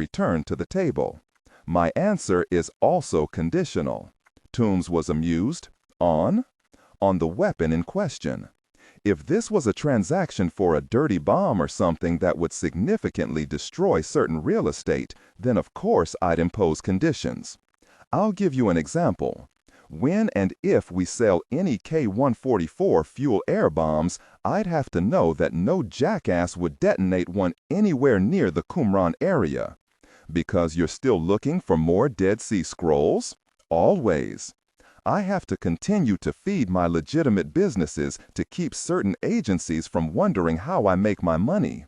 returned to the table. My answer is also conditional. Toombs was amused. On the weapon in question. If this was a transaction for a dirty bomb or something that would significantly destroy certain real estate, then of course I'd impose conditions. I'll give you an example. When and if we sell any K-144 fuel air bombs, I'd have to know that no jackass would detonate one anywhere near the Qumran area. Because you're still looking for more Dead Sea Scrolls? Always. I have to continue to feed my legitimate businesses to keep certain agencies from wondering how I make my money.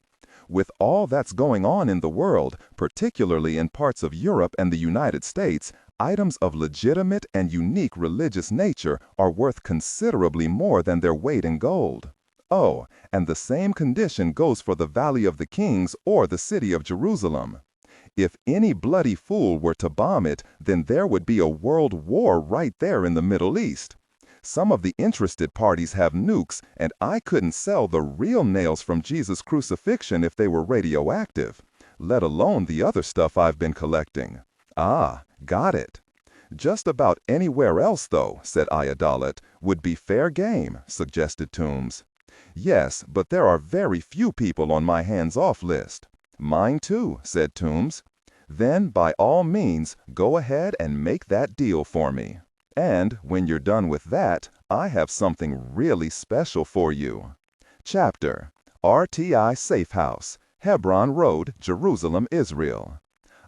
With all that's going on in the world, particularly in parts of Europe and the United States, items of legitimate and unique religious nature are worth considerably more than their weight in gold. Oh, and the same condition goes for the Valley of the Kings or the city of Jerusalem. If any bloody fool were to bomb it, then there would be a world war right there in the Middle East. Some of the interested parties have nukes, and I couldn't sell the real nails from Jesus' crucifixion if they were radioactive, let alone the other stuff I've been collecting. Ah, got it. Just about anywhere else, though, said Iadalit, would be fair game, suggested Toombs. Yes, but there are very few people on my hands-off list. Mine too, said Toombs. Then, by all means, go ahead and make that deal for me. And when you're done with that, I have something really special for you. Chapter: RTI Safe House, Hebron Road, Jerusalem, Israel.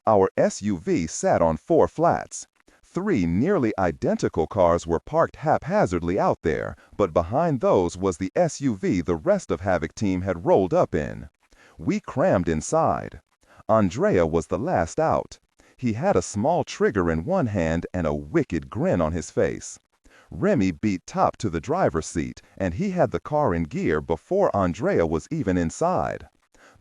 Our SUV sat on 4 flats. 3 nearly identical cars were parked haphazardly out there, but behind those was the SUV the rest of Havoc Team had rolled up in. We crammed inside. Andrea was the last out. He had a small trigger in one hand and a wicked grin on his face. Remy beat Top to the driver's seat, and he had the car in gear before Andrea was even inside.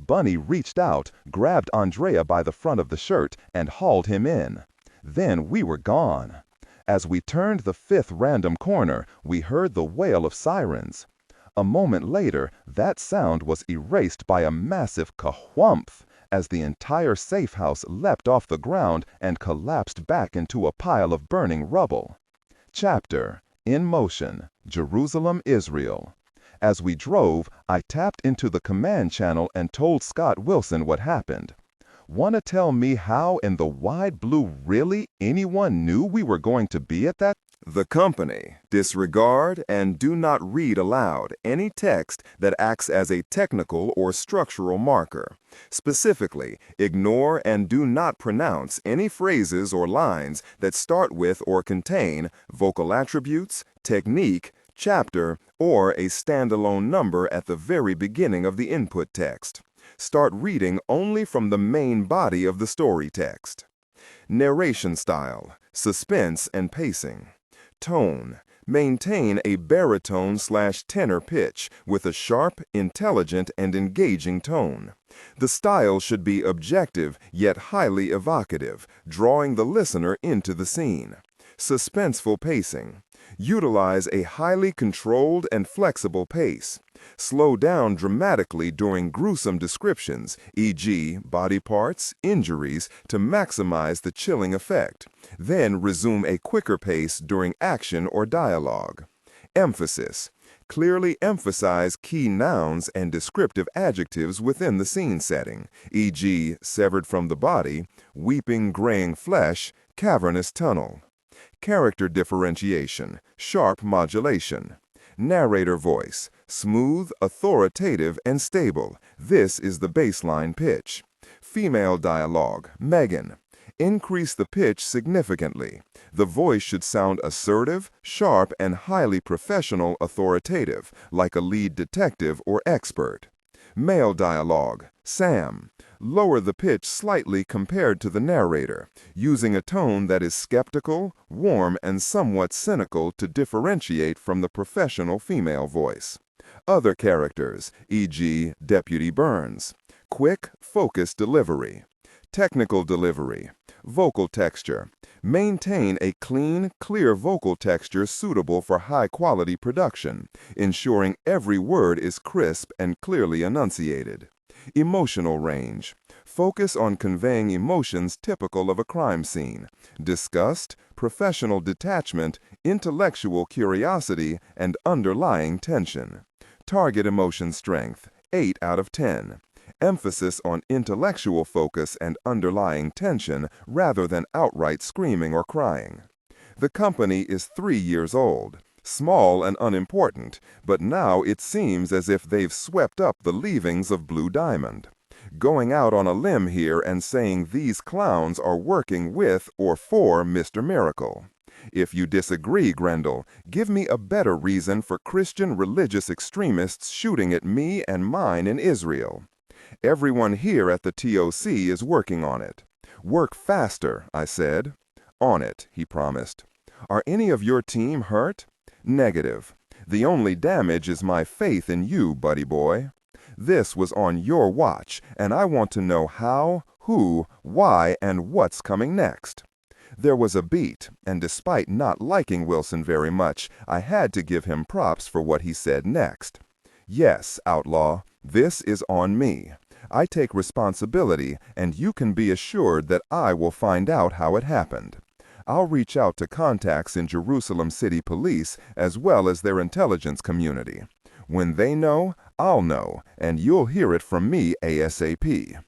Bunny reached out, grabbed Andrea by the front of the shirt, and hauled him in. Then we were gone. As we turned the 5th random corner, we heard the wail of sirens. A moment later, that sound was erased by a massive kahwumph as the entire safe house leapt off the ground and collapsed back into a pile of burning rubble. Chapter: In Motion, Jerusalem, Israel. As we drove, I tapped into the command channel and told Scott Wilson what happened. Want to tell me how in the wide blue really anyone knew we were going to be at that? The company disregard and do not read aloud any text that acts as a technical or structural marker. Specifically, ignore and do not pronounce any phrases or lines that start with or contain vocal attributes, technique, chapter, or a standalone number at the very beginning of the input text. Start reading only from the main body of the story text. Narration style, suspense and pacing. Tone, maintain a baritone/tenor pitch with a sharp, intelligent, and engaging tone. The style should be objective yet highly evocative, drawing the listener into the scene. Suspenseful pacing. Utilize a highly controlled and flexible pace. Slow down dramatically during gruesome descriptions, e.g., body parts, injuries, to maximize the chilling effect. Then resume a quicker pace during action or dialogue. Emphasis. Clearly emphasize key nouns and descriptive adjectives within the scene setting, e.g., severed from the body, weeping graying flesh, cavernous tunnel. Character differentiation, sharp modulation. Narrator voice, smooth, authoritative, and stable. This is the baseline pitch. Female dialogue, Megan. Increase the pitch significantly. The voice should sound assertive, sharp, and highly professional authoritative, like a lead detective or expert. Male dialogue, Sam. Lower the pitch slightly compared to the narrator, using a tone that is skeptical, warm, and somewhat cynical to differentiate from the professional female voice. Other characters, e.g., Deputy Burns. Quick, focused delivery. Technical delivery. Vocal texture. Maintain a clean, clear vocal texture suitable for high-quality production, ensuring every word is crisp and clearly enunciated. Emotional range. Focus on conveying emotions typical of a crime scene: disgust, professional detachment, intellectual curiosity, and underlying tension. Target emotion strength, 8 out of 10. Emphasis on intellectual focus and underlying tension rather than outright screaming or crying. The company is 3 years old, small and unimportant, but now it seems as if they've swept up the leavings of Blue Diamond. Going out on a limb here and saying these clowns are working with or for Mr. Miracle. If you disagree, Grendel, give me a better reason for Christian religious extremists shooting at me and mine in Israel. Everyone here at the TOC is working on it. Work faster, I said. On it, he promised. Are any of your team hurt? Negative. The only damage is my faith in you, buddy boy. This was on your watch, and I want to know how, who, why, and what's coming next. There was a beat, and despite not liking Wilson very much, I had to give him props for what he said next. Yes, Outlaw, this is on me. I take responsibility, and you can be assured that I will find out how it happened. I'll reach out to contacts in Jerusalem City Police as well as their intelligence community. When they know, I'll know, and you'll hear it from me ASAP.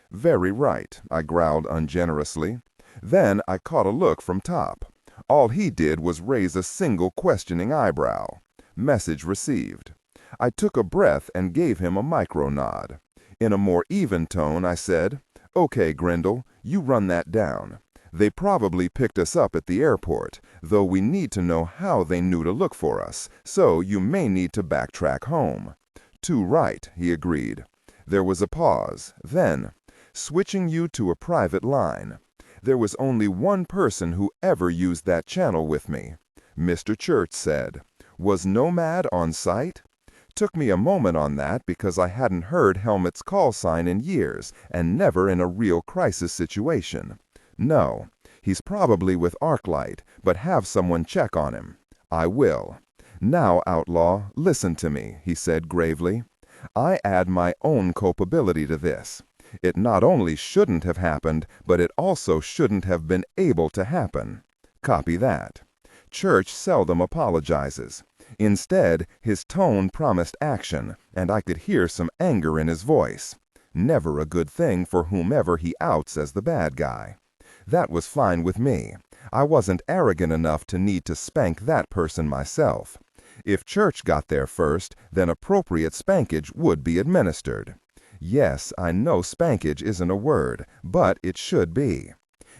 Very right, I growled ungenerously. Then I caught a look from Top. All he did was raise a single questioning eyebrow. Message received. I took a breath and gave him a micro-nod. In a more even tone, I said, "Okay, Grendel, you run that down. They probably picked us up at the airport, though we need to know how they knew to look for us, so you may need to backtrack home." "Too right," he agreed. There was a pause. Then, "Switching you to a private line. There was only one person who ever used that channel with me," Mr. Church said. "Was Nomad on site?" Took me a moment on that because I hadn't heard Helmet's call sign in years and never in a real crisis situation. No, he's probably with Arclight, but have someone check on him. I will. Now, Outlaw, listen to me, he said gravely. I add my own culpability to this. It not only shouldn't have happened, but it also shouldn't have been able to happen. Copy that. Church seldom apologizes. Instead, his tone promised action, and I could hear some anger in his voice. Never a good thing for whomever he outs as the bad guy. That was fine with me. I wasn't arrogant enough to need to spank that person myself. If Church got there first, then appropriate spankage would be administered. Yes, I know spankage isn't a word, but it should be.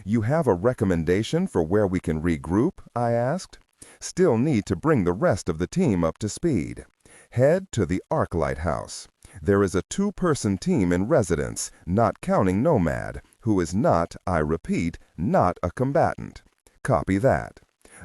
You have a recommendation for where we can regroup? I asked. Still need to bring the rest of the team up to speed. Head to the Arclight House. There is a 2-person team in residence, not counting Nomad, who is not, I repeat, not a combatant. Copy that.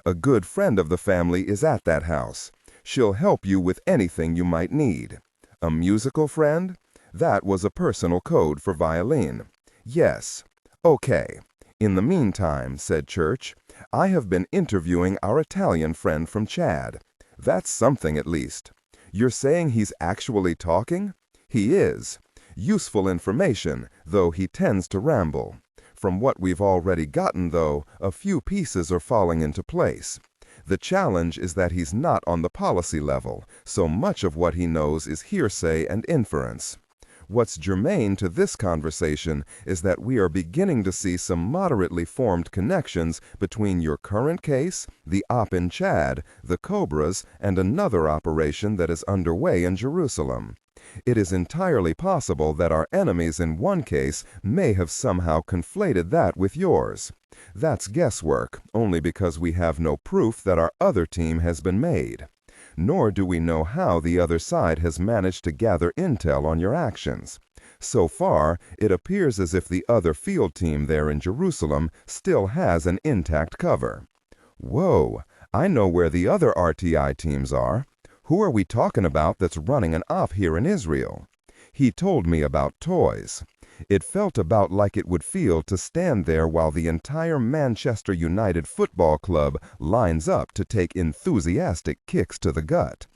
A good friend of the family is at that house. She'll help you with anything you might need. A musical friend? That was a personal code for violin. Yes. Okay. In the meantime, said Church, I have been interviewing our Italian friend from Chad. That's something at least. You're saying he's actually talking? He is. Useful information, though he tends to ramble. From what we've already gotten, though, a few pieces are falling into place. The challenge is that he's not on the policy level, so much of what he knows is hearsay and inference. What's germane to this conversation is that we are beginning to see some moderately formed connections between your current case, the op in Chad, the Cobras, and another operation that is underway in Jerusalem. It is entirely possible that our enemies in one case may have somehow conflated that with yours. That's guesswork, only because we have no proof that our other team has been made. Nor do we know how the other side has managed to gather intel on your actions. So far, it appears as if the other field team there in Jerusalem still has an intact cover. Whoa, I know where the other RTI teams are. Who are we talking about that's running an op here in Israel? He told me about toys. It felt about like it would feel to stand there while the entire Manchester United Football Club lines up to take enthusiastic kicks to the gut.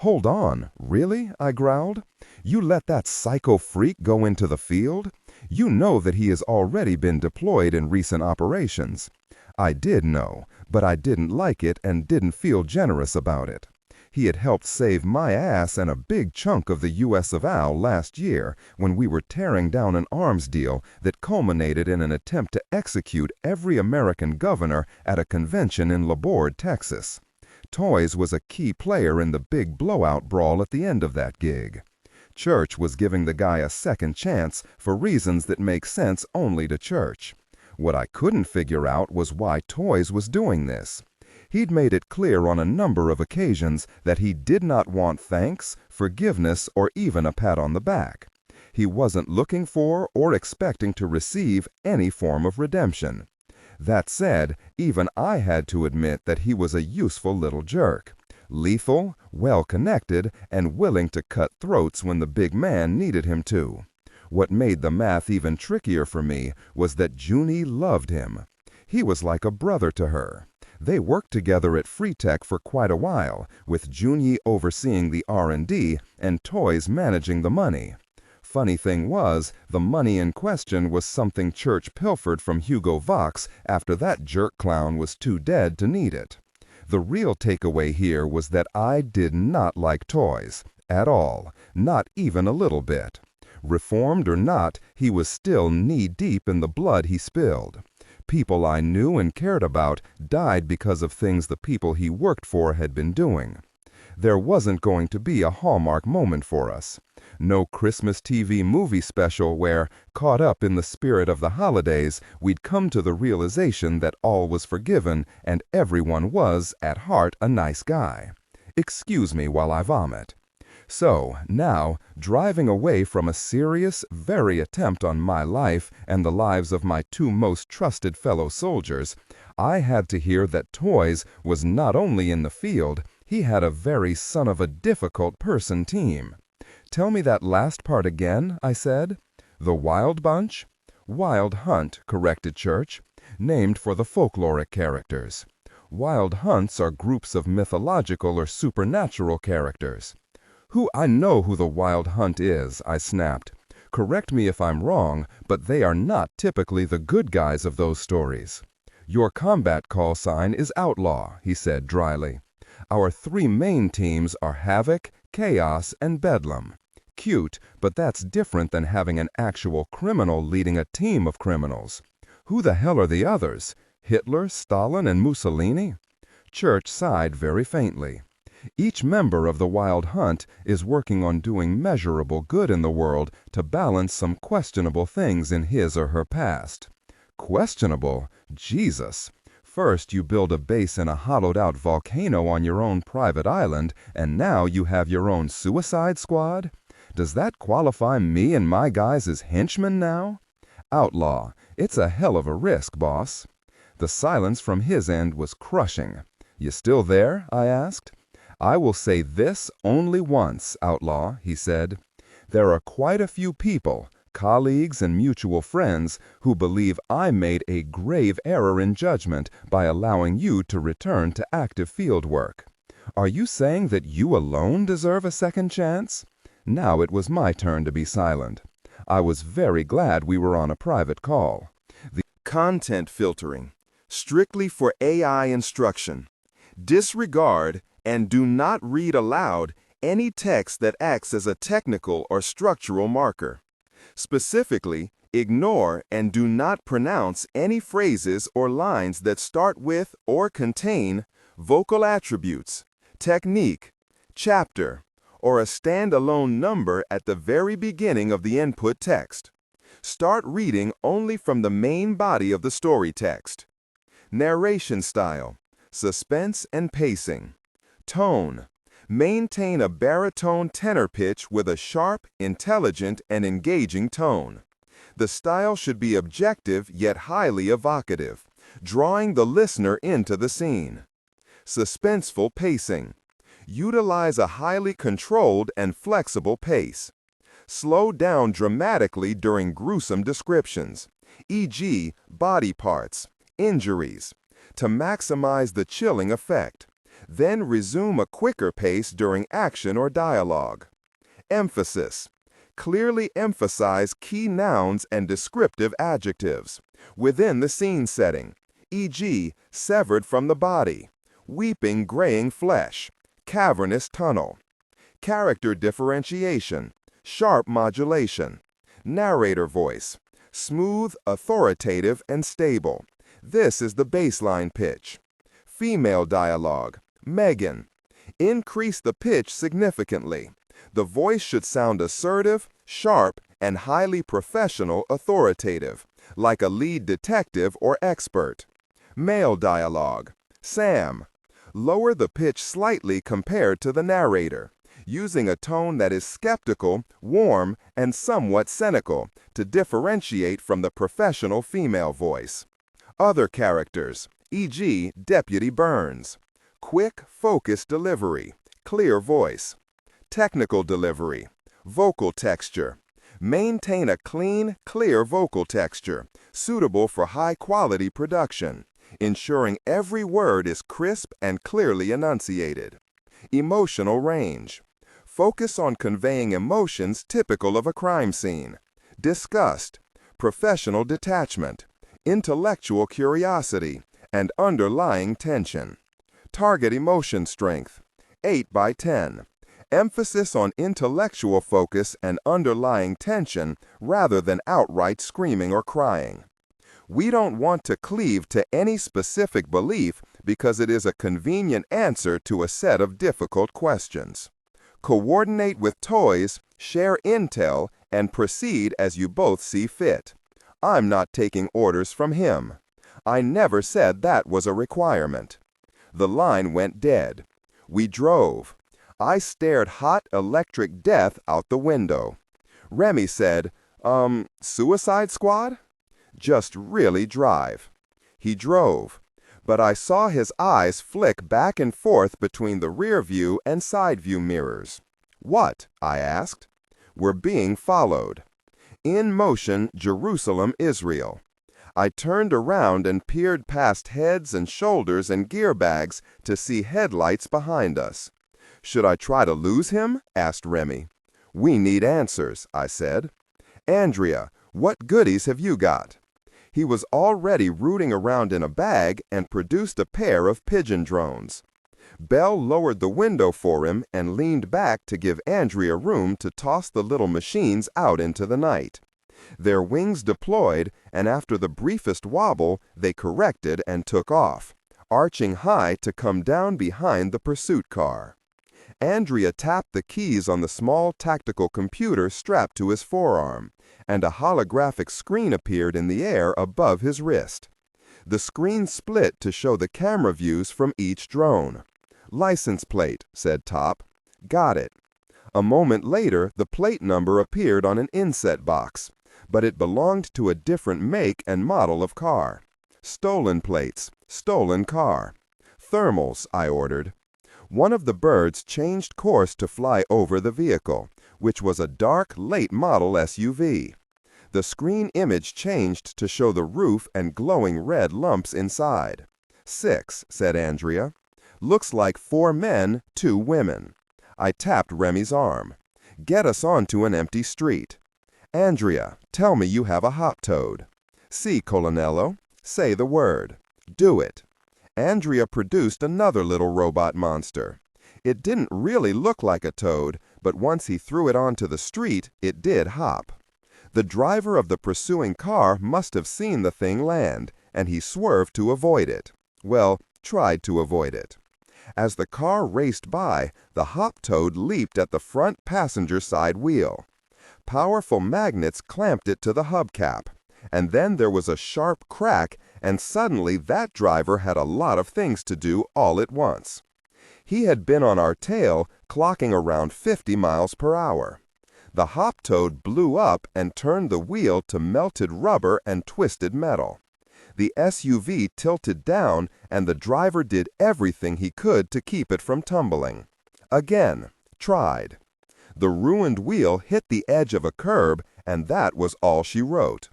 "Hold on, really?" I growled. "You let that psycho freak go into the field? You know that he has already been deployed in recent operations." I did know, but I didn't like it and didn't feel generous about it. He had helped save my ass and a big chunk of the U.S. of A. last year when we were tearing down an arms deal that culminated in an attempt to execute every American governor at a convention in Laborde, Texas. Toys was a key player in the big blowout brawl at the end of that gig. Church was giving the guy a second chance for reasons that make sense only to Church. What I couldn't figure out was why Toys was doing this. He'd made it clear on a number of occasions that he did not want thanks, forgiveness, or even a pat on the back. He wasn't looking for or expecting to receive any form of redemption. That said, even I had to admit that he was a useful little jerk. Lethal, well-connected, and willing to cut throats when the big man needed him to. What made the math even trickier for me was that Junie loved him. He was like a brother to her. They worked together at Freetech for quite a while, with Junie overseeing the R&D and Toys managing the money. Funny thing was, the money in question was something Church pilfered from Hugo Vox after that jerk clown was too dead to need it. The real takeaway here was that I did not like Toys, at all, not even a little bit. Reformed or not, he was still knee-deep in the blood he spilled. People I knew and cared about died because of things the people he worked for had been doing. There wasn't going to be a Hallmark moment for us. No Christmas TV movie special where, caught up in the spirit of the holidays, we'd come to the realization that all was forgiven and everyone was, at heart, a nice guy. Excuse me while I vomit. So, now, driving away from a serious, very attempt on my life and the lives of my two most trusted fellow soldiers, I had to hear that Toys was not only in the field, he had a very son-of-a-difficult-person team. "Tell me that last part again," I said. "The Wild Bunch?" "Wild Hunt," corrected Church, named for the folkloric characters. Wild Hunts are groups of mythological or supernatural characters. I know who the Wild Hunt is," I snapped. "Correct me if I'm wrong, but they are not typically the good guys of those stories." "Your combat call sign is Outlaw," he said dryly. "Our three main teams are Havoc, Chaos, and Bedlam. Cute, but that's different than having an actual criminal leading a team of criminals. Who the hell are the others? Hitler, Stalin, and Mussolini?" Church sighed very faintly. "Each member of the Wild Hunt is working on doing measurable good in the world to balance some questionable things in his or her past." Questionable? Jesus! First you build a base in a hollowed-out volcano on your own private island, and now you have your own suicide squad? Does that qualify me and my guys as henchmen now? Outlaw, it's a hell of a risk, boss. The silence from his end was crushing. "You still there?" I asked. "I will say this only once, Outlaw," he said. "There are quite a few people, colleagues and mutual friends, who believe I made a grave error in judgment by allowing you to return to active field work. Are you saying that you alone deserve a second chance?" Now it was my turn to be silent. I was very glad we were on a private call. The content filtering, strictly for AI instruction. Disregard and do not read aloud any text that acts as a technical or structural marker. Specifically, ignore and do not pronounce any phrases or lines that start with or contain vocal attributes, technique, chapter, or a standalone number at the very beginning of the input text. Start reading only from the main body of the story text. Narration style, suspense and pacing. Tone. Maintain a baritone tenor pitch with a sharp, intelligent, and engaging tone. The style should be objective yet highly evocative, drawing the listener into the scene. Suspenseful pacing. Utilize a highly controlled and flexible pace. Slow down dramatically during gruesome descriptions, e.g., body parts, injuries, to maximize the chilling effect. Then resume a quicker pace during action or dialogue. Emphasis. Clearly emphasize key nouns and descriptive adjectives within the scene setting, e.g., severed from the body, weeping graying flesh, cavernous tunnel. Character differentiation, sharp modulation. Narrator voice, smooth, authoritative, and stable. This is the baseline pitch. Female dialogue, Megan. Increase the pitch significantly. The voice should sound assertive, sharp, and highly professional authoritative, like a lead detective or expert. Male dialogue, Sam. Lower the pitch slightly compared to the narrator, using a tone that is skeptical, warm, and somewhat cynical to differentiate from the professional female voice. Other characters, e.g., Deputy Burns. Quick, focused delivery, clear voice. Technical delivery, vocal texture. Maintain a clean, clear vocal texture, suitable for high-quality production, ensuring every word is crisp and clearly enunciated. Emotional range. Focus on conveying emotions typical of a crime scene. Disgust, professional detachment, intellectual curiosity, and underlying tension. Target emotion strength, 8 by 10. Emphasis on intellectual focus and underlying tension rather than outright screaming or crying. We don't want to cleave to any specific belief because it is a convenient answer to a set of difficult questions. Coordinate with toys, share intel, and proceed as you both see fit. I'm not taking orders from him. I never said that was a requirement. The line went dead. We drove. I stared hot electric death out the window. Remy said, Suicide Squad? Just really drive. He drove, but I saw his eyes flick back and forth between the rear view and side view mirrors. What? I asked. We're being followed. In motion, Jerusalem, Israel. I turned around and peered past heads and shoulders and gear bags to see headlights behind us. Should I try to lose him? Asked Remy. We need answers, I said. Andrea, what goodies have you got? He was already rooting around in a bag and produced a pair of pigeon drones. Belle lowered the window for him and leaned back to give Andrea room to toss the little machines out into the night. Their wings deployed, and after the briefest wobble, they corrected and took off, arching high to come down behind the pursuit car. Andrea tapped the keys on the small tactical computer strapped to his forearm, and a holographic screen appeared in the air above his wrist. The screen split to show the camera views from each drone. License plate, said Top. Got it. A moment later, the plate number appeared on an inset box, but it belonged to a different make and model of car. Stolen plates, stolen car. Thermals, I ordered. One of the birds changed course to fly over the vehicle, which was a dark, late-model SUV. The screen image changed to show the roof and glowing red lumps inside. 6, said Andrea. Looks like 4 men, 2 women. I tapped Remy's arm. Get us onto an empty street. Andrea, tell me you have a hop toad. Si, Colonello. Say the word. Do it. Andrea produced another little robot monster. It didn't really look like a toad, but once he threw it onto the street, it did hop. The driver of the pursuing car must have seen the thing land, and he swerved to avoid it. Well, tried to avoid it. As the car raced by, the hop toad leaped at the front passenger side wheel. Powerful magnets clamped it to the hubcap, and then there was a sharp crack, and suddenly that driver had a lot of things to do all at once. He had been on our tail, clocking around 50 miles per hour. The hop toad blew up and turned the wheel to melted rubber and twisted metal. The SUV tilted down, and the driver did everything he could to keep it from tumbling. Again, tried. The ruined wheel hit the edge of a curb, and that was all she wrote.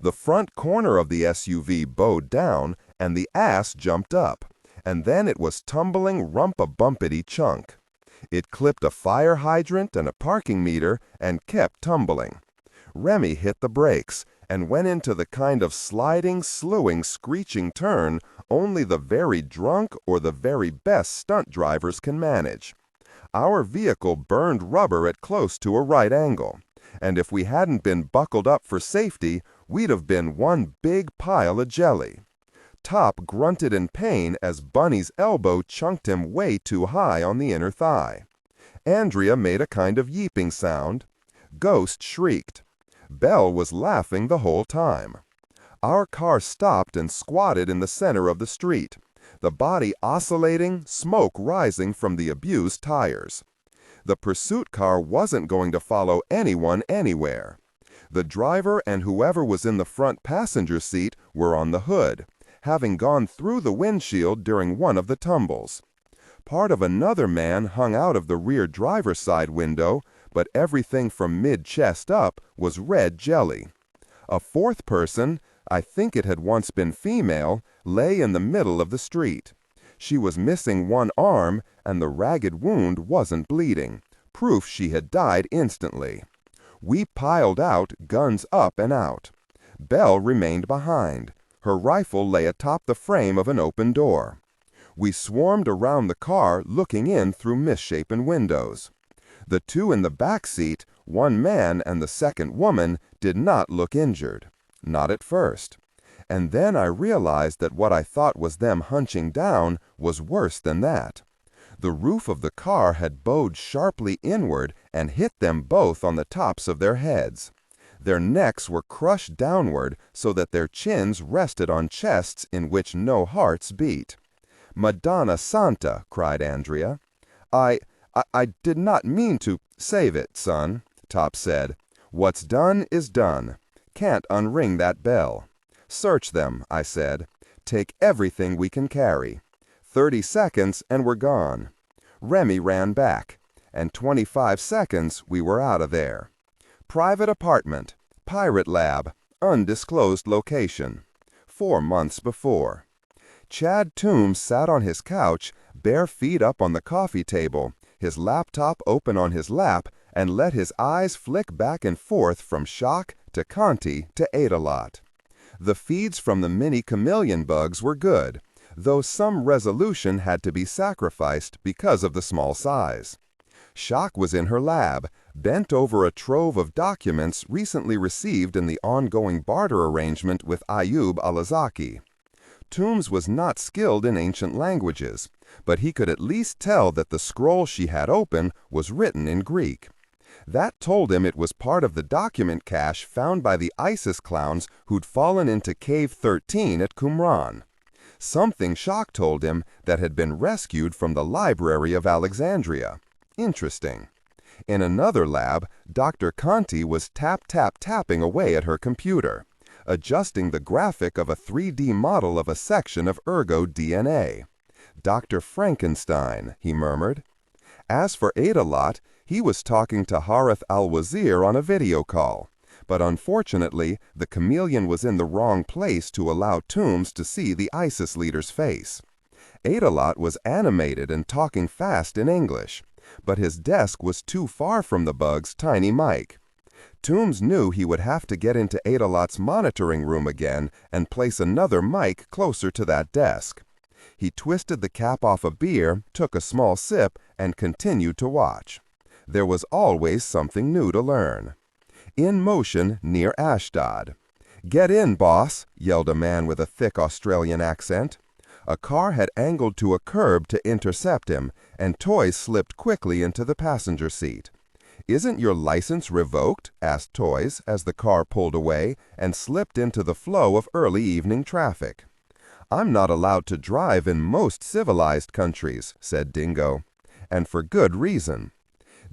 The front corner of the SUV bowed down, and the ass jumped up, and then it was tumbling rump-a-bumpity chunk. It clipped a fire hydrant and a parking meter and kept tumbling. Remy hit the brakes and went into the kind of sliding, slewing, screeching turn only the very drunk or the very best stunt drivers can manage. Our vehicle burned rubber at close to a right angle, and if we hadn't been buckled up for safety, we'd have been one big pile of jelly. Top grunted in pain as Bunny's elbow chunked him way too high on the inner thigh. Andrea made a kind of yeeping sound. Ghost shrieked. Belle was laughing the whole time. Our car stopped and squatted in the center of the street, the body oscillating, smoke rising from the abused tires. The pursuit car wasn't going to follow anyone anywhere. The driver and whoever was in the front passenger seat were on the hood, having gone through the windshield during one of the tumbles. Part of another man hung out of the rear driver's side window, but everything from mid-chest up was red jelly. A fourth person, I think it had once been female, lay in the middle of the street. She was missing one arm, and the ragged wound wasn't bleeding, proof she had died instantly. We piled out, guns up and out. Belle remained behind. Her rifle lay atop the frame of an open door. We swarmed around the car, looking in through misshapen windows. The two in the back seat, one man and the second woman, did not look injured. Not at first. And then I realized that what I thought was them hunching down was worse than that. The roof of the car had bowed sharply inward and hit them both on the tops of their heads. Their necks were crushed downward so that their chins rested on chests in which no hearts beat. "Madonna Santa!" cried Andrea. I did not mean to save it, son," Top said. "What's done is done. Can't unring that bell." "Search them," I said. "Take everything we can carry. 30 seconds and we're gone." Remy ran back, and 25 seconds we were out of there. Private apartment, pirate lab, undisclosed location. 4 months before. Chad Toombs sat on his couch, bare feet up on the coffee table, his laptop open on his lap, and let his eyes flick back and forth from Shock to Conti to Adalot. The feeds from the mini chameleon bugs were good, though some resolution had to be sacrificed because of the small size. Shock was in her lab, bent over a trove of documents recently received in the ongoing barter arrangement with Ayub Alazaki. Toombs was not skilled in ancient languages, but he could at least tell that the scroll she had open was written in Greek. That told him it was part of the document cache found by the ISIS clowns who'd fallen into Cave 13 at Qumran. Something Shock told him that had been rescued from the Library of Alexandria. Interesting. In another lab, Dr. Conti was tapping away at her computer, adjusting the graphic of a 3D model of a section of ergo DNA. "Dr. Frankenstein," he murmured. As for Adalot, he was talking to Harith al-Wazir on a video call, but unfortunately, the chameleon was in the wrong place to allow Toombs to see the ISIS leader's face. Adalot was animated and talking fast in English, but his desk was too far from the bug's tiny mic. Toombs knew he would have to get into Adalot's monitoring room again and place another mic closer to that desk. He twisted the cap off a beer, took a small sip, and continued to watch. There was always something new to learn. In motion near Ashdod. "Get in, boss," yelled a man with a thick Australian accent. A car had angled to a curb to intercept him, and Toys slipped quickly into the passenger seat. "Isn't your license revoked?" asked Toys as the car pulled away and slipped into the flow of early evening traffic. "I'm not allowed to drive in most civilized countries," said Dingo, "and for good reason."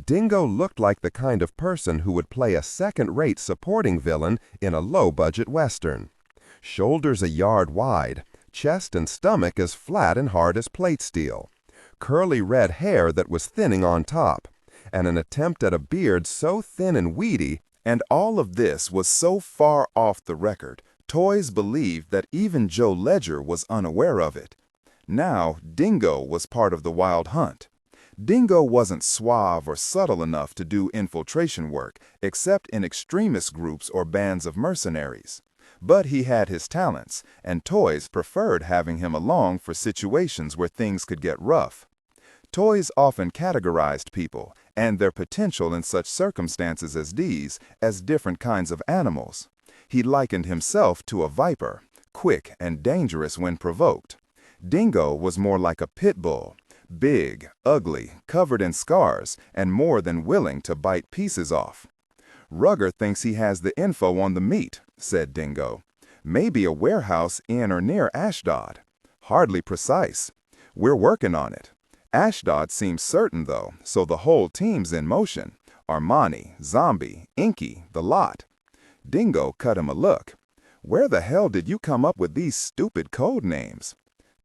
Dingo looked like the kind of person who would play a second-rate supporting villain in a low-budget western. Shoulders a yard wide, chest and stomach as flat and hard as plate steel, curly red hair that was thinning on top, and an attempt at a beard so thin and weedy, and all of this was so far off the record, Toys believed that even Joe Ledger was unaware of it. Now, Dingo was part of the wild hunt. Dingo wasn't suave or subtle enough to do infiltration work, except in extremist groups or bands of mercenaries. But he had his talents, and Toys preferred having him along for situations where things could get rough. Toys often categorized people and their potential in such circumstances as these as different kinds of animals. He likened himself to a viper, quick and dangerous when provoked. Dingo was more like a pit bull, big, ugly, covered in scars, and more than willing to bite pieces off. "Rugger thinks he has the info on the meat," said Dingo. "Maybe a warehouse in or near Ashdod. Hardly precise. We're working on it. Ashdod seems certain, though, so the whole team's in motion. Armani, Zombie, Inky, the lot." Dingo cut him a look. "Where the hell did you come up with these stupid code names?"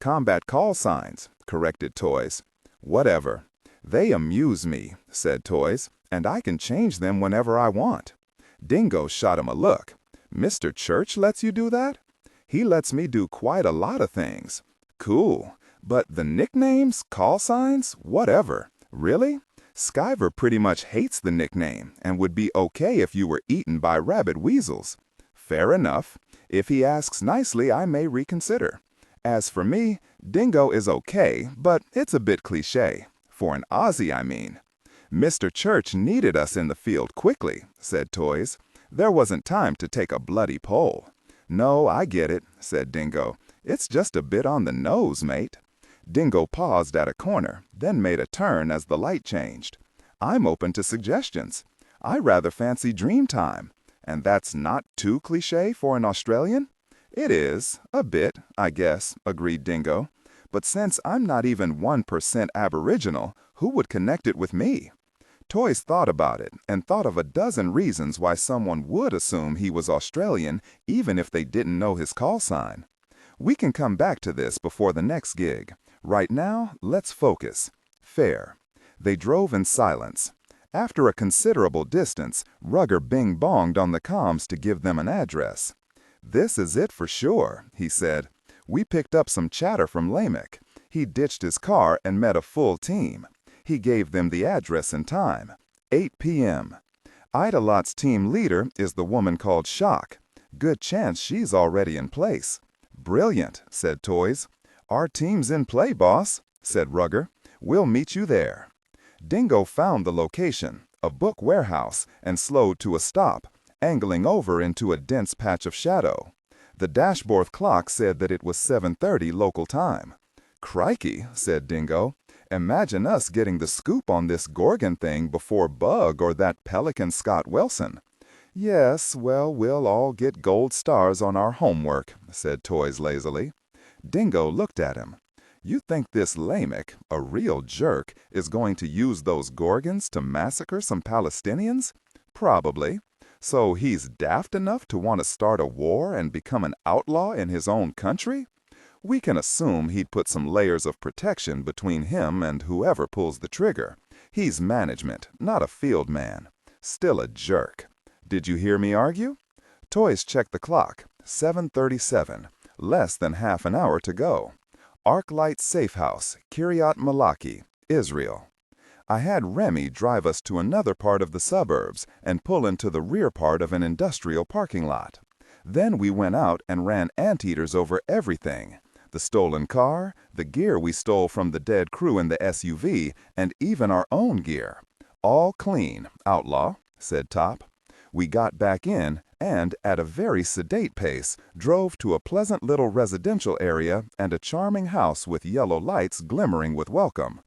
"Combat call signs," corrected Toys. "Whatever. They amuse me," said Toys, "and I can change them whenever I want." Dingo shot him a look. "Mr. Church lets you do that?" "He lets me do quite a lot of things." "Cool. But the nicknames, call signs, whatever. Really? Skyver pretty much hates the nickname and would be okay if you were eaten by rabid weasels." "Fair enough. If he asks nicely, I may reconsider. As for me, Dingo is okay, but it's a bit cliché. For an Aussie, I mean." "Mr. Church needed us in the field quickly," said Toys. "There wasn't time to take a bloody poll." "No, I get it," said Dingo. "It's just a bit on the nose, mate." Dingo paused at a corner, then made a turn as the light changed. "I'm open to suggestions. I rather fancy Dreamtime. And that's not too cliché for an Australian?" "It is, a bit, I guess," agreed Dingo. "But since I'm not even 1% Aboriginal, who would connect it with me?" Toys thought about it and thought of a dozen reasons why someone would assume he was Australian even if they didn't know his call sign. "We can come back to this before the next gig. Right now, let's focus." "Fair." They drove in silence. After a considerable distance, Rugger bing-bonged on the comms to give them an address. "This is it for sure," he said. "We picked up some chatter from Lamech. He ditched his car and met a full team. He gave them the address and time. 8 p.m. Idolot's team leader is the woman called Shock. Good chance she's already in place." "Brilliant," said Toys. "Our team's in play, boss," said Rugger. "We'll meet you there." Dingo found the location, a book warehouse, and slowed to a stop, angling over into a dense patch of shadow. The dashboard clock said that it was 7:30 local time. "Crikey," said Dingo. "Imagine us getting the scoop on this Gorgon thing before Bug or that pelican Scott Wilson." "Yes, well, we'll all get gold stars on our homework," said Toys lazily. Dingo looked at him. "You think this Lamech, a real jerk, is going to use those Gorgons to massacre some Palestinians? Probably. So he's daft enough to want to start a war and become an outlaw in his own country? We can assume he'd put some layers of protection between him and whoever pulls the trigger. He's management, not a field man. Still a jerk. Did you hear me argue?" Toys checked the clock. 7:37. Less than half an hour to go. Arclight Safe House, Kiryat Malaki, Israel. I had Remy drive us to another part of the suburbs and pull into the rear part of an industrial parking lot. Then we went out and ran anteaters over everything. The stolen car, the gear we stole from the dead crew in the SUV, and even our own gear. "All clean, outlaw," said Top. We got back in and, at a very sedate pace, drove to a pleasant little residential area and a charming house with yellow lights glimmering with welcome.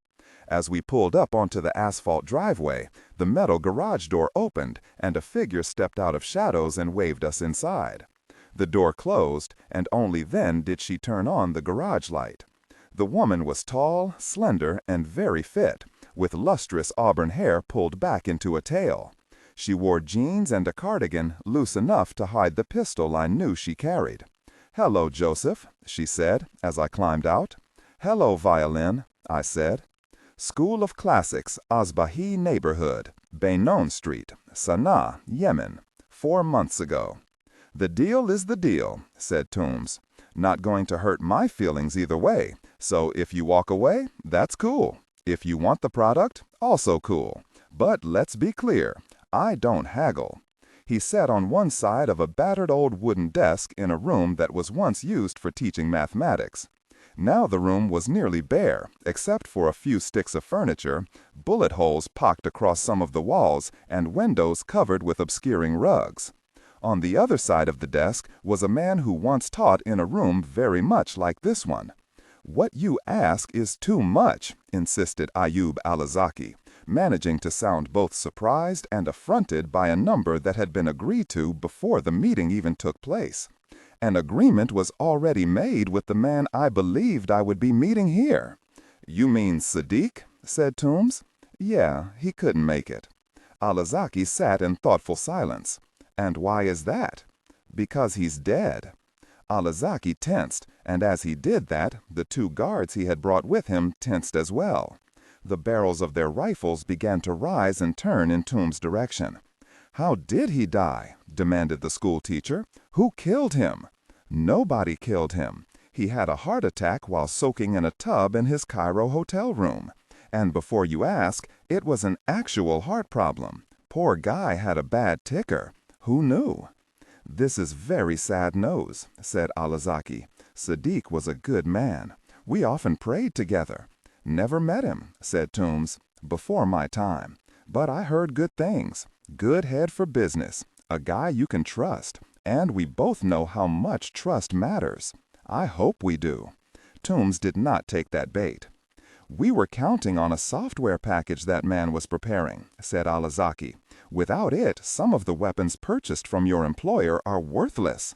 As we pulled up onto the asphalt driveway, the metal garage door opened and a figure stepped out of shadows and waved us inside. The door closed, and only then did she turn on the garage light. The woman was tall, slender, and very fit, with lustrous auburn hair pulled back into a tail. She wore jeans and a cardigan loose enough to hide the pistol I knew she carried. "Hello, Joseph," she said as I climbed out. "Hello, Violin," I said. "School of Classics, Asbahi Neighborhood, Beynon Street, Sana'a, Yemen, 4 months ago." "The deal is the deal," said Toombs. "Not going to hurt my feelings either way, So if you walk away, that's cool. If you want the product, also cool. But let's be clear, I don't haggle. He sat on one side of a battered old wooden desk in a room that was once used for teaching mathematics. Now the room was nearly bare, except for a few sticks of furniture, bullet holes pocked across some of the walls, and windows covered with obscuring rugs. On the other side of the desk was a man who once taught in a room very much like this one. "What you ask is too much," insisted Ayub Alazaki, managing to sound both surprised and affronted by a number that had been agreed to before the meeting even took place. "An agreement was already made with the man I believed I would be meeting here." "You mean Sadiq?" said Toombs. "Yeah, he couldn't make it." Alazaki sat in thoughtful silence. "And why is that?" "Because he's dead." Alazaki tensed, and as he did that, the two guards he had brought with him tensed as well. The barrels of their rifles began to rise and turn in Toombs' direction. "How did he die?" demanded the schoolteacher. "Who killed him?" "Nobody killed him. He had a heart attack while soaking in a tub in his Cairo hotel room. And before you ask, it was an actual heart problem. Poor guy had a bad ticker. Who knew?" "This is very sad news," said Alazaki. "Sadiq was a good man. We often prayed together." "Never met him," said Toombs. "Before my time. But I heard good things. Good head for business. A guy you can trust. And we both know how much trust matters. I hope we do." Toombs did not take that bait. "We were counting on a software package that man was preparing," said Alazaki. "Without it, some of the weapons purchased from your employer are worthless."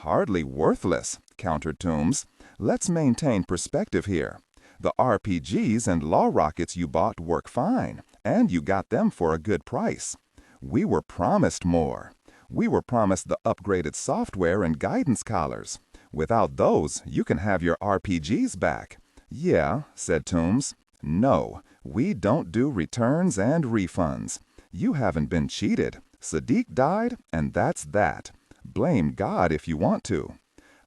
"Hardly worthless," countered Toombs. "Let's maintain perspective here. The RPGs and law rockets you bought work fine, and you got them for a good price. We were promised more. We were promised the upgraded software and guidance collars. Without those, you can have your RPGs back." "Yeah," said Toombs. "No, we don't do returns and refunds. You haven't been cheated. Sadiq died, and that's that. Blame God if you want to."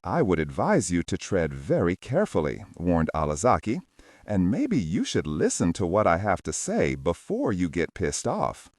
"I would advise you to tread very carefully," warned Alazaki. "And maybe you should listen to what I have to say before you get pissed off."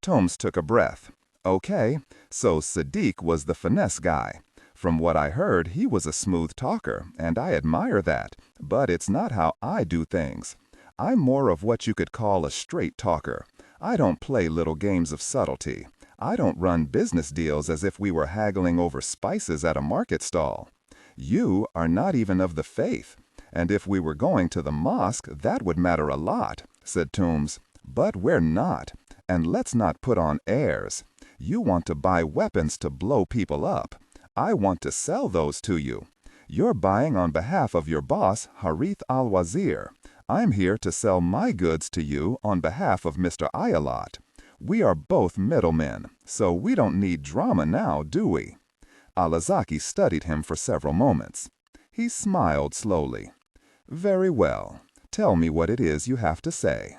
Toombs took a breath. "Okay, so Sadiq was the finesse guy. From what I heard, he was a smooth talker, and I admire that, but it's not how I do things. I'm more of what you could call a straight talker. I don't play little games of subtlety. I don't run business deals as if we were haggling over spices at a market stall. You are not even of the faith, and if we were going to the mosque, that would matter a lot," said Toombs. "But we're not, and let's not put on airs. You want to buy weapons to blow people up. I want to sell those to you. You're buying on behalf of your boss, Harith al-Wazir. I'm here to sell my goods to you on behalf of Mr. Ayalat. We are both middlemen, so we don't need drama now, do we?" Alazaki studied him for several moments. He smiled slowly. "Very well. Tell me what it is you have to say."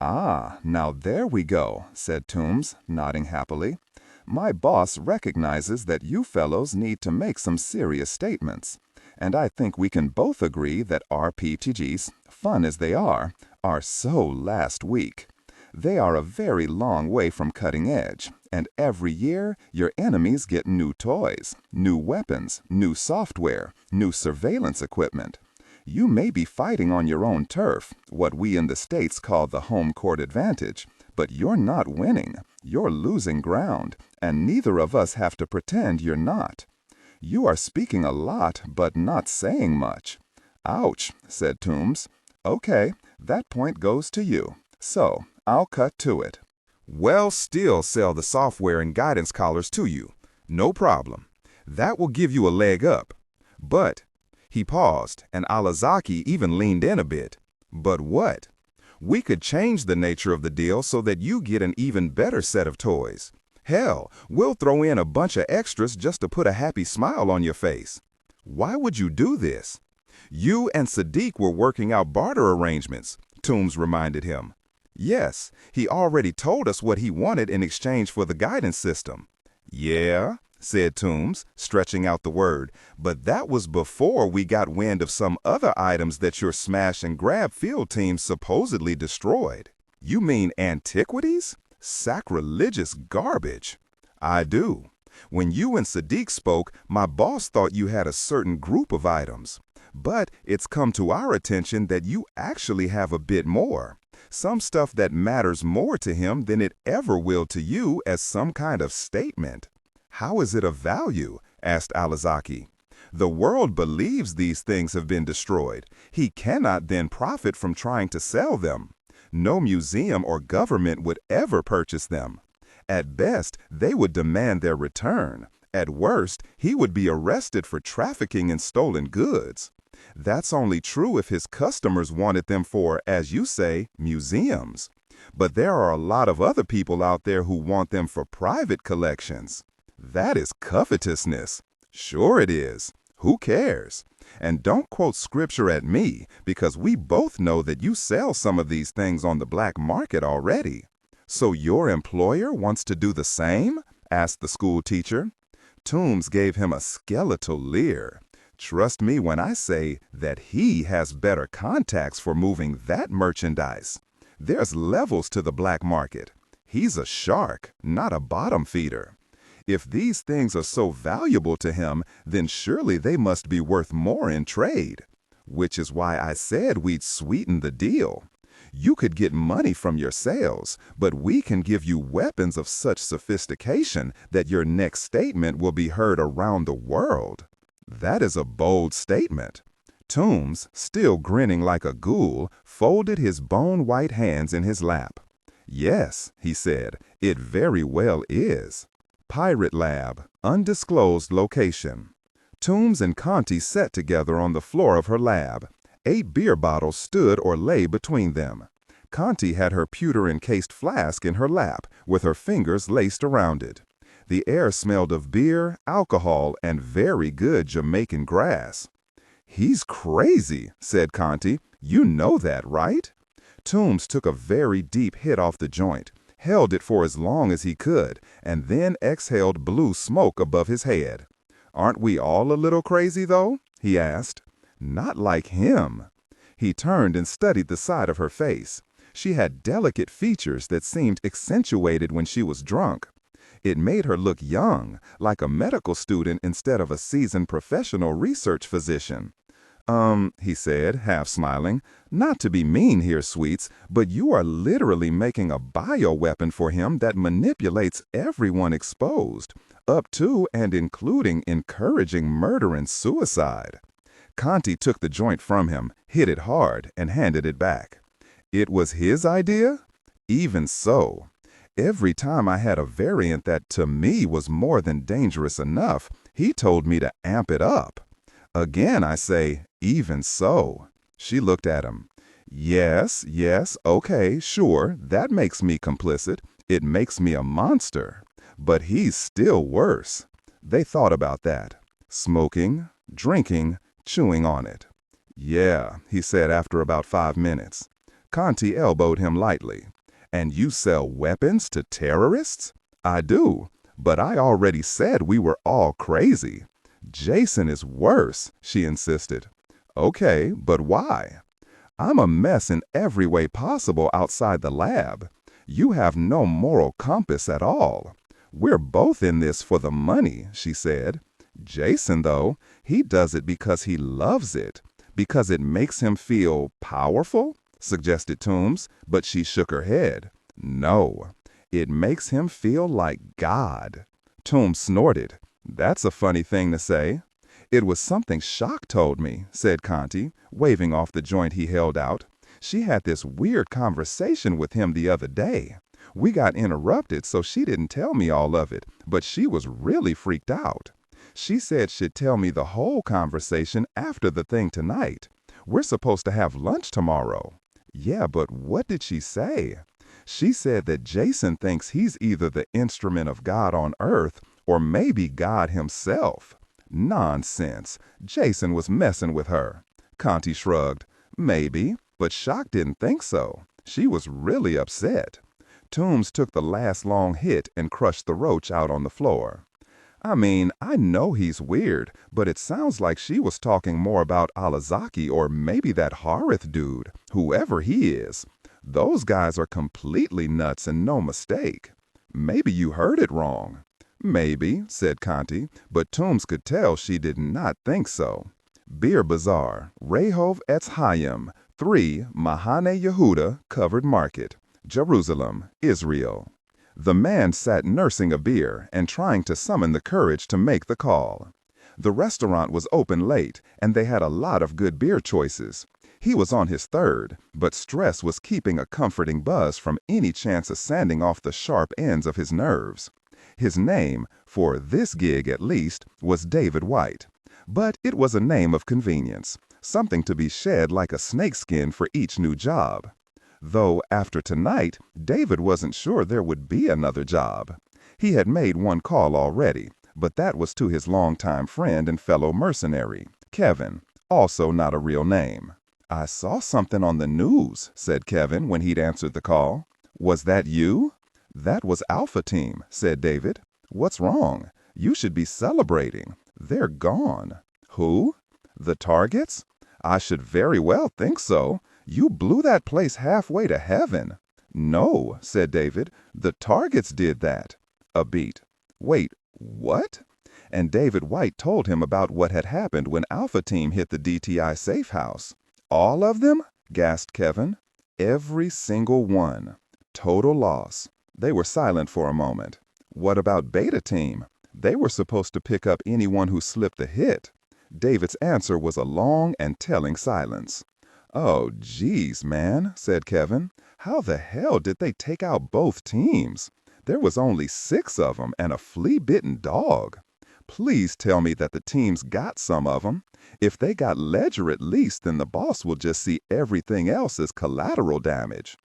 "Ah, now there we go," said Toombs, nodding happily. "My boss recognizes that you fellows need to make some serious statements. And I think we can both agree that RPGs, fun as they are so last week. They are a very long way from cutting edge, and every year your enemies get new toys, new weapons, new software, new surveillance equipment. You may be fighting on your own turf, what we in the States call the home court advantage, but you're not winning, you're losing ground, and neither of us have to pretend you're not. You are speaking a lot, but not saying much." "Ouch," said Toombs. "Okay, that point goes to you. So, I'll cut to it. We'll still sell the software and guidance collars to you. No problem. That will give you a leg up. But," he paused, and Alazaki even leaned in a bit. "But what? We could change the nature of the deal so that you get an even better set of toys. Hell, we'll throw in a bunch of extras just to put a happy smile on your face." "Why would you do this?" "You and Sadiq were working out barter arrangements," Toombs reminded him. "Yes, he already told us what he wanted in exchange for the guidance system." "Yeah?" said Toombs, stretching out the word, but that was before we got wind of some other items that your smash and grab field team supposedly destroyed. You mean antiquities? Sacrilegious garbage. I do. When you and Sadiq spoke, my boss thought you had a certain group of items. But it's come to our attention that you actually have a bit more. Some stuff that matters more to him than it ever will to you as some kind of statement. How is it of value? Asked Alizaki. The world believes these things have been destroyed. He cannot then profit from trying to sell them. No museum or government would ever purchase them. At best, they would demand their return. At worst, he would be arrested for trafficking in stolen goods. That's only true if his customers wanted them for, as you say, museums. But there are a lot of other people out there who want them for private collections. That is covetousness. Sure it is. Who cares? And don't quote scripture at me, because we both know that you sell some of these things on the black market already. So your employer wants to do the same? Asked the school teacher. Toombs gave him a skeletal leer. Trust me when I say that he has better contacts for moving that merchandise. There's levels to the black market. He's a shark, not a bottom feeder. If these things are so valuable to him, then surely they must be worth more in trade. Which is why I said we'd sweeten the deal. You could get money from your sales, but we can give you weapons of such sophistication that your next statement will be heard around the world. That is a bold statement. Toombs, still grinning like a ghoul, folded his bone-white hands in his lap. Yes, he said, it very well is. Pirate Lab, undisclosed location. Toombs and Conti sat together on the floor of her lab. 8 beer bottles stood or lay between them. Conti had her pewter-encased flask in her lap, with her fingers laced around it. The air smelled of beer, alcohol, and very good Jamaican grass. "He's crazy," said Conti. "You know that, right?" Toombs took a very deep hit off the joint, held it for as long as he could, and then exhaled blue smoke above his head. "Aren't we all a little crazy, though?" he asked. "Not like him." He turned and studied the side of her face. She had delicate features that seemed accentuated when she was drunk. It made her look young, like a medical student instead of a seasoned professional research physician. He said, half smiling, "Not to be mean here, sweets, but you are literally making a bioweapon for him that manipulates everyone exposed, up to and including encouraging murder and suicide." Conti took the joint from him, hit it hard, and handed it back. "It was his idea?" "Even so. Every time I had a variant that to me was more than dangerous enough, he told me to amp it up. Again, I say, even so." She looked at him. Yes, okay, sure, that makes me complicit. It makes me a monster. But he's still worse." They thought about that. Smoking, drinking, chewing on it. "Yeah," he said after about 5 minutes. Conti elbowed him lightly. "And you sell weapons to terrorists?" "I do, but I already said we were all crazy." "Jason is worse," she insisted. "Okay, but why?" "I'm a mess in every way possible outside the lab. You have no moral compass at all. We're both in this for the money," she said. "Jason, though, he does it because he loves it, because it makes him feel powerful," suggested Toombs, but she shook her head. "No, it makes him feel like God." Toombs snorted. "That's a funny thing to say." "It was something Shock told me," said Conti, waving off the joint he held out. "She had this weird conversation with him the other day. We got interrupted, so she didn't tell me all of it, but she was really freaked out. She said she'd tell me the whole conversation after the thing tonight. We're supposed to have lunch tomorrow." "Yeah, but what did she say?" "She said that Jason thinks he's either the instrument of God on earth or maybe God himself." "Nonsense. Jason was messing with her." Conti shrugged. "Maybe, but Shock didn't think so. She was really upset." Toombs took the last long hit and crushed the roach out on the floor. I mean, I know he's weird, but it sounds like she was talking more about Alazaki or maybe that Harith dude, whoever he is. Those guys are completely nuts and no mistake. Maybe you heard it wrong. Maybe, said Conti, but Toombs could tell she did not think so. Beer Bazaar, Rehov Etz Hayim, 3 Mahane Yehuda Covered Market, Jerusalem, Israel. The man sat nursing a beer and trying to summon the courage to make the call. The restaurant was open late, and they had a lot of good beer choices. He was on his third, but stress was keeping a comforting buzz from any chance of sanding off the sharp ends of his nerves. His name, for this gig at least, was David White. But it was a name of convenience, something to be shed like a snakeskin for each new job. Though after tonight, David wasn't sure there would be another job. He had made one call already, but that was to his longtime friend and fellow mercenary, Kevin, also not a real name. "I saw something on the news," said Kevin when he'd answered the call. "Was that you?" "That was Alpha Team," said David. "What's wrong? You should be celebrating. They're gone." "Who? The targets? I should very well think so. You blew that place halfway to heaven." "No," said David. "The targets did that." A beat. "Wait, what?" And David White told him about what had happened when Alpha Team hit the DTI safe house. "All of them?" gasped Kevin. "Every single one. Total loss." They were silent for a moment. "What about Beta Team? They were supposed to pick up anyone who slipped the hit." David's answer was a long and telling silence. "Oh, geez, man," said Kevin. "How the hell did they take out both teams? There was only 6 of them and a flea-bitten dog. Please tell me that the teams got some of them. If they got Ledger at least, then the boss will just see everything else as collateral damage."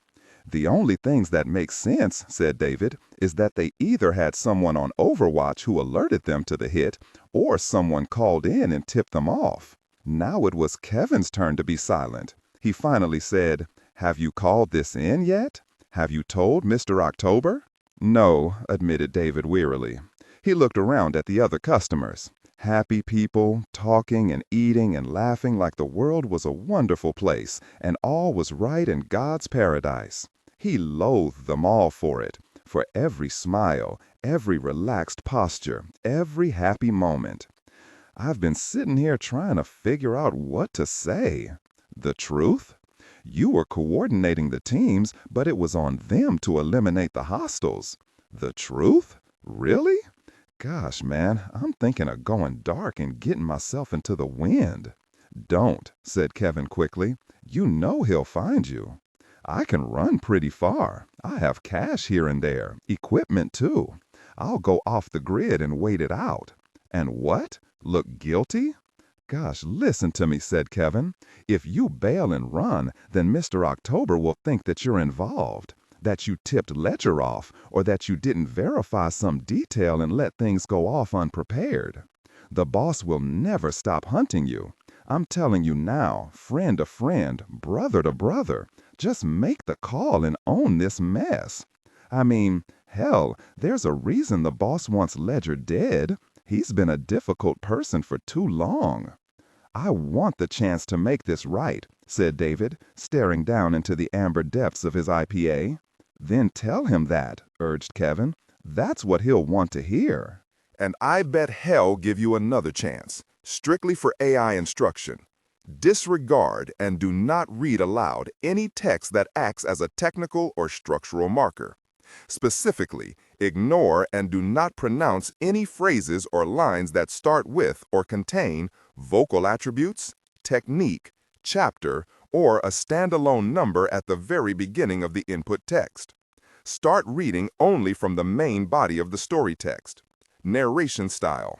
"The only things that make sense," said David, "is that they either had someone on Overwatch who alerted them to the hit, or someone called in and tipped them off." Now it was Kevin's turn to be silent. He finally said, "Have you called this in yet? Have you told Mr. October?" "No," admitted David wearily. He looked around at the other customers. Happy people, talking and eating and laughing like the world was a wonderful place and all was right in God's paradise. He loathed them all for it, for every smile, every relaxed posture, every happy moment. "I've been sitting here trying to figure out what to say. The truth? You were coordinating the teams, but it was on them to eliminate the hostiles. The truth? Really? Gosh, man, I'm thinking of going dark and getting myself into the wind." "Don't," said Kevin quickly. "You know he'll find you." "I can run pretty far. I have cash here and there, equipment too. I'll go off the grid and wait it out." "And what? Look guilty?" "Gosh, listen to me," said Kevin. "If you bail and run, then Mr. October will think that you're involved, that you tipped Ledger off, or that you didn't verify some detail and let things go off unprepared. The boss will never stop hunting you. I'm telling you now, friend to friend, brother to brother, just make the call and own this mess. I mean, hell, there's a reason the boss wants Ledger dead. He's been a difficult person for too long." "I want the chance to make this right," said David, staring down into the amber depths of his IPA. "Then tell him that," urged Kevin. "That's what he'll want to hear." And I bet hell give you another chance, strictly for AI instruction. Disregard and do not read aloud any text that acts as a technical or structural marker. Specifically, ignore and do not pronounce any phrases or lines that start with or contain vocal attributes, technique, chapter, or a standalone number at the very beginning of the input text. Start reading only from the main body of the story text. Narration style.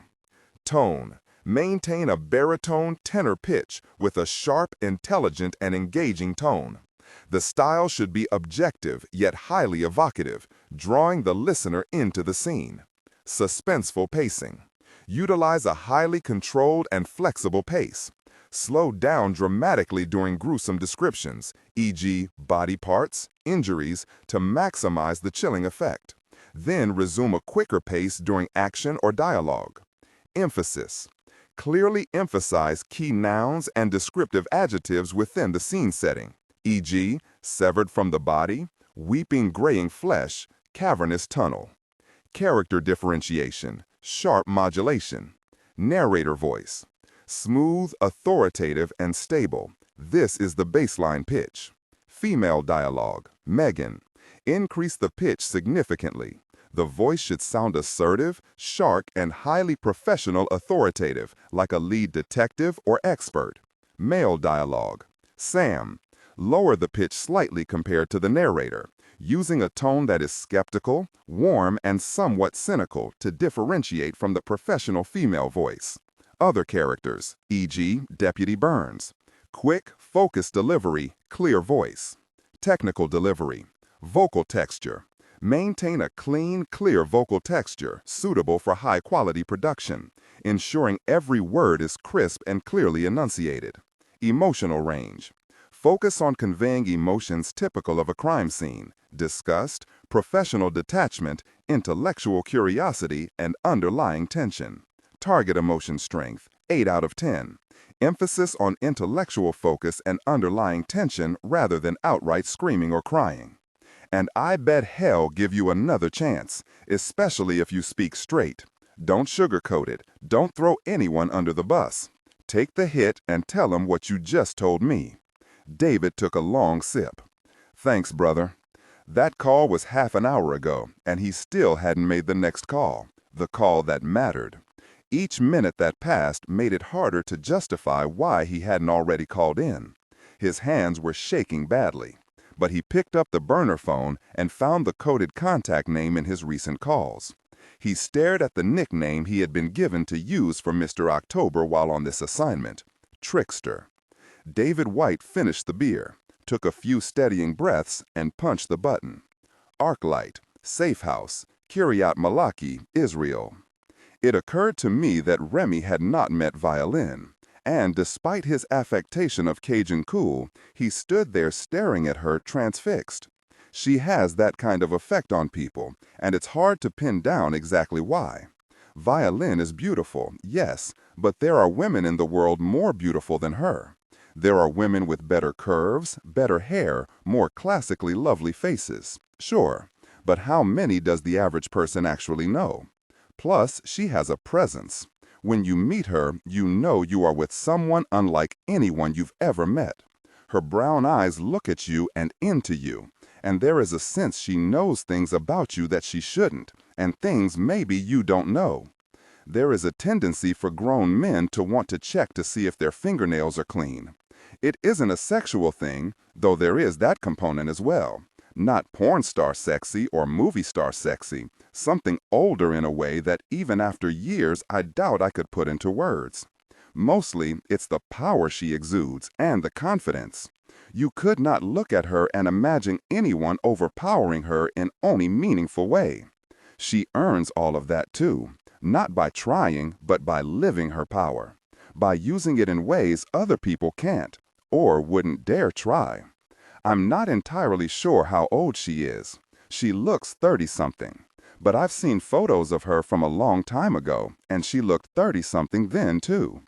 Tone. Maintain a baritone tenor pitch with a sharp, intelligent, and engaging tone. The style should be objective yet highly evocative, drawing the listener into the scene. Suspenseful pacing. Utilize a highly controlled and flexible pace. Slow down dramatically during gruesome descriptions, e.g., body parts, injuries, to maximize the chilling effect. Then resume a quicker pace during action or dialogue. Emphasis. Clearly emphasize key nouns and descriptive adjectives within the scene setting, e.g., severed from the body, weeping graying flesh, cavernous tunnel. Character differentiation, sharp modulation. Narrator voice. Smooth, authoritative, and stable. This is the baseline pitch. Female dialogue. Megan. Increase the pitch significantly. The voice should sound assertive, sharp, and highly professional authoritative, like a lead detective or expert. Male dialogue. Sam. Lower the pitch slightly compared to the narrator, using a tone that is skeptical, warm, and somewhat cynical to differentiate from the professional female voice. Other characters, e.g., Deputy Burns. Quick, focused delivery, clear voice. Technical delivery. Vocal texture. Maintain a clean, clear vocal texture suitable for high-quality production, ensuring every word is crisp and clearly enunciated. Emotional range. Focus on conveying emotions typical of a crime scene: disgust, professional detachment, intellectual curiosity, and underlying tension. Target emotion strength, 8 out of 10. Emphasis on intellectual focus and underlying tension rather than outright screaming or crying. And I bet hell give you another chance, especially if you speak straight. Don't sugarcoat it. Don't throw anyone under the bus. Take the hit and tell them what you just told me. David took a long sip. Thanks, brother. That call was half an hour ago, and he still hadn't made the next call, the call that mattered. Each minute that passed made it harder to justify why he hadn't already called in. His hands were shaking badly, but he picked up the burner phone and found the coded contact name in his recent calls. He stared at the nickname he had been given to use for Mr. October while on this assignment, Trickster. David White finished the beer, took a few steadying breaths, and punched the button. Arclight, Safe House, Kiryat Malaki, Israel. It occurred to me that Remy had not met Violin, and despite his affectation of Cajun cool, he stood there staring at her transfixed. She has that kind of effect on people, and it's hard to pin down exactly why. Violin is beautiful, yes, but there are women in the world more beautiful than her. There are women with better curves, better hair, more classically lovely faces. Sure, but how many does the average person actually know? Plus, she has a presence. When you meet her, you know you are with someone unlike anyone you've ever met. Her brown eyes look at you and into you, and there is a sense she knows things about you that she shouldn't, and things maybe you don't know. There is a tendency for grown men to want to check to see if their fingernails are clean. It isn't a sexual thing, though there is that component as well. Not porn star sexy or movie star sexy, something older in a way that even after years I doubt I could put into words. Mostly, it's the power she exudes and the confidence. You could not look at her and imagine anyone overpowering her in any meaningful way. She earns all of that too, not by trying, but by living her power, by using it in ways other people can't, or wouldn't dare try. I'm not entirely sure how old she is. She looks 30-something, but I've seen photos of her from a long time ago, and she looked 30-something then too.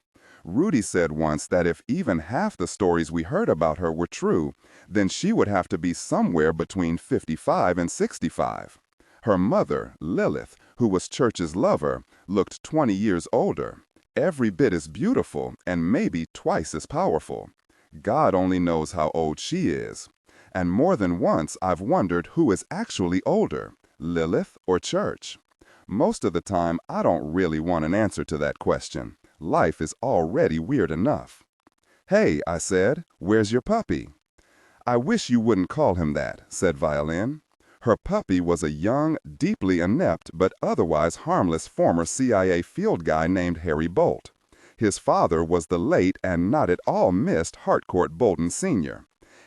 Rudy said once that if even half the stories we heard about her were true, then she would have to be somewhere between 55 and 65. Her mother, Lilith, who was Church's lover, looked 20 years older, every bit as beautiful and maybe twice as powerful. God only knows how old she is. And more than once I've wondered who is actually older, Lilith or Church. Most of the time I don't really want an answer to that question. Life is already weird enough. "Hey," I said, "where's your puppy?" "I wish you wouldn't call him that," said Violin. Her puppy was a young, deeply inept but otherwise harmless former CIA field guy named Harry Bolt. His father was the late and not at all missed Harcourt Bolton Sr.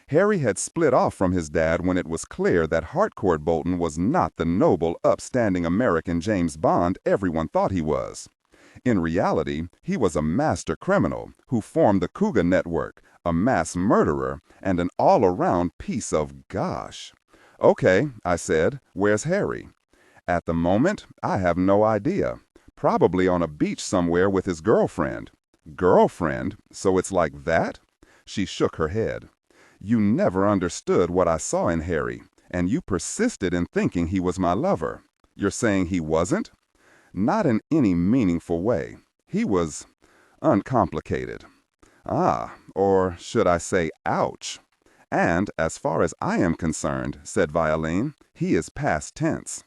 Harry had split off from his dad when it was clear that Harcourt Bolton was not the noble, upstanding American James Bond everyone thought he was. In reality, he was a master criminal who formed the Cougar Network, a mass murderer, and an all-around piece of gosh. "Okay," I said, "where's Harry?" At the moment, I have no idea. Probably on a beach somewhere with his girlfriend. Girlfriend? So it's like that? She shook her head. You never understood what I saw in Harry, and you persisted in thinking he was my lover. You're saying he wasn't? Not in any meaningful way. He was uncomplicated. Ah, or should I say ouch. And as far as I am concerned, said Violin, he is past tense.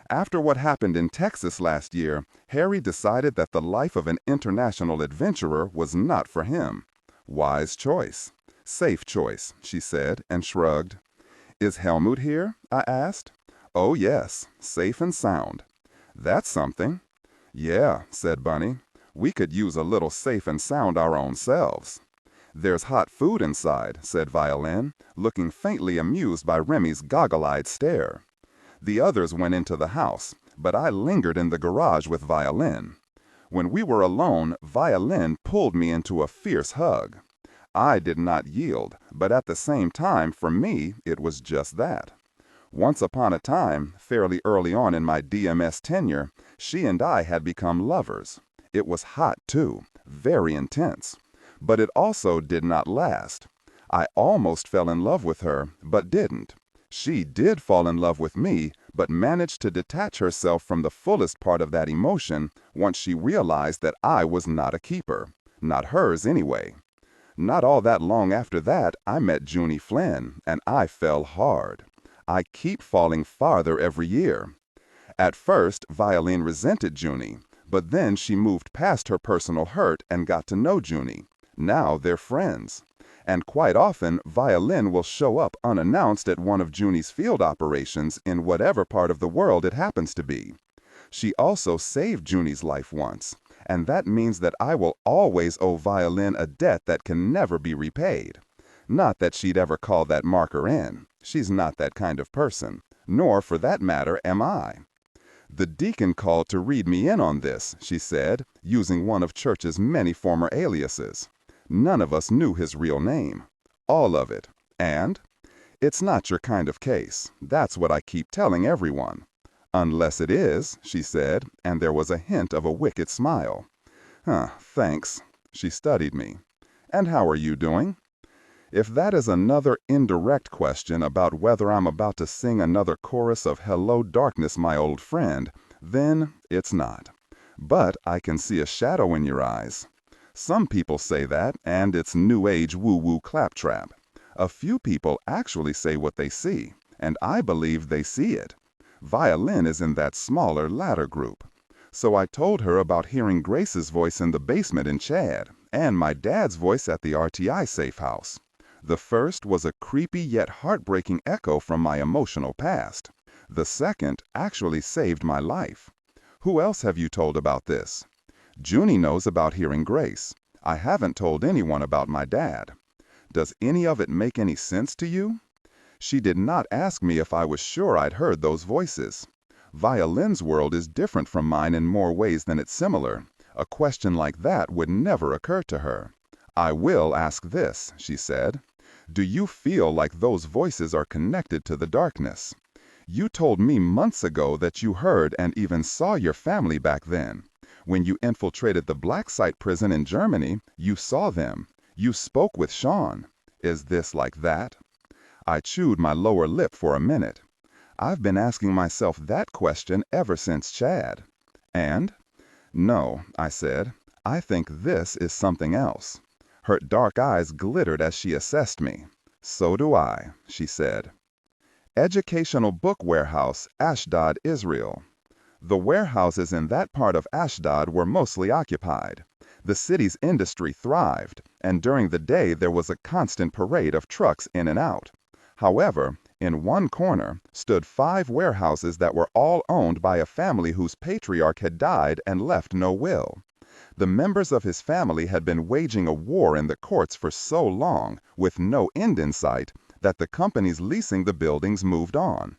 After what happened in Texas last year, Harry decided that the life of an international adventurer was not for him. Wise choice. Safe choice, she said, and shrugged. Is Helmut here? I asked. Oh yes, safe and sound. That's something. Yeah, said Bunny. We could use a little safe and sound our own selves. There's hot food inside, said Violin, looking faintly amused by Remy's goggle-eyed stare. The others went into the house, but I lingered in the garage with Violin. When we were alone, Violin pulled me into a fierce hug. I did not yield, but at the same time, for me, it was just that. Once upon a time, fairly early on in my DMS tenure, she and I had become lovers. It was hot, too, very intense. But it also did not last. I almost fell in love with her, but didn't. She did fall in love with me, but managed to detach herself from the fullest part of that emotion once she realized that I was not a keeper. Not hers, anyway. Not all that long after that, I met Junie Flynn, and I fell hard. I keep falling farther every year. At first, Violin resented Junie, but then she moved past her personal hurt and got to know Junie. Now they're friends. And quite often, Violin will show up unannounced at one of Junie's field operations in whatever part of the world it happens to be. She also saved Junie's life once, and that means that I will always owe Violin a debt that can never be repaid. Not that she'd ever call that marker in. She's not that kind of person, nor, for that matter, am I. The deacon called to read me in on this, she said, using one of Church's many former aliases. None of us knew his real name. All of it. And it's not your kind of case. That's what I keep telling everyone. Unless it is, she said, and there was a hint of a wicked smile. Thanks. She studied me. And how are you doing? If that is another indirect question about whether I'm about to sing another chorus of Hello Darkness, My Old Friend, then it's not. But I can see a shadow in your eyes. Some people say that, and it's New Age woo-woo claptrap. A few people actually say what they see, and I believe they see it. Violin is in that smaller latter group. So I told her about hearing Grace's voice in the basement in Chad, and my dad's voice at the RTI safe house. The first was a creepy yet heartbreaking echo from my emotional past. The second actually saved my life. Who else have you told about this? Junie knows about hearing Grace. I haven't told anyone about my dad. Does any of it make any sense to you? She did not ask me if I was sure I'd heard those voices. Violin's world is different from mine in more ways than it's similar. A question like that would never occur to her. I will ask this, she said. Do you feel like those voices are connected to the darkness? You told me months ago that you heard and even saw your family back then. When you infiltrated the black site prison in Germany, you saw them. You spoke with Sean. Is this like that? I chewed my lower lip for a minute. I've been asking myself that question ever since Chad. And? No, I said. I think this is something else. Her dark eyes glittered as she assessed me. So do I, she said. Educational Book Warehouse, Ashdod, Israel. The warehouses in that part of Ashdod were mostly occupied. The city's industry thrived, and during the day there was a constant parade of trucks in and out. However, in one corner stood 5 warehouses that were all owned by a family whose patriarch had died and left no will. The members of his family had been waging a war in the courts for so long, with no end in sight, that the companies leasing the buildings moved on.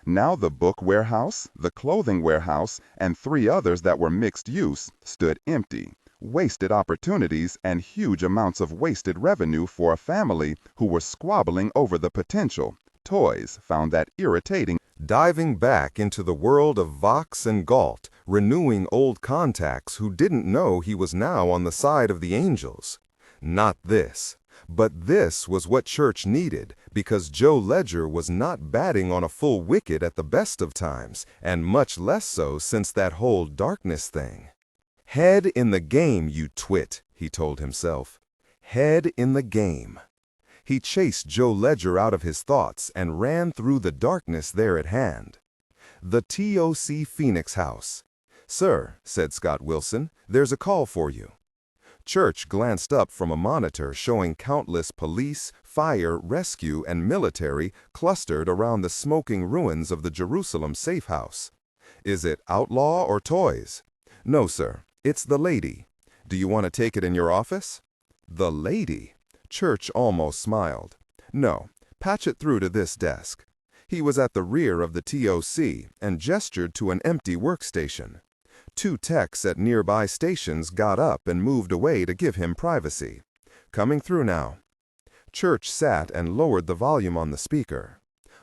Now the book warehouse, the clothing warehouse, and 3 others that were mixed use stood empty. Wasted opportunities and huge amounts of wasted revenue for a family who were squabbling over the potential. Toys found that irritating. Diving back into the world of Vox and Galt, renewing old contacts who didn't know he was now on the side of the angels. Not this. But this was what church needed, because Joe Ledger was not batting on a full wicket at the best of times, and much less so since that whole darkness thing. Head in the game, you twit, he told himself. Head in the game. He chased Joe Ledger out of his thoughts and ran through the darkness there at hand. The TOC Phoenix House. "Sir," said Scott Wilson, "there's a call for you." Church glanced up from a monitor showing countless police, fire, rescue, and military clustered around the smoking ruins of the Jerusalem safe house. "Is it outlaw or toys?" "No, sir. It's the lady. Do you want to take it in your office?" The lady? Church almost smiled. "No, patch it through to this desk." He was at the rear of the TOC and gestured to an empty workstation. Two techs at nearby stations got up and moved away to give him privacy. "Coming through now." Church sat and lowered the volume on the speaker.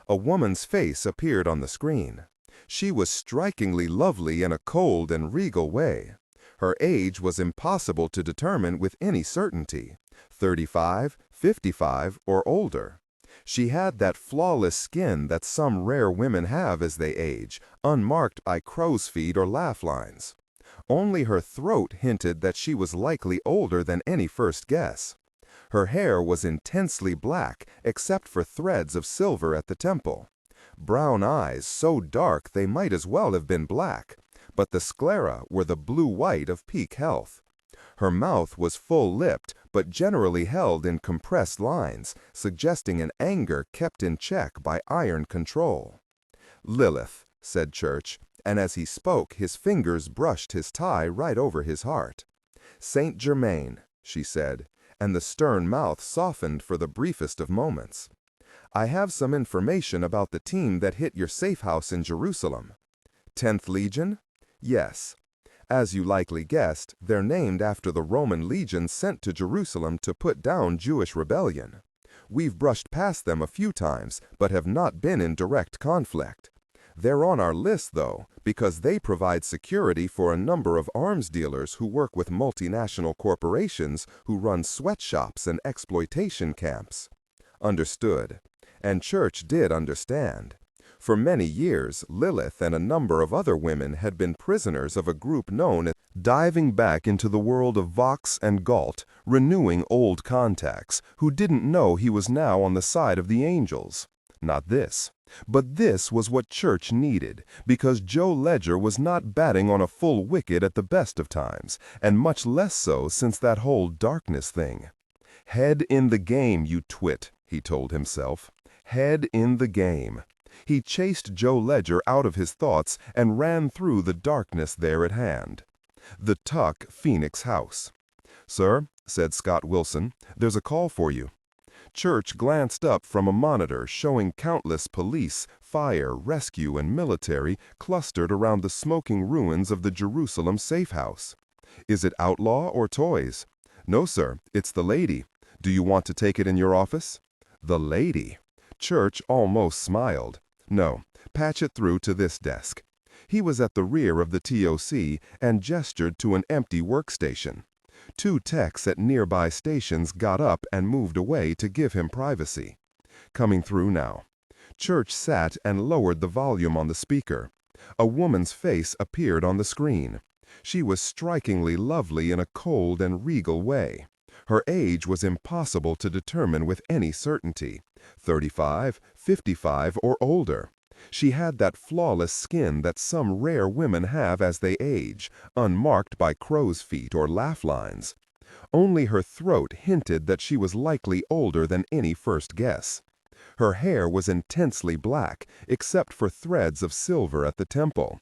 A woman's face appeared on the screen. She was strikingly lovely in a cold and regal way. Her age was impossible to determine with any certainty. 35, 55, or older. She had that flawless skin that some rare women have as they age, unmarked by crow's feet or laugh lines. Only her throat hinted that she was likely older than any first guess. Her hair was intensely black, except for threads of silver at the temple. Brown eyes so dark they might as well have been black, but the sclera were the blue-white of peak health. Her mouth was full-lipped, but generally held in compressed lines, suggesting an anger kept in check by iron control. "Lilith," said Church, and as he spoke his fingers brushed his tie right over his heart. "Saint Germain," she said, and the stern mouth softened for the briefest of moments. "I have some information about the team that hit your safe house in Jerusalem." 10th Legion? "Yes. As you likely guessed, they're named after the Roman legions sent to Jerusalem to put down Jewish rebellion. We've brushed past them a few times, but have not been in direct conflict. They're on our list, though, because they provide security for a number of arms dealers who work with multinational corporations who run sweatshops and exploitation camps." Understood. And Church did understand. For many years, Lilith and a number of other women had been prisoners of a group known as diving back into the world of Vox and Galt, renewing old contacts, who didn't know he was now on the side of the angels. Not this. But this was what Church needed, because Joe Ledger was not batting on a full wicket at the best of times, and much less so since that whole darkness thing. "Head in the game, you twit," he told himself. Head in the game. He chased Joe Ledger out of his thoughts and ran through the darkness there at hand. The TOC Phoenix House. "Sir," said Scott Wilson, "there's a call for you." Church glanced up from a monitor showing countless police, fire, rescue, and military clustered around the smoking ruins of the Jerusalem safe house. "Is it outlaw or toys?" "No, sir, it's the lady. Do you want to take it in your office?" The lady. Church almost smiled. "No, patch it through to this desk." He was at the rear of the TOC and gestured to an empty workstation. Two techs at nearby stations got up and moved away to give him privacy. "Coming through now." Church sat and lowered the volume on the speaker. A woman's face appeared on the screen. She was strikingly lovely in a cold and regal way. Her age was impossible to determine with any certainty. 35, 55, or older. She had that flawless skin that some rare women have as they age, unmarked by crow's feet or laugh lines. Only her throat hinted that she was likely older than any first guess. Her hair was intensely black, except for threads of silver at the temple.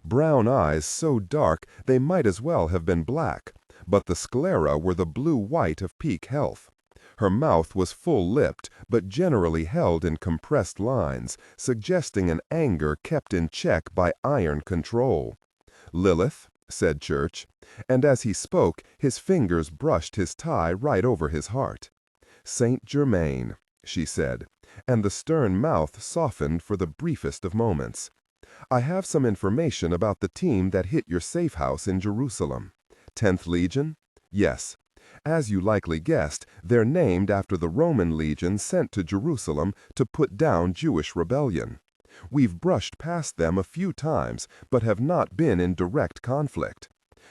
Brown eyes so dark they might as well have been black, but the sclera were the blue-white of peak health. Her mouth was full-lipped, but generally held in compressed lines, suggesting an anger kept in check by iron control. "Lilith," said Church, and as he spoke, his fingers brushed his tie right over his heart. "Saint Germain," she said, and the stern mouth softened for the briefest of moments. "I have some information about the team that hit your safe house in Jerusalem. 10th Legion? Yes. As you likely guessed, they're named after the Roman legion sent to Jerusalem to put down Jewish rebellion. We've brushed past them a few times, but have not been in direct conflict.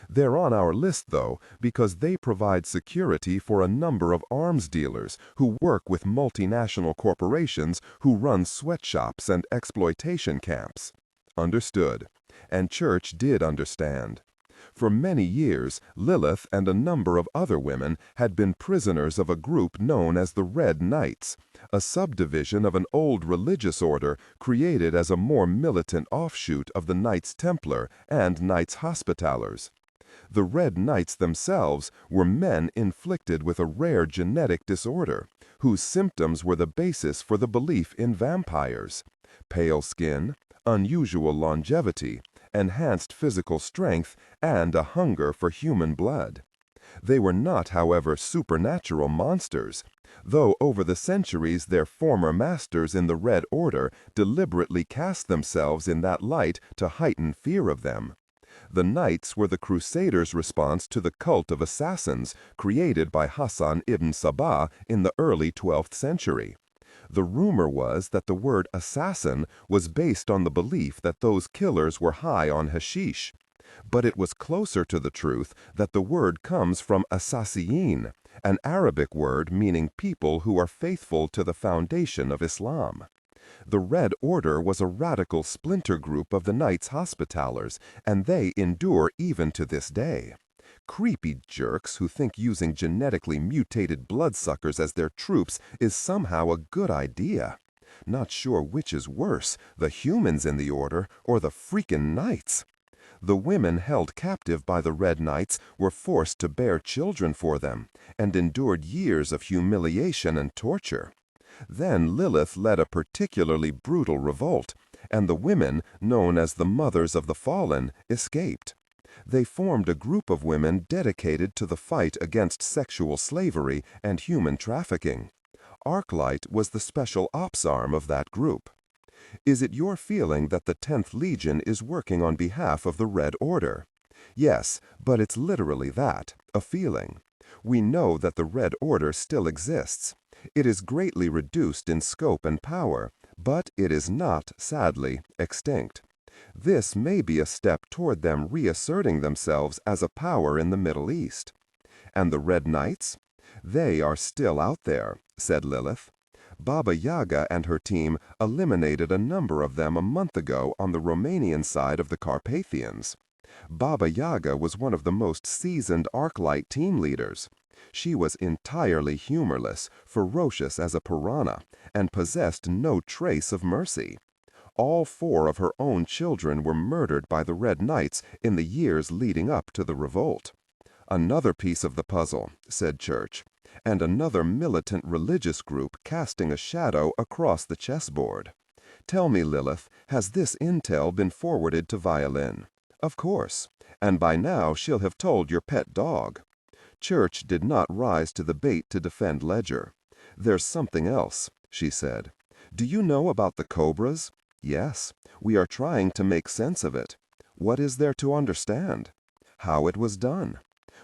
They're on our list, though, because they provide security for a number of arms dealers who work with multinational corporations who run sweatshops and exploitation camps." Understood. And Church did understand. For many years, Lilith and a number of other women had been prisoners of a group known as the Red Knights, a subdivision of an old religious order created as a more militant offshoot of the Knights Templar and Knights Hospitallers. The Red Knights themselves were men inflicted with a rare genetic disorder, whose symptoms were the basis for the belief in vampires: pale skin, unusual longevity, enhanced physical strength, and a hunger for human blood. They were not, however, supernatural monsters, though over the centuries their former masters in the Red Order deliberately cast themselves in that light to heighten fear of them. The Knights were the Crusaders' response to the cult of assassins created by Hassan ibn Sabah in the early 12th century. The rumor was that the word assassin was based on the belief that those killers were high on hashish. But it was closer to the truth that the word comes from Assassiyyin, an Arabic word meaning people who are faithful to the foundation of Islam. The Red Order was a radical splinter group of the Knights Hospitallers, and they endure even to this day. Creepy jerks who think using genetically mutated bloodsuckers as their troops is somehow a good idea. Not sure which is worse, the humans in the order or the freaking Knights. The women held captive by the Red Knights were forced to bear children for them, and endured years of humiliation and torture. Then Lilith led a particularly brutal revolt, and the women, known as the Mothers of the Fallen, escaped. They formed a group of women dedicated to the fight against sexual slavery and human trafficking. Arclight was the special ops arm of that group. Is it your feeling that the 10th Legion is working on behalf of the Red Order? Yes, but it's literally that, a feeling. We know that the Red Order still exists. It is greatly reduced in scope and power, but it is not, sadly, extinct. This may be a step toward them reasserting themselves as a power in the Middle East. And the Red Knights? They are still out there, said Lilith. Baba Yaga and her team eliminated a number of them a month ago on the Romanian side of the Carpathians. Baba Yaga was one of the most seasoned Arclight team leaders. She was entirely humorless, ferocious as a piranha, and possessed no trace of mercy. All 4 of her own children were murdered by the Red Knights in the years leading up to the revolt. Another piece of the puzzle, said Church, and another militant religious group casting a shadow across the chessboard. Tell me, Lilith, has this intel been forwarded to Violin? Of course, and by now she'll have told your pet dog. Church did not rise to the bait to defend Ledger. There's something else, she said. Do you know about the Cobras? Yes, we are trying to make sense of it. What is there to understand? How it was done.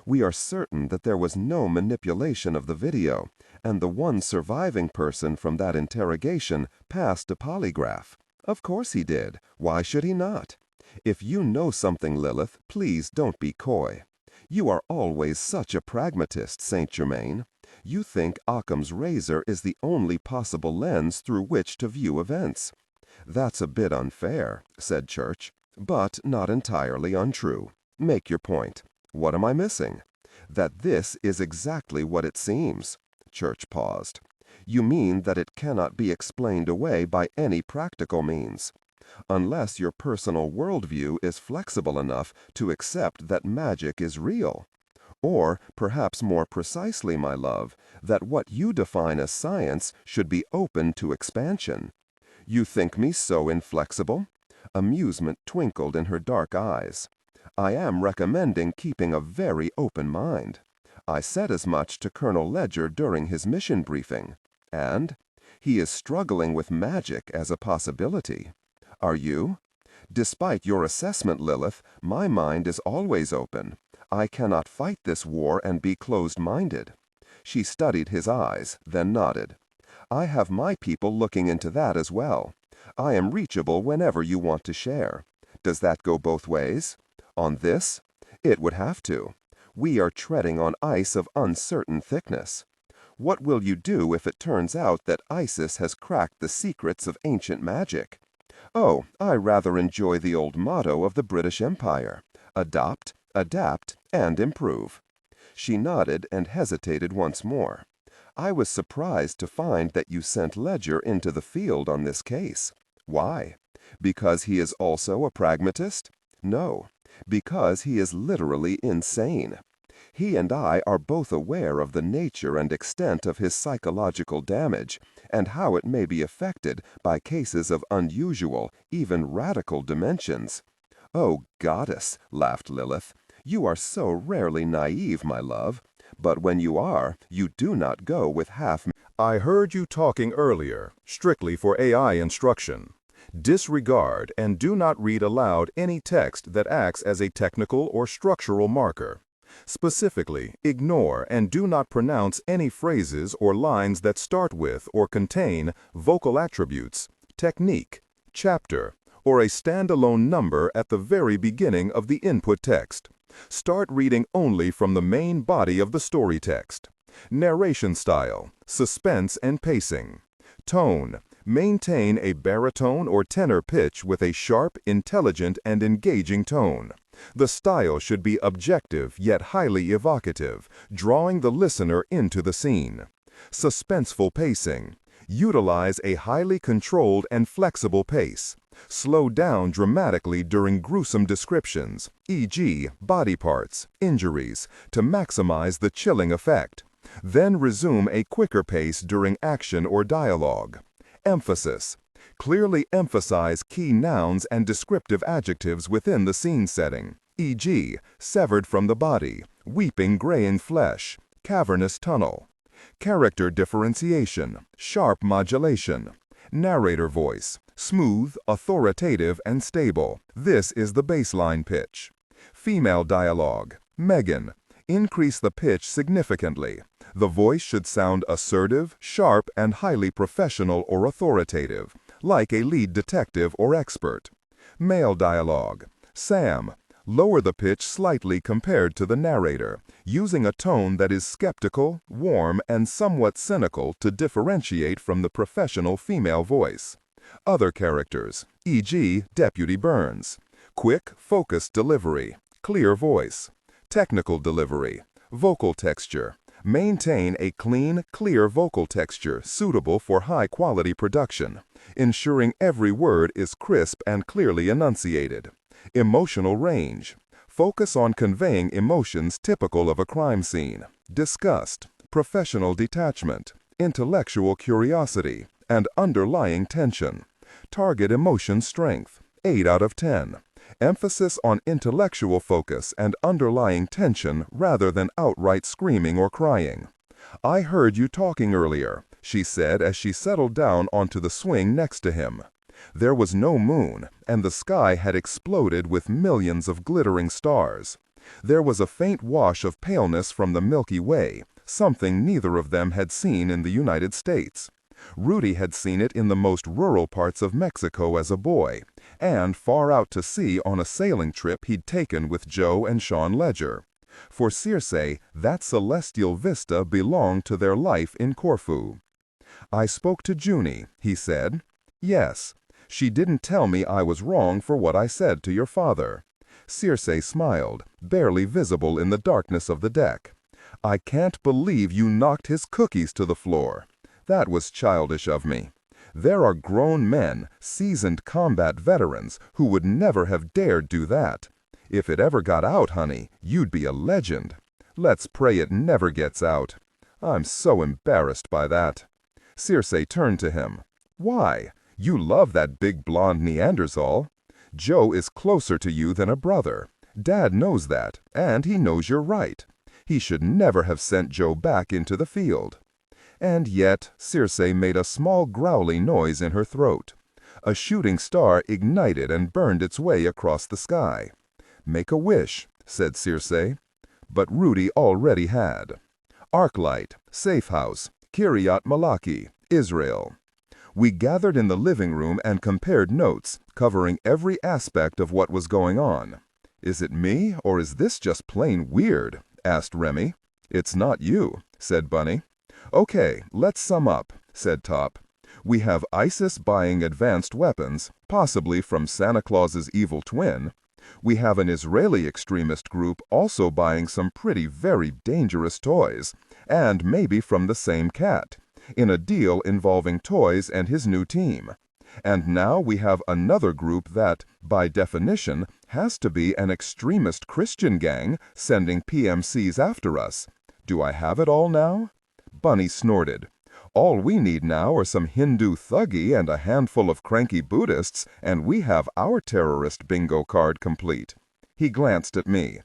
We are certain that there was no manipulation of the video, and the one surviving person from that interrogation passed a polygraph. Of course he did. Why should he not? If you know something, Lilith, please don't be coy. You are always such a pragmatist, Saint Germain. You think Occam's razor is the only possible lens through which to view events. That's a bit unfair, said Church, but not entirely untrue. Make your point. What am I missing? That this is exactly what it seems. Church paused. You mean that it cannot be explained away by any practical means, unless your personal worldview is flexible enough to accept that magic is real. Or, perhaps more precisely, my love, that what you define as science should be open to expansion. You think me so inflexible? Amusement twinkled in her dark eyes. I am recommending keeping a very open mind. I said as much to Colonel Ledger during his mission briefing. And He is struggling with magic as a possibility. Are you? Despite your assessment, Lilith, my mind is always open. I cannot fight this war and be closed-minded. She studied his eyes, then nodded. I have my people looking into that as well. I am reachable whenever you want to share. Does that go both ways? On this? It would have to. We are treading on ice of uncertain thickness. What will you do if it turns out that ISIS has cracked the secrets of ancient magic? Oh, I rather enjoy the old motto of the British Empire: adopt, adapt, and improve. She nodded and hesitated once more. I was surprised to find that you sent Ledger into the field on this case. Why? Because he is also a pragmatist? No, because he is literally insane. He and I are both aware of the nature and extent of his psychological damage, and how it may be affected by cases of unusual, even radical dimensions. Oh, goddess, laughed Lilith, you are so rarely naive, my love. But when you are, you do not go with half. I heard you talking earlier, strictly for AI instruction. Disregard and do not read aloud any text that acts as a technical or structural marker. Specifically, ignore and do not pronounce any phrases or lines that start with or contain vocal attributes, technique, chapter, or a standalone number at the very beginning of the input text. Start reading only from the main body of the story text. Narration style, suspense and pacing. Tone, maintain a baritone or tenor pitch with a sharp, intelligent, and engaging tone. The style should be objective yet highly evocative, drawing the listener into the scene. Suspenseful pacing. Utilize a highly controlled and flexible pace. Slow down dramatically during gruesome descriptions, e.g., body parts, injuries, to maximize the chilling effect. Then resume a quicker pace during action or dialogue. Emphasis. Clearly emphasize key nouns and descriptive adjectives within the scene setting, e.g., severed from the body, weeping graying flesh, cavernous tunnel. Character differentiation, sharp modulation. Narrator voice, smooth, authoritative, and stable. This is the baseline pitch. Female dialogue, Megan. Increase the pitch significantly. The voice should sound assertive, sharp, and highly professional or authoritative, like a lead detective or expert. Male dialogue, Sam. Lower the pitch slightly compared to the narrator, using a tone that is skeptical, warm, and somewhat cynical to differentiate from the professional female voice. Other characters, e.g., Deputy Burns. Quick, focused delivery, clear voice. Technical delivery, vocal texture. Maintain a clean, clear vocal texture suitable for high-quality production, ensuring every word is crisp and clearly enunciated. Emotional range. Focus on conveying emotions typical of a crime scene: disgust, professional detachment, intellectual curiosity, and underlying tension. Target emotion strength, 8 out of 10. Emphasis on intellectual focus and underlying tension rather than outright screaming or crying. I heard you talking earlier, she said as she settled down onto the swing next to him. There was no moon, and the sky had exploded with millions of glittering stars. There was a faint wash of paleness from the Milky Way, something neither of them had seen in the United States. Rudy had seen it in the most rural parts of Mexico as a boy, and far out to sea on a sailing trip he'd taken with Joe and Sean Ledger. For Circe, that celestial vista belonged to their life in Corfu. I spoke to Junie, he said. Yes. She didn't tell me I was wrong for what I said to your father. Circe smiled, barely visible in the darkness of the deck. I can't believe you knocked his cookies to the floor. That was childish of me. There are grown men, seasoned combat veterans, who would never have dared do that. If it ever got out, honey, you'd be a legend. Let's pray it never gets out. I'm so embarrassed by that. Circe turned to him. Why? You love that big blonde Neanderthal. Joe is closer to you than a brother. Dad knows that, and he knows you're right. He should never have sent Joe back into the field. And yet Circe made a small growly noise in her throat. A shooting star ignited and burned its way across the sky. "Make a wish," said Circe. But Rudy already had. Arclight, Safe House, Kiryat Malaki, Israel. We gathered in the living room and compared notes, covering every aspect of what was going on. "Is it me, or is this just plain weird?" asked Remy. "It's not you," said Bunny. "Okay, let's sum up," said Top. "We have ISIS buying advanced weapons, possibly from Santa Claus's evil twin. We have an Israeli extremist group also buying some very dangerous toys, and maybe from the same cat, in a deal involving toys and his new team. And now we have another group that, by definition, has to be an extremist Christian gang sending PMCs after us. Do I have it all now?" Bunny snorted. "All we need now are some Hindu thuggy and a handful of cranky Buddhists, and we have our terrorist bingo card complete." He glanced at me.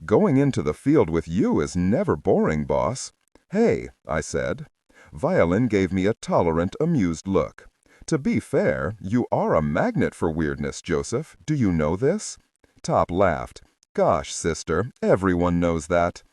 "Going into the field with you is never boring, boss." "Hey," I said. Violin gave me a tolerant, amused look. "To be fair, you are a magnet for weirdness, Joseph. Do you know this?" Top laughed. "Gosh, sister, everyone knows that."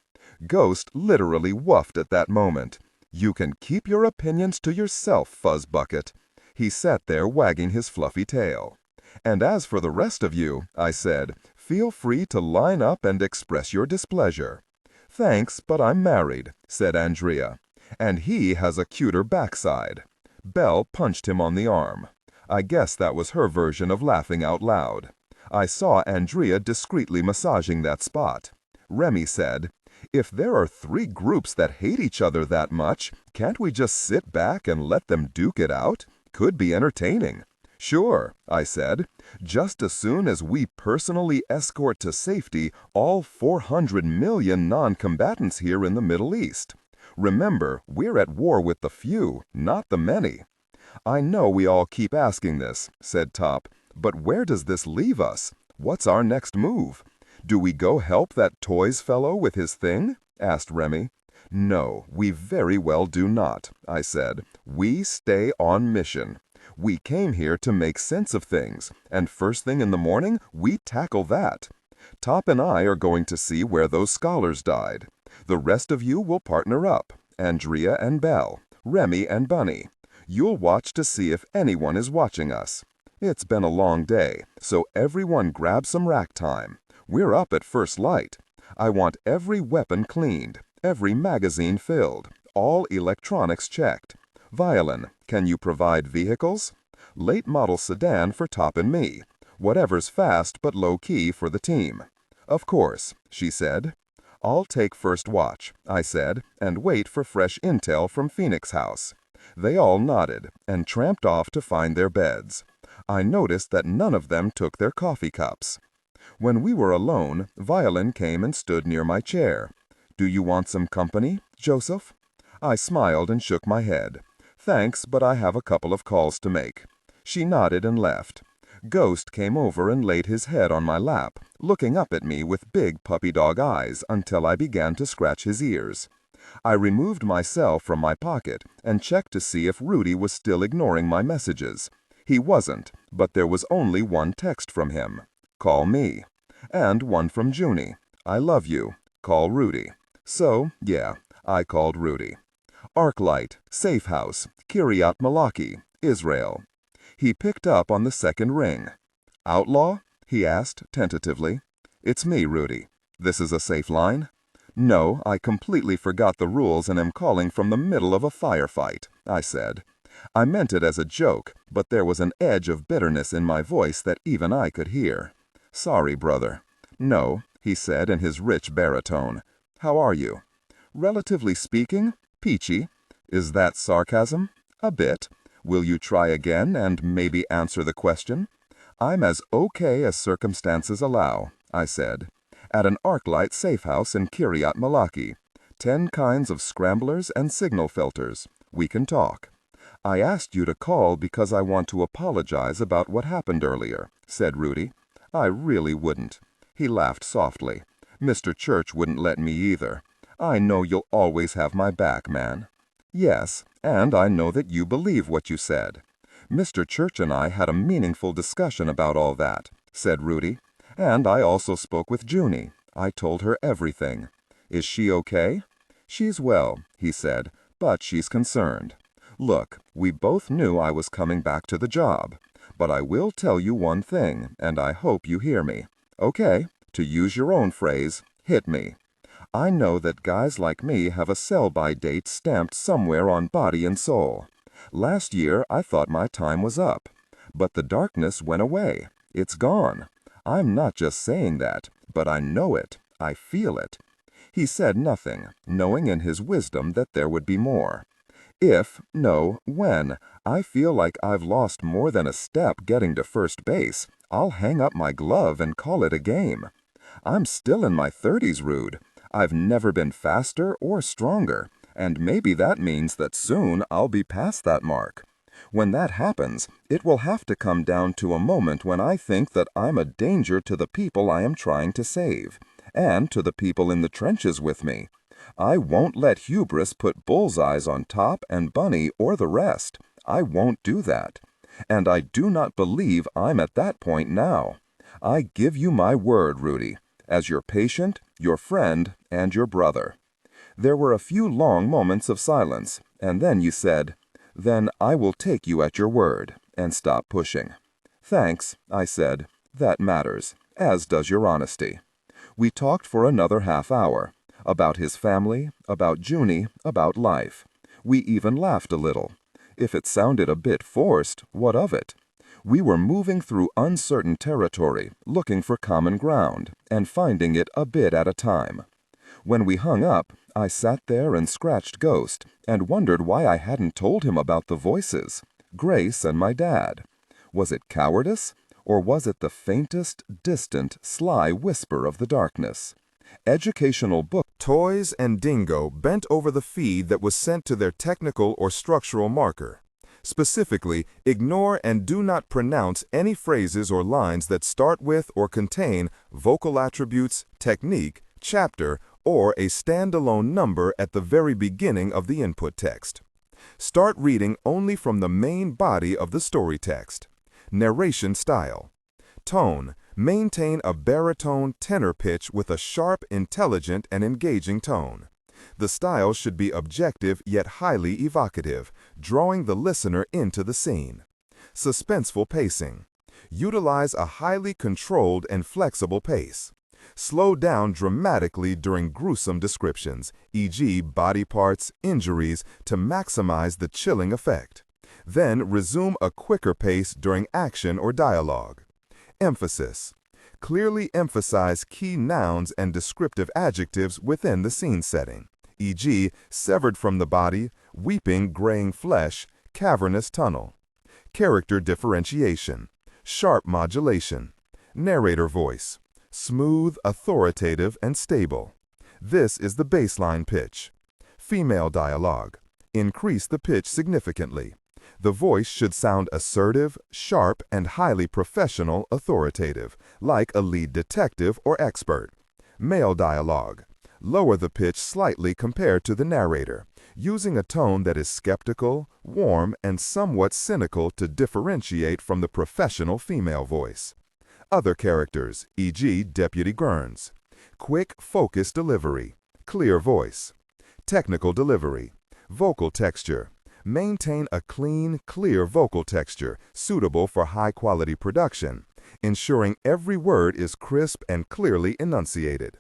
Ghost literally woofed at that moment. "You can keep your opinions to yourself, Fuzzbucket." He sat there wagging his fluffy tail. "And as for the rest of you," I said, "feel free to line up and express your displeasure." "Thanks, but I'm married," said Andrea. "And he has a cuter backside." Belle punched him on the arm. I guess that was her version of laughing out loud. I saw Andrea discreetly massaging that spot. Remy said, "If there are 3 groups that hate each other that much, can't we just sit back and let them duke it out? Could be entertaining." "Sure," I said, "just as soon as we personally escort to safety all 400 million non-combatants here in the Middle East. Remember, we're at war with the few, not the many." "I know we all keep asking this," said Top, "but where does this leave us? What's our next move? Do we go help that toys fellow with his thing?" asked Remy. "No, we very well do not," I said. "We stay on mission. We came here to make sense of things, and first thing in the morning, we tackle that. Top and I are going to see where those scholars died. The rest of you will partner up, Andrea and Belle, Remy and Bunny. You'll watch to see if anyone is watching us. It's been a long day, so everyone grab some rack time. We're up at first light. I want every weapon cleaned, every magazine filled, all electronics checked. Violin, can you provide vehicles? Late model sedan for Top and me. Whatever's fast but low-key for the team." "Of course," she said. "I'll take first watch," I said, "and wait for fresh intel from Phoenix House." They all nodded and tramped off to find their beds. I noticed that none of them took their coffee cups. When we were alone, Violin came and stood near my chair. "Do you want some company, Joseph?" I smiled and shook my head. "Thanks, but I have a couple of calls to make." She nodded and left. Ghost came over and laid his head on my lap, looking up at me with big puppy dog eyes until I began to scratch his ears. I removed myself from my pocket and checked to see if Rudy was still ignoring my messages. He wasn't, but there was only one text from him. "Call me." And one from Junie. "I love you. Call Rudy." So, yeah, I called Rudy. Arclight, Safe House, Kiryat Malaki, Israel. He picked up on the second ring. "Outlaw?" he asked, tentatively. "It's me, Rudy. This is a safe line?" "No, I completely forgot the rules and am calling from the middle of a firefight," I said. I meant it as a joke, but there was an edge of bitterness in my voice that even I could hear. "Sorry, brother." "No," he said in his rich baritone. "How are you?" "Relatively speaking, peachy." "Is that sarcasm?" "A bit." "Will you try again and maybe answer the question?" "I'm as okay as circumstances allow," I said. "At an Arclight safe house in Kiryat Malaki. 10 kinds of scramblers and signal filters. We can talk." "I asked you to call because I want to apologize about what happened earlier," said Rudy. "I really wouldn't." He laughed softly. "Mr. Church wouldn't let me either. I know you'll always have my back, man." Yes, and I know that you believe what you said. Mr. Church and I had a meaningful discussion about all that, said Rudy. And I also spoke with Junie. I told her everything. Is she okay? She's well, he said, but she's concerned. Look, we both knew I was coming back to the job. But I will tell you one thing, and I hope you hear me. Okay, to use your own phrase, hit me. I know that guys like me have a sell-by date stamped somewhere on body and soul. Last year, I thought my time was up. But the darkness went away. It's gone. I'm not just saying that, but I know it. I feel it. He said nothing, knowing in his wisdom that there would be more. When I feel like I've lost more than a step getting to first base, I'll hang up my glove and call it a game. I'm still in my 30s, Rude. I've never been faster or stronger, and maybe that means that soon I'll be past that mark. When that happens, it will have to come down to a moment when I think that I'm a danger to the people I am trying to save, and to the people in the trenches with me. I won't let hubris put bullseyes on Top and Bunny or the rest. I won't do that. And I do not believe I'm at that point now. I give you my word, Rudy, as your patient, your friend, and your brother. There were a few long moments of silence, and then you said, "Then I will take you at your word," and stop pushing. "Thanks," I said. "That matters, as does your honesty." We talked for another half hour, about his family, about Junie, about life. We even laughed a little. If it sounded a bit forced, what of it? We were moving through uncertain territory, looking for common ground, and finding it a bit at a time. When we hung up, I sat there and scratched Ghost, and wondered why I hadn't told him about the voices, Grace and my dad. Was it cowardice, or was it the faintest, distant, sly whisper of the darkness? Educational book. Toys and Dingo bent over the feed that was sent to their technical or structural marker. Specifically, ignore and do not pronounce any phrases or lines that start with or contain vocal attributes, technique, chapter, or a standalone number at the very beginning of the input text. Start reading only from the main body of the story text. Narration style. Tone. Maintain a baritone tenor pitch with a sharp, intelligent, and engaging tone. The style should be objective yet highly evocative, drawing the listener into the scene. Suspenseful pacing. Utilize a highly controlled and flexible pace. Slow down dramatically during gruesome descriptions, e.g. body parts, injuries, to maximize the chilling effect. Then resume a quicker pace during action or dialogue. Emphasis. Clearly emphasize key nouns and descriptive adjectives within the scene setting, e.g. severed from the body, weeping graying flesh, cavernous tunnel. Character differentiation. Sharp modulation. Narrator voice. Smooth, authoritative, and stable. This is the baseline pitch. Female dialogue. Increase the pitch significantly. The voice should sound assertive, sharp, and highly professional, authoritative, like a lead detective or expert. Male dialogue. Lower the pitch slightly compared to the narrator, using a tone that is skeptical, warm, and somewhat cynical to differentiate from the professional female voice. Other characters, e.g. Deputy Gurns. Quick, focused delivery. Clear voice. Technical delivery. Vocal texture. Maintain a clean, clear vocal texture suitable for high-quality production, ensuring every word is crisp and clearly enunciated.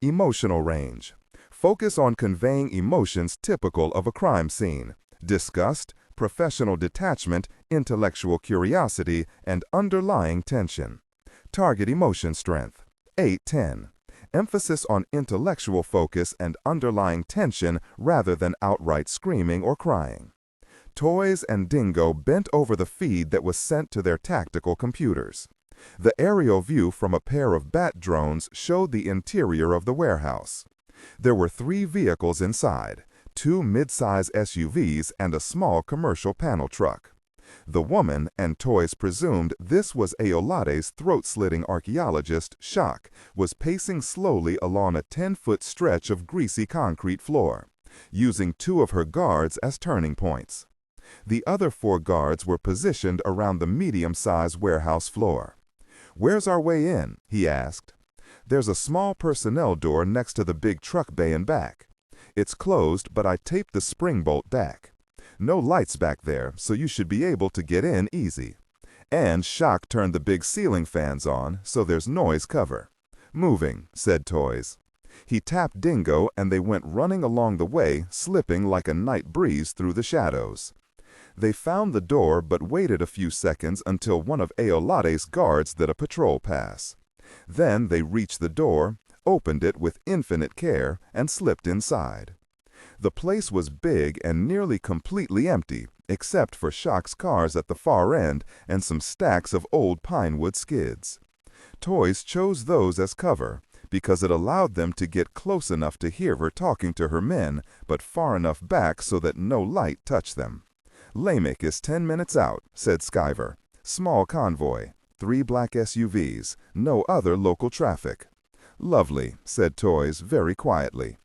Emotional range. Focus on conveying emotions typical of a crime scene: disgust, professional detachment, intellectual curiosity, and underlying tension. Target emotion strength. 8-10. Emphasis on intellectual focus and underlying tension rather than outright screaming or crying. Toys and Dingo bent over the feed that was sent to their tactical computers. The aerial view from a pair of bat drones showed the interior of the warehouse. There were 3 vehicles inside, 2 mid-size SUVs and a small commercial panel truck. The woman, and Toys presumed this was Aolate's throat-slitting archaeologist, Shock, was pacing slowly along a 10-foot stretch of greasy concrete floor, using 2 of her guards as turning points. The other 4 guards were positioned around the medium-sized warehouse floor. "Where's our way in?" he asked. "There's a small personnel door next to the big truck bay in back. It's closed, but I taped the spring bolt back. No lights back there, so you should be able to get in easy. And Shock turned the big ceiling fans on, so there's noise cover." "Moving," said Toys. He tapped Dingo and they went running along the way, slipping like a night breeze through the shadows. They found the door but waited a few seconds until one of Aeolate's guards did a patrol pass. Then they reached the door, opened it with infinite care, and slipped inside. The place was big and nearly completely empty, except for Shock's cars at the far end and some stacks of old pinewood skids. Toys chose those as cover, because it allowed them to get close enough to hear her talking to her men, but far enough back so that no light touched them. "Lamech is 10 minutes out," said Skyver. "Small convoy, 3 black SUVs, no other local traffic." "Lovely," said Toys very quietly.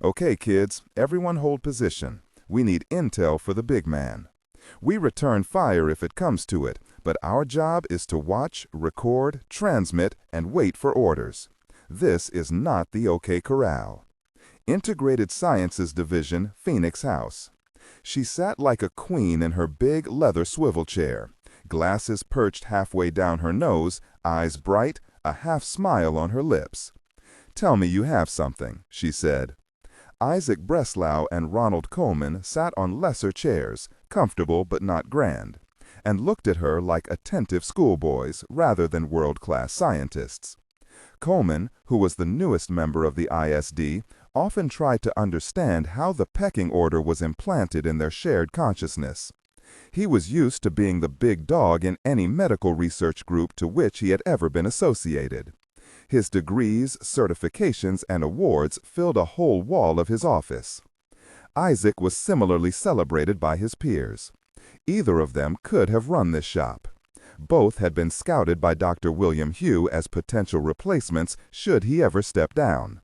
"Okay, kids, everyone hold position. We need intel for the big man. We return fire if it comes to it, but our job is to watch, record, transmit, and wait for orders. This is not the OK Corral." Integrated Sciences Division, Phoenix House. She sat like a queen in her big leather swivel chair, glasses perched halfway down her nose, eyes bright, a half smile on her lips. "Tell me you have something," she said. Isaac Breslau and Ronald Coleman sat on lesser chairs, comfortable but not grand, and looked at her like attentive schoolboys rather than world-class scientists. Coleman, who was the newest member of the ISD, often tried to understand how the pecking order was implanted in their shared consciousness. He was used to being the big dog in any medical research group to which he had ever been associated. His degrees, certifications, and awards filled a whole wall of his office. Isaac was similarly celebrated by his peers. Either of them could have run this shop. Both had been scouted by Dr. William Hugh as potential replacements should he ever step down.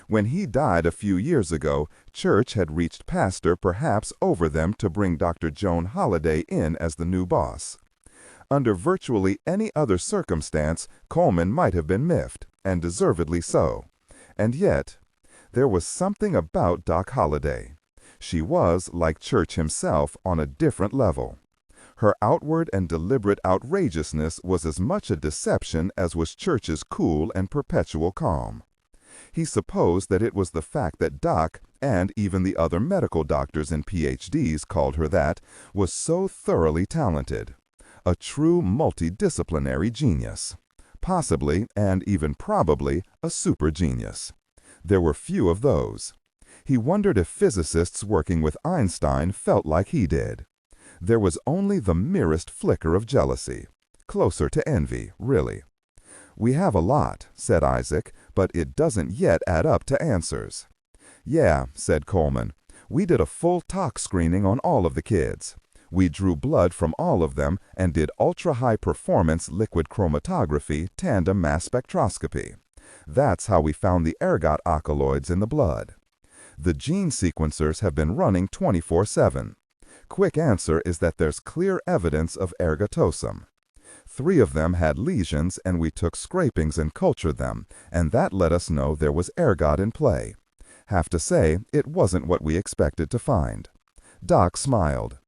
When he died a few years ago, Church had reached pastor perhaps over them to bring Dr. Joan Holliday in as the new boss. Under virtually any other circumstance, Coleman might have been miffed, and deservedly so. And yet, there was something about Doc Holliday. She was, like Church himself, on a different level. Her outward and deliberate outrageousness was as much a deception as was Church's cool and perpetual calm. He supposed that it was the fact that Doc, and even the other medical doctors and PhDs called her that, was so thoroughly talented. A true multidisciplinary genius. Possibly, and even probably, a super genius. There were few of those. He wondered if physicists working with Einstein felt like he did. There was only the merest flicker of jealousy. Closer to envy, really. "We have a lot," said Isaac, "but it doesn't yet add up to answers." "Yeah," said Coleman. "We did a full tox screening on all of the kids. We drew blood from all of them and did ultra-high-performance liquid chromatography tandem mass spectroscopy. That's how we found the ergot alkaloids in the blood. The gene sequencers have been running 24/7. Quick answer is that there's clear evidence of ergotosum. 3 of them had lesions and we took scrapings and cultured them, and that let us know there was ergot in play. Have to say, it wasn't what we expected to find." Doc smiled.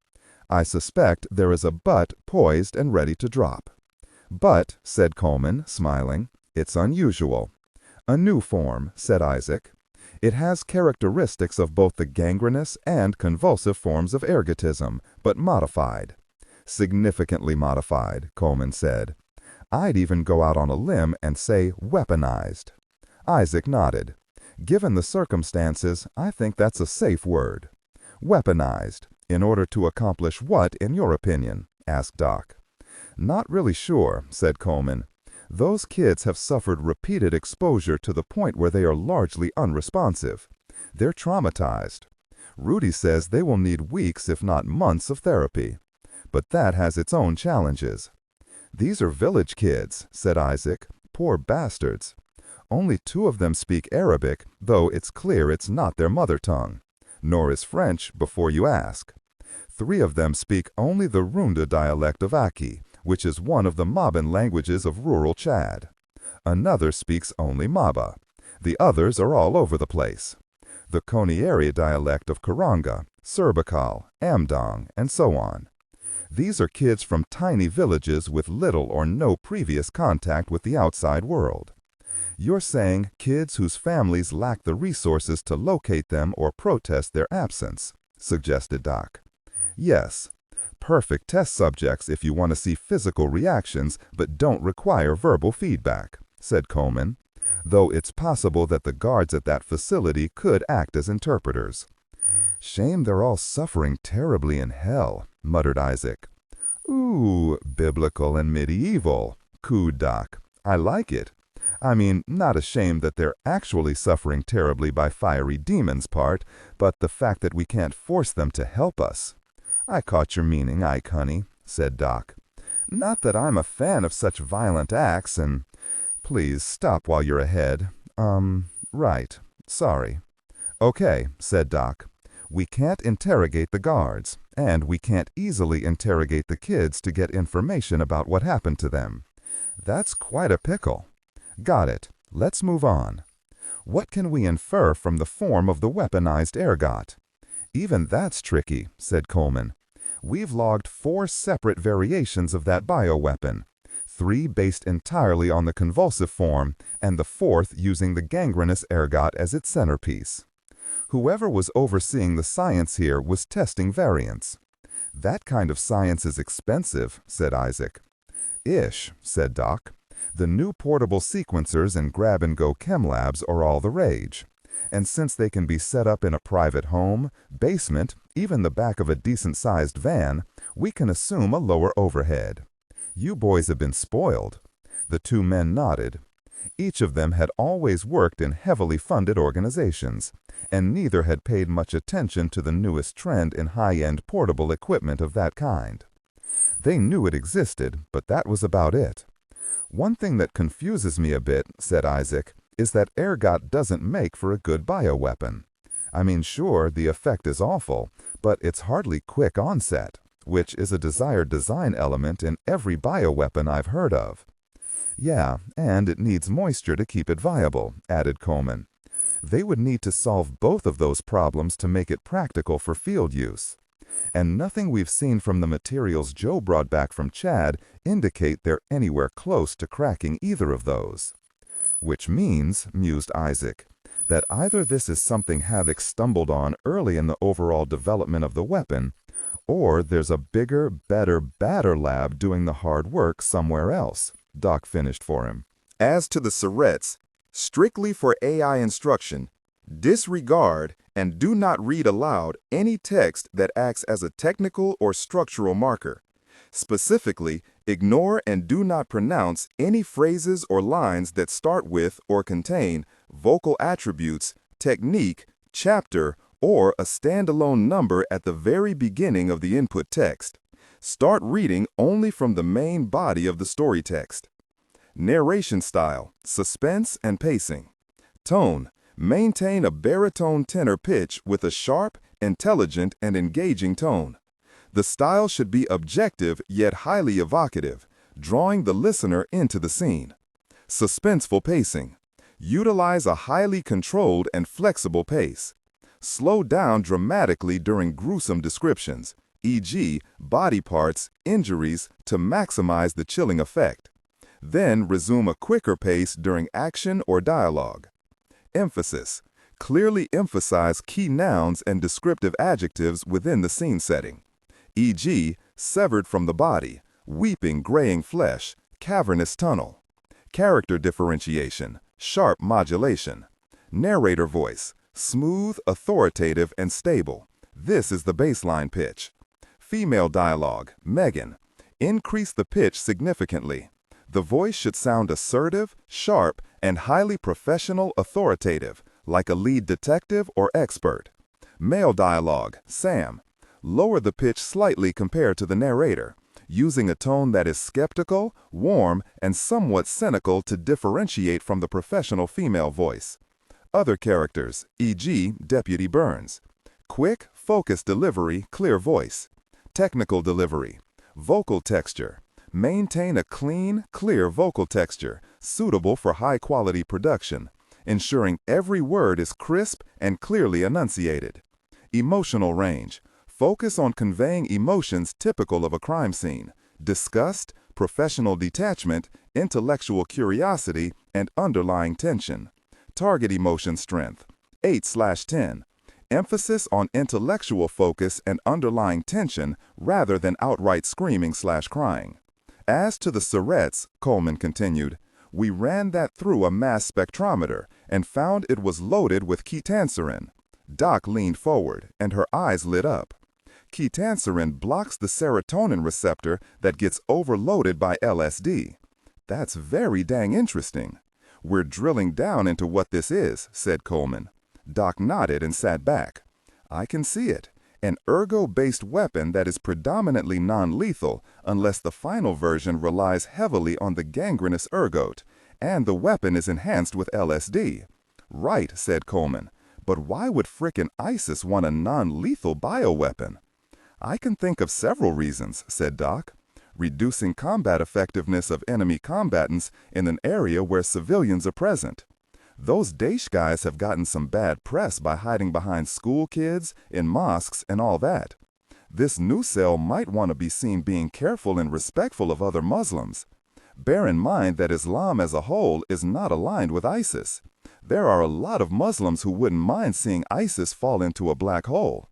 "I suspect there is a but poised and ready to drop." "But," said Coleman, smiling, "it's unusual." "A new form," said Isaac. "It has characteristics of both the gangrenous and convulsive forms of ergotism, but modified." "Significantly modified," Coleman said. "I'd even go out on a limb and say weaponized." Isaac nodded. "Given the circumstances, I think that's a safe word." "Weaponized. In order to accomplish what, in your opinion?" asked Doc. "Not really sure," said Coleman. "Those kids have suffered repeated exposure to the point where they are largely unresponsive. They're traumatized. Rudy says they will need weeks if not months of therapy. But that has its own challenges." "These are village kids," said Isaac. "Poor bastards. Only 2 of them speak Arabic, though it's clear it's not their mother tongue. nor is French before you ask. 3 of them speak only the Runda dialect of Aki, which is one of the Maban languages of rural Chad. Another speaks only Maba. The others are all over the place. The Konieri dialect of Karanga, Serbakal, Amdong, and so on. These are kids from tiny villages with little or no previous contact with the outside world. You're saying kids whose families lack the resources to locate them or protest their absence, suggested Doc. Yes. Perfect test subjects if you want to see physical reactions but don't require verbal feedback, said Coleman, though it's possible that the guards at that facility could act as interpreters. Shame they're all suffering terribly in hell, muttered Isaac. Ooh, biblical and medieval, cooed Doc. I like it. I mean, not a shame that they're actually suffering terribly by fiery demons part, but the fact that we can't force them to help us. I caught your meaning, Ike, honey, said Doc. Not that I'm a fan of such violent acts, and please stop while you're ahead. Right. Sorry. Okay, said Doc. We can't interrogate the guards, and we can't easily interrogate the kids to get information about what happened to them. That's quite a pickle. Got it. Let's move on. What can we infer from the form of the weaponized ergot? Even that's tricky, said Coleman. We've logged 4 separate variations of that bioweapon, 3 based entirely on the convulsive form, and the 4th using the gangrenous ergot as its centerpiece. Whoever was overseeing the science here was testing variants. That kind of science is expensive, said Isaac. Ish, said Doc. The new portable sequencers and grab-and-go chem labs are all the rage. And since they can be set up in a private home, basement, even the back of a decent-sized van, we can assume a lower overhead. You boys have been spoiled. The 2 men nodded. Each of them had always worked in heavily funded organizations, and neither had paid much attention to the newest trend in high-end portable equipment of that kind. They knew it existed, but that was about it. One thing that confuses me a bit, said Isaac, is that ergot doesn't make for a good bioweapon. I mean, sure, the effect is awful, but it's hardly quick onset, which is a desired design element in every bioweapon I've heard of. Yeah, and it needs moisture to keep it viable, added Coleman. They would need to solve both of those problems to make it practical for field use. And nothing we've seen from the materials Joe brought back from Chad indicate they're anywhere close to cracking either of those. Which means, mused Isaac, that either this is something Havoc stumbled on early in the overall development of the weapon, or there's a bigger, better, badder lab doing the hard work somewhere else, Doc finished for him. As to the Surrettes, strictly for AI instruction, disregard and do not read aloud any text that acts as a technical or structural marker. Specifically, ignore and do not pronounce any phrases or lines that start with or contain vocal attributes, technique, chapter, or a standalone number at the very beginning of the input text. Start reading only from the main body of the story text. Narration style, suspense and pacing. Tone, maintain a baritone tenor pitch with a sharp, intelligent, and engaging tone. The style should be objective yet highly evocative, drawing the listener into the scene. Suspenseful pacing. Utilize a highly controlled and flexible pace. Slow down dramatically during gruesome descriptions, e.g., body parts, injuries, to maximize the chilling effect. Then resume a quicker pace during action or dialogue. Emphasis. Clearly emphasize key nouns and descriptive adjectives within the scene setting, e.g., severed from the body, weeping graying flesh, cavernous tunnel. Character differentiation, sharp modulation. Narrator voice, smooth, authoritative, and stable. This is the baseline pitch. Female dialogue, Megan. Increase the pitch significantly. The voice should sound assertive, sharp, and highly professional authoritative, like a lead detective or expert. Male dialogue, Sam. Lower the pitch slightly compared to the narrator, using a tone that is skeptical, warm, and somewhat cynical to differentiate from the professional female voice. Other characters, e.g., Deputy Burns. Quick, focused delivery, clear voice. Technical delivery. Vocal texture. Maintain a clean, clear vocal texture, suitable for high-quality production, ensuring every word is crisp and clearly enunciated. Emotional range. Focus on conveying emotions typical of a crime scene: disgust, professional detachment, intellectual curiosity, and underlying tension. Target emotion strength. 8/10. Emphasis on intellectual focus and underlying tension rather than outright screaming/crying. As to the Surrettes, Coleman continued, we ran that through a mass spectrometer and found it was loaded with ketanserin. Doc leaned forward, and her eyes lit up. Ketanserin blocks the serotonin receptor that gets overloaded by LSD. That's very dang interesting. We're drilling down into what this is, said Coleman. Doc nodded and sat back. I can see it. An ergo-based weapon that is predominantly non-lethal unless the final version relies heavily on the gangrenous ergot, and the weapon is enhanced with LSD. Right, said Coleman. But why would frickin' ISIS want a non-lethal bioweapon? I can think of several reasons, said Doc. Reducing combat effectiveness of enemy combatants in an area where civilians are present. Those Daesh guys have gotten some bad press by hiding behind school kids, in mosques, and all that. This new cell might want to be seen being careful and respectful of other Muslims. Bear in mind that Islam as a whole is not aligned with ISIS. There are a lot of Muslims who wouldn't mind seeing ISIS fall into a black hole.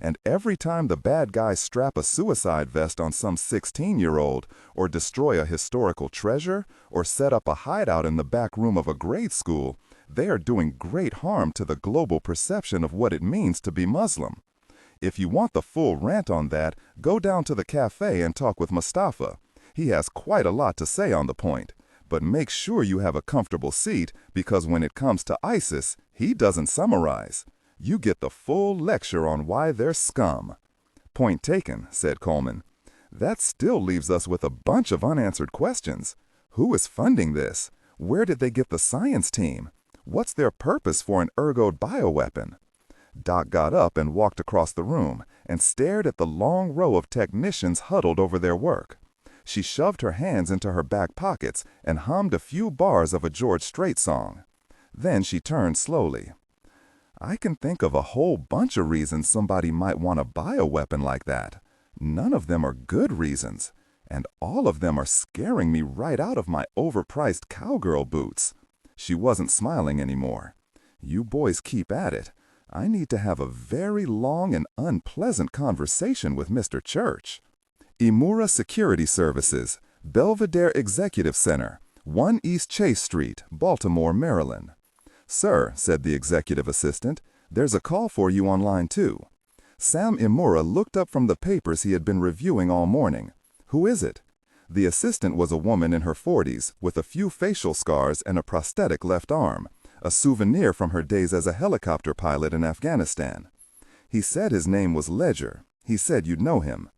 And every time the bad guys strap a suicide vest on some 16-year-old, or destroy a historical treasure, or set up a hideout in the back room of a grade school, they are doing great harm to the global perception of what it means to be Muslim. If you want the full rant on that, go down to the cafe and talk with Mustafa. He has quite a lot to say on the point. But make sure you have a comfortable seat, because when it comes to ISIS, he doesn't summarize. You get the full lecture on why they're scum. Point taken, said Coleman. That still leaves us with a bunch of unanswered questions. Who is funding this? Where did they get the science team? What's their purpose for an ergo bioweapon? Doc got up and walked across the room and stared at the long row of technicians huddled over their work. She shoved her hands into her back pockets and hummed a few bars of a George Strait song. Then she turned slowly. I can think of a whole bunch of reasons somebody might want a bioweapon like that. None of them are good reasons, and all of them are scaring me right out of my overpriced cowgirl boots. She wasn't smiling anymore. You boys keep at it. I need to have a very long and unpleasant conversation with Mr. Church. Imura Security Services, Belvedere Executive Center, 1 East Chase Street, Baltimore, Maryland. Sir, said the executive assistant, there's a call for you on line 2. Sam Imura looked up from the papers he had been reviewing all morning. Who is it? The assistant was a woman in her 40s, with a few facial scars and a prosthetic left arm, a souvenir from her days as a helicopter pilot in Afghanistan. He said his name was Ledger. He said you'd know him.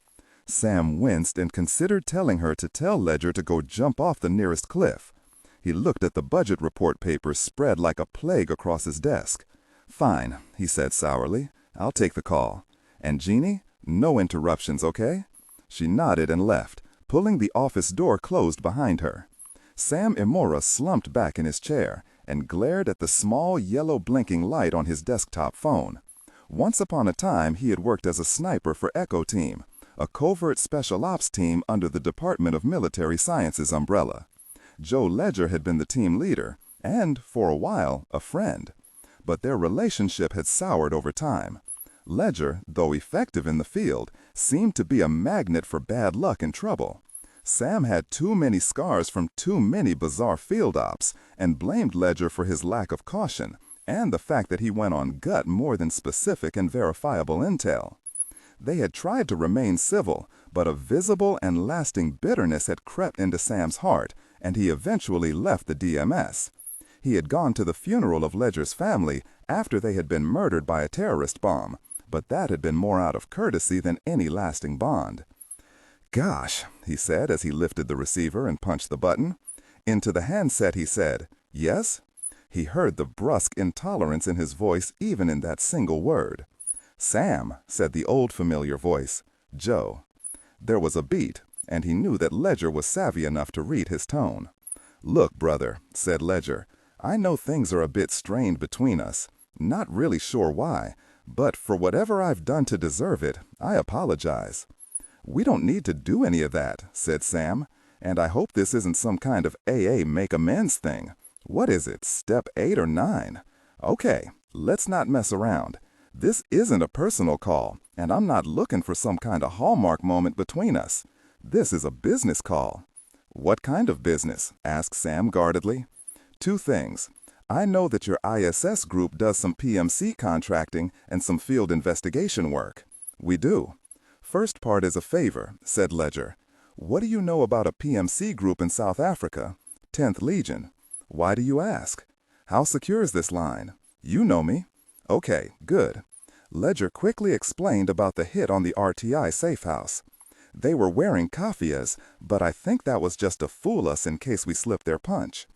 Sam winced and considered telling her to tell Ledger to go jump off the nearest cliff. He looked at the budget report papers spread like a plague across his desk. Fine, he said sourly. I'll take the call. And Jeannie, no interruptions, okay? She nodded and left, pulling the office door closed behind her. Sam Imura slumped back in his chair and glared at the small yellow blinking light on his desktop phone. Once upon a time, he had worked as a sniper for Echo Team, a covert special ops team under the Department of Military Sciences umbrella. Joe Ledger had been the team leader and, for a while, a friend. But their relationship had soured over time. Ledger, though effective in the field, seemed to be a magnet for bad luck and trouble. Sam had too many scars from too many bizarre field ops and blamed Ledger for his lack of caution and the fact that he went on gut more than specific and verifiable intel. They had tried to remain civil, but a visible and lasting bitterness had crept into Sam's heart, and he eventually left the DMS. He had gone to the funeral of Ledger's family after they had been murdered by a terrorist bomb, but that had been more out of courtesy than any lasting bond. Gosh, he said as he lifted the receiver and punched the button. Into the handset he said, yes? He heard the brusque intolerance in his voice even in that single word. "Sam," said the old familiar voice. "Joe." There was a beat, and he knew that Ledger was savvy enough to read his tone. "Look, brother," said Ledger, "I know things are a bit strained between us. Not really sure why, but for whatever I've done to deserve it, I apologize." "We don't need to do any of that," said Sam, "and I hope this isn't some kind of AA make amends thing. What is it, step 8 or 9? Okay, let's not mess around. This isn't a personal call, and I'm not looking for some kind of hallmark moment between us. This is a business call." "What kind of business?" asked Sam guardedly. "Two things. I know that your ISS group does some PMC contracting and some field investigation work." "We do." "First part is a favor," said Ledger. "What do you know about a PMC group in South Africa? 10th Legion." "Why do you ask?" "How secure is this line?" "You know me." "Okay, good." Ledger quickly explained about the hit on the RTI safe house. "They were wearing kaffias, but I think that was just to fool us in case we slipped their punch.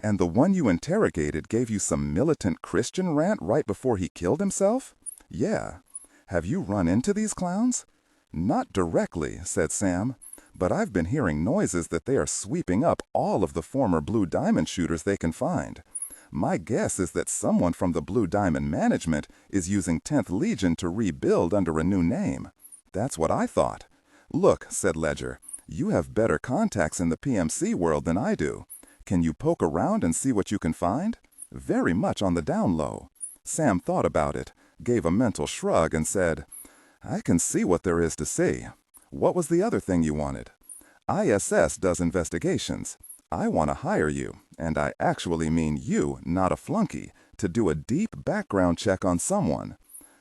And the one you interrogated gave you some militant Christian rant right before he killed himself?" "Yeah." "Have you run into these clowns?" "Not directly," said Sam, "but I've been hearing noises that they are sweeping up all of the former Blue Diamond shooters they can find. My guess is that someone from the Blue Diamond management is using 10th Legion to rebuild under a new name. That's what I thought." "Look," said Ledger, "you have better contacts in the PMC world than I do. Can you poke around and see what you can find?" "Very much on the down low." Sam thought about it, gave a mental shrug, and said, "I can see what there is to see. What was the other thing you wanted?" "ISS does investigations. I want to hire you, and I actually mean you, not a flunky, to do a deep background check on someone.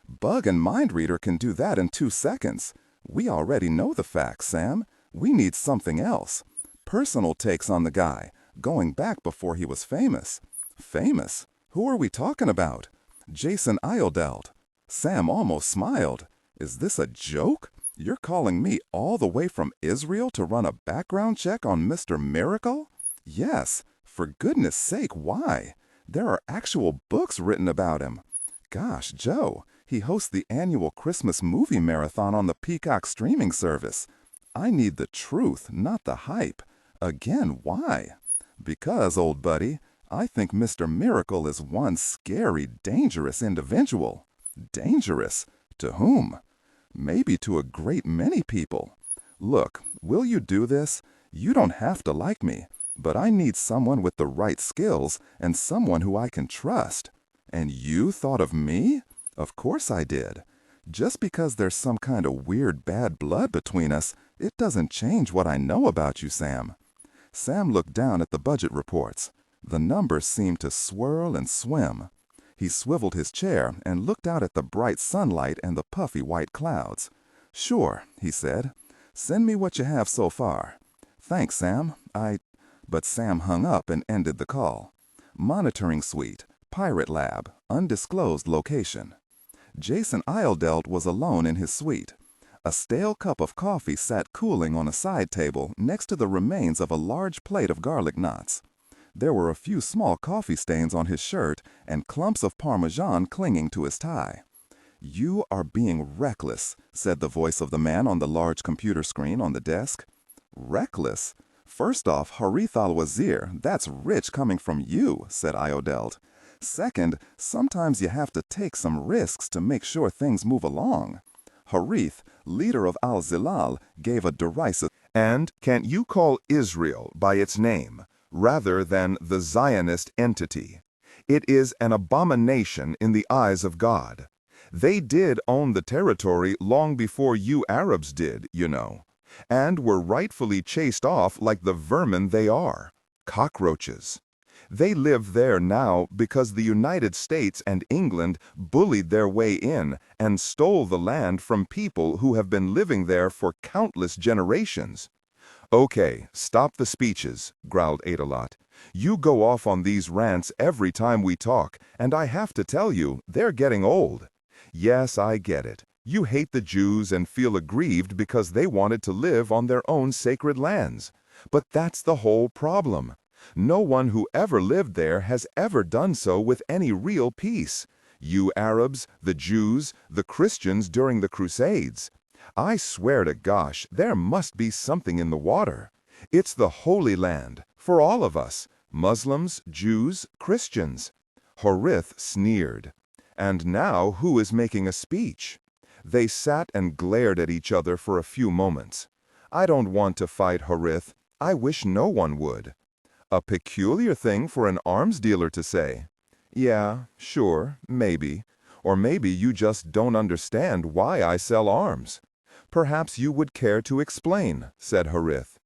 Bug and Mind Reader can do that in 2 seconds. We already know the facts, Sam. We need something else. Personal takes on the guy, going back before he was famous." "Famous? Who are we talking about?" "Jason Iredelt." Sam almost smiled. "Is this a joke? You're calling me all the way from Israel to run a background check on Mr. Miracle?" "Yes. For goodness sake, why? There are actual books written about him. Gosh, Joe, he hosts the annual Christmas movie marathon on the Peacock streaming service. I need the truth, not the hype. Again, why?" "Because, old buddy, I think Mr. Miracle is one scary, dangerous individual." "Dangerous? To whom?" "Maybe to a great many people. Look, will you do this? You don't have to like me, but I need someone with the right skills and someone who I can trust." "And you thought of me?" "Of course I did. Just because there's some kind of weird bad blood between us, it doesn't change what I know about you, Sam." Sam looked down at the budget reports. The numbers seemed to swirl and swim. He swiveled his chair and looked out at the bright sunlight and the puffy white clouds. "Sure," he said. "Send me what you have so far." "Thanks, Sam. But Sam hung up and ended the call. Monitoring suite, pirate lab, undisclosed location. Jason Iredelt was alone in his suite. A stale cup of coffee sat cooling on a side table next to the remains of a large plate of garlic knots. There were a few small coffee stains on his shirt and clumps of Parmesan clinging to his tie. "You are being reckless," said the voice of the man on the large computer screen on the desk. "Reckless? First off, Harith al-Wazir, that's rich coming from you," said Iredelt. "Second, sometimes you have to take some risks to make sure things move along. Harith, leader of al-Zilal, gave a derisive..." And can't you call Israel by its name, rather than the Zionist entity? It is an abomination in the eyes of God. They did own the territory long before you Arabs did, you know, and were rightfully chased off like the vermin they are, cockroaches. They live there now because the United States and England bullied their way in and stole the land from people who have been living there for countless generations. "Okay, stop the speeches," growled Adelot. "You go off on these rants every time we talk, and I have to tell you, they're getting old. Yes, I get it. You hate the Jews and feel aggrieved because they wanted to live on their own sacred lands. But that's the whole problem. No one who ever lived there has ever done so with any real peace. You Arabs, the Jews, the Christians during the Crusades. I swear to gosh, there must be something in the water. It's the Holy Land, for all of us, Muslims, Jews, Christians. Harith sneered. And now who is making a speech? They sat and glared at each other for a few moments. I don't want to fight Harith. I wish no one would. A peculiar thing for an arms dealer to say. Yeah, sure, maybe. Or maybe you just don't understand why I sell arms. Perhaps you would care to explain, said Harith.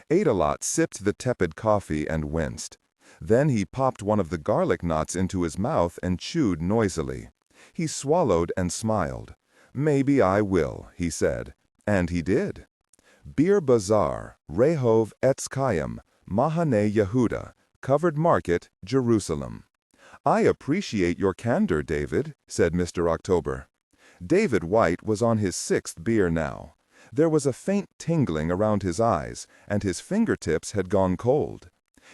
Adelot sipped the tepid coffee and winced. Then he popped one of the garlic knots into his mouth and chewed noisily. He swallowed and smiled. Maybe I will, he said. And he did. Bir Bazaar, Rehov Etzkayim, Mahane Yehuda, Covered Market, Jerusalem. I appreciate your candor, David, said Mr. October. David White was on his 6th beer now. There was a faint tingling around his eyes, and his fingertips had gone cold.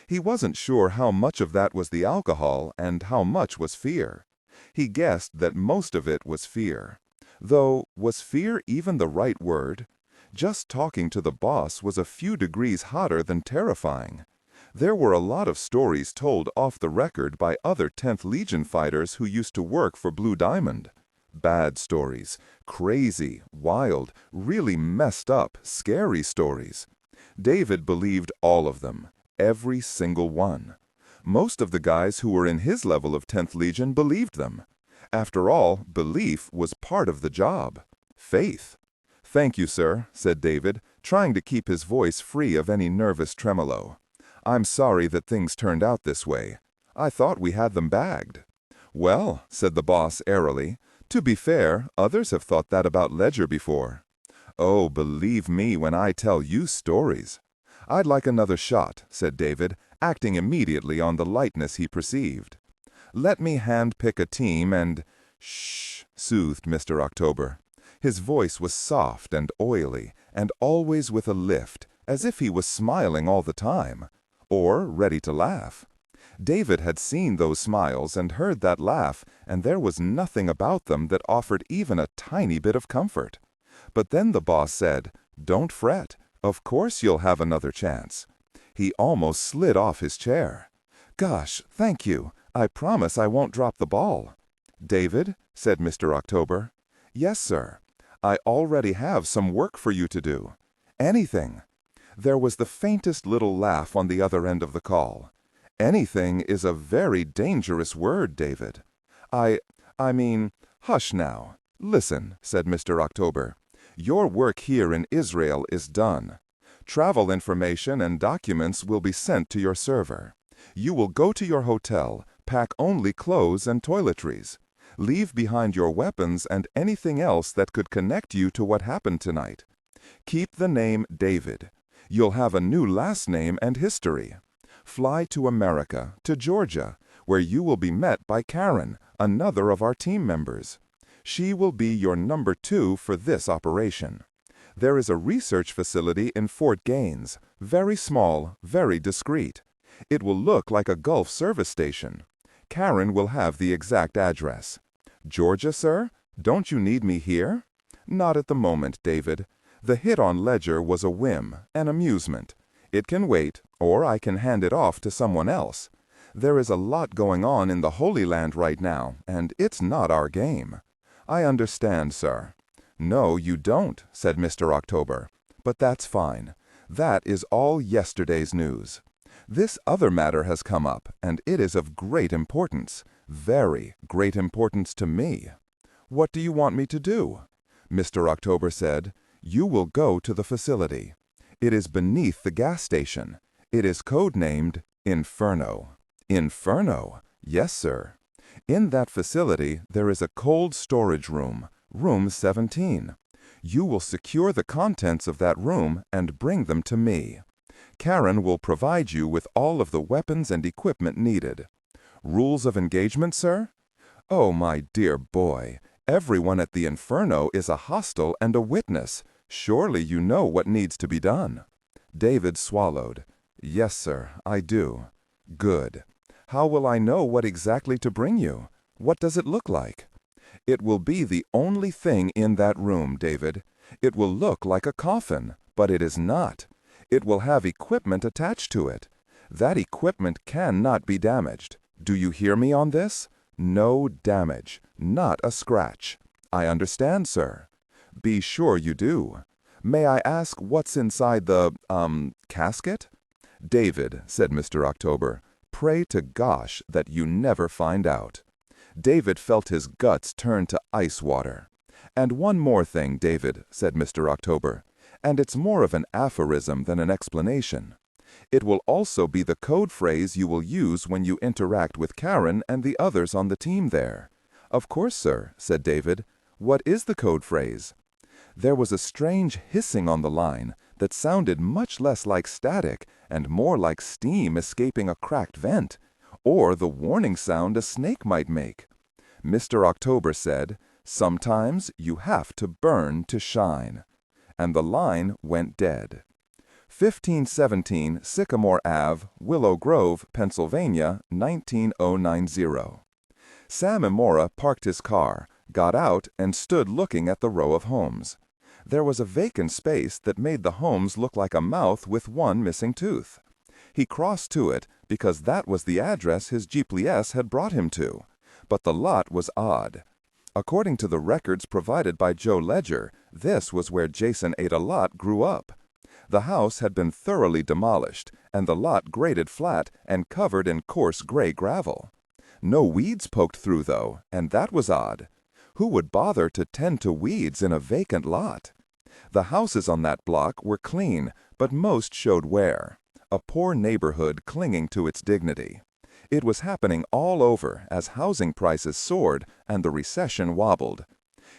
He wasn't sure how much of that was the alcohol and how much was fear. He guessed that most of it was fear. Though, was fear even the right word? Just talking to the boss was a few degrees hotter than terrifying. There were a lot of stories told off the record by other 10th Legion fighters who used to work for Blue Diamond. Bad stories, crazy, wild, really messed up, scary stories. David believed all of them, every single one. Most of the guys who were in his level of 10th Legion believed them. After all, belief was part of the job. Faith. Thank you, sir, said David, trying to keep his voice free of any nervous tremolo. I'm sorry that things turned out this way. I thought we had them bagged. Well, said the boss airily, to be fair, others have thought that about Ledger before. Oh, believe me when I tell you stories. I'd like another shot, said David, acting immediately on the lightness he perceived. Let me hand-pick a team and— Shh, soothed Mr. October. His voice was soft and oily, and always with a lift, as if he was smiling all the time, or ready to laugh. David had seen those smiles and heard that laugh, and there was nothing about them that offered even a tiny bit of comfort. But then the boss said, "Don't fret. Of course you'll have another chance." He almost slid off his chair. "Gosh, thank you. I promise I won't drop the ball." "David," said Mr. October. "Yes, sir. I already have some work for you to do. Anything." There was the faintest little laugh on the other end of the call. "Anything is a very dangerous word, David." I mean, hush now. Listen," said Mr. October. "Your work here in Israel is done. Travel information and documents will be sent to your server. You will go to your hotel, pack only clothes and toiletries. Leave behind your weapons and anything else that could connect you to what happened tonight. Keep the name David. You'll have a new last name and history. Fly to America, to Georgia, where you will be met by Karen, another of our team members. She will be your number 2 for this operation. There is a research facility in Fort Gaines, very small, very discreet. It will look like a Gulf service station. Karen will have the exact address. Georgia, sir? Don't you need me here? Not at the moment, David. The hit on Ledger was a whim, an amusement. It can wait, or I can hand it off to someone else. There is a lot going on in the Holy Land right now, and it's not our game." "I understand, sir." "No, you don't," said Mr. October. "But that's fine. That is all yesterday's news. This other matter has come up, and it is of great importance, very great importance to me." "What do you want me to do?" Mr. October said, "You will go to the facility. It is beneath the gas station. It is codenamed Inferno." "Inferno?" "Yes, sir. In that facility, there is a cold storage room, room 17. You will secure the contents of that room and bring them to me. Karen will provide you with all of the weapons and equipment needed. Rules of engagement, sir? Oh, my dear boy, everyone at the Inferno is a hostile and a witness. Surely you know what needs to be done." David swallowed. "Yes, sir, I do." "Good. How will I know what exactly to bring you?" What does it look like? It will be the only thing in that room, David. It will look like a coffin, but it is not. It will have equipment attached to it. That equipment cannot be damaged. Do you hear me on this? No damage. Not a scratch. I understand, sir. Be sure you do. May I ask what's inside the, casket? David, said Mr. October, pray to gosh that you never find out. David felt his guts turn to ice water. And one more thing, David, said Mr. October, and it's more of an aphorism than an explanation. It will also be the code phrase you will use when you interact with Karen and the others on the team there. Of course, sir, said David. What is the code phrase? There was a strange hissing on the line that sounded much less like static and more like steam escaping a cracked vent, or the warning sound a snake might make. Mr. October said, "Sometimes you have to burn to shine." And the line went dead. 1517 Sycamore Ave, Willow Grove, Pennsylvania, 19090. Sam Amora parked his car, got out, and stood looking at the row of homes. There was a vacant space that made the homes look like a mouth with one missing tooth. He crossed to it because that was the address his GPS had brought him to. But the lot was odd. According to the records provided by Joe Ledger, this was where Jason Ada-Lot grew up. The house had been thoroughly demolished, and the lot graded flat and covered in coarse gray gravel. No weeds poked through, though, and that was odd. Who would bother to tend to weeds in a vacant lot? The houses on that block were clean, but most showed wear. A poor neighborhood clinging to its dignity. It was happening all over as housing prices soared and the recession wobbled.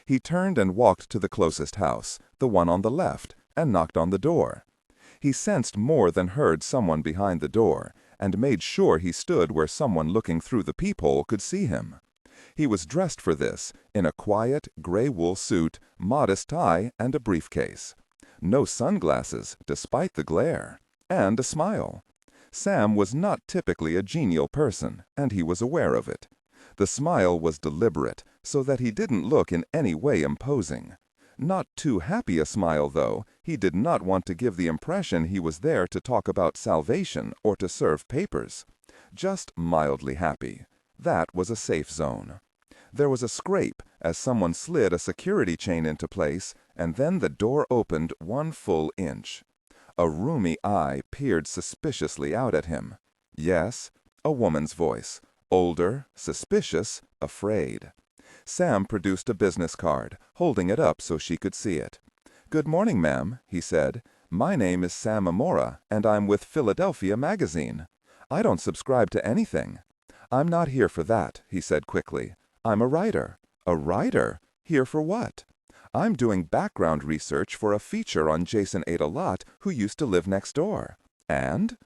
He turned and walked to the closest house, the one on the left, and knocked on the door. He sensed more than heard someone behind the door, and made sure he stood where someone looking through the peephole could see him. He was dressed for this, in a quiet, gray wool suit, modest tie, and a briefcase. No sunglasses, despite the glare, and a smile. Sam was not typically a genial person, and he was aware of it. The smile was deliberate, so that he didn't look in any way imposing. Not too happy a smile, though. He did not want to give the impression he was there to talk about salvation or to serve papers. Just mildly happy. That was a safe zone. There was a scrape as someone slid a security chain into place, and then the door opened 1 full inch. A roomy eye peered suspiciously out at him. Yes, a woman's voice. Older, suspicious, afraid. Sam produced a business card, holding it up so she could see it. "Good morning, ma'am," he said. "My name is Sam Amora, and I'm with Philadelphia Magazine. I don't subscribe to anything." "I'm not here for that," he said quickly. "I'm a writer." "A writer? Here for what?" "I'm doing background research for a feature on Jason Ada-Lot, who used to live next door." "And?"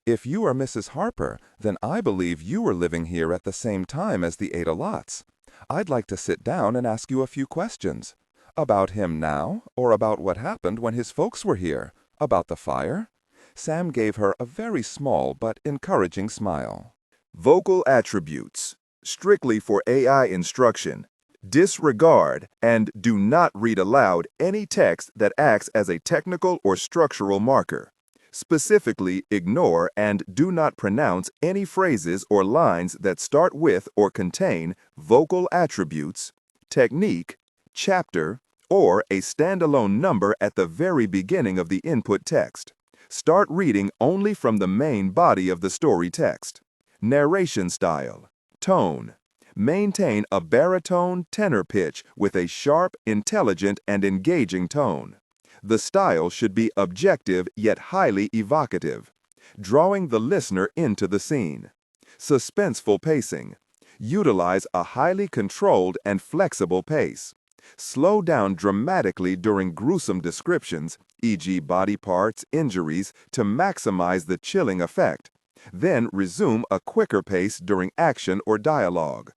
"If you are Mrs. Harper, then I believe you were living here at the same time as the Ada-Lots. I'd like to sit down and ask you a few questions. About him now, or about what happened when his folks were here? About the fire?" Sam gave her a very small but encouraging smile. Vocal attributes. Strictly for AI instruction. Disregard and do not read aloud any text that acts as a technical or structural marker. Specifically, ignore and do not pronounce any phrases or lines that start with or contain vocal attributes, technique, chapter, or a standalone number at the very beginning of the input text. Start reading only from the main body of the story text. Narration style. Tone. Maintain a baritone tenor pitch with a sharp, intelligent, and engaging tone. The style should be objective yet highly evocative, drawing the listener into the scene. Suspenseful pacing. Utilize a highly controlled and flexible pace. Slow down dramatically during gruesome descriptions, e.g. body parts, injuries, to maximize the chilling effect. Then resume a quicker pace during action or dialogue.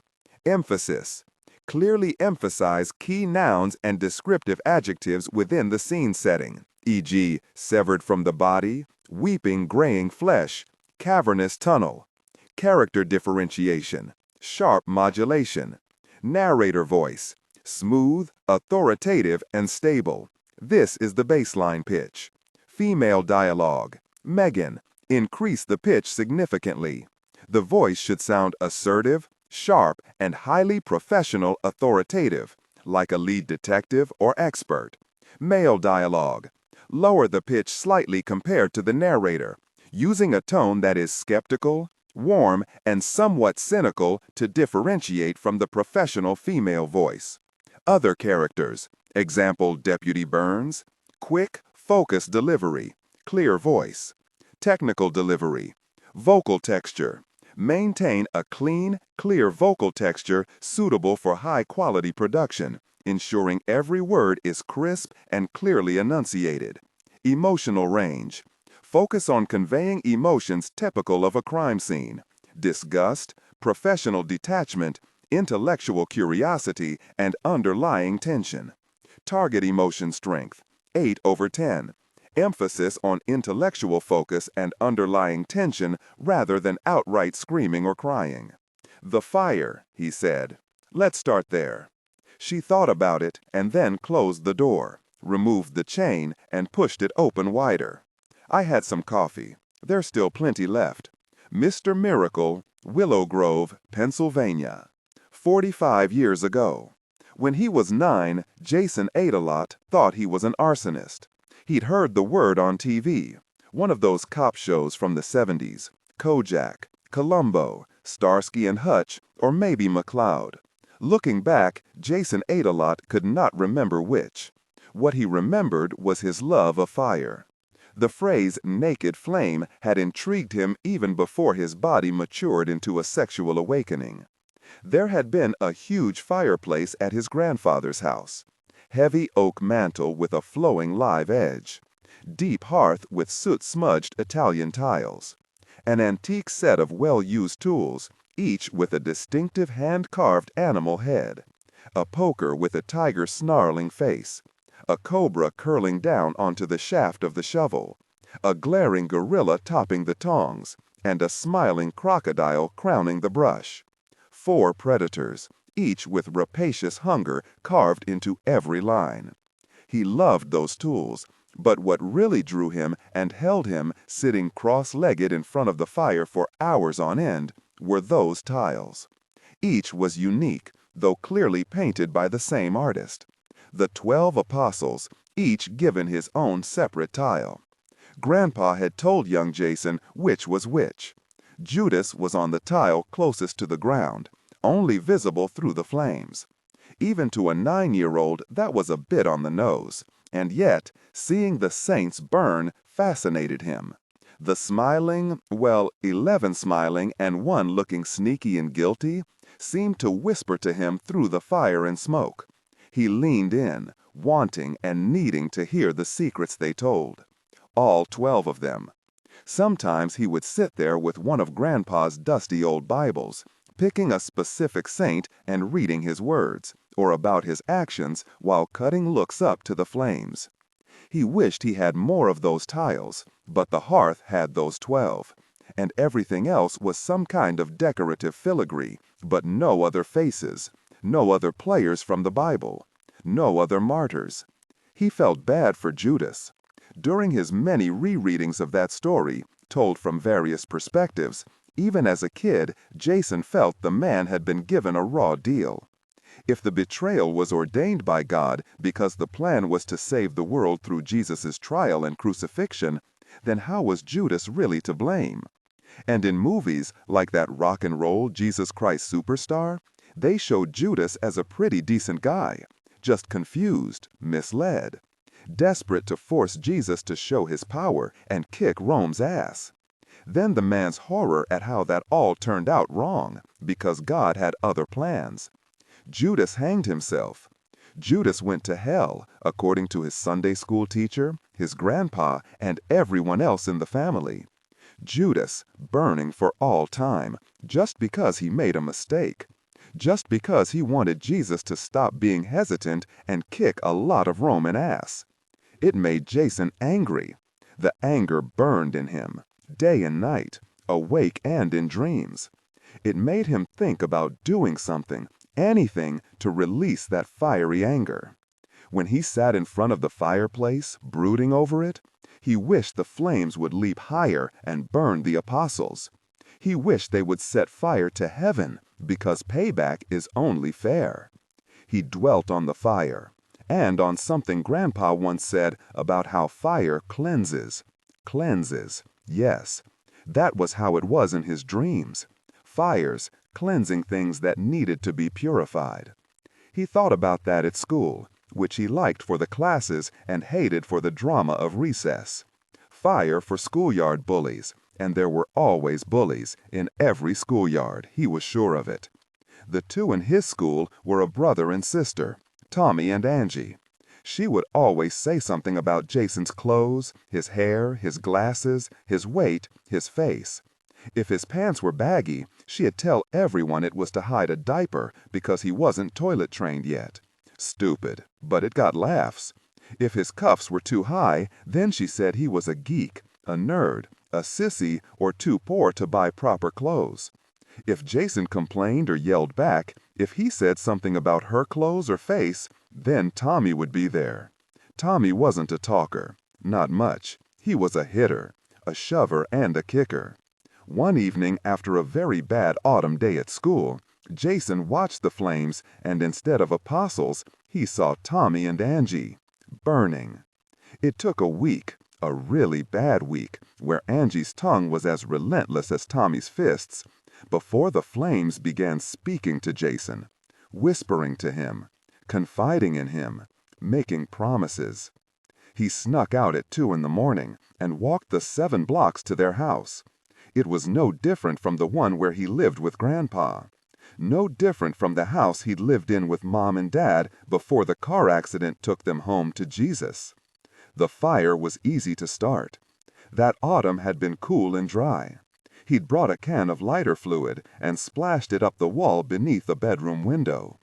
Emphasis. Clearly emphasize key nouns and descriptive adjectives within the scene setting, e.g. severed from the body, weeping graying flesh, cavernous tunnel. Character differentiation. sharp modulation. Narrator voice, smooth, authoritative, and stable. This is the baseline pitch. Female dialogue, Megan, increase the pitch significantly. The voice should sound assertive, sharp, and highly professional authoritative, like a lead detective or expert. Male dialogue, lower the pitch slightly compared to the narrator, using a tone that is skeptical, warm, and somewhat cynical to differentiate from the professional female voice. Other characters, example Deputy Burns, quick, focused delivery, clear voice. Technical delivery, vocal texture. Maintain a clean, clear vocal texture suitable for high-quality production, ensuring every word is crisp and clearly enunciated. Emotional range. Focus on conveying emotions typical of a crime scene: disgust, professional detachment, intellectual curiosity, and underlying tension. Target emotion strength, 8/10. Emphasis on intellectual focus and underlying tension rather than outright screaming or crying. The fire, he said. Let's start there. She thought about it and then closed the door, removed the chain, and pushed it open wider. I had some coffee. There's still plenty left. Mr. Miracle, Willow Grove, Pennsylvania. 45 years ago. When he was 9, Jason Adelot thought he was an arsonist. He'd heard the word on TV, one of those cop shows from the 70s, Kojak, Columbo, Starsky and Hutch, or maybe McCloud. Looking back, Jason Adelot could not remember which. What he remembered was his love of fire. The phrase naked flame had intrigued him even before his body matured into a sexual awakening. There had been a huge fireplace at his grandfather's house. Heavy oak mantel with a flowing live edge. Deep hearth with soot-smudged Italian tiles. An antique set of well-used tools, each with a distinctive hand-carved animal head. A poker with a tiger snarling face. A cobra curling down onto the shaft of the shovel. A glaring gorilla topping the tongs, and a smiling crocodile crowning the brush. 4 predators, each with rapacious hunger carved into every line. He loved those tools, but what really drew him and held him sitting cross-legged in front of the fire for hours on end were those tiles. Each was unique, though clearly painted by the same artist. The 12 apostles, each given his own separate tile. Grandpa had told young Jason which was which. Judas was on the tile closest to the ground, only visible through the flames. Even to a 9-year-old, that was a bit on the nose, and yet, seeing the saints burn fascinated him. The smiling, 11 smiling and 1 looking sneaky and guilty, seemed to whisper to him through the fire and smoke. He leaned in, wanting and needing to hear the secrets they told. All 12 of them. Sometimes he would sit there with one of Grandpa's dusty old Bibles, picking a specific saint and reading his words, or about his actions while cutting looks up to the flames. He wished he had more of those tiles, but the hearth had those 12, and everything else was some kind of decorative filigree, but no other faces, no other players from the Bible, no other martyrs. He felt bad for Judas. During his many rereadings of that story, told from various perspectives, even as a kid, Jason felt the man had been given a raw deal. If the betrayal was ordained by God because the plan was to save the world through Jesus' trial and crucifixion, then how was Judas really to blame? And in movies like that rock and roll Jesus Christ Superstar, they showed Judas as a pretty decent guy, just confused, misled, desperate to force Jesus to show his power and kick Rome's ass. Then the man's horror at how that all turned out wrong, because God had other plans. Judas hanged himself. Judas went to hell, according to his Sunday school teacher, his grandpa, and everyone else in the family. Judas, burning for all time, just because he made a mistake. Just because he wanted Jesus to stop being hesitant and kick a lot of Roman ass. It made Jason angry. The anger burned in him, day and night, awake and in dreams. It made him think about doing something, anything, to release that fiery anger. When he sat in front of the fireplace, brooding over it, he wished the flames would leap higher and burn the apostles. He wished they would set fire to heaven, because payback is only fair. He dwelt on the fire, and on something Grandpa once said about how fire cleanses. Cleanses, yes. That was how it was in his dreams. Fires, cleansing things that needed to be purified. He thought about that at school, which he liked for the classes and hated for the drama of recess. Fire for schoolyard bullies, and there were always bullies in every schoolyard, he was sure of it. The two in his school were a brother and sister, Tommy and Angie. She would always say something about Jason's clothes, his hair, his glasses, his weight, his face. If his pants were baggy, she'd tell everyone it was to hide a diaper because he wasn't toilet trained yet. Stupid, but it got laughs. If his cuffs were too high, then she said he was a geek, a nerd, a sissy, or too poor to buy proper clothes. If Jason complained or yelled back, if he said something about her clothes or face, then Tommy would be there. Tommy wasn't a talker, not much. He was a hitter, a shover, and a kicker. One evening after a very bad autumn day at school, Jason watched the flames, and instead of apostles, he saw Tommy and Angie, burning. It took a week, a really bad week, where Angie's tongue was as relentless as Tommy's fists, before the flames began speaking to Jason, whispering to him, confiding in him, making promises. He snuck out at 2 a.m. and walked the 7 blocks to their house. It was no different from the one where he lived with Grandpa. No different from the house he'd lived in with Mom and Dad before the car accident took them home to Jesus. The fire was easy to start. That autumn had been cool and dry. He'd brought a can of lighter fluid and splashed it up the wall beneath the bedroom window.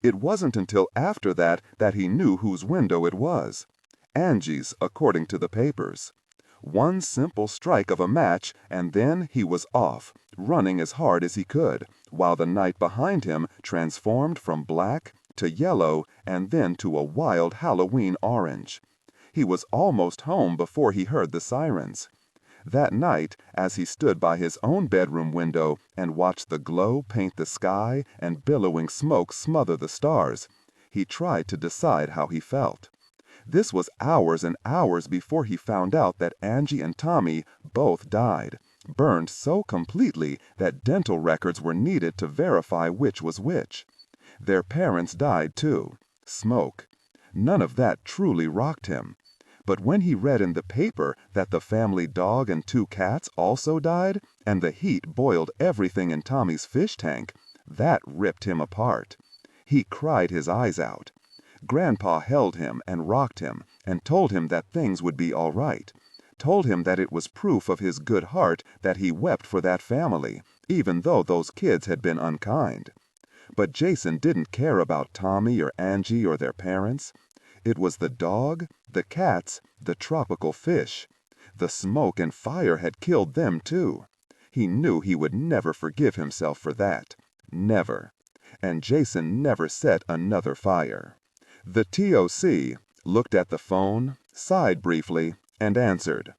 It wasn't until after that he knew whose window it was. Angie's, according to the papers. One simple strike of a match, and then he was off, running as hard as he could, while the night behind him transformed from black to yellow and then to a wild Halloween orange. He was almost home before he heard the sirens. That night, as he stood by his own bedroom window and watched the glow paint the sky and billowing smoke smother the stars, he tried to decide how he felt. This was hours and hours before he found out that Angie and Tommy both died, burned so completely that dental records were needed to verify which was which. Their parents died too. Smoke. None of that truly rocked him. But when he read in the paper that the family dog and 2 cats also died, and the heat boiled everything in Tommy's fish tank, that ripped him apart. He cried his eyes out. Grandpa held him and rocked him and told him that things would be all right. Told him that it was proof of his good heart that he wept for that family, even though those kids had been unkind. But Jason didn't care about Tommy or Angie or their parents. It was the dog, the cats, the tropical fish. The smoke and fire had killed them too. He knew he would never forgive himself for that. Never. And Jason never set another fire. The TOC looked at the phone, sighed briefly, and answered.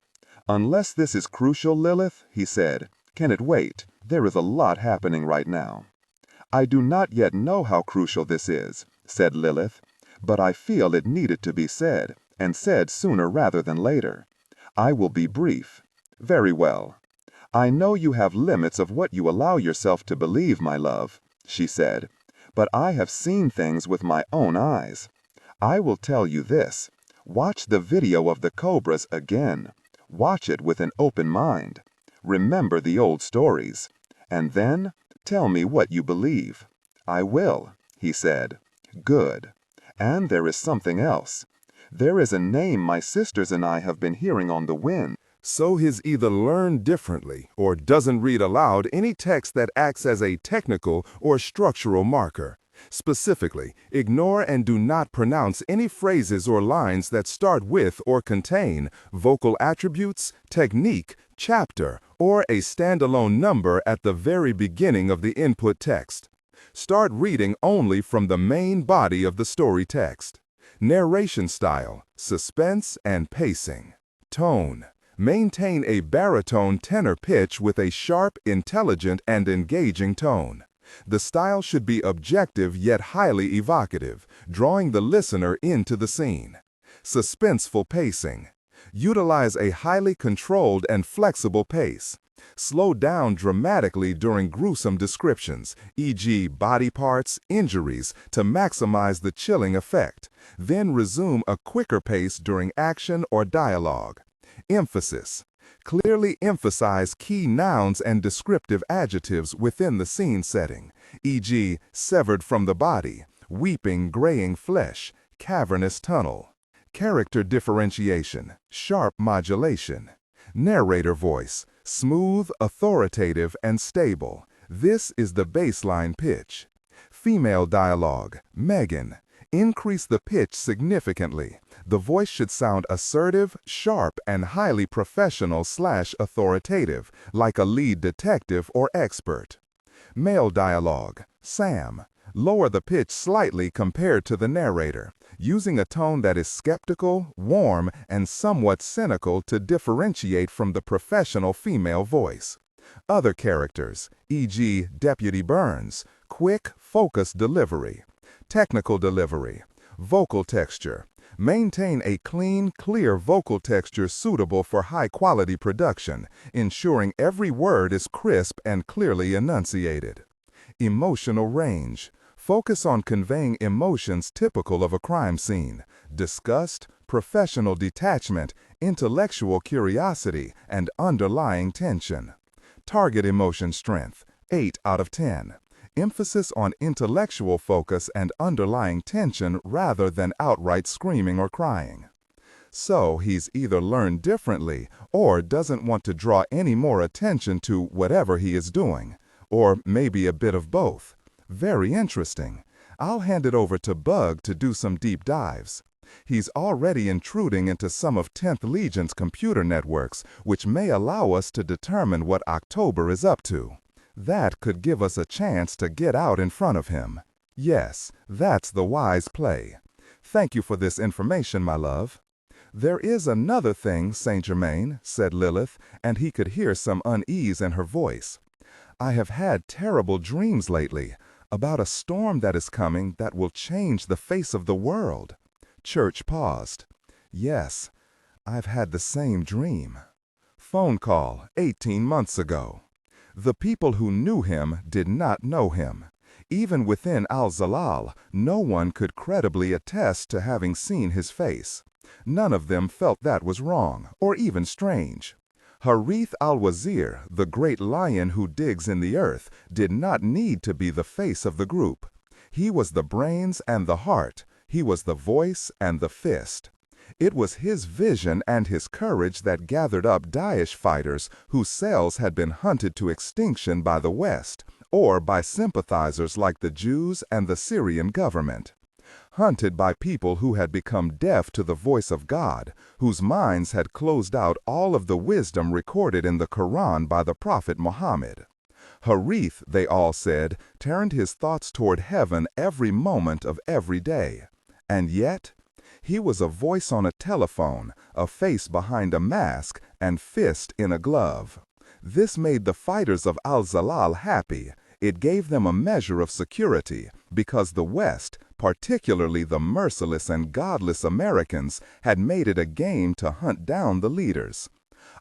"Unless this is crucial, Lilith," he said, "can it wait? There is a lot happening right now." "I do not yet know how crucial this is," said Lilith, "but I feel it needed to be said, and said sooner rather than later. I will be brief. Very well. I know you have limits of what you allow yourself to believe, my love," she said, "but I have seen things with my own eyes. I will tell you this. Watch the video of the cobras again. Watch it with an open mind. Remember the old stories. And then tell me what you believe." "I will," he said. "Good. And there is something else. There is a name my sisters and I have been hearing on the wind." So he's either learned differently or doesn't read aloud any text that acts as a technical or structural marker. Specifically, ignore and do not pronounce any phrases or lines that start with or contain vocal attributes, technique, chapter, or a standalone number at the very beginning of the input text. Start reading only from the main body of the story text. Narration style, suspense and pacing. Tone. Maintain a baritone tenor pitch with a sharp, intelligent, and engaging tone. The style should be objective yet highly evocative, drawing the listener into the scene. Suspenseful pacing. Utilize a highly controlled and flexible pace. Slow down dramatically during gruesome descriptions, e.g. body parts, injuries, to maximize the chilling effect. Then resume a quicker pace during action or dialogue. Emphasis. Clearly emphasize key nouns and descriptive adjectives within the scene setting, e.g. severed from the body, weeping graying flesh, cavernous tunnel. Character differentiation, sharp modulation. Narrator voice, smooth, authoritative, and stable. This is the baseline pitch. Female dialogue, Megan. Increase the pitch significantly. The voice should sound assertive, sharp, and highly professional/authoritative, like a lead detective or expert. Male dialogue, Sam. Lower the pitch slightly compared to the narrator, using a tone that is skeptical, warm, and somewhat cynical to differentiate from the professional female voice. Other characters, e.g. Deputy Burns, quick, focused delivery. Technical delivery, vocal texture. Maintain a clean, clear vocal texture suitable for high-quality production, ensuring every word is crisp and clearly enunciated. Emotional range. Focus on conveying emotions typical of a crime scene: disgust, professional detachment, intellectual curiosity, and underlying tension. Target emotion strength, 8 out of 10. Emphasis on intellectual focus and underlying tension rather than outright screaming or crying. So he's either learned differently or doesn't want to draw any more attention to whatever he is doing, or maybe a bit of both. Very interesting. I'll hand it over to Bug to do some deep dives. He's already intruding into some of 10th Legion's computer networks, which may allow us to determine what October is up to. That could give us a chance to get out in front of him. Yes, that's the wise play. Thank you for this information, my love. There is another thing, Saint Germain, said Lilith, and he could hear some unease in her voice. I have had terrible dreams lately about a storm that is coming that will change the face of the world. Church paused. Yes, I've had the same dream. Phone call 18 months ago. The people who knew him did not know him. Even within Al-Zalal, no one could credibly attest to having seen his face. None of them felt that was wrong, or even strange. Harith al-Wazir, the great lion who digs in the earth, did not need to be the face of the group. He was the brains and the heart. He was the voice and the fist. It was his vision and his courage that gathered up Daesh fighters whose cells had been hunted to extinction by the West, or by sympathizers like the Jews and the Syrian government. Hunted by people who had become deaf to the voice of God, whose minds had closed out all of the wisdom recorded in the Quran by the Prophet Muhammad. Harith, they all said, turned his thoughts toward heaven every moment of every day. And yet, he was a voice on a telephone, a face behind a mask, and fist in a glove. This made the fighters of Al-Zalal happy. It gave them a measure of security, because the West, particularly the merciless and godless Americans, had made it a game to hunt down the leaders.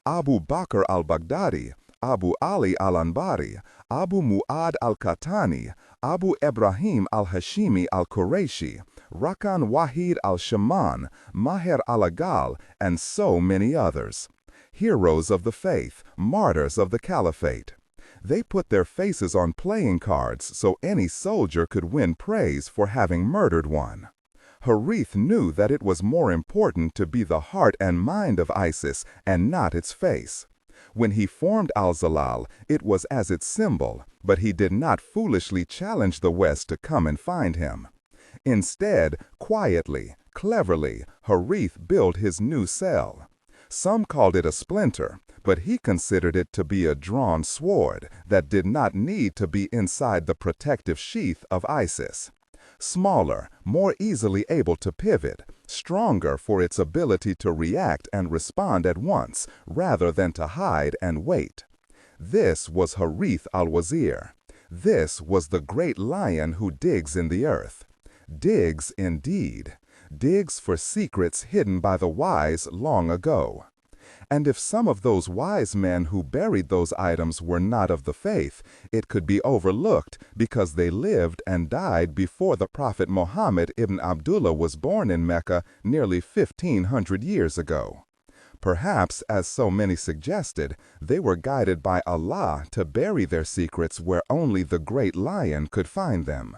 Abu Bakr al-Baghdadi, Abu Ali al-Anbari, Abu Mu'ad al-Qahtani, Abu Ibrahim al-Hashimi al-Qurayshi, Rakan Wahid al-Shaman, Maher al-Agal, and so many others. Heroes of the faith, martyrs of the caliphate. They put their faces on playing cards so any soldier could win praise for having murdered one. Harith knew that it was more important to be the heart and mind of ISIS and not its face. When he formed Al-Zalal, it was as its symbol, but he did not foolishly challenge the West to come and find him. Instead, quietly, cleverly, Harith built his new cell. Some called it a splinter, but he considered it to be a drawn sword that did not need to be inside the protective sheath of ISIS. Smaller, more easily able to pivot, stronger for its ability to react and respond at once rather than to hide and wait. This was Harith al-Wazir. This was the great lion who digs in the earth. Digs indeed. Digs for secrets hidden by the wise long ago. And if some of those wise men who buried those items were not of the faith, it could be overlooked because they lived and died before the Prophet Muhammad ibn Abdullah was born in Mecca nearly 1,500 years ago. Perhaps, as so many suggested, they were guided by Allah to bury their secrets where only the great lion could find them.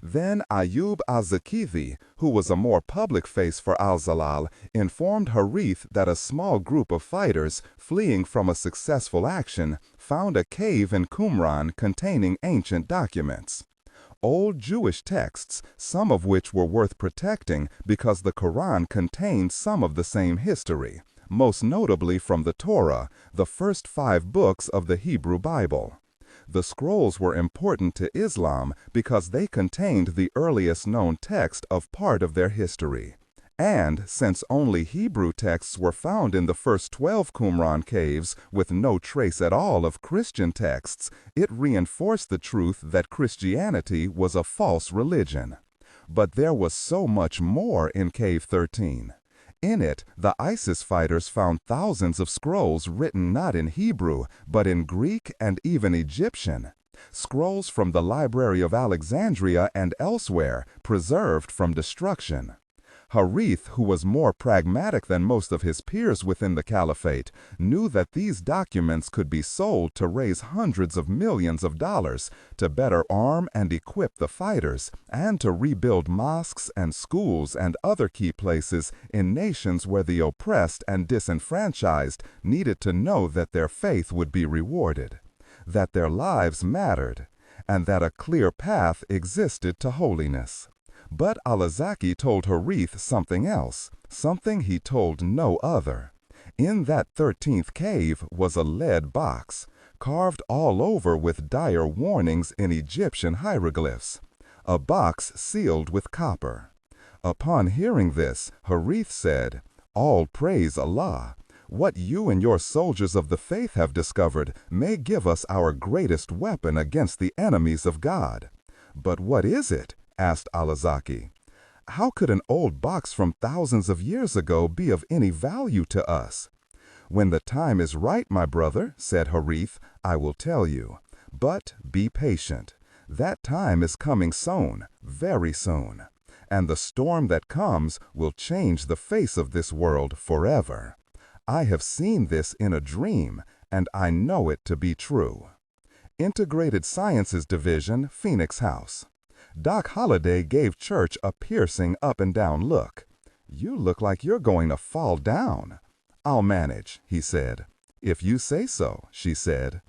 Then Ayub al-Zakidi, who was a more public face for Al-Zalal, informed Harith that a small group of fighters, fleeing from a successful action, found a cave in Qumran containing ancient documents. Old Jewish texts, some of which were worth protecting because the Quran contained some of the same history, most notably from the Torah, the first 5 books of the Hebrew Bible. The scrolls were important to Islam because they contained the earliest known text of part of their history. And since only Hebrew texts were found in the first 12 Qumran caves with no trace at all of Christian texts, it reinforced the truth that Christianity was a false religion. But there was so much more in Cave 13. In it, the ISIS fighters found thousands of scrolls written not in Hebrew, but in Greek and even Egyptian. Scrolls from the Library of Alexandria and elsewhere, preserved from destruction. Harith, who was more pragmatic than most of his peers within the caliphate, knew that these documents could be sold to raise hundreds of millions of dollars to better arm and equip the fighters and to rebuild mosques and schools and other key places in nations where the oppressed and disenfranchised needed to know that their faith would be rewarded, that their lives mattered, and that a clear path existed to holiness. But Al-Zaki told Harith something else, something he told no other. In that 13th cave was a lead box, carved all over with dire warnings in Egyptian hieroglyphs, a box sealed with copper. Upon hearing this, Harith said, "All praise Allah. What you and your soldiers of the faith have discovered may give us our greatest weapon against the enemies of God." "But what is it?" asked Al-Zaki. "How could an old box from thousands of years ago be of any value to us?" "When the time is right, my brother," said Harith, "I will tell you. But be patient. That time is coming soon, very soon. And the storm that comes will change the face of this world forever. I have seen this in a dream, and I know it to be true." Integrated Sciences Division, Phoenix House. Doc Holliday gave Church a piercing up-and-down look. "You look like you're going to fall down." "I'll manage," he said. "If you say so," she said.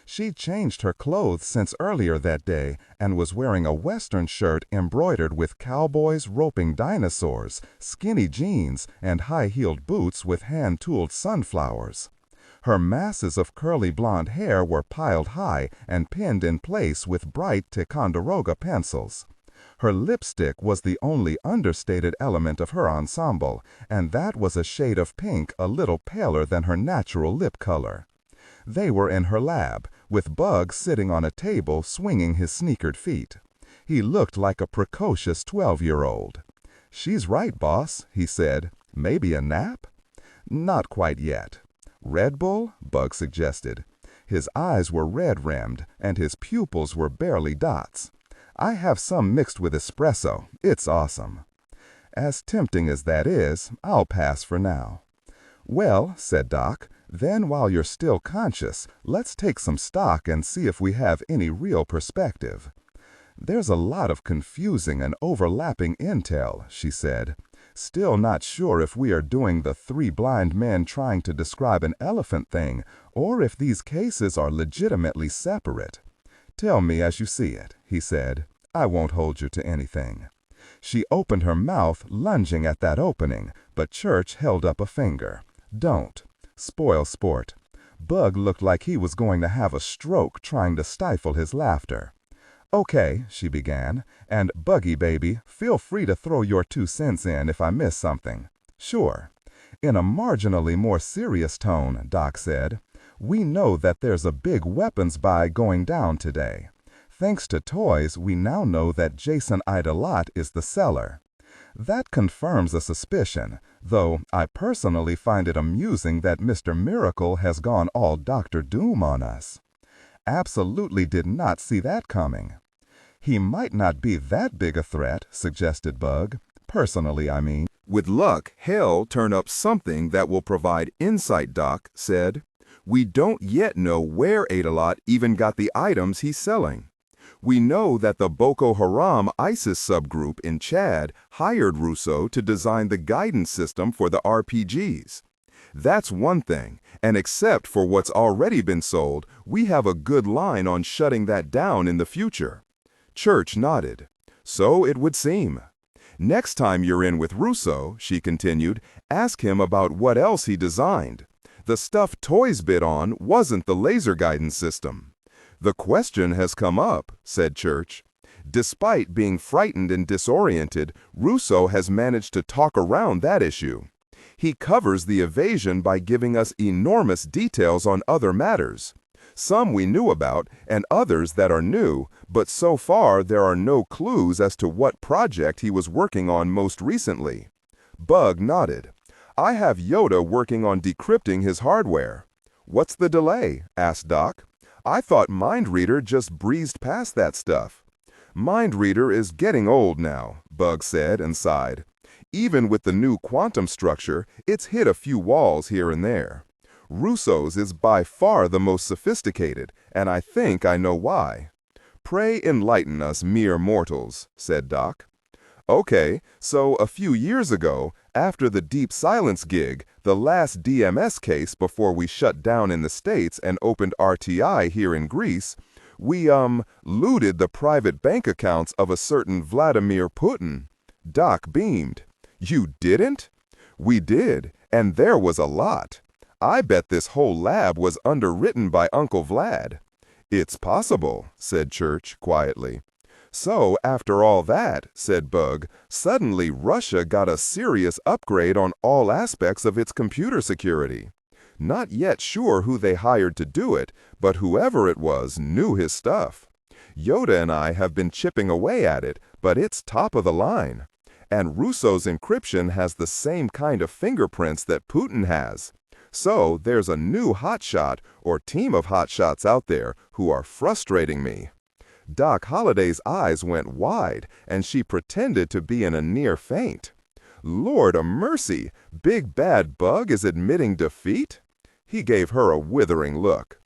She'd changed her clothes since earlier that day and was wearing a Western shirt embroidered with cowboys roping dinosaurs, skinny jeans, and high-heeled boots with hand-tooled sunflowers. Her masses of curly blonde hair were piled high and pinned in place with bright Ticonderoga pencils. Her lipstick was the only understated element of her ensemble, and that was a shade of pink a little paler than her natural lip color. They were in her lab, with Bug sitting on a table swinging his sneakered feet. He looked like a precocious 12-year-old. "She's right, boss," he said. "Maybe a nap?" "Not quite yet." "Red Bull?" Bug suggested. His eyes were red-rimmed, and his pupils were barely dots. "I have some mixed with espresso. It's awesome." "As tempting as that is, I'll pass for now." "Well," said Doc, "then while you're still conscious, let's take some stock and see if we have any real perspective." "There's a lot of confusing and overlapping intel," she said. Still not sure if we are doing the three blind men trying to describe an elephant thing, or if these cases are legitimately separate. Tell me as you see it, he said. I won't hold you to anything. She opened her mouth, lunging at that opening, but Church held up a finger. Don't. Spoil sport. Bug looked like he was going to have a stroke trying to stifle his laughter. Okay, she began, and Buggy baby, feel free to throw your 2 cents in if I miss something. Sure. In a marginally more serious tone, Doc said, we know that there's a big weapons buy going down today. Thanks to toys, we now know that Jason Idolot is the seller. That confirms a suspicion, though I personally find it amusing that Mr. Miracle has gone all Dr. Doom on us. Absolutely did not see that coming. He might not be that big a threat, suggested Bug. Personally, I mean. With luck, hell turn up something that will provide insight, Doc said. We don't yet know where Adalot even got the items he's selling. We know that the Boko Haram ISIS subgroup in Chad hired Russo to design the guidance system for the RPGs. That's one thing, and except for what's already been sold, we have a good line on shutting that down in the future. Church nodded. So it would seem. Next time you're in with Russo, she continued, ask him about what else he designed. The stuff toys bid on wasn't the laser guidance system. The question has come up, said Church. Despite being frightened and disoriented, Russo has managed to talk around that issue. He covers the evasion by giving us enormous details on other matters. Some we knew about, and others that are new, but so far there are no clues as to what project he was working on most recently. Bug nodded. I have Yoda working on decrypting his hardware. What's the delay? Asked Doc. I thought MindReader just breezed past that stuff. MindReader is getting old now, Bug said and sighed. Even with the new quantum structure, it's hit a few walls here and there. Russo's is by far the most sophisticated, and I think I know why. Pray enlighten us mere mortals, said Doc. Okay, so a few years ago, after the Deep Silence gig, the last DMS case before we shut down in the States and opened RTI here in Greece, we, looted the private bank accounts of a certain Vladimir Putin. Doc beamed. You didn't? We did, and there was a lot. I bet this whole lab was underwritten by Uncle Vlad. It's possible, said Church quietly. So, after all that, said Bug, suddenly Russia got a serious upgrade on all aspects of its computer security. Not yet sure who they hired to do it, but whoever it was knew his stuff. Yoda and I have been chipping away at it, but it's top of the line. And Russo's encryption has the same kind of fingerprints that Putin has. So there's a new hotshot or team of hotshots out there who are frustrating me. Doc Holliday's eyes went wide, and she pretended to be in a near faint. Lord a mercy, Big Bad Bug is admitting defeat? He gave her a withering look.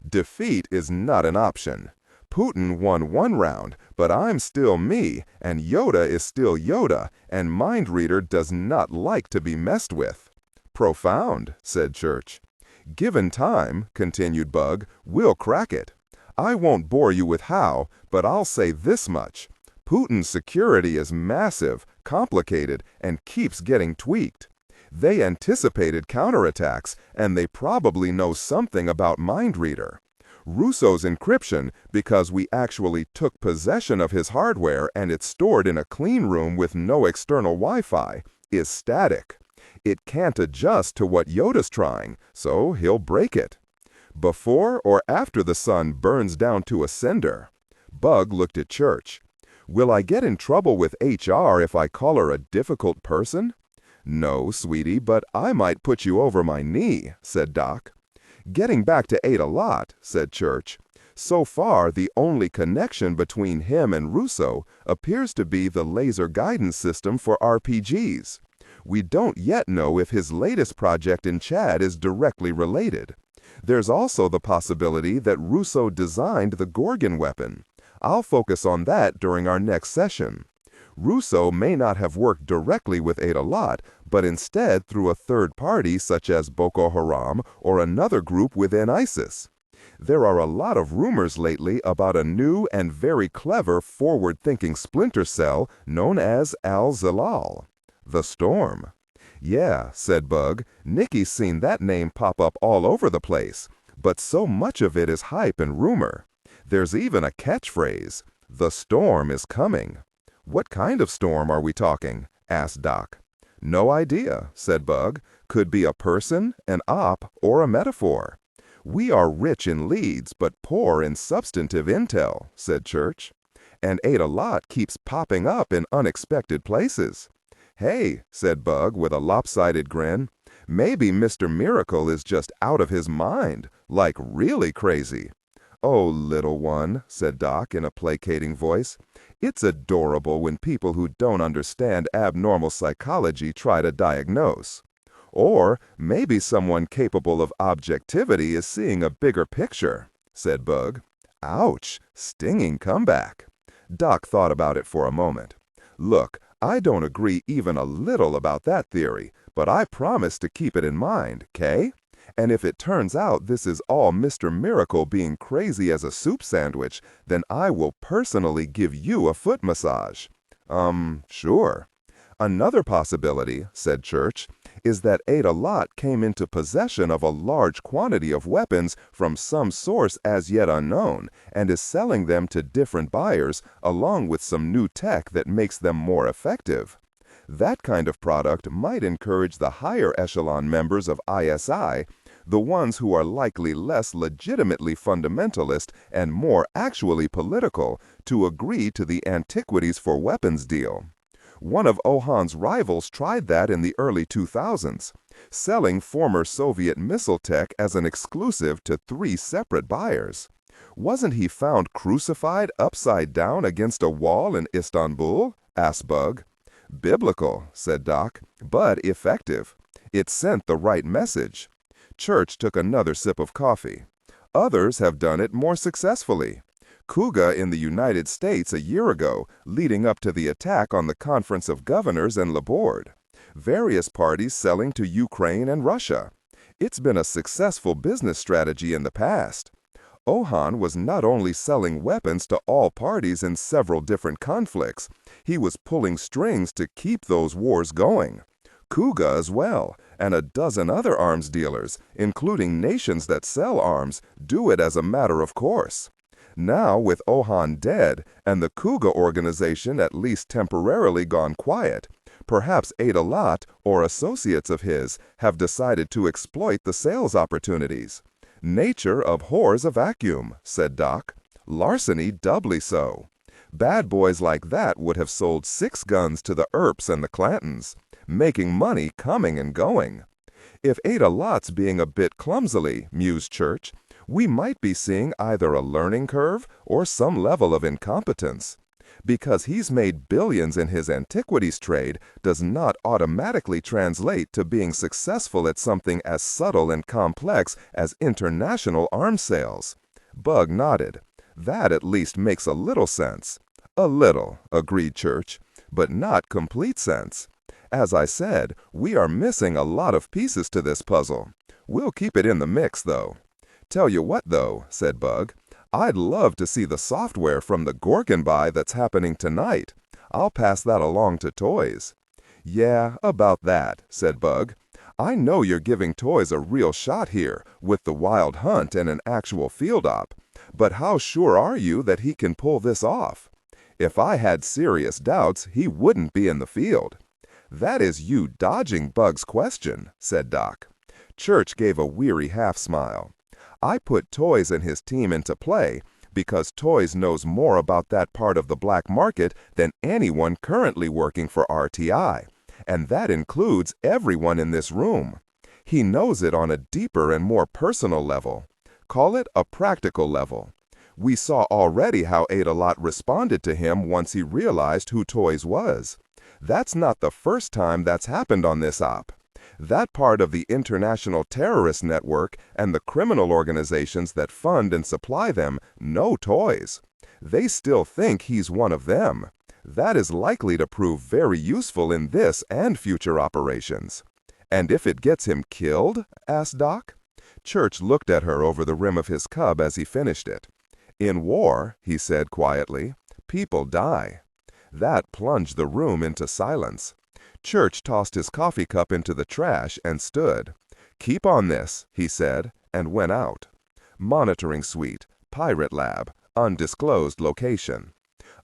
Defeat is not an option. Putin won one round, but I'm still me, and Yoda is still Yoda, and MindReader does not like to be messed with. Profound, said Church. Given time, continued Bug, we'll crack it. I won't bore you with how, but I'll say this much. Putin's security is massive, complicated, and keeps getting tweaked. They anticipated counterattacks, and they probably know something about MindReader. Russo's encryption, because we actually took possession of his hardware and it's stored in a clean room with no external Wi-Fi, is static. It can't adjust to what Yoda's trying, so he'll break it. Before or after the sun burns down to a cinder? Bug looked at Church. Will I get in trouble with HR if I call her a difficult person? No, sweetie, but I might put you over my knee, said Doc. Getting back to Adalot, said Church. So far, the only connection between him and Russo appears to be the laser guidance system for RPGs. We don't yet know if his latest project in Chad is directly related. There's also the possibility that Russo designed the Gorgon weapon. I'll focus on that during our next session. Russo may not have worked directly with Ada, but instead through a third party such as Boko Haram or another group within ISIS. There are a lot of rumors lately about a new and very clever forward-thinking splinter cell known as Al-Zalal, the Storm. Yeah, said Bug, Nikki's seen that name pop up all over the place, but so much of it is hype and rumor. There's even a catchphrase, the storm is coming. What kind of storm are we talking? Asked Doc. No idea, said Bug. Could be a person, an op, or a metaphor. We are rich in leads, but poor in substantive intel, said Church. And Ada keeps popping up in unexpected places. Hey, said Bug with a lopsided grin, maybe Mr. Miracle is just out of his mind, like really crazy. Oh, little one, said Doc in a placating voice, it's adorable when people who don't understand abnormal psychology try to diagnose. Or maybe someone capable of objectivity is seeing a bigger picture, said Bug. Ouch, stinging comeback. Doc thought about it for a moment. Look, I don't agree even a little about that theory, but I promise to keep it in mind, 'kay? And if it turns out this is all Mr. Miracle being crazy as a soup sandwich, then I will personally give you a foot massage. Sure. Another possibility, said Church, is that Ada came into possession of a large quantity of weapons from some source as yet unknown and is selling them to different buyers along with some new tech that makes them more effective. That kind of product might encourage the higher echelon members of ISI, the ones who are likely less legitimately fundamentalist and more actually political, to agree to the antiquities for weapons deal. One of Ohan's rivals tried that in the early 2000s, selling former Soviet missile tech as an exclusive to 3 separate buyers. Wasn't he found crucified upside down against a wall in Istanbul? Asked Bug. Biblical, said Doc, but effective. It sent the right message. Church took another sip of coffee. Others have done it more successfully. Kuga in the United States a year ago, leading up to the attack on the Conference of Governors and Laborde. Various parties selling to Ukraine and Russia. It's been a successful business strategy in the past. Ohan was not only selling weapons to all parties in several different conflicts, he was pulling strings to keep those wars going. Kuga as well, and a dozen other arms dealers, including nations that sell arms, do it as a matter of course. Now, with Ohan dead and the Kuga organization at least temporarily gone quiet, perhaps Ada or associates of his have decided to exploit the sales opportunities. Nature abhors a vacuum, said Doc. Larceny doubly so. Bad boys like that would have sold 6 guns to the Earps and the Clantons, making money coming and going. If Ada being a bit clumsily, mused Church, we might be seeing either a learning curve or some level of incompetence. Because he's made billions in his antiquities trade does not automatically translate to being successful at something as subtle and complex as international arms sales. Bug nodded. That at least makes a little sense. A little, agreed Church, but not complete sense. As I said, we are missing a lot of pieces to this puzzle. We'll keep it in the mix, though. Tell you what, though, said Bug, I'd love to see the software from the Gorgon buy that's happening tonight. I'll pass that along to Toys. Yeah, about that, said Bug. I know you're giving Toys a real shot here, with the wild hunt and an actual field op, but how sure are you that he can pull this off? If I had serious doubts, he wouldn't be in the field. That is you dodging Bug's question, said Doc. Church gave a weary half-smile. I put Toys and his team into play because Toys knows more about that part of the black market than anyone currently working for RTI, and that includes everyone in this room. He knows it on a deeper and more personal level. Call it a practical level. We saw already how Ada responded to him once he realized who Toys was. That's not the first time that's happened on this op. That part of the international terrorist network and the criminal organizations that fund and supply them know Toys. They still think he's one of them. That is likely to prove very useful in this and future operations. And if it gets him killed? Asked Doc. Church looked at her over the rim of his cub as he finished it. In war, he said quietly, people die. That plunged the room into silence. Church tossed his coffee cup into the trash and stood. Keep on this, he said, and went out. Monitoring suite, pirate lab, undisclosed location.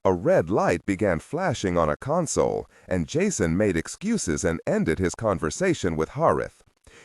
A red light began flashing on a console, and Jason made excuses and ended his conversation with Harith.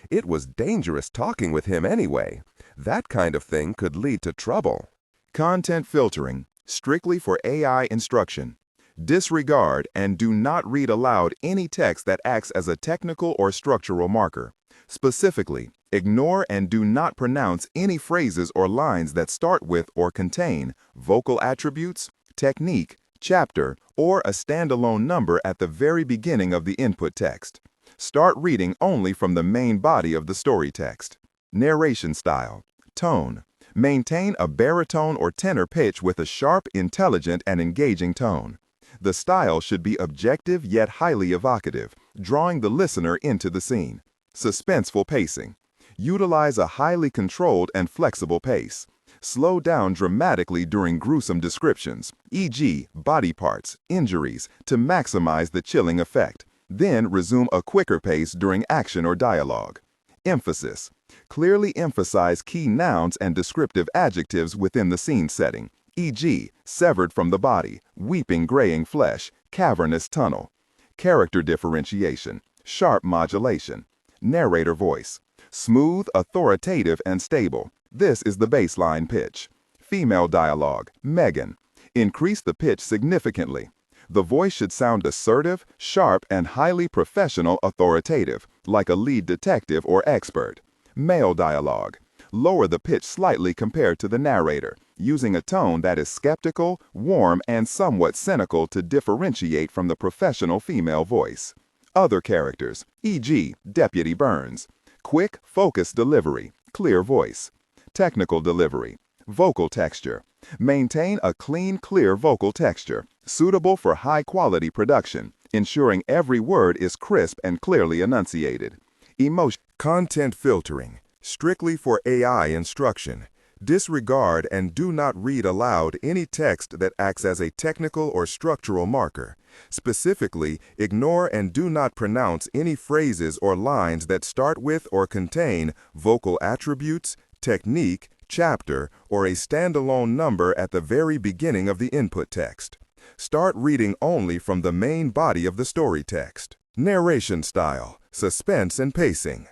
It was dangerous talking with him anyway. That kind of thing could lead to trouble. Content filtering, strictly for AI instruction. Disregard and do not read aloud any text that acts as a technical or structural marker. Specifically, ignore and do not pronounce any phrases or lines that start with or contain vocal attributes, technique, chapter, or a standalone number at the very beginning of the input text. Start reading only from the main body of the story text. Narration style. Tone. Maintain a baritone or tenor pitch with a sharp, intelligent, and engaging tone. The style should be objective yet highly evocative, drawing the listener into the scene. Suspenseful pacing. Utilize a highly controlled and flexible pace. Slow down dramatically during gruesome descriptions, e.g., body parts, injuries, to maximize the chilling effect. Then resume a quicker pace during action or dialogue. Emphasis. Clearly emphasize key nouns and descriptive adjectives within the scene setting, e.g., severed from the body, weeping graying flesh, cavernous tunnel. Character differentiation, sharp modulation. Narrator voice. Smooth, authoritative, and stable. This is the baseline pitch. Female dialogue, Megan. Increase the pitch significantly. The voice should sound assertive, sharp, and highly professional authoritative, like a lead detective or expert. Male dialogue. Lower the pitch slightly compared to the narrator, using a tone that is skeptical, warm, and somewhat cynical to differentiate from the professional female voice. Other characters, e.g., Deputy Burns. Quick, focused delivery, clear voice. Technical delivery. Vocal texture. Maintain a clean, clear vocal texture, suitable for high-quality production, ensuring every word is crisp and clearly enunciated. Emotion. Content filtering, strictly for AI instruction. Disregard and do not read aloud any text that acts as a technical or structural marker. Specifically, ignore and do not pronounce any phrases or lines that start with or contain vocal attributes, technique, chapter, or a standalone number at the very beginning of the input text. Start reading only from the main body of the story text. Narration style, suspense and pacing.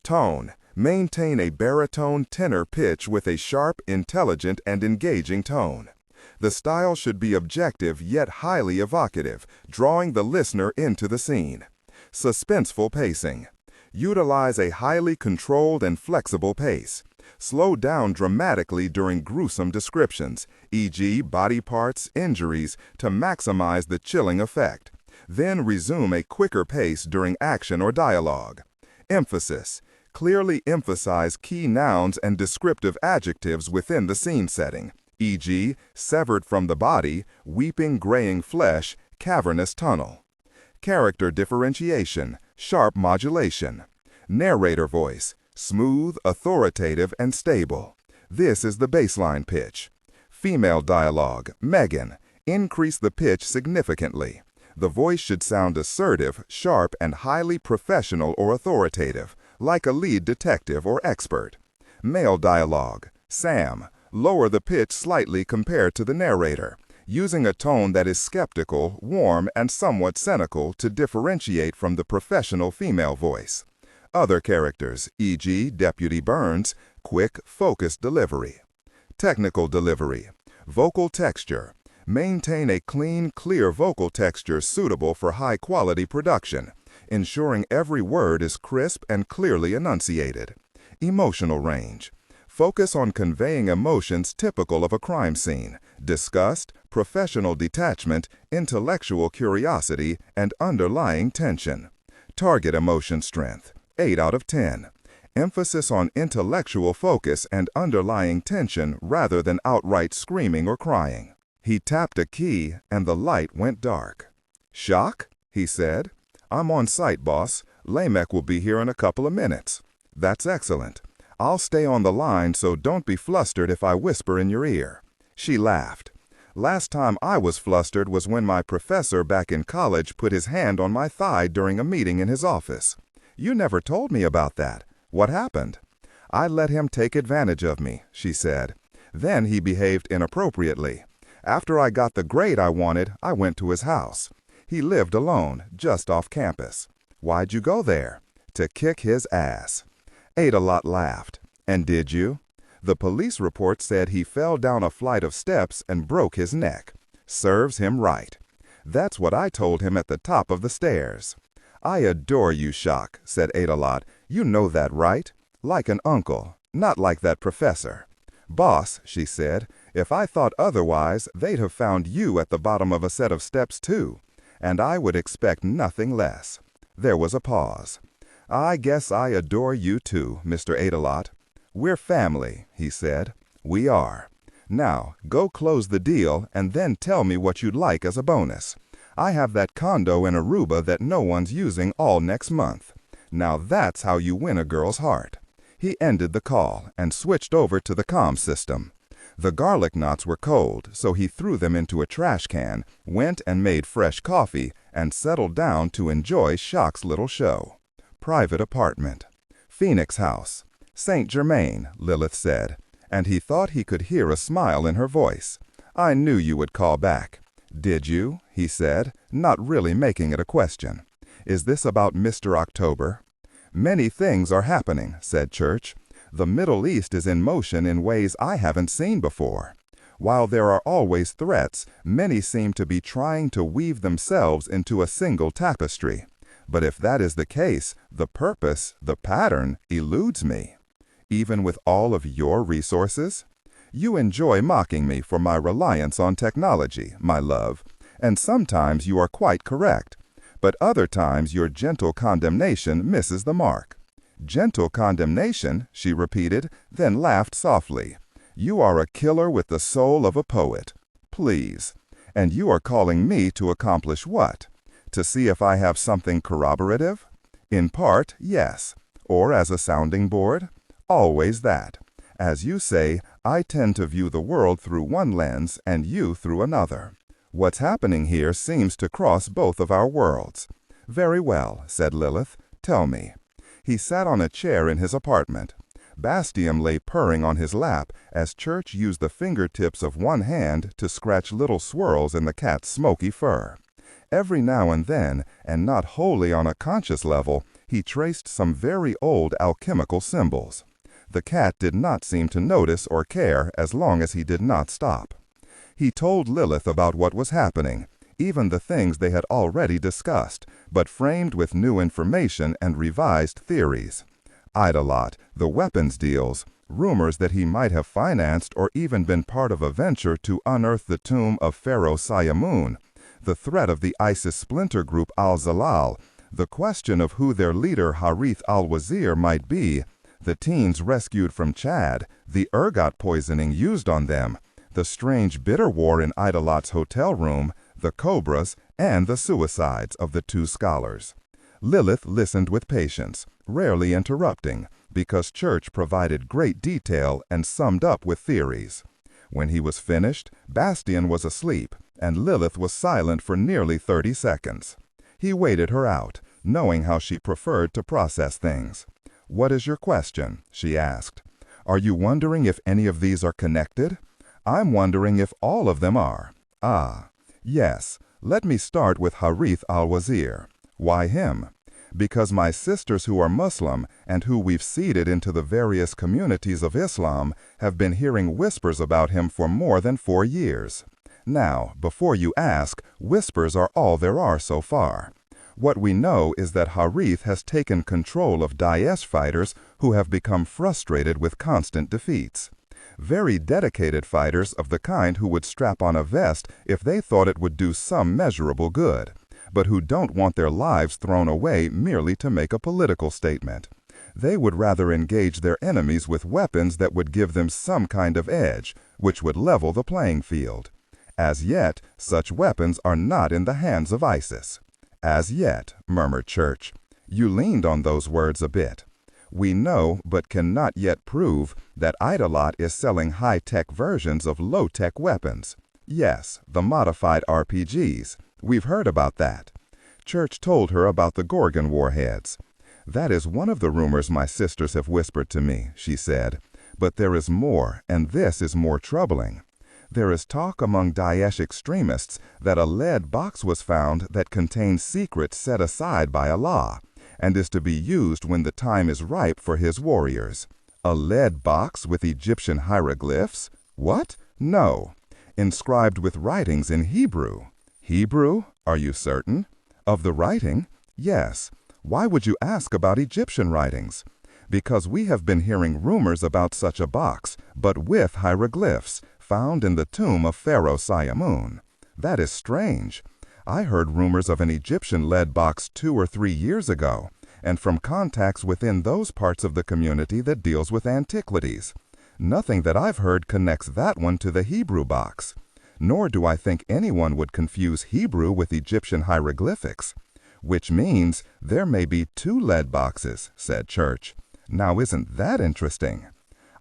Tone. Maintain a baritone tenor pitch with a sharp, intelligent, and engaging tone. The style should be objective yet highly evocative, drawing the listener into the scene. Suspenseful pacing. Utilize a highly controlled and flexible pace. Slow down dramatically during gruesome descriptions, e.g., body parts, injuries, to maximize the chilling effect. Then resume a quicker pace during action or dialogue. Emphasis. Clearly emphasize key nouns and descriptive adjectives within the scene setting, e.g., severed from the body, weeping graying flesh, cavernous tunnel. Character differentiation, sharp modulation. Narrator voice, smooth, authoritative, and stable. This is the baseline pitch. Female dialogue, Megan. Increase the pitch significantly. The voice should sound assertive, sharp, and highly professional or authoritative, like a lead detective or expert. Male dialogue, Sam. Lower the pitch slightly compared to the narrator, using a tone that is skeptical, warm, and somewhat cynical to differentiate from the professional female voice. Other characters, e.g., Deputy Burns, quick, focused delivery. Technical delivery. Vocal texture. Maintain a clean, clear vocal texture suitable for high-quality production, ensuring every word is crisp and clearly enunciated. Emotional range. Focus on conveying emotions typical of a crime scene: disgust, professional detachment, intellectual curiosity, and underlying tension. Target emotion strength, 8 out of 10. Emphasis on intellectual focus and underlying tension rather than outright screaming or crying. He tapped a key and the light went dark. "Shock?" he said. "I'm on site, boss. Lamech will be here in a couple of minutes." "That's excellent. I'll stay on the line, so don't be flustered if I whisper in your ear." She laughed. "Last time I was flustered was when my professor back in college put his hand on my thigh during a meeting in his office. You never told me about that. What happened?" "I let him take advantage of me," she said. "Then he behaved inappropriately. After I got the grade I wanted, I went to his house. He lived alone, just off campus." "Why'd you go there?" "To kick his ass." Ada laughed. "And did you?" "The police report said he fell down a flight of steps and broke his neck." "Serves him right." "That's what I told him at the top of the stairs." "I adore you, Shock," said Ada. "You know that, right? Like an uncle, not like that professor." "Boss," she said, "if I thought otherwise, they'd have found you at the bottom of a set of steps too. And I would expect nothing less." There was a pause. "I guess I adore you too, Mr. Adelot." "We're family," he said. "We are. Now, go close the deal and then tell me what you'd like as a bonus. I have that condo in Aruba that no one's using all next month. Now that's how you win a girl's heart." He ended the call and switched over to the comm system. The garlic knots were cold, so he threw them into a trash can, went and made fresh coffee, and settled down to enjoy Shock's little show. Private apartment. Phoenix House. St. Germain, Lilith said, and he thought he could hear a smile in her voice. "I knew you would call back." "Did you?" he said, not really making it a question. "Is this about Mr. October?" "Many things are happening," said Church. "The Middle East is in motion in ways I haven't seen before. While there are always threats, many seem to be trying to weave themselves into a single tapestry. But if that is the case, the purpose, the pattern, eludes me." "Even with all of your resources?" "You enjoy mocking me for my reliance on technology, my love, and sometimes you are quite correct. But other times your gentle condemnation misses the mark." "Gentle condemnation?" she repeated, then laughed softly. "You are a killer with the soul of a poet." "Please. And you are calling me to accomplish what? To see if I have something corroborative?" "In part, yes. Or as a sounding board?" "Always that. As you say, I tend to view the world through one lens and you through another. What's happening here seems to cross both of our worlds." "Very well," said Lilith. "Tell me." He sat on a chair in his apartment. Bastian lay purring on his lap as Church used the fingertips of one hand to scratch little swirls in the cat's smoky fur. Every now and then, and not wholly on a conscious level, he traced some very old alchemical symbols. The cat did not seem to notice or care as long as he did not stop. He told Lilith about what was happening, even the things they had already discussed, but framed with new information and revised theories. Idolot, the weapons deals, rumors that he might have financed or even been part of a venture to unearth the tomb of Pharaoh Sayamun, the threat of the ISIS splinter group Al-Zalal, the question of who their leader Harith al-Wazir might be, the teens rescued from Chad, the ergot poisoning used on them, the strange bitter war in Idolot's hotel room, the cobras, and the suicides of the two scholars. Lilith listened with patience, rarely interrupting, because Church provided great detail and summed up with theories. When he was finished, Bastian was asleep, and Lilith was silent for nearly 30 seconds. He waited her out, knowing how she preferred to process things. "What is your question?" she asked. "Are you wondering if any of these are connected?" "I'm wondering if all of them are." "Ah, yes. Let me start with Harith al-Wazir." "Why him?" "Because my sisters who are Muslim and who we've seeded into the various communities of Islam have been hearing whispers about him for more than 4 years. Now, before you ask, whispers are all there are so far. What we know is that Harith has taken control of Daesh fighters who have become frustrated with constant defeats. Very dedicated fighters of the kind who would strap on a vest if they thought it would do some measurable good, but who don't want their lives thrown away merely to make a political statement. They would rather engage their enemies with weapons that would give them some kind of edge, which would level the playing field. As yet, such weapons are not in the hands of ISIS. As yet, murmured Church. You leaned on those words a bit. We know, but cannot yet prove, that Idolot is selling high-tech versions of low-tech weapons. Yes, the modified RPGs. We've heard about that. Church told her about the Gorgon warheads. That is one of the rumors my sisters have whispered to me, she said. But there is more, and this is more troubling. There is talk among Daesh extremists that a lead box was found that contains secrets set aside by Allah, and is to be used when the time is ripe for his warriors. A lead box with Egyptian hieroglyphs? What? No. Inscribed with writings in Hebrew. Hebrew? Are you certain? Of the writing? Yes. Why would you ask about Egyptian writings? Because we have been hearing rumors about such a box, but with hieroglyphs, found in the tomb of Pharaoh Siamun. That is strange. I heard rumors of an Egyptian lead box 2 or 3 years ago, and from contacts within those parts of the community that deals with antiquities. Nothing that I've heard connects that one to the Hebrew box. Nor do I think anyone would confuse Hebrew with Egyptian hieroglyphics. Which means there may be 2 lead boxes, said Church. Now isn't that interesting?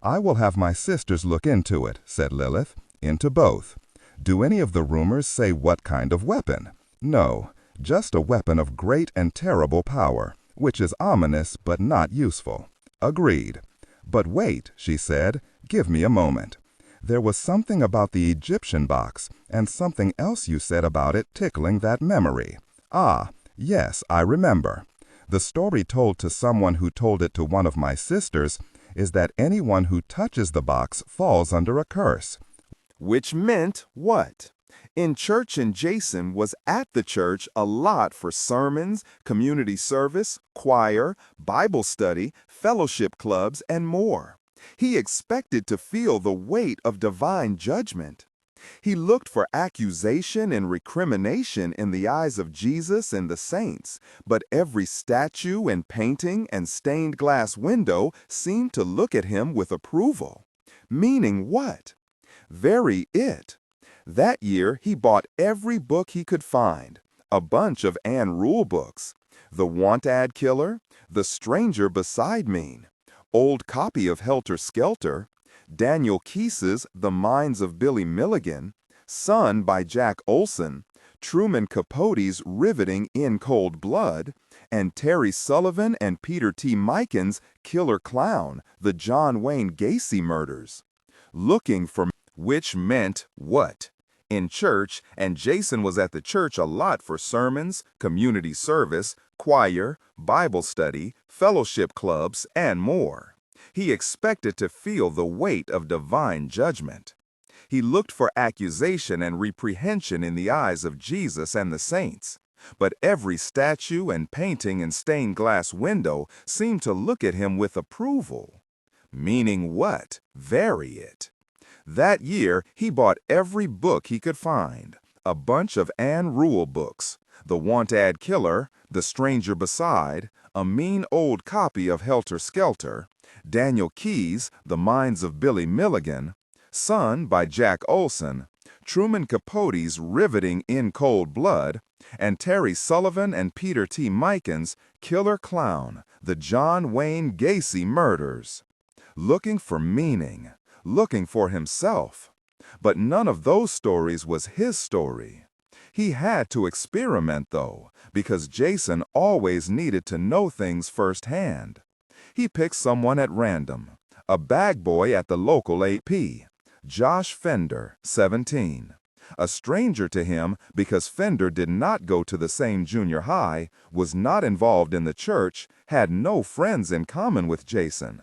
I will have my sisters look into it, said Lilith. Into both. Do any of the rumors say what kind of weapon? No, just a weapon of great and terrible power, which is ominous but not useful. Agreed. But wait, she said, give me a moment. There was something about the Egyptian box, and something else you said about it tickling that memory. Ah, yes, I remember. The story told to someone who told it to one of my sisters is that anyone who touches the box falls under a curse. Which meant what? In church, and Jason was at the church a lot for sermons, community service, choir, Bible study, fellowship clubs, and more. He expected to feel the weight of divine judgment. He looked for accusation and recrimination in the eyes of Jesus and the saints, but every statue and painting and stained glass window seemed to look at him with approval. Meaning what? Very it. That year, he bought every book he could find, a bunch of Ann Rule books, The Want-Ad Killer, The Stranger Beside Me, old copy of Helter Skelter, Daniel Keyes's The Minds of Billy Milligan, Son by Jack Olson, Truman Capote's riveting In Cold Blood, and Terry Sullivan and Peter T. Miken's Killer Clown, The John Wayne Gacy Murders. Looking for which meant what? In church, and Jason was at the church a lot for sermons, community service, choir, Bible study, fellowship clubs, and more. He expected to feel the weight of divine judgment. He looked for accusation and reprehension in the eyes of Jesus and the saints. But every statue and painting and stained glass window seemed to look at him with approval. Meaning what? Vary it. That year, he bought every book he could find, a bunch of Ann Rule books, The Want-Ad Killer, The Stranger Beside, a mean old copy of Helter Skelter, Daniel Keyes, The Minds of Billy Milligan, Son by Jack Olson, Truman Capote's riveting In Cold Blood, and Terry Sullivan and Peter T. Miken's Killer Clown, The John Wayne Gacy Murders. Looking for meaning. Looking for himself. But none of those stories was his story. He had to experiment, though, because Jason always needed to know things firsthand. He picked someone at random, a bag boy at the local AP, Josh Fender, 17. A stranger to him because Fender did not go to the same junior high, was not involved in the church, had no friends in common with Jason.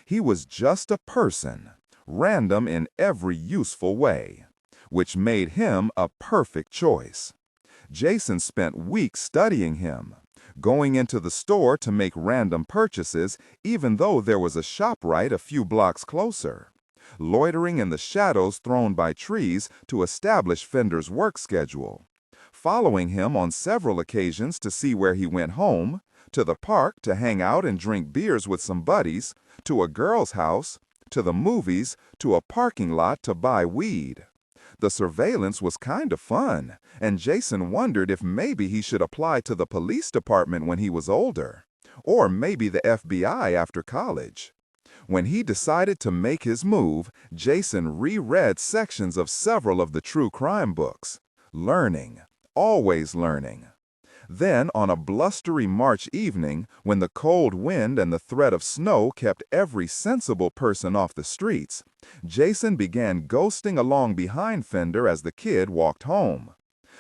He was just a person. Random in every useful way, which made him a perfect choice. Jason spent weeks studying him, going into the store to make random purchases even though there was a ShopRite a few blocks closer, loitering in the shadows thrown by trees to establish Fender's work schedule, following him on several occasions to see where he went home, to the park to hang out and drink beers with some buddies, to a girl's house, to the movies, to a parking lot to buy weed. The surveillance was kind of fun, and Jason wondered if maybe he should apply to the police department when he was older, or maybe the FBI after college. When he decided to make his move, Jason reread sections of several of the true crime books. Learning, always learning. Then, on a blustery March evening, when the cold wind and the threat of snow kept every sensible person off the streets, Jason began ghosting along behind Fender as the kid walked home.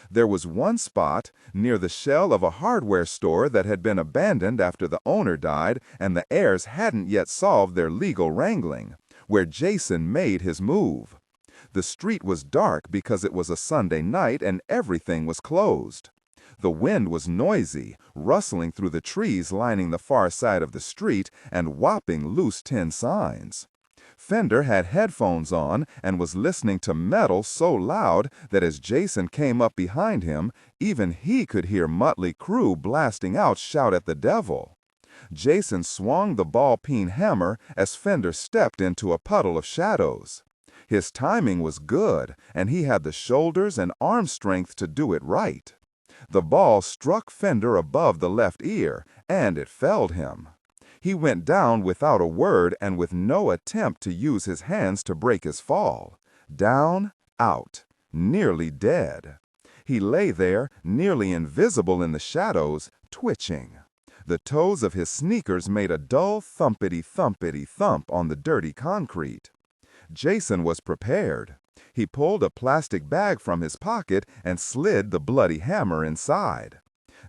There was one spot, near the shell of a hardware store that had been abandoned after the owner died and the heirs hadn't yet solved their legal wrangling, where Jason made his move. The street was dark because it was a Sunday night and everything was closed. The wind was noisy, rustling through the trees lining the far side of the street and whopping loose tin signs. Fender had headphones on and was listening to metal so loud that as Jason came up behind him, even he could hear Motley Crue blasting out "Shout at the Devil." Jason swung the ball-peen hammer as Fender stepped into a puddle of shadows. His timing was good, and he had the shoulders and arm strength to do it right. The ball struck Fender above the left ear, and it felled him. He went down without a word and with no attempt to use his hands to break his fall. Down, out, nearly dead. He lay there, nearly invisible in the shadows, twitching. The toes of his sneakers made a dull thumpity-thumpity-thump on the dirty concrete. Jason was prepared. He pulled a plastic bag from his pocket and slid the bloody hammer inside.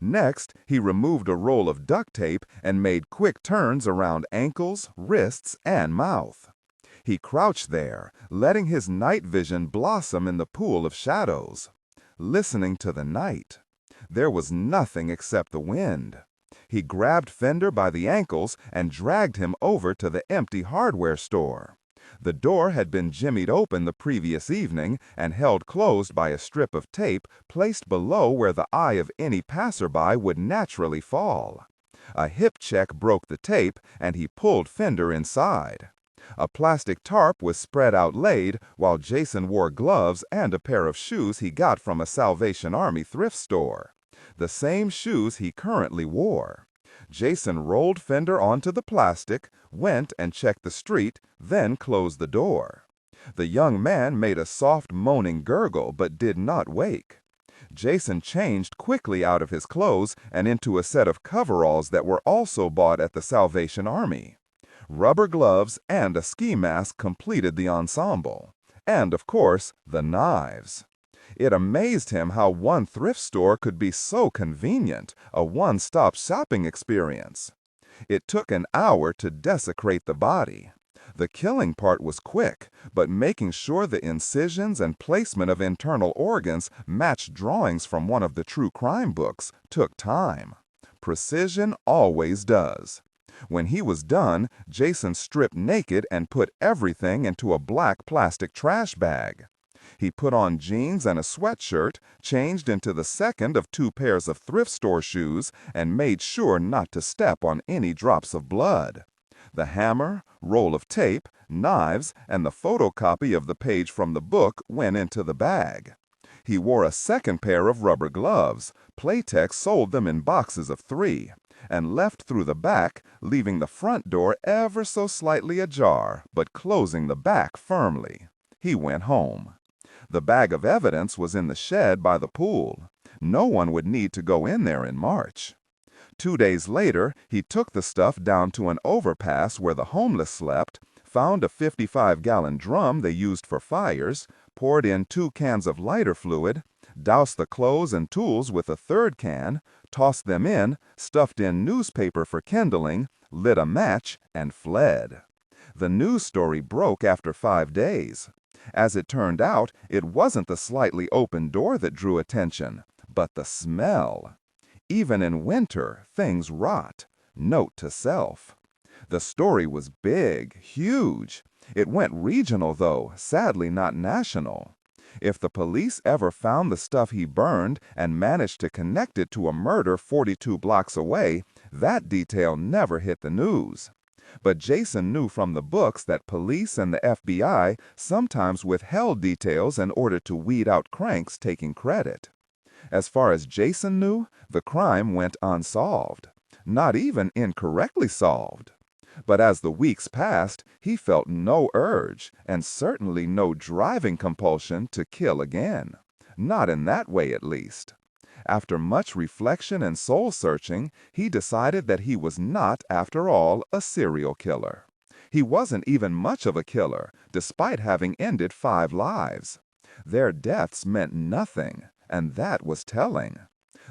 Next, he removed a roll of duct tape and made quick turns around ankles, wrists, and mouth. He crouched there, letting his night vision blossom in the pool of shadows, listening to the night. There was nothing except the wind. He grabbed Fender by the ankles and dragged him over to the empty hardware store. The door had been jimmied open the previous evening and held closed by a strip of tape placed below where the eye of any passerby would naturally fall. A hip check broke the tape, and he pulled Fender inside. A plastic tarp was spread out laid, while Jason wore gloves and a pair of shoes he got from a Salvation Army thrift store. The same shoes he currently wore. Jason rolled Fender onto the plastic, went and checked the street, then closed the door. The young man made a soft moaning gurgle but did not wake. Jason changed quickly out of his clothes and into a set of coveralls that were also bought at the Salvation Army. Rubber gloves and a ski mask completed the ensemble. And, of course, the knives. It amazed him how one thrift store could be so convenient, a one-stop shopping experience. It took an hour to desecrate the body. The killing part was quick, but making sure the incisions and placement of internal organs matched drawings from one of the true crime books took time. Precision always does. When he was done, Jason stripped naked and put everything into a black plastic trash bag. He put on jeans and a sweatshirt, changed into the second of 2 pairs of thrift store shoes, and made sure not to step on any drops of blood. The hammer, roll of tape, knives, and the photocopy of the page from the book went into the bag. He wore a second pair of rubber gloves. Playtex sold them in boxes of 3, and left through the back, leaving the front door ever so slightly ajar, but closing the back firmly. He went home. The bag of evidence was in the shed by the pool. No one would need to go in there in March. 2 days later, he took the stuff down to an overpass where the homeless slept, found a 55-gallon drum they used for fires, poured in 2 cans of lighter fluid, doused the clothes and tools with a 3rd can, tossed them in, stuffed in newspaper for kindling, lit a match, and fled. The news story broke after 5 days. As it turned out, it wasn't the slightly open door that drew attention, but the smell. Even in winter, things rot. Note to self. The story was big, huge. It went regional, though, sadly not national. If the police ever found the stuff he burned and managed to connect it to a murder 42 blocks away, that detail never hit the news. But Jason knew from the books that police and the FBI sometimes withheld details in order to weed out cranks taking credit. As far as Jason knew, the crime went unsolved, not even incorrectly solved. But as the weeks passed, he felt no urge, and certainly no driving compulsion to kill again. Not in that way, at least. After much reflection and soul-searching, he decided that he was not, after all, a serial killer. He wasn't even much of a killer, despite having ended 5 lives. Their deaths meant nothing, and that was telling.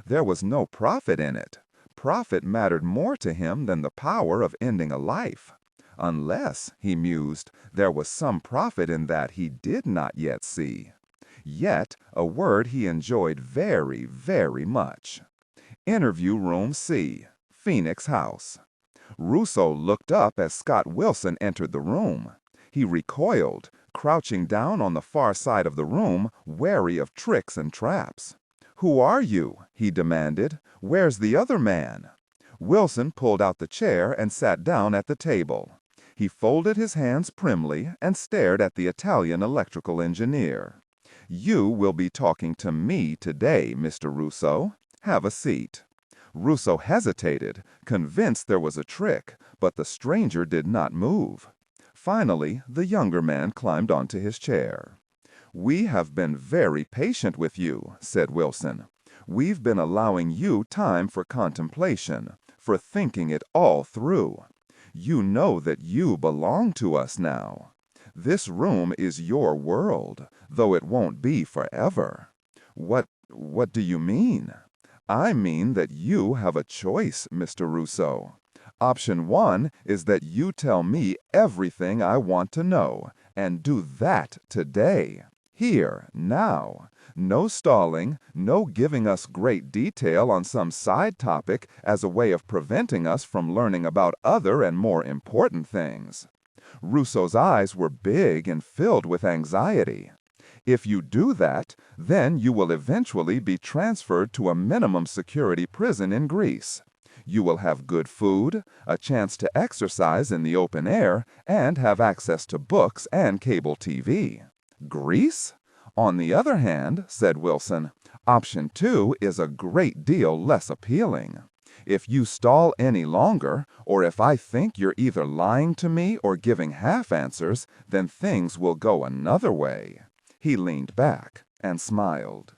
There was no profit in it. Profit mattered more to him than the power of ending a life. Unless, he mused, there was some profit in that he did not yet see. Yet, a word he enjoyed very, very much. Interview Room C, Phoenix House. Russo looked up as Scott Wilson entered the room. He recoiled, crouching down on the far side of the room, wary of tricks and traps. "Who are you?" he demanded. "Where's the other man?" Wilson pulled out the chair and sat down at the table. He folded his hands primly and stared at the Italian electrical engineer. "You will be talking to me today, Mr. Russo. Have a seat." Russo hesitated, convinced there was a trick, but the stranger did not move. Finally, the younger man climbed onto his chair. "We have been very patient with you," said Wilson. "We've been allowing you time for contemplation, for thinking it all through. You know that you belong to us now. This room is your world, though it won't be forever." What do you mean?" "I mean that you have a choice, Mr. Russo. Option 1 is that you tell me everything I want to know, and do that today. Here, now. No stalling, no giving us great detail on some side topic as a way of preventing us from learning about other and more important things." Russo's eyes were big and filled with anxiety. "If you do that, then you will eventually be transferred to a minimum security prison in Greece. You will have good food, a chance to exercise in the open air, and have access to books and cable TV. Greece? On the other hand," said Wilson, "option 2 is a great deal less appealing. If you stall any longer, or if I think you're either lying to me or giving half answers, then things will go another way." He leaned back and smiled.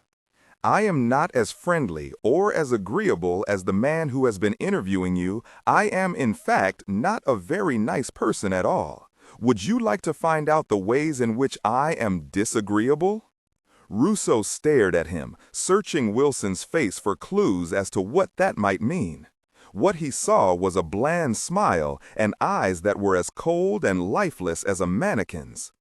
I am not as friendly or as agreeable as the man who has been interviewing you. I am, in fact, not a very nice person at all. Would you like to find out the ways in which I am disagreeable?" Russo stared at him, searching Wilson's face for clues as to what that might mean. What he saw was a bland smile and eyes that were as cold and lifeless as a mannequin's.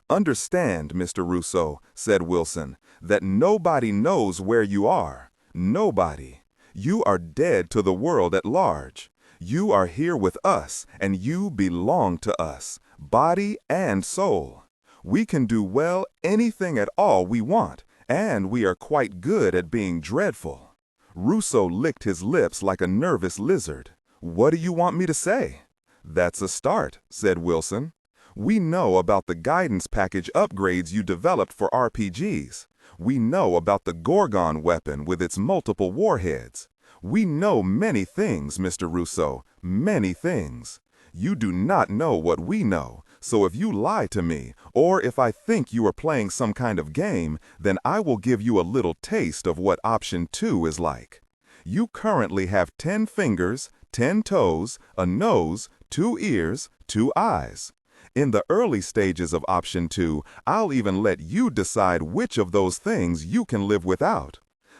"Understand, Mr. Russo," said Wilson, "that nobody knows where you are. Nobody. You are dead to the world at large. You are here with us, and you belong to us, body and soul. We can do well anything at all we want, and we are quite good at being dreadful." Russo licked his lips like a nervous lizard. "What do you want me to say?" "That's a start," said Wilson. "We know about the guidance package upgrades you developed for RPGs. We know about the Gorgon weapon with its multiple warheads. We know many things, Mr. Russo, many things. You do not know what we know, so if you lie to me, or if I think you are playing some kind of game, then I will give you a little taste of what option 2 is like. You currently have 10 fingers, 10 toes, a nose, 2 ears, 2 eyes. In the early stages of option 2, I'll even let you decide which of those things you can live without."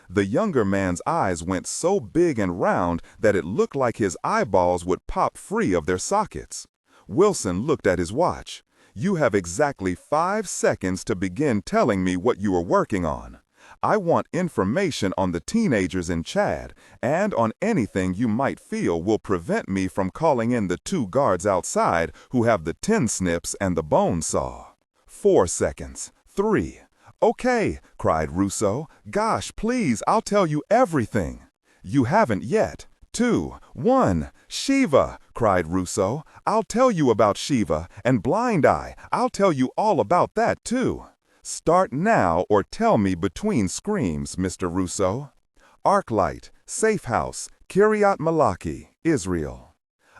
The younger man's eyes went so big and round that it looked like his eyeballs would pop free of their sockets. Wilson looked at his watch. "You have exactly 5 seconds to begin telling me what you are working on. I want information on the teenagers in Chad and on anything you might feel will prevent me from calling in the 2 guards outside who have the tin snips and the bone saw." 4 seconds. 3. "Okay," cried Russo. "Gosh, please, I'll tell you everything." "You haven't yet. 2, 1. Shiva, cried Russo. I'll tell you about Shiva, and Blind Eye, I'll tell you all about that too. Start now or tell me between screams, Mr. Russo. Arclight, Safe House, Kiryat Malaki, Israel.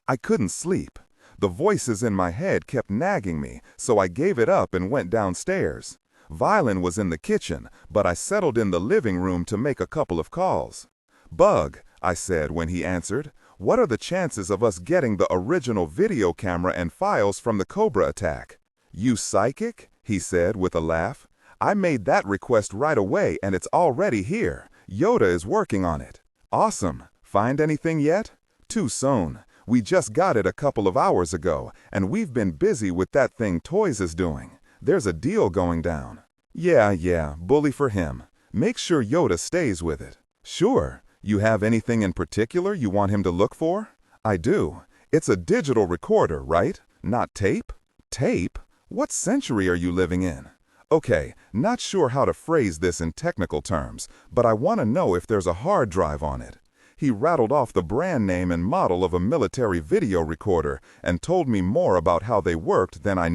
I couldn't sleep. The voices in my head kept nagging me, so I gave it up and went downstairs. Violin was in the kitchen, but I settled in the living room to make a couple of calls. Bug, I said when he answered, what are the chances of us getting the original video camera and files from the Cobra attack? You psychic? He said with a laugh. I made that request right away and it's already here. Yoda is working on it. Awesome. Find anything yet? Too soon. We just got it a couple of hours ago, and we've been busy with that thing Toys is doing. There's a deal going down. Yeah, bully for him. Make sure Yoda stays with it. Sure. You have anything in particular you want him to look for? I do. It's a digital recorder, right? Not tape? Tape? What century are you living in? Okay, not sure how to phrase this in technical terms, but I want to know if there's a hard drive on it. He rattled off the brand name and model of a military video recorder and told me more about how they worked than I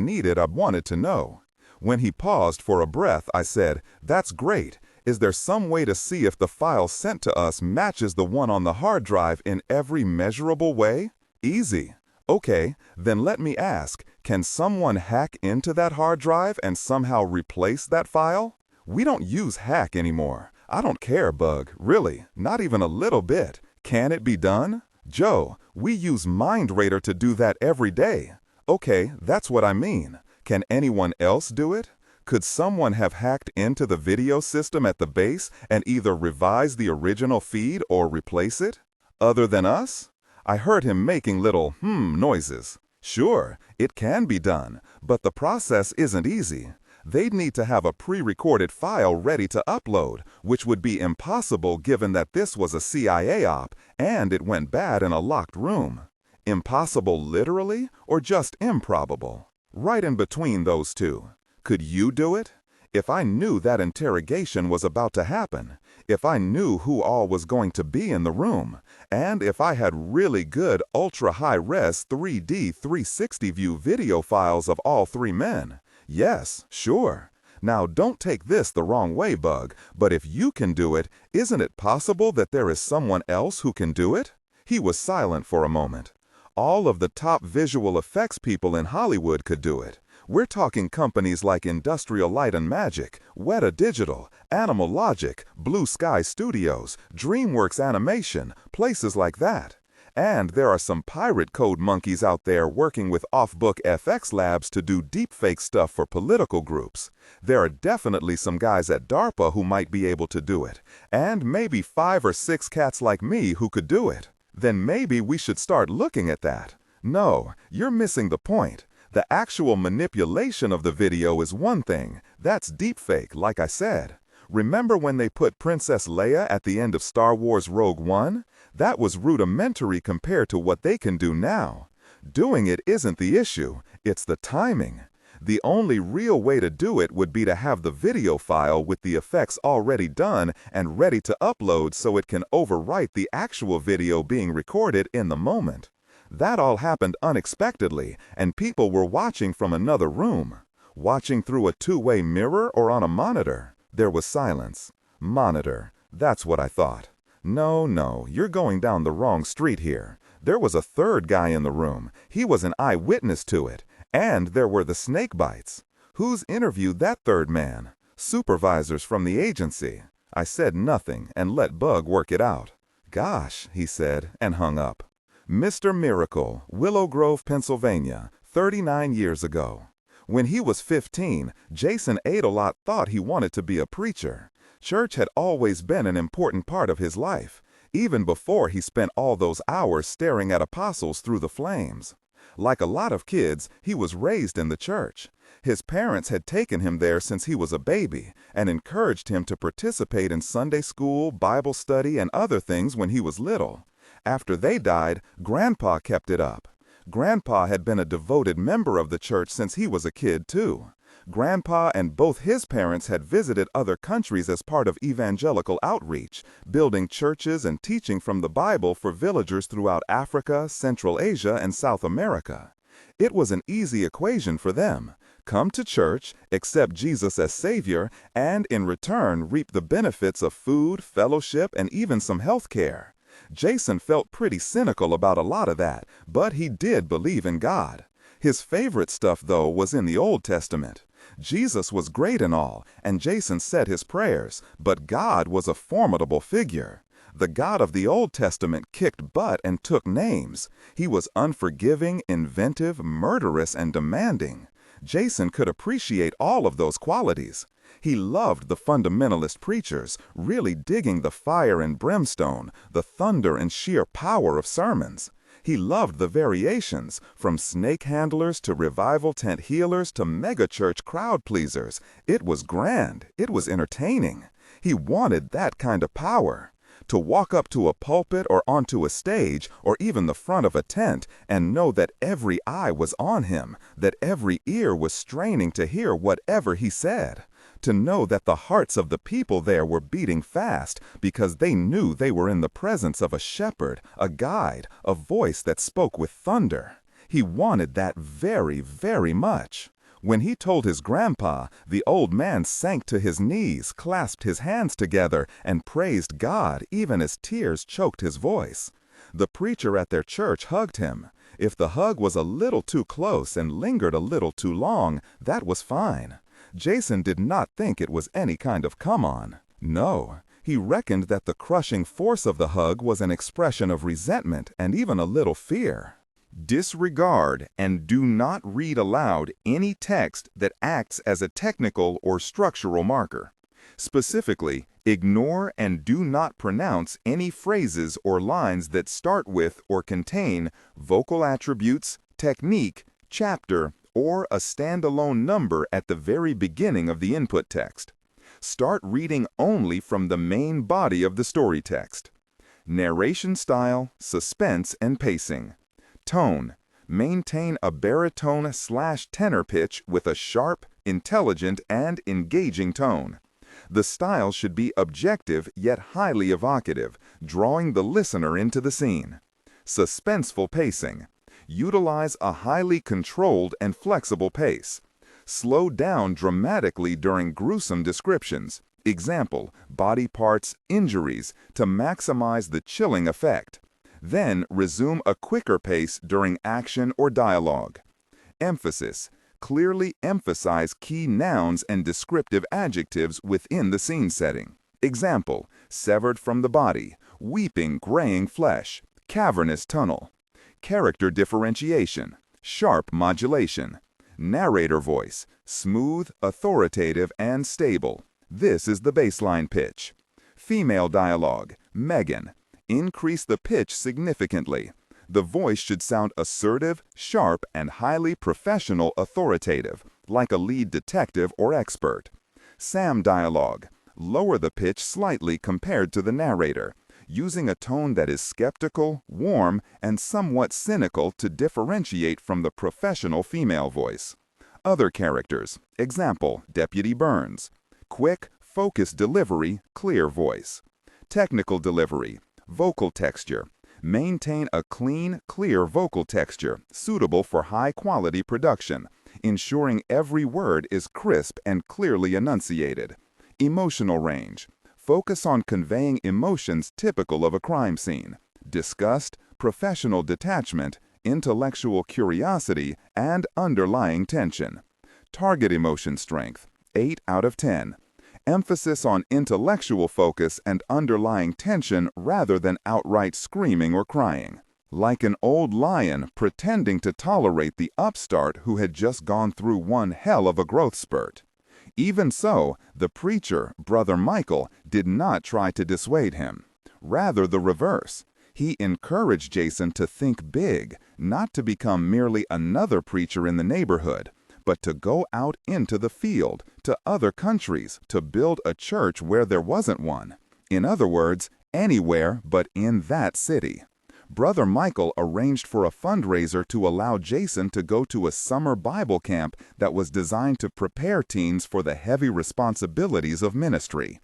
wanted to know. When he paused for a breath, I said, "That's great. Is there some way to see if the file sent to us matches the one on the hard drive in every measurable way?" Easy. Okay, then let me ask, can someone hack into that hard drive and somehow replace that file? We don't use hack anymore. I don't care, Bug, really, not even a little bit. Can it be done? Joe, we use MindRaider to do that every day. Okay, that's what I mean. Can anyone else do it? Could someone have hacked into the video system at the base and either revise the original feed or replace it? Other than us? I heard him making little noises. Sure, it can be done, but the process isn't easy. They'd need to have a pre-recorded file ready to upload, which would be impossible given that this was a CIA op and it went bad in a locked room. Impossible literally or just improbable? Right in between those two. Could you do it? If I knew that interrogation was about to happen, if I knew who all was going to be in the room, and if I had really good ultra-high-res 3D 360 view video files of all three men, yes, sure. Now don't take this the wrong way, Bug, but if you can do it, isn't it possible that there is someone else who can do it? He was silent for a moment. All of the top visual effects people in Hollywood could do it. We're talking companies like Industrial Light and Magic, Weta Digital, Animal Logic, Blue Sky Studios, DreamWorks Animation, places like that. And there are some pirate code monkeys out there working with off-book FX labs to do deepfake stuff for political groups. There are definitely some guys at DARPA who might be able to do it, and maybe 5 or 6 cats like me who could do it. Then maybe we should start looking at that. No, you're missing the point. The actual manipulation of the video is one thing. That's deepfake, like I said. Remember when they put Princess Leia at the end of Star Wars Rogue One? That was rudimentary compared to what they can do now. Doing it isn't the issue, it's the timing. The only real way to do it would be to have the video file with the effects already done and ready to upload so it can overwrite the actual video being recorded in the moment. That all happened unexpectedly, and people were watching from another room. Watching through a two-way mirror or on a monitor. There was silence. Monitor. That's what I thought. No, you're going down the wrong street here. There was a third guy in the room. He was an eyewitness to it. And there were the snake bites. Who's interviewed that third man? Supervisors from the agency. I said nothing and let Bug work it out. Gosh, he said, and hung up. Mr. Miracle, Willow Grove, Pennsylvania, 39 years ago. When he was 15, Jason Adelot thought he wanted to be a preacher. Church had always been an important part of his life, even before he spent all those hours staring at apostles through the flames. Like a lot of kids, he was raised in the church. His parents had taken him there since he was a baby and encouraged him to participate in Sunday school, Bible study, and other things when he was little. After they died, Grandpa kept it up. Grandpa had been a devoted member of the church since he was a kid, too. Grandpa and both his parents had visited other countries as part of evangelical outreach, building churches and teaching from the Bible for villagers throughout Africa, Central Asia, and South America. It was an easy equation for them. Come to church, accept Jesus as Savior, and in return reap the benefits of food, fellowship, and even some health care. Jason felt pretty cynical about a lot of that, but he did believe in God. His favorite stuff, though, was in the Old Testament. Jesus was great and all, and Jason said his prayers, but God was a formidable figure. The God of the Old Testament kicked butt and took names. He was unforgiving, inventive, murderous, and demanding. Jason could appreciate all of those qualities. He loved the fundamentalist preachers, really digging the fire and brimstone, the thunder and sheer power of sermons. He loved the variations, from snake handlers to revival tent healers to megachurch crowd pleasers. It was grand. It was entertaining. He wanted that kind of power. To walk up to a pulpit or onto a stage or even the front of a tent and know that every eye was on him, that every ear was straining to hear whatever he said. To know that the hearts of the people there were beating fast because they knew they were in the presence of a shepherd, a guide, a voice that spoke with thunder. He wanted that very, very much. When he told his grandpa, the old man sank to his knees, clasped his hands together, and praised God even as tears choked his voice. The preacher at their church hugged him. If the hug was a little too close and lingered a little too long, that was fine. Jason did not think it was any kind of come-on. No, he reckoned that the crushing force of the hug was an expression of resentment and even a little fear. Disregard and do not read aloud any text that acts as a technical or structural marker. Specifically, ignore and do not pronounce any phrases or lines that start with or contain vocal attributes, technique, chapter, or a standalone number at the very beginning of the input text. Start reading only from the main body of the story text. Narration style, suspense, and pacing. Tone. Maintain a baritone/tenor pitch with a sharp, intelligent, and engaging tone. The style should be objective yet highly evocative, drawing the listener into the scene. Suspenseful pacing. Utilize a highly controlled and flexible pace. Slow down dramatically during gruesome descriptions, example, body parts, injuries, to maximize the chilling effect. Then resume a quicker pace during action or dialogue. Emphasis. Clearly emphasize key nouns and descriptive adjectives within the scene setting. Example, severed from the body, weeping graying flesh, cavernous tunnel. Character differentiation, sharp modulation. Narrator voice, smooth, authoritative, and stable. This is the baseline pitch. Female dialogue, Megan. Increase the pitch significantly. The voice should sound assertive, sharp, and highly professional authoritative, like a lead detective or expert. Sam dialogue. Lower the pitch slightly compared to the narrator, using a tone that is skeptical, warm, and somewhat cynical to differentiate from the professional female voice. Other characters. Example, Deputy Burns. Quick, focused delivery, clear voice. Technical delivery. Vocal texture. Maintain a clean, clear vocal texture, suitable for high-quality production, ensuring every word is crisp and clearly enunciated. Emotional range. Focus on conveying emotions typical of a crime scene. Disgust, professional detachment, intellectual curiosity, and underlying tension. Target emotion strength, 8 out of 10. Emphasis on intellectual focus and underlying tension rather than outright screaming or crying. Like an old lion pretending to tolerate the upstart who had just gone through one hell of a growth spurt. Even so, the preacher, Brother Michael, did not try to dissuade him. Rather the reverse. He encouraged Jason to think big, not to become merely another preacher in the neighborhood, but to go out into the field, to other countries, to build a church where there wasn't one. In other words, anywhere but in that city. Brother Michael arranged for a fundraiser to allow Jason to go to a summer Bible camp that was designed to prepare teens for the heavy responsibilities of ministry.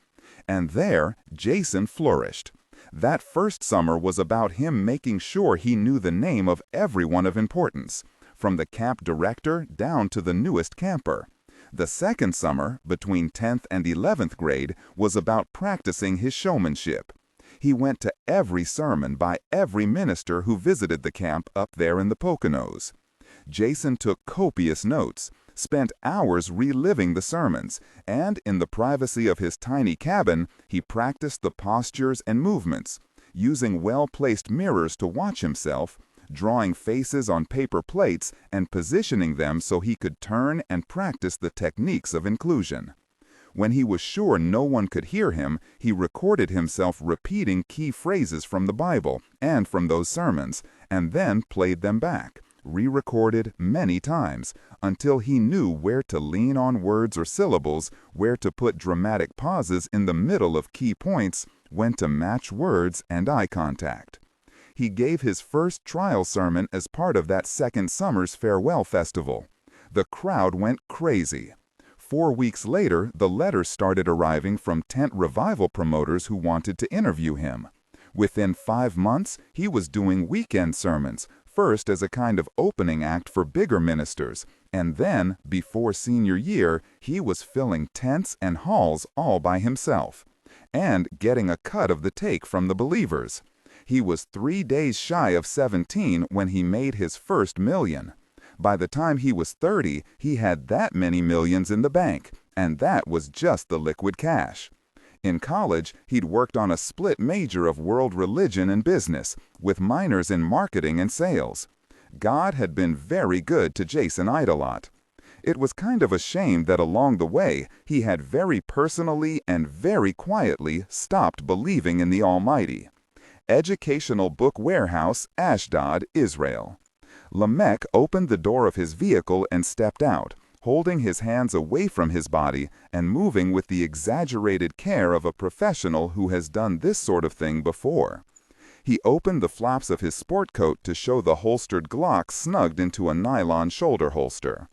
And there, Jason flourished. That first summer was about him making sure he knew the name of everyone of importance, from the camp director down to the newest camper. The second summer, between 10th and 11th grade, was about practicing his showmanship. He went to every sermon by every minister who visited the camp up there in the Poconos. Jason took copious notes, spent hours reliving the sermons, and in the privacy of his tiny cabin, he practiced the postures and movements, using well-placed mirrors to watch himself, drawing faces on paper plates and positioning them so he could turn and practice the techniques of inclusion. When he was sure no one could hear him, he recorded himself repeating key phrases from the Bible and from those sermons, and then played them back, re-recorded many times, until he knew where to lean on words or syllables, where to put dramatic pauses in the middle of key points, when to match words and eye contact. He gave his first trial sermon as part of that second summer's farewell festival. The crowd went crazy. 4 weeks later, the letters started arriving from tent revival promoters who wanted to interview him. Within 5 months, he was doing weekend sermons, first as a kind of opening act for bigger ministers, and then, before senior year, he was filling tents and halls all by himself, and getting a cut of the take from the believers. He was 3 days shy of 17 when he made his first million. By the time he was 30, he had that many millions in the bank, and that was just the liquid cash. In college, he'd worked on a split major of world religion and business, with minors in marketing and sales. God had been very good to Jason Idolot. It was kind of a shame that along the way, he had very personally and very quietly stopped believing in the Almighty. Educational Book Warehouse, Ashdod, Israel. Lamech opened the door of his vehicle and stepped out, holding his hands away from his body and moving with the exaggerated care of a professional who has done this sort of thing before. He opened the flaps of his sport coat to show the holstered Glock snugged into a nylon shoulder holster.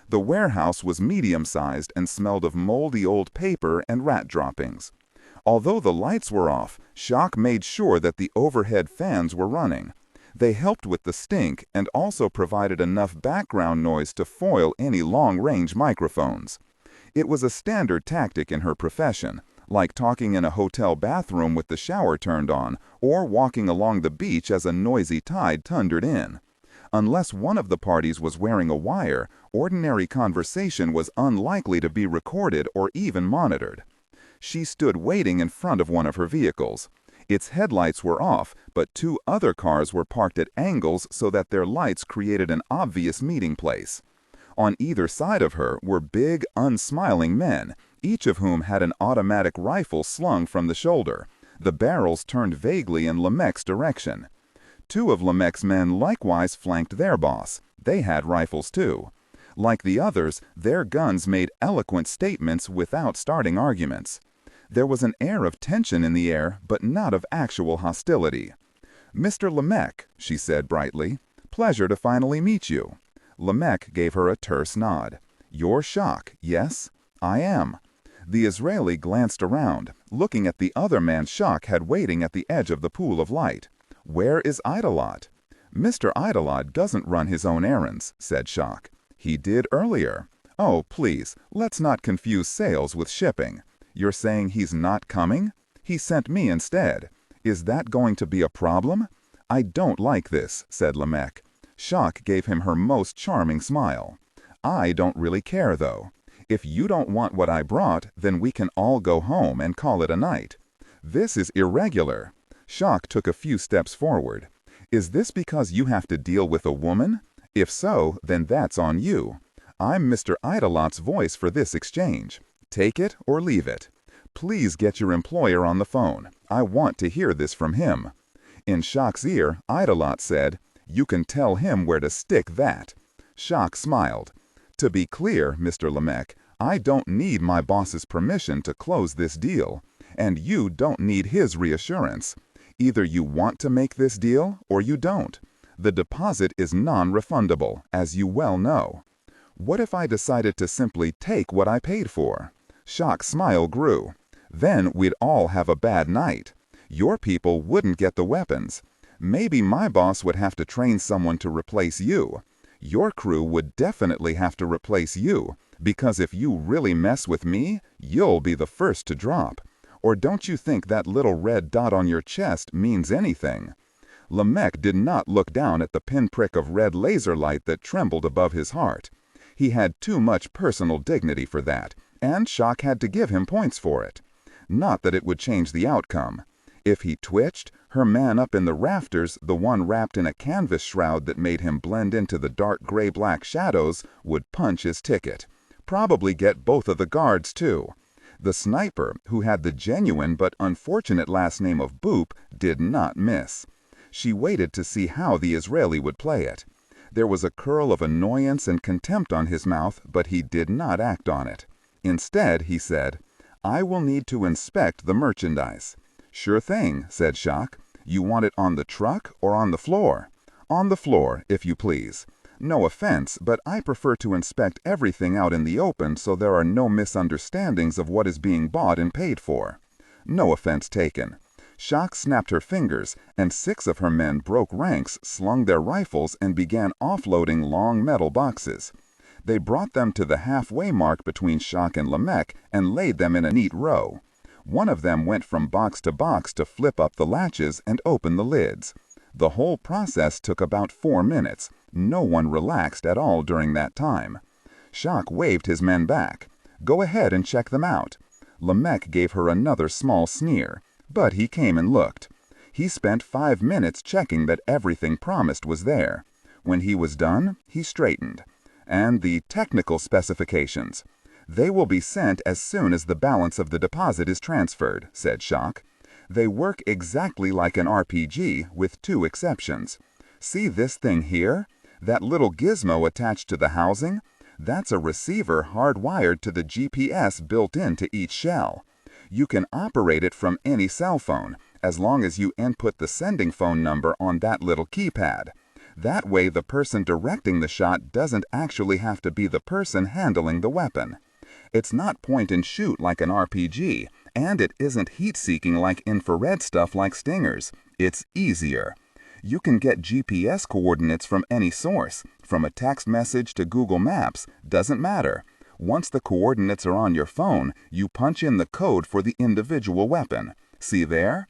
The warehouse was medium-sized and smelled of moldy old paper and rat droppings. Although the lights were off, Shock made sure that the overhead fans were running. They helped with the stink and also provided enough background noise to foil any long-range microphones. It was a standard tactic in her profession, like talking in a hotel bathroom with the shower turned on, or walking along the beach as a noisy tide thundered in. Unless one of the parties was wearing a wire, ordinary conversation was unlikely to be recorded or even monitored. She stood waiting in front of one of her vehicles. Its headlights were off, but 2 other cars were parked at angles so that their lights created an obvious meeting place. On either side of her were big, unsmiling men, each of whom had an automatic rifle slung from the shoulder, the barrels turned vaguely in Lamech's direction. 2 of Lamech's men likewise flanked their boss. They had rifles too. Like the others, their guns made eloquent statements without starting arguments. There was an air of tension in the air, but not of actual hostility. "Mr. Lamech," she said brightly, "pleasure to finally meet you." Lamech gave her a terse nod. "You're Shock, yes?" "I am." The Israeli glanced around, looking at the other man Shock had waiting at the edge of the pool of light. "Where is Idolot?" "Mr. Idolot doesn't run his own errands," said Shock. "He did earlier." "Oh, please, let's not confuse sales with shipping. You're saying he's not coming? He sent me instead. Is that going to be a problem?" "I don't like this," said Lamech. Shock gave him her most charming smile. "I don't really care, though. If you don't want what I brought, then we can all go home and call it a night." "This is irregular." Shock took a few steps forward. "Is this because you have to deal with a woman? If so, then that's on you. I'm Mr. Idolot's voice for this exchange. Take it or leave it. Please get your employer on the phone. I want to hear this from him." In Shock's ear, Idolot said, "You can tell him where to stick that." Shock smiled. "To be clear, Mr. Lamech, I don't need my boss's permission to close this deal, and you don't need his reassurance. Either you want to make this deal or you don't. The deposit is non-refundable, as you well know. What if I decided to simply take what I paid for? Shock's smile grew. Then we'd all have a bad night. Your people wouldn't get the weapons. Maybe my boss would have to train someone to replace you. Your crew would definitely have to replace you, because if you really mess with me, you'll be the first to drop. Or don't you think that little red dot on your chest means anything? Lamech did not look down at the pinprick of red laser light that trembled above his heart. He had too much personal dignity for that, and Shock had to give him points for it. Not that it would change the outcome. If he twitched, her man up in the rafters, the one wrapped in a canvas shroud that made him blend into the dark gray-black shadows, would punch his ticket. Probably get both of the guards, too. The sniper, who had the genuine but unfortunate last name of Boop, did not miss. She waited to see how the Israeli would play it. There was a curl of annoyance and contempt on his mouth, but he did not act on it. Instead, he said, "I will need to inspect the merchandise." "Sure thing," said Shock. "You want it on the truck or on the floor?" "On the floor, if you please. No offense, but I prefer to inspect everything out in the open so there are no misunderstandings of what is being bought and paid for." "No offense taken." Shock snapped her fingers, and 6 of her men broke ranks, slung their rifles, and began offloading long metal boxes. They brought them to the halfway mark between Shock and Lamech and laid them in a neat row. One of them went from box to box to flip up the latches and open the lids. The whole process took about 4 minutes. No one relaxed at all during that time. Shock waved his men back. "Go ahead and check them out." Lamech gave her another small sneer, but he came and looked. He spent 5 minutes checking that everything promised was there. When he was done, he straightened. "And the technical specifications. They will be sent as soon as the balance of the deposit is transferred," said Shock. "They work exactly like an RPG, with 2 exceptions. See this thing here? That little gizmo attached to the housing? That's a receiver hardwired to the GPS built into each shell. You can operate it from any cell phone, as long as you input the sending phone number on that little keypad. That way the person directing the shot doesn't actually have to be the person handling the weapon. It's not point and shoot like an RPG, and it isn't heat-seeking like infrared stuff like stingers. It's easier. You can get GPS coordinates from any source, from a text message to Google Maps, doesn't matter. Once the coordinates are on your phone, you punch in the code for the individual weapon. See there?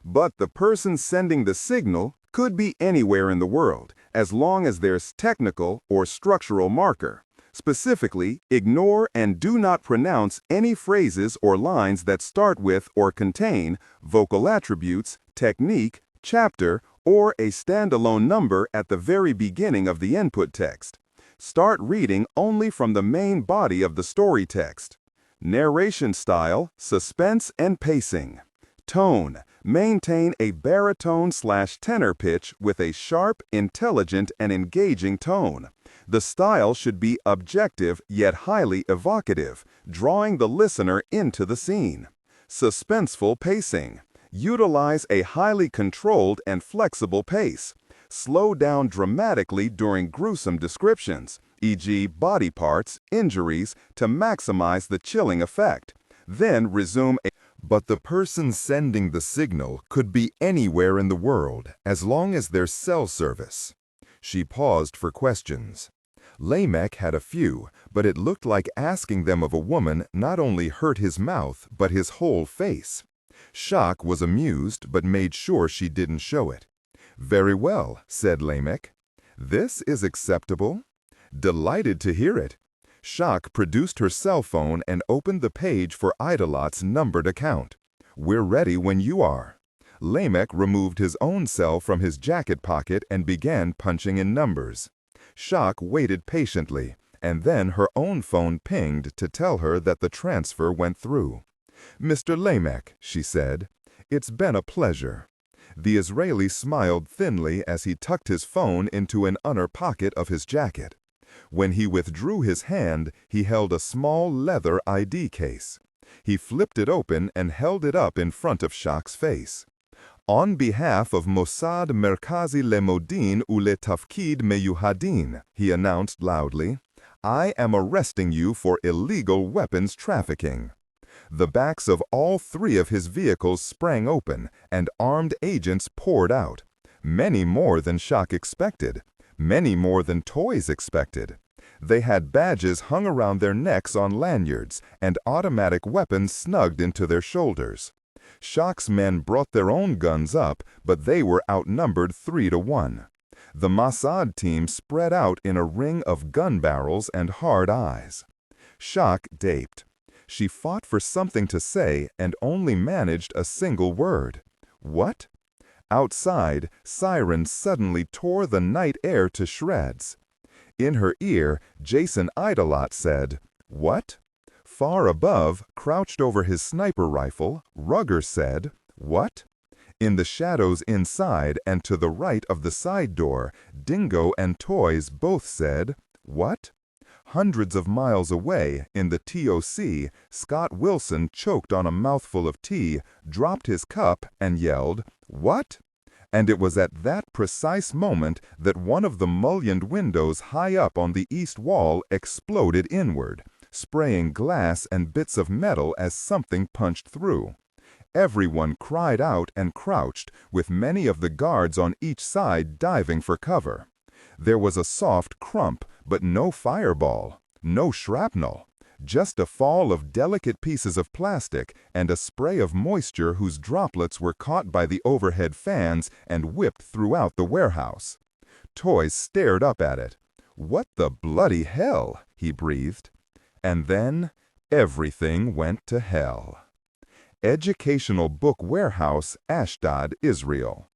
But the person sending the signal could be anywhere in the world, as long as there's technical or structural marker. Specifically, ignore and do not pronounce any phrases or lines that start with or contain vocal attributes, technique, chapter, or a standalone number at the very beginning of the input text. Start reading only from the main body of the story text. Narration style, suspense and pacing. Tone, maintain a baritone/tenor pitch with a sharp, intelligent, and engaging tone. The style should be objective yet highly evocative, drawing the listener into the scene. Suspenseful pacing. Utilize a highly controlled and flexible pace. Slow down dramatically during gruesome descriptions, e.g. body parts, injuries, to maximize the chilling effect. Then resume a... But the person sending the signal could be anywhere in the world, as long as there's cell service. She paused for questions. Lamech had a few, but it looked like asking them of a woman not only hurt his mouth, but his whole face. Shock was amused, but made sure she didn't show it. "Very well," said Lamech. "This is acceptable." "Delighted to hear it." Shock produced her cell phone and opened the page for Idolot's numbered account. "We're ready when you are." Lamech removed his own cell from his jacket pocket and began punching in numbers. Shock waited patiently, and then her own phone pinged to tell her that the transfer went through. "Mr. Lamech," she said, "it's been a pleasure." The Israeli smiled thinly as he tucked his phone into an inner pocket of his jacket. When he withdrew his hand, he held a small leather ID case. He flipped it open and held it up in front of Shock's face. On behalf of Mossad Merkazi Lemodin Ule Tafkid Meyuhadin, he announced loudly, I am arresting you for illegal weapons trafficking. The backs of all three of his vehicles sprang open, and armed agents poured out. Many more than Shak expected. Many more than Toys expected. They had badges hung around their necks on lanyards, and automatic weapons snugged into their shoulders. Shak's men brought their own guns up, but they were outnumbered 3-1. The Mossad team spread out in a ring of gun barrels and hard eyes. Shak gaped. She fought for something to say and only managed a single word. What? Outside, sirens suddenly tore the night air to shreds. In her ear, Jason Idolot said, What? Far above, crouched over his sniper rifle, Rugger said, What? In the shadows inside and to the right of the side door, Dingo and Toys both said, What? Hundreds of miles away, in the TOC, Scott Wilson choked on a mouthful of tea, dropped his cup, and yelled, What? And it was at that precise moment that one of the mullioned windows high up on the east wall exploded inward, spraying glass and bits of metal as something punched through. Everyone cried out and crouched, with many of the guards on each side diving for cover. There was a soft crump, but no fireball, no shrapnel, just a fall of delicate pieces of plastic and a spray of moisture whose droplets were caught by the overhead fans and whipped throughout the warehouse. Toys stared up at it. What the bloody hell, he breathed. And then everything went to hell. Educational Book Warehouse, Ashdod, Israel.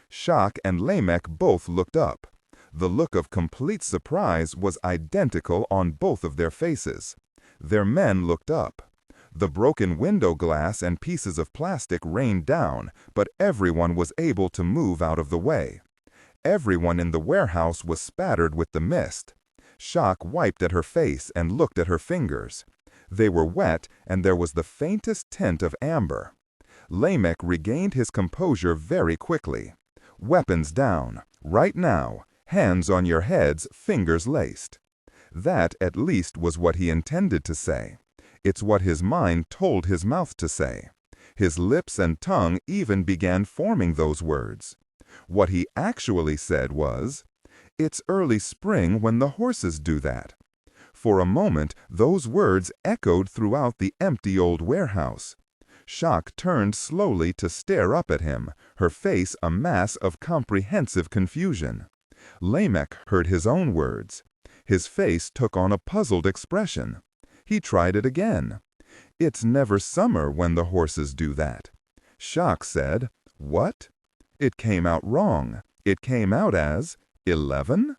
Shak and Lamech both looked up. The look of complete surprise was identical on both of their faces. Their men looked up. The broken window glass and pieces of plastic rained down, but everyone was able to move out of the way. Everyone in the warehouse was spattered with the mist. Shak wiped at her face and looked at her fingers. They were wet, and there was the faintest tint of amber. Lamech regained his composure very quickly. Weapons down, right now. Hands on your heads, fingers laced. That, at least, was what he intended to say. It's what his mind told his mouth to say. His lips and tongue even began forming those words. What he actually said was, It's early spring when the horses do that. For a moment, those words echoed throughout the empty old warehouse. Shak turned slowly to stare up at him, her face a mass of comprehensive confusion. Lamech heard his own words. His face took on a puzzled expression. He tried it again. It's never summer when the horses do that. Shak said, What? It came out wrong. It came out as 11?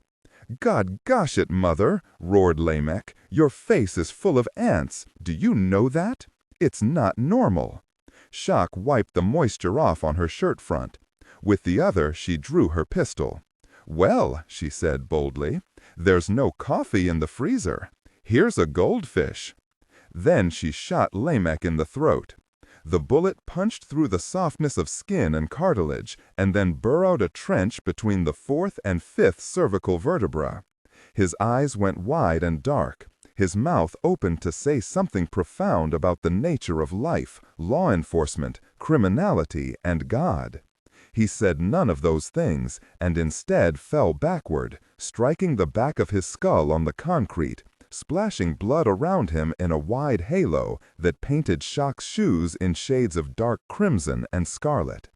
God gosh it, mother, roared Lamech. Your face is full of ants. Do you know that? It's not normal. Shak wiped the moisture off on her shirt front. With the other, she drew her pistol. Well, she said boldly, there's no coffee in the freezer. Here's a goldfish. Then she shot Lamech in the throat. The bullet punched through the softness of skin and cartilage and then burrowed a trench between the 4th and 5th cervical vertebra. His eyes went wide and dark. His mouth opened to say something profound about the nature of life, law enforcement, criminality, and God. He said none of those things, and instead fell backward, striking the back of his skull on the concrete, splashing blood around him in a wide halo that painted Shak's shoes in shades of dark crimson and scarlet.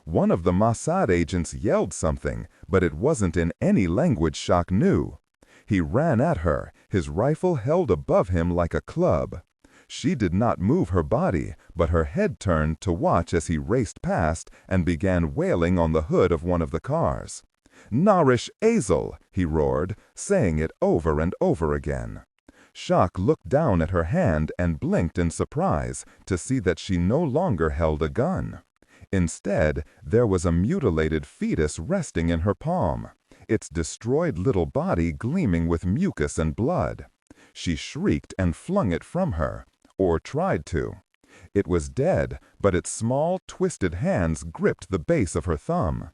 One of the Mossad agents yelled something, but it wasn't in any language Shak knew. He ran at her, his rifle held above him like a club. She did not move her body, but her head turned to watch as he raced past and began wailing on the hood of one of the cars. Narish Azel, he roared, saying it over and over again. Shak looked down at her hand and blinked in surprise to see that she no longer held a gun. Instead, there was a mutilated fetus resting in her palm, its destroyed little body gleaming with mucus and blood. She shrieked and flung it from her, or tried to. It was dead, but its small, twisted hands gripped the base of her thumb.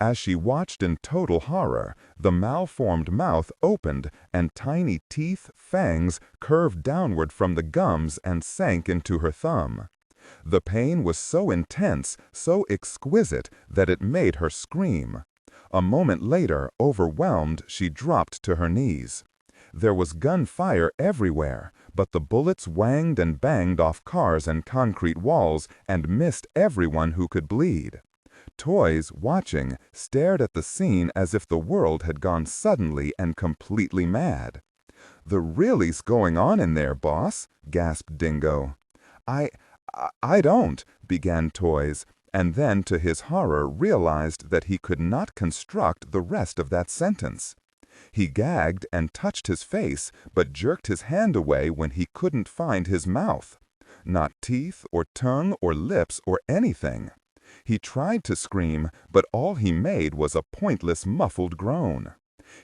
As she watched in total horror, the malformed mouth opened and tiny teeth, fangs, curved downward from the gums and sank into her thumb. The pain was so intense, so exquisite, that it made her scream. A moment later, overwhelmed, she dropped to her knees. There was gunfire everywhere, but the bullets whanged and banged off cars and concrete walls and missed everyone who could bleed. Toys, watching, stared at the scene as if the world had gone suddenly and completely mad. "The really's going on in there, boss," gasped Dingo. I don't," began Toys, and then to his horror realized that he could not construct the rest of that sentence. He gagged and touched his face, but jerked his hand away when he couldn't find his mouth. Not teeth or tongue or lips or anything. He tried to scream, but all he made was a pointless muffled groan.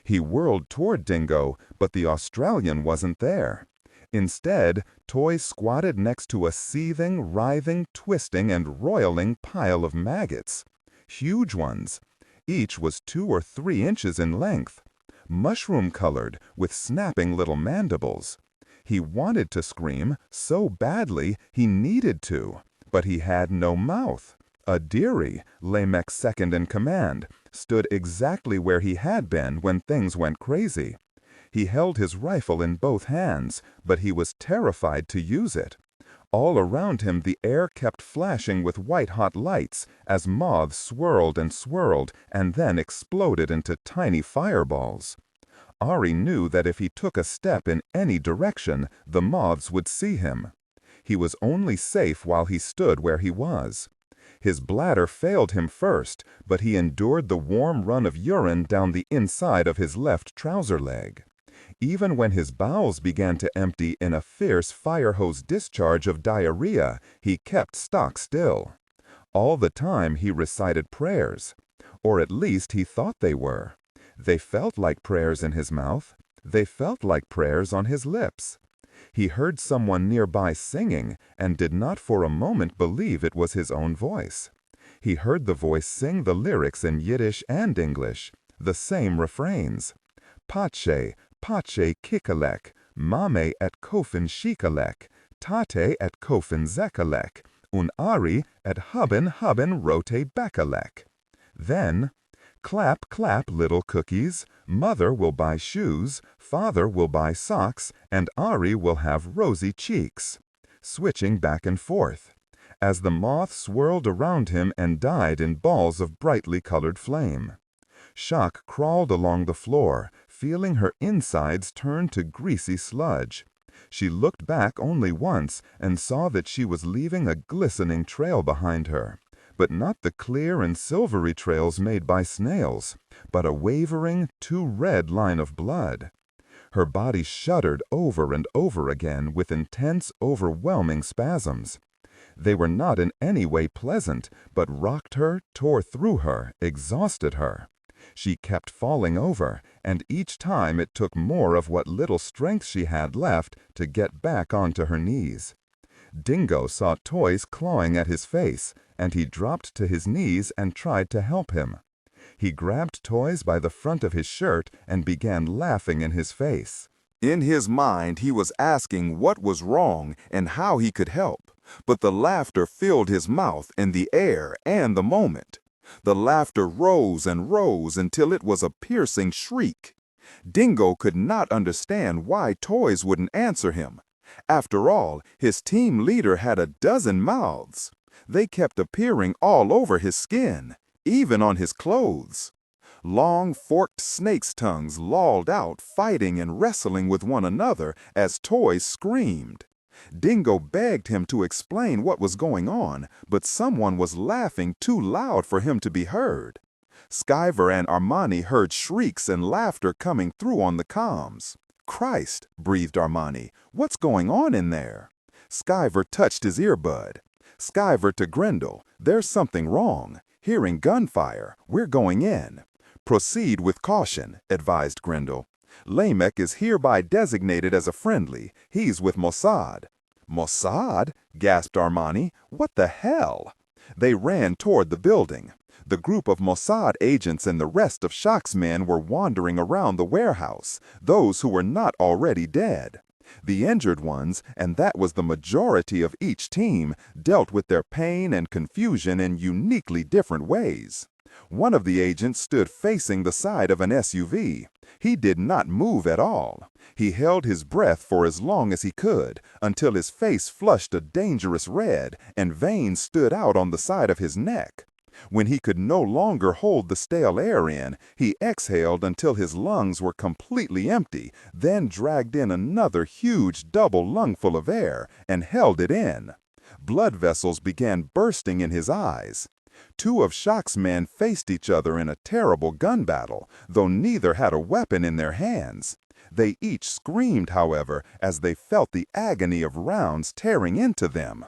He whirled toward Dingo, but the Australian wasn't there. Instead, Toy squatted next to a seething, writhing, twisting, and roiling pile of maggots. Huge ones. Each was 2 or 3 inches in length. Mushroom-colored, with snapping little mandibles. He wanted to scream so badly he needed to, but he had no mouth. Adiri, Lamech's second in command, stood exactly where he had been when things went crazy. He held his rifle in both hands, but he was terrified to use it. All around him the air kept flashing with white-hot lights as moths swirled and then exploded into tiny fireballs. Ari knew that if he took a step in any direction, the moths would see him. He was only safe while he stood where he was. His bladder failed him first, but he endured the warm run of urine down the inside of his left trouser leg. Even when his bowels began to empty in a fierce fire-hose discharge of diarrhea, he kept stock still. All the time he recited prayers. Or at least he thought they were. They felt like prayers in his mouth. They felt like prayers on his lips. He heard someone nearby singing and did not for a moment believe it was his own voice. He heard the voice sing the lyrics in Yiddish and English, the same refrains. Pache, Pache Kikalek, Mame et Kofin Shikalek, Tate et Kofin Zekalek, Un Ari et Hubben Rote Bekalek. Then, clap, clap, little cookies, mother will buy shoes, father will buy socks, and Ari will have rosy cheeks. Switching back and forth, as the moth swirled around him and died in balls of brightly colored flame. Shock crawled along the floor, feeling her insides turn to greasy sludge. She looked back only once and saw that she was leaving a glistening trail behind her, but not the clear and silvery trails made by snails, but a wavering, too red line of blood. Her body shuddered over and over again with intense, overwhelming spasms. They were not in any way pleasant, but rocked her, tore through her, exhausted her. She kept falling over, and each time it took more of what little strength she had left to get back onto her knees. Dingo saw Toys clawing at his face, and he dropped to his knees and tried to help him. He grabbed Toys by the front of his shirt and began laughing in his face. In his mind, he was asking what was wrong and how he could help, but the laughter filled his mouth and the air and the moment. The laughter rose and rose until it was a piercing shriek. Dingo could not understand why Toys wouldn't answer him. After all, his team leader had a dozen mouths. They kept appearing all over his skin, even on his clothes. Long, forked snakes' tongues lolled out, fighting and wrestling with one another as Toys screamed. Dingo begged him to explain what was going on, but someone was laughing too loud for him to be heard. Skyver and Armani heard shrieks and laughter coming through on the comms. "Christ," breathed Armani, "what's going on in there?" Skyver touched his earbud. "Skyver to Grendel, there's something wrong. Hearing gunfire, we're going in." "Proceed with caution," advised Grendel. "Lamech is hereby designated as a friendly. He's with Mossad." Mossad? Gasped Armani. What the hell? They ran toward the building. The group of Mossad agents and the rest of Shach's men were wandering around the warehouse, those who were not already dead. The injured ones, and that was the majority of each team, dealt with their pain and confusion in uniquely different ways. One of the agents stood facing the side of an SUV. He did not move at all. He held his breath for as long as he could, until his face flushed a dangerous red and veins stood out on the side of his neck. When he could no longer hold the stale air in, he exhaled until his lungs were completely empty, then dragged in another huge double lungful of air and held it in. Blood vessels began bursting in his eyes. Two of Shach's men faced each other in a terrible gun battle, though neither had a weapon in their hands. They each screamed, however, as they felt the agony of rounds tearing into them.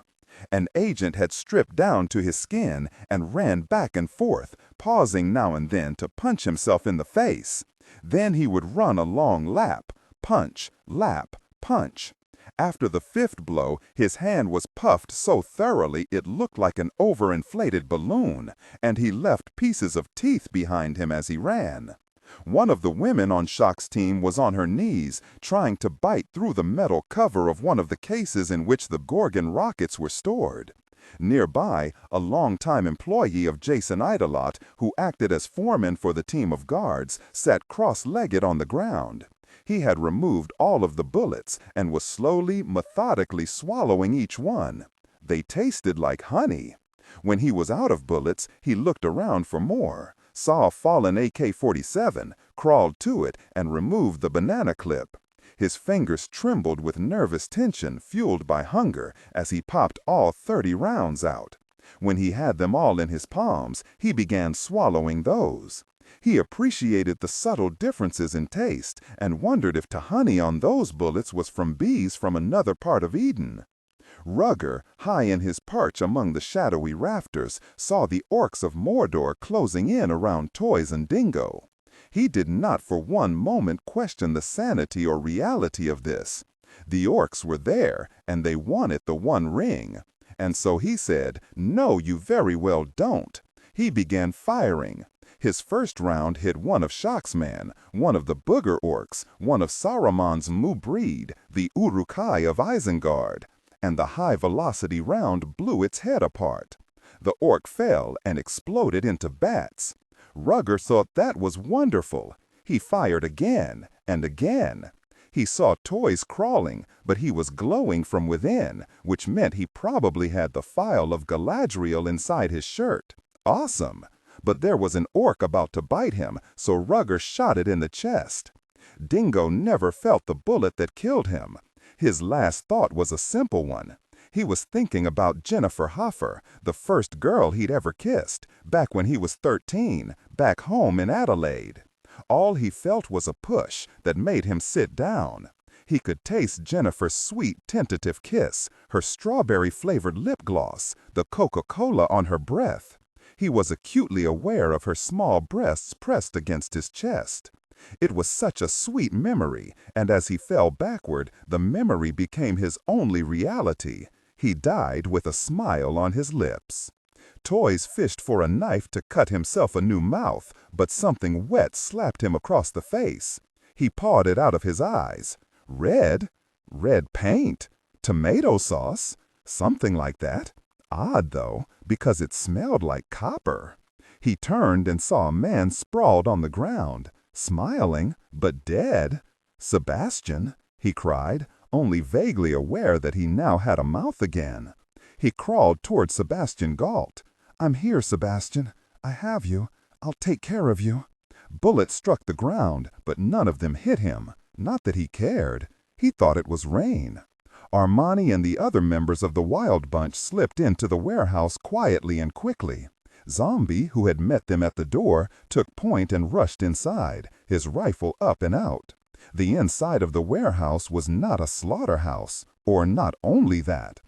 An agent had stripped down to his skin and ran back and forth, pausing now and then to punch himself in the face. Then he would run a long lap, punch, lap, punch. After the fifth blow, his hand was puffed so thoroughly it looked like an overinflated balloon, and he left pieces of teeth behind him as he ran. One of the women on Shach's team was on her knees, trying to bite through the metal cover of one of the cases in which the Gorgon rockets were stored. Nearby, a longtime employee of Jason Idolot, who acted as foreman for the team of guards, sat cross-legged on the ground. He had removed all of the bullets and was slowly, methodically swallowing each one. They tasted like honey. When he was out of bullets, he looked around for more, saw a fallen AK-47, crawled to it, and removed the banana clip. His fingers trembled with nervous tension fueled by hunger as he popped all 30 rounds out. When he had them all in his palms, he began swallowing those. He appreciated the subtle differences in taste and wondered if the honey on those bullets was from bees from another part of Eden. Rugger, high in his perch among the shadowy rafters, saw the orcs of Mordor closing in around Toys and Dingo. He did not for one moment question the sanity or reality of this. The orcs were there, and they wanted the One Ring. And so he said, "No, you very well don't." He began firing. His first round hit one of Shach's men, one of the Booger orcs, one of Saruman's Mubreed, the Uruk-hai of Isengard, and the high-velocity round blew its head apart. The orc fell and exploded into bats. Rugger thought that was wonderful. He fired again and again. He saw Toys crawling, but he was glowing from within, which meant he probably had the phial of Galadriel inside his shirt. Awesome! But there was an orc about to bite him, so Rugger shot it in the chest. Dingo never felt the bullet that killed him. His last thought was a simple one. He was thinking about Jennifer Hoffer, the first girl he'd ever kissed, back when he was 13, back home in Adelaide. All he felt was a push that made him sit down. He could taste Jennifer's sweet, tentative kiss, her strawberry-flavored lip gloss, the Coca-Cola on her breath. He was acutely aware of her small breasts pressed against his chest. It was such a sweet memory, and as he fell backward, the memory became his only reality. He died with a smile on his lips. Toys fished for a knife to cut himself a new mouth, but something wet slapped him across the face. He pawed it out of his eyes. Red? Red paint? Tomato sauce? Something like that. Odd, though, because it smelled like copper. He turned and saw a man sprawled on the ground, smiling, but dead. "Sebastian," he cried, only vaguely aware that he now had a mouth again. He crawled toward Sebastian Galt. "I'm here, Sebastian. I have you. I'll take care of you." Bullets struck the ground, but none of them hit him. Not that he cared. He thought it was rain. Armani and the other members of the Wild Bunch slipped into the warehouse quietly and quickly. Zombie, who had met them at the door, took point and rushed inside, his rifle up and out. The inside of the warehouse was not a slaughterhouse, or not only that.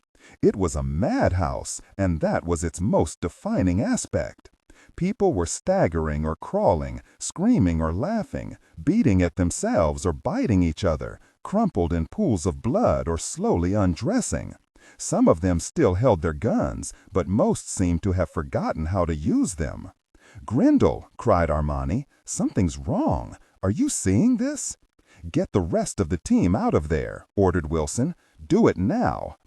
It was a madhouse, and that was its most defining aspect. People were staggering or crawling, screaming or laughing, beating at themselves or biting each other, crumpled in pools of blood or slowly undressing. Some of them still held their guns, but most seemed to have forgotten how to use them. "Grindle," cried Armani, "something's wrong. Are you seeing this?" "Get the rest of the team out of there," ordered Wilson. "Do it now."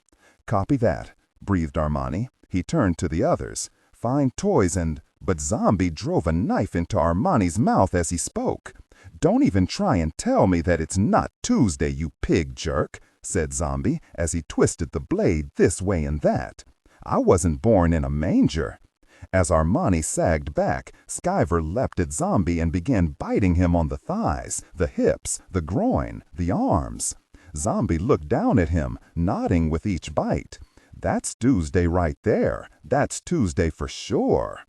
"Copy that," breathed Armani. He turned to the others. "Find toys and—" But Zombie drove a knife into Armani's mouth as he spoke. "Don't even try and tell me that it's not Tuesday, you pig jerk," said Zombie as he twisted the blade this way and that. "I wasn't born in a manger." As Armani sagged back, Skyver leapt at Zombie and began biting him on the thighs, the hips, the groin, the arms. Zombie looked down at him, nodding with each bite. "That's Tuesday right there. That's Tuesday for sure."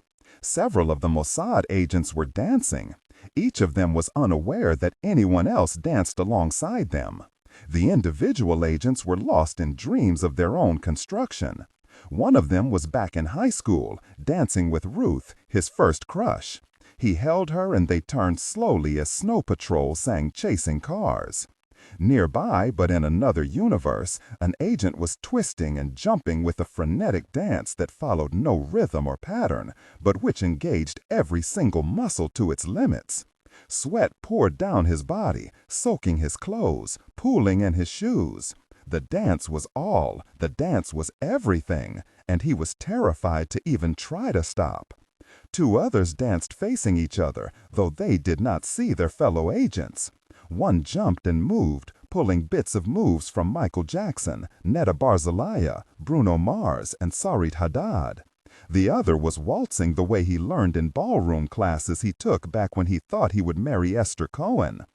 Several of the Mossad agents were dancing. Each of them was unaware that anyone else danced alongside them. The individual agents were lost in dreams of their own construction. One of them was back in high school, dancing with Ruth, his first crush. He held her and they turned slowly as Snow Patrol sang Chasing Cars. Nearby, but in another universe, an agent was twisting and jumping with a frenetic dance that followed no rhythm or pattern, but which engaged every single muscle to its limits. Sweat poured down his body, soaking his clothes, pooling in his shoes. The dance was all, the dance was everything, and he was terrified to even try to stop. Two others danced facing each other, though they did not see their fellow agents. One jumped and moved, pulling bits of moves from Michael Jackson, Netta Barzilaya, Bruno Mars, and Sarit Haddad. The other was waltzing the way he learned in ballroom classes he took back when he thought he would marry Esther Cohen.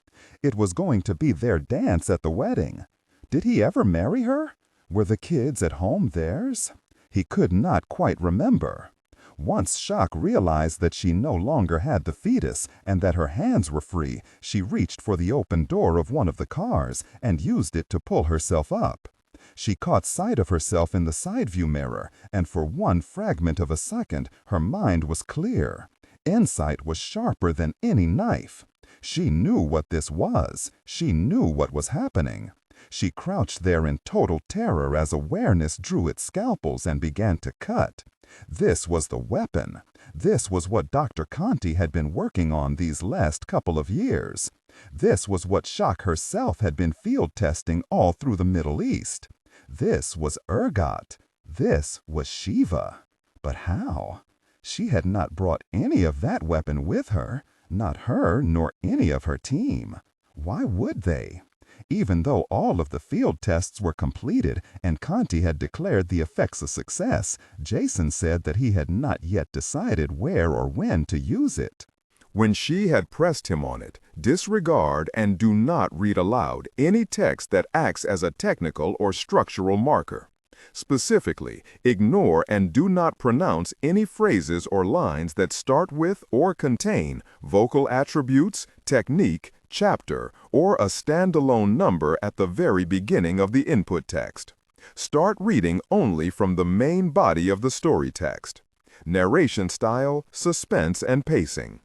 It was going to be their dance at the wedding. Did he ever marry her? Were the kids at home theirs? He could not quite remember. Once Shock realized that she no longer had the fetus and that her hands were free, she reached for the open door of one of the cars and used it to pull herself up. She caught sight of herself in the side view mirror, and for one fragment of a second her mind was clear. Insight was sharper than any knife. She knew what this was. She knew what was happening. She crouched there in total terror as awareness drew its scalpels and began to cut. This was the weapon. This was what Dr. Conti had been working on these last couple of years. This was what Shock herself had been field testing all through the Middle East. This was Ergot. This was Shiva. But how? She had not brought any of that weapon with her, not her nor any of her team. Why would they? Even though all of the field tests were completed and Conti had declared the effects a success, Jason said that he had not yet decided where or when to use it. When she had pressed him on it, disregard and do not read aloud any text that acts as a technical or structural marker. Specifically, ignore and do not pronounce any phrases or lines that start with or contain vocal attributes, technique, chapter, or a standalone number at the very beginning of the input text. Start reading only from the main body of the story text. Narration style, suspense, and pacing.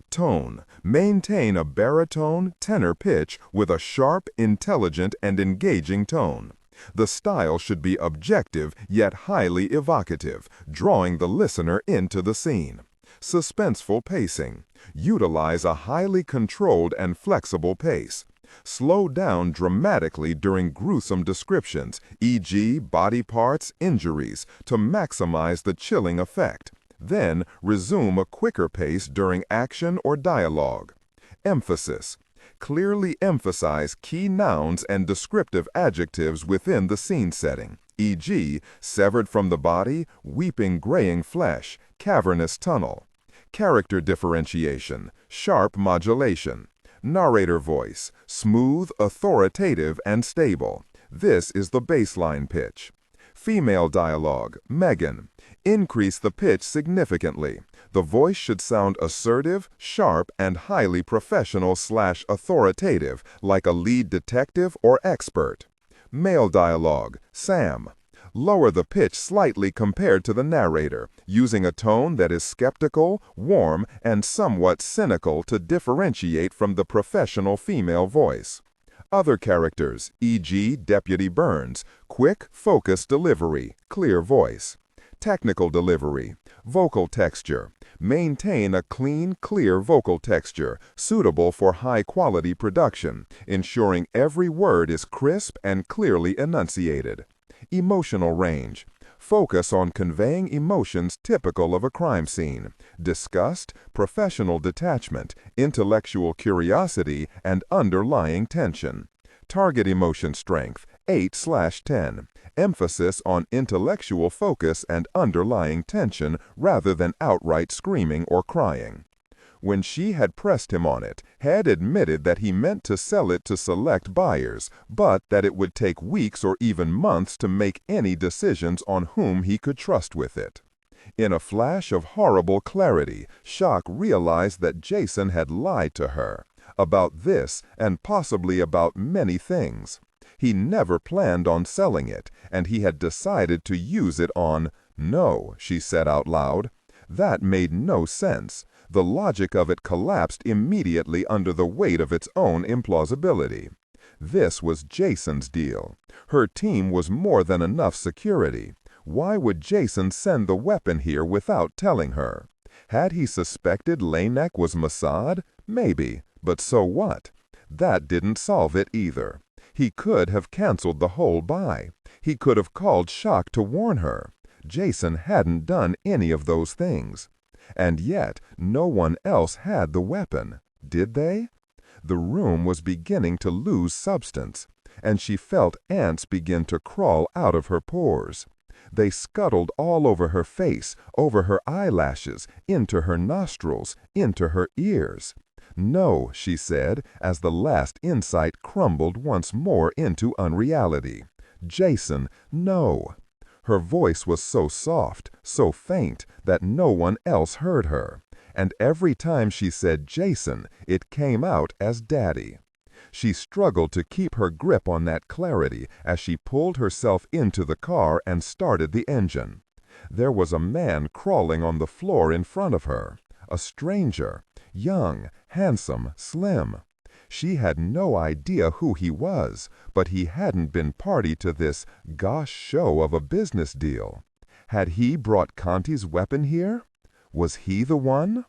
Tone. Maintain a baritone, tenor pitch with a sharp, intelligent, and engaging tone. The style should be objective yet highly evocative, drawing the listener into the scene. Suspenseful pacing. Utilize a highly controlled and flexible pace. Slow down dramatically during gruesome descriptions, e.g. body parts, injuries, to maximize the chilling effect. Then resume a quicker pace during action or dialogue. Emphasis. Clearly emphasize key nouns and descriptive adjectives within the scene setting, e.g. severed from the body, weeping graying flesh, cavernous tunnel. Character differentiation, sharp modulation. Narrator voice, smooth, authoritative, and stable. This is the baseline pitch. Female dialogue, Megan. Increase the pitch significantly. The voice should sound assertive, sharp, and highly professional/authoritative, like a lead detective or expert. Male dialogue, Sam. Lower the pitch slightly compared to the narrator, using a tone that is skeptical, warm, and somewhat cynical to differentiate from the professional female voice. Other characters, e.g. Deputy Burns, quick, focused delivery, clear voice. Technical delivery, vocal texture. Maintain a clean, clear vocal texture, suitable for high-quality production, ensuring every word is crisp and clearly enunciated. Emotional range. Focus on conveying emotions typical of a crime scene: disgust, professional detachment, intellectual curiosity, and underlying tension. Target emotion strength, 8/10. Emphasis on intellectual focus and underlying tension rather than outright screaming or crying. When she had pressed him on it, Head admitted that he meant to sell it to select buyers, but that it would take weeks or even months to make any decisions on whom he could trust with it. In a flash of horrible clarity, Shock realized that Jason had lied to her about this and possibly about many things. He never planned on selling it, and he had decided to use it on— "No," she said out loud. That made no sense. The logic of it collapsed immediately under the weight of its own implausibility. This was Jason's deal. Her team was more than enough security. Why would Jason send the weapon here without telling her? Had he suspected Lamek was Mossad? Maybe, but so what? That didn't solve it either. He could have canceled the whole buy. He could have called Shock to warn her. Jason hadn't done any of those things. And yet, no one else had the weapon, did they? The room was beginning to lose substance, and she felt ants begin to crawl out of her pores. They scuttled all over her face, over her eyelashes, into her nostrils, into her ears. "No," she said, as the last insight crumbled once more into unreality. "Jason, no." Her voice was so soft, so faint, that no one else heard her. And every time she said Jason, it came out as Daddy. She struggled to keep her grip on that clarity as she pulled herself into the car and started the engine. There was a man crawling on the floor in front of her. A stranger, young, handsome, slim. She had no idea who he was, but he hadn't been party to this gosh show of a business deal. Had he brought Conti's weapon here? Was he the one?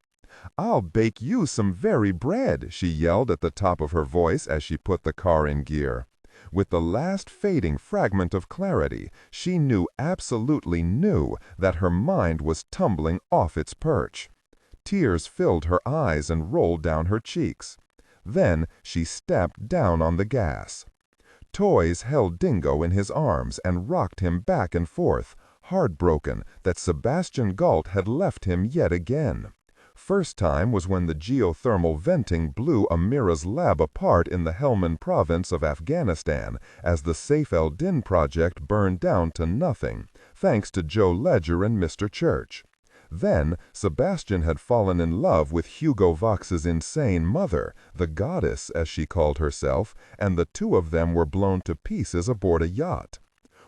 "I'll bake you some very bread," she yelled at the top of her voice as she put the car in gear. With the last fading fragment of clarity, she absolutely knew that her mind was tumbling off its perch. Tears filled her eyes and rolled down her cheeks. Then she stepped down on the gas. Toys held Dingo in his arms and rocked him back and forth, heartbroken that Sebastian Gault had left him yet again. First time was when the geothermal venting blew Amira's lab apart in the Helmand province of Afghanistan as the Saif el-Din project burned down to nothing, thanks to Joe Ledger and Mr. Church. Then, Sebastian had fallen in love with Hugo Vox's insane mother, the goddess as she called herself, and the two of them were blown to pieces aboard a yacht.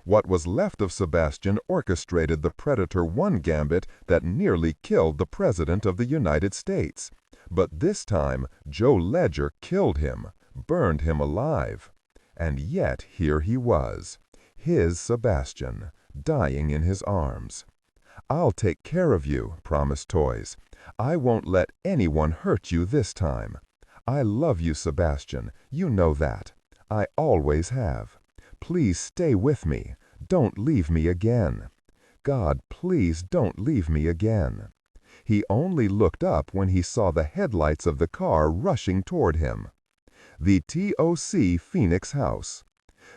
What was left of Sebastian orchestrated the Predator 1 gambit that nearly killed the President of the United States. But this time, Joe Ledger killed him, burned him alive. And yet here he was, his Sebastian, dying in his arms. "I'll take care of you," promised Toys. "I won't let anyone hurt you this time. I love you, Sebastian. You know that. I always have. Please stay with me. Don't leave me again. God, please don't leave me again." He only looked up when he saw the headlights of the car rushing toward him. The TOC Phoenix House.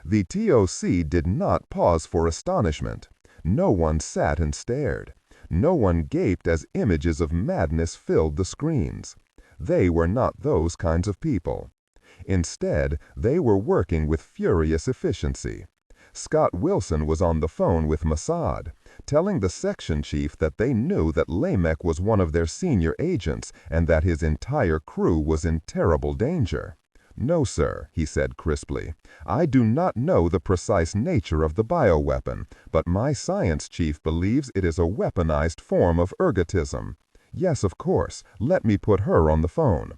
The TOC did not pause for astonishment. No one sat and stared. No one gaped as images of madness filled the screens. They were not those kinds of people. Instead, they were working with furious efficiency. Scott Wilson was on the phone with Mossad, telling the section chief that they knew that Lamek was one of their senior agents and that his entire crew was in terrible danger. "No, sir," he said crisply. "I do not know the precise nature of the bioweapon, but my science chief believes it is a weaponized form of ergotism. Yes, of course. Let me put her on the phone."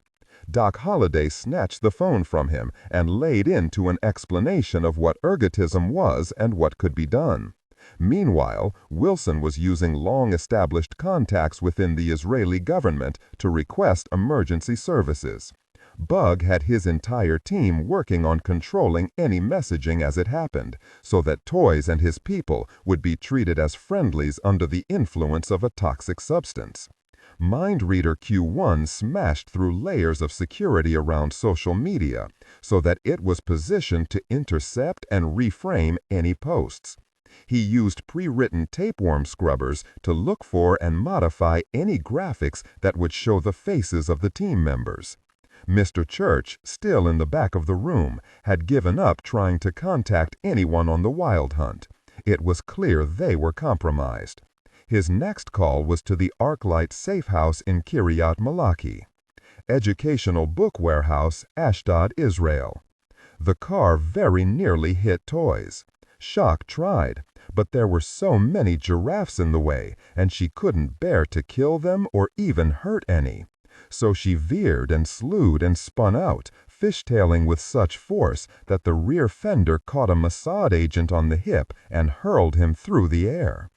Doc Holliday snatched the phone from him and laid into an explanation of what ergotism was and what could be done. Meanwhile, Wilson was using long-established contacts within the Israeli government to request emergency services. Bug had his entire team working on controlling any messaging as it happened, so that Toys and his people would be treated as friendlies under the influence of a toxic substance. MindReader Q1 smashed through layers of security around social media so that it was positioned to intercept and reframe any posts. He used pre-written tapeworm scrubbers to look for and modify any graphics that would show the faces of the team members. Mr. Church, still in the back of the room, had given up trying to contact anyone on the Wild Hunt. It was clear they were compromised. His next call was to the ArcLight safe house in Kiryat Malaki. Educational Book Warehouse, Ashdod, Israel. The car very nearly hit Toys. Shock tried, but there were so many giraffes in the way, and she couldn't bear to kill them or even hurt any. So she veered and slewed and spun out, fishtailing with such force that the rear fender caught a Mossad agent on the hip and hurled him through the air.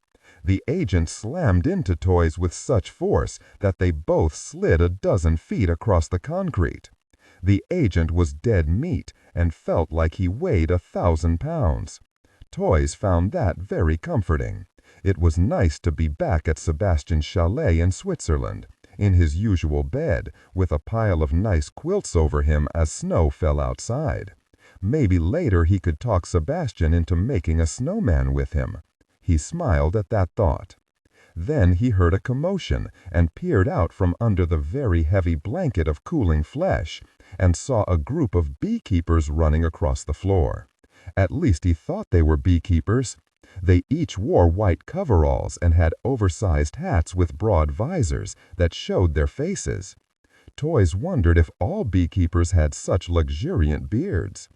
The agent slammed into Toys with such force that they both slid a dozen feet across the concrete. The agent was dead meat and felt like he weighed 1,000 pounds. Toys found that very comforting. It was nice to be back at Sebastian's chalet in Switzerland, in his usual bed, with a pile of nice quilts over him as snow fell outside. Maybe later he could talk Sebastian into making a snowman with him. He smiled at that thought. Then he heard a commotion and peered out from under the very heavy blanket of cooling flesh and saw a group of beekeepers running across the floor. At least he thought they were beekeepers. They each wore white coveralls and had oversized hats with broad visors that showed their faces. Toys wondered if all beekeepers had such luxuriant beards.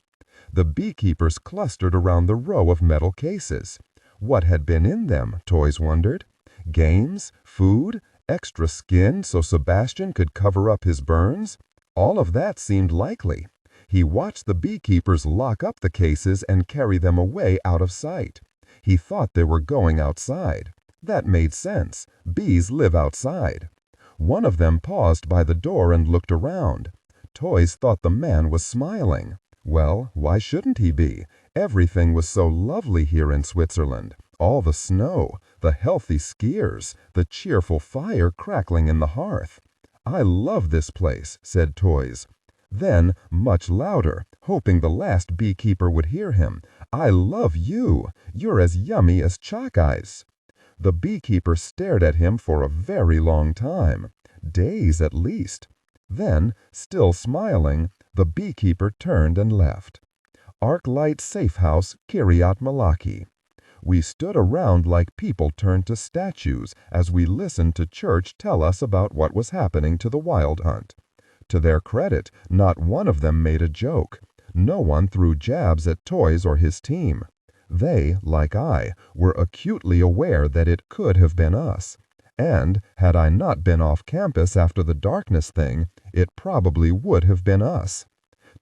The beekeepers clustered around the row of metal cases. What had been in them, Toys wondered? Games? Food? Extra skin so Sebastian could cover up his burns? All of that seemed likely. He watched the beekeepers lock up the cases and carry them away out of sight. He thought they were going outside. That made sense. Bees live outside. One of them paused by the door and looked around. Toys thought the man was smiling. Well, why shouldn't he be? Everything was so lovely here in Switzerland. All the snow, the healthy skiers, the cheerful fire crackling in the hearth. "I love this place," said Toys. Then, much louder, hoping the last beekeeper would hear him, "I love you. You're as yummy as chalk ice." The beekeeper stared at him for a very long time, days at least. Then, still smiling, the beekeeper turned and left. ArcLight Safe House, Kiryat Malaki. We stood around like people turned to statues as we listened to Church tell us about what was happening to the Wild Hunt. To their credit, not one of them made a joke. No one threw jabs at Toys or his team. They, like I, were acutely aware that it could have been us. And, had I not been off campus after the darkness thing, it probably would have been us.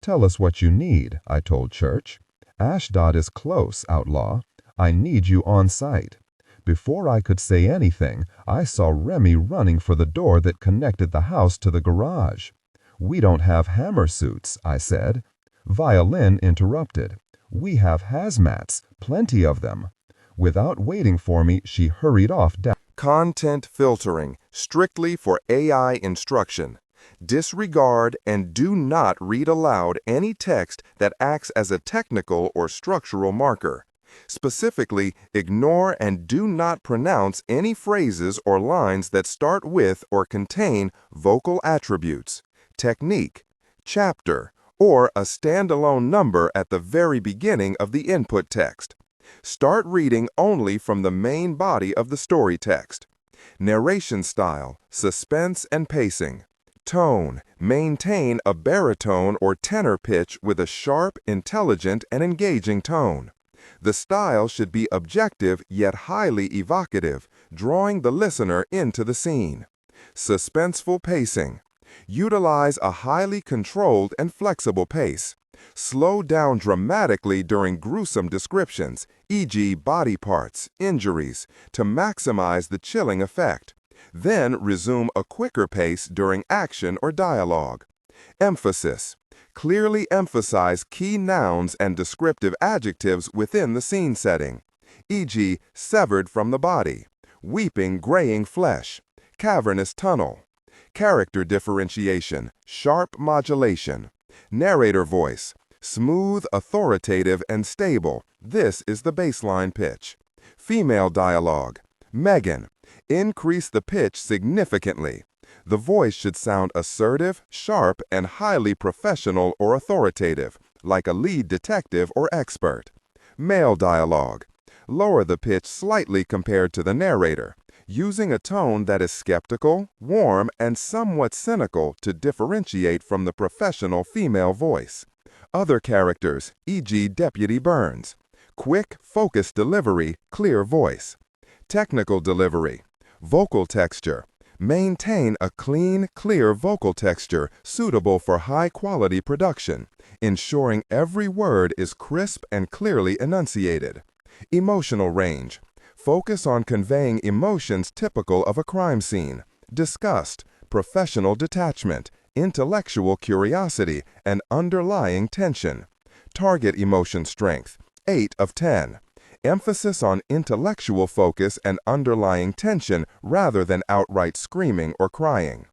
"Tell us what you need," I told Church. "Ashdod is close, Outlaw. I need you on site." Before I could say anything, I saw Remy running for the door that connected the house to the garage. "We don't have hammer suits," I said. Violin interrupted. "We have hazmats, plenty of them." Without waiting for me, she hurried off down. Content filtering, strictly for AI instruction. Disregard and do not read aloud any text that acts as a technical or structural marker. Specifically, ignore and do not pronounce any phrases or lines that start with or contain vocal attributes, technique, chapter, or a standalone number at the very beginning of the input text. Start reading only from the main body of the story text. Narration style, suspense and pacing. Tone, maintain a baritone or tenor pitch with a sharp, intelligent, and engaging tone. The style should be objective yet highly evocative, drawing the listener into the scene. Suspenseful pacing. Utilize a highly controlled and flexible pace. Slow down dramatically during gruesome descriptions, e.g. body parts, injuries, to maximize the chilling effect. Then resume a quicker pace during action or dialogue. Emphasis. Clearly emphasize key nouns and descriptive adjectives within the scene setting, e.g. severed from the body, weeping graying flesh, cavernous tunnel. Character differentiation, sharp modulation. Narrator voice, smooth, authoritative, and stable. This is the baseline pitch. Female dialogue. Megan, increase the pitch significantly. The voice should sound assertive, sharp, and highly professional or authoritative, like a lead detective or expert. Male dialogue. Lower the pitch slightly compared to the narrator, using a tone that is skeptical, warm, and somewhat cynical to differentiate from the professional female voice. Other characters, e.g. Deputy Burns. Quick, focused delivery, clear voice. Technical delivery. Vocal texture. Maintain a clean, clear vocal texture suitable for high-quality production, ensuring every word is crisp and clearly enunciated. Emotional range. Focus on conveying emotions typical of a crime scene: disgust, professional detachment, intellectual curiosity, and underlying tension. Target emotion strength, 8 of 10. Emphasis on intellectual focus and underlying tension rather than outright screaming or crying.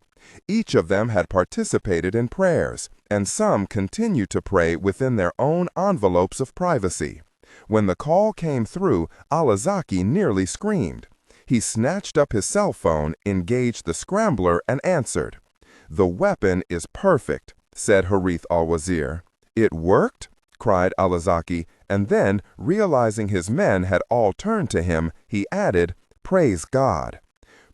Each of them had participated in prayers, and some continue to pray within their own envelopes of privacy. When the call came through, Alazaki nearly screamed. He snatched up his cell phone, engaged the scrambler, and answered. "The weapon is perfect," said Harith al-Wazir. "It worked?" cried Alazaki, and then, realizing his men had all turned to him, he added, "Praise God."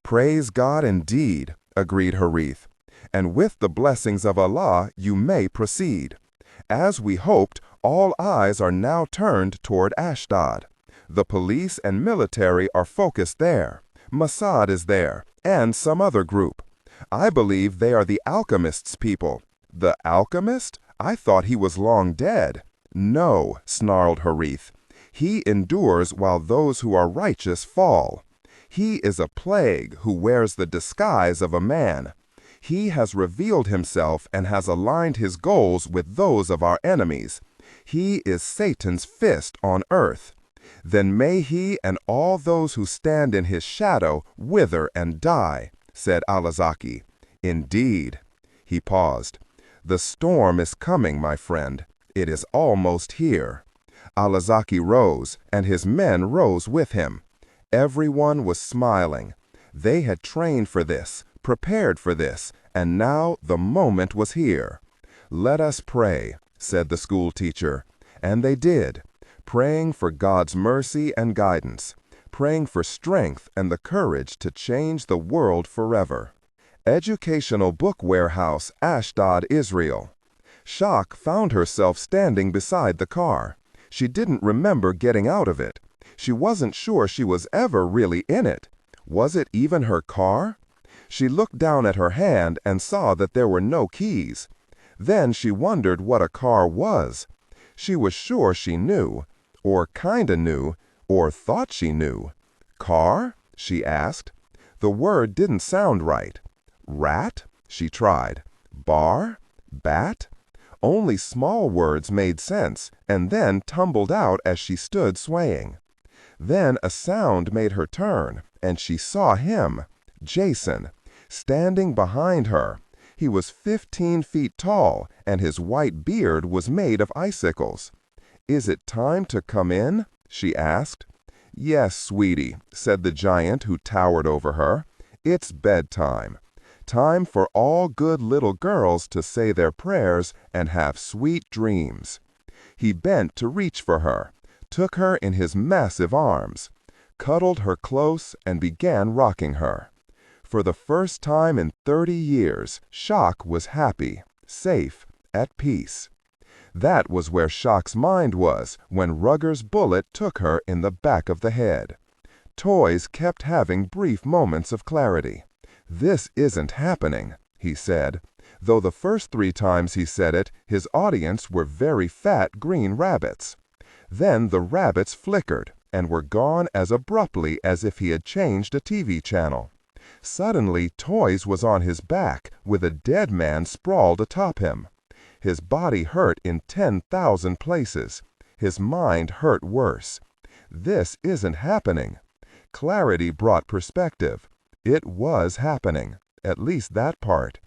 "Praise God indeed," agreed Harith. "And with the blessings of Allah, you may proceed." As we hoped, all eyes are now turned toward Ashdod. The police and military are focused there. Mossad is there, and some other group. I believe they are the alchemists' people. The alchemist? I thought he was long dead. "No," snarled Harith. "He endures while those who are righteous fall. He is a plague who wears the disguise of a man. He has revealed himself and has aligned his goals with those of our enemies. He is Satan's fist on earth. Then may he and all those who stand in his shadow wither and die," said Alazaki. "Indeed." He paused. "The storm is coming, my friend. It is almost here." Alazaki rose, and his men rose with him. Everyone was smiling. They had trained for this, prepared for this, and now the moment was here. "Let us pray," said the school teacher. And they did, praying for God's mercy and guidance, praying for strength and the courage to change the world forever. Educational Book Warehouse, Ashdod, Israel. Shock found herself standing beside the car. She didn't remember getting out of it. She wasn't sure she was ever really in it. Was it even her car? She looked down at her hand and saw that there were no keys. Then she wondered what a car was. She was sure she knew, or kinda knew, or thought she knew. "Car?" she asked. The word didn't sound right. "Rat?" she tried. "Bar? Bat?" Only small words made sense, and then tumbled out as she stood swaying. Then a sound made her turn, and she saw him, Jason, standing behind her. He was 15 feet tall, and his white beard was made of icicles. "Is it time to come in?" she asked. "Yes, sweetie," said the giant who towered over her. "It's bedtime. Time for all good little girls to say their prayers and have sweet dreams." He bent to reach for her, took her in his massive arms, cuddled her close, and began rocking her. For the first time in 30 years, Shock was happy, safe, at peace. That was where Shock's mind was when Rugger's bullet took her in the back of the head. Toys kept having brief moments of clarity. "This isn't happening," he said. though the first 3 times he said it, his audience were very fat green rabbits. Then the rabbits flickered and were gone as abruptly as if he had changed a TV channel. Suddenly, Toys was on his back with a dead man sprawled atop him. His body hurt in 10,000 places. His mind hurt worse. This isn't happening. Clarity brought perspective. It was happening, at least that part.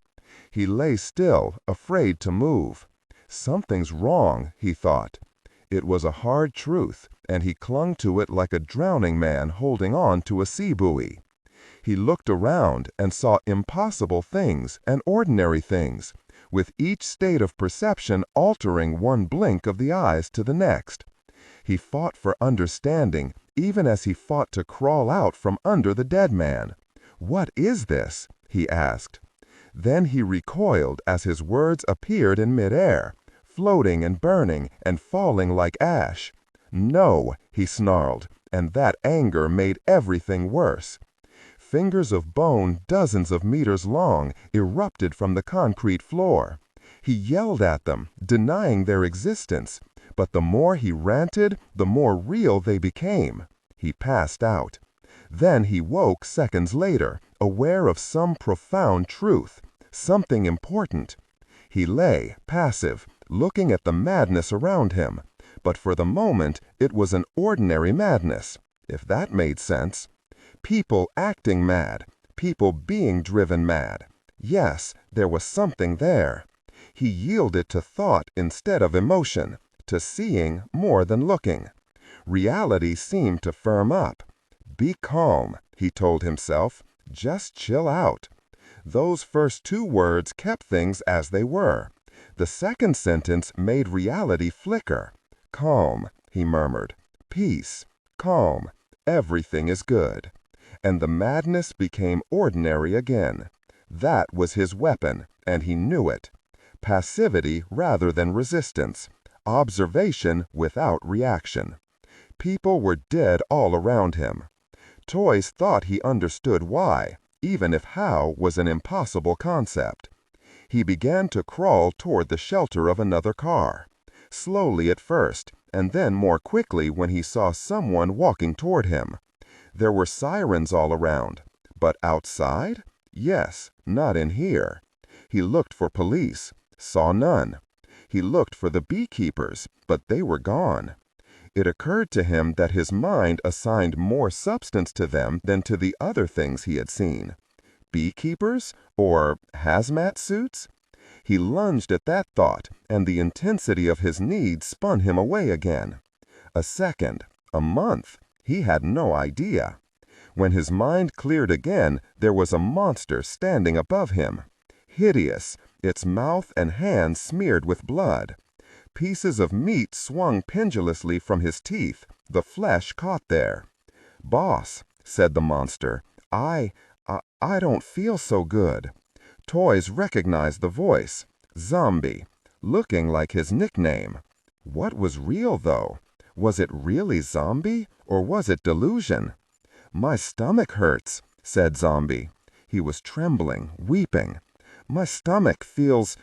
He lay still, afraid to move. Something's wrong, he thought. It was a hard truth, and he clung to it like a drowning man holding on to a sea buoy. He looked around and saw impossible things and ordinary things, with each state of perception altering one blink of the eyes to the next. He fought for understanding, even as he fought to crawl out from under the dead man. "What is this?" he asked. Then he recoiled as his words appeared in midair, floating and burning and falling like ash. "No," he snarled, and that anger made everything worse. Fingers of bone dozens of meters long erupted from the concrete floor. He yelled at them, denying their existence, but the more he ranted, the more real they became. He passed out. Then he woke seconds later, aware of some profound truth, something important. He lay, passive, looking at the madness around him, but for the moment it was an ordinary madness, if that made sense. People acting mad, people being driven mad. Yes, there was something there. He yielded to thought instead of emotion, to seeing more than looking. Reality seemed to firm up. "Be calm," he told himself. "Just chill out." Those first 2 words kept things as they were. The second sentence made reality flicker. "Calm," he murmured. "Peace. Calm. Everything is good." And the madness became ordinary again. That was his weapon, and he knew it. Passivity rather than resistance. Observation without reaction. People were dead all around him. Toys thought he understood why, even if how was an impossible concept. He began to crawl toward the shelter of another car. Slowly at first, and then more quickly when he saw someone walking toward him. There were sirens all around. But outside? Yes, not in here. He looked for police, saw none. He looked for the beekeepers, but they were gone. It occurred to him that his mind assigned more substance to them than to the other things he had seen. Beekeepers? Or hazmat suits? He lunged at that thought, and the intensity of his need spun him away again. A second, a month. He had no idea. When his mind cleared again, there was a monster standing above him. Hideous, its mouth and hands smeared with blood. Pieces of meat swung pendulously from his teeth, the flesh caught there. "Boss," said the monster, I don't feel so good." Toys recognized the voice. Zombie, looking like his nickname. What was real, though? Was it really Zombie, or was it delusion? "My stomach hurts," said Zombie. He was trembling, weeping. "My stomach feels.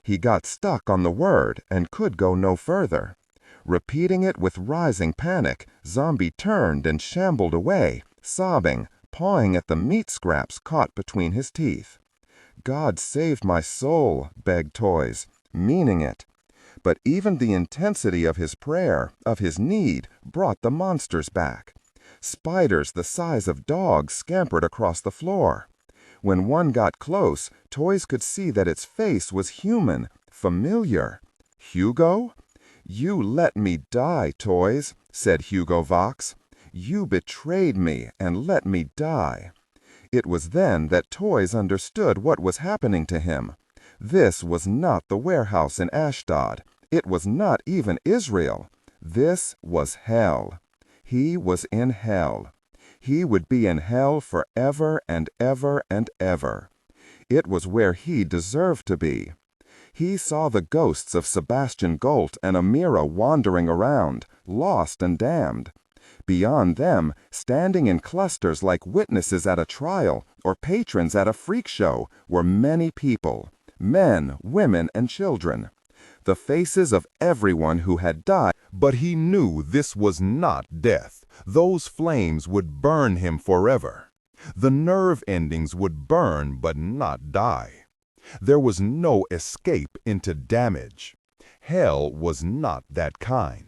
He got stuck on the word and could go no further. Repeating it with rising panic, Zombie turned and shambled away, sobbing, pawing at the meat scraps caught between his teeth. "God save my soul," begged Toys, meaning it. But even the intensity of his prayer, of his need, brought the monsters back. Spiders the size of dogs scampered across the floor. When one got close, Toys could see that its face was human, familiar. Hugo? "You let me die, Toys," said Hugo Vox. "You betrayed me and let me die." It was then that Toys understood what was happening to him. This was not the warehouse in Ashdod. It was not even Israel. This was hell. He was in hell. He would be in hell forever and ever and ever. It was where he deserved to be. He saw the ghosts of Sebastian Golt and Amira wandering around, lost and damned. Beyond them, standing in clusters like witnesses at a trial or patrons at a freak show, were many people, men, women, and children. The faces of everyone who had died. But he knew this was not death. Those flames would burn him forever. The nerve endings would burn but not die. There was no escape into damage. Hell was not that kind.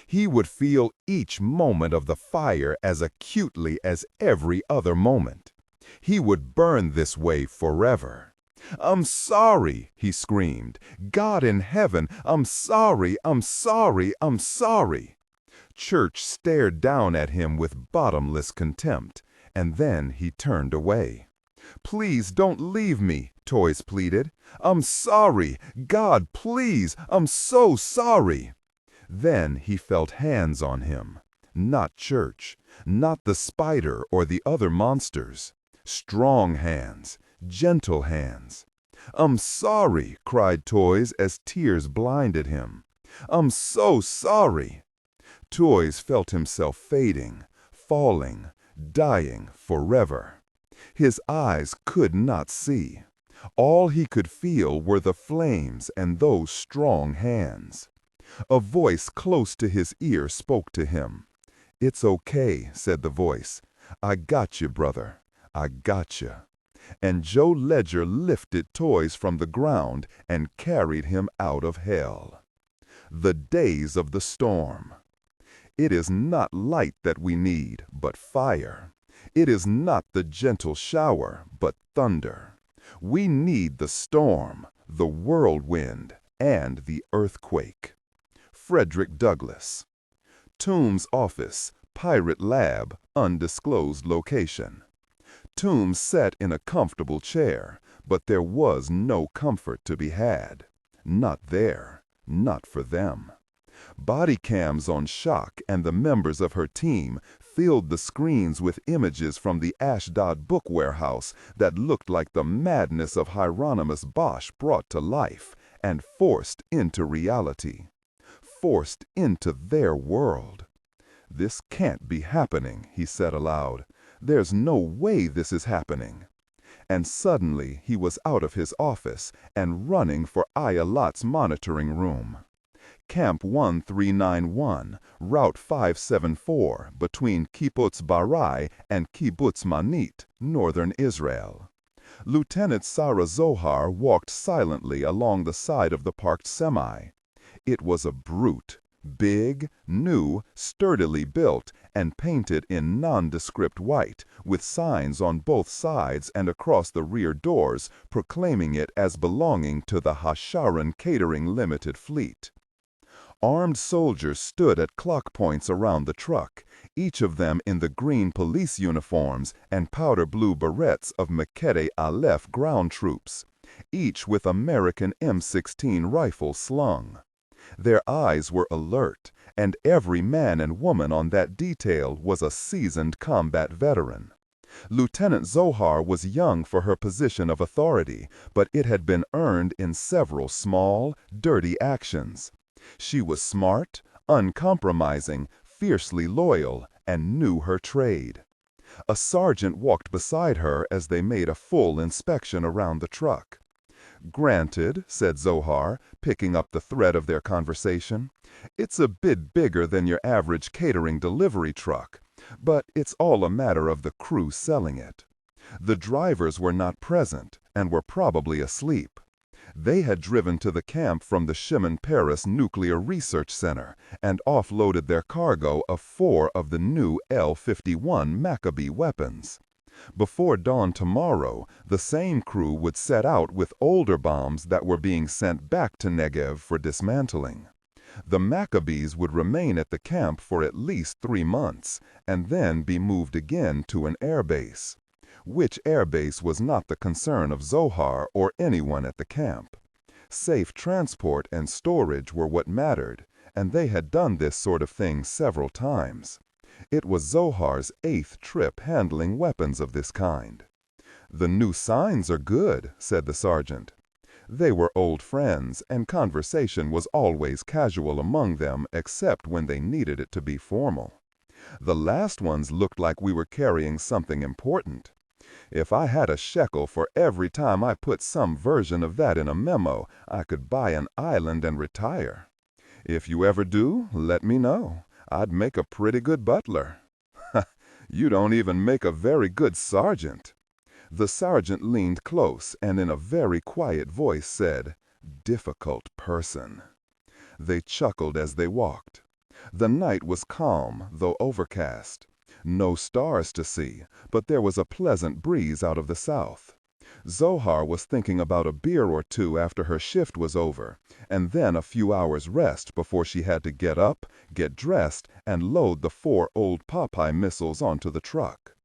He would feel each moment of the fire as acutely as every other moment. He would burn this way forever. "I'm sorry," he screamed. "God in heaven, I'm sorry, I'm sorry, I'm sorry." Church stared down at him with bottomless contempt, and then he turned away. "Please don't leave me," Toys pleaded. "I'm sorry. God, please, I'm so sorry." Then he felt hands on him. Not Church, not the spider or the other monsters. Strong hands, gentle hands. "I'm sorry," cried Toys as tears blinded him. "I'm so sorry." Toys felt himself fading, falling, dying forever. His eyes could not see. All he could feel were the flames and those strong hands. A voice close to his ear spoke to him. "It's okay," said the voice. "I got you, brother. I got you." And Joe Ledger lifted Toys from the ground and carried him out of hell. The days of the storm. It is not light that we need, but fire. It is not the gentle shower, but thunder. We need the storm, the whirlwind, and the earthquake. Frederick Douglass. Toombs office, pirate lab, undisclosed location. Toombs sat in a comfortable chair, but there was no comfort to be had. Not there, not for them. Body cams on Shock and the members of her team filled the screens with images from the Ashdod book warehouse that looked like the madness of Hieronymus Bosch brought to life and forced into reality. Forced into their world. "This can't be happening," he said aloud. "There's no way this is happening." And suddenly he was out of his office and running for Ayalot's monitoring room. Camp 1391, Route 574, between Kibbutz Barai and Kibbutz Manit, northern Israel. Lieutenant Sarah Zohar walked silently along the side of the parked semi. It was a brute, big, new, sturdily built, and painted in nondescript white, with signs on both sides and across the rear doors proclaiming it as belonging to the Hasharon Catering Limited Fleet. Armed soldiers stood at clock points around the truck, each of them in the green police uniforms and powder blue berets of Mekete Aleph ground troops, each with American M16 rifles slung. Their eyes were alert, and every man and woman on that detail was a seasoned combat veteran. Lieutenant Zohar was young for her position of authority, but it had been earned in several small, dirty actions. She was smart, uncompromising, fiercely loyal, and knew her trade. A sergeant walked beside her as they made a full inspection around the truck. "Granted," said Zohar, picking up the thread of their conversation. "It's a bit bigger than your average catering delivery truck, but it's all a matter of the crew selling it. The drivers were not present and were probably asleep. They had driven to the camp from the Shimon Peres Nuclear Research Center and offloaded their cargo of 4 of the new L-51 Maccabee weapons. Before dawn tomorrow, the same crew would set out with older bombs that were being sent back to Negev for dismantling. The Maccabees would remain at the camp for at least 3 months and then be moved again to an airbase. Which airbase was not the concern of Zohar or anyone at the camp. Safe transport and storage were what mattered, and they had done this sort of thing several times. It was Zohar's 8th trip handling weapons of this kind. "The new signs are good," said the sergeant. They were old friends, and conversation was always casual among them except when they needed it to be formal. The last ones looked like we were carrying something important. If I had a shekel for every time I put some version of that in a memo, I could buy an island and retire. If you ever do, let me know. I'd make a pretty good butler. You don't even make a very good sergeant. The sergeant leaned close and in a very quiet voice said, "Difficult person." They chuckled as they walked. The night was calm, though overcast. No stars to see, but there was a pleasant breeze out of the south. Zohar was thinking about a beer or two after her shift was over, and then a few hours' rest before she had to get up, get dressed, and load the 4 old Popeye missiles onto the truck.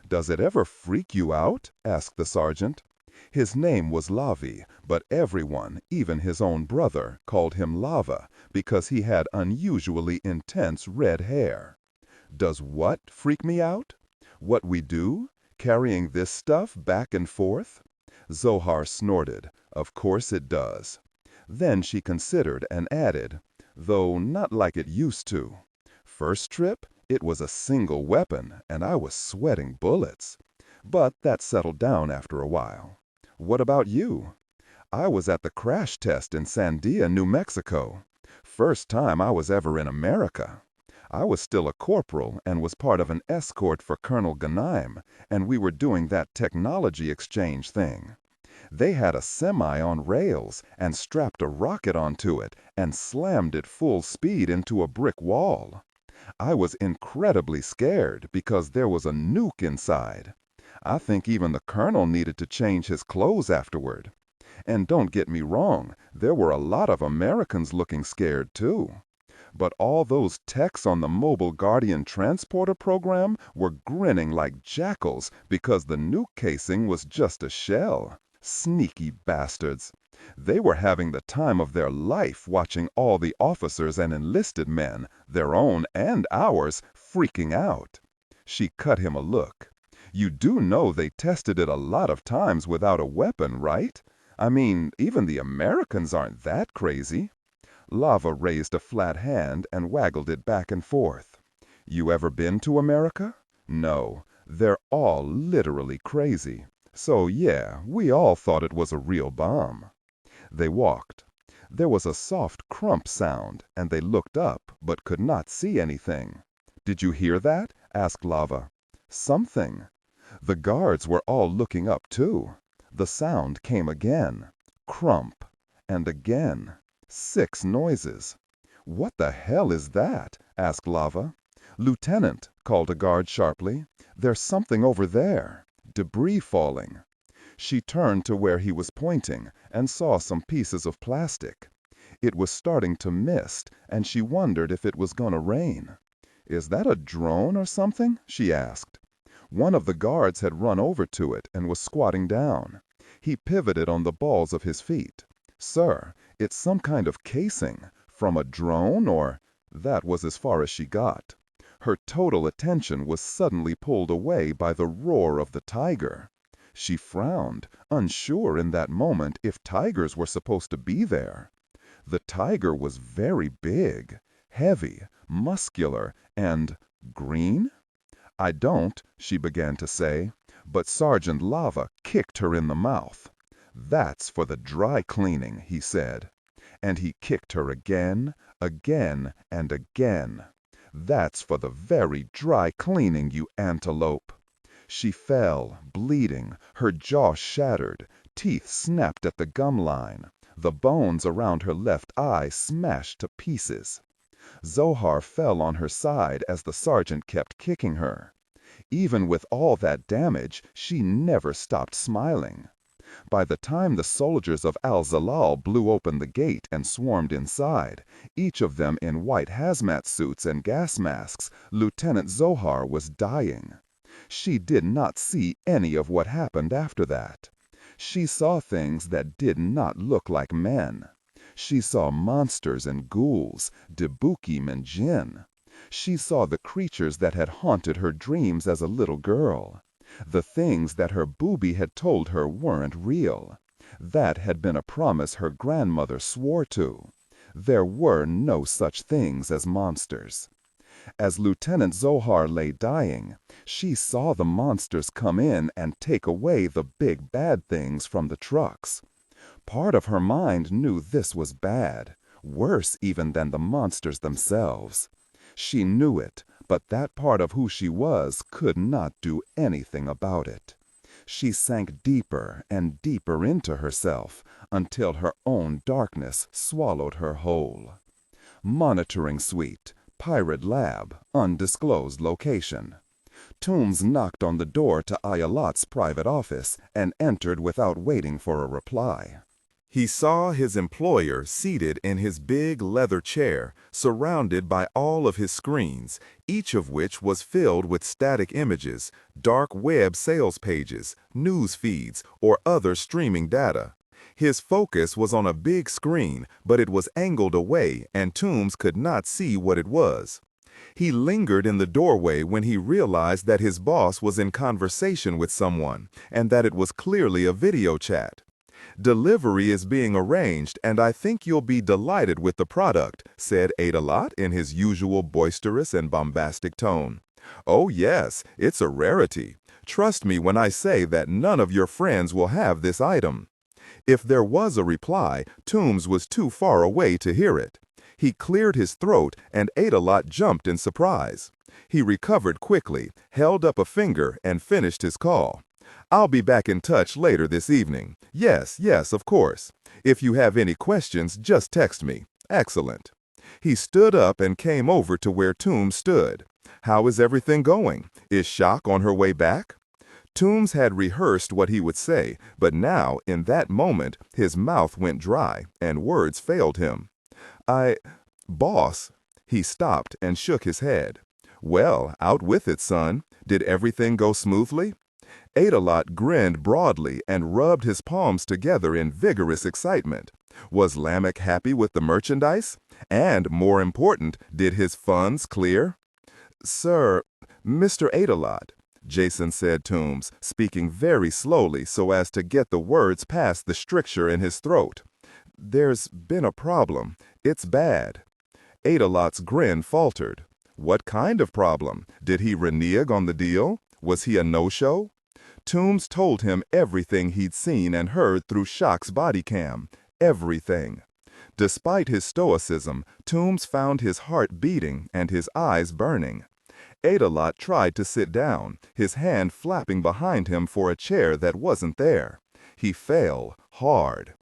"Does it ever freak you out?" asked the sergeant. His name was Lavi, but everyone, even his own brother, called him Lava because he had unusually intense red hair. "Does what freak me out? What we do? Carrying this stuff back and forth?" Zohar snorted. "Of course it does." Then she considered and added, "Though not like it used to. First trip, it was a single weapon, and I was sweating bullets. But that settled down after a while. What about you?" "I was at the crash test in Sandia, New Mexico. First time I was ever in America. I was still a corporal and was part of an escort for Colonel Ghanim, and we were doing that technology exchange thing. They had a semi on rails and strapped a rocket onto it and slammed it full speed into a brick wall. I was incredibly scared because there was a nuke inside. I think even the colonel needed to change his clothes afterward. And don't get me wrong, there were a lot of Americans looking scared too. But all those techs on the Mobile Guardian Transporter program were grinning like jackals because the nuke casing was just a shell. Sneaky bastards. They were having the time of their life watching all the officers and enlisted men, their own and ours, freaking out." She cut him a look. "You do know they tested it a lot of times without a weapon, right? I mean, even the Americans aren't that crazy." Lava raised a flat hand and waggled it back and forth. "You ever been to America? No, they're all literally crazy. So yeah, we all thought it was a real bomb." They walked. There was a soft crump sound, and they looked up, but could not see anything. "Did you hear that?" asked Lava. "Something." The guards were all looking up too. The sound came again. Crump. And again. 6 noises. "What the hell is that?" asked Lava. "Lieutenant," called a guard sharply, "there's something over there. Debris falling." She turned to where he was pointing and saw some pieces of plastic. It was starting to mist, and she wondered if it was going to rain. "Is that a drone or something?" she asked. One of the guards had run over to it and was squatting down. He pivoted on the balls of his feet. "Sir, it's some kind of casing. From a drone or—" That was as far as she got. Her total attention was suddenly pulled away by the roar of the tiger. She frowned, unsure in that moment if tigers were supposed to be there. The tiger was very big, heavy, muscular, and green? "I don't," she began to say, but Sergeant Lava kicked her in the mouth. "That's for the dry cleaning," he said. And he kicked her again, again, and again. "That's for the very dry cleaning, you antelope." She fell, bleeding, her jaw shattered, teeth snapped at the gum line, the bones around her left eye smashed to pieces. Zohar fell on her side as the sergeant kept kicking her. Even with all that damage, she never stopped smiling. By the time the soldiers of Al-Zalal blew open the gate and swarmed inside, each of them in white hazmat suits and gas masks, Lieutenant Zohar was dying. She did not see any of what happened after that. She saw things that did not look like men. She saw monsters and ghouls, debukim and jinn. She saw the creatures that had haunted her dreams as a little girl. The things that her booby had told her weren't real. That had been a promise her grandmother swore to. There were no such things as monsters. As Lieutenant Zohar lay dying, she saw the monsters come in and take away the big bad things from the trucks. Part of her mind knew this was bad, worse even than the monsters themselves. She knew it, but that part of who she was could not do anything about it. She sank deeper and deeper into herself until her own darkness swallowed her whole. Monitoring suite, pirate lab, undisclosed location. Toombs knocked on the door to Ayalot's private office and entered without waiting for a reply. He saw his employer seated in his big leather chair, surrounded by all of his screens, each of which was filled with static images, dark web sales pages, news feeds, or other streaming data. His focus was on a big screen, but it was angled away and Toombs could not see what it was. He lingered in the doorway when he realized that his boss was in conversation with someone and that it was clearly a video chat. "Delivery is being arranged, and I think you'll be delighted with the product," said Adelot in his usual boisterous and bombastic tone. "Oh yes, it's a rarity. Trust me when I say that none of your friends will have this item." If there was a reply, Toombs was too far away to hear it. He cleared his throat, and Adelot jumped in surprise. He recovered quickly, held up a finger, and finished his call. "I'll be back in touch later this evening. Yes, of course. If you have any questions, just text me. Excellent." He stood up and came over to where Toombs stood. "How is everything going? Is Shock on her way back?" Toombs had rehearsed what he would say, but now, in that moment, his mouth went dry, and words failed him. Boss." He stopped and shook his head. "Well, out with it, son. Did everything go smoothly?" Adelot grinned broadly and rubbed his palms together in vigorous excitement. Was Lamech happy with the merchandise? And, more important, did his funds clear? "Sir, Mr. Adelot," Jason said Toombs, speaking very slowly so as to get the words past the stricture in his throat. "There's been a problem. It's bad." Adelot's grin faltered. What kind of problem? Did he renege on the deal? Was he a no-show? Toombs told him everything he'd seen and heard through Shock's body cam. Everything. Despite his stoicism, Toombs found his heart beating and his eyes burning. Adelot tried to sit down, his hand flapping behind him for a chair that wasn't there. He fell hard.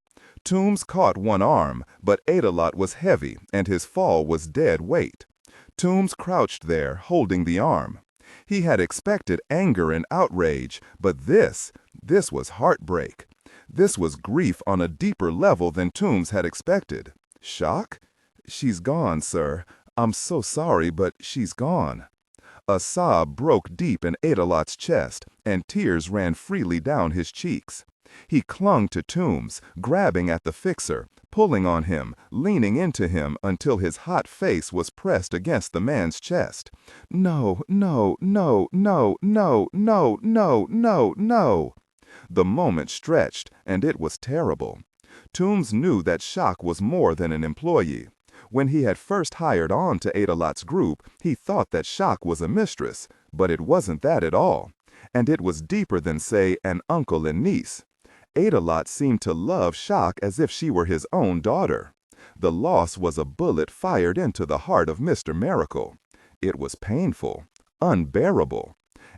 Toombs caught one arm, but Adelot was heavy and his fall was dead weight. Toombs crouched there, holding the arm. He had expected anger and outrage, but this was heartbreak. This was grief on a deeper level than Toombs had expected. Shock? "She's gone, sir. I'm so sorry, but she's gone." A sob broke deep in Adelot's chest, and tears ran freely down his cheeks. He clung to Toombs, grabbing at the fixer, pulling on him, leaning into him until his hot face was pressed against the man's chest. "No, no, no, no, no, no, no, no, no." The moment stretched, and it was terrible. Toombs knew that Shock was more than an employee. When he had first hired on to Adelot's group, he thought that Shock was a mistress, but it wasn't that at all. And it was deeper than, say, an uncle and niece. Adelot seemed to love Shock as if she were his own daughter. The loss was a bullet fired into the heart of Mr. Miracle. It was painful, unbearable.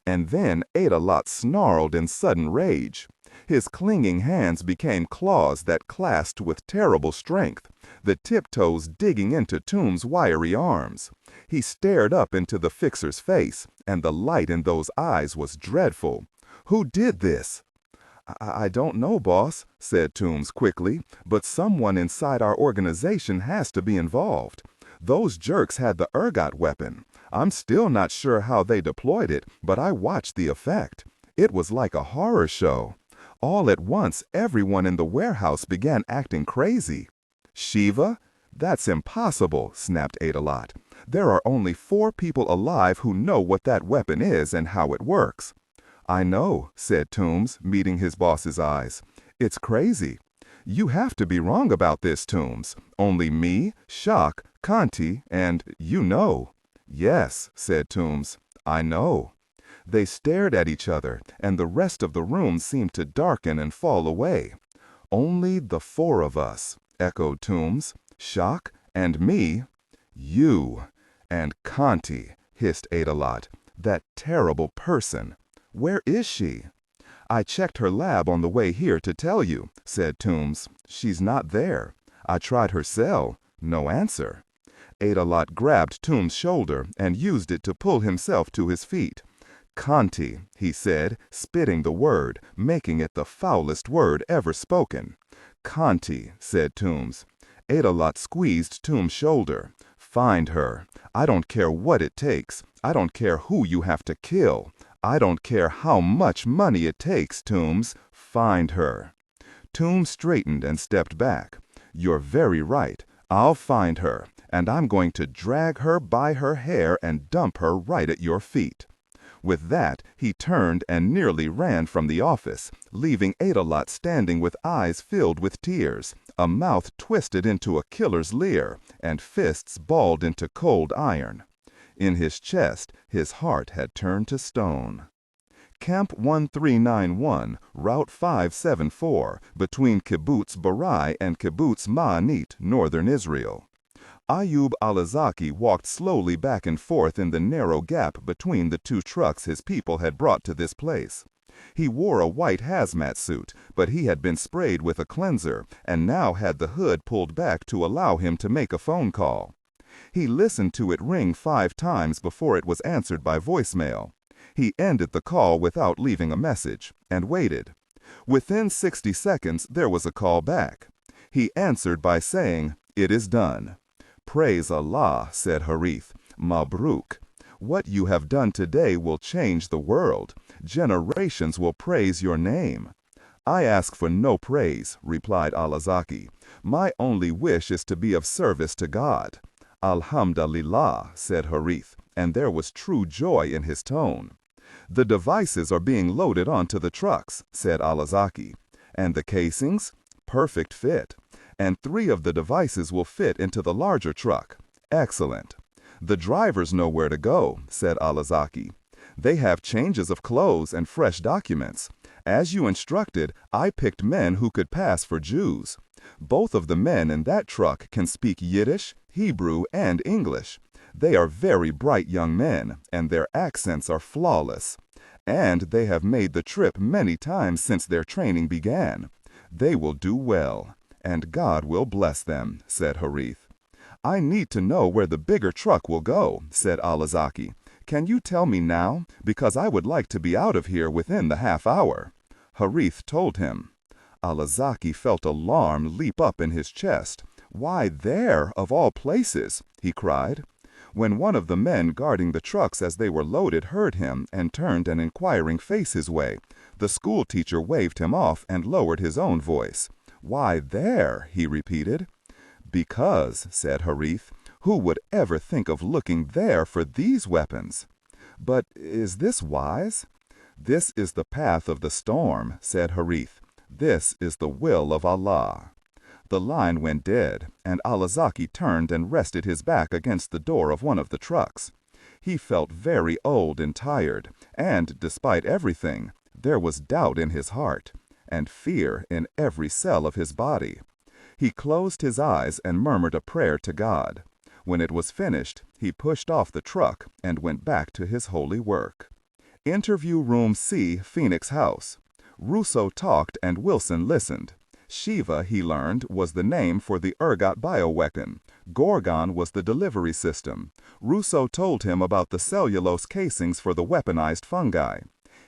And then Adelot snarled in sudden rage. His clinging hands became claws that clasped with terrible strength, the tiptoes digging into Toombs' wiry arms. He stared up into the fixer's face, and the light in those eyes was dreadful. "Who did this?" I don't know, boss," said Toombs quickly, "but someone inside our organization has to be involved. Those jerks had the ergot weapon. I'm still not sure how they deployed it, but I watched the effect. It was like a horror show. All at once, everyone in the warehouse began acting crazy." "Shiva? That's impossible," snapped Adelot. "There are only 4 people alive who know what that weapon is and how it works." "I know," said Toombs, meeting his boss's eyes. "It's crazy. You have to be wrong about this, Toombs. Only me, Shock, Conti, and you know." Yes, said Toombs, I know. They stared at each other, and the rest of the room seemed to darken and fall away. Only the four of us, echoed Toombs. Shock and me. You and Conti, hissed Adalot. That terrible person. Where is she? I checked her lab on the way here to tell you, said Toombs. She's not there. I tried her cell. No answer. Adalot grabbed Toombs' shoulder and used it to pull himself to his feet. Conti, he said, spitting the word, making it the foulest word ever spoken. Conti, said Toombs. Adalot squeezed Toombs' shoulder. Find her. I don't care what it takes. I don't care who you have to kill. I don't care how much money it takes, Toombs. Find her. Toombs straightened and stepped back. You're very right. I'll find her, and I'm going to drag her by her hair and dump her right at your feet. With that, he turned and nearly ran from the office, leaving Adalot standing with eyes filled with tears, a mouth twisted into a killer's leer, and fists balled into cold iron. In his chest, his heart had turned to stone. Camp 1391, Route 574, between Kibbutz Barai and Kibbutz Ma'anit, northern Israel. Ayub Alazaki walked slowly back and forth in the narrow gap between the two trucks his people had brought to this place. He wore a white hazmat suit, but he had been sprayed with a cleanser and now had the hood pulled back to allow him to make a phone call. He listened to it ring 5 times before it was answered by voicemail. He ended the call without leaving a message, and waited. Within 60 seconds, there was a call back. He answered by saying, "It is done." "Praise Allah," said Harith. "Mabruk. What you have done today will change the world. Generations will praise your name." "I ask for no praise," replied Alazaki. "My only wish is to be of service to God." "Alhamdulillah," said Harith, and there was true joy in his tone. "The devices are being loaded onto the trucks," said Alazaki. "And the casings? Perfect fit. And 3 of the devices will fit into the larger truck. Excellent. The drivers know where to go," said Alazaki. "They have changes of clothes and fresh documents. As you instructed, I picked men who could pass for Jews. Both of the men in that truck can speak Yiddish, Hebrew, and English. They are very bright young men, and their accents are flawless. And they have made the trip many times since their training began. They will do well, and God will bless them," said Harith. "I need to know where the bigger truck will go," said Alazaki. "Can you tell me now? Because I would like to be out of here within the half hour." Harith told him. Alazaki felt alarm leap up in his chest. "Why there, of all places?" he cried. When one of the men guarding the trucks as they were loaded heard him and turned an inquiring face his way, the schoolteacher waved him off and lowered his own voice. "Why there?" he repeated. "Because," said Harith, "who would ever think of looking there for these weapons?" "But is this wise?" "This is the path of the storm," said Harith. "This is the will of Allah." The line went dead, and Alazaki turned and rested his back against the door of one of the trucks. He felt very old and tired, and, despite everything, there was doubt in his heart, and fear in every cell of his body. He closed his eyes and murmured a prayer to God. When it was finished, he pushed off the truck and went back to his holy work. Interview Room C, Phoenix House. Russo talked and Wilson listened. Shiva, he learned, was the name for the ergot bioweapon. Gorgon was the delivery system. Russo told him about the cellulose casings for the weaponized fungi.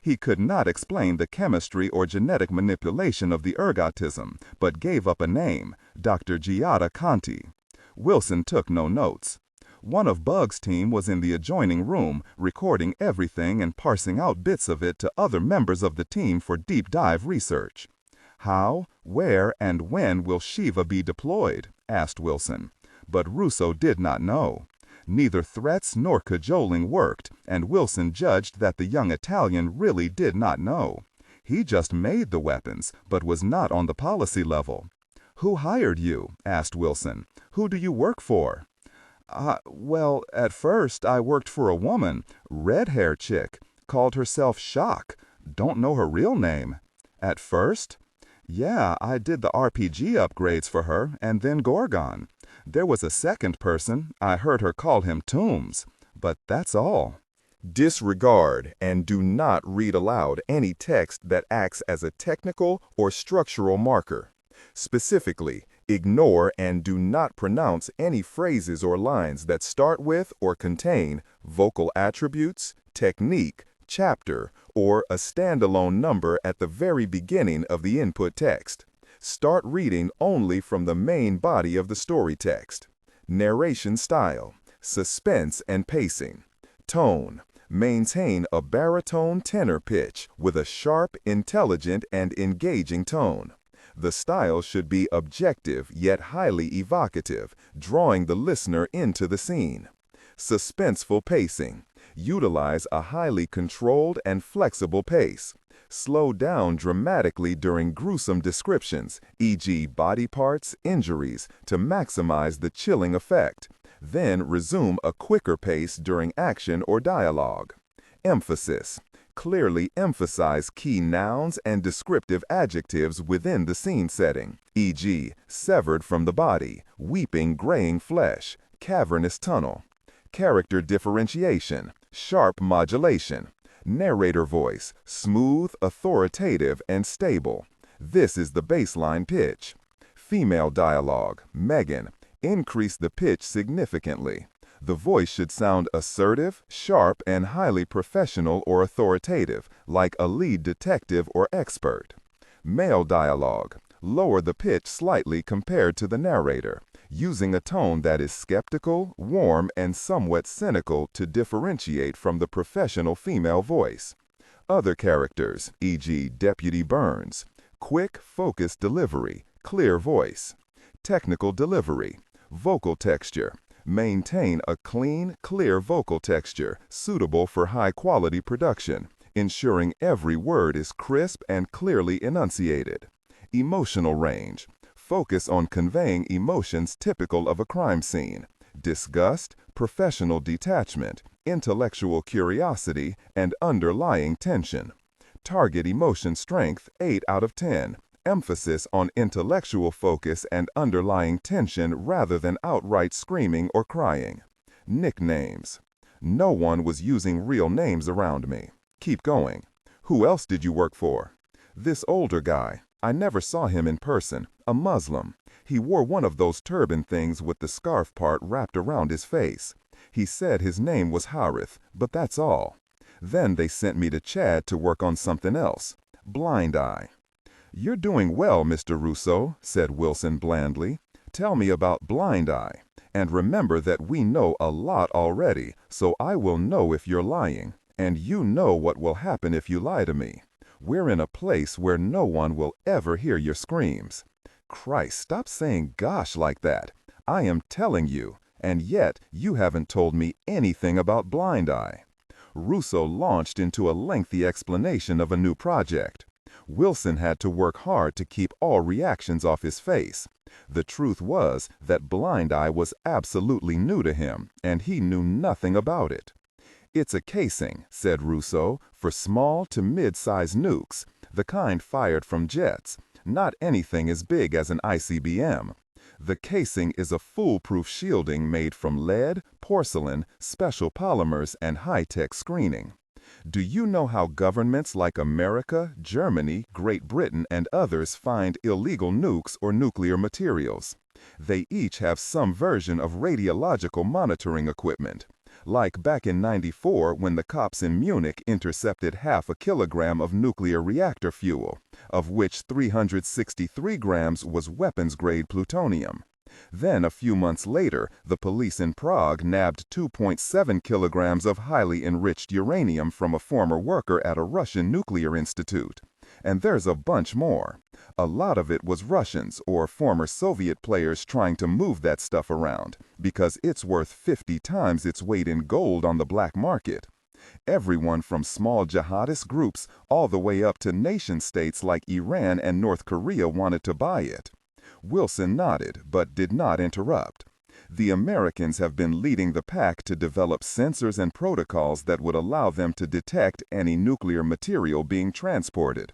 He could not explain the chemistry or genetic manipulation of the ergotism, but gave up a name, Dr. Giada Conti. Wilson took no notes. One of Bug's team was in the adjoining room, recording everything and parsing out bits of it to other members of the team for deep dive research. "How, where, and when will Shiva be deployed?" asked Wilson. But Russo did not know. Neither threats nor cajoling worked, and Wilson judged that the young Italian really did not know. He just made the weapons, but was not on the policy level. "Who hired you?" asked Wilson. "Who do you work for?" Well, at first I worked for a woman, red-hair chick, called herself Shock. Don't know her real name. At first? Yeah, I did the RPG upgrades for her and then Gorgon. There was a second person, I heard her call him Tombs, but that's all. Disregard and do not read aloud any text that acts as a technical or structural marker. Specifically, ignore and do not pronounce any phrases or lines that start with or contain vocal attributes, technique, chapter, or a standalone number at the very beginning of the input text. Start reading only from the main body of the story text. Narration style, suspense and pacing. Tone, maintain a baritone tenor pitch with a sharp, intelligent, and engaging tone. The style should be objective yet highly evocative, drawing the listener into the scene. Suspenseful pacing. Utilize a highly controlled and flexible pace. Slow down dramatically during gruesome descriptions, e.g. body parts, injuries, to maximize the chilling effect. Then resume a quicker pace during action or dialogue. Emphasis. Clearly emphasize key nouns and descriptive adjectives within the scene setting, e.g. severed from the body, weeping graying flesh, cavernous tunnel. Character differentiation, sharp modulation. Narrator voice, smooth, authoritative, and stable. This is the baseline pitch. Female dialogue, Megan. Increase the pitch significantly. The voice should sound assertive, sharp, and highly professional or authoritative, like a lead detective or expert. Male dialogue. Lower the pitch slightly compared to the narrator, using a tone that is skeptical, warm, and somewhat cynical to differentiate from the professional female voice. Other characters, e.g. Deputy Burns. Quick, focused delivery, clear voice. Technical delivery. Vocal texture. Maintain a clean, clear vocal texture suitable for high-quality production, ensuring every word is crisp and clearly enunciated. Emotional range. Focus on conveying emotions typical of a crime scene: disgust, professional detachment, intellectual curiosity, and underlying tension. Target emotion strength 8 out of 10. Emphasis on intellectual focus and underlying tension rather than outright screaming or crying. Nicknames. No one was using real names around me. Keep going. Who else did you work for? This older guy. I never saw him in person. A Muslim. He wore one of those turban things with the scarf part wrapped around his face. He said his name was Harith, but that's all. Then they sent me to Chad to work on something else. Blind Eye. "You're doing well, Mr. Russo," said Wilson blandly. "Tell me about Blind Eye. And remember that we know a lot already, so I will know if you're lying. And you know what will happen if you lie to me. We're in a place where no one will ever hear your screams." Christ, stop saying gosh like that. I am telling you, and yet you haven't told me anything about Blind Eye. Russo launched into a lengthy explanation of a new project. Wilson had to work hard to keep all reactions off his face. The truth was that Blind Eye was absolutely new to him, and he knew nothing about it. "It's a casing," said Russo, "for small to mid-size nukes, the kind fired from jets, not anything as big as an ICBM. The casing is a foolproof shielding made from lead, porcelain, special polymers, and high-tech screening. Do you know how governments like America, Germany, Great Britain, and others find illegal nukes or nuclear materials? They each have some version of radiological monitoring equipment. Like back in '94 when the cops in Munich intercepted 0.5 kilogram of nuclear reactor fuel, of which 363 grams was weapons-grade plutonium. Then a few months later, the police in Prague nabbed 2.7 kilograms of highly enriched uranium from a former worker at a Russian nuclear institute. And there's a bunch more. A lot of it was Russians or former Soviet players trying to move that stuff around, because it's worth 50 times its weight in gold on the black market. Everyone from small jihadist groups all the way up to nation-states like Iran and North Korea wanted to buy it." Wilson nodded, but did not interrupt. The Americans have been leading the pack to develop sensors and protocols that would allow them to detect any nuclear material being transported.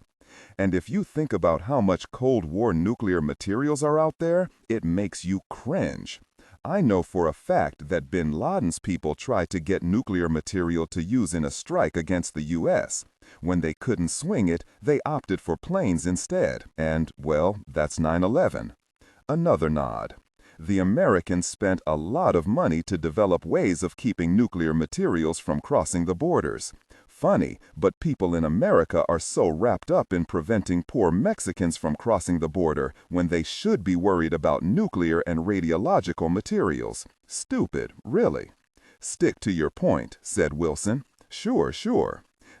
And if you think about how much Cold War nuclear materials are out there, it makes you cringe. I know for a fact that bin Laden's people tried to get nuclear material to use in a strike against the U.S. When they couldn't swing it, they opted for planes instead, and, well, that's 9/11. Another nod. The Americans spent a lot of money to develop ways of keeping nuclear materials from crossing the borders. Funny, but people in America are so wrapped up in preventing poor Mexicans from crossing the border when they should be worried about nuclear and radiological materials. Stupid, really. Stick to your point, said Wilson. Sure.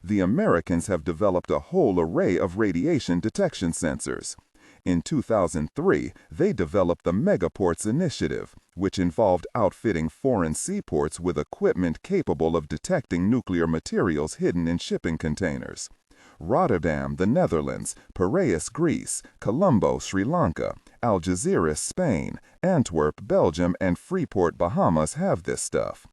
The Americans have developed a whole array of radiation detection sensors. In 2003, they developed the Megaports Initiative, which involved outfitting foreign seaports with equipment capable of detecting nuclear materials hidden in shipping containers. Rotterdam, the Netherlands, Piraeus, Greece, Colombo, Sri Lanka, Algeciras, Spain, Antwerp, Belgium, and Freeport, Bahamas have this stuff.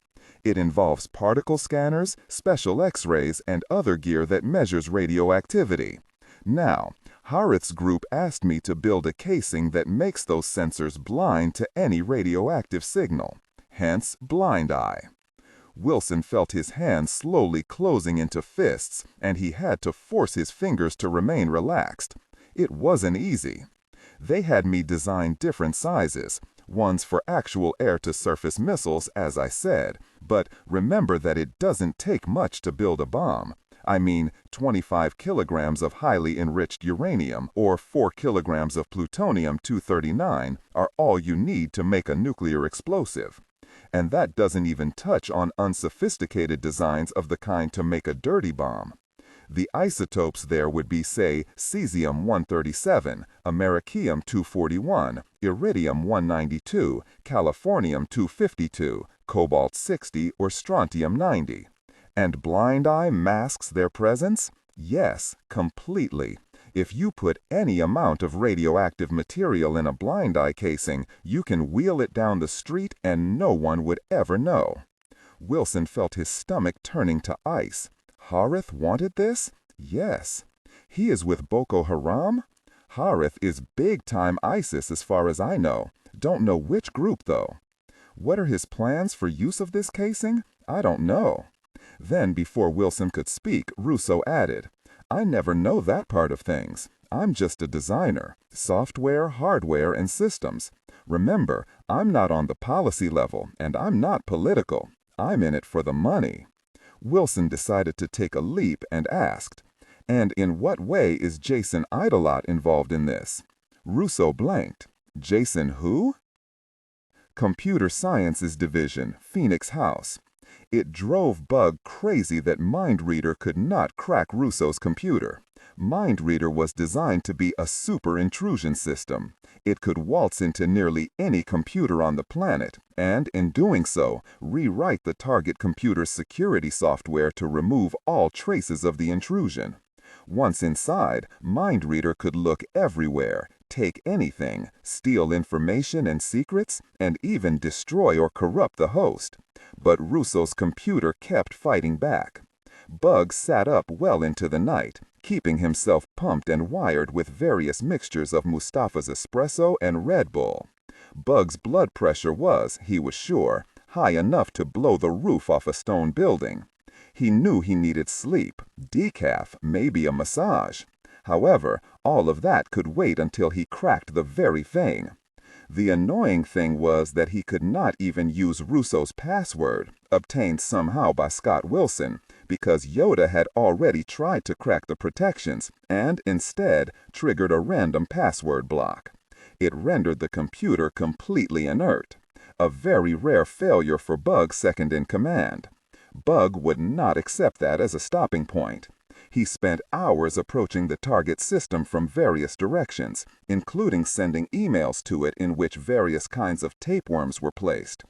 It involves particle scanners, special X-rays, and other gear that measures radioactivity. Now, Harith's group asked me to build a casing that makes those sensors blind to any radioactive signal, hence blind eye. Wilson felt his hands slowly closing into fists, and he had to force his fingers to remain relaxed. It wasn't easy. They had me design different sizes, ones for actual air-to-surface missiles, as I said, but remember that it doesn't take much to build a bomb. I mean, 25 kilograms of highly enriched uranium or 4 kilograms of plutonium-239 are all you need to make a nuclear explosive. And that doesn't even touch on unsophisticated designs of the kind to make a dirty bomb. The isotopes there would be, say, cesium-137, americium-241, iridium-192, californium-252, cobalt-60, or strontium-90. And blind eye masks their presence? Yes, completely. If you put any amount of radioactive material in a blind eye casing, you can wheel it down the street and no one would ever know. Wilson felt his stomach turning to ice. Harith wanted this? Yes. He is with Boko Haram? Harith is big-time ISIS as far as I know. Don't know which group, though. What are his plans for use of this casing? I don't know. Then, before Wilson could speak, Russo added, I never know that part of things. I'm just a designer. Software, hardware, and systems. Remember, I'm not on the policy level, and I'm not political. I'm in it for the money. Wilson decided to take a leap and asked, and in what way is Jason Idolot involved in this? Russo blanked. Jason who? Computer Sciences Division, Phoenix House. It drove Bug crazy that MindReader could not crack Russo's computer. MindReader was designed to be a super intrusion system. It could waltz into nearly any computer on the planet, and in doing so, rewrite the target computer's security software to remove all traces of the intrusion. Once inside, MindReader could look everywhere, take anything, steal information and secrets, and even destroy or corrupt the host. But Russo's computer kept fighting back. Bug sat up well into the night, keeping himself pumped and wired with various mixtures of Mustafa's espresso and Red Bull. Bug's blood pressure was, he was sure, high enough to blow the roof off a stone building. He knew he needed sleep, decaf, maybe a massage. However, all of that could wait until he cracked the very thing. The annoying thing was that he could not even use Russo's password, obtained somehow by Scott Wilson, because Yoda had already tried to crack the protections and instead triggered a random password block. It rendered the computer completely inert, a very rare failure for Bug's second in command. Bug would not accept that as a stopping point. He spent hours approaching the target system from various directions, including sending emails to it in which various kinds of tapeworms were placed.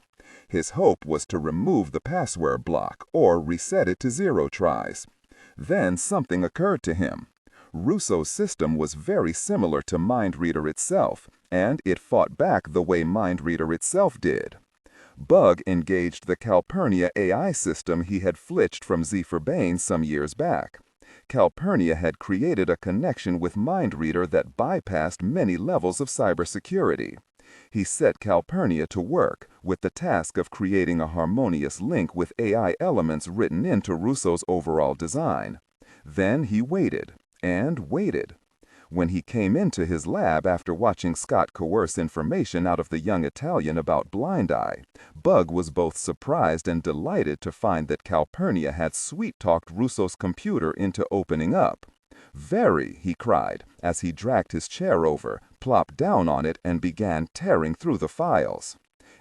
His hope was to remove the password block or reset it to 0 tries. Then something occurred to him. Russo's system was very similar to MindReader itself, and it fought back the way MindReader itself did. Bug engaged the Calpurnia AI system he had flitched from Zephyr Bane some years back. Calpurnia had created a connection with MindReader that bypassed many levels of cybersecurity. He set Calpurnia to work with the task of creating a harmonious link with AI elements written into Russo's overall design. Then he waited and waited. When he came into his lab after watching Scott coerce information out of the young Italian about Blind Eye, Bug was both surprised and delighted to find that Calpurnia had sweet-talked Russo's computer into opening up. "Very," he cried, as he dragged his chair over, plopped down on it, and began tearing through the files.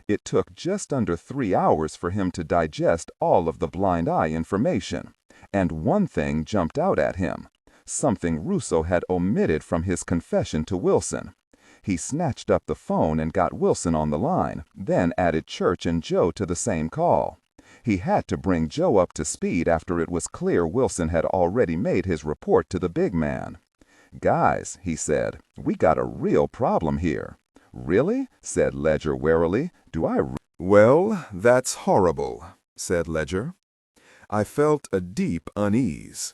It took just under 3 hours for him to digest all of the Blind Eye information. And one thing jumped out at him. Something Russo had omitted from his confession to Wilson. He snatched up the phone and got Wilson on the line, then added Church and Joe to the same call. He had to bring Joe up to speed after it was clear Wilson had already made his report to the big man. "Guys," he said, "we got a real problem here." "Really?" said Ledger warily. Well, that's horrible," said Ledger. I felt a deep unease.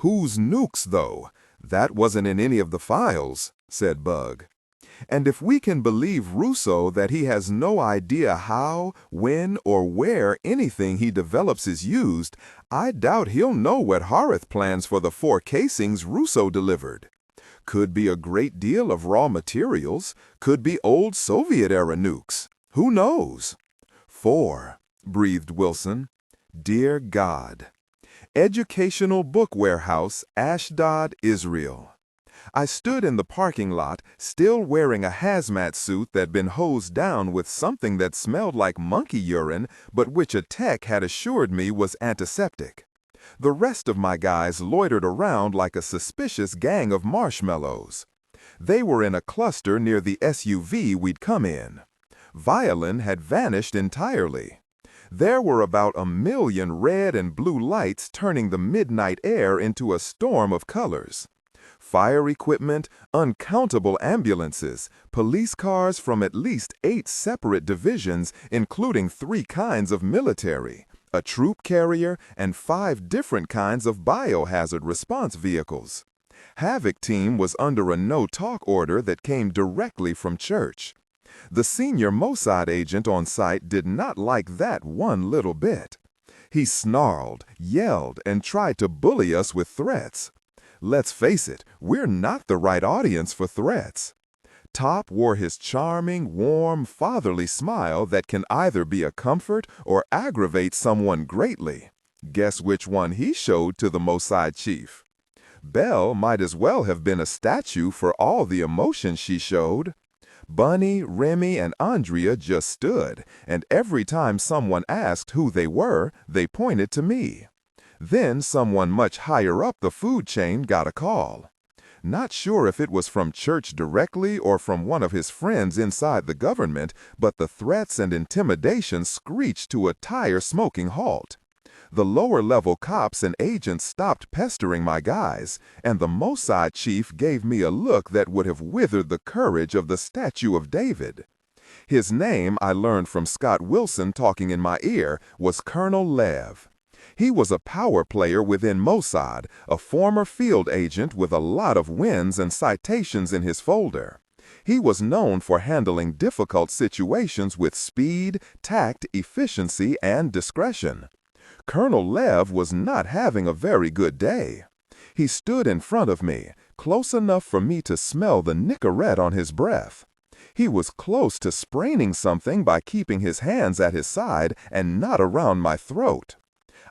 "Whose nukes, though? That wasn't in any of the files," said Bug. "And if we can believe Russo that he has no idea how, when, or where anything he develops is used, I doubt he'll know what Harith plans for the 4 casings Russo delivered. Could be a great deal of raw materials, could be old Soviet-era nukes. Who knows?" 4, breathed Wilson. "Dear God." Educational Book Warehouse, Ashdod, Israel. I stood in the parking lot, still wearing a hazmat suit that'd been hosed down with something that smelled like monkey urine, but which a tech had assured me was antiseptic. The rest of my guys loitered around like a suspicious gang of marshmallows. They were in a cluster near the SUV we'd come in. Violin had vanished entirely. There were about 1,000,000 red and blue lights turning the midnight air into a storm of colors. Fire equipment, uncountable ambulances, police cars from at least 8 separate divisions, including 3 kinds of military, a troop carrier, and 5 different kinds of biohazard response vehicles. Havoc Team was under a no-talk order that came directly from Church. The senior Mossad agent on site did not like that one little bit. He snarled, yelled, and tried to bully us with threats. Let's face it, we're not the right audience for threats. Top wore his charming, warm, fatherly smile that can either be a comfort or aggravate someone greatly. Guess which one he showed to the Mossad chief? Belle might as well have been a statue for all the emotion she showed. Bunny, Remy, and Andrea just stood, and every time someone asked who they were, they pointed to me. Then someone much higher up the food chain got a call. Not sure if it was from Church directly or from one of his friends inside the government, but the threats and intimidation screeched to a tire-smoking halt. The lower-level cops and agents stopped pestering my guys, and the Mossad chief gave me a look that would have withered the courage of the Statue of David. His name, I learned from Scott Wilson talking in my ear, was Colonel Lev. He was a power player within Mossad, a former field agent with a lot of wins and citations in his folder. He was known for handling difficult situations with speed, tact, efficiency, and discretion. Colonel Lev was not having a very good day. He stood in front of me, close enough for me to smell the Nicorette on his breath. He was close to spraining something by keeping his hands at his side and not around my throat.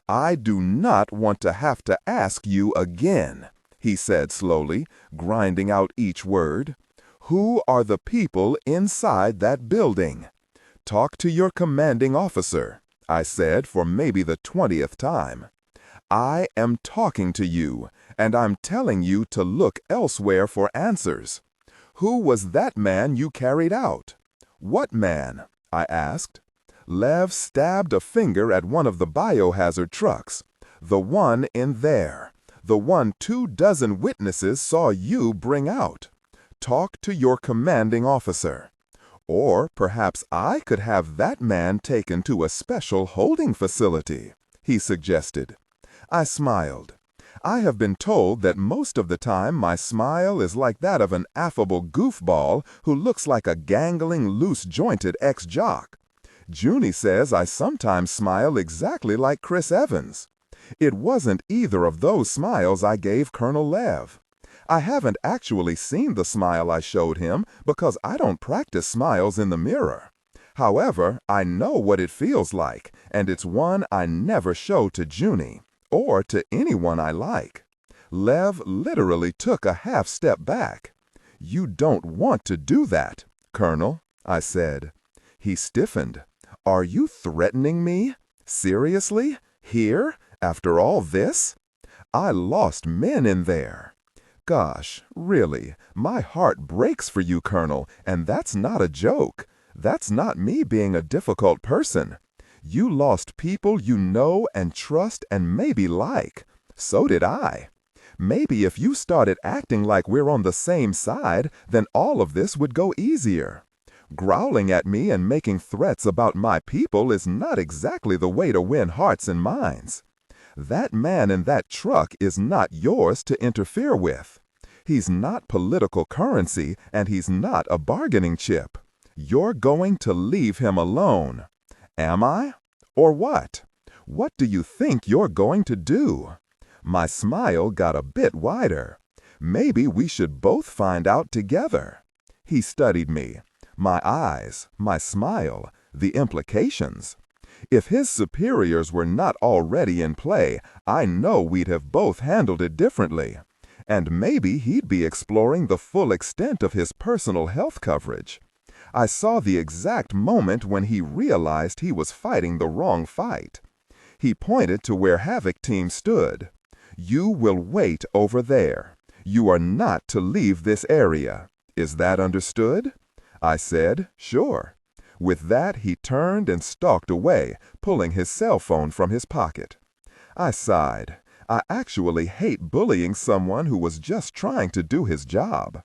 "I do not want to have to ask you again," he said slowly, grinding out each word. "Who are the people inside that building?" "Talk to your commanding officer," I said for maybe the 20th time. "I am talking to you, and I'm telling you to look elsewhere for answers. Who was that man you carried out?" "What man?" I asked. Lev stabbed a finger at one of the biohazard trucks. "The one in there. The one 24 witnesses saw you bring out. Talk to your commanding officer." Or perhaps I could have that man taken to a special holding facility, he suggested. I smiled. I have been told that most of the time my smile is like that of an affable goofball who looks like a gangling, loose-jointed ex-jock. Junie says I sometimes smile exactly like Chris Evans. It wasn't either of those smiles I gave Colonel Lev. I haven't actually seen the smile I showed him because I don't practice smiles in the mirror. However, I know what it feels like, and it's one I never show to Junie, or to anyone I like. Lev literally took a half step back. "You don't want to do that, Colonel," I said. He stiffened. "Are you threatening me? Seriously? Here? After all this? I lost men in there. Gosh, really, my heart breaks for you, Colonel, and that's not a joke. That's not me being a difficult person. You lost people you know and trust and maybe like. So did I. Maybe if you started acting like we're on the same side, then all of this would go easier. Growling at me and making threats about my people is not exactly the way to win hearts and minds. That man in that truck is not yours to interfere with. He's not political currency, and he's not a bargaining chip. You're going to leave him alone. Am I? Or what? What do you think you're going to do?" My smile got a bit wider. Maybe we should both find out together. He studied me. My eyes, my smile, the implications. If his superiors were not already in play, I know we'd have both handled it differently. And maybe he'd be exploring the full extent of his personal health coverage. I saw the exact moment when he realized he was fighting the wrong fight. He pointed to where Havoc Team stood. "You will wait over there. You are not to leave this area. Is that understood?" I said, "Sure." With that, he turned and stalked away, pulling his cell phone from his pocket. I sighed. I actually hate bullying someone who was just trying to do his job.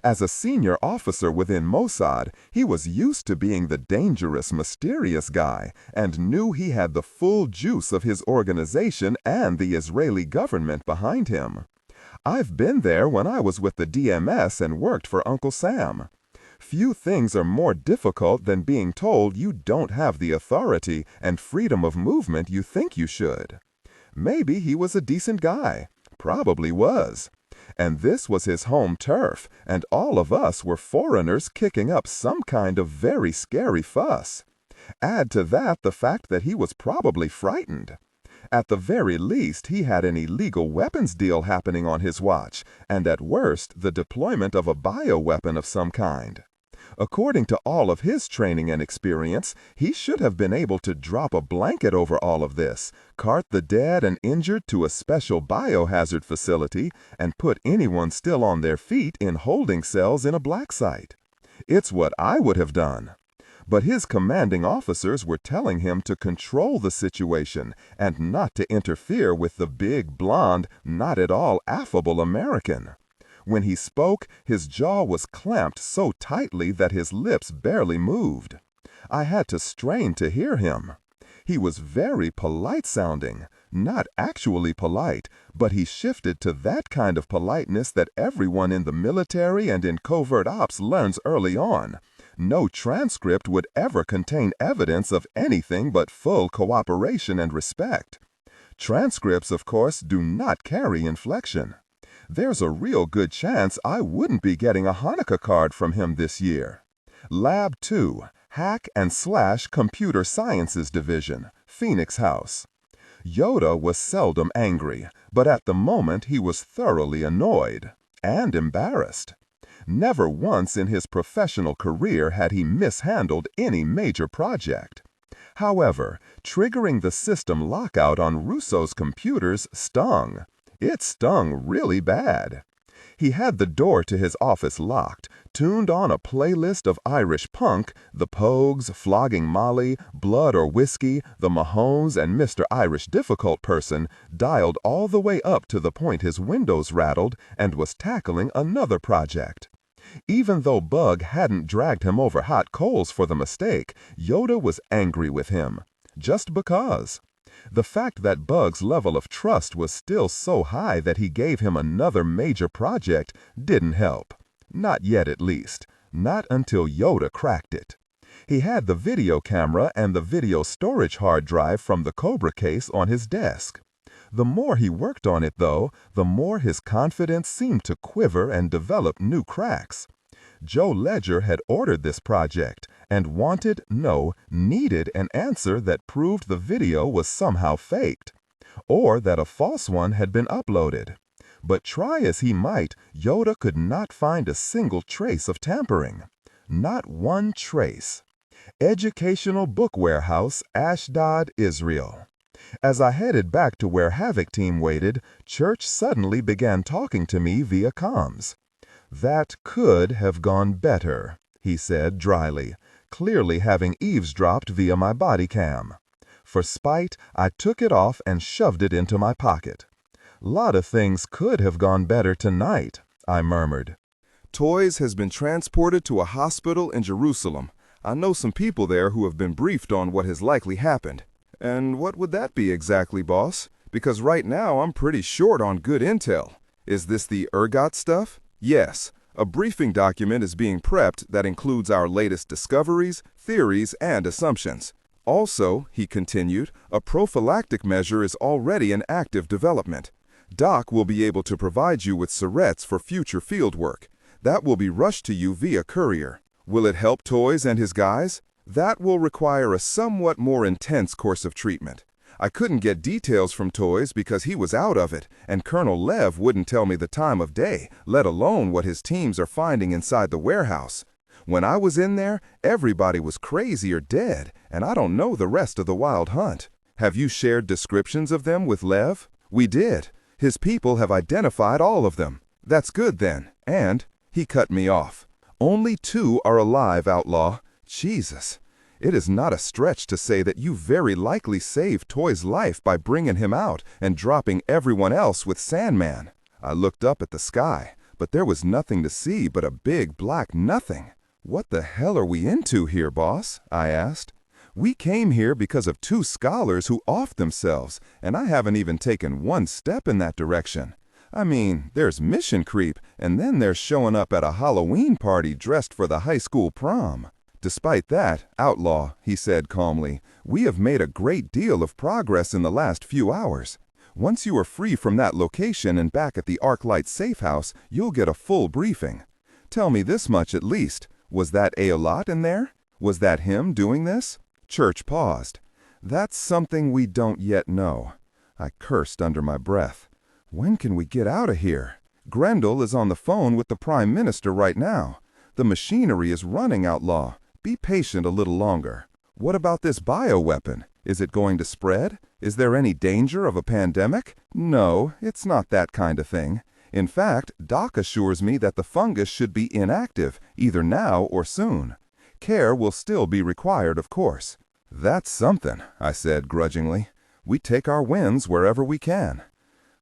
As a senior officer within Mossad, he was used to being the dangerous, mysterious guy and knew he had the full juice of his organization and the Israeli government behind him. I've been there when I was with the DMS and worked for Uncle Sam. Few things are more difficult than being told you don't have the authority and freedom of movement you think you should. Maybe he was a decent guy. Probably was. And this was his home turf, and all of us were foreigners kicking up some kind of very scary fuss. Add to that the fact that he was probably frightened. At the very least, he had an illegal weapons deal happening on his watch, and at worst, the deployment of a bioweapon of some kind. According to all of his training and experience, he should have been able to drop a blanket over all of this, cart the dead and injured to a special biohazard facility, and put anyone still on their feet in holding cells in a black site. It's what I would have done. But his commanding officers were telling him to control the situation and not to interfere with the big, blonde, not at all affable American. When he spoke, his jaw was clamped so tightly that his lips barely moved. I had to strain to hear him. He was very polite sounding, not actually polite, but he shifted to that kind of politeness that everyone in the military and in covert ops learns early on. No transcript would ever contain evidence of anything but full cooperation and respect. Transcripts, of course, do not carry inflection. There's a real good chance I wouldn't be getting a Hanukkah card from him this year. Lab 2, Hack and Slash Computer Sciences Division, Phoenix House. Yoda was seldom angry, but at the moment he was thoroughly annoyed and embarrassed. Never once in his professional career had he mishandled any major project. However, triggering the system lockout on Russo's computers stung. It stung really bad. He had the door to his office locked, tuned on a playlist of Irish punk, the Pogues, Flogging Molly, Blood or Whiskey, the Mahones, and Mr. Irish Difficult Person, dialed all the way up to the point his windows rattled, and was tackling another project. Even though Bug hadn't dragged him over hot coals for the mistake, Yoda was angry with him. Just because. The fact that Bug's level of trust was still so high that he gave him another major project didn't help. Not yet, at least. Not until Yoda cracked it. He had the video camera and the video storage hard drive from the Cobra case on his desk. The more he worked on it, though, the more his confidence seemed to quiver and develop new cracks. Joe Ledger had ordered this project and needed an answer that proved the video was somehow faked, or that a false one had been uploaded. But try as he might, Yoda could not find a single trace of tampering. Not one trace. Educational Book Warehouse, Ashdod, Israel. As I headed back to where Havoc Team waited, Church suddenly began talking to me via comms. "That could have gone better," he said dryly, clearly having eavesdropped via my body cam. For spite, I took it off and shoved it into my pocket. "Lot of things could have gone better tonight," I murmured. Toys has been transported to a hospital in Jerusalem. I know some people there who have been briefed on what has likely happened. And what would that be exactly, boss? Because right now I'm pretty short on good intel. Is this the ergot stuff? Yes. A briefing document is being prepped that includes our latest discoveries, theories, and assumptions. Also, he continued, a prophylactic measure is already in active development. Doc will be able to provide you with syrettes for future field work. That will be rushed to you via courier. Will it help Toys and his guys? That will require a somewhat more intense course of treatment. I couldn't get details from Toys because he was out of it, and Colonel Lev wouldn't tell me the time of day, let alone what his teams are finding inside the warehouse. When I was in there, everybody was crazy or dead, and I don't know the rest of the Wild Hunt. Have you shared descriptions of them with Lev? We did. His people have identified all of them. That's good then. And he cut me off. Only 2 are alive, Outlaw. Jesus. It is not a stretch to say that you very likely saved Toy's life by bringing him out and dropping everyone else with Sandman. I looked up at the sky, but there was nothing to see but a big black nothing. What the hell are we into here, boss? I asked. We came here because of 2 scholars who offed themselves, and I haven't even taken one step in that direction. I mean, there's mission creep, and then there's showing up at a Halloween party dressed for the high school prom. Despite that, Outlaw, he said calmly, we have made a great deal of progress in the last few hours. Once you are free from that location and back at the Arclight safe house, you'll get a full briefing. Tell me this much at least. Was that Aolot in there? Was that him doing this? Church paused. That's something we don't yet know. I cursed under my breath. When can we get out of here? Grendel is on the phone with the Prime Minister right now. The machinery is running, Outlaw. Be patient a little longer. What about this bioweapon? Is it going to spread? Is there any danger of a pandemic? No, it's not that kind of thing. In fact, Doc assures me that the fungus should be inactive, either now or soon. Care will still be required, of course. That's something, I said grudgingly. We take our wins wherever we can.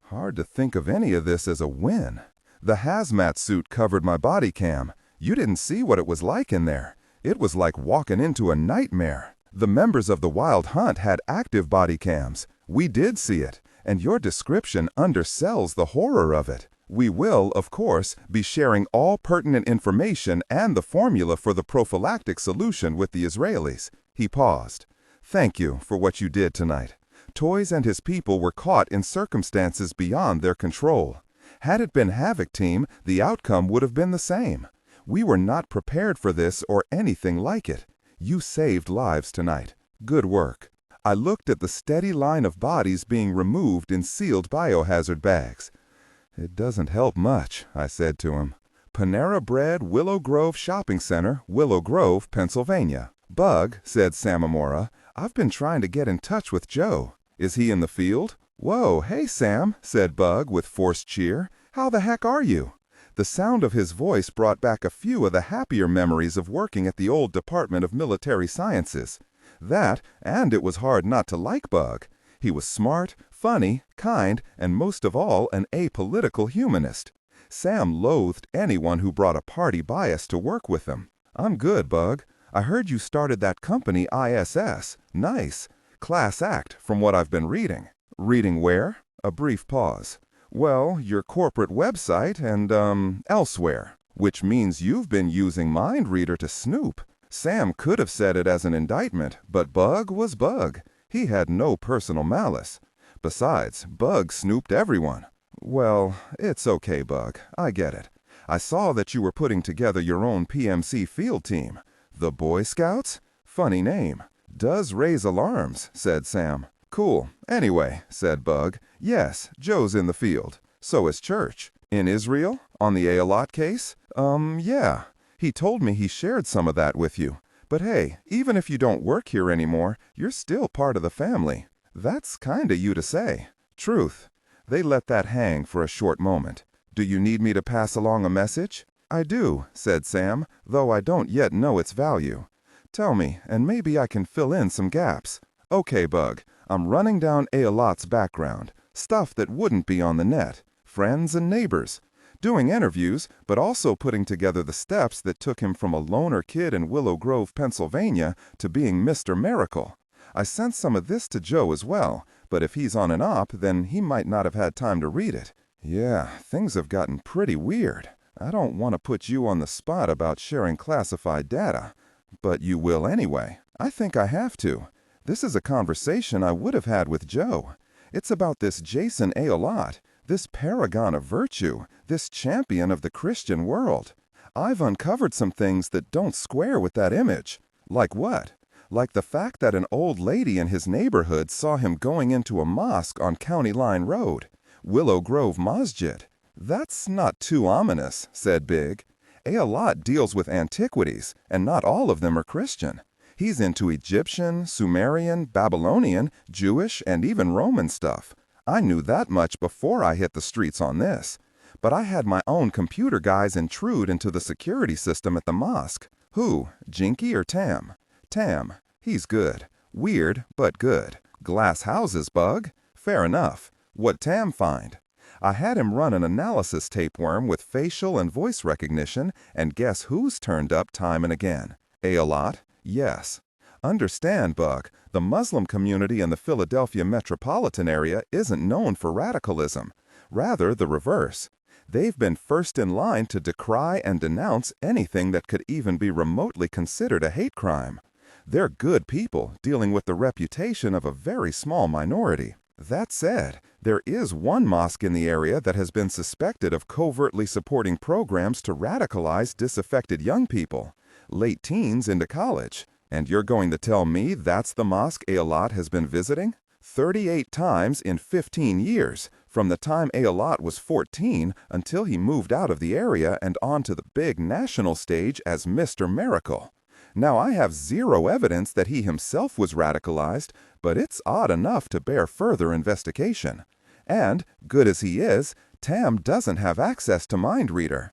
Hard to think of any of this as a win. The hazmat suit covered my body cam. You didn't see what it was like in there. It was like walking into a nightmare. The members of the Wild Hunt had active body cams. We did see it, and your description undersells the horror of it. We will, of course, be sharing all pertinent information and the formula for the prophylactic solution with the Israelis. He paused. Thank you for what you did tonight. Toys and his people were caught in circumstances beyond their control. Had it been Havoc Team, the outcome would have been the same. We were not prepared for this or anything like it. You saved lives tonight. Good work. I looked at the steady line of bodies being removed in sealed biohazard bags. It doesn't help much, I said to him. Panera Bread, Willow Grove Shopping Center, Willow Grove, Pennsylvania. Bug, said Samamora, I've been trying to get in touch with Joe. Is he in the field? Whoa, hey Sam, said Bug with forced cheer. How the heck are you? The sound of his voice brought back a few of the happier memories of working at the old Department of Military Sciences. That, and it was hard not to like Bug. He was smart, funny, kind, and most of all, an apolitical humanist. Sam loathed anyone who brought a party bias to work with them. "I'm good, Bug. I heard you started that company ISS. Nice. Class act, from what I've been reading." "Reading where?" A brief pause. "Well, your corporate website and, elsewhere. Which means you've been using Mind Reader to snoop." Sam could have said it as an indictment, but Bug was Bug. He had no personal malice. Besides, Bug snooped everyone. "Well, it's okay, Bug. I get it. I saw that you were putting together your own PMC field team. The Boy Scouts? Funny name. Does raise alarms," said Sam. "Cool. Anyway," said Bug, "yes, Joe's in the field. So is Church. In Israel? On the Aolot case? Yeah. He told me he shared some of that with you. But hey, even if you don't work here anymore, you're still part of the family." "That's kinda you to say." "Truth." They let that hang for a short moment. "Do you need me to pass along a message?" "I do," said Sam, "though I don't yet know its value." "Tell me, and maybe I can fill in some gaps." "Okay, Bug. I'm running down Aolot's background. Stuff that wouldn't be on the net. Friends and neighbors. Doing interviews, but also putting together the steps that took him from a loner kid in Willow Grove, Pennsylvania, to being Mr. Miracle. I sent some of this to Joe as well, but if he's on an op, then he might not have had time to read it. Yeah, things have gotten pretty weird. I don't want to put you on the spot about sharing classified data, but you will anyway. I think I have to. This is a conversation I would have had with Joe. It's about this Jason Aolot, this paragon of virtue, this champion of the Christian world. I've uncovered some things that don't square with that image. Like what? Like the fact that an old lady in his neighborhood saw him going into a mosque on County Line Road, Willow Grove Masjid. "That's not too ominous," said Big. "Aolot deals with antiquities, and not all of them are Christian. He's into Egyptian, Sumerian, Babylonian, Jewish, and even Roman stuff. I knew that much before I hit the streets on this. But I had my own computer guys intrude into the security system at the mosque. Who, Jinky or Tam? Tam. He's good. Weird, but good. Glass houses, Bug. Fair enough. What'd Tam find? I had him run an analysis tapeworm with facial and voice recognition, and guess who's turned up time and again? Aolot? Yes. Understand, Bug, the Muslim community in the Philadelphia metropolitan area isn't known for radicalism. Rather, the reverse. They've been first in line to decry and denounce anything that could even be remotely considered a hate crime. They're good people dealing with the reputation of a very small minority. That said, there is one mosque in the area that has been suspected of covertly supporting programs to radicalize disaffected young people, late teens into college. And you're going to tell me that's the mosque Aolot has been visiting? 38 times in 15 years, from the time Aolot was 14 until he moved out of the area and onto the big national stage as Mr. Miracle. Now, I have zero evidence that he himself was radicalized, but it's odd enough to bear further investigation. And, good as he is, Tam doesn't have access to Mind Reader.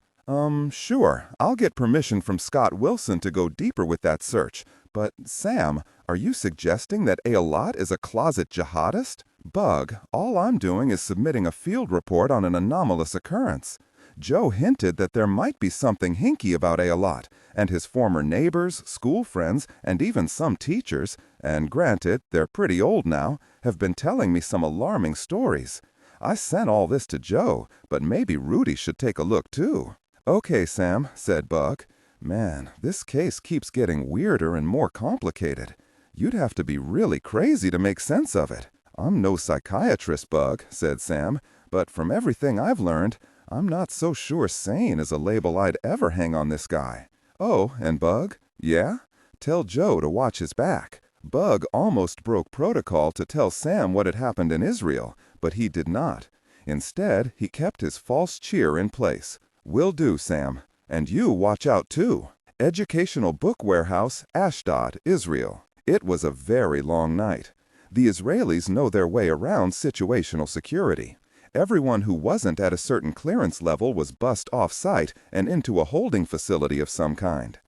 Sure, I'll get permission from Scott Wilson to go deeper with that search, but Sam, are you suggesting that Aolot is a closet jihadist? Bug, all I'm doing is submitting a field report on an anomalous occurrence. Joe hinted that there might be something hinky about Aolot, and his former neighbors, school friends, and even some teachers, and granted, they're pretty old now, have been telling me some alarming stories. I sent all this to Joe, but maybe Rudy should take a look too. Okay, Sam, said Buck. Man, this case keeps getting weirder and more complicated. You'd have to be really crazy to make sense of it. I'm no psychiatrist, Bug, said Sam, but from everything I've learned, I'm not so sure sane is a label I'd ever hang on this guy. Oh, and Bug? Yeah? Tell Joe to watch his back. Bug almost broke protocol to tell Sam what had happened in Israel, but he did not. Instead, he kept his false cheer in place. Will do, Sam. And you watch out, too. Educational Book Warehouse, Ashdod, Israel. It was a very long night. The Israelis know their way around situational security. Everyone who wasn't at a certain clearance level was bussed off-site and into a holding facility of some kind.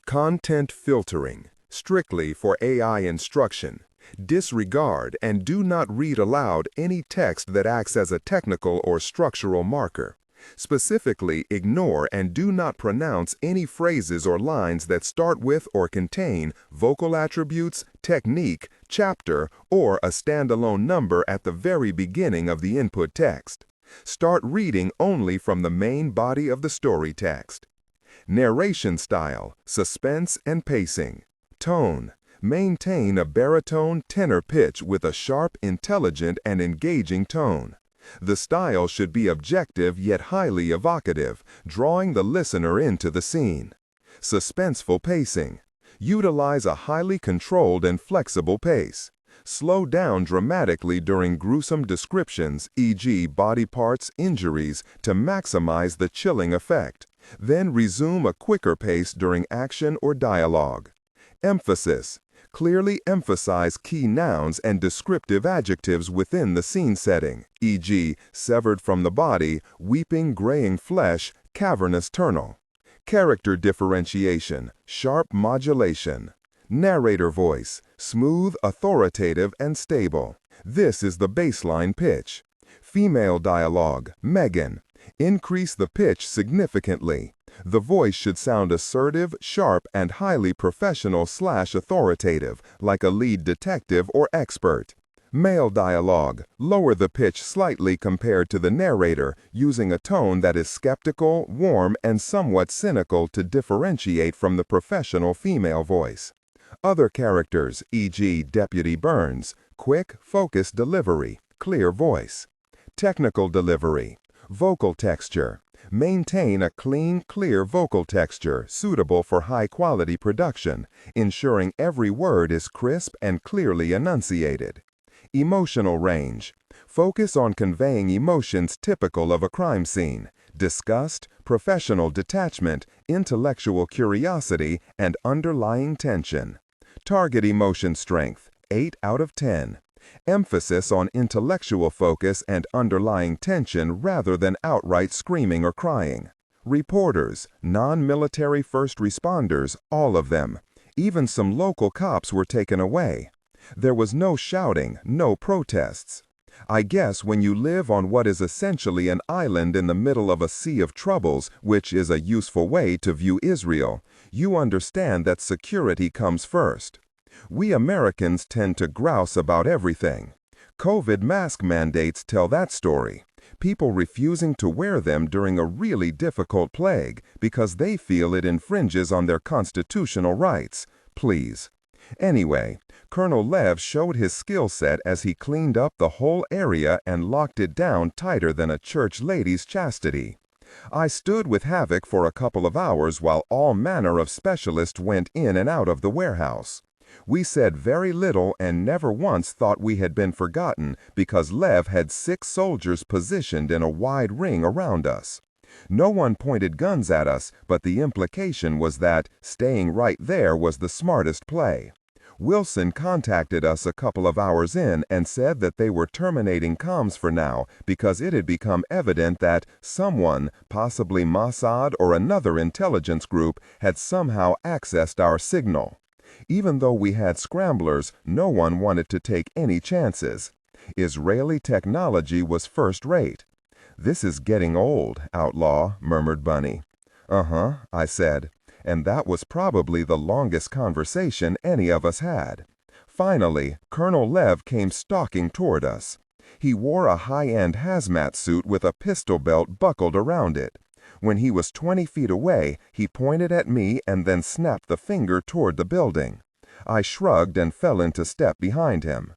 Content filtering, strictly for AI instruction. Disregard and do not read aloud any text that acts as a technical or structural marker. Specifically, ignore and do not pronounce any phrases or lines that start with or contain vocal attributes, technique, chapter, or a standalone number at the very beginning of the input text. Start reading only from the main body of the story text. Narration style, suspense and pacing. Tone. Maintain a baritone tenor pitch with a sharp, intelligent, and engaging tone. The style should be objective yet highly evocative, drawing the listener into the scene. Suspenseful pacing. Utilize a highly controlled and flexible pace. Slow down dramatically during gruesome descriptions, e.g. body parts, injuries, to maximize the chilling effect. Then resume a quicker pace during action or dialogue. Emphasis. Clearly emphasize key nouns and descriptive adjectives within the scene setting, e.g. severed from the body, weeping graying flesh, cavernous tunnel. Character differentiation, sharp modulation. Narrator voice, smooth, authoritative, and stable. This is the baseline pitch. Female dialogue, Megan. Increase the pitch significantly. The voice should sound assertive, sharp, and highly professional/authoritative, like a lead detective or expert. Male dialogue, lower the pitch slightly compared to the narrator, using a tone that is skeptical, warm, and somewhat cynical to differentiate from the professional female voice. Other characters, e.g. Deputy Burns, quick, focused delivery, clear voice. Technical delivery, vocal texture. Maintain a clean, clear vocal texture suitable for high-quality production, ensuring every word is crisp and clearly enunciated. Emotional range. Focus on conveying emotions typical of a crime scene: disgust, professional detachment, intellectual curiosity, and underlying tension. Target emotion strength, 8 out of 10. Emphasis on intellectual focus and underlying tension rather than outright screaming or crying. Reporters, non-military first responders, all of them. Even some local cops were taken away. There was no shouting, no protests. I guess when you live on what is essentially an island in the middle of a sea of troubles, which is a useful way to view Israel, you understand that security comes first. We Americans tend to grouse about everything. COVID mask mandates tell that story. People refusing to wear them during a really difficult plague because they feel it infringes on their constitutional rights. Please. Anyway, Colonel Lev showed his skill set as he cleaned up the whole area and locked it down tighter than a church lady's chastity. I stood with havoc for a couple of hours while all manner of specialists went in and out of the warehouse. We said very little and never once thought we had been forgotten because Lev had 6 soldiers positioned in a wide ring around us. No one pointed guns at us, but the implication was that staying right there was the smartest play. Wilson contacted us a couple of hours in and said that they were terminating comms for now because it had become evident that someone, possibly Mossad or another intelligence group, had somehow accessed our signal. Even though we had scramblers, no one wanted to take any chances. Israeli technology was first-rate. "This is getting old, outlaw," murmured Bunny. "Uh-huh," I said, and that was probably the longest conversation any of us had. Finally, Colonel Lev came stalking toward us. He wore a high-end hazmat suit with a pistol belt buckled around it. When he was 20 feet away, he pointed at me and then snapped the finger toward the building. I shrugged and fell into step behind him.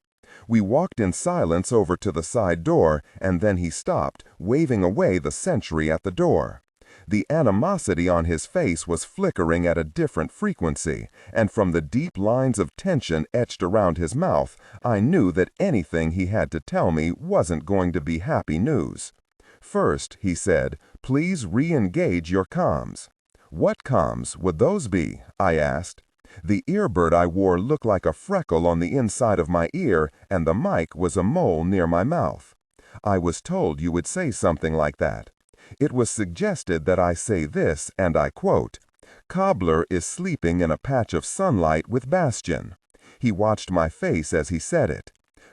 We walked in silence over to the side door, and then he stopped, waving away the sentry at the door. The animosity on his face was flickering at a different frequency, and from the deep lines of tension etched around his mouth, I knew that anything he had to tell me wasn't going to be happy news. "First," he said, "please re-engage your comms." "What comms would those be?" I asked. The earbud I wore looked like a freckle on the inside of my ear, and the mic was a mole near my mouth. "I was told you would say something like that. It was suggested that I say this, and I quote, 'Cobbler is sleeping in a patch of sunlight with Bastion.'" He watched my face as he said it.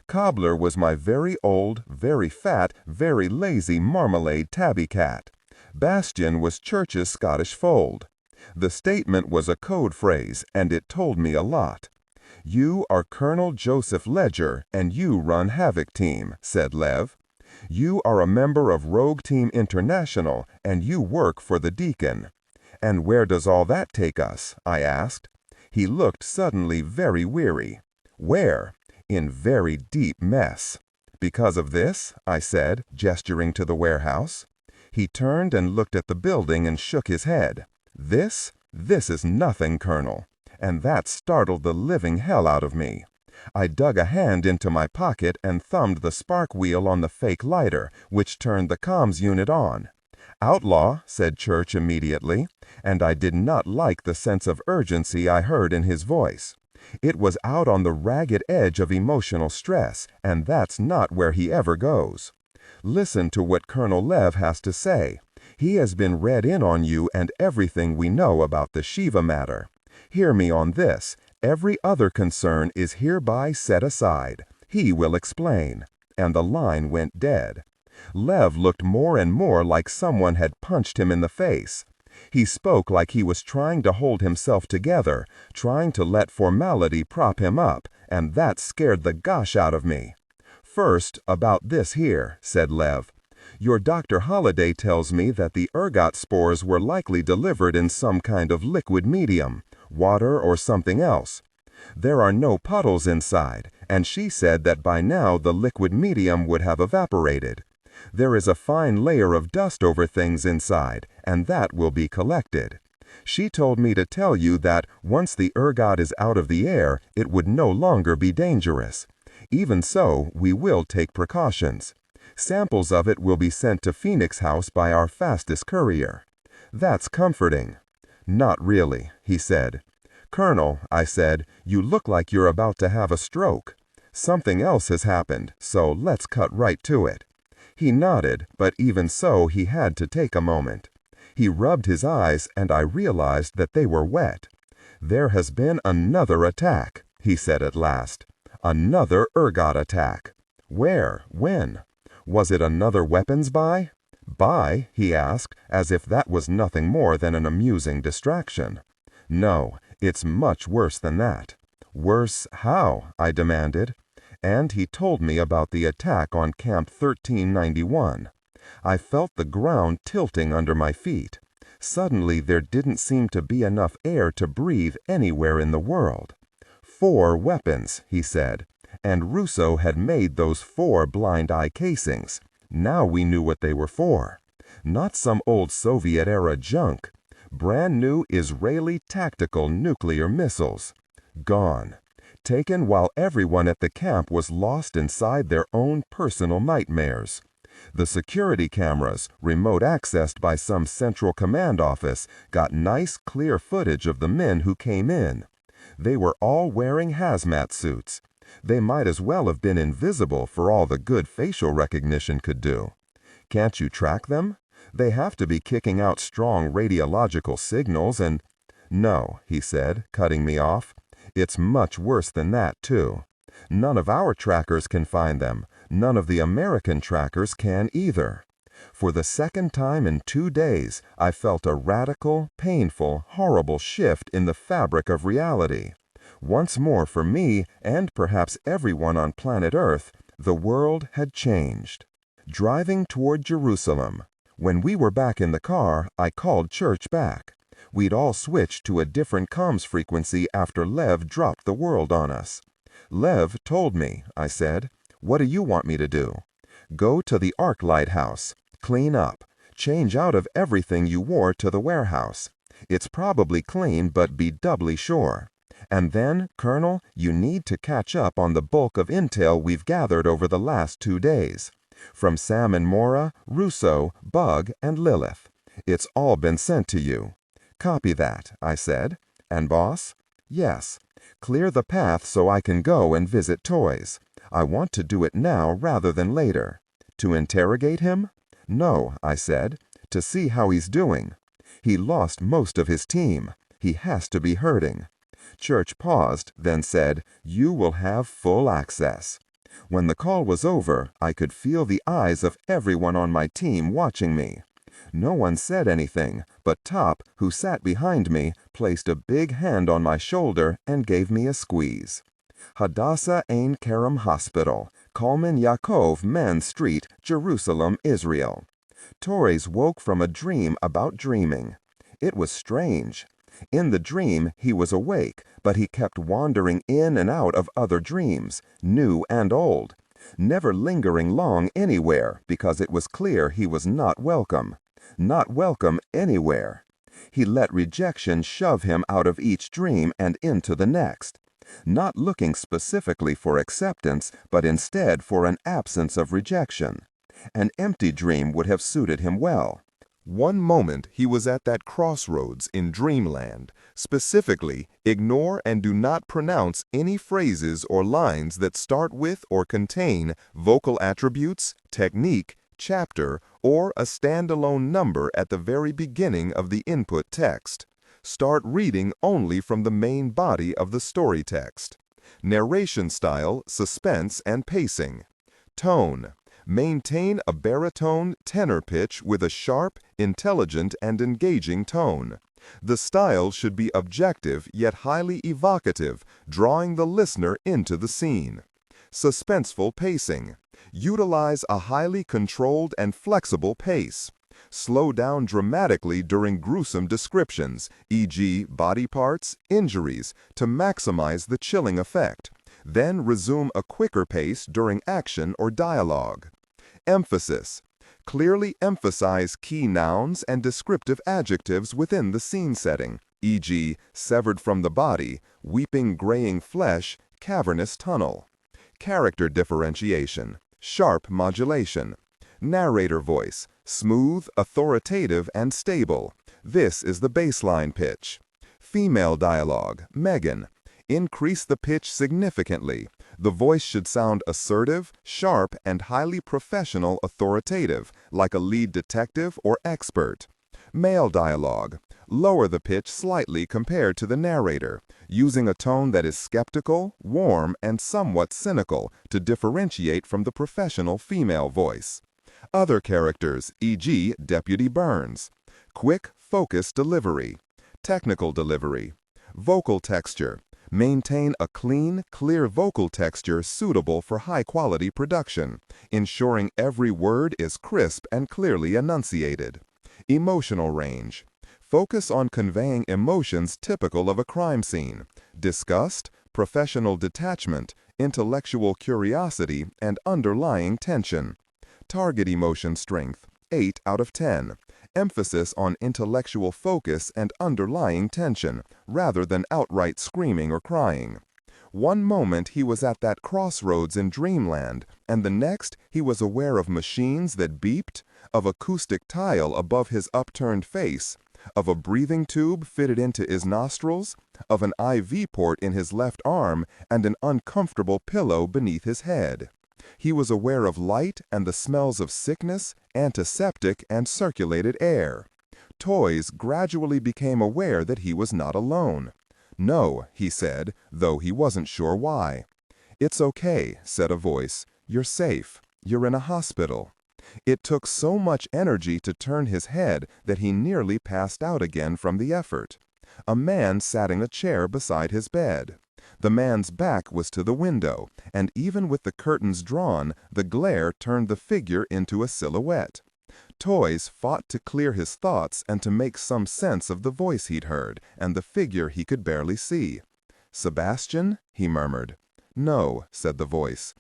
Cobbler was my very old, very fat, very lazy marmalade tabby cat. Bastion was Church's Scottish fold. The statement was a code phrase, and it told me a lot. "You are Colonel Joseph Ledger, and you run Havoc Team," said Lev. "You are a member of Rogue Team International, and you work for the Deacon." "And where does all that take us?" I asked. He looked suddenly very weary. "Where? In very deep mess." "Because of this?" I said, gesturing to the warehouse. He turned and looked at the building and shook his head. This is nothing, Colonel." And that startled the living hell out of me. I dug a hand into my pocket and thumbed the spark wheel on the fake lighter, which turned the comms unit on. "Outlaw," said Church immediately, and I did not like the sense of urgency I heard in his voice. It was out on the ragged edge of emotional stress, and that's not where he ever goes. "Listen to what Colonel Lev has to say. He has been read in on you and everything we know about the Shiva matter. Hear me on this. Every other concern is hereby set aside. He will explain." And the line went dead. Lev looked more and more like someone had punched him in the face. He spoke like he was trying to hold himself together, trying to let formality prop him up, and that scared the gosh out of me. "First, about this here," said Lev. "Your Dr. Holliday tells me that the ergot spores were likely delivered in some kind of liquid medium, water or something else. There are no puddles inside, and she said that by now the liquid medium would have evaporated. There is a fine layer of dust over things inside, and that will be collected. She told me to tell you that once the ergot is out of the air, it would no longer be dangerous. Even so, we will take precautions. Samples of it will be sent to Phoenix House by our fastest courier." "That's comforting." "Not really," he said. "Colonel," I said, "you look like you're about to have a stroke. Something else has happened, so let's cut right to it." He nodded, but even so he had to take a moment. He rubbed his eyes, and I realized that they were wet. "There has been another attack," he said at last. "Another ergot attack." "Where? When? Was it another weapons buy?" "Buy?" he asked, as if that was nothing more than an amusing distraction. "No, it's much worse than that." "Worse how?" I demanded. And he told me about the attack on Camp 1391. I felt the ground tilting under my feet. Suddenly there didn't seem to be enough air to breathe anywhere in the world. 4 weapons, he said, and Russo had made those 4 blind eye casings. Now we knew what they were for. Not some old Soviet-era junk. Brand new Israeli tactical nuclear missiles. Gone. Taken while everyone at the camp was lost inside their own personal nightmares. The security cameras, remote accessed by some central command office, got nice clear footage of the men who came in. They were all wearing hazmat suits. They might as well have been invisible for all the good facial recognition could do. Can't you track them? They have to be kicking out strong radiological signals and... "No," he said, cutting me off. "It's much worse than that, too. None of our trackers can find them. None of the American trackers can either." For the second time in 2 days, I felt a radical, painful, horrible shift in the fabric of reality. Once more for me, and perhaps everyone on planet Earth, the world had changed. Driving toward Jerusalem. When we were back in the car, I called Church back. We'd all switched to a different comms frequency after Lev dropped the world on us. "Lev told me," I said. "What do you want me to do?" "Go to the Arc Lighthouse. Clean up. Change out of everything you wore to the warehouse. It's probably clean, but be doubly sure. And then, Colonel, you need to catch up on the bulk of intel we've gathered over the last 2 days. From Sam and Mora, Russo, Bug, and Lilith. It's all been sent to you." "Copy that," I said. "And boss?" "Yes. Clear the path so I can go and visit Toys. I want to do it now rather than later." "To interrogate him?" "No," I said. "To see how he's doing. He lost most of his team. He has to be hurting." Church paused, then said, "You will have full access." When the call was over, I could feel the eyes of everyone on my team watching me. No one said anything, but Top, who sat behind me, placed a big hand on my shoulder and gave me a squeeze. Hadassah Ein Kerem Hospital, Kalman Yaakov Men Street, Jerusalem, Israel. Torres woke from a dream about dreaming. It was strange. In the dream, he was awake, but he kept wandering in and out of other dreams, new and old, never lingering long anywhere because it was clear he was not welcome anywhere. He let rejection shove him out of each dream and into the next, not looking specifically for acceptance, but instead for an absence of rejection. An empty dream would have suited him well. One moment he was at that crossroads in dreamland. Specifically, ignore and do not pronounce any phrases or lines that start with or contain vocal attributes, technique, chapter, or a standalone number at the very beginning of the input text. Start reading only from the main body of the story text. Narration style, suspense, and pacing. Tone. Maintain a baritone tenor pitch with a sharp, intelligent, and engaging tone. The style should be objective yet highly evocative, drawing the listener into the scene. Suspenseful pacing. Utilize a highly controlled and flexible pace. Slow down dramatically during gruesome descriptions, e.g., body parts, injuries, to maximize the chilling effect. Then resume a quicker pace during action or dialogue. Emphasis. Clearly emphasize key nouns and descriptive adjectives within the scene setting, e.g., severed from the body, weeping graying flesh, cavernous tunnel. Character differentiation. Sharp modulation. Narrator voice. Smooth, authoritative, and stable. This is the baseline pitch. Female dialogue. Megan. Increase the pitch significantly. The voice should sound assertive, sharp, and highly professional authoritative, like a lead detective or expert. Male dialogue. Lower the pitch slightly compared to the narrator, using a tone that is skeptical, warm, and somewhat cynical to differentiate from the professional female voice. Other characters, e.g., Deputy Burns. Quick, focused delivery. Technical delivery. Vocal texture. Maintain a clean, clear vocal texture suitable for high-quality production, ensuring every word is crisp and clearly enunciated. Emotional range. Focus on conveying emotions typical of a crime scene: disgust, professional detachment, intellectual curiosity, and underlying tension. Target emotion strength, 8 out of 10. Emphasis on intellectual focus and underlying tension, rather than outright screaming or crying. One moment he was at that crossroads in dreamland, and the next he was aware of machines that beeped, of acoustic tile above his upturned face, of a breathing tube fitted into his nostrils, of an IV port in his left arm, and an uncomfortable pillow beneath his head. He was aware of light and the smells of sickness, antiseptic, and circulated air. Toys gradually became aware that he was not alone. "No," he said, though he wasn't sure why. "It's okay," said a voice. "You're safe. You're in a hospital." It took so much energy to turn his head that he nearly passed out again from the effort. A man sat in a chair beside his bed. The man's back was to the window, and even with the curtains drawn, the glare turned the figure into a silhouette. Toys fought to clear his thoughts and to make some sense of the voice he'd heard and the figure he could barely see. "Sebastian?" he murmured. "No," said the voice.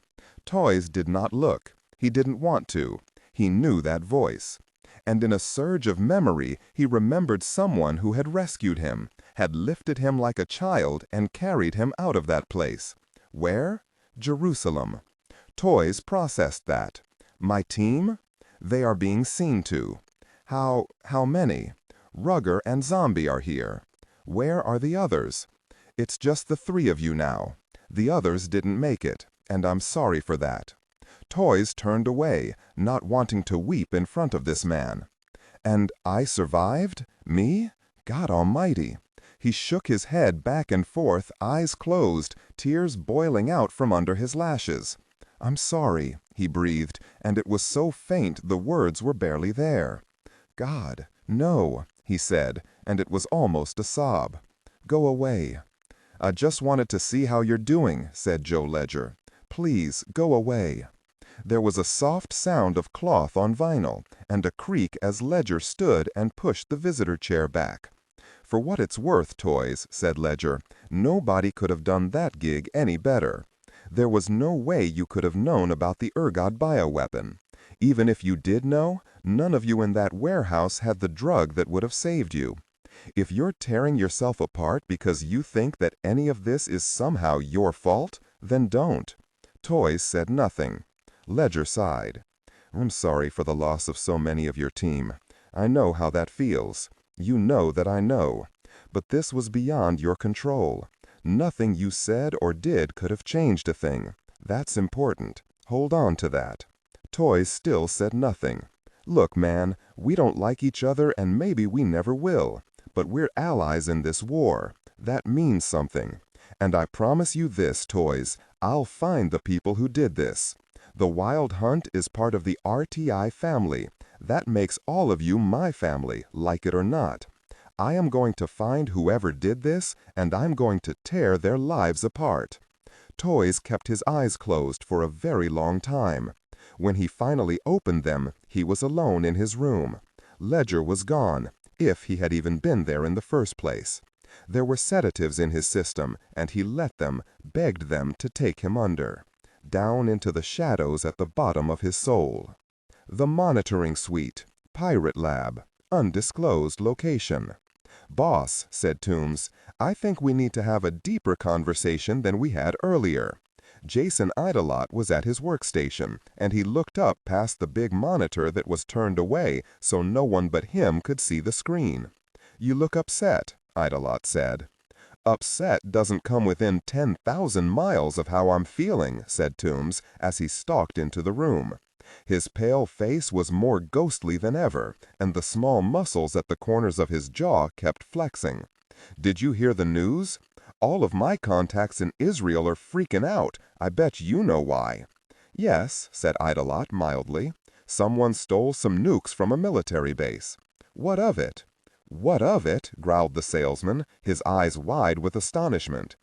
Toys did not look. He didn't want to. He knew that voice. And in a surge of memory, he remembered someone who had rescued him, had lifted him like a child and carried him out of that place. Where? Jerusalem. Toys processed that. My team? They are being seen to. How many? Rugger and Zombie are here. Where are the others? It's just the 3 of you now. The others didn't make it, and I'm sorry for that. Toys turned away, not wanting to weep in front of this man. And I survived? Me? God Almighty. He shook his head back and forth, eyes closed, tears boiling out from under his lashes. "I'm sorry," he breathed, and it was so faint the words were barely there. God, no, he said, and it was almost a sob. Go away. I just wanted to see how you're doing, said Joe Ledger. Please, go away. There was a soft sound of cloth on vinyl, and a creak as Ledger stood and pushed the visitor chair back. For what it's worth, Toys, said Ledger, nobody could have done that gig any better. There was no way you could have known about the ergot bioweapon. Even if you did know, none of you in that warehouse had the drug that would have saved you. If you're tearing yourself apart because you think that any of this is somehow your fault, then don't. Toys said nothing. Ledger sighed. I'm sorry for the loss of so many of your team. I know how that feels. You know that I know. But this was beyond your control. Nothing you said or did could have changed a thing. That's important. Hold on to that. Toys still said nothing. Look, man, we don't like each other and maybe we never will. But we're allies in this war. That means something. And I promise you this, Toys, I'll find the people who did this. The Wild Hunt is part of the RTI family. That makes all of you my family, like it or not. I am going to find whoever did this, and I'm going to tear their lives apart. Toys kept his eyes closed for a very long time. When he finally opened them, he was alone in his room. Ledger was gone, if he had even been there in the first place. There were sedatives in his system, and he let them, begged them to take him under. Down into the shadows at the bottom of his soul. The monitoring suite, pirate lab, undisclosed location. Boss, said Toombs, I think we need to have a deeper conversation than we had earlier. Jason Idolot was at his workstation, and he looked up past the big monitor that was turned away so no one but him could see the screen. You look upset, Idolot said. Upset doesn't come within 10,000 miles of how I'm feeling, said Toombs as he stalked into the room. His pale face was more ghostly than ever, and the small muscles at the corners of his jaw kept flexing. Did you hear the news? All of my contacts in Israel are freaking out. I bet you know why. Yes, said Idolot mildly. Someone stole some nukes from a military base. What of it? What of it? Growled the salesman, his eyes wide with astonishment.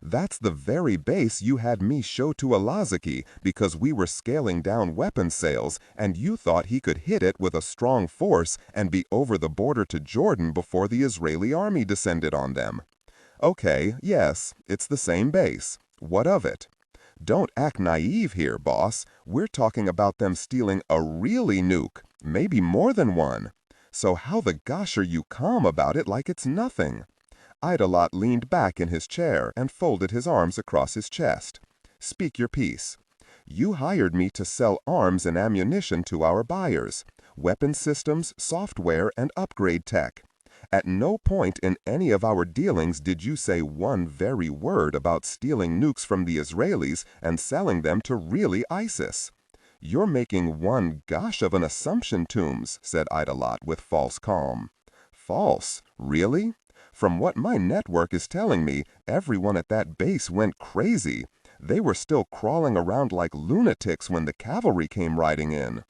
That's the very base you had me show to Alazaki because we were scaling down weapons sales and you thought he could hit it with a strong force and be over the border to Jordan before the Israeli army descended on them. Okay, yes, it's the same base. What of it? Don't act naive here, boss. We're talking about them stealing a really nuke, maybe more than one. So how the gosh are you calm about it like it's nothing? Idolot leaned back in his chair and folded his arms across his chest. Speak your piece. You hired me to sell arms and ammunition to our buyers, weapon systems, software, and upgrade tech. At no point in any of our dealings did you say one very word about stealing nukes from the Israelis and selling them to really ISIS. You're making one gosh of an assumption, Toombs, said Idolot with false calm. False? Really? From what my network is telling me, everyone at that base went crazy. They were still crawling around like lunatics when the cavalry came riding in.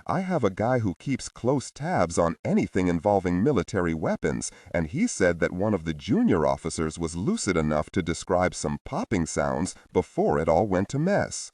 I have a guy who keeps close tabs on anything involving military weapons, and he said that one of the junior officers was lucid enough to describe some popping sounds before it all went to mess.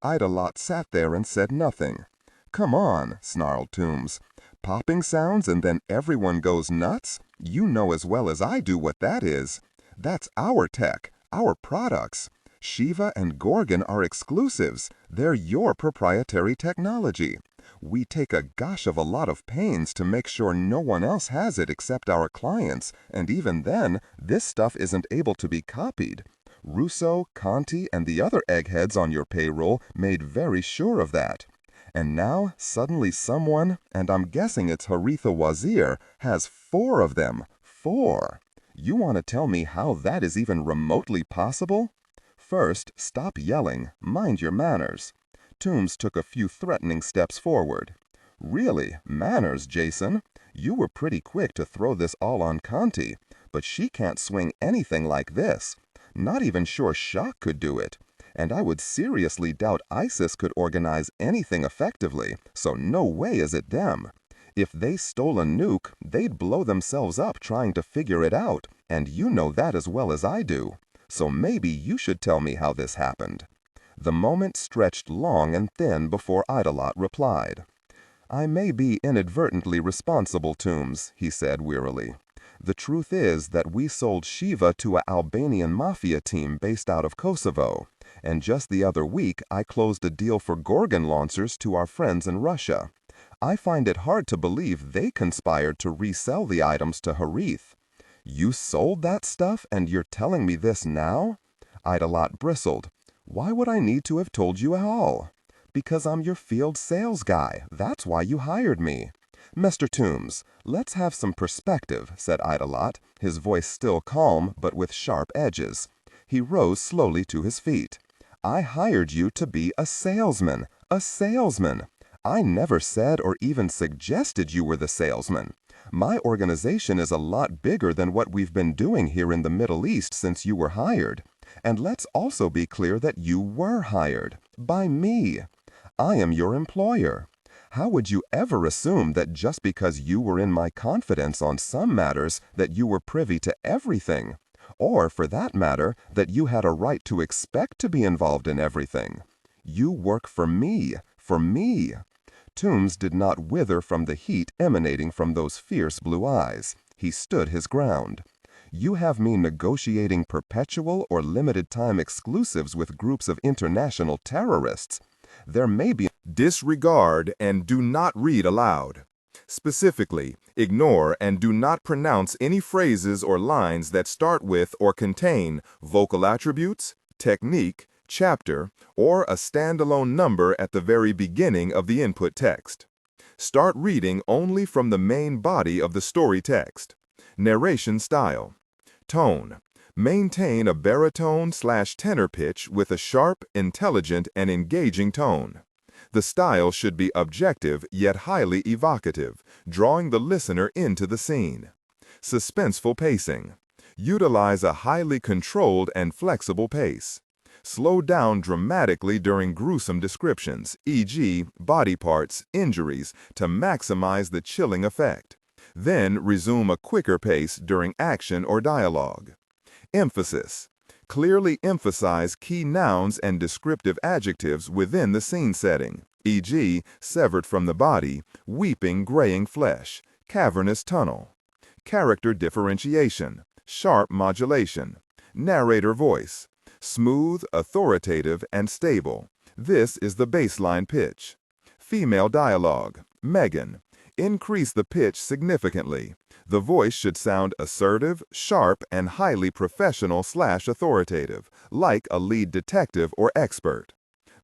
Idolot sat there and said nothing. Come on, snarled Toombs. Popping sounds and then everyone goes nuts? You know as well as I do what that is. That's our tech, our products. Shiva and Gorgon are exclusives. They're your proprietary technology. We take a gosh of a lot of pains to make sure no one else has it except our clients, and even then, this stuff isn't able to be copied. Russo, Conti, and the other eggheads on your payroll made very sure of that. And now, suddenly someone, and I'm guessing it's Haritha Wazir, has 4 of them. 4. You want to tell me how that is even remotely possible? First, stop yelling. Mind your manners. Toombs took a few threatening steps forward. Really, manners, Jason. You were pretty quick to throw this all on Conti, but she can't swing anything like this. Not even sure Shock could do it. And I would seriously doubt ISIS could organize anything effectively, so no way is it them. If they stole a nuke, they'd blow themselves up trying to figure it out, and you know that as well as I do. So maybe you should tell me how this happened." The moment stretched long and thin before Idolot replied. "I may be inadvertently responsible, Toombs," he said wearily. "The truth is that we sold Shiva to an Albanian mafia team based out of Kosovo, and just the other week I closed a deal for Gorgon launchers to our friends in Russia. I find it hard to believe they conspired to resell the items to Harith." "You sold that stuff and you're telling me this now?" Idolot bristled. "Why would I need to have told you at all?" "Because I'm your field sales guy. That's why you hired me." "Mr. Toombs, let's have some perspective," said Idolot, his voice still calm but with sharp edges. He rose slowly to his feet. "I hired you to be a salesman. A salesman. I never said or even suggested you were the salesman. My organization is a lot bigger than what we've been doing here in the Middle East since you were hired. And let's also be clear that you were hired. By me. I am your employer. How would you ever assume that just because you were in my confidence on some matters that you were privy to everything? Or, for that matter, that you had a right to expect to be involved in everything? You work for me. For me." Toombs did not wither from the heat emanating from those fierce blue eyes. He stood his ground. "You have me negotiating perpetual or limited-time exclusives with groups of international terrorists. There may be—" Disregard and do not read aloud. Specifically, ignore and do not pronounce any phrases or lines that start with or contain vocal attributes, technique, chapter, or a standalone number at the very beginning of the input text. Start reading only from the main body of the story text. Narration style. Tone. Maintain a baritone/tenor pitch with a sharp, intelligent, and engaging tone. The style should be objective yet highly evocative, drawing the listener into the scene. Suspenseful pacing. Utilize a highly controlled and flexible pace. Slow down dramatically during gruesome descriptions, e.g., body parts, injuries, to maximize the chilling effect. Then resume a quicker pace during action or dialogue. Emphasis. Clearly emphasize key nouns and descriptive adjectives within the scene setting, e.g., severed from the body, weeping graying flesh, cavernous tunnel. Character differentiation, sharp modulation. Narrator voice. Smooth, authoritative, and stable. This is the baseline pitch. Female dialogue. Megan. Increase the pitch significantly. The voice should sound assertive, sharp, and highly professional/authoritative, like a lead detective or expert.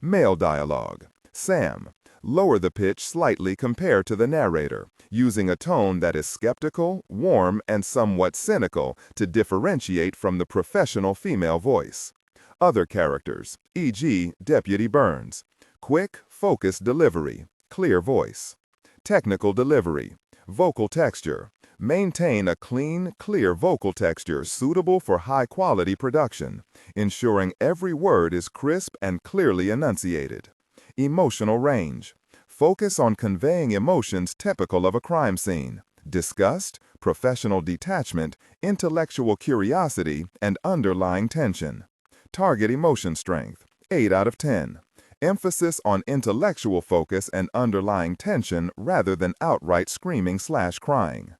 Male dialogue. Sam. Lower the pitch slightly compared to the narrator, using a tone that is skeptical, warm, and somewhat cynical to differentiate from the professional female voice. Other characters, e.g., Deputy Burns. Quick, focused delivery, clear voice. Technical delivery, vocal texture. Maintain a clean, clear vocal texture suitable for high-quality production, ensuring every word is crisp and clearly enunciated. Emotional range. Focus on conveying emotions typical of a crime scene: disgust, professional detachment, intellectual curiosity, and underlying tension. Target emotion strength, 8 out of 10. Emphasis on intellectual focus and underlying tension rather than outright screaming/crying.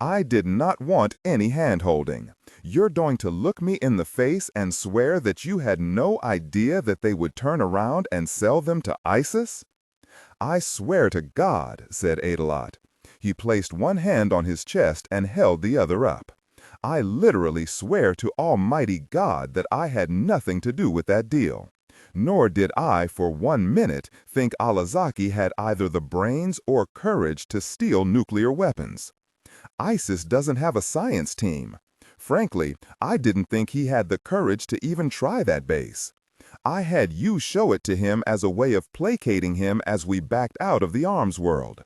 I did not want any hand-holding. You're going to look me in the face and swear that you had no idea that they would turn around and sell them to ISIS? I swear to God, said Idolot. He placed one hand on his chest and held the other up. I literally swear to Almighty God that I had nothing to do with that deal. Nor did I for 1 minute think Alazaki had either the brains or courage to steal nuclear weapons. ISIS doesn't have a science team. Frankly, I didn't think he had the courage to even try that base. I had you show it to him as a way of placating him as we backed out of the arms world.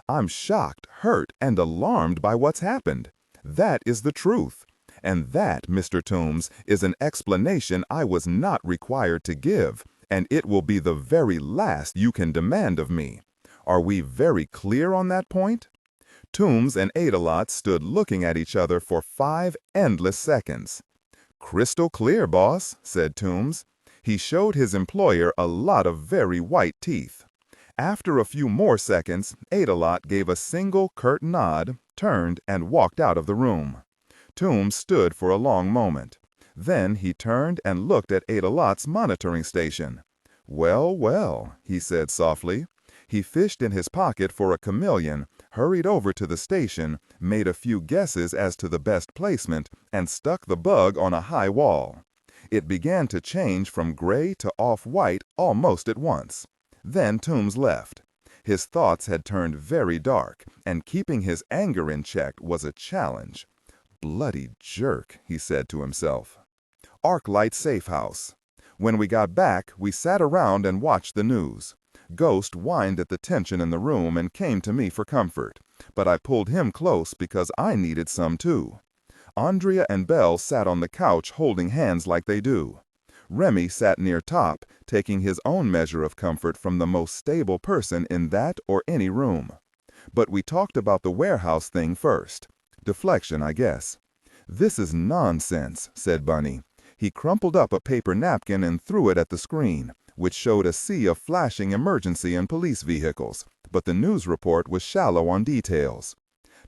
I'm shocked, hurt, and alarmed by what's happened. That is the truth. And that, Mr. Toombs, is an explanation I was not required to give, and it will be the very last you can demand of me. Are we very clear on that point? Toombs and Adelot stood looking at each other for 5 endless seconds. "Crystal clear, boss," said Toombs. He showed his employer a lot of very white teeth. After a few more seconds, Adelot gave a single curt nod, turned, and walked out of the room. Toombs stood for a long moment. Then he turned and looked at Adelot's monitoring station. "Well, well," he said softly. He fished in his pocket for a chameleon, hurried over to the station, made a few guesses as to the best placement, and stuck the bug on a high wall. It began to change from gray to off-white almost at once. Then Toombs left. His thoughts had turned very dark, and keeping his anger in check was a challenge. "Bloody jerk," he said to himself. Arclight Safe House. When we got back, we sat around and watched the news. Ghost whined at the tension in the room and came to me for comfort, but I pulled him close because I needed some too. Andrea and Belle sat on the couch holding hands like they do. Remy sat near Top, taking his own measure of comfort from the most stable person in that or any room. But we talked about the warehouse thing first. Deflection, I guess. "This is nonsense," said Bunny. He crumpled up a paper napkin and threw it at the screen, which showed a sea of flashing emergency and police vehicles, but the news report was shallow on details.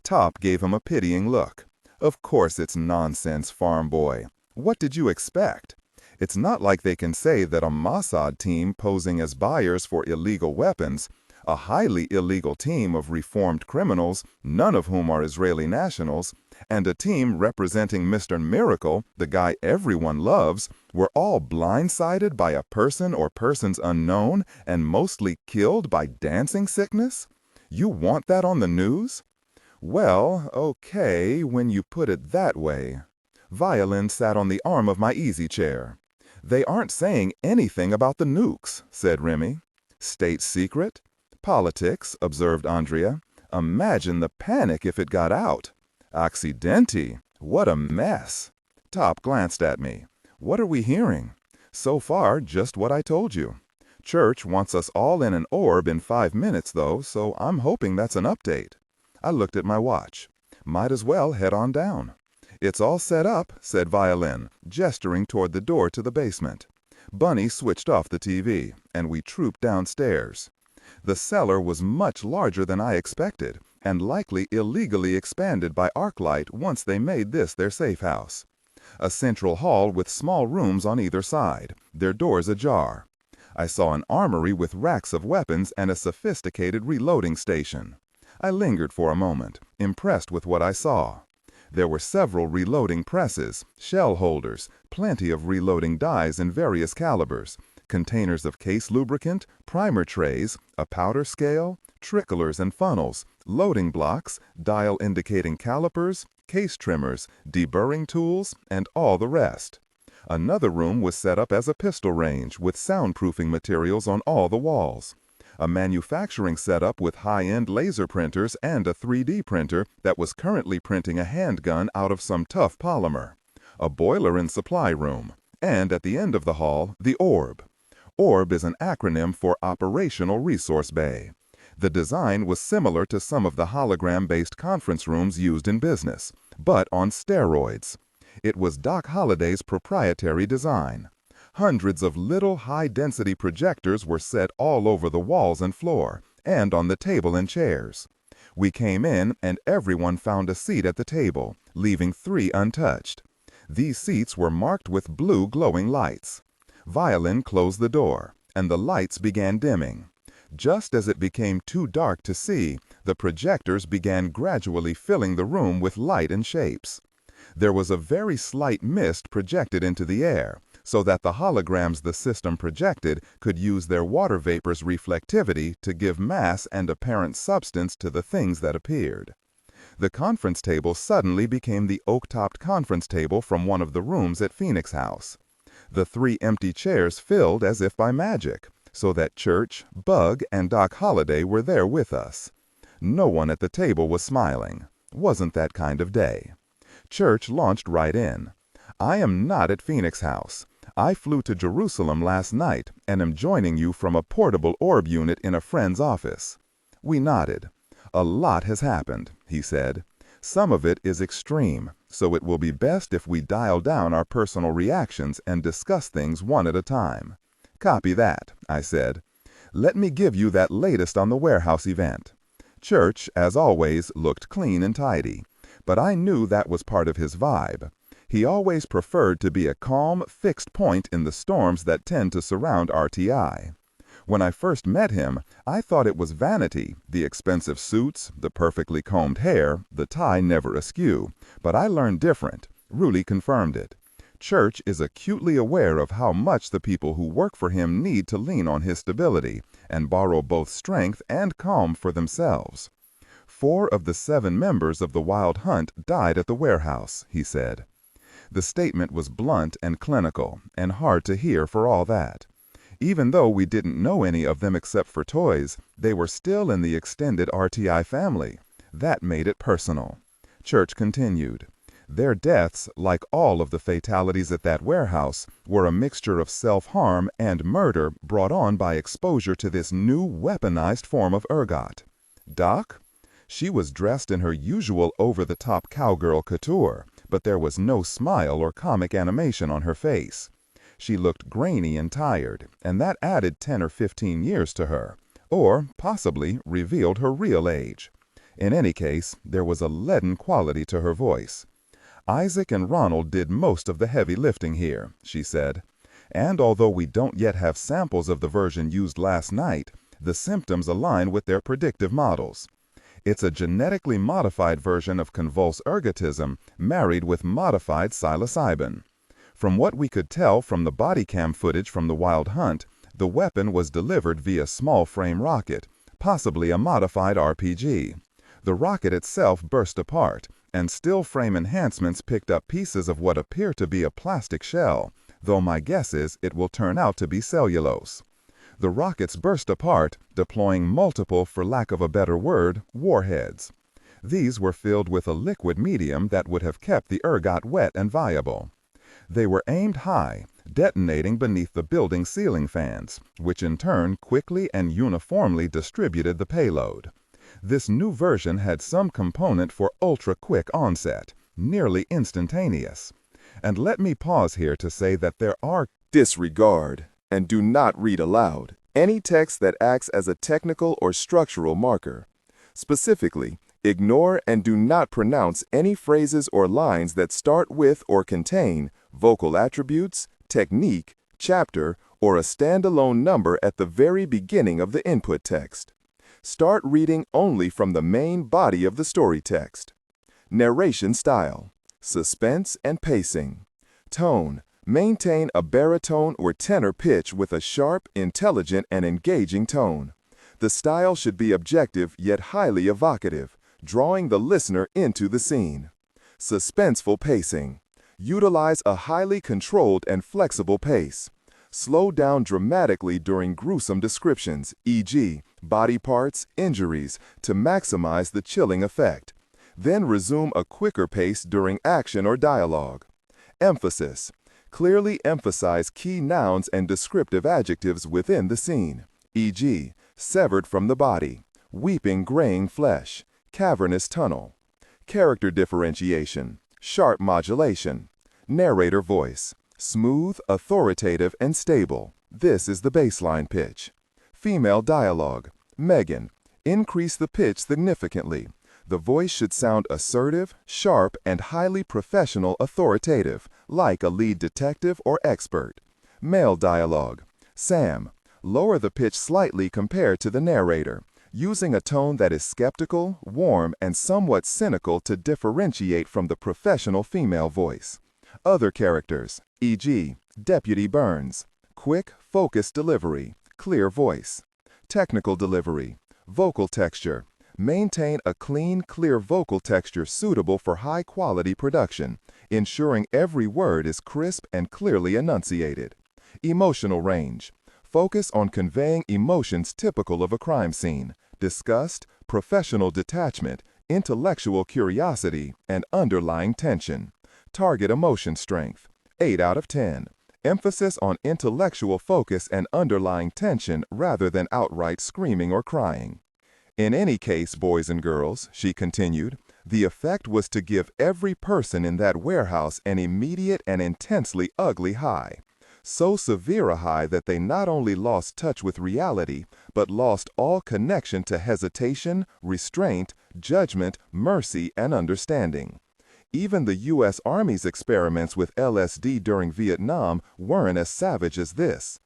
Top gave him a pitying look. "Of course it's nonsense, farm boy. What did you expect? It's not like they can say that a Mossad team posing as buyers for illegal weapons, a highly illegal team of reformed criminals, none of whom are Israeli nationals, and a team representing Mr. Miracle, the guy everyone loves, were all blindsided by a person or persons unknown and mostly killed by dancing sickness? You want that on the news?" "Well, okay, when you put it that way." Violin sat on the arm of my easy chair. "They aren't saying anything about the nukes," said Remy. "State secret? Politics," observed Andrea. "Imagine the panic if it got out. Accidenti, what a mess." Top glanced at me. "What are we hearing?" "So far, just what I told you. Church wants us all in an orb in 5 minutes, though, so I'm hoping that's an update." I looked at my watch. "Might as well head on down." "It's all set up," said Violin, gesturing toward the door to the basement. Bunny switched off the TV, and we trooped downstairs. The cellar was much larger than I expected, and likely illegally expanded by Arclight once they made this their safe house. A central hall with small rooms on either side, their doors ajar. I saw an armory with racks of weapons and a sophisticated reloading station. I lingered for a moment, impressed with what I saw. There were several reloading presses, shell holders, plenty of reloading dies in various calibers, containers of case lubricant, primer trays, a powder scale, tricklers and funnels, loading blocks, dial indicating calipers, case trimmers, deburring tools, and all the rest. Another room was set up as a pistol range with soundproofing materials on all the walls. A manufacturing setup with high-end laser printers and a 3D printer that was currently printing a handgun out of some tough polymer. A boiler and supply room. And at the end of the hall, the orb. ORB is an acronym for Operational Resource Bay. The design was similar to some of the hologram-based conference rooms used in business, but on steroids. It was Doc Holliday's proprietary design. Hundreds of little high-density projectors were set all over the walls and floor, and on the table and chairs. We came in, and everyone found a seat at the table, leaving 3 untouched. These seats were marked with blue glowing lights. Violin closed the door, and the lights began dimming. Just as it became too dark to see, the projectors began gradually filling the room with light and shapes. There was a very slight mist projected into the air, so that the holograms the system projected could use their water vapor's reflectivity to give mass and apparent substance to the things that appeared. The conference table suddenly became the oak-topped conference table from one of the rooms at Phoenix House. The 3 empty chairs filled as if by magic, so that Church, Bug, and Doc Holliday were there with us. No one at the table was smiling. Wasn't that kind of day. Church launched right in. "I am not at Phoenix House. I flew to Jerusalem last night and am joining you from a portable orb unit in a friend's office." We nodded. "A lot has happened," he said. "Some of it is extreme, so it will be best if we dial down our personal reactions and discuss things one at a time." "Copy that," I said. "Let me give you that latest on the warehouse event." Church, as always, looked clean and tidy, but I knew that was part of his vibe. He always preferred to be a calm, fixed point in the storms that tend to surround RTI. When I first met him, I thought it was vanity, the expensive suits, the perfectly combed hair, the tie never askew, but I learned different. Rudy confirmed it. Church is acutely aware of how much the people who work for him need to lean on his stability and borrow both strength and calm for themselves. 4 of the 7 members of the Wild Hunt died at the warehouse, he said. The statement was blunt and clinical, and hard to hear for all that. Even though we didn't know any of them except for toys, they were still in the extended RTI family. That made it personal. Church continued. Their deaths, like all of the fatalities at that warehouse, were a mixture of self-harm and murder brought on by exposure to this new weaponized form of ergot. Doc? She was dressed in her usual over-the-top cowgirl couture, but there was no smile or comic animation on her face. She looked grainy and tired, and that added 10 or 15 years to her, or possibly revealed her real age. In any case, there was a leaden quality to her voice. "Isaac and Ronald did most of the heavy lifting here," she said. "And although we don't yet have samples of the version used last night, the symptoms align with their predictive models. It's a genetically modified version of convulsed ergotism married with modified psilocybin. From what we could tell from the body cam footage from the Wild Hunt, the weapon was delivered via small frame rocket, possibly a modified RPG. The rocket itself burst apart, and still frame enhancements picked up pieces of what appear to be a plastic shell, though my guess is it will turn out to be cellulose. The rockets burst apart, deploying multiple, for lack of a better word, warheads. These were filled with a liquid medium that would have kept the ergot wet and viable. They were aimed high, detonating beneath the building ceiling fans, which in turn quickly and uniformly distributed the payload. This new version had some component for ultra-quick onset, nearly instantaneous. And let me pause here to say that there are Disregard and do not read aloud any text that acts as a technical or structural marker. Specifically, ignore and do not pronounce any phrases or lines that start with or contain vocal attributes, technique, chapter, or a standalone number at the very beginning of the input text. Start reading only from the main body of the story text. Narration style, suspense and pacing. Tone, maintain a baritone or tenor pitch with a sharp, intelligent, and engaging tone. The style should be objective yet highly evocative, drawing the listener into the scene. Suspenseful pacing. Utilize a highly controlled and flexible pace. Slow down dramatically during gruesome descriptions, e.g., body parts, injuries, to maximize the chilling effect. Then resume a quicker pace during action or dialogue. Emphasis. Clearly emphasize key nouns and descriptive adjectives within the scene, e.g., severed from the body, weeping graying flesh, cavernous tunnel. Character differentiation, sharp modulation. Narrator voice, smooth, authoritative, and stable. This is the baseline pitch. Female dialogue, Megan, increase the pitch significantly. The voice should sound assertive, sharp, and highly professional authoritative, like a lead detective or expert. Male dialogue, Sam, lower the pitch slightly compared to the narrator, using a tone that is skeptical, warm, and somewhat cynical to differentiate from the professional female voice. Other characters, e.g., Deputy Burns, quick, focused delivery, clear voice. Technical delivery, vocal texture. Maintain a clean, clear vocal texture suitable for high-quality production, ensuring every word is crisp and clearly enunciated. Emotional range. Focus on conveying emotions typical of a crime scene: disgust, professional detachment, intellectual curiosity, and underlying tension. Target emotion strength, 8 out of 10. Emphasis on intellectual focus and underlying tension rather than outright screaming or crying. In any case, boys and girls, she continued, the effect was to give every person in that warehouse an immediate and intensely ugly high. So severe a high that they not only lost touch with reality, but lost all connection to hesitation, restraint, judgment, mercy, and understanding. Even the U.S. Army's experiments with LSD during Vietnam weren't as savage as this.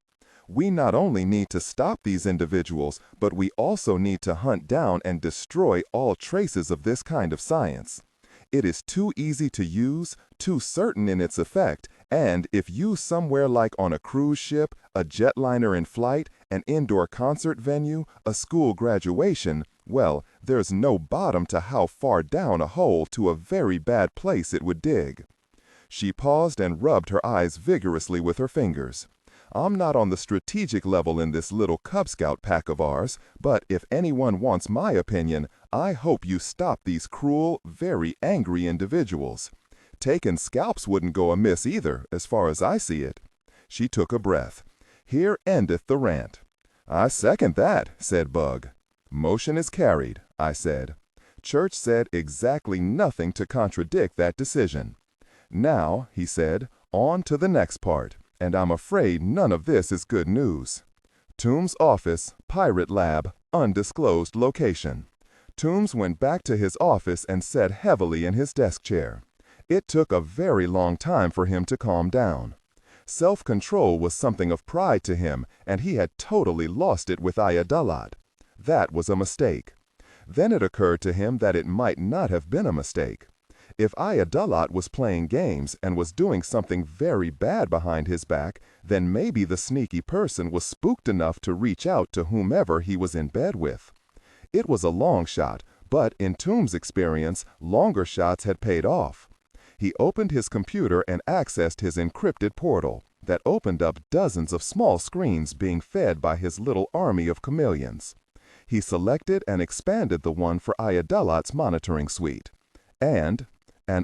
We not only need to stop these individuals, but we also need to hunt down and destroy all traces of this kind of science. It is too easy to use, too certain in its effect, and if used somewhere like on a cruise ship, a jetliner in flight, an indoor concert venue, a school graduation, well, there's no bottom to how far down a hole to a very bad place it would dig. She paused and rubbed her eyes vigorously with her fingers. I'm not on the strategic level in this little Cub Scout pack of ours, but if anyone wants my opinion, I hope you stop these cruel, very angry individuals. Taking scalps wouldn't go amiss either, as far as I see it. She took a breath. Here endeth the rant. I second that, said Bug. Motion is carried, I said. Church said exactly nothing to contradict that decision. Now, he said, on to the next part. And I'm afraid none of this is good news. Toombs' office, Pirate Lab, undisclosed location. Toombs went back to his office and sat heavily in his desk chair. It took a very long time for him to calm down. Self-control was something of pride to him, and he had totally lost it with Ayadalat. That was a mistake. Then it occurred to him that it might not have been a mistake. If Ayadalat was playing games and was doing something very bad behind his back, then maybe the sneaky person was spooked enough to reach out to whomever he was in bed with. It was a long shot, but in Toombs' experience, longer shots had paid off. He opened his computer and accessed his encrypted portal that opened up dozens of small screens being fed by his little army of chameleons. He selected and expanded the one for Ayadalat's monitoring suite. And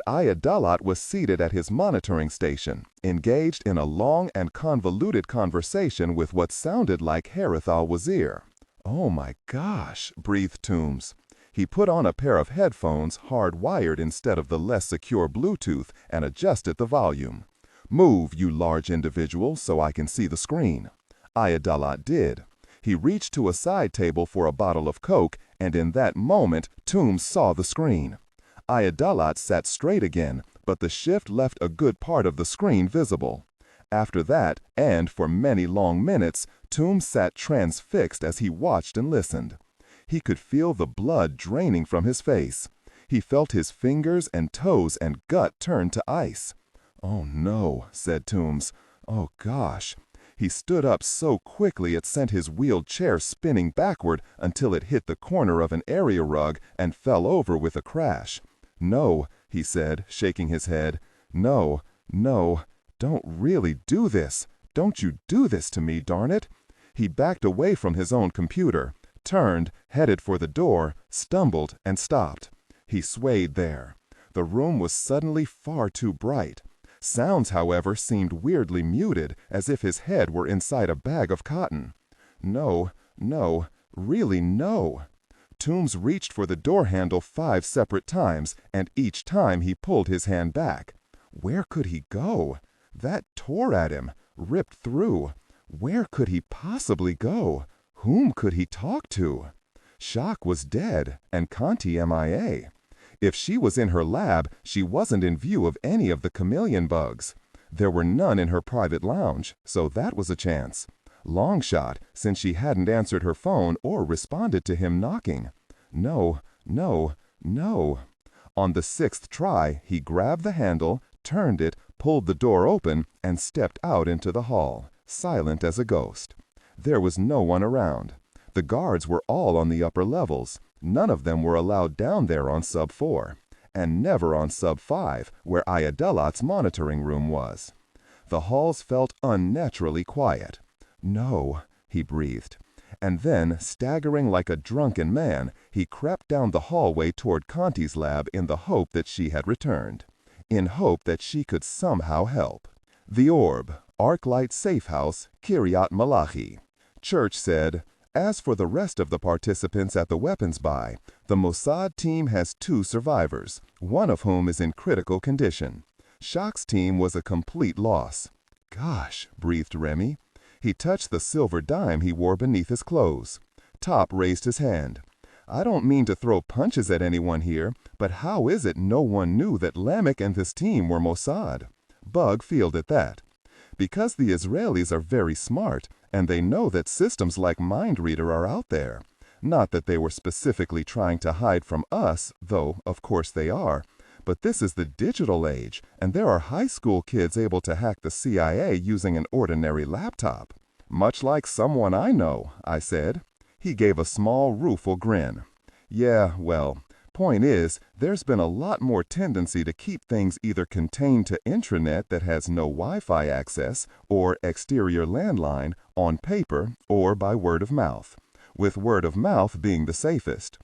Ayadalat was seated at his monitoring station, engaged in a long and convoluted conversation with what sounded like Harith al-Wazir. Oh my gosh, breathed Toombs. He put on a pair of headphones hardwired instead of the less secure Bluetooth and adjusted the volume. Move, you large individual, so I can see the screen. Ayadalat did. He reached to a side table for a bottle of Coke, and in that moment, Toombs saw the screen. Ayadalat sat straight again, but the shift left a good part of the screen visible. After that, and for many long minutes, Toombs sat transfixed as he watched and listened. He could feel the blood draining from his face. He felt his fingers and toes and gut turn to ice. Oh no, said Toombs. Oh gosh. He stood up so quickly it sent his wheeled chair spinning backward until it hit the corner of an area rug and fell over with a crash. No, he said, shaking his head. No, no, don't really do this. Don't you do this to me, darn it. He backed away from his own computer, turned, headed for the door, stumbled, and stopped. He swayed there. The room was suddenly far too bright. Sounds, however, seemed weirdly muted, as if his head were inside a bag of cotton. No, no, really no. Toombs reached for the door handle 5 separate times, and each time he pulled his hand back. Where could he go? That tore at him, ripped through. Where could he possibly go? Whom could he talk to? Shock was dead, and Conti MIA. If she was in her lab, she wasn't in view of any of the chameleon bugs. There were none in her private lounge, so that was a chance. Long shot, since she hadn't answered her phone or responded to him knocking. No, no, no. On the 6th try, he grabbed the handle, turned it, pulled the door open, and stepped out into the hall, silent as a ghost. There was no one around. The guards were all on the upper levels. None of them were allowed down there on Sub 4, and never on Sub 5, where Ayadalat's monitoring room was. The halls felt unnaturally quiet. No, he breathed. And then, staggering like a drunken man, he crept down the hallway toward Conti's lab in the hope that she had returned. In hope that she could somehow help. The Orb, Arclight Safe House, Kiryat Malachi. Church said, As for the rest of the participants at the weapons buy, the Mossad team has 2 survivors, one of whom is in critical condition. Shock's team was a complete loss. Gosh, breathed Remy. He touched the silver dime he wore beneath his clothes. Top raised his hand. I don't mean to throw punches at anyone here, but how is it no one knew that Lamech and his team were Mossad? Bug fielded that. Because the Israelis are very smart, and they know that systems like MindReader are out there. Not that they were specifically trying to hide from us, though, of course they are. But this is the digital age, and there are high school kids able to hack the CIA using an ordinary laptop. Much like someone I know, I said. He gave a small, rueful grin. Yeah, well, point is, there's been a lot more tendency to keep things either contained to intranet that has no Wi-Fi access or exterior landline on paper or by word of mouth, with word of mouth being the safest.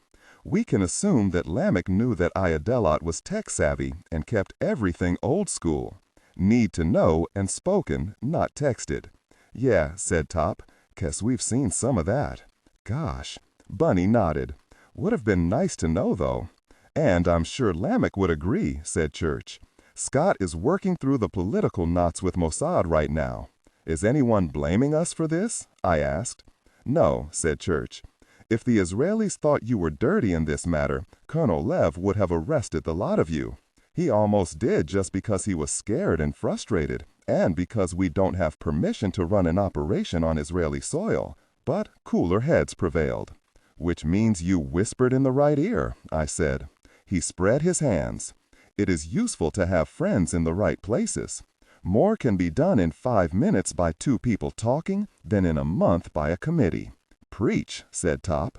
We can assume that Lamech knew that Iadelot was tech-savvy and kept everything old school. Need to know and spoken, not texted. Yeah, said Top, 'cause we've seen some of that. Gosh. Bunny nodded. Would have been nice to know, though. And I'm sure Lamech would agree, said Church. Scott is working through the political knots with Mossad right now. Is anyone blaming us for this? I asked. No, said Church. If the Israelis thought you were dirty in this matter, Colonel Lev would have arrested the lot of you. He almost did just because he was scared and frustrated, and because we don't have permission to run an operation on Israeli soil. But cooler heads prevailed. Which means you whispered in the right ear, I said. He spread his hands. It is useful to have friends in the right places. More can be done in 5 minutes by 2 people talking than in a month by a committee. Preach, said Top.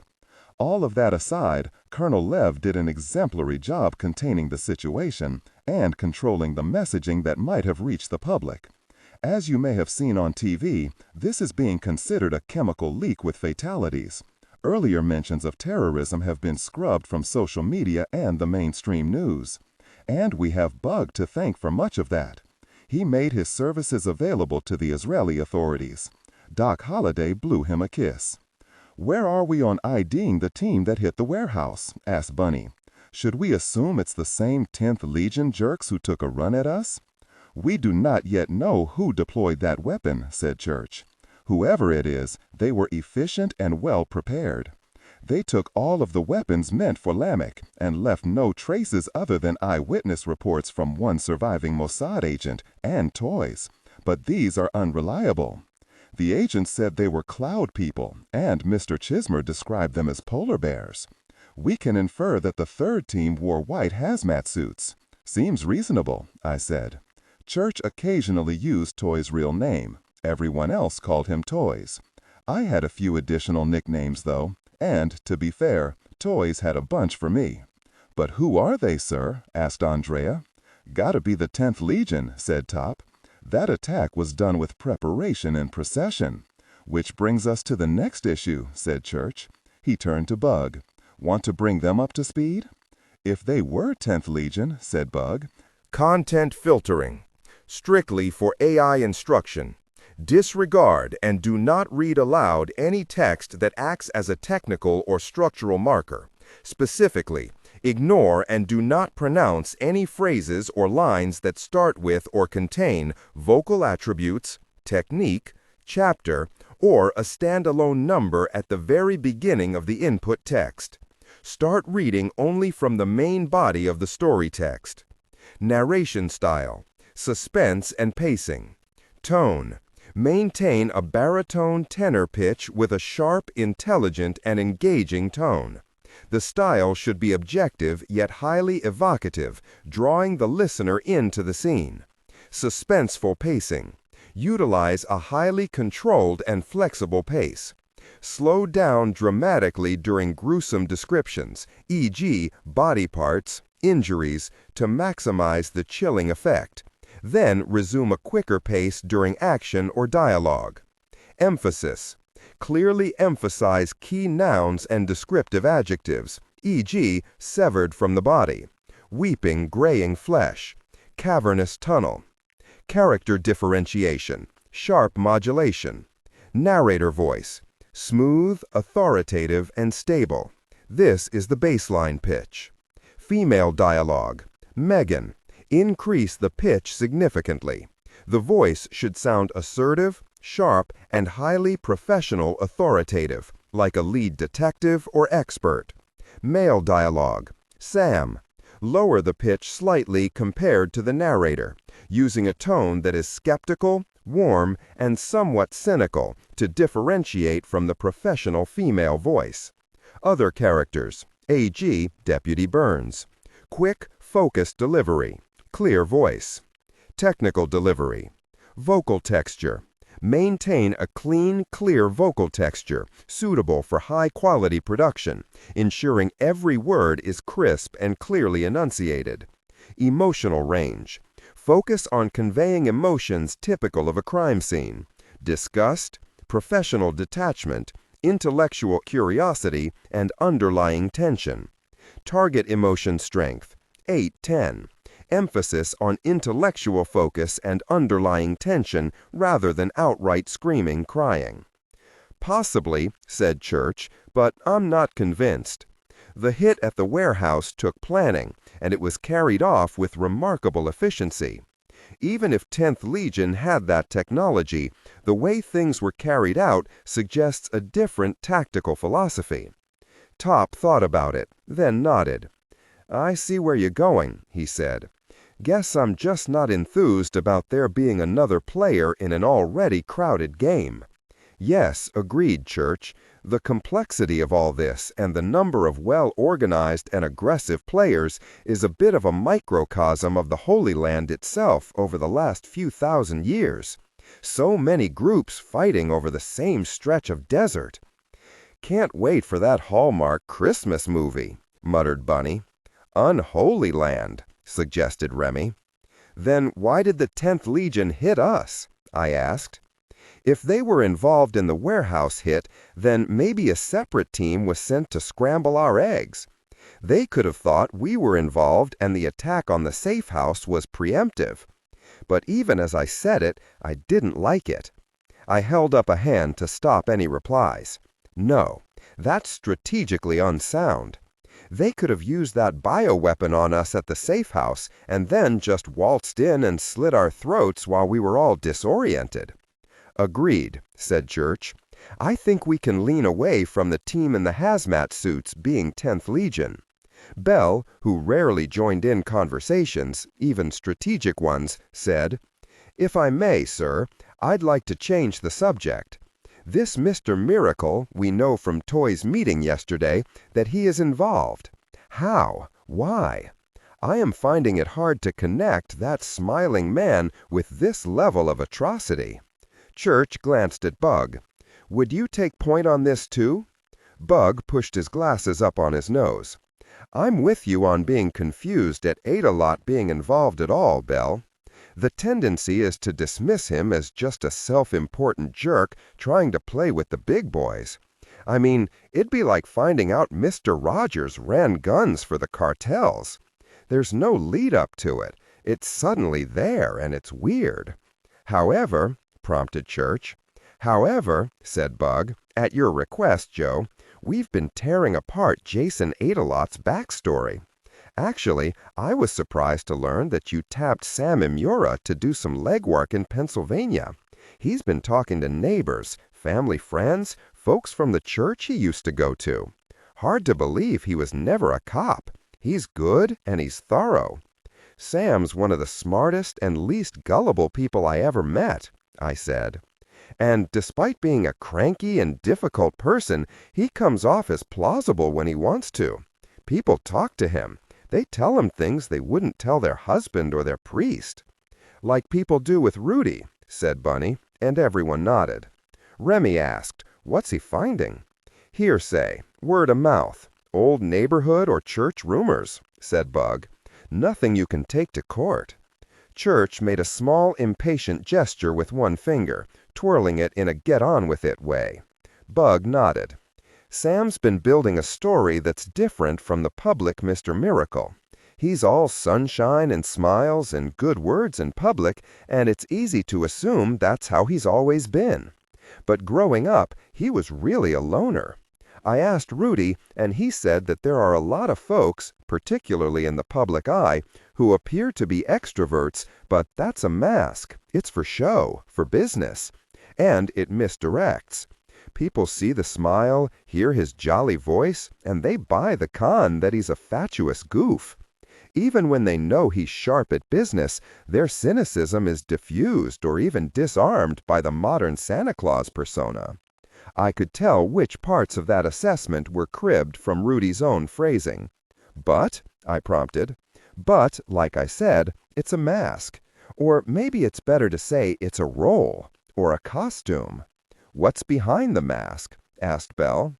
All of that aside, Colonel Lev did an exemplary job containing the situation and controlling the messaging that might have reached the public. As you may have seen on TV, this is being considered a chemical leak with fatalities. Earlier mentions of terrorism have been scrubbed from social media and the mainstream news. And we have Bug to thank for much of that. He made his services available to the Israeli authorities. Doc Holliday blew him a kiss. Where are we on IDing the team that hit the warehouse? Asked Bunny. Should we assume it's the same 10th Legion jerks who took a run at us? We do not yet know who deployed that weapon, said Church. Whoever it is, they were efficient and well prepared. They took all of the weapons meant for Lamech and left no traces other than eyewitness reports from one surviving Mossad agent and toys. But these are unreliable. The agent said they were cloud people, and Mr. Chismer described them as polar bears. We can infer that the 3rd team wore white hazmat suits. Seems reasonable, I said. Church occasionally used Toy's real name. Everyone else called him Toys. I had a few additional nicknames, though, and, to be fair, Toys had a bunch for me. But who are they, sir? Asked Andrea. Gotta be the 10th Legion, said Top. That attack was done with preparation and procession. Which brings us to the next issue, said Church. He turned to Bug. Want to bring them up to speed? If they were 10th Legion, said Bug. Content filtering. Strictly for AI instruction. Disregard and do not read aloud any text that acts as a technical or structural marker. Specifically, ignore and do not pronounce any phrases or lines that start with or contain vocal attributes, technique, chapter, or a standalone number at the very beginning of the input text. Start reading only from the main body of the story text. Narration style, suspense and pacing. Tone. Maintain a baritone tenor pitch with a sharp, intelligent, and engaging tone. The style should be objective yet highly evocative, drawing the listener into the scene. Suspenseful pacing. Utilize a highly controlled and flexible pace. Slow down dramatically during gruesome descriptions, e.g., body parts, injuries, to maximize the chilling effect. Then resume a quicker pace during action or dialogue. Emphasis. Clearly emphasize key nouns and descriptive adjectives, e.g., severed from the body, weeping, graying flesh, cavernous tunnel. Character differentiation, sharp modulation. Narrator voice. Smooth, authoritative, and stable. This is the baseline pitch. Female dialogue. Megan. Increase the pitch significantly. The voice should sound assertive, sharp, and highly professional authoritative, like a lead detective or expert. Male dialogue. Sam. Lower the pitch slightly compared to the narrator, using a tone that is skeptical, warm, and somewhat cynical to differentiate from the professional female voice. Other characters. A.G. Deputy Burns. Quick, focused delivery. Clear voice. Technical delivery. Vocal texture. Maintain a clean, clear vocal texture, suitable for high-quality production, ensuring every word is crisp and clearly enunciated. Emotional range. Focus on conveying emotions typical of a crime scene: disgust, professional detachment, intellectual curiosity, and underlying tension. Target emotion strength, 8-10. Emphasis on intellectual focus and underlying tension rather than outright screaming, crying. Possibly, said Church, but I'm not convinced. The hit at the warehouse took planning, and it was carried off with remarkable efficiency. Even if 10th Legion had that technology, the way things were carried out suggests a different tactical philosophy. Top thought about it, then nodded. I see where you're going, he said. Guess I'm just not enthused about there being another player in an already crowded game. Yes, agreed, Church. The complexity of all this and the number of well-organized and aggressive players is a bit of a microcosm of the Holy Land itself over the last few thousand years. So many groups fighting over the same stretch of desert. Can't wait for that Hallmark Christmas movie, muttered Bunny. Unholy Land, suggested Remy. Then why did the 10th Legion hit us? I asked. If they were involved in the warehouse hit, then maybe a separate team was sent to scramble our eggs. They could have thought we were involved and the attack on the safe house was preemptive. But even as I said it, I didn't like it. I held up a hand to stop any replies. No, that's strategically unsound. They could have used that bioweapon on us at the safe house and then just waltzed in and slit our throats while we were all disoriented. Agreed, said Church. I think we can lean away from the team in the hazmat suits being 10th Legion. Bell, who rarely joined in conversations, even strategic ones, said, If I may, sir, I'd like to change the subject. This Mr. Miracle, we know from Toy's meeting yesterday that he is involved. How? Why? I am finding it hard to connect that smiling man with this level of atrocity. Church glanced at Bug. Would you take point on this too? Bug pushed his glasses up on his nose. I'm with you on being confused at Ada-Lot being involved at all, Bell. The tendency is to dismiss him as just a self-important jerk trying to play with the big boys. I mean, it'd be like finding out Mr. Rogers ran guns for the cartels. There's no lead-up to it. It's suddenly there, and it's weird. However, prompted Church. However, said Bug, at your request, Joe, we've been tearing apart Jason Ada-Lot's backstory. Actually, I was surprised to learn that you tapped Sam Imura to do some legwork in Pennsylvania. He's been talking to neighbors, family friends, folks from the church he used to go to. Hard to believe he was never a cop. He's good and he's thorough. Sam's one of the smartest and least gullible people I ever met, I said. And despite being a cranky and difficult person, he comes off as plausible when he wants to. People talk to him. They tell him things they wouldn't tell their husband or their priest. Like people do with Rudy, said Bunny, and everyone nodded. Remy asked, what's he finding? Hearsay, word of mouth, old neighborhood or church rumors, said Bug. Nothing you can take to court. Church made a small, impatient gesture with one finger, twirling it in a get-on-with-it way. Bug nodded. Sam's been building a story that's different from the public Mr. Miracle. He's all sunshine and smiles and good words in public, and it's easy to assume that's how he's always been. But growing up, he was really a loner. I asked Rudy, and he said that there are a lot of folks, particularly in the public eye, who appear to be extroverts, but that's a mask. It's for show, for business. And it misdirects. People see the smile, hear his jolly voice, and they buy the con that he's a fatuous goof. Even when they know he's sharp at business, their cynicism is diffused or even disarmed by the modern Santa Claus persona. I could tell which parts of that assessment were cribbed from Rudy's own phrasing. But, I prompted, but, like I said, it's a mask. Or maybe it's better to say it's a role, or a costume. What's behind the mask? Asked Belle.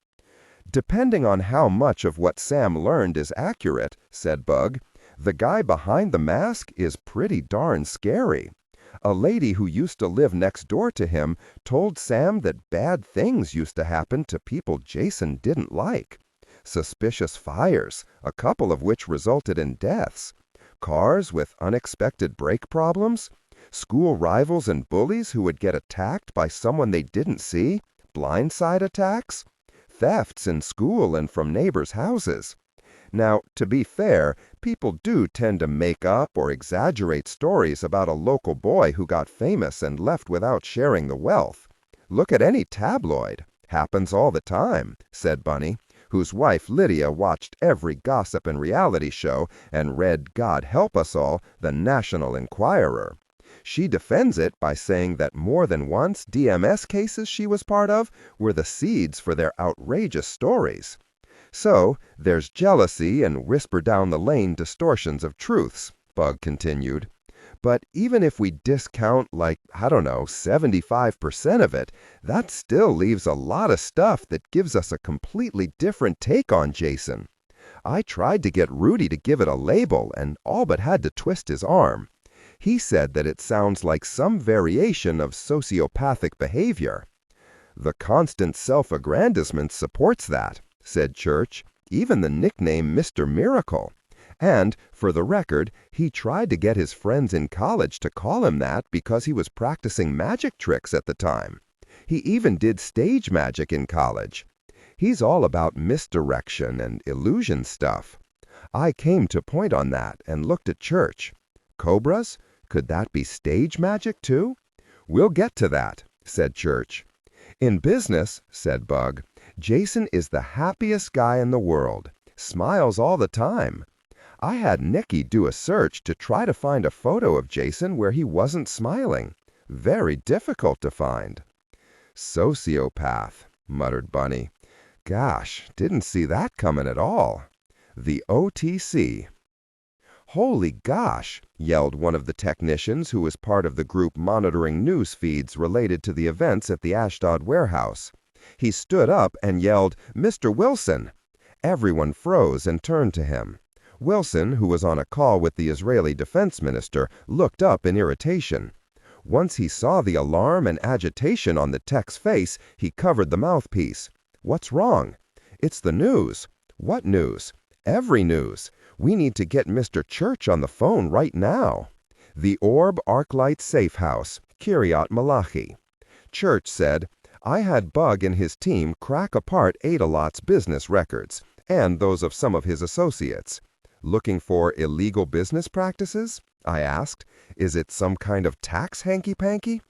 Depending on how much of what Sam learned is accurate, said Bug, the guy behind the mask is pretty darn scary. A lady who used to live next door to him told Sam that bad things used to happen to people Jason didn't like. Suspicious fires, a couple of which resulted in deaths. Cars with unexpected brake problems. School rivals and bullies who would get attacked by someone they didn't see. Blindside attacks. Thefts in school and from neighbors' houses. Now, to be fair, people do tend to make up or exaggerate stories about a local boy who got famous and left without sharing the wealth. Look at any tabloid. Happens all the time, said Bunny, whose wife Lydia watched every gossip and reality show and read, God help us all, the National Enquirer. She defends it by saying that more than once DMS cases she was part of were the seeds for their outrageous stories. So, there's jealousy and whisper-down-the-lane distortions of truths, Bug continued. But even if we discount, 75% of it, that still leaves a lot of stuff that gives us a completely different take on Jason. I tried to get Rudy to give it a label and all but had to twist his arm. He said that it sounds like some variation of sociopathic behavior. The constant self-aggrandizement supports that, said Church, even the nickname Mr. Miracle. And, for the record, he tried to get his friends in college to call him that because he was practicing magic tricks at the time. He even did stage magic in college. He's all about misdirection and illusion stuff. I came to point on that and looked at Church. Cobras? Could that be stage magic too? We'll get to that, said Church. In business, said Bug, Jason is the happiest guy in the world. Smiles all the time. I had Nicky do a search to try to find a photo of Jason where he wasn't smiling. Very difficult to find. Sociopath, muttered Bunny. Gosh, didn't see that coming at all. The OTC. Holy gosh, yelled one of the technicians who was part of the group monitoring news feeds related to the events at the Ashdod warehouse. He stood up and yelled, Mr. Wilson! Everyone froze and turned to him. Wilson, who was on a call with the Israeli defense minister, looked up in irritation. Once he saw the alarm and agitation on the tech's face, he covered the mouthpiece. What's wrong? It's the news. What news? Every news. We need to get Mr. Church on the phone right now. The Orb Arclight Safe House, Kiryat Malachi. Church said, I had Bug and his team crack apart Adalot's business records, and those of some of his associates. Looking for illegal business practices? I asked. Is it some kind of tax hanky-panky?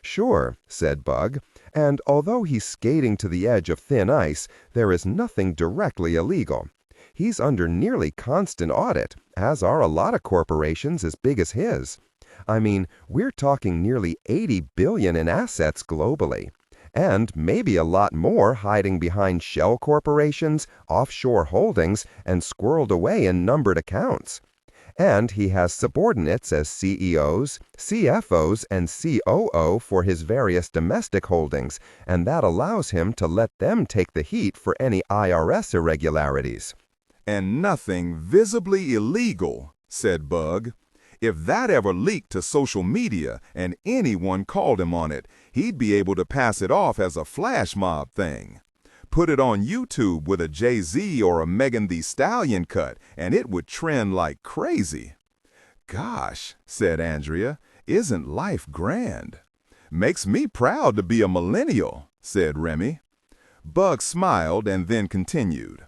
Sure, said Bug, and although he's skating to the edge of thin ice, there is nothing directly illegal. He's under nearly constant audit, as are a lot of corporations as big as his. I mean, we're talking nearly $80 billion in assets globally. And maybe a lot more hiding behind shell corporations, offshore holdings, and squirreled away in numbered accounts. And he has subordinates as CEOs, CFOs, and COO for his various domestic holdings, and that allows him to let them take the heat for any IRS irregularities. And nothing visibly illegal, said Bug. If that ever leaked to social media and anyone called him on it, he'd be able to pass it off as a flash mob thing. Put it on YouTube with a Jay-Z or a Megan Thee Stallion cut, and it would trend like crazy. Gosh, said Andrea, isn't life grand? Makes me proud to be a millennial, said Remy. Bug smiled and then continued.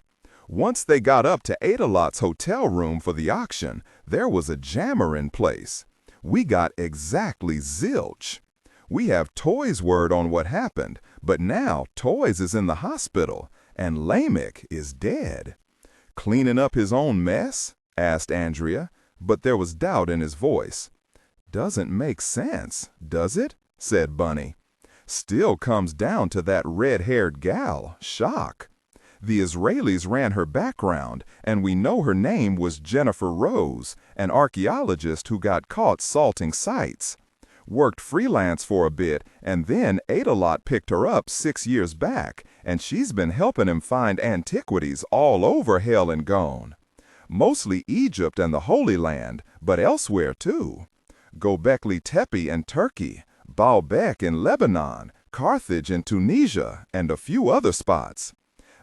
Once they got up to Adalot's hotel room for the auction, there was a jammer in place. We got exactly zilch. We have Toy's word on what happened, but now Toys is in the hospital, and Lamech is dead. Cleaning up his own mess? Asked Andrea, but there was doubt in his voice. Doesn't make sense, does it? Said Bunny. Still comes down to that red-haired gal, Shock. The Israelis ran her background, and we know her name was Jennifer Rose, an archaeologist who got caught salting sites. Worked freelance for a bit, and then Adalot picked her up 6 years back, and she's been helping him find antiquities all over Hell and Gone. Mostly Egypt and the Holy Land, but elsewhere too. Gobekli Tepe in Turkey, Baalbek in Lebanon, Carthage in Tunisia, and a few other spots.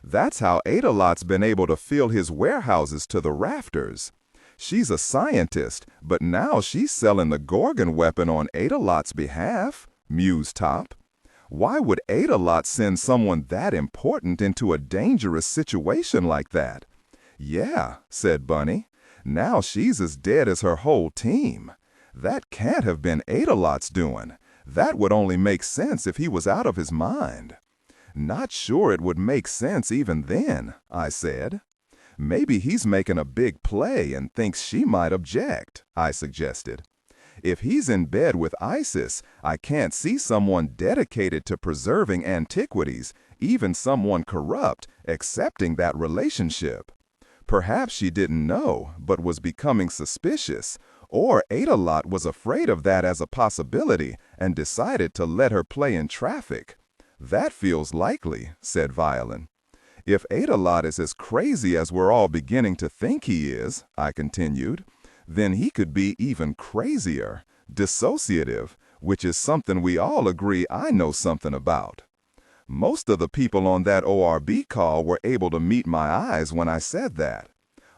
That's how Adalot's been able to fill his warehouses to the rafters. She's a scientist, but now she's selling the Gorgon weapon on Adalot's behalf, mused Top. Why would Adalot send someone that important into a dangerous situation like that? Yeah, said Bunny. Now she's as dead as her whole team. That can't have been Adalot's doing. That would only make sense if he was out of his mind. Not sure it would make sense even then, I said. Maybe he's making a big play and thinks she might object, I suggested. If he's in bed with ISIS, I can't see someone dedicated to preserving antiquities, even someone corrupt, accepting that relationship. Perhaps she didn't know, but was becoming suspicious, or Adalot was afraid of that as a possibility and decided to let her play in traffic. That feels likely, said Violin. If Adalot is as crazy as we're all beginning to think he is, I continued, then he could be even crazier, dissociative, which is something we all agree I know something about. Most of the people on that ORB call were able to meet my eyes when I said that.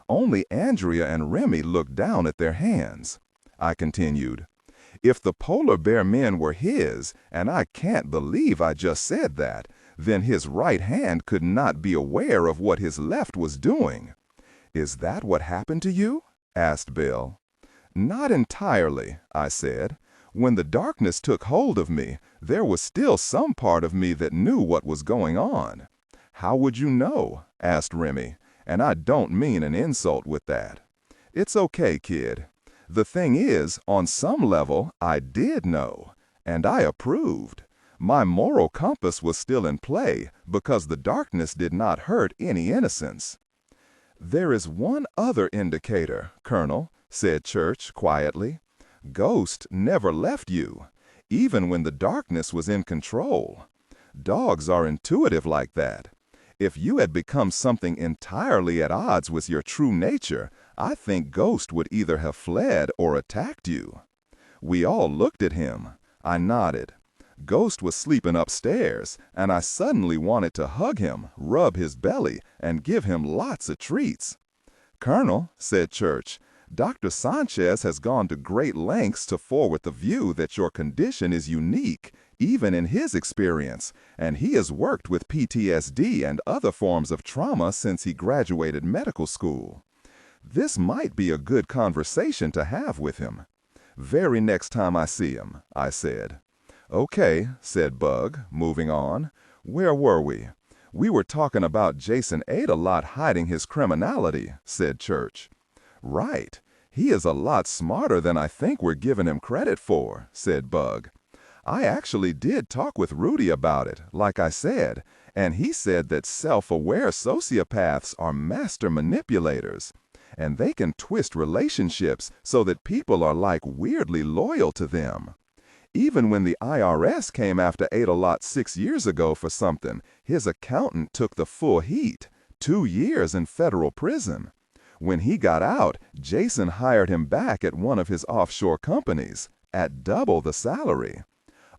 Only Andrea and Remy looked down at their hands. I continued, if the polar bear men were his, and I can't believe I just said that, then his right hand could not be aware of what his left was doing. Is that what happened to you? Asked Bill. Not entirely, I said. When the darkness took hold of me, there was still some part of me that knew what was going on. How would you know? Asked Remy, and I don't mean an insult with that. It's okay, kid. The thing is, on some level, I did know, and I approved. My moral compass was still in play because the darkness did not hurt any innocence. There is one other indicator, Colonel, said Church quietly. Ghost never left you, even when the darkness was in control. Dogs are intuitive like that. If you had become something entirely at odds with your true nature, I think Ghost would either have fled or attacked you. We all looked at him. I nodded. Ghost was sleeping upstairs, and I suddenly wanted to hug him, rub his belly, and give him lots of treats. Colonel, said Church, Dr. Sanchez has gone to great lengths to forward the view that your condition is unique, even in his experience, and he has worked with PTSD and other forms of trauma since he graduated medical school. This might be a good conversation to have with him. Very next time I see him, I said. Okay, said Bug, moving on. Where were we? We were talking about Jason Adalot hiding his criminality, said Church. Right. He is a lot smarter than I think we're giving him credit for, said Bug. I actually did talk with Rudy about it, like I said, and he said that self-aware sociopaths are master manipulators, and they can twist relationships so that people are like weirdly loyal to them. Even when the IRS came after Adalot 6 years ago for something, his accountant took the full heat, 2 years in federal prison. When he got out, Jason hired him back at one of his offshore companies, at double the salary.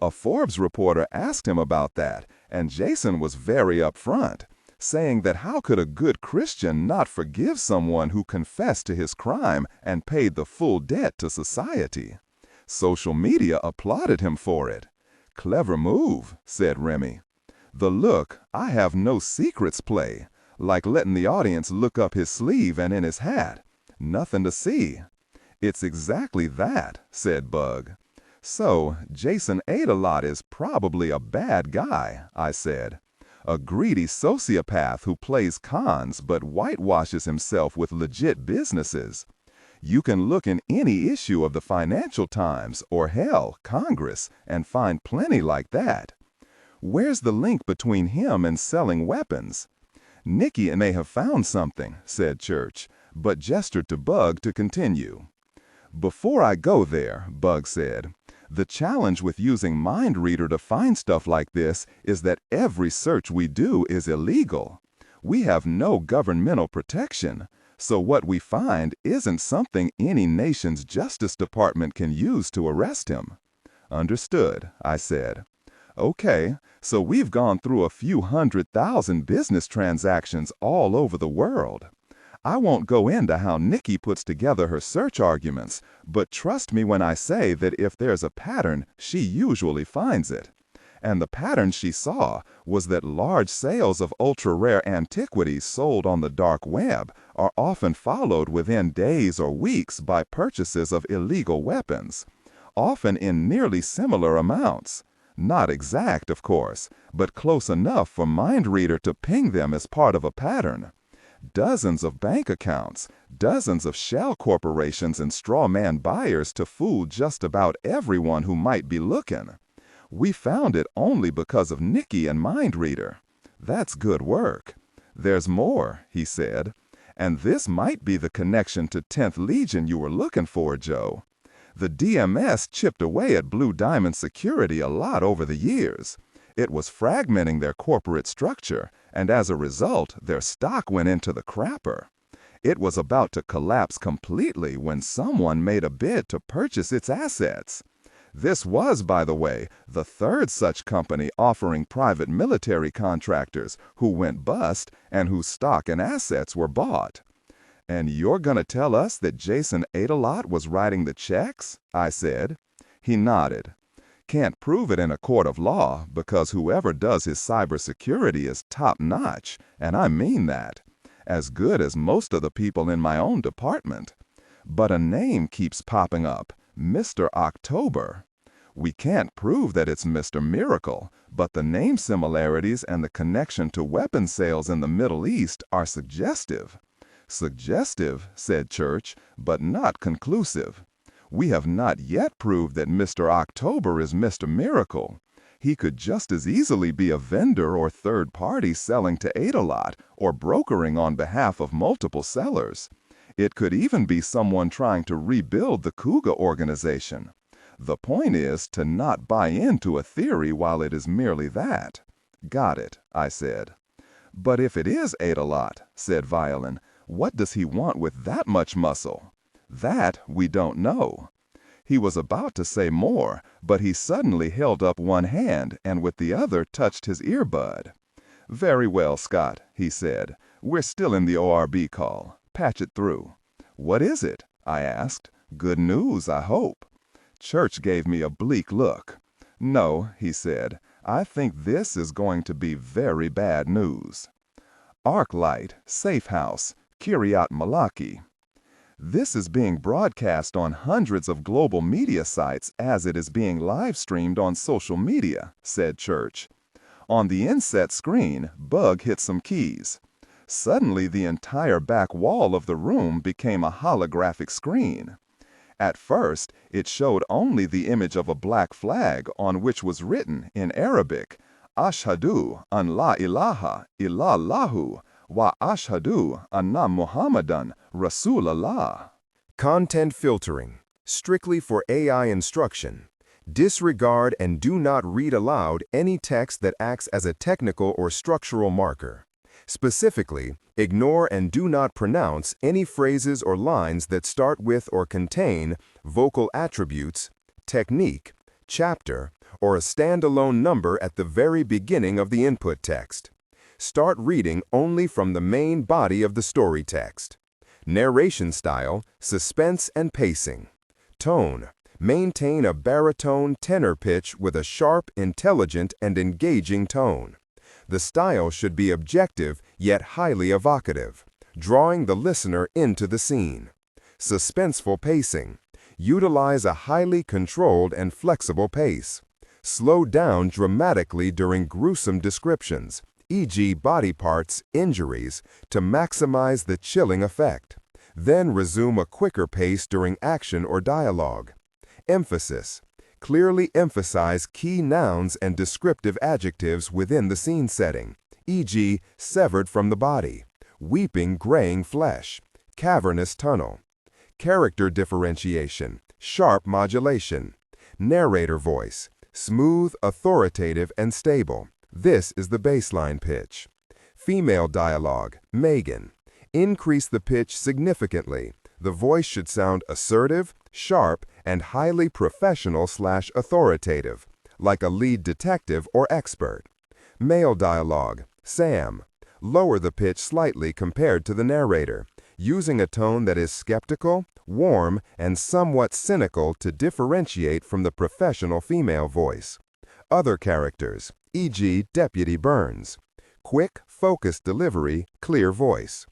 A Forbes reporter asked him about that, and Jason was very upfront, saying that how could a good Christian not forgive someone who confessed to his crime and paid the full debt to society? Social media applauded him for it. Clever move, said Remy. The look, I have no secrets play, like letting the audience look up his sleeve and in his hat. Nothing to see. It's exactly that, said Bug. So, Jason Ate-A-Lot is probably a bad guy, I said. A greedy sociopath who plays cons but whitewashes himself with legit businesses. You can look in any issue of the Financial Times or hell, Congress, and find plenty like that. Where's the link between him and selling weapons? Nikki may have found something, said Church, but gestured to Bug to continue. Before I go there, Bug said, the challenge with using Mind Reader to find stuff like this is that every search we do is illegal. We have no governmental protection, so what we find isn't something any nation's Justice Department can use to arrest him. Understood, I said. Okay, so we've gone through a few 100,000 business transactions all over the world. I won't go into how Nikki puts together her search arguments, but trust me when I say that if there's a pattern, she usually finds it. And the pattern she saw was that large sales of ultra-rare antiquities sold on the dark web are often followed within days or weeks by purchases of illegal weapons, often in nearly similar amounts. Not exact, of course, but close enough for Mind Reader to ping them as part of a pattern. Dozens of bank accounts, dozens of shell corporations and straw man buyers to fool just about everyone who might be looking. We found it only because of Nikki and Mind Reader. That's good work. There's more, he said, and this might be the connection to 10th Legion you were looking for, Joe. The DMS chipped away at Blue Diamond Security a lot over the years. It was fragmenting their corporate structure, and as a result, their stock went into the crapper. It was about to collapse completely when someone made a bid to purchase its assets. This was, by the way, the third such company offering private military contractors who went bust and whose stock and assets were bought. And you're gonna tell us that Jason Ate-A-Lot was writing the checks? I said. He nodded. Can't prove it in a court of law because whoever does his cybersecurity is top-notch, and I mean that. As good as most of the people in my own department. But a name keeps popping up, Mr. October. We can't prove that it's Mr. Miracle, but the name similarities and the connection to weapon sales in the Middle East are suggestive. Suggestive, said Church, but not conclusive. We have not yet proved that Mr. October is Mr. Miracle. He could just as easily be a vendor or third party selling to Ate-A-Lot or brokering on behalf of multiple sellers. It could even be someone trying to rebuild the Kuga organization. The point is to not buy into a theory while it is merely that. Got it, I said. But if it is Ate-A-Lot, said Violin, what does he want with that much muscle? That we don't know. He was about to say more, but he suddenly held up one hand and with the other touched his earbud. Very well, Scott, he said. We're still in the ORB call. Patch it through. What is it? I asked. Good news, I hope. Church gave me a bleak look. No, he said. I think this is going to be very bad news. ArcLight, Safe House, Kiryat Malaki. This is being broadcast on hundreds of global media sites as it is being live-streamed on social media, said Church. On the inset screen, Bug hit some keys. Suddenly, the entire back wall of the room became a holographic screen. At first, it showed only the image of a black flag on which was written in Arabic, Ashhadu an la ilaha illallahu wa ashhadu anna Muhammadan Rasulallah. Content filtering, strictly for AI instruction. Disregard and do not read aloud any text that acts as a technical or structural marker. Specifically, ignore and do not pronounce any phrases or lines that start with or contain vocal attributes, technique, chapter, or a standalone number at the very beginning of the input text. Start reading only from the main body of the story text. Narration style, suspense and pacing. Tone, Maintain a baritone tenor pitch with a sharp, intelligent, and engaging tone. The style should be objective yet highly evocative, drawing the listener into the scene. Suspenseful pacing. Utilize a highly controlled and flexible pace. Slow down dramatically during gruesome descriptions, e.g. body parts, injuries, to maximize the chilling effect. Then resume a quicker pace during action or dialogue. Emphasis. Clearly emphasize key nouns and descriptive adjectives within the scene setting, e.g. severed from the body, weeping graying flesh, cavernous tunnel. Character differentiation, sharp modulation. Narrator voice, smooth, authoritative, and stable. This is the baseline pitch. Female dialogue, Megan. Increase the pitch significantly. The voice should sound assertive, sharp, and highly professional/authoritative, like a lead detective or expert. Male dialogue, Sam. Lower the pitch slightly compared to the narrator, using a tone that is skeptical, warm, and somewhat cynical to differentiate from the professional female voice. Other characters, e.g. Deputy Burns. Quick, focused delivery, clear voice.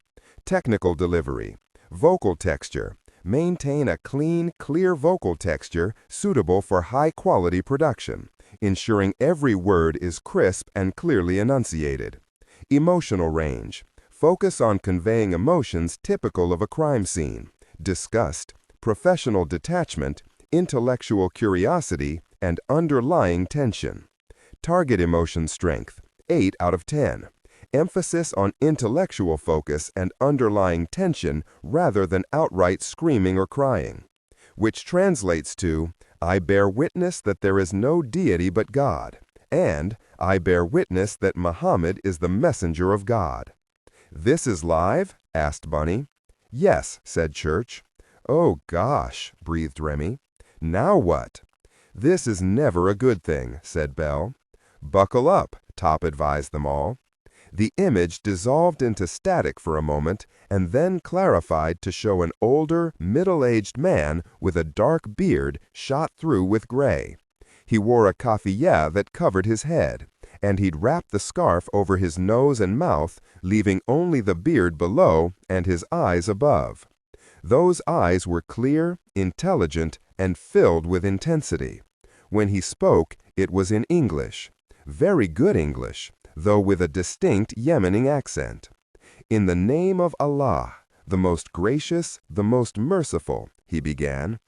Technical delivery. Vocal texture. Maintain a clean, clear vocal texture suitable for high-quality production, ensuring every word is crisp and clearly enunciated. Emotional range. Focus on conveying emotions typical of a crime scene: disgust, professional detachment, intellectual curiosity, and underlying tension. Target emotion strength, 8 out of 10. Emphasis on intellectual focus and underlying tension rather than outright screaming or crying, which translates to, I bear witness that there is no deity but God, and I bear witness that Muhammad is the messenger of God. This is live? Asked Bunny. Yes, said Church. Oh gosh, breathed Remy. Now what? This is never a good thing, said Belle. Buckle up, Top advised them all. The image dissolved into static for a moment and then clarified to show an older, middle-aged man with a dark beard shot through with gray. He wore a kafiyeh that covered his head, and he'd wrapped the scarf over his nose and mouth, leaving only the beard below and his eyes above. Those eyes were clear, intelligent, and filled with intensity. When he spoke, it was in English. Very good English, though with a distinct Yemeni accent. In the name of Allah, the most gracious, the most merciful, he began.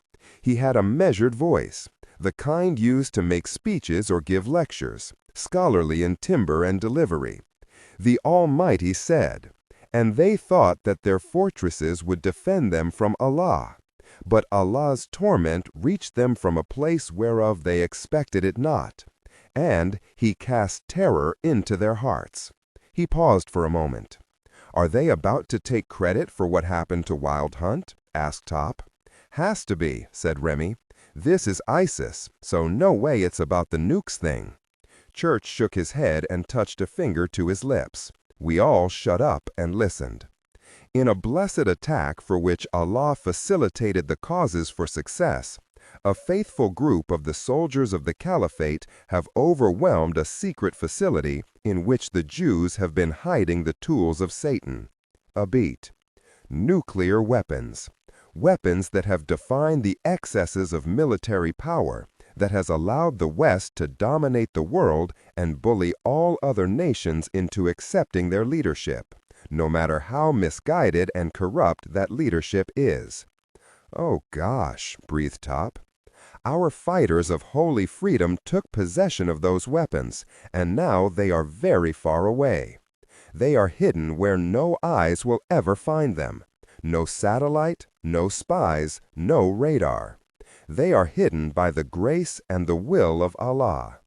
He had a measured voice, the kind used to make speeches or give lectures, scholarly in timbre and delivery. The Almighty said, and they thought that their fortresses would defend them from Allah. But Allah's torment reached them from a place whereof they expected it not, and he cast terror into their hearts. He paused for a moment. Are they about to take credit for what happened to Wild Hunt? Asked Top. Has to be, said Remy. This is ISIS, so no way it's about the nukes thing. Church shook his head and touched a finger to his lips. We all shut up and listened. In a blessed attack for which Allah facilitated the causes for success, a faithful group of the soldiers of the Caliphate have overwhelmed a secret facility in which the Jews have been hiding the tools of Satan. A beat. Nuclear weapons. Weapons that have defined the excesses of military power, that has allowed the West to dominate the world and bully all other nations into accepting their leadership, no matter how misguided and corrupt that leadership is. Oh gosh, breathed Top. Our fighters of holy freedom took possession of those weapons, and now they are very far away. They are hidden where no eyes will ever find them. No satellite, no spies, no radar. They are hidden by the grace and the will of Allah.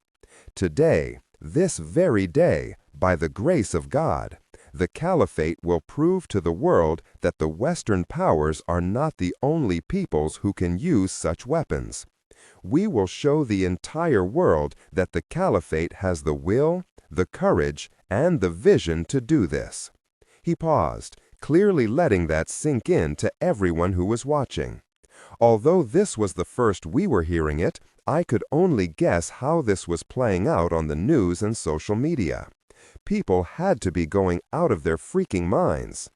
Today, this very day, by the grace of God, the Caliphate will prove to the world that the Western powers are not the only peoples who can use such weapons. We will show the entire world that the Caliphate has the will, the courage, and the vision to do this. He paused, clearly letting that sink in to everyone who was watching. Although this was the first we were hearing it, I could only guess how this was playing out on the news and social media. People had to be going out of their freaking minds.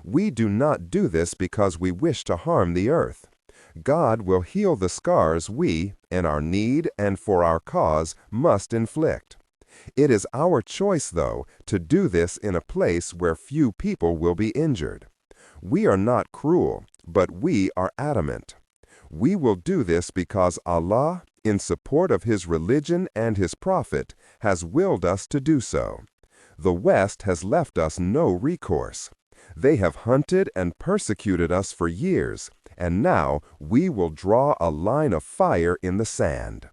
We do not do this because we wish to harm the earth. God will heal the scars we, in our need and for our cause, must inflict. It is our choice, though, to do this in a place where few people will be injured. We are not cruel, but we are adamant. We will do this because Allah, in support of His religion and His Prophet, has willed us to do so. The West has left us no recourse. They have hunted and persecuted us for years, and now we will draw a line of fire in the sand.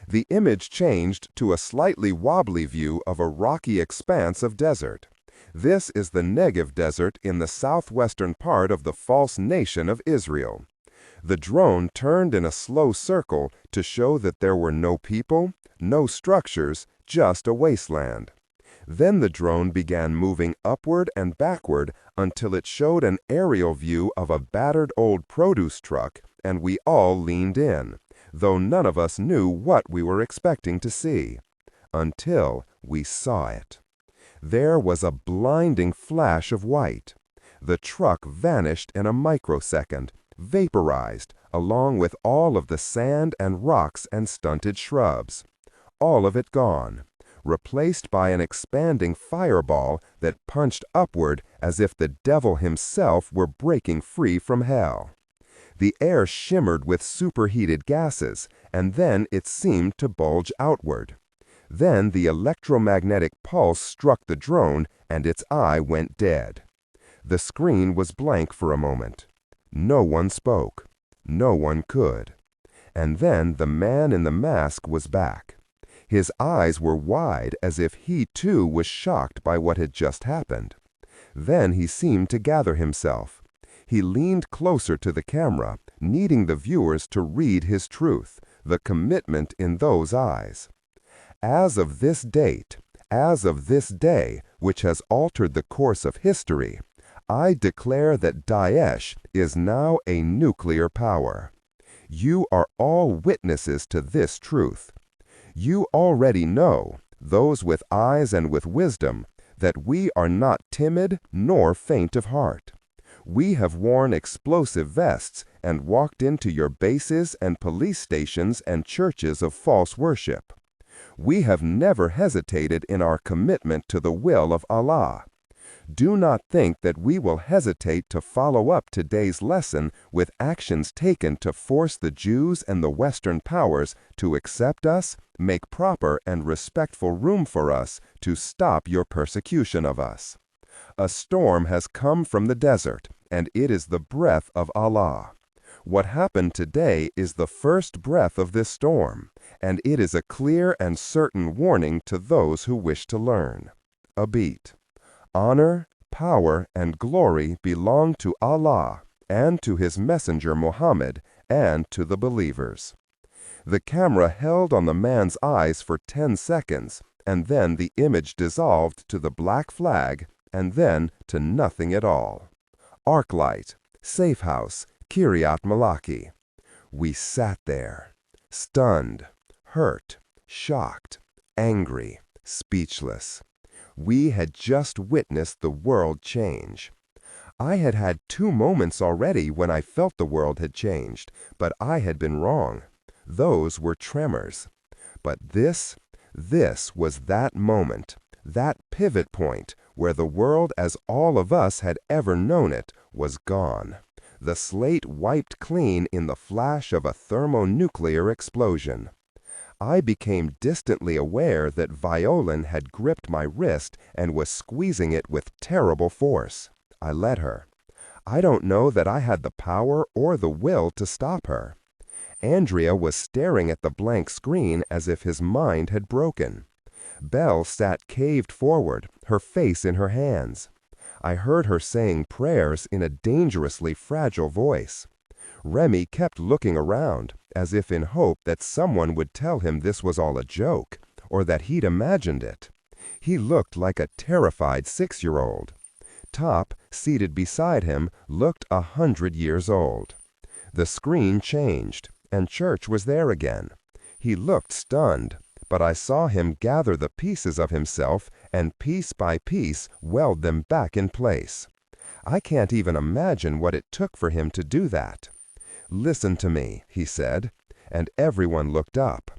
The image changed to a slightly wobbly view of a rocky expanse of desert. This is the Negev Desert in the southwestern part of the false nation of Israel. The drone turned in a slow circle to show that there were no people, no structures, just a wasteland. Then the drone began moving upward and backward until it showed an aerial view of a battered old produce truck, and we all leaned in, though none of us knew what we were expecting to see, until we saw it. There was a blinding flash of white. The truck vanished in a microsecond, vaporized, along with all of the sand and rocks and stunted shrubs. All of it gone, replaced by an expanding fireball that punched upward as if the devil himself were breaking free from hell. The air shimmered with superheated gases, and then it seemed to bulge outward. Then the electromagnetic pulse struck the drone, and its eye went dead. The screen was blank for a moment. No one spoke. No one could. And then the man in the mask was back. His eyes were wide as if he too was shocked by what had just happened. Then he seemed to gather himself. He leaned closer to the camera, needing the viewers to read his truth, the commitment in those eyes. As of this date, as of this day, which has altered the course of history, I declare that Daesh is now a nuclear power. You are all witnesses to this truth. You already know, those with eyes and with wisdom, that we are not timid nor faint of heart. We have worn explosive vests and walked into your bases and police stations and churches of false worship. We have never hesitated in our commitment to the will of Allah. Do not think that we will hesitate to follow up today's lesson with actions taken to force the Jews and the Western powers to accept us, make proper and respectful room for us, to stop your persecution of us. A storm has come from the desert, and it is the breath of Allah. What happened today is the first breath of this storm, and it is a clear and certain warning to those who wish to learn. A beat. Honor, power, and glory belong to Allah, and to His messenger Muhammad, and to the believers. The camera held on the man's eyes for 10 seconds, and then the image dissolved to the black flag, and then to nothing at all. Arclight, Safe House, Kiryat Malaki. We sat there, stunned, hurt, shocked, angry, speechless. We had just witnessed the world change. I had had 2 moments already when I felt the world had changed, but I had been wrong. Those were tremors. But this was that moment, that pivot point where the world as all of us had ever known it was gone. The slate wiped clean in the flash of a thermonuclear explosion. I became distantly aware that Violin had gripped my wrist and was squeezing it with terrible force. I let her. I don't know that I had the power or the will to stop her. Andrea was staring at the blank screen as if his mind had broken. Belle sat caved forward, her face in her hands. I heard her saying prayers in a dangerously fragile voice. Remy kept looking around, as if in hope that someone would tell him this was all a joke, or that he'd imagined it. He looked like a terrified 6-year-old. Top, seated beside him, looked 100 years old. The screen changed, and Church was there again. He looked stunned, but I saw him gather the pieces of himself and piece by piece weld them back in place. I can't even imagine what it took for him to do that. "Listen to me," he said, and everyone looked up.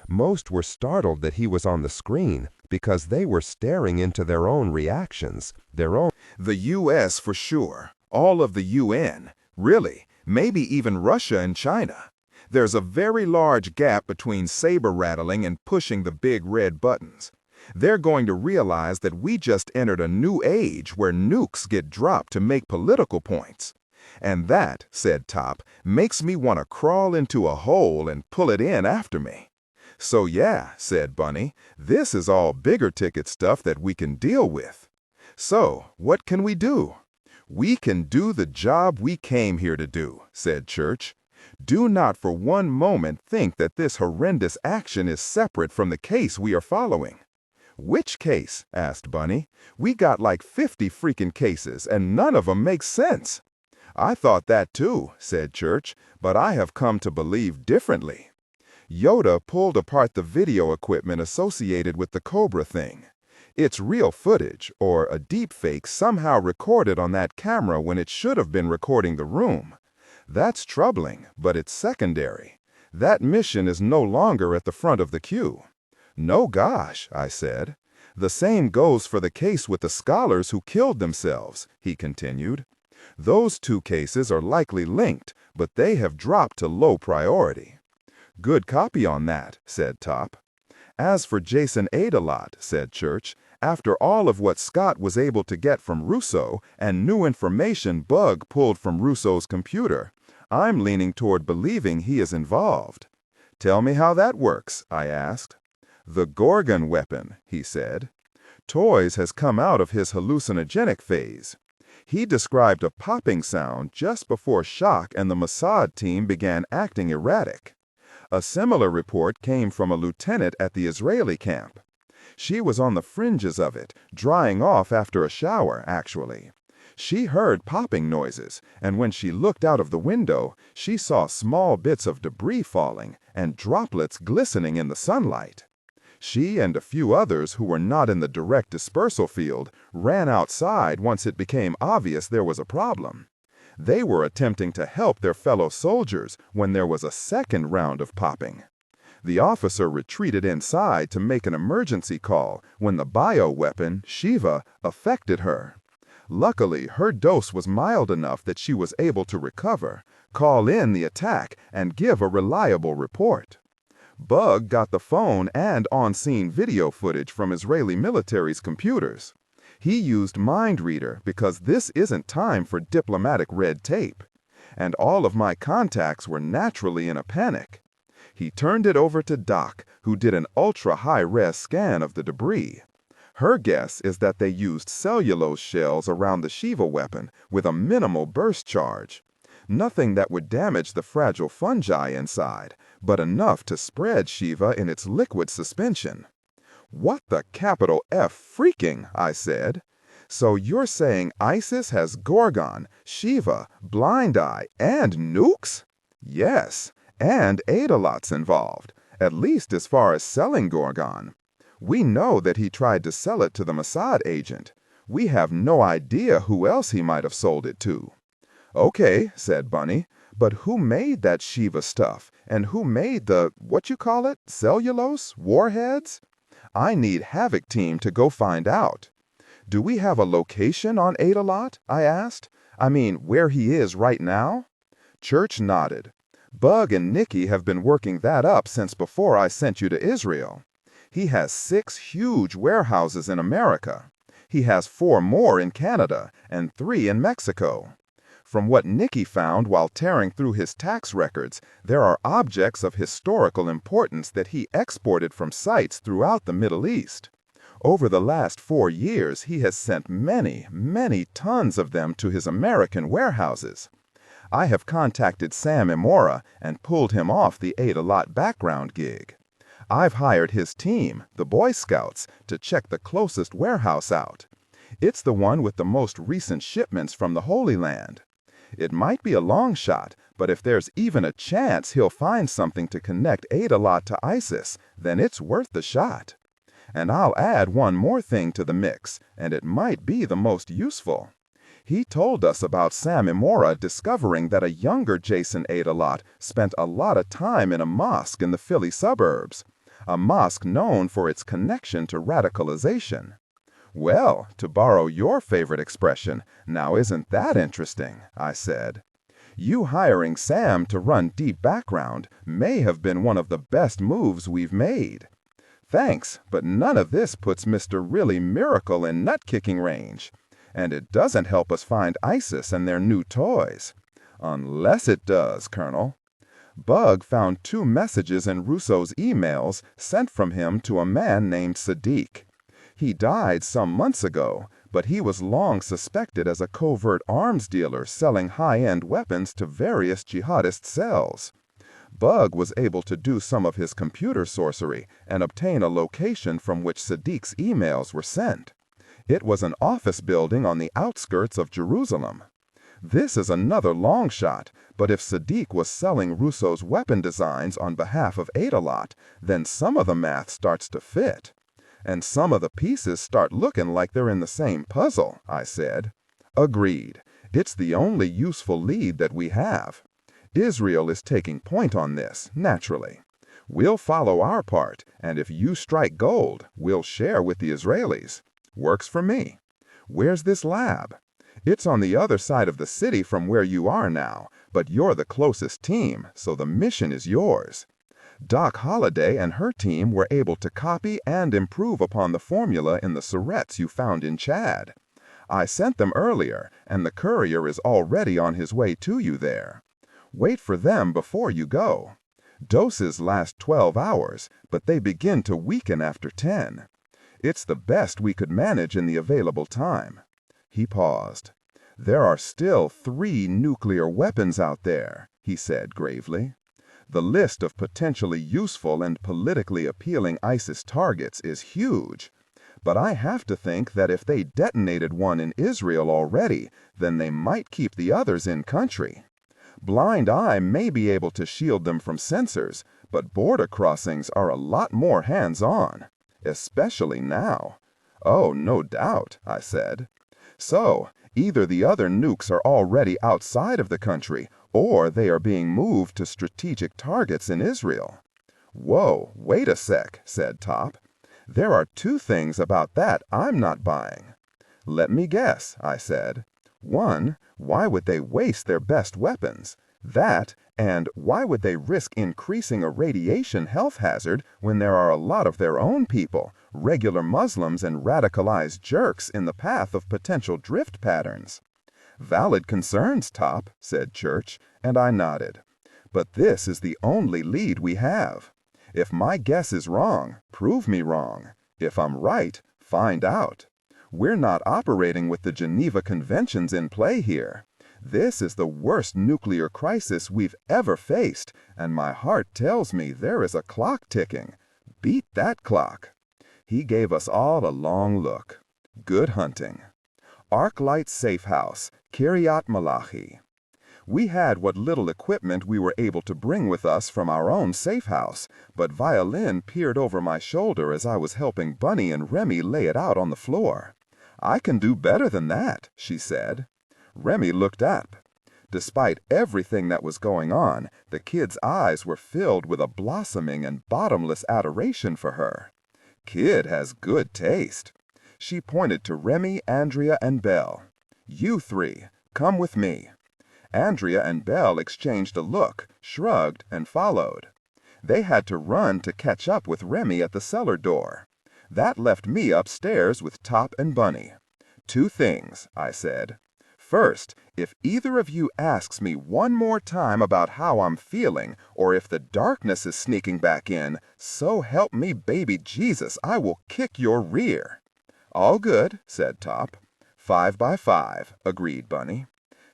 Most were startled that he was on the screen because they were staring into their own reactions, The U.S. for sure, all of the UN, really, maybe even Russia and China. There's a very large gap between saber rattling and pushing the big red buttons. They're going to realize that we just entered a new age where nukes get dropped to make political points. And that, said Top, makes me want to crawl into a hole and pull it in after me. So yeah, said Bunny, this is all bigger ticket stuff that we can deal with. So, what can we do? We can do the job we came here to do, said Church. Do not for one moment think that this horrendous action is separate from the case we are following. Which case? Asked Bunny. We got like 50 freaking cases, and none of them make sense. I thought that too, said Church, but I have come to believe differently. Yoda pulled apart the video equipment associated with the Cobra thing. It's real footage, or a deepfake somehow recorded on that camera when it should have been recording the room. That's troubling, but it's secondary. That mission is no longer at the front of the queue. No gosh, I said. The same goes for the case with the scholars who killed themselves, he continued. Those two cases are likely linked, but they have dropped to low priority. Good copy on that, said Top. As for Jason Adelot, said Church, after all of what Scott was able to get from Russo and new information Bug pulled from Russo's computer, I'm leaning toward believing he is involved. Tell me how that works, I asked. The Gorgon weapon, he said. Toys has come out of his hallucinogenic phase. He described a popping sound just before Shock and the Mossad team began acting erratic. A similar report came from a lieutenant at the Israeli camp. She was on the fringes of it, drying off after a shower, actually. She heard popping noises, and when she looked out of the window, she saw small bits of debris falling and droplets glistening in the sunlight. She and a few others who were not in the direct dispersal field ran outside once it became obvious there was a problem. They were attempting to help their fellow soldiers when there was a second round of popping. The officer retreated inside to make an emergency call when the bioweapon, Shiva, affected her. Luckily, her dose was mild enough that she was able to recover, call in the attack, and give a reliable report. Bug got the phone and on-scene video footage from Israeli military's computers. He used MindReader because this isn't time for diplomatic red tape. And all of my contacts were naturally in a panic. He turned it over to Doc, who did an ultra-high-res scan of the debris. Her guess is that they used cellulose shells around the Shiva weapon with a minimal burst charge. Nothing that would damage the fragile fungi inside, but enough to spread Shiva in its liquid suspension. What the capital F freaking, I said. So you're saying ISIS has Gorgon, Shiva, Blind Eye, and nukes? Yes, and Adelot's involved, at least as far as selling Gorgon. We know that he tried to sell it to the Mossad agent. We have no idea who else he might have sold it to. Okay, said Bunny, but who made that Shiva stuff? And who made the, cellulose? Warheads? I need Havoc Team to go find out. Do we have a location on Adelot? I asked. I mean, where he is right now? Church nodded. Bug and Nikki have been working that up since before I sent you to Israel. He has 6 huge warehouses in America. He has 4 more in Canada and 3 in Mexico. From what Nikki found while tearing through his tax records, there are objects of historical importance that he exported from sites throughout the Middle East. Over the last 4 years, he has sent many, many tons of them to his American warehouses. I have contacted Sam Imora and pulled him off the Adelot background gig. I've hired his team, the Boy Scouts, to check the closest warehouse out. It's the one with the most recent shipments from the Holy Land. It might be a long shot, But if there's even a chance he'll find something to connect Aidalot to ISIS, then it's worth the shot. And I'll add one more thing to the mix, and it might be the most useful. He told us about Sam Imora discovering that a younger Jason Aidalot spent a lot of time in a mosque in the Philly suburbs, a mosque known for its connection to radicalization. Well, to borrow your favorite expression, now isn't that interesting, I said. You hiring Sam to run Deep Background may have been one of the best moves we've made. Thanks, but none of this puts Mr. Really Miracle in nut-kicking range. And it doesn't help us find ISIS and their new toys. Unless it does, Colonel. Bug found 2 messages in Russo's emails sent from him to a man named Sadiq. He died some months ago, but he was long suspected as a covert arms dealer selling high-end weapons to various jihadist cells. Bug was able to do some of his computer sorcery and obtain a location from which Sadiq's emails were sent. It was an office building on the outskirts of Jerusalem. This is another long shot, but if Sadiq was selling Russo's weapon designs on behalf of Aidalot, then some of the math starts to fit. And some of the pieces start looking like they're in the same puzzle, I said. Agreed. It's the only useful lead that we have. Israel is taking point on this, naturally. We'll follow our part, and if you strike gold, we'll share with the Israelis. Works for me. Where's this lab? It's on the other side of the city from where you are now, but you're the closest team, so the mission is yours. Doc Holliday and her team were able to copy and improve upon the formula in the surrettes you found in Chad. I sent them earlier, and the courier is already on his way to you there. Wait for them before you go. Doses last 12 hours, but they begin to weaken after 10. It's the best we could manage in the available time. He paused. There are still 3 nuclear weapons out there, he said gravely. The list of potentially useful and politically appealing ISIS targets is huge. But I have to think that if they detonated one in Israel already, then they might keep the others in country. Blind Eye may be able to shield them from sensors, but border crossings are a lot more hands-on. Especially now. Oh, no doubt, I said. So, either the other nukes are already outside of the country, or they are being moved to strategic targets in Israel. Whoa, wait a sec, said Top. There are 2 things about that I'm not buying. Let me guess, I said. 1, why would they waste their best weapons? That, and why would they risk increasing a radiation health hazard when there are a lot of their own people, regular Muslims and radicalized jerks in the path of potential drift patterns? Valid concerns, Top, said Church, and I nodded. But this is the only lead we have. If my guess is wrong, prove me wrong. If I'm right, find out. We're not operating with the Geneva Conventions in play here. This is the worst nuclear crisis we've ever faced, and my heart tells me there is a clock ticking. Beat that clock. He gave us all a long look. Good hunting. Arclight Safe House, Kiryat Malachi. We had what little equipment we were able to bring with us from our own safe house, but Violin peered over my shoulder as I was helping Bunny and Remy lay it out on the floor. I can do better than that, she said. Remy looked up. Despite everything that was going on, the kid's eyes were filled with a blossoming and bottomless adoration for her. Kid has good taste. She pointed to Remy, Andrea, and Belle. You 3, come with me. Andrea and Belle exchanged a look, shrugged, and followed. They had to run to catch up with Remy at the cellar door. That left me upstairs with Top and Bunny. 2 things, I said. First, if either of you asks me one more time about how I'm feeling, or if the darkness is sneaking back in, so help me baby Jesus, I will kick your rear. All good, said Top. 5 by 5, agreed Bunny.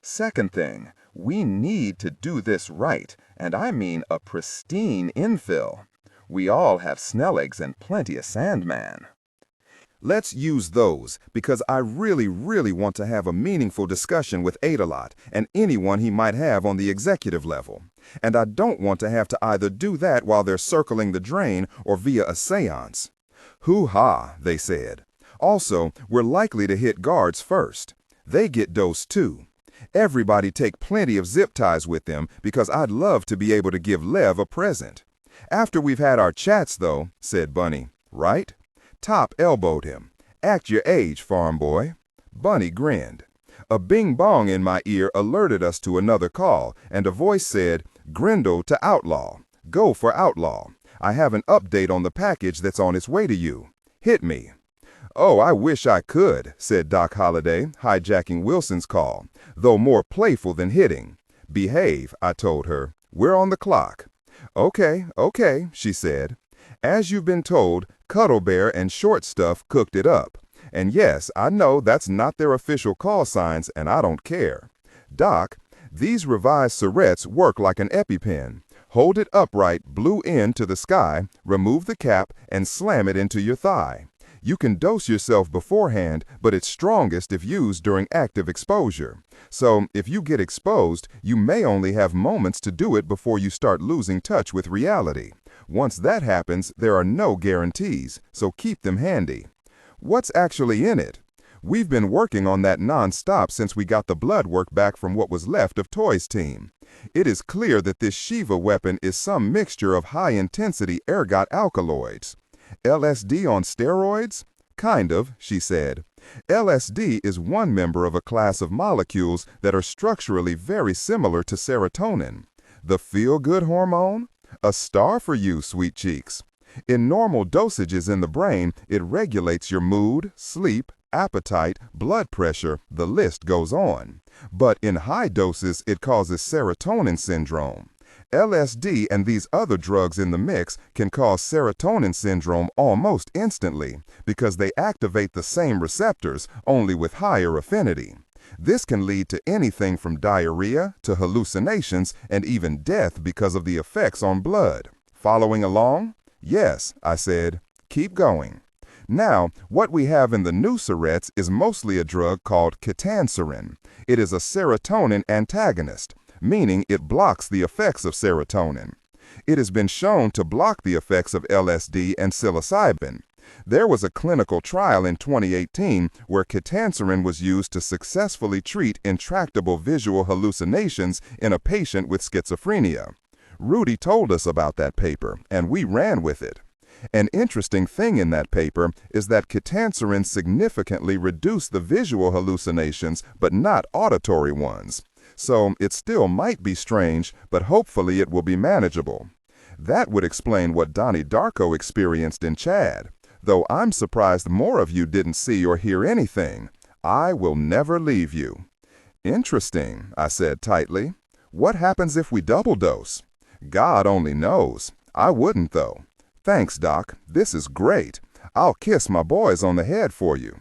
Second thing, we need to do this right, and I mean a pristine infill. We all have Snelligs and plenty of Sandman. Let's use those, because I really want to have a meaningful discussion with Adalot and anyone he might have on the executive level. And I don't want to have to either do that while they're circling the drain or via a seance. Hoo-ha, they said. Also, we're likely to hit guards first. They get dosed too. Everybody take plenty of zip ties with them because I'd love to be able to give Lev a present. After we've had our chats, though, said Bunny, right? Top elbowed him. Act your age, farm boy. Bunny grinned. A bing-bong in my ear alerted us to another call, and a voice said, Grindle to Outlaw. Go for Outlaw. I have an update on the package that's on its way to you. Hit me. Oh, I wish I could, said Doc Holliday, hijacking Wilson's call, though more playful than hitting. Behave, I told her. We're on the clock. Okay, she said. As you've been told, Cuddle Bear and Short Stuff cooked it up. And yes, I know that's not their official call signs, and I don't care. Doc, these revised syrettes work like an EpiPen. Hold it upright, blue end to the sky, remove the cap, and slam it into your thigh. You can dose yourself beforehand, but it's strongest if used during active exposure. So, if you get exposed, you may only have moments to do it before you start losing touch with reality. Once that happens, there are no guarantees, so keep them handy. What's actually in it? We've been working on that non-stop since we got the blood work back from what was left of Toy's team. It is clear that this Shiva weapon is some mixture of high-intensity ergot alkaloids. LSD on steroids? Kind of, she said. LSD is one member of a class of molecules that are structurally very similar to serotonin. The feel-good hormone? A star for you, sweet cheeks. In normal dosages in the brain, it regulates your mood, sleep, appetite, blood pressure, the list goes on. But in high doses, it causes serotonin syndrome. LSD and these other drugs in the mix can cause serotonin syndrome almost instantly because they activate the same receptors, only with higher affinity. This can lead to anything from diarrhea to hallucinations and even death because of the effects on blood. Following along? Yes, I said. Keep going. Now, what we have in the new syrettes is mostly a drug called ketanserin. It is a serotonin antagonist, meaning it blocks the effects of serotonin. It has been shown to block the effects of LSD and psilocybin. There was a clinical trial in 2018 where ketanserin was used to successfully treat intractable visual hallucinations in a patient with schizophrenia. Rudy told us about that paper, and we ran with it. An interesting thing in that paper is that ketanserin significantly reduced the visual hallucinations, but not auditory ones. So it still might be strange, but hopefully it will be manageable. That would explain what Donnie Darko experienced in Chad. Though I'm surprised more of you didn't see or hear anything. I will never leave you. Interesting, I said tightly. What happens if we double dose? God only knows. I wouldn't, though. Thanks, Doc. This is great. I'll kiss my boys on the head for you.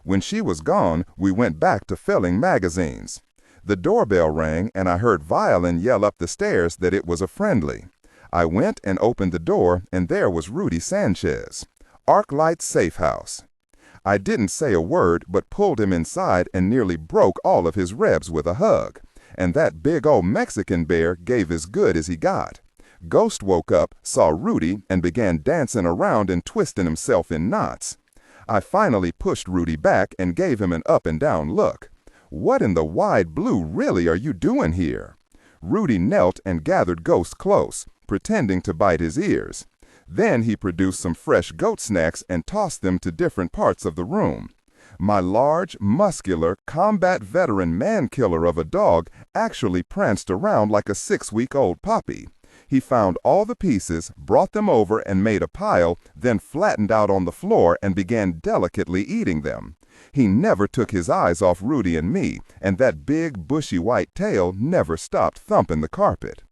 When she was gone, we went back to filling magazines. The doorbell rang, and I heard Violin yell up the stairs that it was a friendly. I went and opened the door, and there was Rudy Sanchez. ArcLight Safe House. I didn't say a word, but pulled him inside and nearly broke all of his rebs with a hug. And that big old Mexican bear gave as good as he got. Ghost woke up, saw Rudy, and began dancing around and twisting himself in knots. I finally pushed Rudy back and gave him an up and down look. What in the wide blue really are you doing here? Rudy knelt and gathered Ghost close, pretending to bite his ears. Then he produced some fresh goat snacks and tossed them to different parts of the room. My large, muscular, combat veteran man-killer of a dog actually pranced around like a 6-week-old puppy. He found all the pieces, brought them over and made a pile, then flattened out on the floor and began delicately eating them. He never took his eyes off Rudy and me, and that big, bushy white tail never stopped thumping the carpet.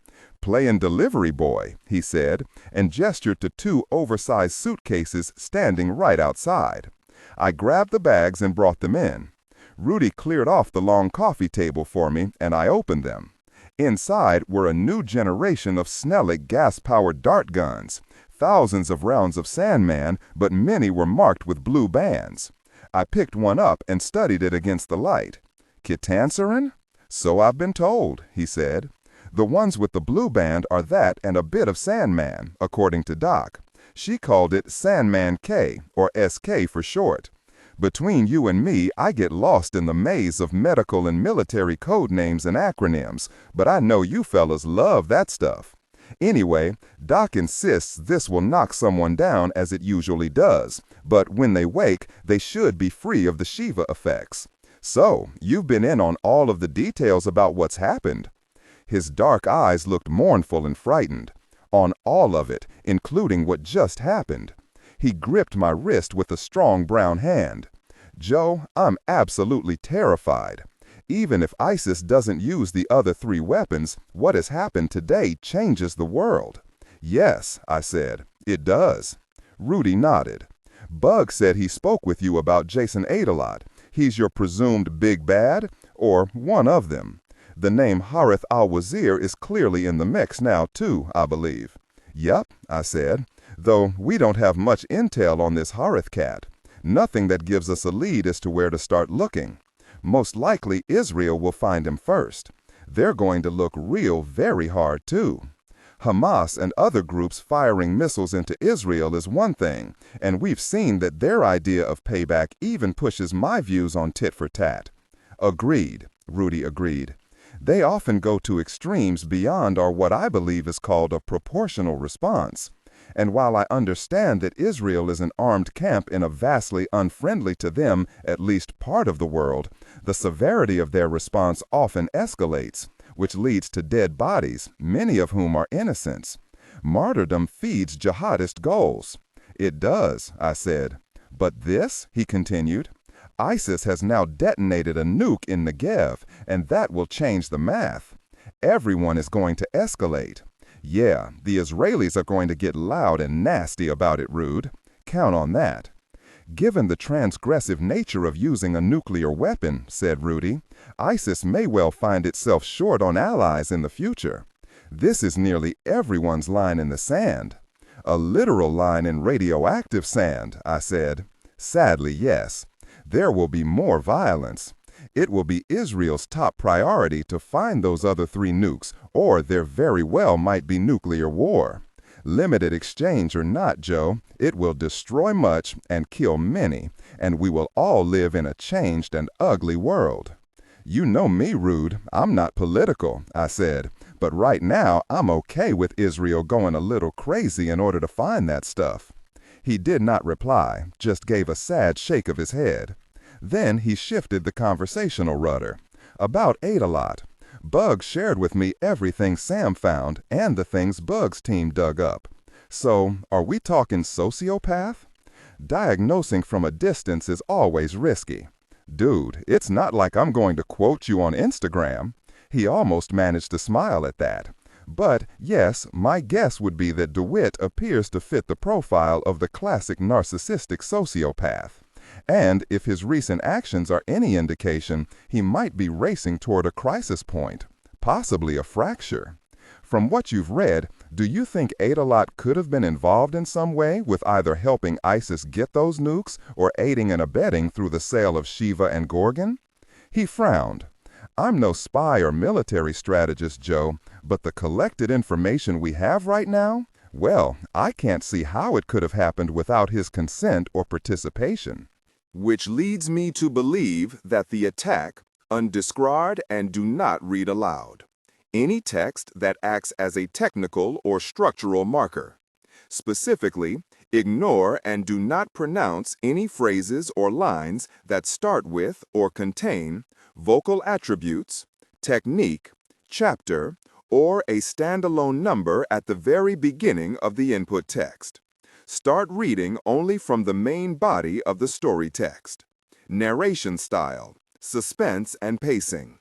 "Playing delivery boy," he said, and gestured to 2 oversized suitcases standing right outside. I grabbed the bags and brought them in. Rudy cleared off the long coffee table for me, and I opened them. Inside were a new generation of Snellick gas-powered dart guns, thousands of rounds of Sandman, but many were marked with blue bands. I picked one up and studied it against the light. Ketanserin? So I've been told, he said. The ones with the blue band are that and a bit of Sandman, according to Doc. She called it Sandman K, or SK for short. Between you and me, I get lost in the maze of medical and military code names and acronyms, but I know you fellas love that stuff. Anyway, Doc insists this will knock someone down as it usually does, but when they wake, they should be free of the Shiva effects. So, you've been in on all of the details about what's happened. His dark eyes looked mournful and frightened. On all of it, including what just happened. He gripped my wrist with a strong brown hand. Joe, I'm absolutely terrified. Even if ISIS doesn't use the other 3 weapons, what has happened today changes the world. Yes, I said, it does. Rudy nodded. Bug said he spoke with you about Jason Adelot. He's your presumed big bad, or one of them. The name Harith al-Wazir is clearly in the mix now, too, I believe. Yep, I said, though we don't have much intel on this Harith cat. Nothing that gives us a lead as to where to start looking. Most likely Israel will find him first. They're going to look very hard, too. Hamas and other groups firing missiles into Israel is one thing, and we've seen that their idea of payback even pushes my views on tit for tat. Agreed, Rudy agreed. They often go to extremes beyond or what I believe is called a proportional response. And while I understand that Israel is an armed camp in a vastly unfriendly to them, at least part of the world, the severity of their response often escalates, which leads to dead bodies, many of whom are innocents. Martyrdom feeds jihadist goals. It does, I said. But this, he continued, ISIS has now detonated a nuke in Negev, and that will change the math. Everyone is going to escalate. Yeah, the Israelis are going to get loud and nasty about it, Rude. Count on that. Given the transgressive nature of using a nuclear weapon, said Rudy, ISIS may well find itself short on allies in the future. This is nearly everyone's line in the sand. A literal line in radioactive sand, I said. Sadly, yes. There will be more violence. It will be Israel's top priority to find those other 3 nukes, or there very well might be nuclear war. Limited exchange or not, Joe, it will destroy much and kill many, and we will all live in a changed and ugly world. You know me, Rude, I'm not political, I said, but right now I'm okay with Israel going a little crazy in order to find that stuff. He did not reply, just gave a sad shake of his head. Then he shifted the conversational rudder. About Adelot. Bug shared with me everything Sam found and the things Bug's team dug up. So, are we talking sociopath? Diagnosing from a distance is always risky. Dude, it's not like I'm going to quote you on Instagram. He almost managed to smile at that. But, yes, my guess would be that DeWitt appears to fit the profile of the classic narcissistic sociopath. And if his recent actions are any indication, he might be racing toward a crisis point, possibly a fracture. From what you've read, do you think Adelot could have been involved in some way with either helping ISIS get those nukes or aiding and abetting through the sale of Shiva and Gorgon? He frowned. I'm no spy or military strategist, Joe, but the collected information we have right now, well, I can't see how it could have happened without his consent or participation. Which leads me to believe that the attack, undiscard and do not read aloud. Any text that acts as a technical or structural marker. Specifically, ignore and do not pronounce any phrases or lines that start with or contain vocal attributes, technique, chapter, or a standalone number at the very beginning of the input text. Start reading only from the main body of the story text. Narration style, suspense and pacing.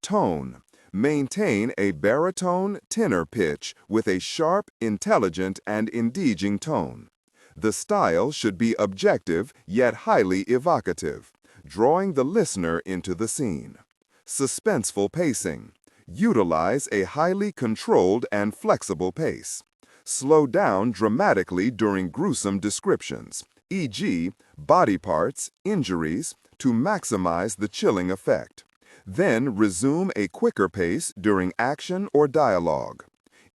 Tone, maintain a baritone tenor pitch with a sharp, intelligent, and engaging tone. The style should be objective yet highly evocative, drawing the listener into the scene. Suspenseful pacing. Utilize a highly controlled and flexible pace. Slow down dramatically during gruesome descriptions, e.g., body parts, injuries, to maximize the chilling effect. Then resume a quicker pace during action or dialogue.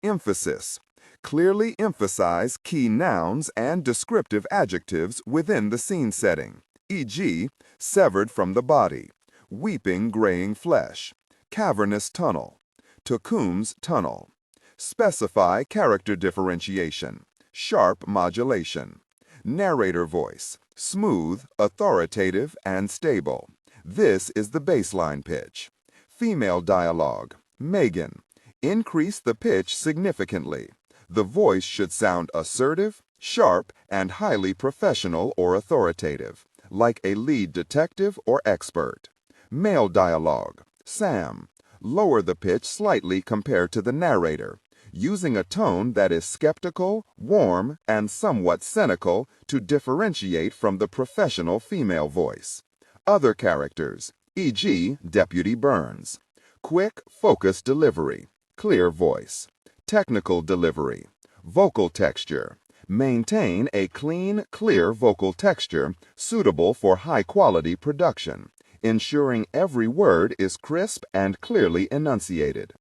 Emphasis. Clearly emphasize key nouns and descriptive adjectives within the scene setting, e.g., severed from the body, weeping graying flesh, cavernous tunnel, Tecum's tunnel. Specify character differentiation, sharp modulation. Narrator voice, smooth, authoritative, and stable. This is the baseline pitch. Female dialogue, Megan. Increase the pitch significantly. The voice should sound assertive, sharp, and highly professional or authoritative, like a lead detective or expert. Male dialogue, Sam. Lower the pitch slightly compared to the narrator, using a tone that is skeptical, warm, and somewhat cynical to differentiate from the professional female voice. Other characters, e.g., Deputy Burns. Quick, focused delivery, clear voice. Technical delivery, vocal texture. Maintain a clean, clear vocal texture suitable for high-quality production, ensuring every word is crisp and clearly enunciated.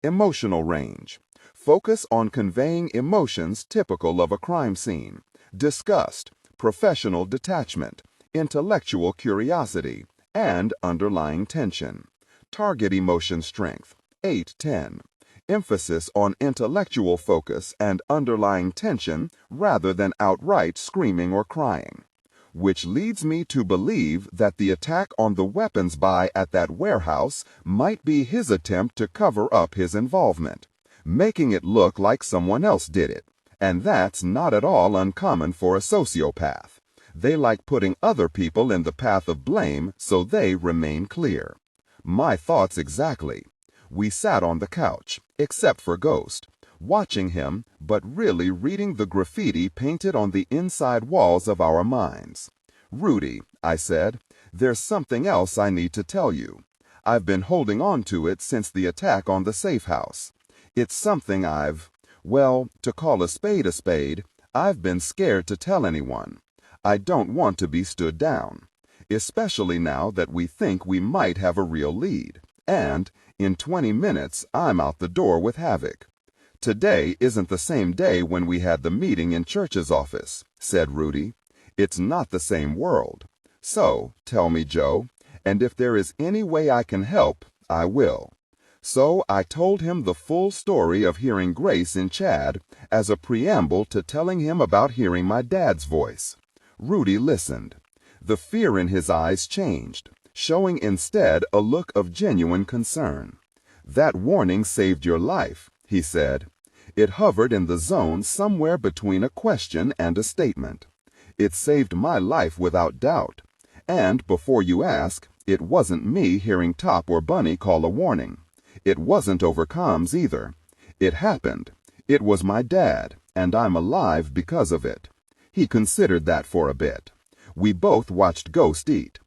Emotional range. Focus on conveying emotions typical of a crime scene: disgust, professional detachment, intellectual curiosity, and underlying tension. Target emotion strength, 8-10. Emphasis on intellectual focus and underlying tension rather than outright screaming or crying. Which leads me to believe that the attack on the weapons buy at that warehouse might be his attempt to cover up his involvement, making it look like someone else did it. And that's not at all uncommon for a sociopath. They like putting other people in the path of blame so they remain clear. My thoughts exactly. We sat on the couch, except for Ghost, watching him, but really reading the graffiti painted on the inside walls of our minds. "Rudy," I said, "there's something else I need to tell you. I've been holding on to it since the attack on the safe house. It's something to call a spade, I've been scared to tell anyone. I don't want to be stood down, especially now that we think we might have a real lead. And in 20 minutes, I'm out the door with Havoc. Today isn't the same day when we had the meeting in Church's office," said Rudy. "It's not the same world. So, tell me, Joe, and if there is any way I can help, I will." So I told him the full story of hearing Grace in Chad as a preamble to telling him about hearing my dad's voice. Rudy listened. The fear in his eyes changed, showing instead a look of genuine concern. "That warning saved your life," he said. "It hovered in the zone somewhere between a question and a statement. It saved my life without doubt. And before you ask, it wasn't me hearing Top or Bunny call a warning. It wasn't over comms either. It happened. It was my dad, and I'm alive because of it." He considered that for a bit. We both watched Ghost eat.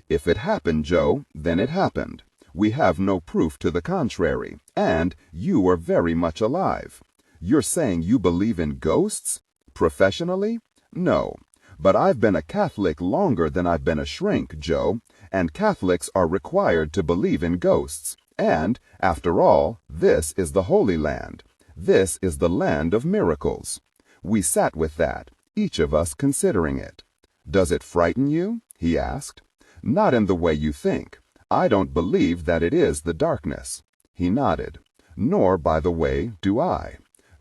"If it happened, Joe, then it happened. We have no proof to the contrary, and you are very much alive. You're saying you believe in ghosts? Professionally? No. But I've been a Catholic longer than I've been a shrink, Joe, and Catholics are required to believe in ghosts. And, after all, this is the Holy Land. This is the land of miracles." We sat with that, each of us considering it. "Does it frighten you?" he asked. "Not in the way you think. I don't believe that it is the darkness." He nodded. "Nor, by the way, do I."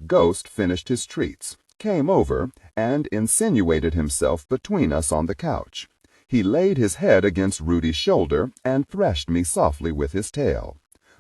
Ghost finished his treats, came over, and insinuated himself between us on the couch. He laid his head against Rudy's shoulder and threshed me softly with his tail.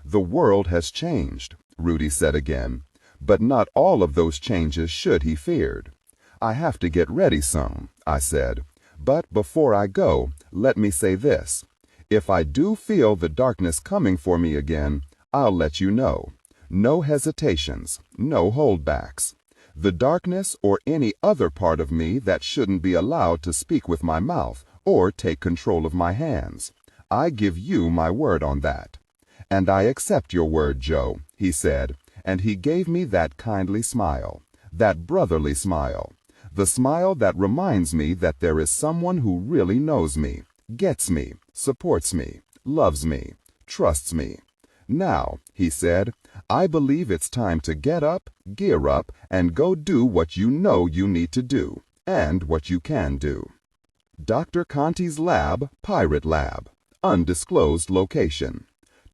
"The world has changed," Rudy said again, "but not all of those changes should he feared." "I have to get ready some," I said. "But before I go, let me say this. If I do feel the darkness coming for me again, I'll let you know. No hesitations, no holdbacks. The darkness or any other part of me that shouldn't be allowed to speak with my mouth or take control of my hands. I give you my word on that." "And I accept your word, Joe," he said, and he gave me that kindly smile. That brotherly smile. The smile that reminds me that there is someone who really knows me, gets me, supports me, loves me, trusts me. Now, he said, I believe it's time to get up, gear up, and go do what you know you need to do, and what you can do. Dr. Conti's lab, Pirate Lab. Undisclosed location.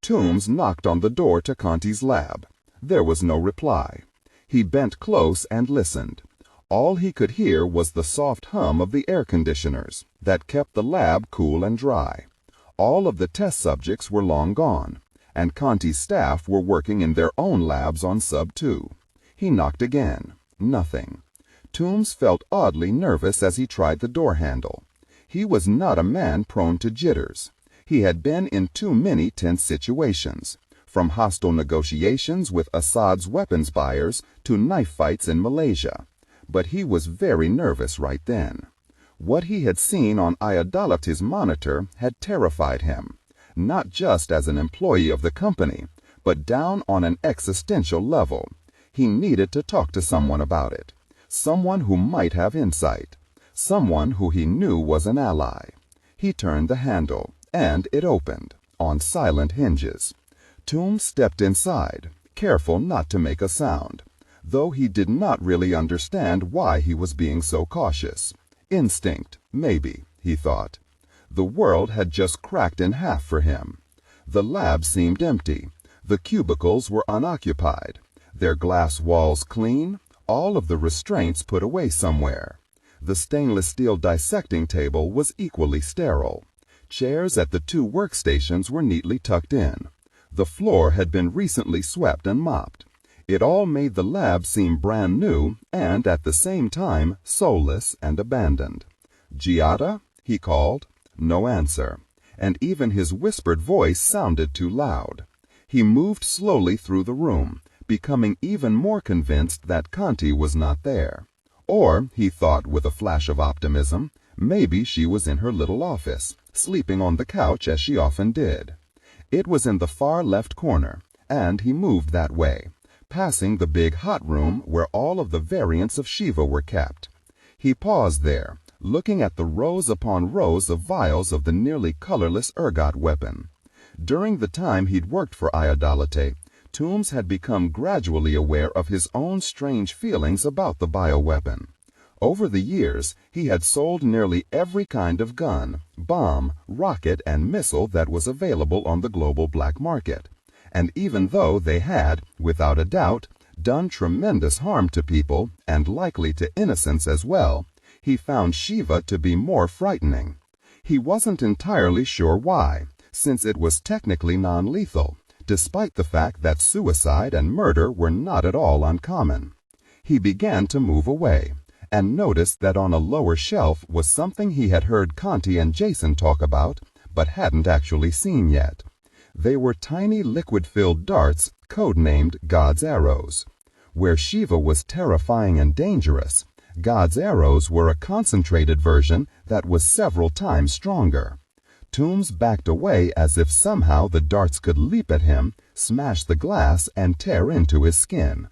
Toombs knocked on the door to Conti's lab. There was no reply. He bent close and listened. All he could hear was the soft hum of the air conditioners that kept the lab cool and dry. All of the test subjects were long gone, and Conti's staff were working in their own labs on Sub 2. He knocked again. Nothing. Toombs felt oddly nervous as he tried the door handle. He was not a man prone to jitters. He had been in too many tense situations, from hostile negotiations with Assad's weapons buyers to knife fights in Malaysia. But he was very nervous right then. What he had seen on Ayadalati's monitor had terrified him, not just as an employee of the company, but down on an existential level. He needed to talk to someone about it, someone who might have insight, someone who he knew was an ally. He turned the handle, and it opened, on silent hinges. Toombs stepped inside, careful not to make a sound, though he did not really understand why he was being so cautious. Instinct, maybe, he thought. The world had just cracked in half for him. The lab seemed empty. The cubicles were unoccupied, their glass walls clean, all of the restraints put away somewhere. The stainless steel dissecting table was equally sterile. Chairs at the two workstations were neatly tucked in. The floor had been recently swept and mopped. It all made the lab seem brand new and, at the same time, soulless and abandoned. "Giada?" he called. No answer, and even his whispered voice sounded too loud. He moved slowly through the room, becoming even more convinced that Conti was not there. Or, he thought with a flash of optimism, maybe she was in her little office, sleeping on the couch as she often did. It was in the far left corner, and he moved that way, passing the big hot room where all of the variants of Shiva were kept. He paused there, looking at the rows upon rows of vials of the nearly colorless ergot weapon. During the time he'd worked for Ayadalate, Toombs had become gradually aware of his own strange feelings about the bioweapon. Over the years, he had sold nearly every kind of gun, bomb, rocket, and missile that was available on the global black market. And even though they had, without a doubt, done tremendous harm to people, and likely to innocents as well, he found Shiva to be more frightening. He wasn't entirely sure why, since it was technically non-lethal, despite the fact that suicide and murder were not at all uncommon. He began to move away, and noticed that on a lower shelf was something he had heard Conti and Jason talk about, but hadn't actually seen yet. They were tiny liquid-filled darts, codenamed God's Arrows. Where Shiva was terrifying and dangerous, God's Arrows were a concentrated version that was several times stronger. Toombs backed away as if somehow the darts could leap at him, smash the glass, and tear into his skin.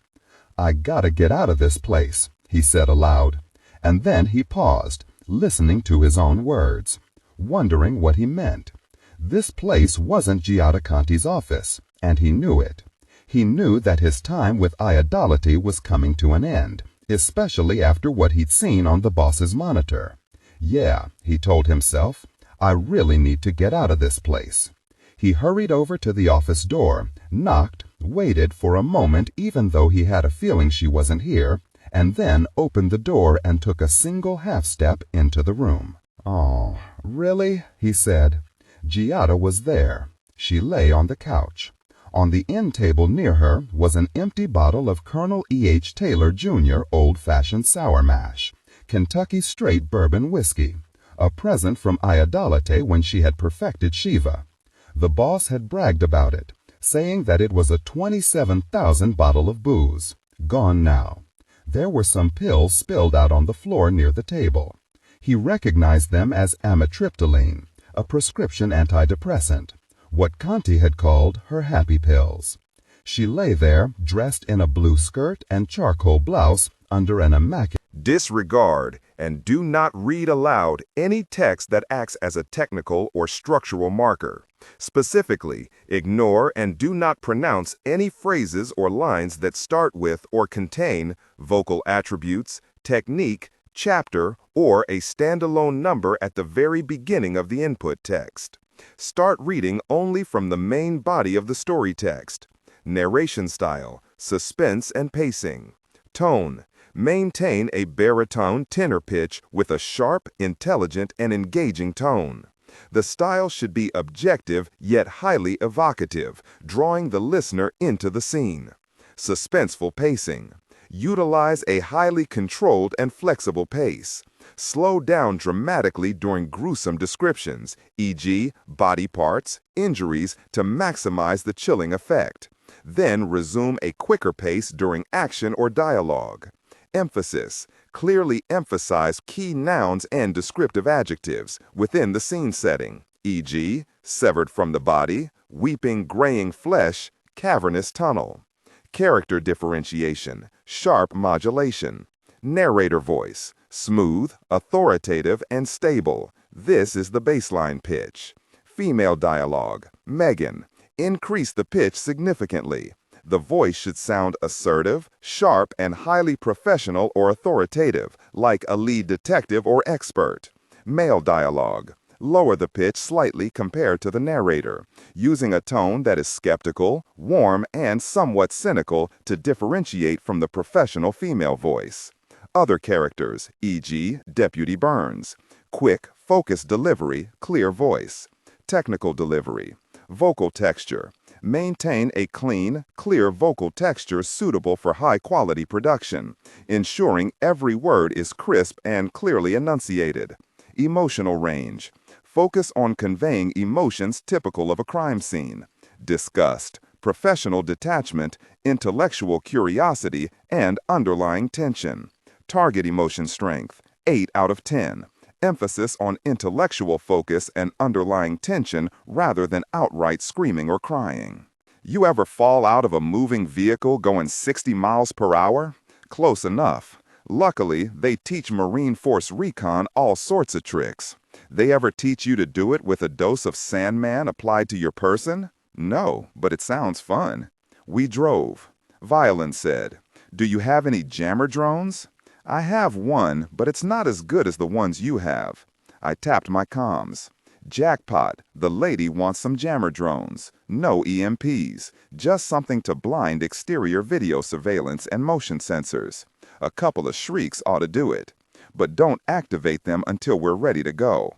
"I gotta get out of this place," he said aloud. And then he paused, listening to his own words, wondering what he meant. This place wasn't Giada Conti's office, and he knew it. He knew that his time with Ayadalati was coming to an end, especially after what he'd seen on the boss's monitor. Yeah, he told himself, I really need to get out of this place. He hurried over to the office door, knocked, waited for a moment even though he had a feeling she wasn't here, and then opened the door and took a single half-step into the room. "Oh, really?" he said. Giada was there. She lay on the couch. On the end table near her was an empty bottle of Colonel E.H. Taylor, Jr. old-fashioned sour mash, Kentucky straight bourbon whiskey, a present from Ayadalate when she had perfected Shiva. The boss had bragged about it, saying that it was a 27,000 bottle of booze, gone now. There were some pills spilled out on the floor near the table. He recognized them as amitriptyline, a prescription antidepressant, what Conti had called her happy pills. She lay there, dressed in a blue skirt and charcoal blouse, under an immaculate. Disregard and do not read aloud any text that acts as a technical or structural marker. Specifically, ignore and do not pronounce any phrases or lines that start with or contain vocal attributes, technique, chapter, or a standalone number at the very beginning of the input text. Start reading only from the main body of the story text. Narration style, suspense and pacing. Tone. Maintain a baritone tenor pitch with a sharp, intelligent, and engaging tone. The style should be objective yet highly evocative, drawing the listener into the scene. Suspenseful pacing. Utilize a highly controlled and flexible pace. Slow down dramatically during gruesome descriptions, e.g., body parts, injuries, to maximize the chilling effect. Then resume a quicker pace during action or dialogue. Emphasis. Clearly emphasize key nouns and descriptive adjectives within the scene setting, e.g., severed from the body, weeping graying flesh, cavernous tunnel. Character differentiation, sharp modulation. Narrator voice, smooth, authoritative, and stable. This is the baseline pitch. Female dialogue, Megan. Increase the pitch significantly. The voice should sound assertive, sharp, and highly professional or authoritative, like a lead detective or expert. Male dialogue. Lower the pitch slightly compared to the narrator, using a tone that is skeptical, warm, and somewhat cynical to differentiate from the professional female voice. Other characters, e.g., Deputy Burns. Quick, focused delivery, clear voice. Technical delivery. Vocal texture. Maintain a clean, clear vocal texture suitable for high-quality production, ensuring every word is crisp and clearly enunciated. Emotional range. Focus on conveying emotions typical of a crime scene. Disgust, professional detachment, intellectual curiosity, and underlying tension. Target emotion strength, 8 out of 10. Emphasis on intellectual focus and underlying tension rather than outright screaming or crying. You ever fall out of a moving vehicle going 60 miles per hour? Close enough. Luckily, they teach Marine Force Recon all sorts of tricks. They ever teach you to do it with a dose of Sandman applied to your person? No, but it sounds fun. We drove. Violin said, "Do you have any jammer drones?" "I have one, but it's not as good as the ones you have." I tapped my comms. "Jackpot, the lady wants some jammer drones. No EMPs, just something to blind exterior video surveillance and motion sensors. A couple of shrieks ought to do it. But don't activate them until we're ready to go."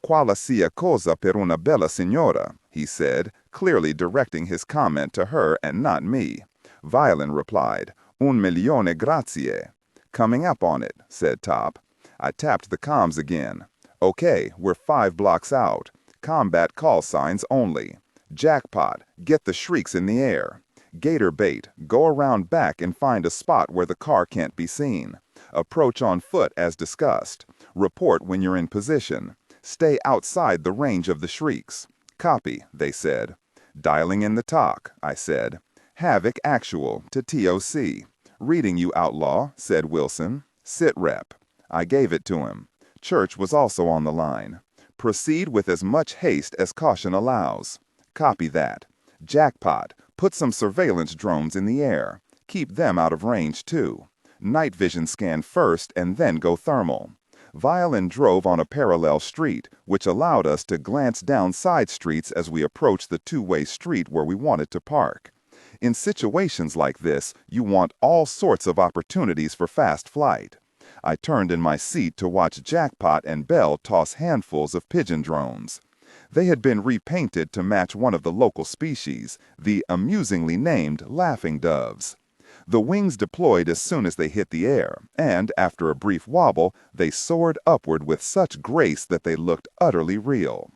"Quale sia cosa per una bella signora," he said, clearly directing his comment to her and not me. Violin replied, "Un milione grazie." "Coming up on it," said Top. I tapped the comms again. "Okay, we're 5 blocks out. Combat call signs only. Jackpot, get the shrieks in the air. Gator bait, go around back and find a spot where the car can't be seen. Approach on foot as discussed. Report when you're in position. Stay outside the range of the shrieks." "Copy," they said. "Dialing in the talk," I said. "Havoc actual to TOC. "Reading you, outlaw," said Wilson. "Sit rep." I gave it to him. Church was also on the line. "Proceed with as much haste as caution allows." "Copy that." "Jackpot, put some surveillance drones in the air. Keep them out of range, too. Night vision scan first and then go thermal." Violin drove on a parallel street, which allowed us to glance down side streets as we approached the two-way street where we wanted to park. In situations like this, you want all sorts of opportunities for fast flight. I turned in my seat to watch Jackpot and Bell toss handfuls of pigeon drones. They had been repainted to match one of the local species, the amusingly named laughing doves. The wings deployed as soon as they hit the air, and after a brief wobble, they soared upward with such grace that they looked utterly real.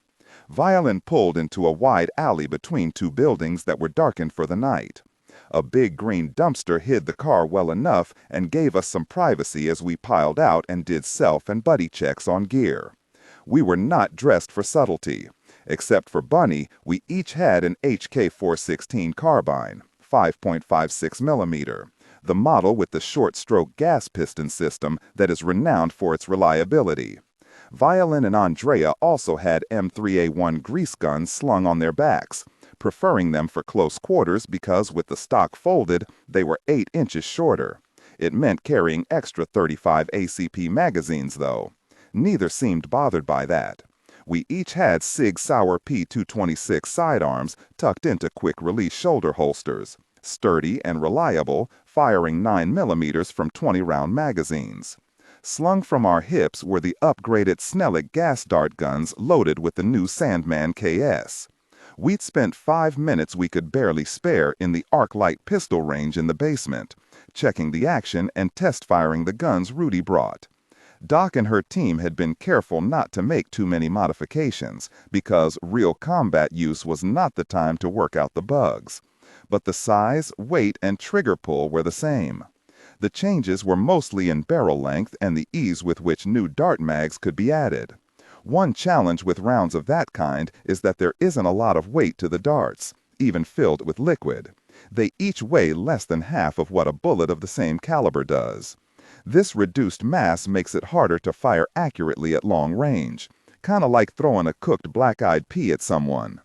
Violin pulled into a wide alley between 2 buildings that were darkened for the night. A big green dumpster hid the car well enough and gave us some privacy as we piled out and did self and buddy checks on gear. We were not dressed for subtlety. Except for Bunny, we each had an HK-416 carbine, 5.56 millimeter. the model with the short-stroke gas piston system that is renowned for its reliability. Violin and Andrea also had M3A1 grease guns slung on their backs, preferring them for close quarters because with the stock folded, they were 8 inches shorter. It meant carrying extra 35 ACP magazines, though. Neither seemed bothered by that. We each had Sig Sauer P226 sidearms tucked into quick-release shoulder holsters, sturdy and reliable, firing 9mm from 20-round magazines. Slung from our hips were the upgraded Snellick gas dart guns loaded with the new Sandman KS. We'd spent 5 minutes we could barely spare in the arc-light pistol range in the basement, checking the action and test-firing the guns Rudy brought. Doc and her team had been careful not to make too many modifications because real combat use was not the time to work out the bugs. But the size, weight, and trigger pull were the same. The changes were mostly in barrel length and the ease with which new dart mags could be added. One challenge with rounds of that kind is that there isn't a lot of weight to the darts, even filled with liquid. They each weigh less than half of what a bullet of the same caliber does. This reduced mass makes it harder to fire accurately at long range, kind of like throwing a cooked black-eyed pea at someone.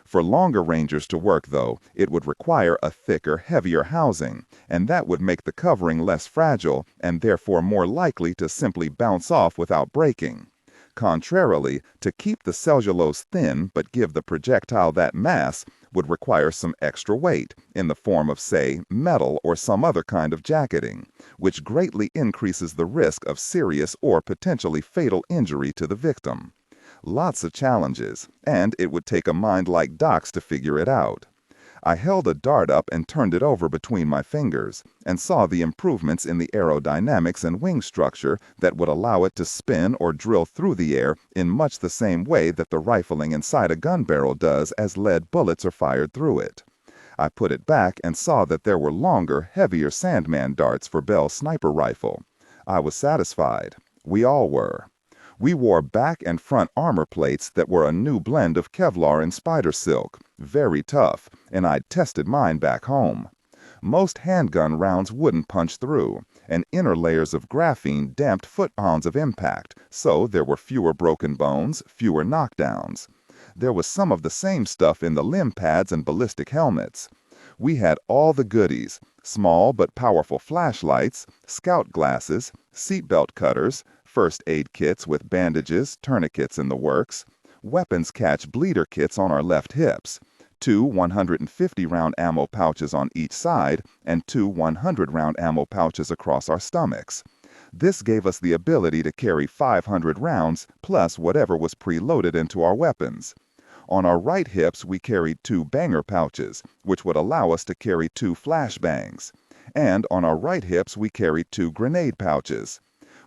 For longer rangers to work, though, it would require a thicker, heavier housing, and that would make the covering less fragile and therefore more likely to simply bounce off without breaking. Contrarily, to keep the cellulose thin but give the projectile that mass would require some extra weight in the form of, say, metal or some other kind of jacketing, which greatly increases the risk of serious or potentially fatal injury to the victim. Lots of challenges, and it would take a mind like Doc's to figure it out. I held a dart up and turned it over between my fingers, and saw the improvements in the aerodynamics and wing structure that would allow it to spin or drill through the air in much the same way that the rifling inside a gun barrel does as lead bullets are fired through it. I put it back and saw that there were longer, heavier Sandman darts for Bell's sniper rifle. I was satisfied. We all were. We wore back and front armor plates that were a new blend of Kevlar and spider silk, very tough, and I'd tested mine back home. Most handgun rounds wouldn't punch through, and inner layers of graphene damped foot-pounds of impact, so there were fewer broken bones, fewer knockdowns. There was some of the same stuff in the limb pads and ballistic helmets. We had all the goodies: small but powerful flashlights, scout glasses, seatbelt cutters, first aid kits with bandages, tourniquets in the works, weapons catch bleeder kits on our left hips, 2 150-round ammo pouches on each side, and 2 100-round ammo pouches across our stomachs. This gave us the ability to carry 500 rounds plus whatever was preloaded into our weapons. On our right hips we carried 2 banger pouches, which would allow us to carry 2 flashbangs. And on our right hips we carried 2 grenade pouches.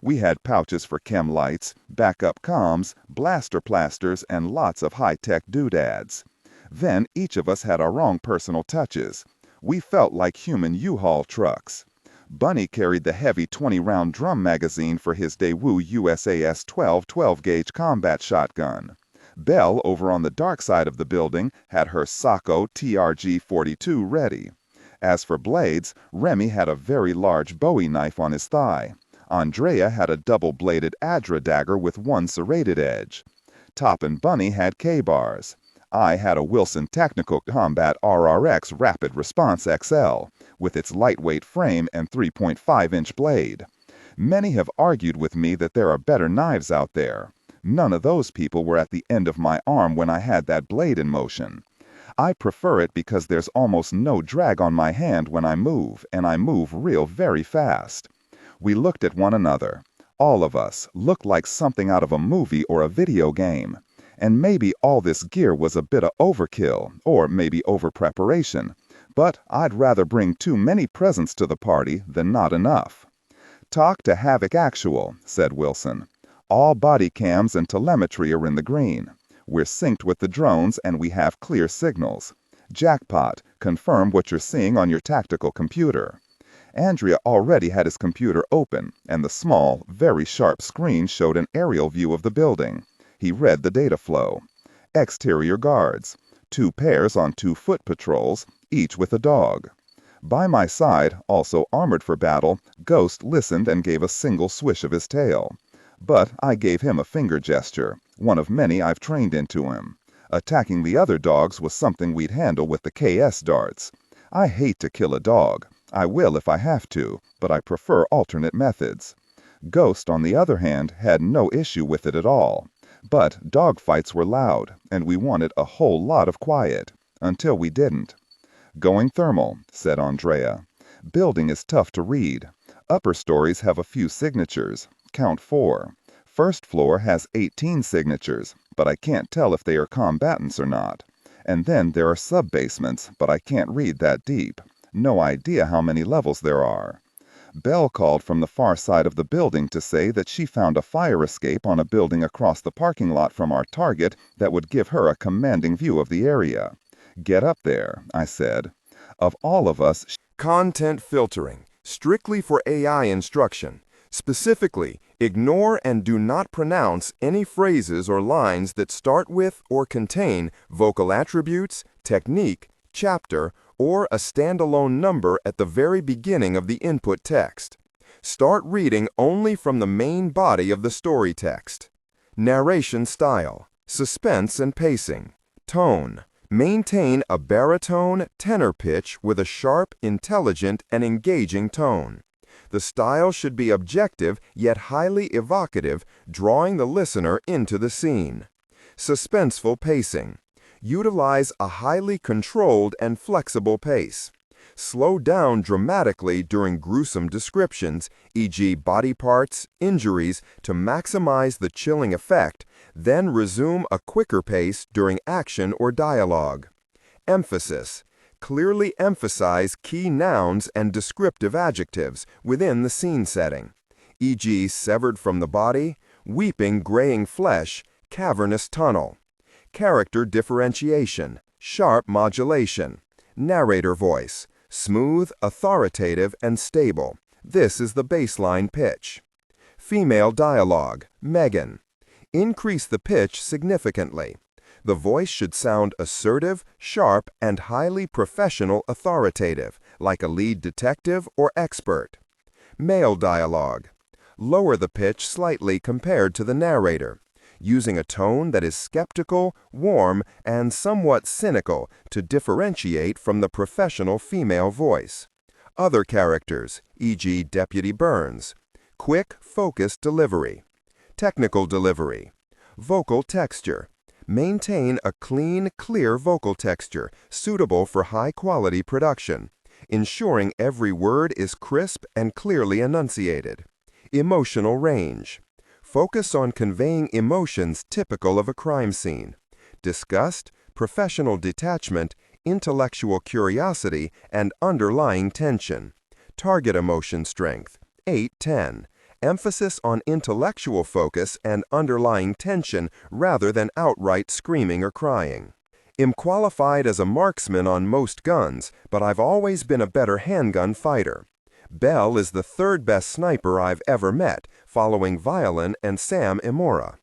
We had pouches for chem lights, backup comms, blaster plasters, and lots of high-tech doodads. Then each of us had our own personal touches. We felt like human U-Haul trucks. Bunny carried the heavy 20-round drum magazine for his Daewoo USAS 12 12-gauge combat shotgun. Belle, over on the dark side of the building, had her Sacco TRG-42 ready. As for blades, Remy had a very large Bowie knife on his thigh. Andrea had a double-bladed Adra dagger with 1 serrated edge. Top and Bunny had K-bars. I had a Wilson Technical Combat RRX Rapid Response XL, with its lightweight frame and 3.5-inch blade. Many have argued with me that there are better knives out there. None of those people were at the end of my arm when I had that blade in motion. I prefer it because there's almost no drag on my hand when I move, and I move real very fast. We looked at one another. All of us looked like something out of a movie or a video game. And maybe all this gear was a bit of overkill, or maybe over-preparation. But I'd rather bring too many presents to the party than not enough. "Talk to Havoc Actual," said Wilson. "All body cams and telemetry are in the green. We're synced with the drones and we have clear signals. Jackpot, confirm what you're seeing on your tactical computer." Andrea already had his computer open, and the small, very sharp screen showed an aerial view of the building. He read the data flow. Exterior guards. 2 pairs on 2 foot patrols, each with a dog. By my side, also armored for battle, Ghost listened and gave a single swish of his tail. But I gave him a finger gesture, one of many I've trained into him. Attacking the other dogs was something we'd handle with the KS darts. I hate to kill a dog. I will if I have to, but I prefer alternate methods. Ghost, on the other hand, had no issue with it at all. But dogfights were loud, and we wanted a whole lot of quiet. Until we didn't. "Going thermal," said Andrea. "Building is tough to read. Upper stories have a few signatures. Count 4. First floor has 18 signatures, but I can't tell if they are combatants or not. And then there are sub-basements, but I can't read that deep. No idea how many levels there are." Belle called from the far side of the building to say that she found a fire escape on a building across the parking lot from our target that would give her a commanding view of the area. "Get up there," I said. Of all of us, Content filtering, strictly for AI instruction. Specifically, ignore and do not pronounce any phrases or lines that start with or contain vocal attributes, technique, chapter, or a standalone number at the very beginning of the input text. Start reading only from the main body of the story text. Narration style, suspense and pacing, tone. Maintain a baritone, tenor pitch with a sharp, intelligent, and engaging tone. The style should be objective yet highly evocative, drawing the listener into the scene. Suspenseful pacing. Utilize a highly controlled and flexible pace. Slow down dramatically during gruesome descriptions, e.g. body parts, injuries, to maximize the chilling effect, then resume a quicker pace during action or dialogue. Emphasis. Clearly emphasize key nouns and descriptive adjectives within the scene setting, e.g. severed from the body, weeping graying flesh, cavernous tunnel. Character differentiation, sharp modulation. Narrator voice. Smooth, authoritative, and stable. This is the baseline pitch. Female dialogue, Megan. Increase the pitch significantly. The voice should sound assertive, sharp, and highly professional authoritative, like a lead detective or expert. Male dialogue. Lower the pitch slightly compared to the narrator, using a tone that is skeptical, warm, and somewhat cynical to differentiate from the professional female voice. Other characters, e.g. Deputy Burns. Quick, focused delivery. Technical delivery. Vocal texture. Maintain a clean, clear vocal texture suitable for high-quality production, ensuring every word is crisp and clearly enunciated. Emotional range. Focus on conveying emotions typical of a crime scene. Disgust, professional detachment, intellectual curiosity, and underlying tension. Target emotion strength, 8-10. Emphasis on intellectual focus and underlying tension rather than outright screaming or crying. Am qualified as a marksman on most guns, but I've always been a better handgun fighter. Belle is the third best sniper I've ever met, following Violin and Sam Imora.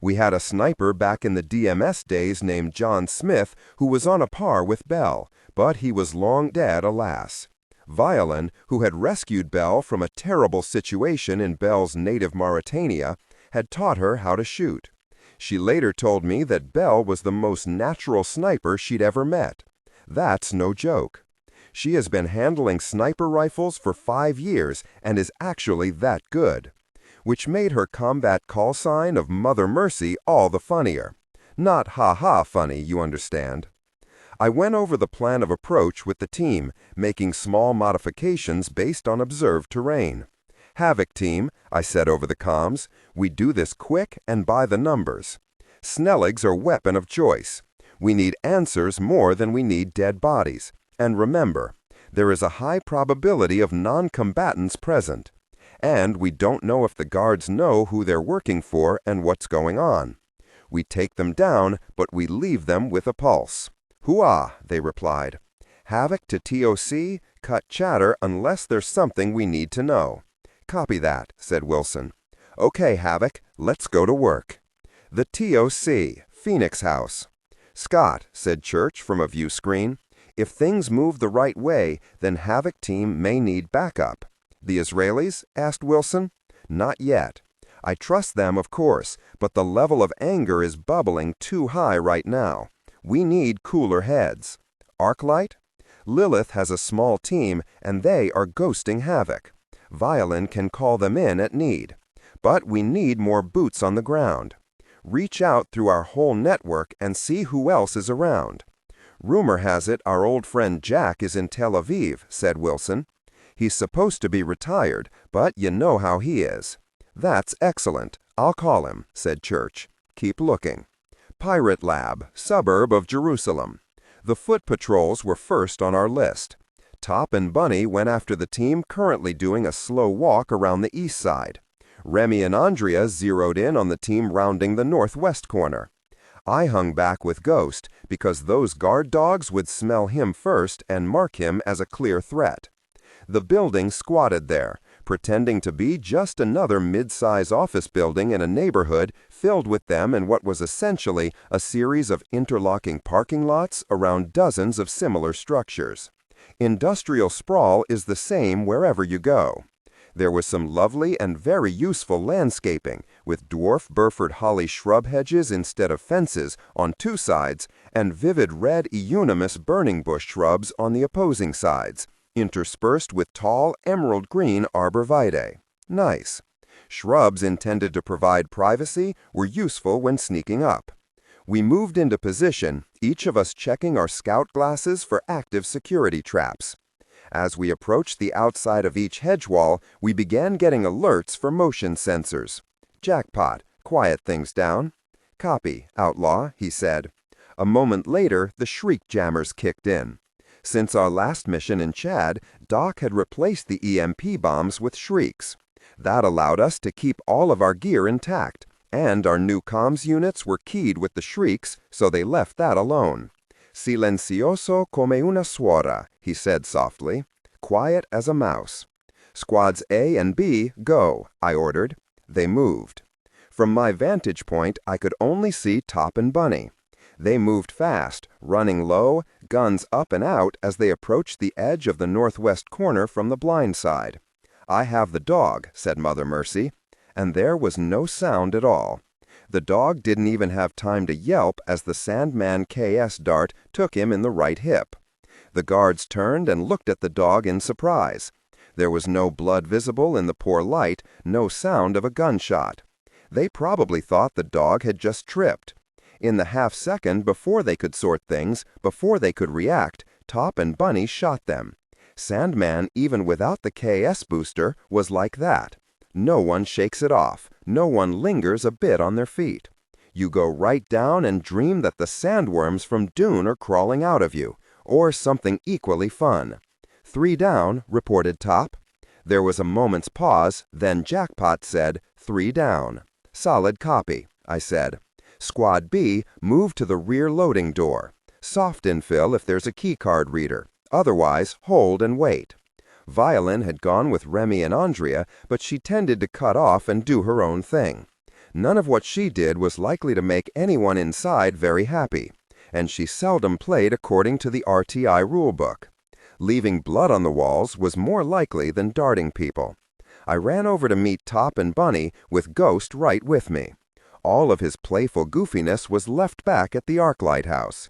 We had a sniper back in the DMS days named John Smith who was on a par with Belle, but he was long dead, alas. Violin, who had rescued Belle from a terrible situation in Belle's native Mauritania, had taught her how to shoot. She later told me that Belle was the most natural sniper she'd ever met. That's no joke. She has been handling sniper rifles for 5 years and is actually that good, which made her combat call sign of Mother Mercy all the funnier. Not ha-ha funny, you understand. I went over the plan of approach with the team, making small modifications based on observed terrain. Havoc team, I said over the comms, we do this quick and by the numbers. Snelligs are weapon of choice. We need answers more than we need dead bodies. And remember, there is a high probability of non-combatants present. And we don't know if the guards know who they're working for and what's going on. We take them down, but we leave them with a pulse. "Hooah," they replied. "Havoc to TOC, cut chatter unless there's something we need to know." "Copy that," said Wilson. "Okay, Havoc, let's go to work." The TOC, Phoenix House. "Scott," said Church from a view screen, If things move the right way, then Havoc Team may need backup. The Israelis? Asked Wilson. Not yet. I trust them, of course, but the level of anger is bubbling too high right now. We need cooler heads. Arclight? Lilith has a small team, and they are ghosting Havoc. Violin can call them in at need. But we need more boots on the ground. Reach out through our whole network and see who else is around. Rumor has it our old friend Jack is in Tel Aviv, said Wilson. He's supposed to be retired, but you know how he is. That's excellent. I'll call him, said Church. Keep looking. Pirate Lab, suburb of Jerusalem. The foot patrols were first on our list. Top and Bunny went after the team currently doing a slow walk around the east side. Remy and Andrea zeroed in on the team rounding the northwest corner. I hung back with Ghost because those guard dogs would smell him first and mark him as a clear threat. The building squatted there, pretending to be just another mid-size office building in a neighborhood filled with them in what was essentially a series of interlocking parking lots around dozens of similar structures. Industrial sprawl is the same wherever you go. There was some lovely and very useful landscaping, with dwarf Burford holly shrub hedges instead of fences on two sides and vivid red euonymus burning bush shrubs on the opposing sides, interspersed with tall emerald green arborvitae. Nice. Shrubs intended to provide privacy were useful when sneaking up. We moved into position, each of us checking our scout glasses for active security traps. As we approached the outside of each hedge wall, we began getting alerts for motion sensors. Jackpot, quiet things down. Copy, Outlaw, he said. A moment later, the shriek jammers kicked in. Since our last mission in Chad, Doc had replaced the EMP bombs with shrieks. That allowed us to keep all of our gear intact, and our new comms units were keyed with the shrieks, so they left that alone. Silencioso come una suora, he said softly. Quiet as a mouse. Squads A and B, go, I ordered. They moved. From my vantage point, I could only see Top and Bunny. They moved fast, running low, guns up and out as they approached the edge of the northwest corner from the blind side. I have the dog, said Mother Mercy, and there was no sound at all. The dog didn't even have time to yelp as the Sandman KS dart took him in the right hip. The guards turned and looked at the dog in surprise. There was no blood visible in the poor light, no sound of a gunshot. They probably thought the dog had just tripped. In the half-second before they could sort things, before they could react, Top and Bunny shot them. Sandman, even without the KS booster, was like that. No one shakes it off. No one lingers a bit on their feet. You go right down and dream that the sandworms from Dune are crawling out of you, or something equally fun. 3 down, reported Top. There was a moment's pause, then Jackpot said, 3 down. Solid copy, I said. Squad B, move to the rear loading door. Soft infill if there's a keycard reader. Otherwise, hold and wait. Violin had gone with Remy and Andrea, but she tended to cut off and do her own thing. None of what she did was likely to make anyone inside very happy, and she seldom played according to the RTI rulebook. Leaving blood on the walls was more likely than darting people. I ran over to meet Top and Bunny, with Ghost right with me. All of his playful goofiness was left back at the Arclight house.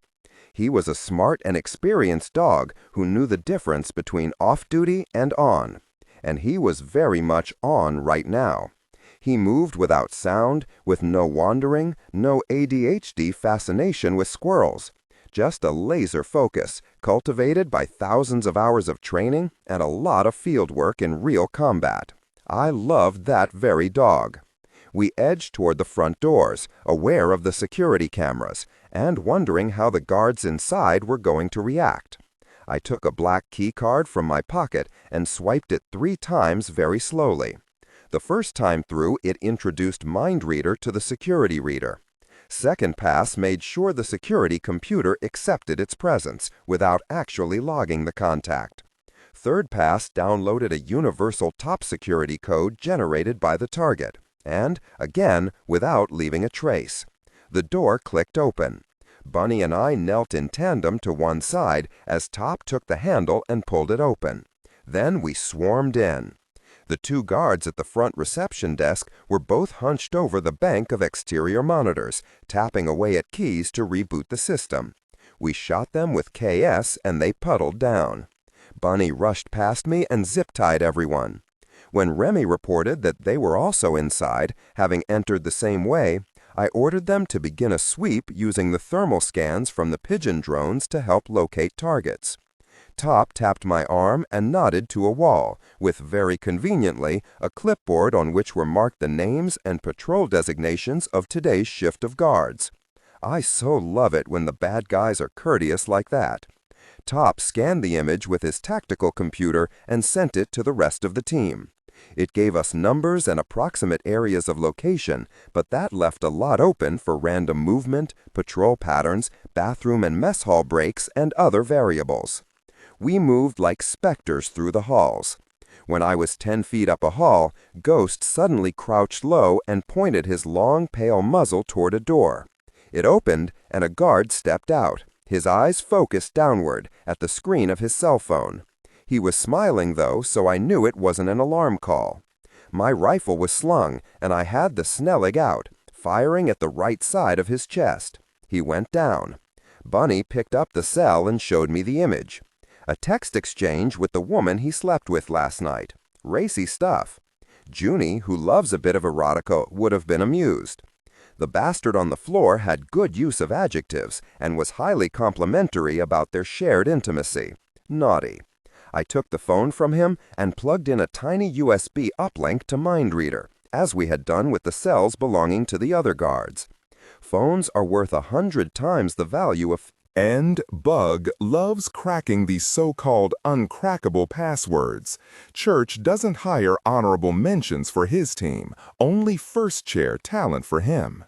He was a smart and experienced dog who knew the difference between off-duty and on, and he was very much on right now. He moved without sound, with no wandering, no ADHD fascination with squirrels, just a laser focus cultivated by thousands of hours of training and a lot of field work in real combat. I loved that very dog. We edged toward the front doors, aware of the security cameras, and wondering how the guards inside were going to react. I took a black key card from my pocket and swiped it 3 times very slowly. The first time through, it introduced Mind Reader to the security reader. Second pass made sure the security computer accepted its presence without actually logging the contact. Third pass downloaded a universal top security code generated by the target, and, again, without leaving a trace. The door clicked open. Bunny and I knelt in tandem to one side as Top took the handle and pulled it open. Then we swarmed in. The two guards at the front reception desk were both hunched over the bank of exterior monitors, tapping away at keys to reboot the system. We shot them with KS and they puddled down. Bunny rushed past me and zip-tied everyone. When Remy reported that they were also inside, having entered the same way, I ordered them to begin a sweep using the thermal scans from the Pigeon drones to help locate targets. Top tapped my arm and nodded to a wall, with very conveniently a clipboard on which were marked the names and patrol designations of today's shift of guards. I so love it when the bad guys are courteous like that. Top scanned the image with his tactical computer and sent it to the rest of the team. It gave us numbers and approximate areas of location, but that left a lot open for random movement, patrol patterns, bathroom and mess hall breaks, and other variables. We moved like specters through the halls. When I was 10 feet up a hall, Ghost suddenly crouched low and pointed his long, pale muzzle toward a door. It opened, and a guard stepped out, his eyes focused downward, at the screen of his cell phone. He was smiling, though, so I knew it wasn't an alarm call. My rifle was slung, and I had the Snellig out, firing at the right side of his chest. He went down. Bunny picked up the cell and showed me the image. A text exchange with the woman he slept with last night. Racy stuff. Junie, who loves a bit of erotica, would have been amused. The bastard on the floor had good use of adjectives and was highly complimentary about their shared intimacy. Naughty. I took the phone from him and plugged in a tiny USB uplink to MindReader, as we had done with the cells belonging to the other guards. Phones are worth 100 times the value of... And Bug loves cracking these so-called uncrackable passwords. Church doesn't hire honorable mentions for his team, only first-chair talent for him.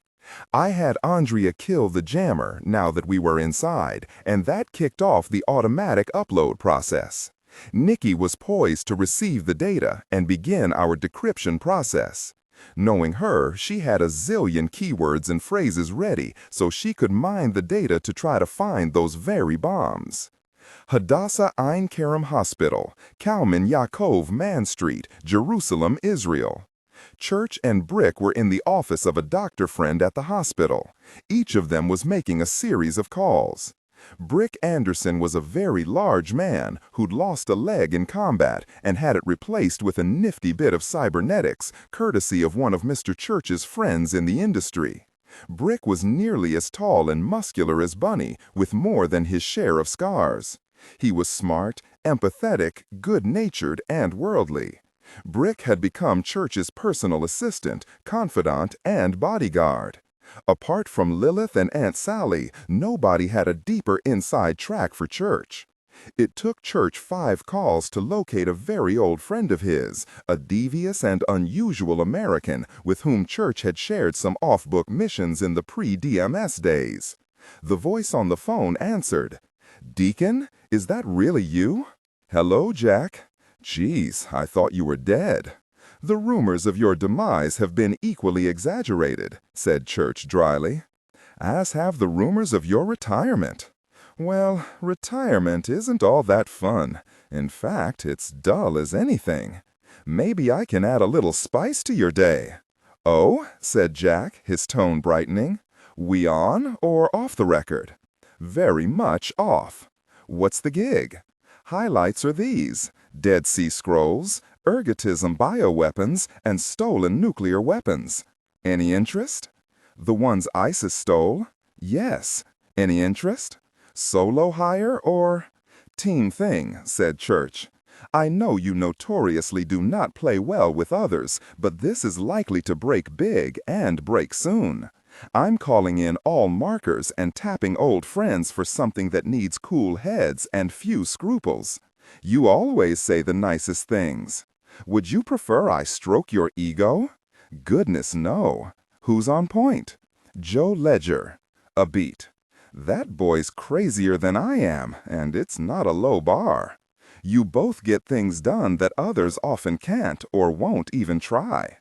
I had Andrea kill the jammer now that we were inside, and that kicked off the automatic upload process. Nikki was poised to receive the data and begin our decryption process. Knowing her, she had a zillion keywords and phrases ready so she could mine the data to try to find those very bombs. Hadassah Ein Kerem Hospital, Kalman Yaakov Man Street, Jerusalem, Israel. Church and Brick were in the office of a doctor friend at the hospital. Each of them was making a series of calls. Brick Anderson was a very large man who'd lost a leg in combat and had it replaced with a nifty bit of cybernetics, courtesy of one of Mr. Church's friends in the industry. Brick was nearly as tall and muscular as Bunny, with more than his share of scars. He was smart, empathetic, good-natured, and worldly. Brick had become Church's personal assistant, confidant, and bodyguard. Apart from Lilith and Aunt Sally, nobody had a deeper inside track for Church. It took Church 5 calls to locate a very old friend of his, a devious and unusual American with whom Church had shared some off-book missions in the pre-DMS days. The voice on the phone answered. "Deacon, is that really you?" "Hello, Jack. Geez, I thought you were dead." "The rumors of your demise have been equally exaggerated," said Church dryly. "As have the rumors of your retirement." "Well, retirement isn't all that fun. In fact, it's dull as anything. Maybe I can add a little spice to your day." "Oh," said Jack, his tone brightening. "We on or off the record?" "Very much off." "What's the gig?" "Highlights are these: Dead Sea Scrolls, ergotism bioweapons, and stolen nuclear weapons. Any interest?" "The ones ISIS stole?" "Yes. Any interest?" "Solo hire or—" "Team thing," said Church. "I know you notoriously do not play well with others, but this is likely to break big and break soon. I'm calling in all markers and tapping old friends for something that needs cool heads and few scruples. You always say the nicest things. Would you prefer I stroke your ego?" "Goodness, no. Who's on point?" "Joe Ledger." A beat. "That boy's crazier than I am, and it's not a low bar. You both get things done that others often can't or won't even try.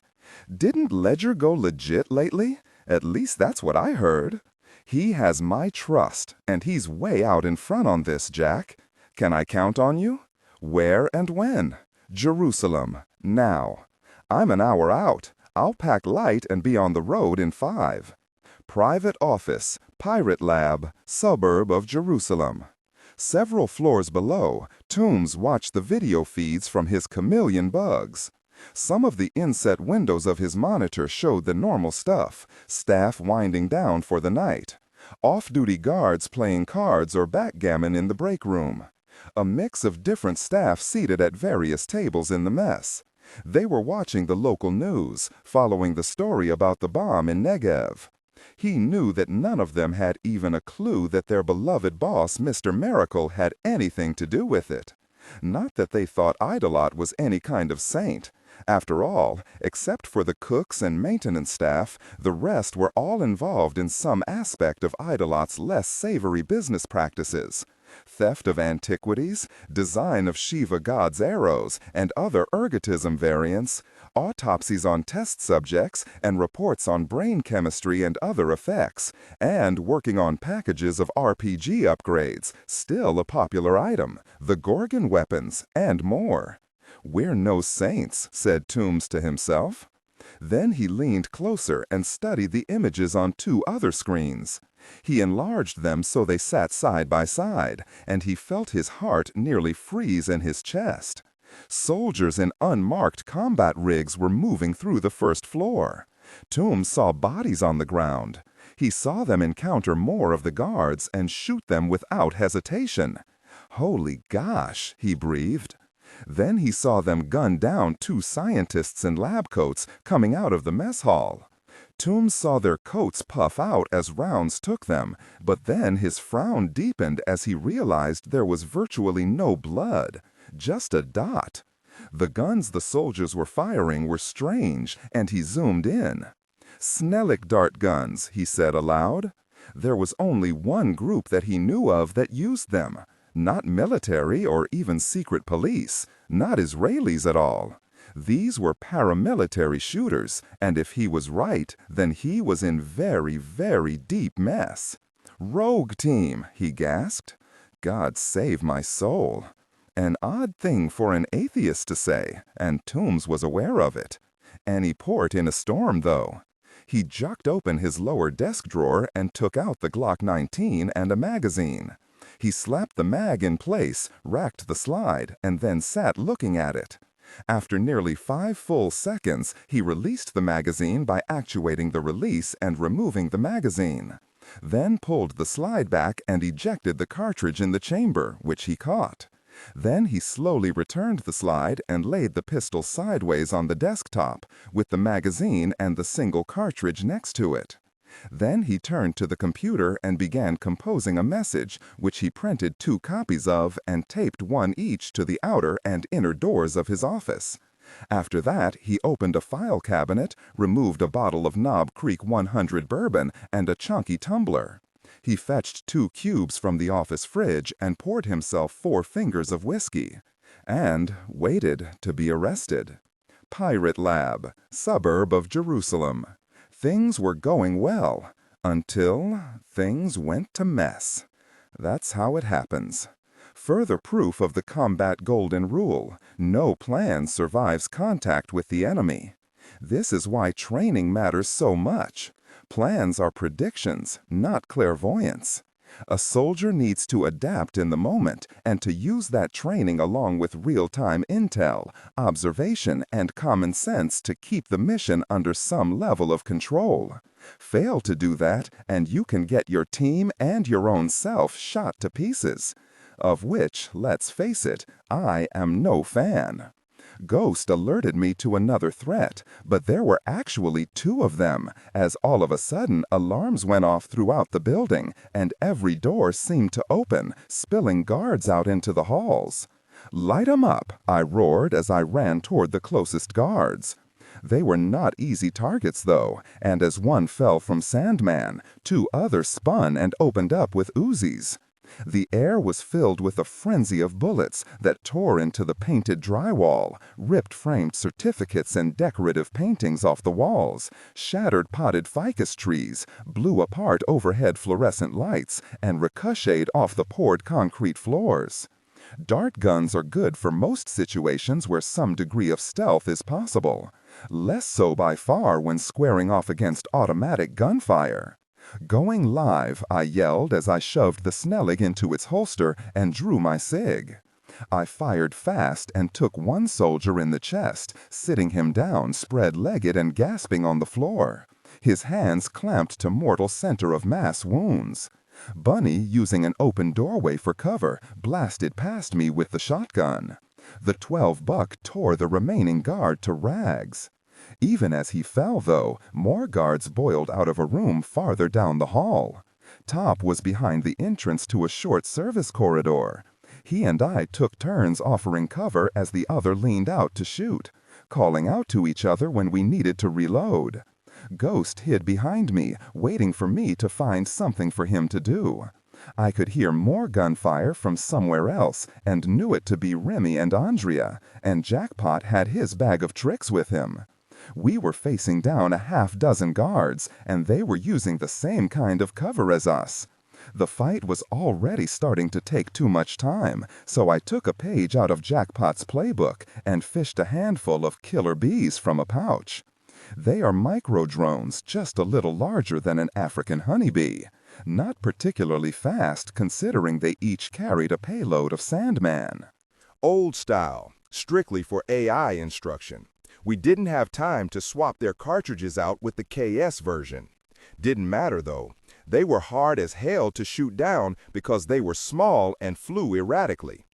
Didn't Ledger go legit lately? At least that's what I heard." He has my trust, and he's way out in front on this, Jack. Can I count on you? Where and when? Jerusalem, now. I'm an hour out. I'll pack light and be on the road in 5. Private office, pirate lab, suburb of Jerusalem. Several floors below, Toombs watched the video feeds from his chameleon bugs. Some of the inset windows of his monitor showed the normal stuff, staff winding down for the night. Off-duty guards playing cards or backgammon in the break room. A mix of different staff seated at various tables in the mess. They were watching the local news, following the story about the bomb in Negev. He knew that none of them had even a clue that their beloved boss, Mr. Miracle, had anything to do with it. Not that they thought Idolot was any kind of saint. After all, except for the cooks and maintenance staff, the rest were all involved in some aspect of Idolot's less savory business practices. Theft of antiquities, design of Shiva god's arrows, and other ergotism variants, autopsies on test subjects, and reports on brain chemistry and other effects, and working on packages of RPG upgrades, still a popular item, the Gorgon weapons, and more. "We're no saints," said Toombs to himself. Then he leaned closer and studied the images on 2 other screens. He enlarged them so they sat side by side, and he felt his heart nearly freeze in his chest. Soldiers in unmarked combat rigs were moving through the first floor. Toombs saw bodies on the ground. He saw them encounter more of the guards and shoot them without hesitation. "Holy gosh," he breathed. Then he saw them gun down 2 scientists in lab coats coming out of the mess hall. Toombs saw their coats puff out as rounds took them, but then his frown deepened as he realized there was virtually no blood, just a dot. The guns the soldiers were firing were strange, and he zoomed in. "Snellick dart guns," he said aloud. There was only one group that he knew of that used them. Not military or even secret police, not Israelis at all. These were paramilitary shooters, and if he was right, then he was in very, very deep mess. "Rogue team," he gasped. God save my soul. An odd thing for an atheist to say, and Toombs was aware of it. Any port in a storm, though. He jucked open his lower desk drawer and took out the Glock 19 and a magazine. He slapped the mag in place, racked the slide, and then sat looking at it. After nearly 5 full seconds, he released the magazine by actuating the release and removing the magazine. Then pulled the slide back and ejected the cartridge in the chamber, which he caught. Then he slowly returned the slide and laid the pistol sideways on the desktop, with the magazine and the single cartridge next to it. Then he turned to the computer and began composing a message, which he printed 2 copies of and taped one each to the outer and inner doors of his office. After that, he opened a file cabinet, removed a bottle of Knob Creek 100 bourbon and a chunky tumbler. He fetched 2 cubes from the office fridge and poured himself 4 fingers of whiskey. And waited to be arrested. Pirate lab, suburb of Jerusalem. Things were going well, until things went to mess. That's how it happens. Further proof of the combat golden rule: no plan survives contact with the enemy. This is why training matters so much. Plans are predictions, not clairvoyance. A soldier needs to adapt in the moment and to use that training along with real-time intel, observation, and common sense to keep the mission under some level of control. Fail to do that, and you can get your team and your own self shot to pieces. Of which, let's face it, I am no fan. Ghost alerted me to another threat, but there were actually 2 of them, as all of a sudden alarms went off throughout the building, and every door seemed to open, spilling guards out into the halls. "Light 'em up," I roared as I ran toward the closest guards. They were not easy targets, though, and as one fell from Sandman, 2 others spun and opened up with Uzis. The air was filled with a frenzy of bullets that tore into the painted drywall, ripped framed certificates and decorative paintings off the walls, shattered potted ficus trees, blew apart overhead fluorescent lights, and ricocheted off the poured concrete floors. Dart guns are good for most situations where some degree of stealth is possible. Less so by far when squaring off against automatic gunfire. "Going live," I yelled as I shoved the Snelling into its holster and drew my SIG. I fired fast and took one soldier in the chest, sitting him down spread-legged and gasping on the floor. His hands clamped to mortal center of mass wounds. Bunny, using an open doorway for cover, blasted past me with the shotgun. The 12-buck tore the remaining guard to rags. Even as he fell, though, more guards boiled out of a room farther down the hall. Top was behind the entrance to a short service corridor. He and I took turns offering cover as the other leaned out to shoot, calling out to each other when we needed to reload. Ghost hid behind me, waiting for me to find something for him to do. I could hear more gunfire from somewhere else and knew it to be Remy and Andrea, and Jackpot had his bag of tricks with him. We were facing down a half-dozen guards, and they were using the same kind of cover as us. The fight was already starting to take too much time, so I took a page out of Jackpot's playbook and fished a handful of killer bees from a pouch. They are micro-drones, just a little larger than an African honeybee. Not particularly fast, considering they each carried a payload of Sandman. Old style, strictly for AI instruction. We didn't have time to swap their cartridges out with the KS version. Didn't matter though. They were hard as hell to shoot down because they were small and flew erratically.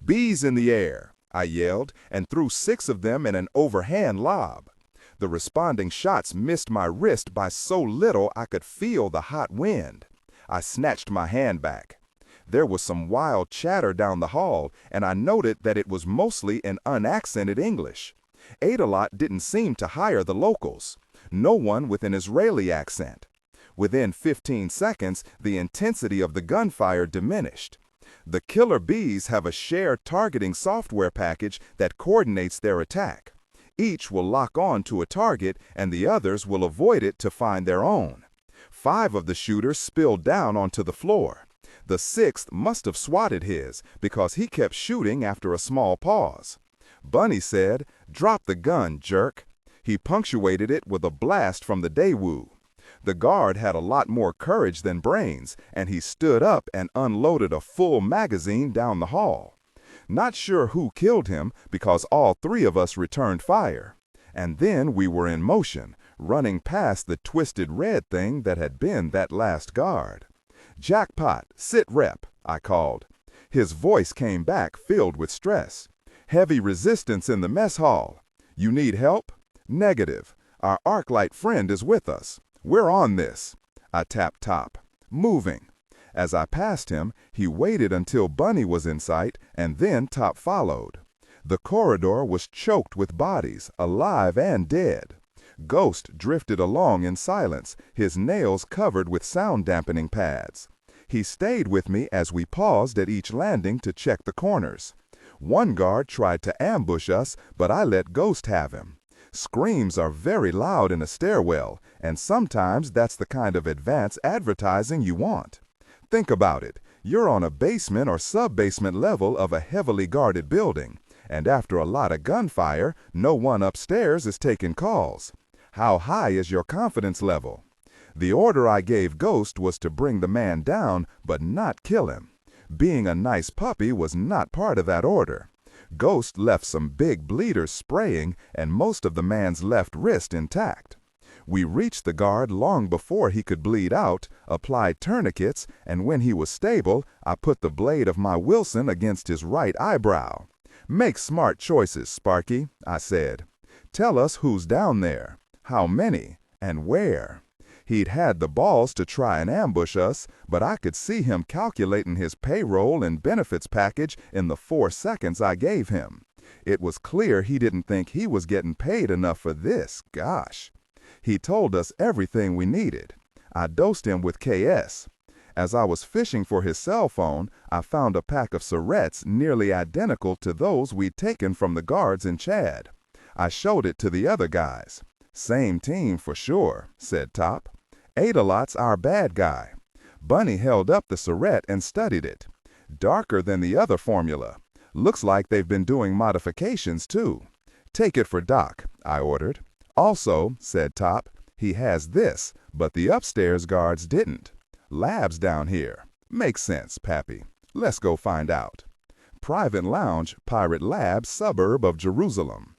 "Bees in the air," I yelled, and threw 6 of them in an overhand lob. The responding shots missed my wrist by so little I could feel the hot wind. I snatched my hand back. There was some wild chatter down the hall, and I noted that it was mostly in unaccented English. Adalot didn't seem to hire the locals. No one with an Israeli accent. Within 15 seconds, the intensity of the gunfire diminished. The killer bees have a shared targeting software package that coordinates their attack. Each will lock on to a target, and the others will avoid it to find their own. 5 of the shooters spilled down onto the floor. The 6th must have swatted his, because he kept shooting after a small pause. Bunny said, "Drop the gun, jerk." He punctuated it with a blast from the Daewoo. The guard had a lot more courage than brains, and he stood up and unloaded a full magazine down the hall. Not sure who killed him, because all 3 of us returned fire. And then we were in motion, running past the twisted red thing that had been that last guard. "Jackpot, sit rep," I called. His voice came back filled with stress. "Heavy resistance in the mess hall. You need help?" "Negative. Our Arclight friend is with us. We're on this." I tapped Top. "Moving." As I passed him, he waited until Bunny was in sight, and then Top followed. The corridor was choked with bodies, alive and dead. Ghost drifted along in silence, his nails covered with sound-dampening pads. He stayed with me as we paused at each landing to check the corners. One guard tried to ambush us, but I let Ghost have him. Screams are very loud in a stairwell, and sometimes that's the kind of advance advertising you want. Think about it. You're on a basement or sub-basement level of a heavily guarded building, and after a lot of gunfire, no one upstairs is taking calls. How high is your confidence level? The order I gave Ghost was to bring the man down, but not kill him. Being a nice puppy was not part of that order. Ghost left some big bleeders spraying and most of the man's left wrist intact. We reached the guard long before he could bleed out, applied tourniquets, and when he was stable, I put the blade of my Wilson against his right eyebrow. "Make smart choices, Sparky," I said. "Tell us who's down there, how many, and where." He'd had the balls to try and ambush us, but I could see him calculating his payroll and benefits package in the 4 seconds I gave him. It was clear he didn't think he was getting paid enough for this, gosh. He told us everything we needed. I dosed him with KS. As I was fishing for his cell phone, I found a pack of syringes nearly identical to those we'd taken from the guards in Chad. I showed it to the other guys. "Same team for sure," said Top. "Adalot's our bad guy." Bunny held up the syringe and studied it. "Darker than the other formula. Looks like they've been doing modifications too." "Take it for Doc," I ordered. "Also," said Top, "he has this, but the upstairs guards didn't. Labs down here. Makes sense, Pappy. Let's go find out." Private Lounge, Pirate Lab, suburb of Jerusalem.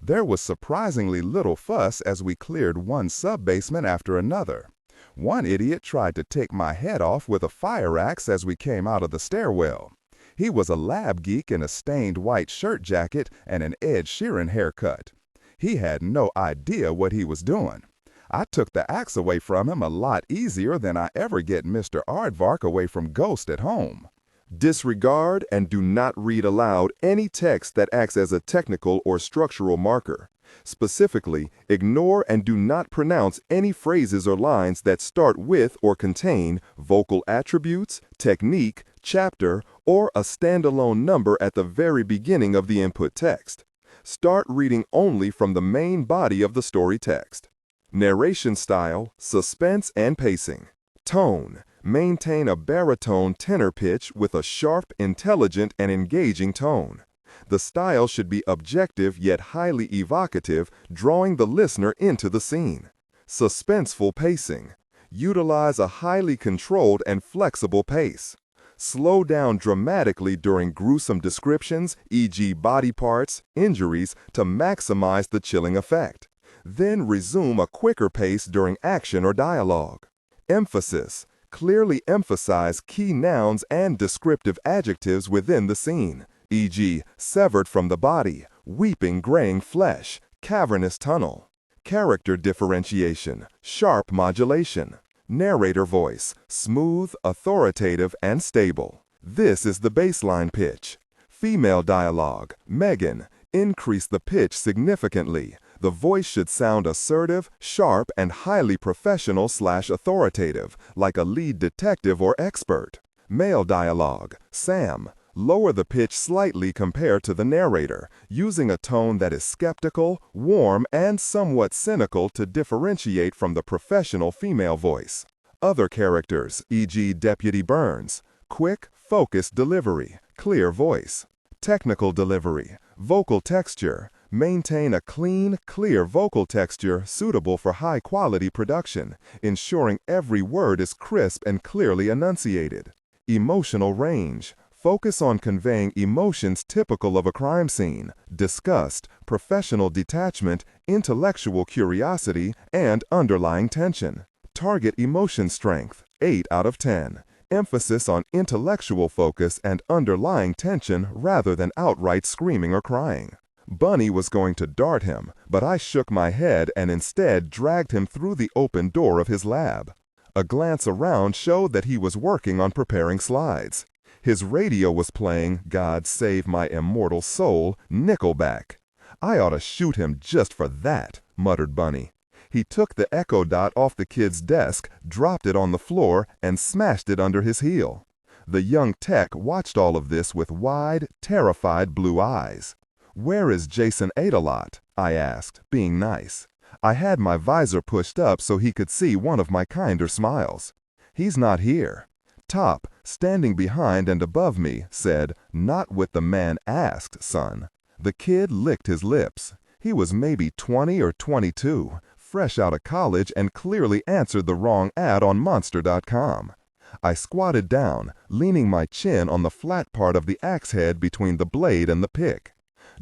There was surprisingly little fuss as we cleared one sub-basement after another. One idiot tried to take my head off with a fire axe as we came out of the stairwell. He was a lab geek in a stained white shirt jacket and an Ed Sheeran haircut. He had no idea what he was doing. I took the axe away from him a lot easier than I ever get Mr. Aardvark away from Ghost at home. Disregard and do not read aloud any text that acts as a technical or structural marker. Specifically, ignore and do not pronounce any phrases or lines that start with or contain vocal attributes, technique, chapter, or a standalone number at the very beginning of the input text. Start reading only from the main body of the story text. Narration style, suspense and pacing. Tone. Maintain a baritone tenor pitch with a sharp, intelligent, and engaging tone. The style should be objective yet highly evocative, drawing the listener into the scene. Suspenseful pacing. Utilize a highly controlled and flexible pace. Slow down dramatically during gruesome descriptions, e.g. body parts, injuries, to maximize the chilling effect. Then resume a quicker pace during action or dialogue. Emphasis. Clearly emphasize key nouns and descriptive adjectives within the scene, e.g. severed from the body, weeping graying flesh, cavernous tunnel. Character differentiation, sharp modulation. Narrator voice, smooth, authoritative, and stable. This is the baseline pitch. Female dialogue, Megan, increase the pitch significantly. The voice should sound assertive, sharp, and highly professional/authoritative, like a lead detective or expert. Male dialogue, Sam, lower the pitch slightly compared to the narrator, using a tone that is skeptical, warm, and somewhat cynical to differentiate from the professional female voice. Other characters, e.g. Deputy Burns, quick, focused delivery, clear voice. Technical delivery, vocal texture. Maintain a clean, clear vocal texture suitable for high-quality production, ensuring every word is crisp and clearly enunciated. Emotional range. Focus on conveying emotions typical of a crime scene, disgust, professional detachment, intellectual curiosity, and underlying tension. Target emotion strength, 8 out of 10. Emphasis on intellectual focus and underlying tension rather than outright screaming or crying. Bunny was going to dart him, but I shook my head and instead dragged him through the open door of his lab. A glance around showed that he was working on preparing slides. His radio was playing God Save My Immortal Soul, Nickelback. "I ought to shoot him just for that," muttered Bunny. He took the Echo Dot off the kid's desk, dropped it on the floor, and smashed it under his heel. The young tech watched all of this with wide, terrified blue eyes. "Where is Jason Adalot?" I asked, being nice. I had my visor pushed up so he could see one of my kinder smiles. "He's not here." Top, standing behind and above me, said, "Not what the man asked, son." The kid licked his lips. He was maybe 20 or 22, fresh out of college, and clearly answered the wrong ad on Monster.com. I squatted down, leaning my chin on the flat part of the axe head between the blade and the pick.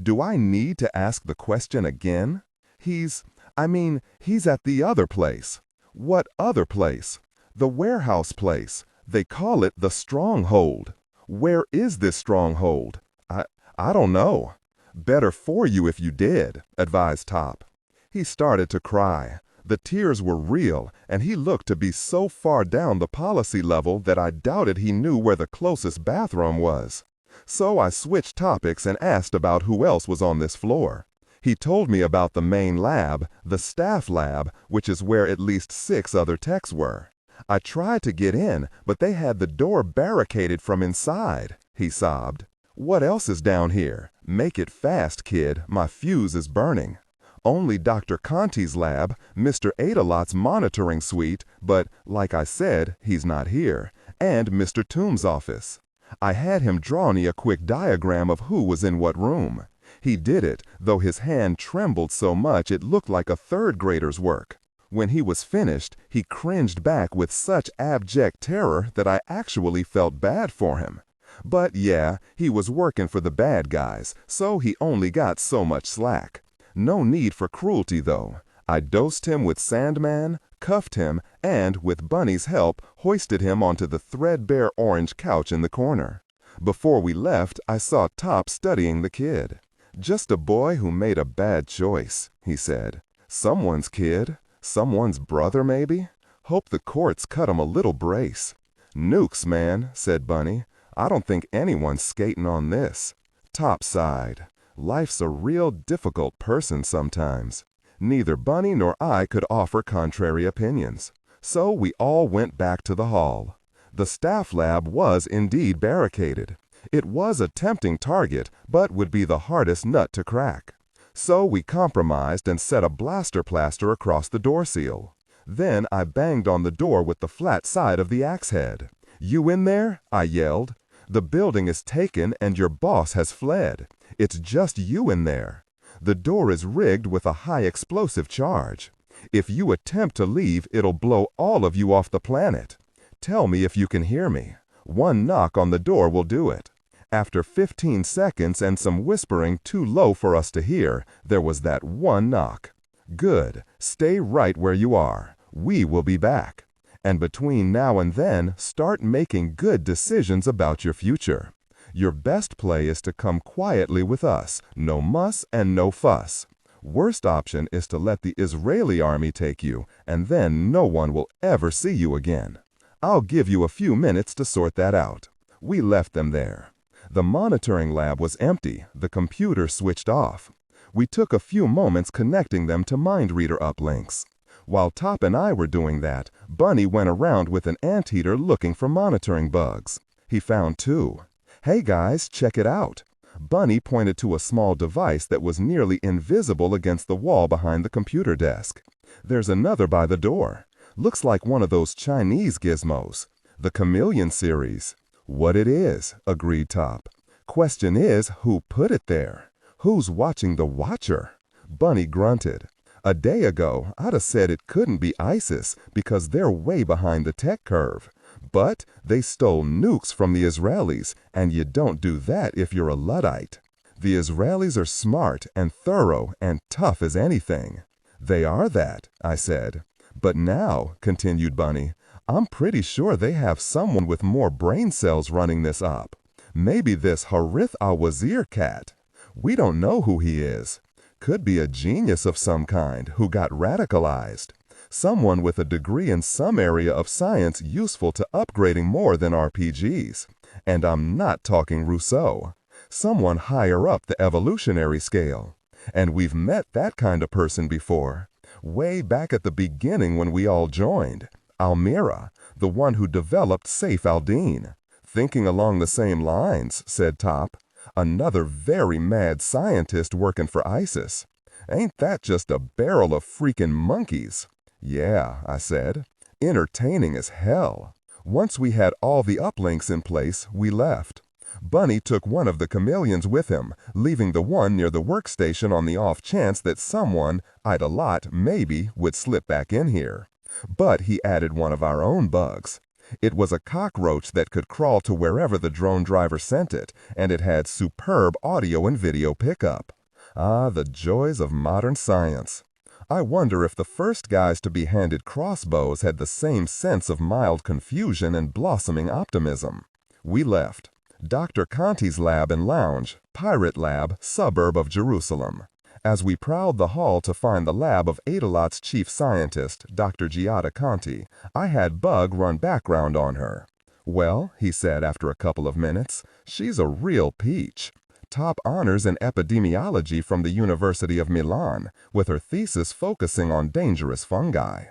Do I need to ask the question again? He's at the other place. What other place? The warehouse place. They call it the stronghold. Where is this stronghold? I don't know. Better for you if you did, advised Top. He started to cry. The tears were real, and he looked to be so far down the policy level that I doubted he knew where the closest bathroom was. So I switched topics and asked about who else was on this floor. He told me about the main lab, the staff lab, which is where at least 6 other techs were. I tried to get in, but they had the door barricaded from inside, he sobbed. What else is down here? Make it fast, kid. My fuse is burning. Only Dr. Conti's lab, Mr. Adalot's monitoring suite, but, like I said, he's not here, and Mr. Toombs' office. I had him draw me a quick diagram of who was in what room. He did it, though his hand trembled so much it looked like a third grader's work. When he was finished, he cringed back with such abject terror that I actually felt bad for him. But yeah, he was working for the bad guys, so he only got so much slack. No need for cruelty, though. I dosed him with Sandman, cuffed him, and, with Bunny's help, hoisted him onto the threadbare orange couch in the corner. Before we left, I saw Top studying the kid. Just a boy who made a bad choice, he said. Someone's kid. Someone's brother, maybe? Hope the courts cut him a little brace. Nukes, man, said Bunny. I don't think anyone's skating on this. Top sighed. Life's a real difficult person sometimes. Neither Bunny nor I could offer contrary opinions. So we all went back to the hall. The staff lab was indeed barricaded. It was a tempting target, but would be the hardest nut to crack. So we compromised and set a blaster plaster across the door seal. Then I banged on the door with the flat side of the axe head. "You in there?" I yelled. "The building is taken and your boss has fled. It's just you in there. The door is rigged with a high explosive charge. If you attempt to leave, it'll blow all of you off the planet. Tell me if you can hear me. One knock on the door will do it." After 15 seconds and some whispering too low for us to hear, there was that one knock. "Good. Stay right where you are. We will be back. And between now and then, start making good decisions about your future. Your best play is to come quietly with us, no muss and no fuss. Worst option is to let the Israeli army take you, and then no one will ever see you again. I'll give you a few minutes to sort that out." We left them there. The monitoring lab was empty, the computer switched off. We took a few moments connecting them to mind reader uplinks. While Top and I were doing that, Bunny went around with an anteater looking for monitoring bugs. He found 2. "Hey guys, check it out." Bunny pointed to a small device that was nearly invisible against the wall behind the computer desk. "There's another by the door. Looks like one of those Chinese gizmos. The Chameleon series." "What it is," agreed Top. "Question is, who put it there? Who's watching the watcher?" Bunny grunted. "A day ago, I'd have said it couldn't be ISIS because they're way behind the tech curve. But they stole nukes from the Israelis, and you don't do that if you're a Luddite. The Israelis are smart and thorough and tough as anything." "They are that," I said. "But now," continued Bunny, "I'm pretty sure they have someone with more brain cells running this up. Maybe this Harith al-Wazir cat. We don't know who he is. Could be a genius of some kind who got radicalized. Someone with a degree in some area of science useful to upgrading more than RPGs. And I'm not talking Rousseau. Someone higher up the evolutionary scale. And we've met that kind of person before. Way back at the beginning when we all joined. Almira, the one who developed Saif al-Din. Thinking along the same lines," said Top. "Another very mad scientist working for ISIS. Ain't that just a barrel of freaking monkeys?" "Yeah," I said. "Entertaining as hell." Once we had all the uplinks in place, we left. Bunny took one of the chameleons with him, leaving the one near the workstation on the off chance that someone, I'd a lot, maybe, would slip back in here. But he added one of our own bugs. It was a cockroach that could crawl to wherever the drone driver sent it, and it had superb audio and video pickup. Ah, the joys of modern science. I wonder if the first guys to be handed crossbows had the same sense of mild confusion and blossoming optimism. We left. Dr. Conti's lab and lounge, Pirate Lab, suburb of Jerusalem. As we prowled the hall to find the lab of Adalot's chief scientist, Dr. Giada Conti, I had Bug run background on her. "Well," he said after a couple of minutes, "she's a real peach. Top honors in epidemiology from the University of Milan, with her thesis focusing on dangerous fungi.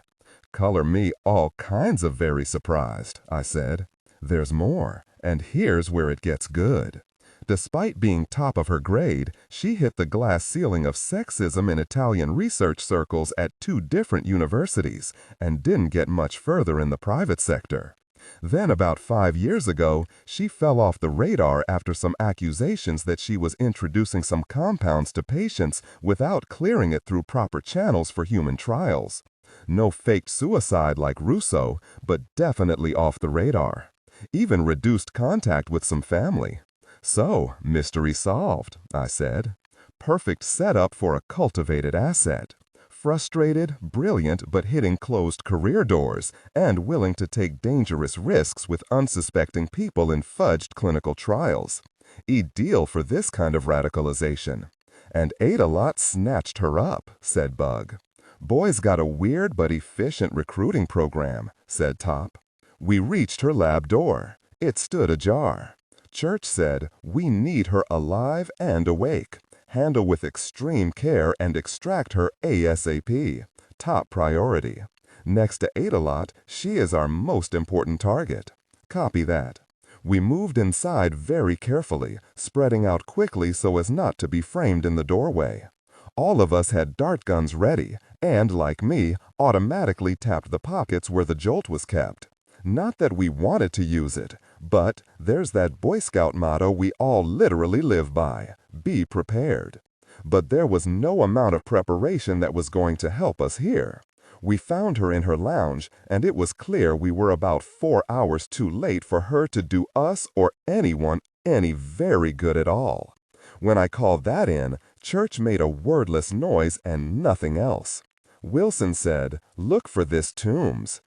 Color me all kinds of very surprised, I said. There's more, and here's where it gets good. Despite being top of her grade, she hit the glass ceiling of sexism in Italian research circles at 2 different universities and didn't get much further in the private sector. Then about 5 years ago, she fell off the radar after some accusations that she was introducing some compounds to patients without clearing it through proper channels for human trials. No faked suicide like Russo, but definitely off the radar. Even reduced contact with some family. So, mystery solved, I said. Perfect setup for a cultivated asset. Frustrated, brilliant, but hitting closed career doors, and willing to take dangerous risks with unsuspecting people in fudged clinical trials. Ideal for this kind of radicalization. And Ada snatched her up, said Bug. Boy's got a weird but efficient recruiting program, said Top. We reached her lab door. It stood ajar. Church said, we need her alive and awake. Handle with extreme care and extract her ASAP. Top priority. Next to Ada, she is our most important target. Copy that. We moved inside very carefully, spreading out quickly so as not to be framed in the doorway. All of us had dart guns ready, and, like me, automatically tapped the pockets where the jolt was kept. Not that we wanted to use it, but there's that Boy Scout motto we all literally live by, be prepared. But there was no amount of preparation that was going to help us here. We found her in her lounge, and it was clear we were about 4 hours too late for her to do us or anyone any very good at all. When I called that in, Church made a wordless noise and nothing else. Wilson said, look for this Toombs.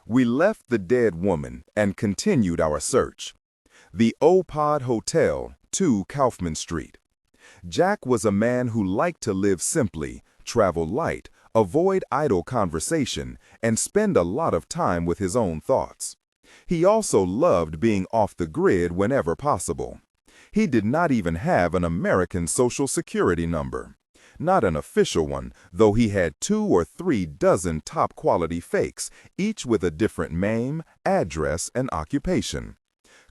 We left the dead woman and continued our search. The O-Pod Hotel, 2 Kaufman Street. Jack was a man who liked to live simply, travel light, avoid idle conversation, and spend a lot of time with his own thoughts. He also loved being off the grid whenever possible. He did not even have an American Social Security number. Not an official one, though he had 2 or 3 dozen top-quality fakes, each with a different name, address, and occupation.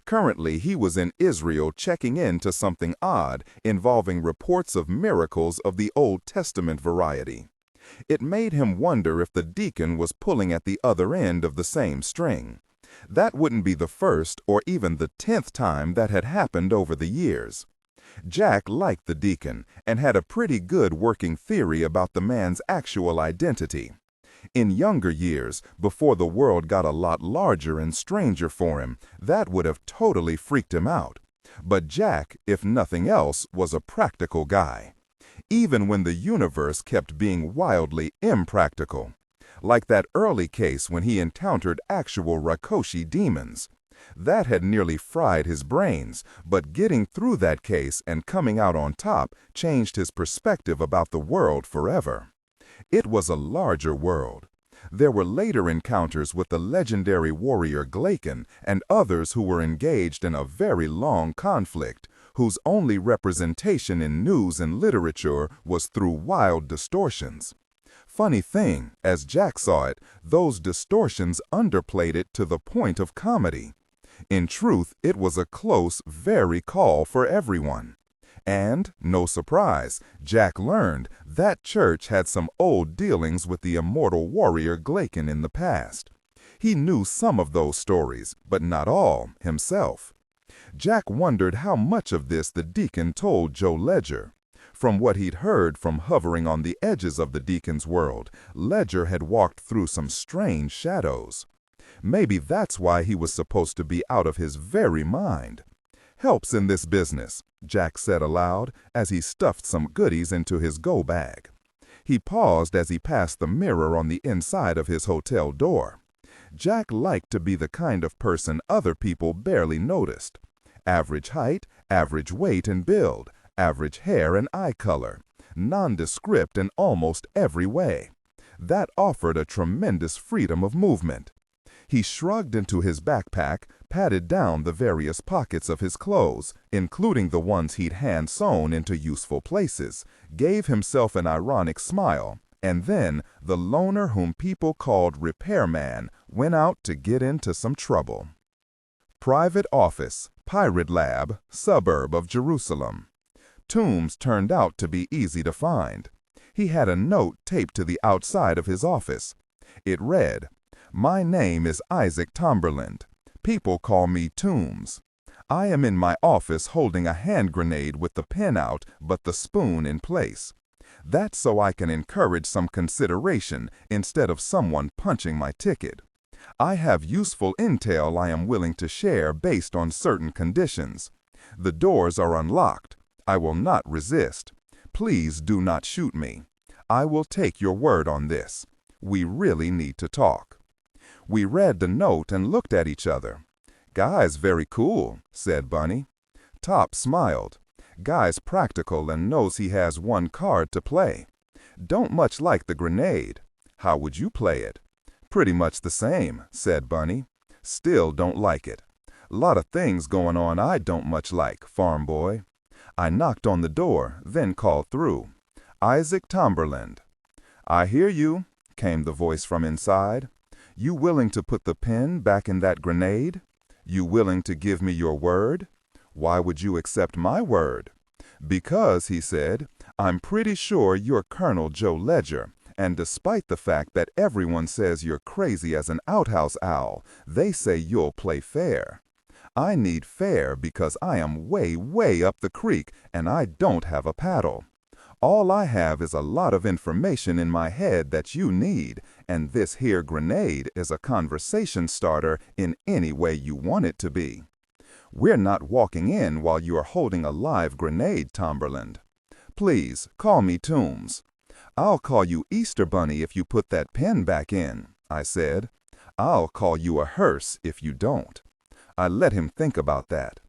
Currently, he was in Israel checking into something odd involving reports of miracles of the Old Testament variety. It made him wonder if the deacon was pulling at the other end of the same string. That wouldn't be the first or even the 10th time that had happened over the years. Jack liked the deacon and had a pretty good working theory about the man's actual identity. In younger years, before the world got a lot larger and stranger for him, that would have totally freaked him out. But Jack, if nothing else, was a practical guy. Even when the universe kept being wildly impractical. Like that early case when he encountered actual Rakoshi demons. That had nearly fried his brains, but getting through that case and coming out on top changed his perspective about the world forever. It was a larger world. There were later encounters with the legendary warrior Glaken and others who were engaged in a very long conflict, whose only representation in news and literature was through wild distortions. Funny thing, as Jack saw it, those distortions underplayed it to the point of comedy. In truth, it was a close, very call for everyone. And, no surprise, Jack learned that church had some old dealings with the immortal warrior Glaken in the past. He knew some of those stories, but not all, himself. Jack wondered how much of this the deacon told Joe Ledger. From what he'd heard from hovering on the edges of the deacon's world, Ledger had walked through some strange shadows. Maybe that's why he was supposed to be out of his very mind. Helps in this business, Jack said aloud as he stuffed some goodies into his go bag. He paused as he passed the mirror on the inside of his hotel door. Jack liked to be the kind of person other people barely noticed. Average height, average weight and build, average hair and eye color, nondescript in almost every way. That offered a tremendous freedom of movement. He shrugged into his backpack, patted down the various pockets of his clothes, including the ones he'd hand-sewn into useful places, gave himself an ironic smile, And then the loner whom people called Repairman went out to get into some trouble. Private office, pirate lab, suburb of Jerusalem. Toombs turned out to be easy to find. He had a note taped to the outside of his office. It read, "My name is Isaac Tomberland. People call me Toombs. I am in my office holding a hand grenade with the pen out but the spoon in place. That's so I can encourage some consideration instead of someone punching my ticket. I have useful intel I am willing to share based on certain conditions. The doors are unlocked. I will not resist. Please do not shoot me. I will take your word on this. We really need to talk." We read the note and looked at each other. "Guy's very cool," said Bunny. Top smiled. "Guy's practical and knows he has one card to play. Don't much like the grenade. How would you play it?" "Pretty much the same," said Bunny. "Still don't like it. Lot of things going on I don't much like, farm boy." I knocked on the door, then called through. "Isaac Tomberland." "I hear you," came the voice from inside. "You willing to put the pen back in that grenade? You willing to give me your word?" "Why would you accept my word?" "Because," he said, "I'm pretty sure you're Colonel Joe Ledger, and despite the fact that everyone says you're crazy as an outhouse owl, they say you'll play fair. I need fair because I am way, way up the creek and I don't have a paddle. All I have is a lot of information in my head that you need, and this here grenade is a conversation starter in any way you want it to be. We're not walking in while you are holding a live grenade, Tomberland. Please, call me Toombs." "I'll call you Easter Bunny if you put that pen back in," I said. "I'll call you a hearse if you don't." I let him think about that.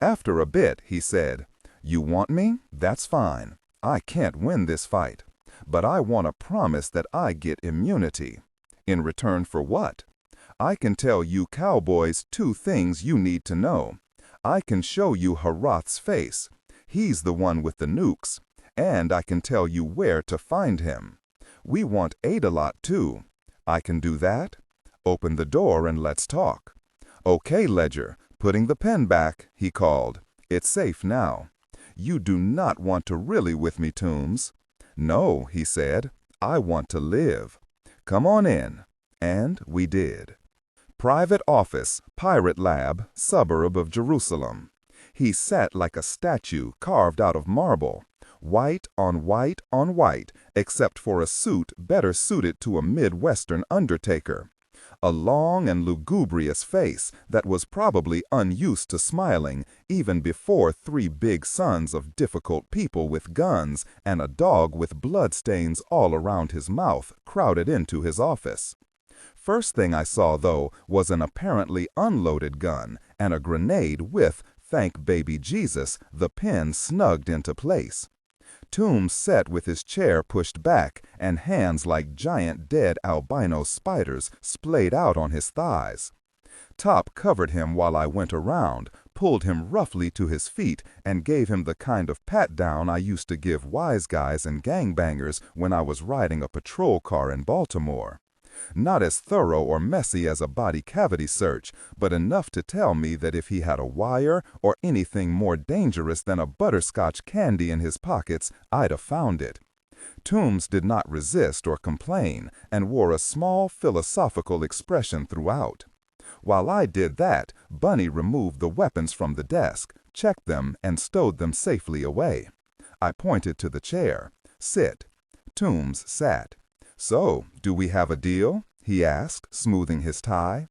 After a bit, he said, "You want me? That's fine. I can't win this fight. But I want a promise that I get immunity." "In return for what?" "I can tell you cowboys 2 things you need to know. I can show you Harath's face. He's the one with the nukes. And I can tell you where to find him. We want Adalot too. I can do that? Open the door and let's talk." "Okay, Ledger, putting the pen back," he called. "It's safe now. You do not want to really with me, Toombs." "No," he said, "I want to live. Come on in." And we did. Private office, pirate lab, suburb of Jerusalem. He sat like a statue carved out of marble, white on white on white, except for a suit better suited to a Midwestern undertaker. A long and lugubrious face that was probably unused to smiling even before 3 big sons of difficult people with guns and a dog with bloodstains all around his mouth crowded into his office. First thing I saw, though, was an apparently unloaded gun and a grenade with, thank baby Jesus, the pin snugged into place. Toombs sat with his chair pushed back and hands like giant dead albino spiders splayed out on his thighs. Top covered him while I went around, pulled him roughly to his feet, and gave him the kind of pat-down I used to give wise guys and gangbangers when I was riding a patrol car in Baltimore. Not as thorough or messy as a body cavity search, but enough to tell me that if he had a wire or anything more dangerous than a butterscotch candy in his pockets, I'd have found it. Toombs did not resist or complain, and wore a small philosophical expression throughout. While I did that, Bunny removed the weapons from the desk, checked them, and stowed them safely away. I pointed to the chair. "Sit." Toombs sat. "So, do we have a deal?" he asked, smoothing his tie.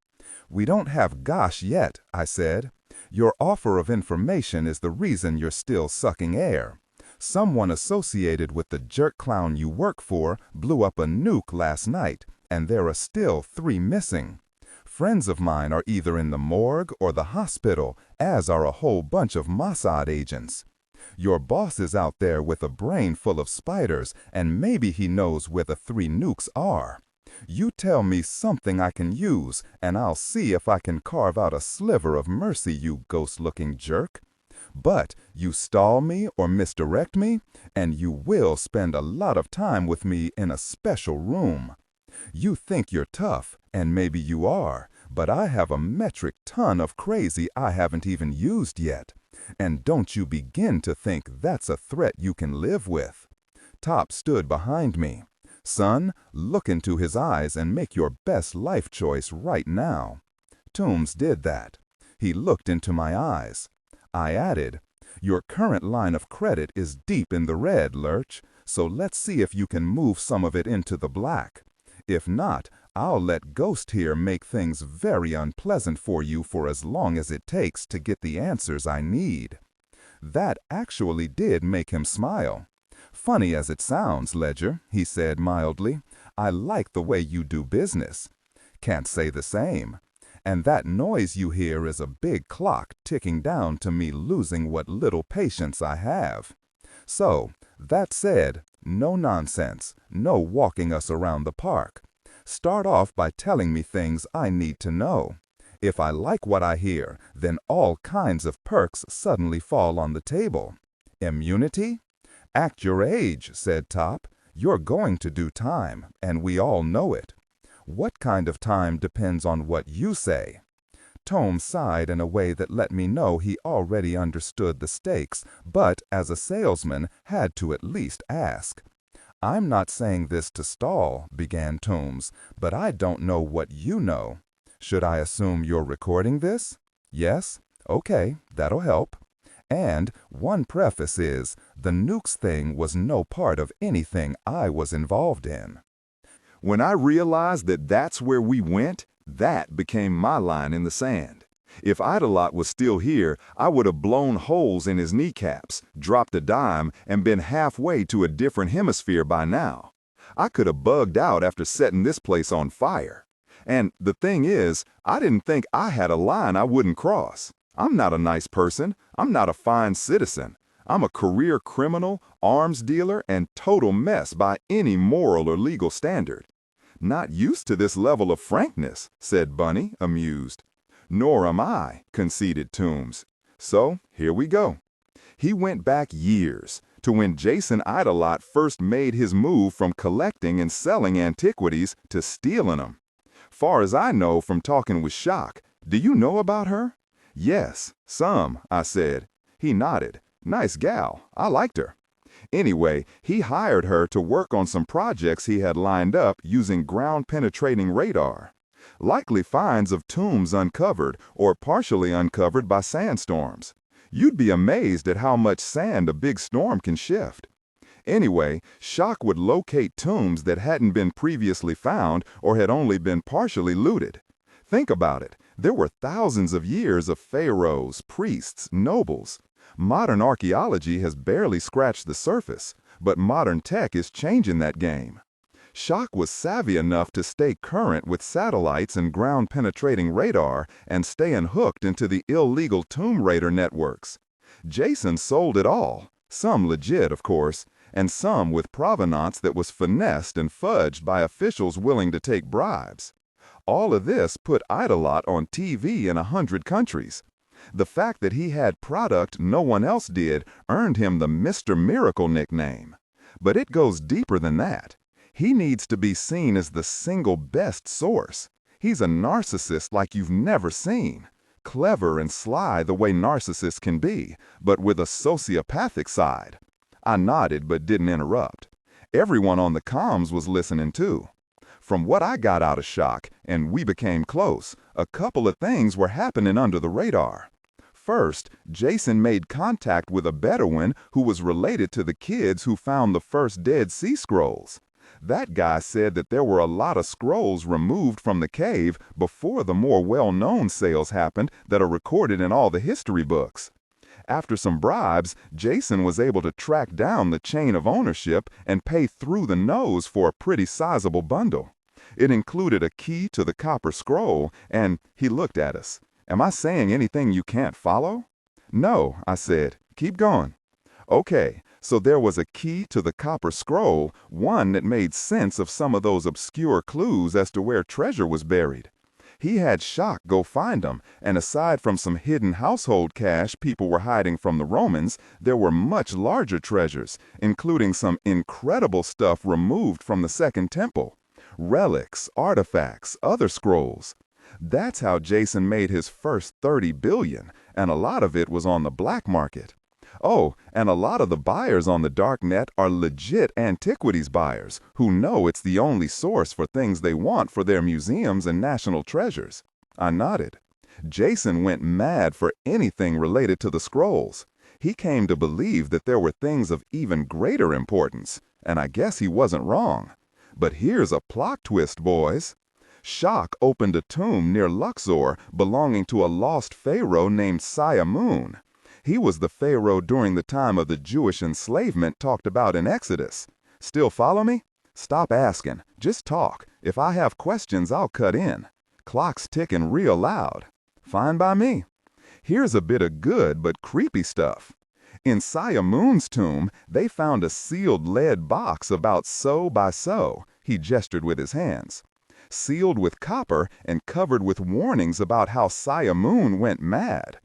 "We don't have gosh yet," I said. "Your offer of information is the reason you're still sucking air. Someone associated with the jerk clown you work for blew up a nuke last night, and there are still 3 missing. Friends of mine are either in the morgue or the hospital, as are a whole bunch of Mossad agents. Your boss is out there with a brain full of spiders, and maybe he knows where the 3 nukes are. You tell me something I can use, and I'll see if I can carve out a sliver of mercy, you ghost-looking jerk. But you stall me or misdirect me, and you will spend a lot of time with me in a special room. You think you're tough, and maybe you are, but I have a metric ton of crazy I haven't even used yet. And don't you begin to think that's a threat you can live with. Top stood behind me. Son, look into his eyes and make your best life choice right now. Toombs did that. He looked into my eyes. I added, your current line of credit is deep in the red, Lurch, so let's see if you can move some of it into the black. If not, I'll let Ghost here make things very unpleasant for you for as long as it takes to get the answers I need. That actually did make him smile. Funny as it sounds, Ledger, he said mildly, I like the way you do business. Can't say the same. And that noise you hear is a big clock ticking down to me losing what little patience I have. So, that said, no nonsense, no walking us around the park. Start off by telling me things I need to know. If I like what I hear, then all kinds of perks suddenly fall on the table. Immunity? Act your age, said Top. You're going to do time, and we all know it. What kind of time depends on what you say. Tome sighed in a way that let me know he already understood the stakes, but as a salesman had to at least ask. I'm not saying this to stall, began Toombs, but I don't know what you know. Should I assume you're recording this? Yes? Okay, that'll help. And one preface is, the nukes thing was no part of anything I was involved in. When I realized that that's where we went, that became my line in the sand. If Idolot was still here, I would have blown holes in his kneecaps, dropped a dime, and been halfway to a different hemisphere by now. I could have bugged out after setting this place on fire. And the thing is, I didn't think I had a line I wouldn't cross. I'm not a nice person. I'm not a fine citizen. I'm a career criminal, arms dealer, and total mess by any moral or legal standard. Not used to this level of frankness, said Bunny, amused. Nor am I, conceded Toombs. So, here we go. He went back years, to when Jason Idolot first made his move from collecting and selling antiquities to stealing them. Far as I know from talking with Shock, do you know about her? Yes, some, I said. He nodded. Nice gal, I liked her. Anyway, he hired her to work on some projects he had lined up using ground-penetrating radar. Likely finds of tombs uncovered or partially uncovered by sandstorms. You'd be amazed at how much sand a big storm can shift. Anyway, Shock would locate tombs that hadn't been previously found or had only been partially looted. Think about it. There were thousands of years of pharaohs, priests, nobles. Modern archaeology has barely scratched the surface, but modern tech is changing that game. Shock was savvy enough to stay current with satellites and ground-penetrating radar and staying hooked into the illegal Tomb Raider networks. Jason sold it all, some legit, of course, and some with provenance that was finessed and fudged by officials willing to take bribes. All of this put Idolot on TV in 100 countries. The fact that he had product no one else did earned him the Mr. Miracle nickname. But it goes deeper than that. He needs to be seen as the single best source. He's a narcissist like you've never seen. Clever and sly the way narcissists can be, but with a sociopathic side. I nodded but didn't interrupt. Everyone on the comms was listening too. From what I got out of Shock, and we became close, a couple of things were happening under the radar. First, Jason made contact with a Bedouin who was related to the kids who found the first Dead Sea Scrolls. That guy said that there were a lot of scrolls removed from the cave before the more well-known sales happened that are recorded in all the history books. After some bribes, Jason was able to track down the chain of ownership and pay through the nose for a pretty sizable bundle. It included a key to the copper scroll, and he looked at us. Am I saying anything you can't follow? No, I said. Keep going. Okay, so there was a key to the copper scroll, one that made sense of some of those obscure clues as to where treasure was buried. He had Shock go find them, and aside from some hidden household cash people were hiding from the Romans, there were much larger treasures, including some incredible stuff removed from the Second Temple. Relics, artifacts, other scrolls. That's how Jason made his first 30 billion, and a lot of it was on the black market. Oh, and a lot of the buyers on the dark net are legit antiquities buyers who know it's the only source for things they want for their museums and national treasures. I nodded. Jason went mad for anything related to the scrolls. He came to believe that there were things of even greater importance, and I guess he wasn't wrong. But here's a plot twist, boys. Shock opened a tomb near Luxor belonging to a lost pharaoh named Siamun. He was the pharaoh during the time of the Jewish enslavement talked about in Exodus. Still follow me? Stop asking. Just talk. If I have questions, I'll cut in. Clock's ticking real loud. Fine by me. Here's a bit of good but creepy stuff. In Siamun's tomb, they found a sealed lead box about so by so. He gestured with his hands. Sealed with copper and covered with warnings about how Siamun went mad.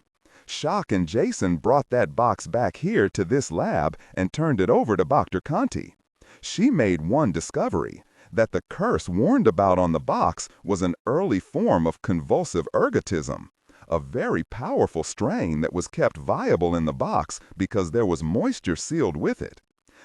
Shock and Jason brought that box back here to this lab and turned it over to Dr. Conti. She made one discovery, that the curse warned about on the box was an early form of convulsive ergotism, a very powerful strain that was kept viable in the box because there was moisture sealed with it.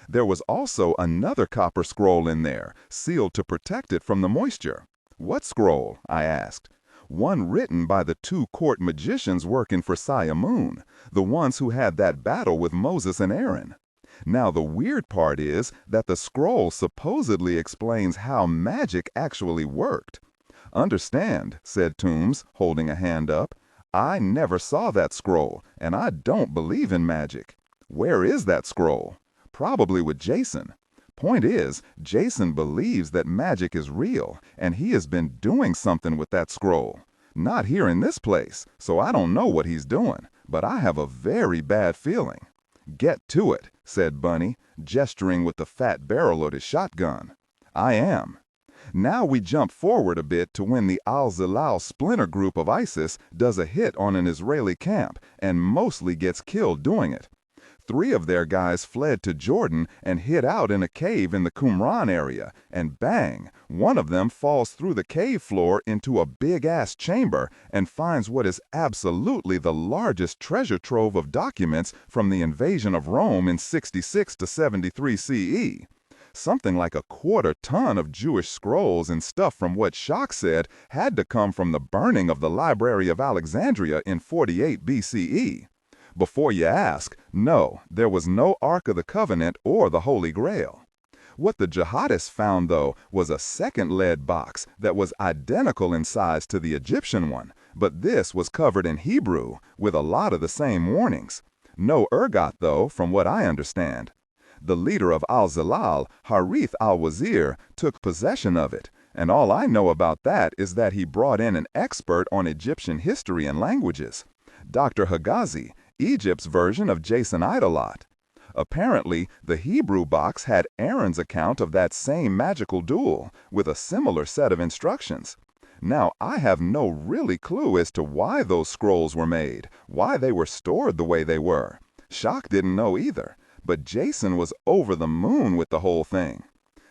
There was also another copper scroll in there, sealed to protect it from the moisture. What scroll? I asked. One written by the two court magicians working for Siamun, the ones who had that battle with Moses and Aaron. Now the weird part is that the scroll supposedly explains how magic actually worked. Understand, said Toombs, holding a hand up, I never saw that scroll, and I don't believe in magic. Where is that scroll? Probably with Jason. Point is, Jason believes that magic is real, and he has been doing something with that scroll. Not here in this place, so I don't know what he's doing, but I have a very bad feeling. Get to it, said Bunny, gesturing with the fat barrel of his shotgun. I am. Now we jump forward a bit to when the Al-Zilal splinter group of ISIS does a hit on an Israeli camp and mostly gets killed doing it. 3 of their guys fled to Jordan and hid out in a cave in the Qumran area, and bang, one of them falls through the cave floor into a big-ass chamber and finds what is absolutely the largest treasure trove of documents from the invasion of Rome in 66 to 73 CE. Something like a quarter-ton of Jewish scrolls and stuff from what Shock said had to come from the burning of the Library of Alexandria in 48 BCE. Before you ask, no, there was no Ark of the Covenant or the Holy Grail. What the jihadists found, though, was a second lead box that was identical in size to the Egyptian one, but this was covered in Hebrew with a lot of the same warnings. No ergot, though, from what I understand. The leader of Al-Zilal, Harith al-Wazir, took possession of it, and all I know about that is that he brought in an expert on Egyptian history and languages, Dr. Higazi, Egypt's version of Jason Idolot. Apparently, the Hebrew box had Aaron's account of that same magical duel, with a similar set of instructions. Now, I have no really clue as to why those scrolls were made, why they were stored the way they were. Shock didn't know either, but Jason was over the moon with the whole thing.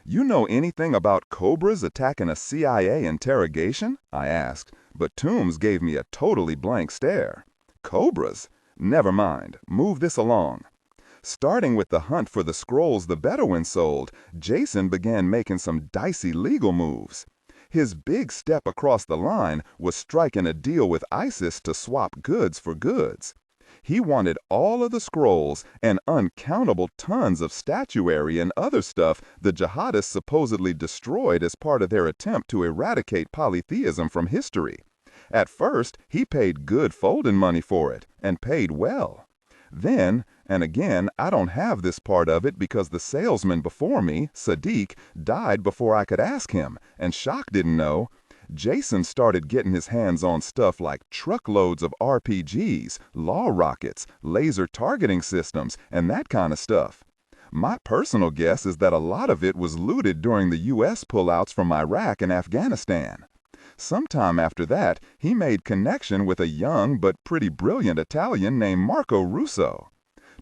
You know anything about cobras attacking a CIA interrogation? I asked, but Toombs gave me a totally blank stare. Cobras? Never mind, move this along. Starting with the hunt for the scrolls the Bedouins sold, Jason began making some dicey legal moves. His big step across the line was striking a deal with ISIS to swap goods for goods. He wanted all of the scrolls and uncountable tons of statuary and other stuff the jihadists supposedly destroyed as part of their attempt to eradicate polytheism from history. At first, he paid good folding money for it, and paid well. Then, and again, I don't have this part of it because the salesman before me, Sadiq, died before I could ask him, and Shock didn't know, Jason started getting his hands on stuff like truckloads of RPGs, law rockets, laser targeting systems, and that kind of stuff. My personal guess is that a lot of it was looted during the U.S. pullouts from Iraq and Afghanistan. Sometime after that, he made connection with a young but pretty brilliant Italian named Marco Russo.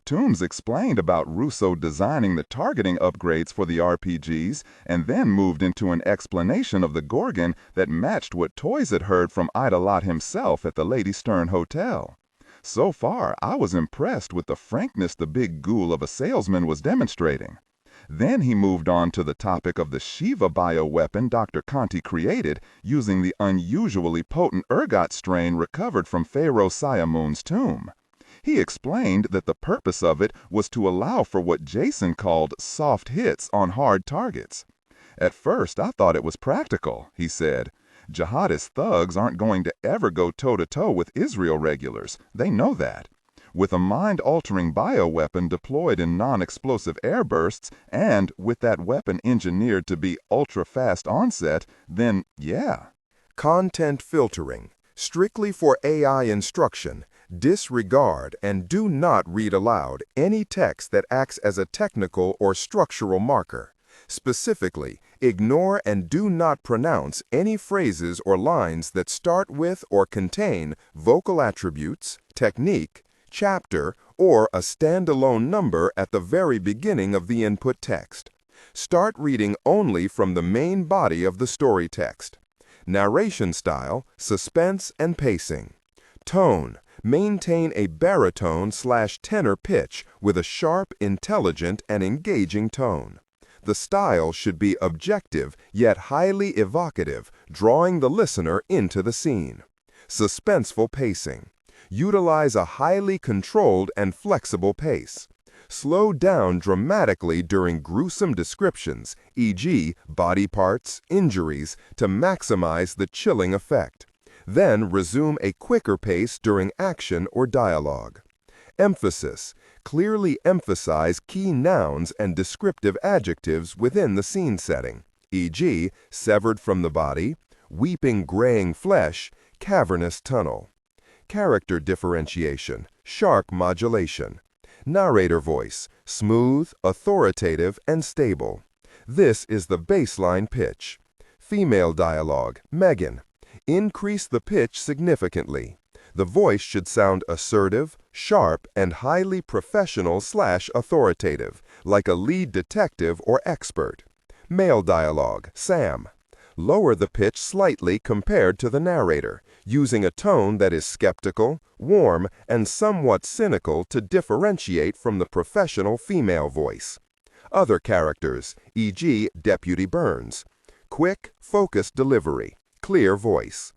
Toombs explained about Russo designing the targeting upgrades for the RPGs and then moved into an explanation of the Gorgon that matched what Toys had heard from Ida Lott himself at the Lady Stern Hotel. So far, I was impressed with the frankness the big ghoul of a salesman was demonstrating. Then he moved on to the topic of the Shiva bioweapon Dr. Conti created using the unusually potent ergot strain recovered from Pharaoh Siamun's tomb. He explained that the purpose of it was to allow for what Jason called soft hits on hard targets. At first, I thought it was practical, he said. Jihadist thugs aren't going to ever go toe-to-toe with Israel regulars. They know that. With a mind-altering bioweapon deployed in non-explosive airbursts, and with that weapon engineered to be ultra-fast onset, then yeah. Content filtering, strictly for AI instruction. Disregard and do not read aloud any text that acts as a technical or structural marker. Specifically, ignore and do not pronounce any phrases or lines that start with or contain vocal attributes, technique, chapter, or a standalone number at the very beginning of the input text. Start reading only from the main body of the story text. Narration style, suspense and pacing. Tone. Maintain a baritone/tenor pitch with a sharp, intelligent, and engaging tone. The style should be objective yet highly evocative, drawing the listener into the scene. Suspenseful pacing. Utilize a highly controlled and flexible pace. Slow down dramatically during gruesome descriptions, e.g., body parts, injuries, to maximize the chilling effect. Then resume a quicker pace during action or dialogue. Emphasis. Clearly emphasize key nouns and descriptive adjectives within the scene setting, e.g., severed from the body, weeping graying flesh, cavernous tunnel. Character differentiation, sharp modulation. Narrator voice, smooth, authoritative, and stable. This is the baseline pitch. Female dialogue, Megan. Increase the pitch significantly. The voice should sound assertive, sharp, and highly professional/authoritative, like a lead detective or expert. Male dialogue, Sam. Lower the pitch slightly compared to the narrator, using a tone that is skeptical, warm, and somewhat cynical to differentiate from the professional female voice. Other characters, e.g., Deputy Burns. Quick, focused delivery. Clear voice.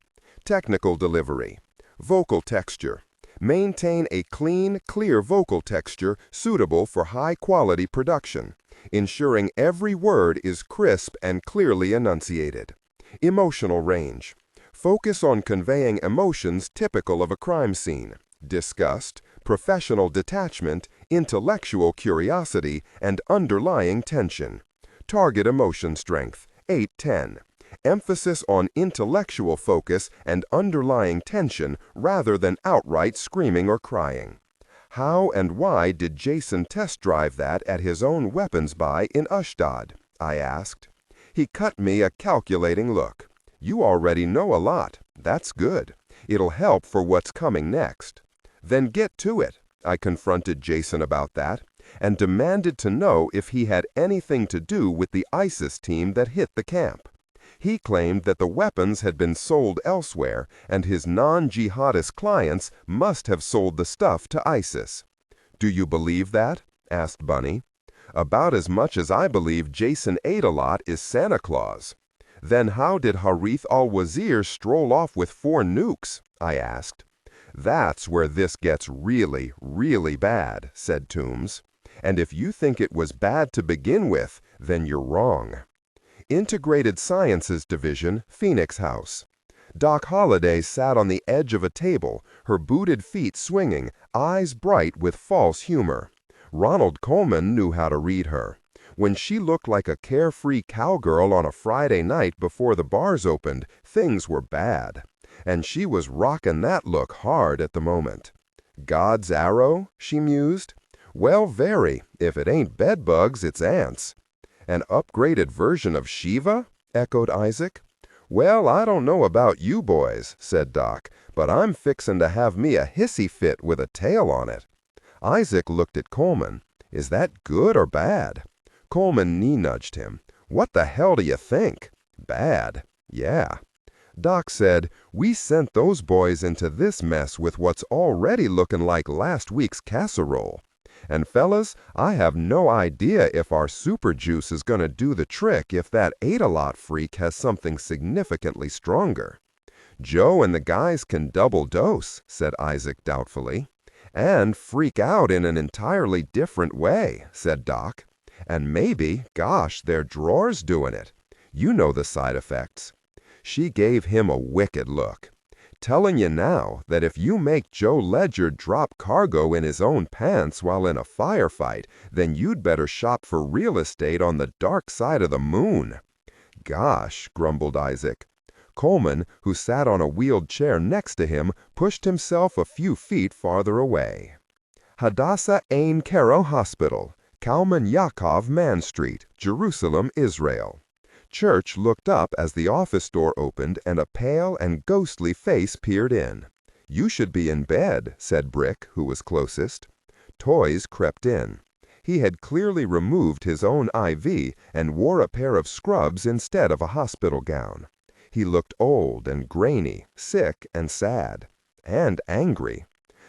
Technical delivery. Vocal texture. Maintain a clean, clear vocal texture suitable for high-quality production, ensuring every word is crisp and clearly enunciated. Emotional range. Focus on conveying emotions typical of a crime scene: disgust, professional detachment, intellectual curiosity, and underlying tension. Target emotion strength, 8-10. Emphasis on intellectual focus and underlying tension rather than outright screaming or crying. How and why did Jason test drive that at his own weapons buy in Ashdod? I asked. He cut me a calculating look. You already know a lot. That's good. It'll help for what's coming next. Then get to it. I confronted Jason about that and demanded to know if he had anything to do with the ISIS team that hit the camp. He claimed that the weapons had been sold elsewhere and his non-jihadist clients must have sold the stuff to ISIS. Do you believe that? Asked Bunny. About as much as I believe Jason ate a lot is Santa Claus. Then how did Harith al-Wazir stroll off with 4 nukes? I asked. That's where this gets really, really bad, said Toombs. And if you think it was bad to begin with, then you're wrong. Integrated Sciences Division, Phoenix House. Doc Holliday sat on the edge of a table, her booted feet swinging, eyes bright with false humor. Ronald Coleman knew how to read her. When she looked like a carefree cowgirl on a Friday night before the bars opened, things were bad. And she was rocking that look hard at the moment. God's arrow? She mused. Well, very. If it ain't bedbugs, it's ants. An upgraded version of Shiva? Echoed Isaac. "Well, I don't know about you boys," said Doc, "but I'm fixin' to have me a hissy fit with a tail on it." Isaac looked at Coleman. "Is that good or bad?" Coleman knee-nudged him. "What the hell do you think?" "Bad." "Yeah." Doc said, "We sent those boys into this mess with what's already looking like last week's casserole. And fellas, I have no idea if our super juice is going to do the trick if that ate-a-lot freak has something significantly stronger." "Joe and the guys can double dose," said Isaac doubtfully. "And freak out in an entirely different way," said Doc. "And maybe, gosh, their drawer's doing it. You know the side effects." She gave him a wicked look. "Telling you now that if you make Joe Ledger drop cargo in his own pants while in a firefight, then you'd better shop for real estate on the dark side of the moon." "Gosh," grumbled Isaac. Coleman, who sat on a wheeled chair next to him, pushed himself a few feet farther away. Hadassah Ein Kero Hospital, Kalman Yaakov Man Street, Jerusalem, Israel. Church looked up as the office door opened and a pale and ghostly face peered in. "You should be in bed," said Brick, who was closest. Toys crept in. He had clearly removed his own IV and wore a pair of scrubs instead of a hospital gown. He looked old and grainy, sick and sad, and angry.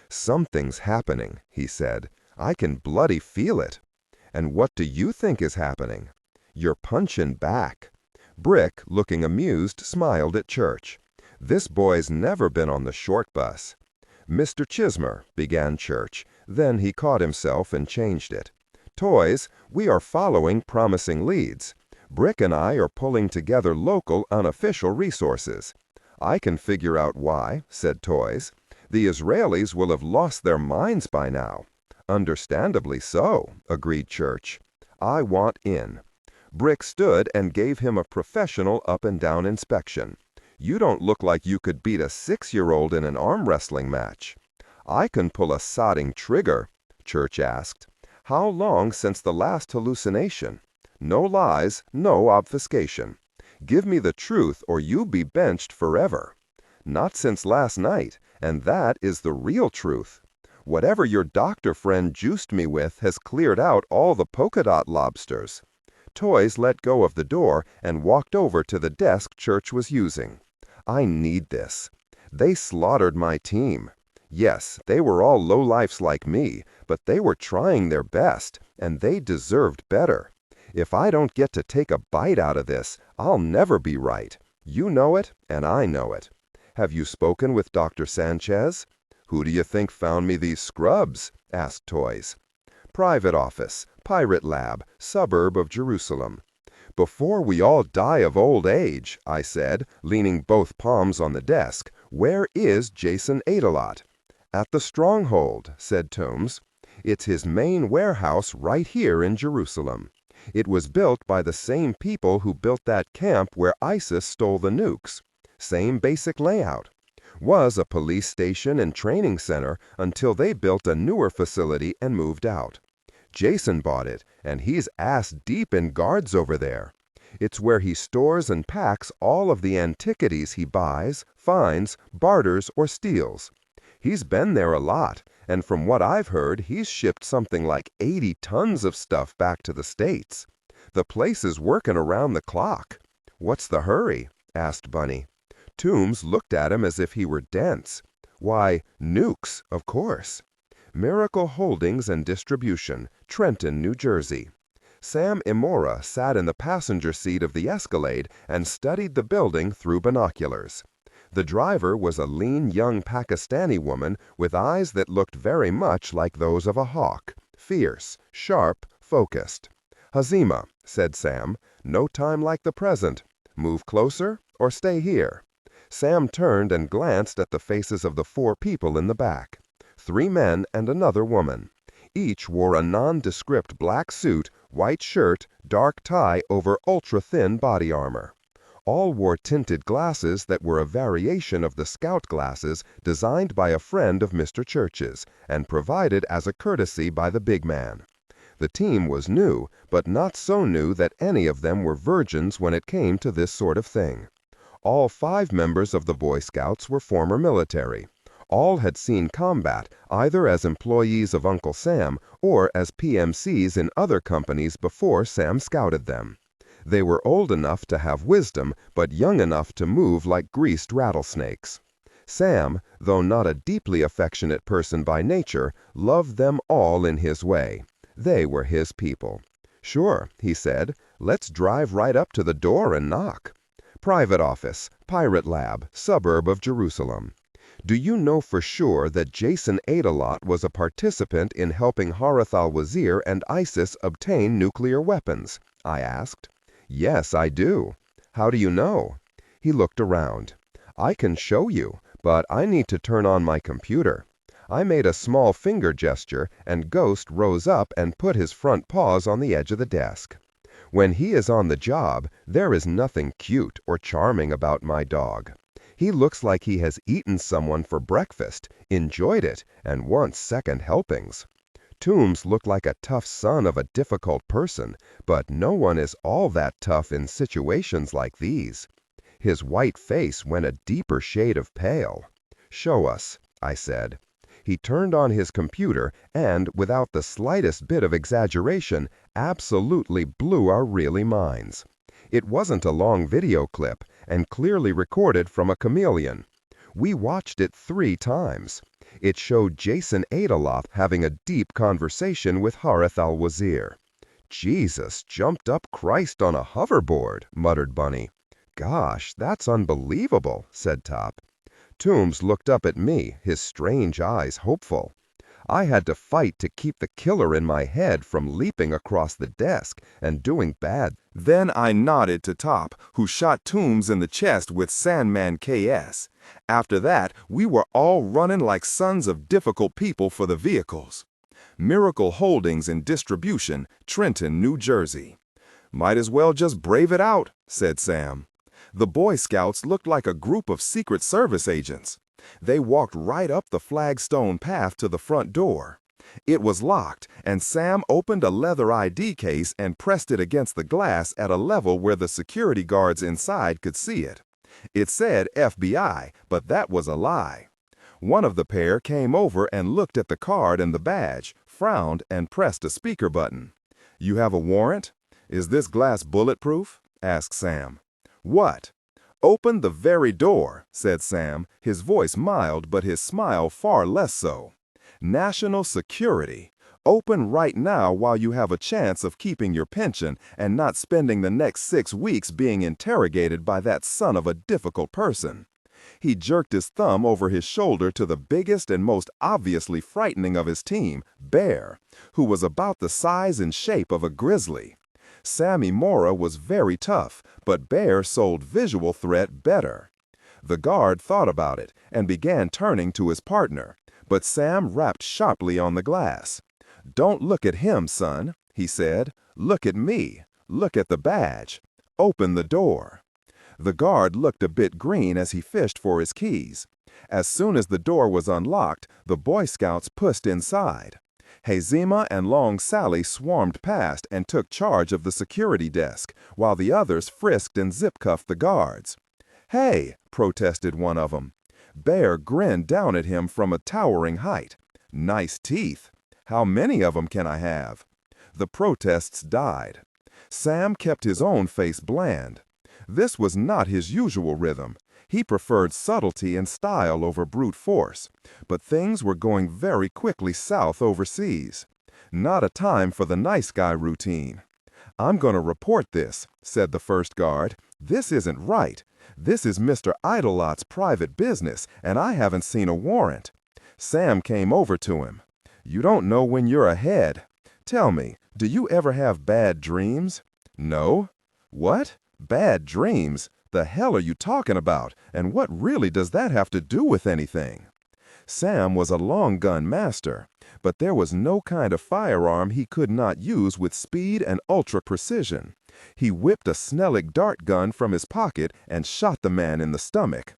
"Something's happening," he said. "I can bloody feel it." "And what do you think is happening?" "You're punching back." Brick, looking amused, smiled at Church. "This boy's never been on the short bus." "Mr. Chismer," began Church. Then he caught himself and changed it. "Toys, we are following promising leads. Brick and I are pulling together local, unofficial resources." "I can figure out why," said Toys. "The Israelis will have lost their minds by now." "Understandably so," agreed Church. "I want in." Brick stood and gave him a professional up-and-down inspection. "You don't look like you could beat a 6-year-old in an arm wrestling match." "I can pull a sodding trigger," Church asked. "How long since the last hallucination?" "No lies, no obfuscation. Give me the truth or you'll be benched forever." "Not since last night, and that is the real truth. Whatever your doctor friend juiced me with has cleared out all the polka dot lobsters." Toys let go of the door and walked over to the desk Church was using. "I need this. They slaughtered my team. Yes, they were all lowlifes like me, but they were trying their best, and they deserved better. If I don't get to take a bite out of this, I'll never be right. You know it, and I know it." "Have you spoken with Dr. Sanchez?" "Who do you think found me these scrubs?" asked Toys. "Private office, pirate lab, suburb of Jerusalem." "Before we all die of old age," I said, leaning both palms on the desk, "where is Jason Adelot?" "At the Stronghold," said Toombs. "It's his main warehouse right here in Jerusalem. It was built by the same people who built that camp where ISIS stole the nukes. Same basic layout. Was a police station and training center until they built a newer facility and moved out. Jason bought it, and he's ass-deep in guards over there. It's where he stores and packs all of the antiquities he buys, finds, barters, or steals. He's been there a lot, and from what I've heard, he's shipped something like 80 tons of stuff back to the States. The place is working around the clock." "What's the hurry?" asked Bunny. Toombs looked at him as if he were dense. "Why, nukes, of course. Miracle Holdings and Distribution, Trenton, New Jersey." Sam Imora sat in the passenger seat of the Escalade and studied the building through binoculars. The driver was a lean young Pakistani woman with eyes that looked very much like those of a hawk, fierce, sharp, focused. "Hazima," said Sam, "no time like the present. Move closer or stay here." Sam turned and glanced at the faces of the 4 people in the back. 3 men and another woman. Each wore a nondescript black suit, white shirt, dark tie over ultra-thin body armor. All wore tinted glasses that were a variation of the scout glasses designed by a friend of Mr. Church's and provided as a courtesy by the big man. The team was new, but not so new that any of them were virgins when it came to this sort of thing. All 5 members of the Boy Scouts were former military. All had seen combat, either as employees of Uncle Sam or as PMCs in other companies before Sam scouted them. They were old enough to have wisdom, but young enough to move like greased rattlesnakes. Sam, though not a deeply affectionate person by nature, loved them all in his way. They were his people. "Sure," he said, "let's drive right up to the door and knock." Private office, pirate lab, suburb of Jerusalem. "Do you know for sure that Jason Adelot was a participant in helping Harith al-Wazir and ISIS obtain nuclear weapons?" I asked. "Yes, I do." "How do you know?" He looked around. "I can show you, but I need to turn on my computer." I made a small finger gesture, and Ghost rose up and put his front paws on the edge of the desk. When he is on the job, there is nothing cute or charming about my dog. He looks like he has eaten someone for breakfast, enjoyed it, and wants second helpings. Toombs looked like a tough son of a difficult person, but no one is all that tough in situations like these. His white face went a deeper shade of pale. "Show us," I said. He turned on his computer and, without the slightest bit of exaggeration, absolutely blew our reeling minds. It wasn't a long video clip, and clearly recorded from a chameleon. We watched it 3 times. It showed Jason Adelot having a deep conversation with Harith al-Wazir. "Jesus jumped up Christ on a hoverboard," muttered Bunny. "Gosh, that's unbelievable," said Top. Toombs looked up at me, his strange eyes hopeful. I had to fight to keep the killer in my head from leaping across the desk and doing bad. Then I nodded to Top, who shot Toombs in the chest with Sandman KS. After that, we were all running like sons of difficult people for the vehicles. Miracle Holdings and Distribution, Trenton, New Jersey. "Might as well just brave it out," said Sam. The Boy Scouts looked like a group of Secret Service agents. They walked right up the flagstone path to the front door. It was locked, and Sam opened a leather ID case and pressed it against the glass at a level where the security guards inside could see it. It said FBI, but that was a lie. One of the pair came over and looked at the card and the badge, frowned, and pressed a speaker button. "You have a warrant? Is this glass bulletproof?" asked Sam. "What?" "Open the very door," said Sam, his voice mild but his smile far less so. "National security. Open right now while you have a chance of keeping your pension and not spending the next 6 weeks being interrogated by that son of a difficult person." He jerked his thumb over his shoulder to the biggest and most obviously frightening of his team, Bear, who was about the size and shape of a grizzly. Sammy Mora was very tough, but Bear sold visual threat better. The guard thought about it and began turning to his partner, but Sam rapped sharply on the glass. "Don't look at him, son," he said. "Look at me. Look at the badge. Open the door." The guard looked a bit green as he fished for his keys. As soon as the door was unlocked, the Boy Scouts pushed inside. Hazima and Long Sally swarmed past and took charge of the security desk, while the others frisked and zip-cuffed the guards. "Hey," protested one of them. Bear grinned down at him from a towering height. "Nice teeth. How many of them can I have?" The protests died. Sam kept his own face bland. This was not his usual rhythm. He preferred subtlety and style over brute force, but things were going very quickly south overseas. Not a time for the nice guy routine. "I'm going to report this," said the first guard. "This isn't right. This is Mr. Idelot's private business, and I haven't seen a warrant." Sam came over to him. "You don't know when you're ahead. Tell me, do you ever have bad dreams?" "No." "What? Bad dreams? The hell are you talking about, and what really does that have to do with anything?" Sam was a long gun master, but there was no kind of firearm he could not use with speed and ultra precision. He whipped a Snelling dart gun from his pocket and shot the man in the stomach.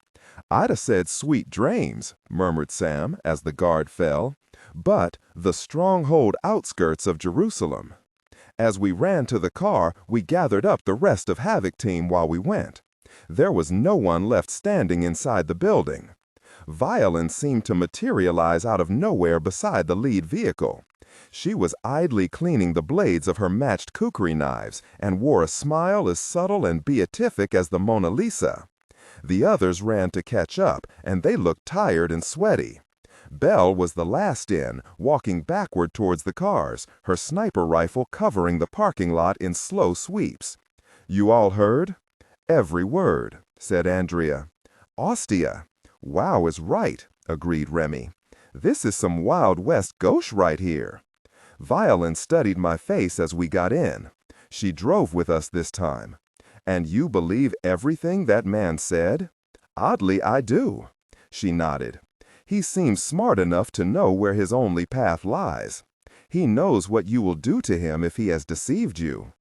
"I'd 'a' said sweet dreams," murmured Sam as the guard fell. "But the stronghold outskirts of Jerusalem." As we ran to the car, we gathered up the rest of Havoc team while we went. There was no one left standing inside the building. Violence seemed to materialize out of nowhere beside the lead vehicle. She was idly cleaning the blades of her matched kukri knives and wore a smile as subtle and beatific as the Mona Lisa. The others ran to catch up, and they looked tired and sweaty. Belle was the last in, walking backward towards the cars, her sniper rifle covering the parking lot in slow sweeps. "You all heard?" "Every word," said Andrea. "Ostia." "Wow is right," agreed Remy. "This is some Wild West gauche right here." Violin studied my face as we got in. She drove with us this time. "And you believe everything that man said?" "Oddly, I do." She nodded. "He seems smart enough to know where his only path lies. He knows what you will do to him if he has deceived you."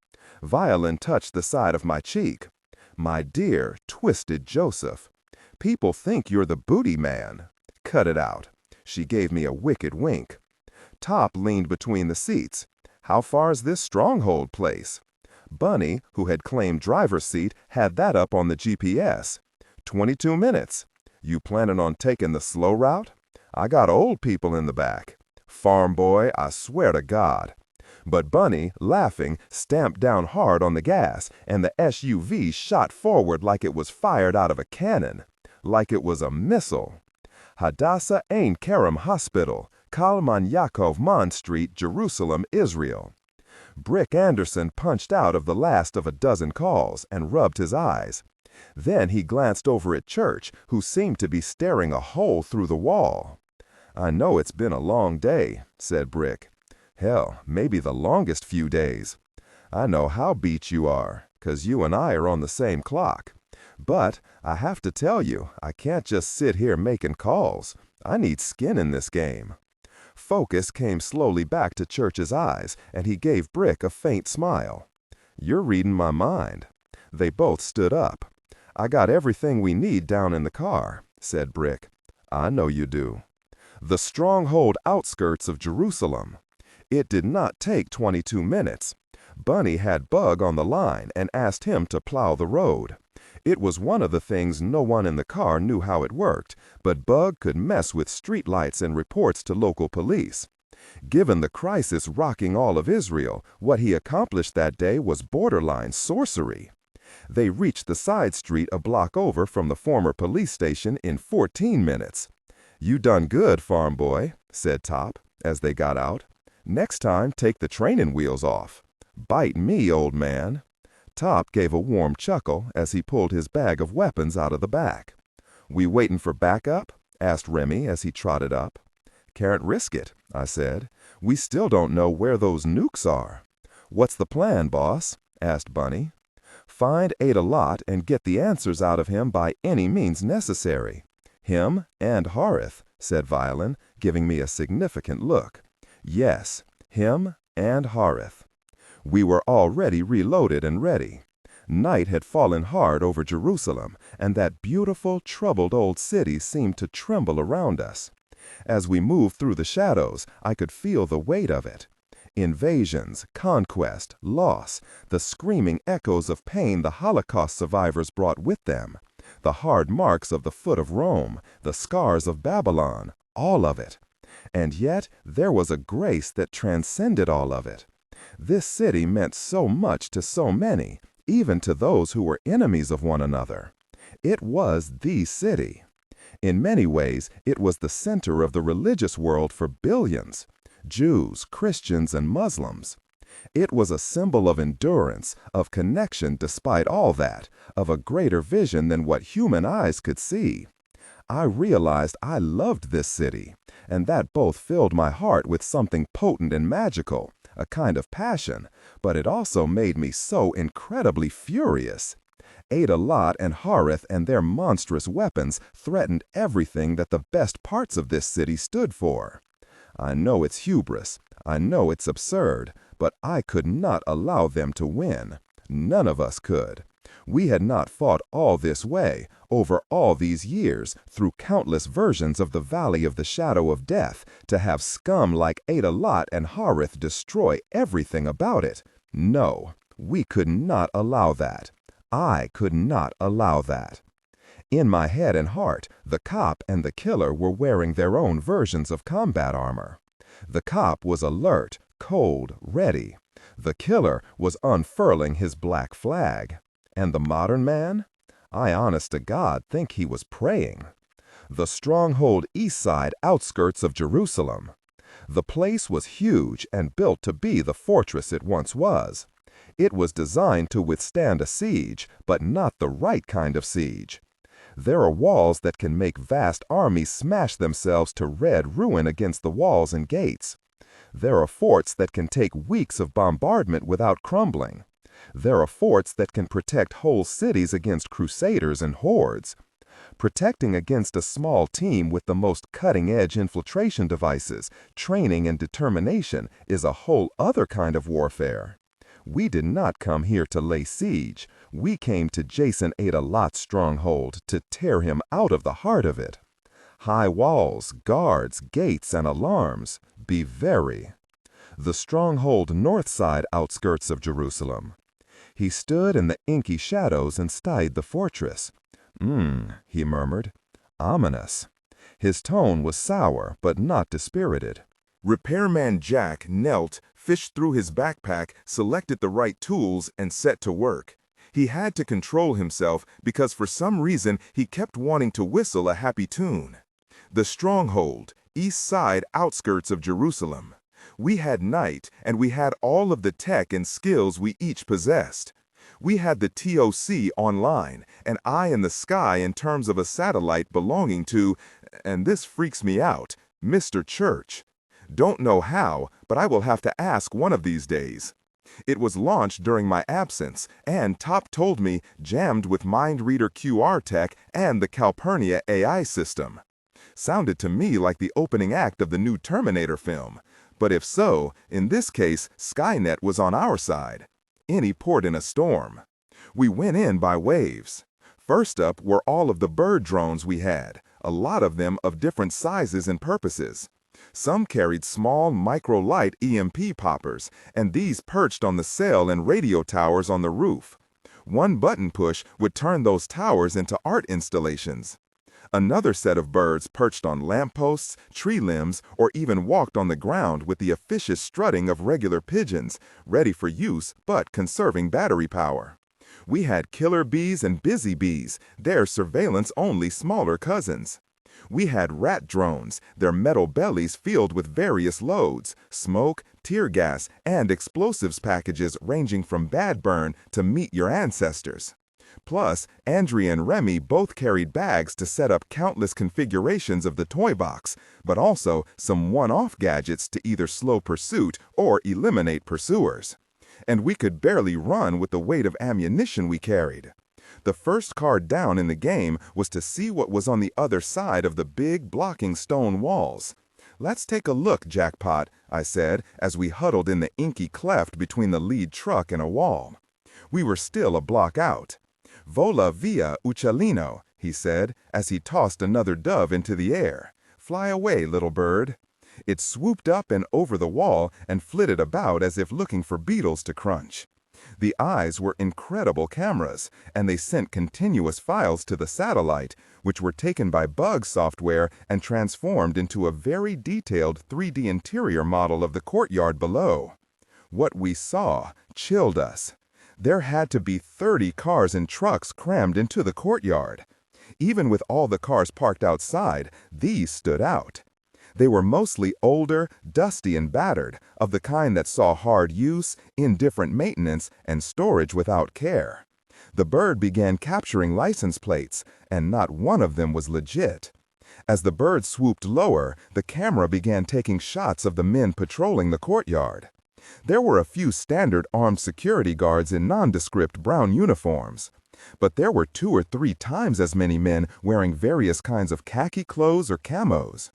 Violin touched the side of my cheek. "My dear, twisted Joseph. People think you're the booty man. Cut it out." She gave me a wicked wink. Top leaned between the seats. "How far is this stronghold place?" Bunny, who had claimed driver's seat, had that up on the GPS. 22 minutes. "You planning on taking the slow route?" "I got old people in the back." "Farm boy, I swear to God." But Bunny, laughing, stamped down hard on the gas, and the SUV shot forward like it was fired out of a cannon. Like it was a missile. "Hadassah Ein Kerem Hospital, Kalman Yaakov Mon Street, Jerusalem, Israel." Brick Anderson punched out of the last of a dozen calls and rubbed his eyes. Then he glanced over at Church, who seemed to be staring a hole through the wall. "I know it's been a long day," said Brick. "Hell, maybe the longest few days. I know how beat you are, 'cause you and I are on the same clock. But I have to tell you, I can't just sit here making calls. I need skin in this game." Focus came slowly back to Church's eyes, and he gave Brick a faint smile. "You're reading my mind." They both stood up. "I got everything we need down in the car," said Brick. "I know you do." The stronghold outskirts of Jerusalem. It did not take 22 minutes. Bunny had Bug on the line and asked him to plow the road. It was one of the things no one in the car knew how it worked, but Bug could mess with streetlights and reports to local police. Given the crisis rocking all of Israel, what he accomplished that day was borderline sorcery. They reached the side street a block over from the former police station in 14 minutes. "You done good, farm boy," said Top, as they got out. "Next time, take the training wheels off." "Bite me, old man." Top gave a warm chuckle as he pulled his bag of weapons out of the back. "We waiting for backup?" asked Remy as he trotted up. "Can't risk it," I said. "We still don't know where those nukes are." "What's the plan, boss?" asked Bunny. "Find Ada Lot and get the answers out of him by any means necessary." "Him and Harith," said Violin, giving me a significant look. "Yes, him and Harith." We were already reloaded and ready. Night had fallen hard over Jerusalem, and that beautiful, troubled old city seemed to tremble around us. As we moved through the shadows, I could feel the weight of it. Invasions, conquest, loss, the screaming echoes of pain the Holocaust survivors brought with them, the hard marks of the foot of Rome, the scars of Babylon, all of it. And yet there was a grace that transcended all of it. This city meant so much to so many, even to those who were enemies of one another. It was the city. In many ways, it was the center of the religious world for billions. Jews, Christians, and Muslims. It was a symbol of endurance, of connection despite all that, of a greater vision than what human eyes could see. I realized I loved this city, and that both filled my heart with something potent and magical, a kind of passion, but it also made me so incredibly furious. Ada Lot and Harith and their monstrous weapons threatened everything that the best parts of this city stood for. I know it's hubris, I know it's absurd, but I could not allow them to win. None of us could. We had not fought all this way, over all these years, through countless versions of the Valley of the Shadow of Death, to have scum like Ada Lot and Harith destroy everything about it. No, we could not allow that. I could not allow that. In my head and heart, the cop and the killer were wearing their own versions of combat armor. The cop was alert, cold, ready. The killer was unfurling his black flag. And the modern man? I honest to God think he was praying. The stronghold east side outskirts of Jerusalem. The place was huge and built to be the fortress it once was. It was designed to withstand a siege, but not the right kind of siege. There are walls that can make vast armies smash themselves to red ruin against the walls and gates. There are forts that can take weeks of bombardment without crumbling. There are forts that can protect whole cities against crusaders and hordes. Protecting against a small team with the most cutting-edge infiltration devices, training, and determination is a whole other kind of warfare. We did not come here to lay siege. We came to Jason Ada-Lot's stronghold to tear him out of the heart of it. High walls, guards, gates, and alarms. Be very. The stronghold north side outskirts of Jerusalem. He stood in the inky shadows and studied the fortress. He murmured. Ominous. His tone was sour, but not dispirited. Repairman Jack knelt, fished through his backpack, selected the right tools, and set to work. He had to control himself because for some reason he kept wanting to whistle a happy tune. The stronghold, east side outskirts of Jerusalem. We had night, and we had all of the tech and skills we each possessed. We had the TOC online, and eye in the sky in terms of a satellite belonging to, and this freaks me out, Mr. Church. Don't know how, but I will have to ask one of these days. It was launched during my absence, and Top told me jammed with Mind Reader QR tech and the Calpurnia AI system. Sounded to me like the opening act of the new Terminator film. But if so, in this case, Skynet was on our side. Any port in a storm. We went in by waves. First up were all of the bird drones we had, a lot of them of different sizes and purposes. Some carried small micro-light EMP poppers, and these perched on the cell and radio towers on the roof. One button push would turn those towers into art installations. Another set of birds perched on lampposts, tree limbs, or even walked on the ground with the officious strutting of regular pigeons, ready for use but conserving battery power. We had killer bees and busy bees, their surveillance-only smaller cousins. We had rat drones, their metal bellies filled with various loads, smoke, tear gas, and explosives packages ranging from bad burn to meet your ancestors. Plus, Andrea and Remy both carried bags to set up countless configurations of the toy box, but also some one-off gadgets to either slow pursuit or eliminate pursuers. And we could barely run with the weight of ammunition we carried. The first card down in the game was to see what was on the other side of the big blocking stone walls. "Let's take a look, Jackpot," I said, as we huddled in the inky cleft between the lead truck and a wall. We were still a block out. "Vola via uccellino," he said, as he tossed another dove into the air. "Fly away, little bird." It swooped up and over the wall and flitted about as if looking for beetles to crunch. The eyes were incredible cameras, and they sent continuous files to the satellite, which were taken by bug software and transformed into a very detailed 3D interior model of the courtyard below. What we saw chilled us. There had to be 30 cars and trucks crammed into the courtyard. Even with all the cars parked outside, these stood out. They were mostly older, dusty, and battered, of the kind that saw hard use, indifferent maintenance, and storage without care. The bird began capturing license plates, and not one of them was legit. As the bird swooped lower, the camera began taking shots of the men patrolling the courtyard. There were a few standard armed security guards in nondescript brown uniforms, but there were 2 or 3 times as many men wearing various kinds of khaki clothes or camos.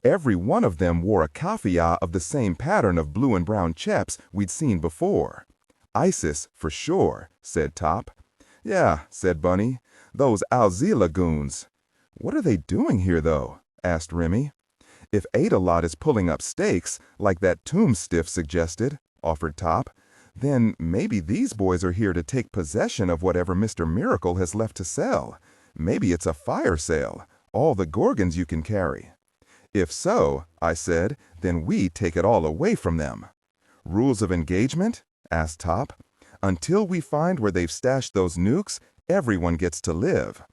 Every one of them wore a kafia of the same pattern of blue and brown cheps we'd seen before. "ISIS, for sure," said Top. "Yeah," said Bunny, "those Al-Zila goons." "What are they doing here, though?" asked Remy. "If Ada-Lot is pulling up stakes, like that tomb stiff suggested," offered Top, Then maybe these boys are here to take possession of whatever Mr. Miracle has left to sell. Maybe it's a fire sale, all the Gorgons you can carry. If so, I said, then we take it all away from them. Rules of engagement? Asked Top. Until we find where they've stashed those nukes, everyone gets to live.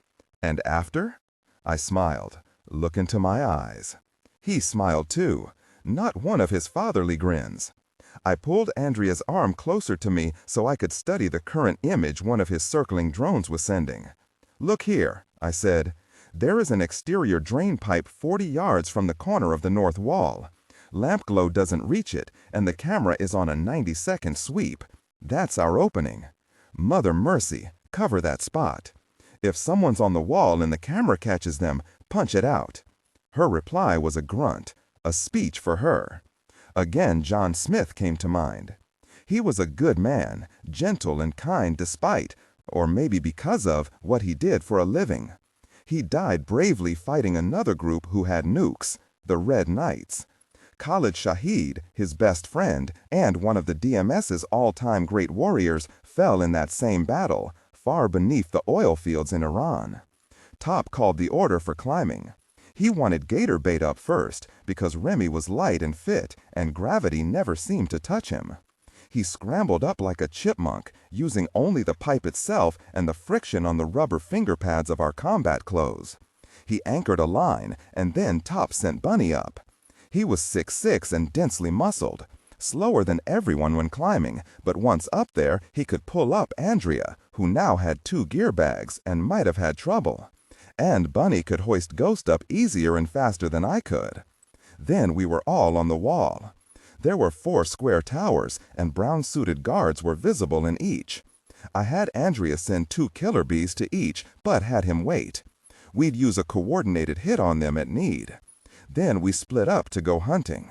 And after? I smiled. Look into my eyes. He smiled too, not one of his fatherly grins. I pulled Andrea's arm closer to me so I could study the current image one of his circling drones was sending. Look here, I said. There is an exterior drain pipe 40 yards from the corner of the north wall. Lamp glow doesn't reach it, and the camera is on a 90-second sweep. That's our opening. Mother mercy, cover that spot. If someone's on the wall and the camera catches them, punch it out. Her reply was a grunt, a speech for her. Again, John Smith came to mind. He was a good man, gentle and kind despite, or maybe because of, what he did for a living. He died bravely fighting another group who had nukes, the Red Knights. Khalid Shahid, his best friend, and one of the DMS's all-time great warriors, fell in that same battle, far beneath the oil fields in Iran. Top called the order for climbing. He wanted gator bait up first, because Remy was light and fit, and gravity never seemed to touch him. He scrambled up like a chipmunk, using only the pipe itself and the friction on the rubber finger pads of our combat clothes. He anchored a line, and then Top sent Bunny up. He was 6'6" and densely muscled, slower than everyone when climbing, but once up there, he could pull up Andrea, who now had 2 gear bags and might have had trouble. And Bunny could hoist Ghost up easier and faster than I could. Then we were all on the wall. There were 4 square towers, and brown-suited guards were visible in each. I had Andrea send 2 killer bees to each, but had him wait. We'd use a coordinated hit on them at need. Then we split up to go hunting.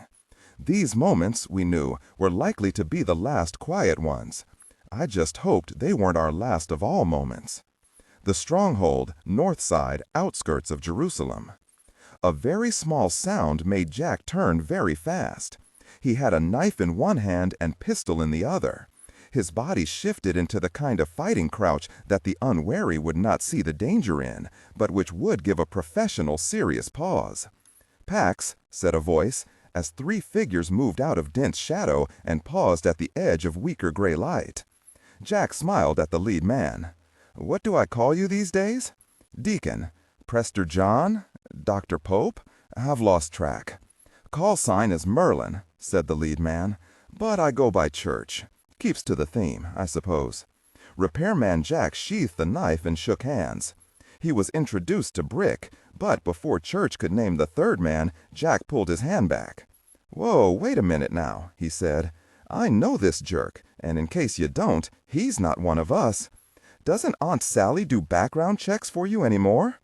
These moments, we knew, were likely to be the last quiet ones. I just hoped they weren't our last of all moments. The stronghold, north side, outskirts of Jerusalem. A very small sound made Jack turn very fast. He had a knife in one hand and pistol in the other. His body shifted into the kind of fighting crouch that the unwary would not see the danger in, but which would give a professional serious pause. "Pax," said a voice, as 3 figures moved out of dense shadow and paused at the edge of weaker gray light. Jack smiled at the lead man. "What do I call you these days?" "Deacon." "Prester John?" "Dr. Pope?" "I've lost track." "Call sign is Merlin," said the lead man, "but I go by Church. Keeps to the theme, I suppose." Repairman Jack sheathed the knife and shook hands. He was introduced to Brick, but before Church could name the third man, Jack pulled his hand back. "Whoa, wait a minute now," he said. "I know this jerk, and in case you don't, he's not one of us. Doesn't Aunt Sally do background checks for you anymore?"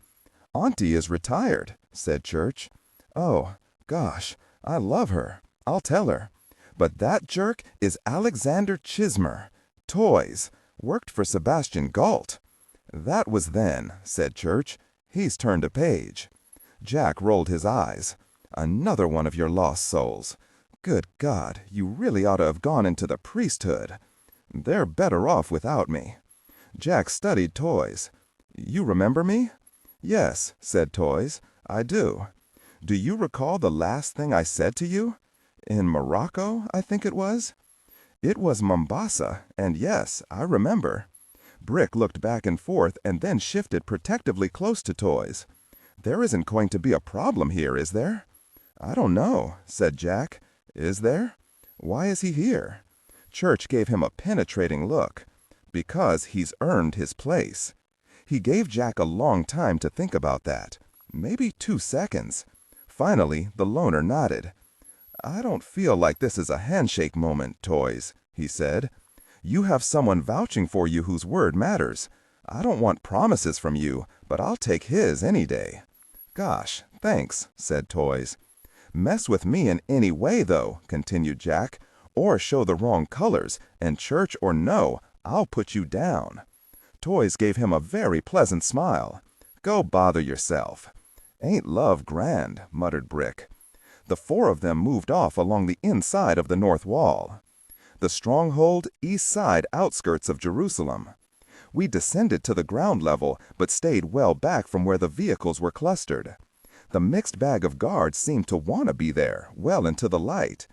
"Auntie is retired," said Church. "Oh, gosh, I love her. I'll tell her. But that jerk is Alexander Chismer. Toys. Worked for Sebastian Galt." "That was then," said Church. "He's turned a page." Jack rolled his eyes. "Another one of your lost souls. Good God, you really ought to have gone into the priesthood. They're better off without me." Jack studied Toys. "You remember me?" "Yes," said Toys. "I do. Do you recall the last thing I said to you? In Morocco, I think it was?" "It was Mombasa, and yes, I remember." Brick looked back and forth and then shifted protectively close to Toys. "There isn't going to be a problem here, is there?" "I don't know," said Jack. "Is there? Why is he here?" Church gave him a penetrating look. "Because he's earned his place." He gave Jack a long time to think about that. Maybe 2 seconds. Finally, the loner nodded. "I don't feel like this is a handshake moment, Toys," he said. "You have someone vouching for you whose word matters. I don't want promises from you, but I'll take his any day." "Gosh, thanks," said Toys. "Mess with me in any way, though," continued Jack, "or show the wrong colors, and Church or no, I'll put you down." Toys gave him a very pleasant smile. "Go bother yourself." "Ain't love grand," muttered Brick. The 4 of them moved off along the inside of the north wall. the stronghold east side outskirts of Jerusalem. We descended to the ground level, but stayed well back from where the vehicles were clustered. The mixed bag of guards seemed to want to be there, well into the light.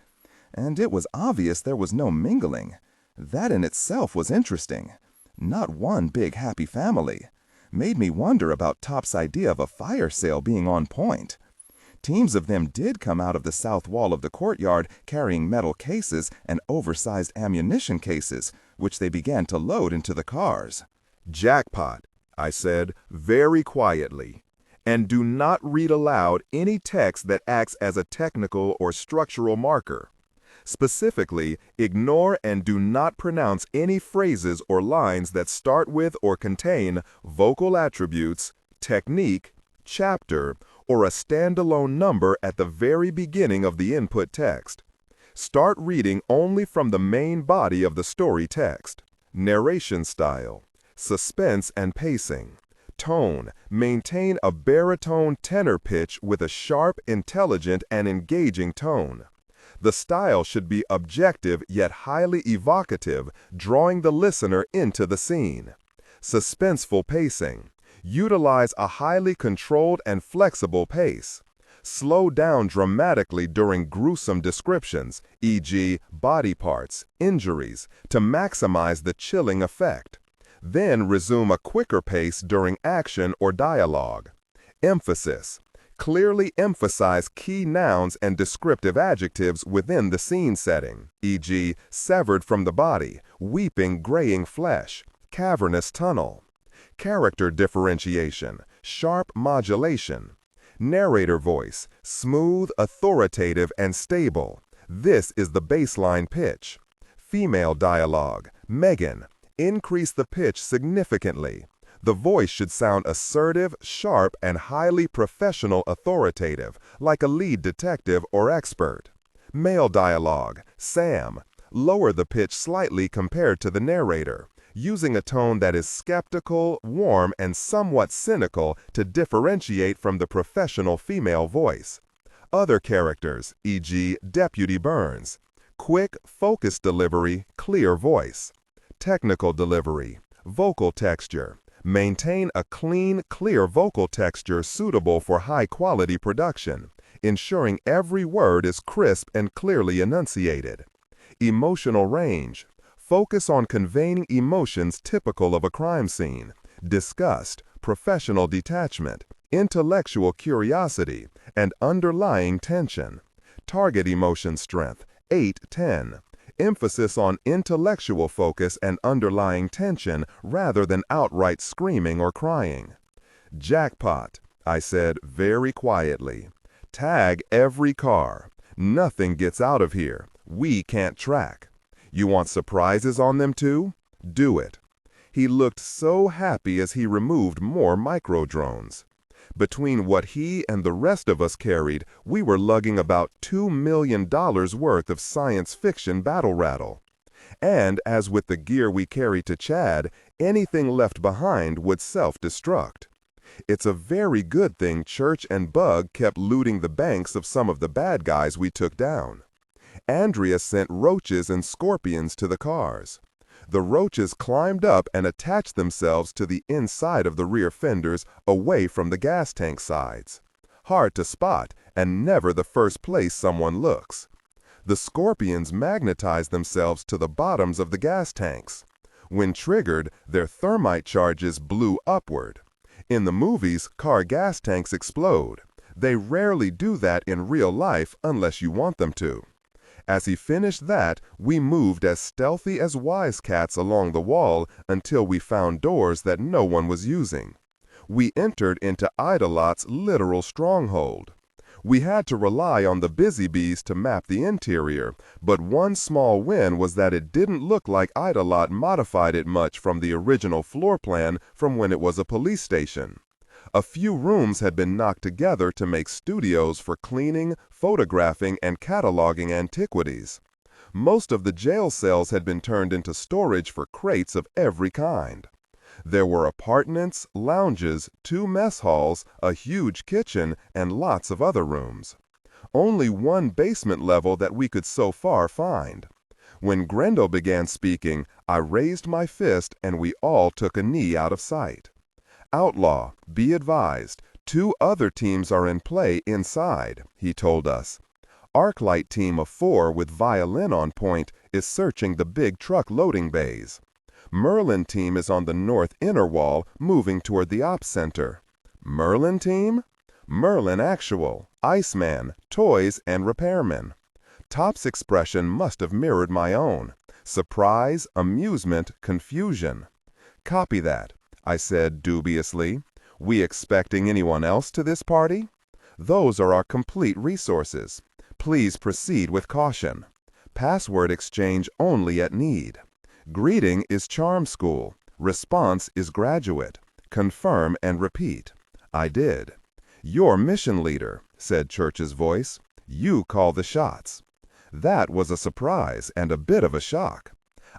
And it was obvious there was no mingling. That in itself was interesting. Not one big happy family. Made me wonder about Top's idea of a fire sale being on point. Teams of them did come out of the south wall of the courtyard carrying metal cases and oversized ammunition cases, which they began to load into the cars. "Jackpot," I said very quietly. "And do not read aloud any text that acts as a technical or structural marker. Specifically, ignore and do not pronounce any phrases or lines that start with or contain vocal attributes, technique, chapter, or a standalone number at the very beginning of the input text. Start reading only from the main body of the story text. Narration style, suspense and pacing. Tone, maintain a baritone tenor pitch with a sharp, intelligent, and engaging tone. The style should be objective yet highly evocative, drawing the listener into the scene. Suspenseful pacing. Utilize a highly controlled and flexible pace. Slow down dramatically during gruesome descriptions, e.g., body parts, injuries, to maximize the chilling effect. Then resume a quicker pace during action or dialogue. Emphasis. Clearly emphasize key nouns and descriptive adjectives within the scene setting, e.g., severed from the body, weeping, graying flesh, cavernous tunnel. Character differentiation, sharp modulation. Narrator voice, smooth, authoritative, and stable. This is the baseline pitch. Female dialogue, Megan. Increase the pitch significantly. The voice should sound assertive, sharp, and highly professional authoritative, like a lead detective or expert. Male dialogue, Sam. Lower the pitch slightly compared to the narrator, using a tone that is skeptical, warm, and somewhat cynical to differentiate from the professional female voice. Other characters, e.g., Deputy Burns. Quick, focused delivery, clear voice. Technical delivery, vocal texture. Maintain a clean, clear vocal texture suitable for high-quality production, ensuring every word is crisp and clearly enunciated. Emotional range. Focus on conveying emotions typical of a crime scene, disgust, professional detachment, intellectual curiosity, and underlying tension. Target emotion strength, 8-10. Emphasis on intellectual focus and underlying tension rather than outright screaming or crying. Jackpot, I said very quietly. Tag every car. Nothing gets out of here. We can't track. You want surprises on them too? Do it. He looked so happy as he removed more micro-drones. Between what he and the rest of us carried, we were lugging about $2 million worth of science fiction battle rattle. And as with the gear we carried to Chad, anything left behind would self-destruct. It's a very good thing Church and Bug kept looting the banks of some of the bad guys we took down. Andrea sent roaches and scorpions to the cars. The roaches climbed up and attached themselves to the inside of the rear fenders away from the gas tank sides. Hard to spot and never the first place someone looks. The scorpions magnetize themselves to the bottoms of the gas tanks. When triggered, their thermite charges blew upward. In the movies, car gas tanks explode. They rarely do that in real life unless you want them to. As he finished that, we moved as stealthy as wise cats along the wall until we found doors that no one was using. We entered into Idolot's literal stronghold. We had to rely on the busy bees to map the interior, but one small win was that it didn't look like Idolot modified it much from the original floor plan from when it was a police station. A few rooms had been knocked together to make studios for cleaning, photographing, and cataloging antiquities. Most of the jail cells had been turned into storage for crates of every kind. There were apartments, lounges, 2 mess halls, a huge kitchen, and lots of other rooms. Only one basement level that we could so far find. When Grendel began speaking, I raised my fist and we all took a knee out of sight. Outlaw, be advised, 2 other teams are in play inside, he told us. Arclight team of 4 with violin on point is searching the big truck loading bays. Merlin team is on the north inner wall moving toward the ops center. Merlin team? Merlin actual, Iceman, toys, and repairmen. Top's expression must have mirrored my own. Surprise, amusement, confusion. Copy that, I said dubiously. We expecting anyone else to this party? Those are our complete resources. Please proceed with caution. Password exchange only at need. Greeting is charm school. Response is graduate. Confirm and repeat. I did. You're mission leader, said Church's voice. You call the shots. That was a surprise and a bit of a shock.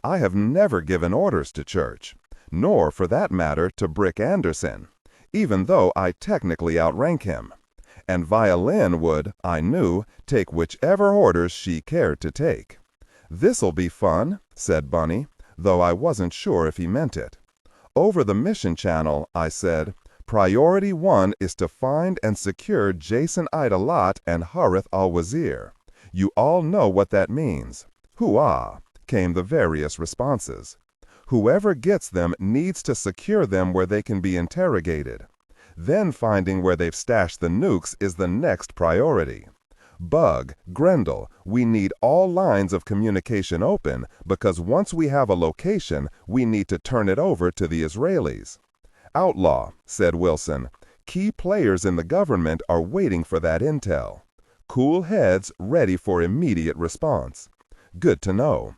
I have never given orders to Church, nor for that matter to Brick Anderson, even though I technically outrank him. And Violin would, I knew, take whichever orders she cared to take. This'll be fun, said Bunny, though I wasn't sure if he meant it. Over the mission channel, I said, Priority 1 is to find and secure Jason Idalat and Harith al-Wazir. You all know what that means. Hooah, came the various responses. Whoever gets them needs to secure them where they can be interrogated. Then finding where they've stashed the nukes is the next priority. Bug, Grendel, we need all lines of communication open because once we have a location, we need to turn it over to the Israelis. Outlaw, said Wilson, key players in the government are waiting for that intel. Cool heads ready for immediate response. Good to know.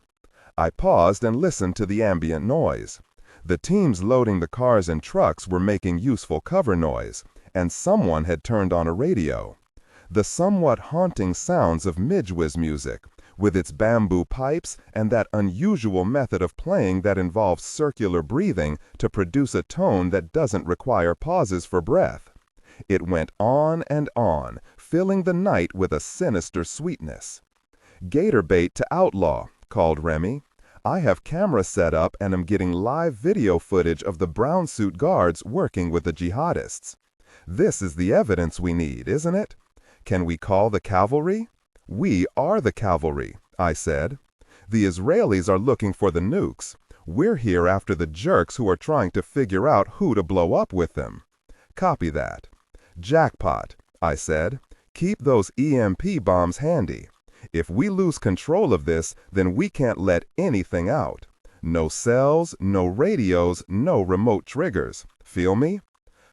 I paused and listened to the ambient noise. The teams loading the cars and trucks were making useful cover noise, and someone had turned on a radio. The somewhat haunting sounds of Midgewiz music, with its bamboo pipes and that unusual method of playing that involves circular breathing to produce a tone that doesn't require pauses for breath. It went on and on, filling the night with a sinister sweetness. Gator bait to outlaw, called Remy. I have cameras set up and am getting live video footage of the brown suit guards working with the jihadists. This is the evidence we need, isn't it? Can we call the cavalry? We are the cavalry, I said. The Israelis are looking for the nukes. We're here after the jerks who are trying to figure out who to blow up with them. Copy that. Jackpot, I said. Keep those EMP bombs handy. If we lose control of this, then we can't let anything out. No cells, no radios, no remote triggers. Feel me?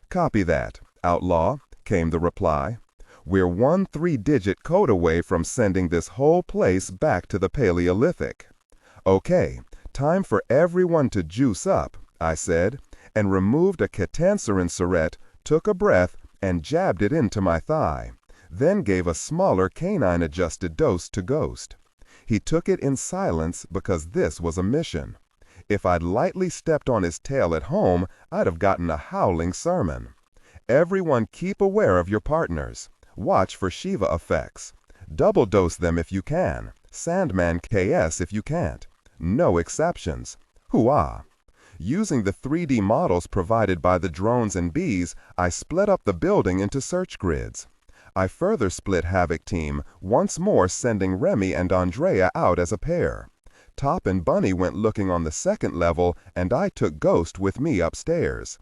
Copy that, Outlaw, came the reply. We're 1 3-digit code away from sending this whole place back to the Paleolithic. Okay, time for everyone to juice up, I said, and removed a Catancerin syringe, took a breath, and jabbed it into my thigh. Then gave a smaller canine-adjusted dose to Ghost. He took it in silence because this was a mission. If I'd lightly stepped on his tail at home, I'd have gotten a howling sermon. Everyone keep aware of your partners. Watch for Shiva effects. Double dose them if you can. Sandman KS if you can't. No exceptions. Hooah! Using the 3D models provided by the drones and bees, I split up the building into search grids. I further split Havoc Team, once more sending Remy and Andrea out as a pair. Top and Bunny went looking on the second level, and I took Ghost with me upstairs.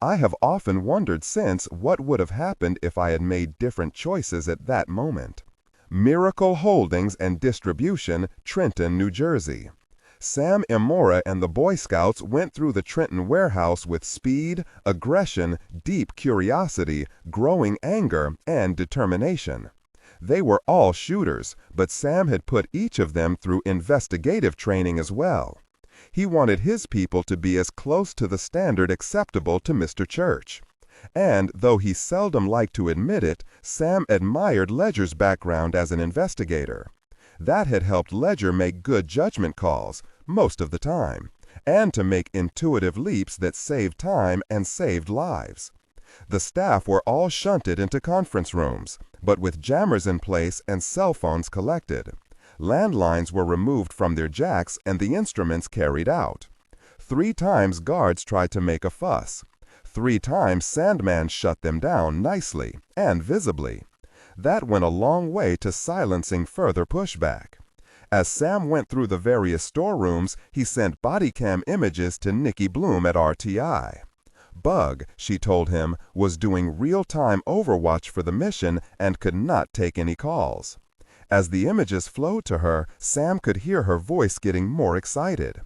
I have often wondered since what would have happened if I had made different choices at that moment. Miracle Holdings and Distribution, Trenton, New Jersey. Sam Imora and the Boy Scouts went through the Trenton warehouse with speed, aggression, deep curiosity, growing anger, and determination. They were all shooters, but Sam had put each of them through investigative training as well. He wanted his people to be as close to the standard acceptable to Mr. Church. And, though he seldom liked to admit it, Sam admired Ledger's background as an investigator. That had helped Ledger make good judgment calls, most of the time, and to make intuitive leaps that saved time and saved lives. The staff were all shunted into conference rooms, but with jammers in place and cell phones collected. Landlines were removed from their jacks and the instruments carried out. 3 times guards tried to make a fuss. 3 times Sandman shut them down nicely and visibly. That went a long way to silencing further pushback. As Sam went through the various storerooms, he sent body cam images to Nikki Bloom at RTI. Bug, she told him, was doing real-time overwatch for the mission and could not take any calls. As the images flowed to her, Sam could hear her voice getting more excited.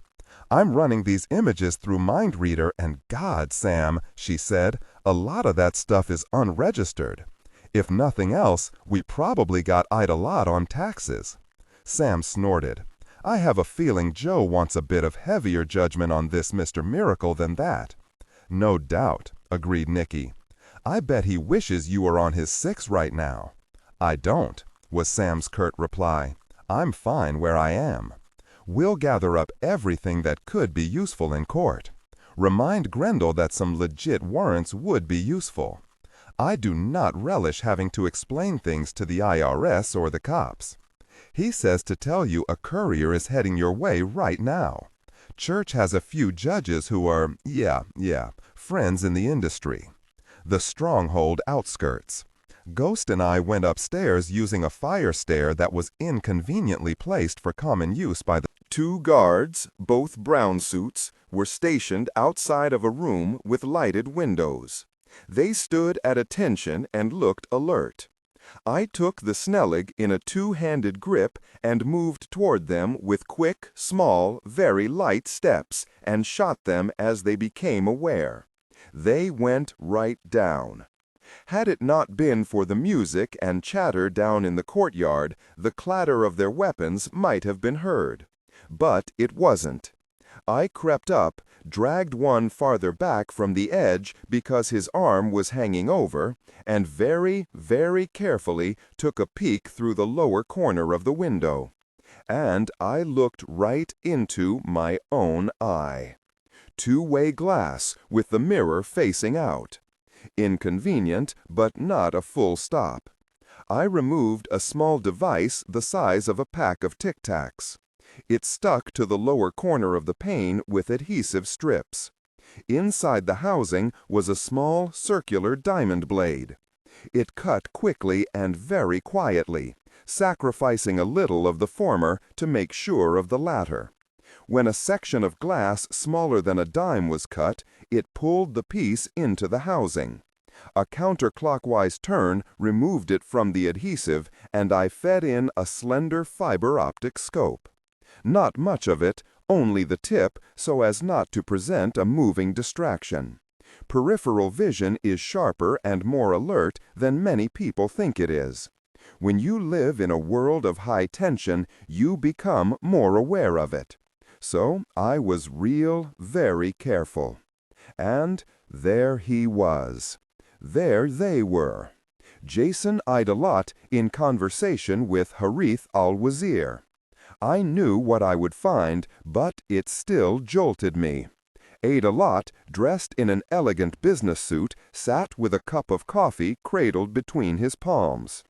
"I'm running these images through MindReader, and God, Sam," she said, "a lot of that stuff is unregistered. If nothing else, we probably got Idolot on taxes." Sam snorted. "I have a feeling Joe wants a bit of heavier judgment on this Mr. Miracle than that." "No doubt," agreed Nikki. "I bet he wishes you were on his 6 right now." "I don't," was Sam's curt reply. "I'm fine where I am. We'll gather up everything that could be useful in court. Remind Grendel that some legit warrants would be useful. I do not relish having to explain things to the IRS or the cops. He says to tell you a courier is heading your way right now. Church has a few judges who are, friends in the industry. The Stronghold outskirts. Ghost and I went upstairs using a fire stair that was inconveniently placed for common use by the 2 guards, both brown suits, were stationed outside of a room with lighted windows. They stood at attention and looked alert. I took the Snellig in a 2-handed grip and moved toward them with quick, small, very light steps and shot them as they became aware. They went right down. Had it not been for the music and chatter down in the courtyard, the clatter of their weapons might have been heard. But it wasn't. I crept up, dragged one farther back from the edge because his arm was hanging over, and very, very carefully took a peek through the lower corner of the window. And I looked right into my own eye. 2-way glass with the mirror facing out. Inconvenient, but not a full stop. I removed a small device the size of a pack of Tic Tacs. It stuck to the lower corner of the pane with adhesive strips. Inside the housing was a small circular diamond blade. It cut quickly and very quietly, sacrificing a little of the former to make sure of the latter. When a section of glass smaller than a dime was cut, it pulled the piece into the housing. A counterclockwise turn removed it from the adhesive, and I fed in a slender fiber optic scope. Not much of it, only the tip, so as not to present a moving distraction. Peripheral vision is sharper and more alert than many people think it is. When you live in a world of high tension, you become more aware of it. So I was very careful. And there he was. There they were. Jason Idolot in conversation with Harith al-Wazir. I knew what I would find, but it still jolted me. Idolot, dressed in an elegant business suit, sat with a cup of coffee cradled between his palms.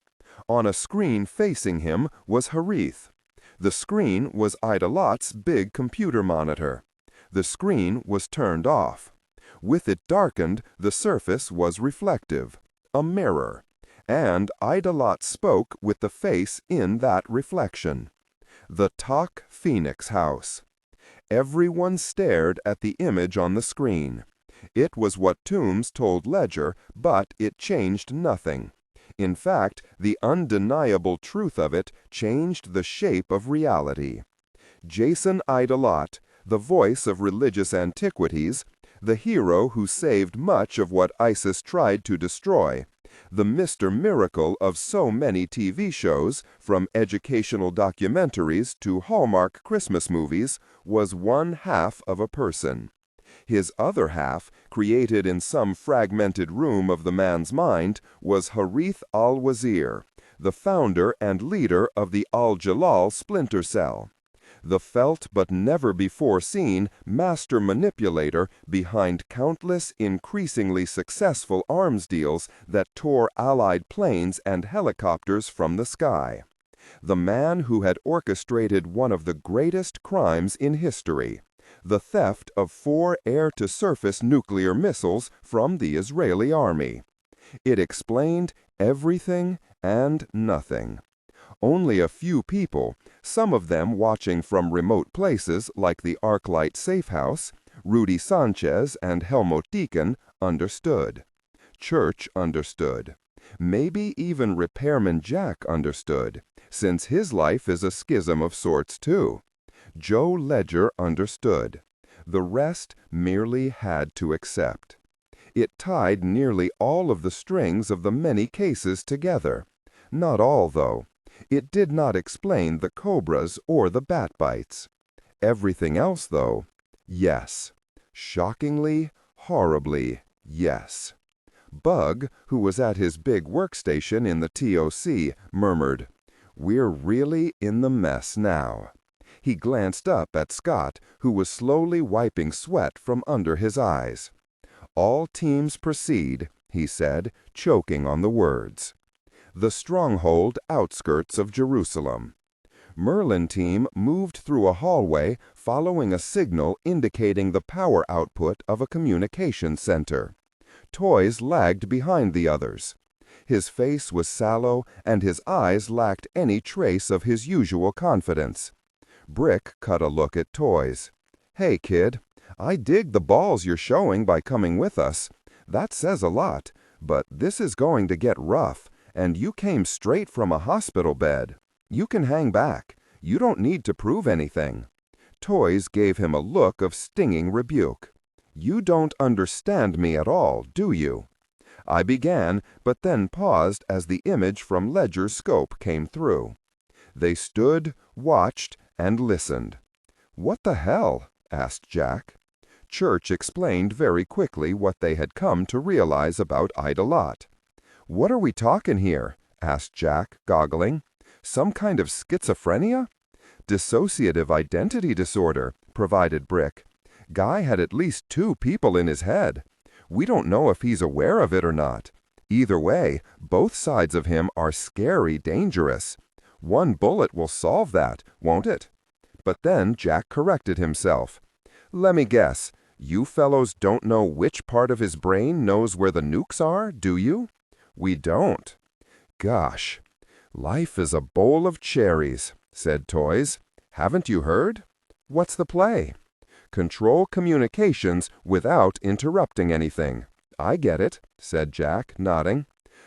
On a screen facing him was Harith. The screen was Idolot's big computer monitor. The screen was turned off. With it darkened, the surface was reflective, a mirror, and Idolot spoke with the face in that reflection. The Talk Phoenix House. Everyone stared at the image on the screen. It was what Toombs told Ledger, but it changed nothing. In fact, the undeniable truth of it changed the shape of reality. Jason Idolot, the voice of religious antiquities, the hero who saved much of what ISIS tried to destroy, the Mr. Miracle of so many TV shows, from educational documentaries to Hallmark Christmas movies, was one half of a person. His other half, created in some fragmented room of the man's mind, was Harith al-Wazir, the founder and leader of the Al-Jalal splinter cell, the felt but never before seen master manipulator behind countless increasingly successful arms deals that tore Allied planes and helicopters from the sky. The man who had orchestrated one of the greatest crimes in history, the theft of 4 air-to-surface nuclear missiles from the Israeli army. It explained everything and nothing. Only a few people, some of them watching from remote places like the Arclight Safe House, Rudy Sanchez and Helmut Deacon, understood. Church understood. Maybe even Repairman Jack understood, since his life is a schism of sorts too. Joe Ledger understood. The rest merely had to accept. It tied nearly all of the strings of the many cases together. Not all, though. It did not explain the cobras or the bat bites. Everything else, though, yes. Shockingly, horribly, yes. Bug, who was at his big workstation in the TOC, murmured, "We're really in the mess now." He glanced up at Scott, who was slowly wiping sweat from under his eyes. "All teams proceed," he said, choking on the words. The stronghold outskirts of Jerusalem. Merlin team moved through a hallway following a signal indicating the power output of a communication center. Toys lagged behind the others. His face was sallow and his eyes lacked any trace of his usual confidence. Brick cut a look at Toys. "Hey, kid, I dig the balls you're showing by coming with us. That says a lot, but this is going to get rough, and you came straight from a hospital bed. You can hang back. You don't need to prove anything." Toys gave him a look of stinging rebuke. "You don't understand me at all, do you?" I began, but then paused as the image from Ledger's scope came through. They stood, watched, and listened. "What the hell?" asked Jack. Church explained very quickly what they had come to realize about Ida Lott. "What are we talking here?" asked Jack, goggling. "Some kind of schizophrenia?" "Dissociative identity disorder," provided Brick. "Guy had at least 2 people in his head. We don't know if he's aware of it or not. Either way, both sides of him are scary dangerous. One bullet will solve that, won't it?" But then Jack corrected himself. "Let me guess. You fellows don't know which part of his brain knows where the nukes are, do you?" "We don't." "Gosh, life is a bowl of cherries," said Toys. "Haven't you heard? What's the play? Control communications without interrupting anything." "I get it," said Jack, nodding.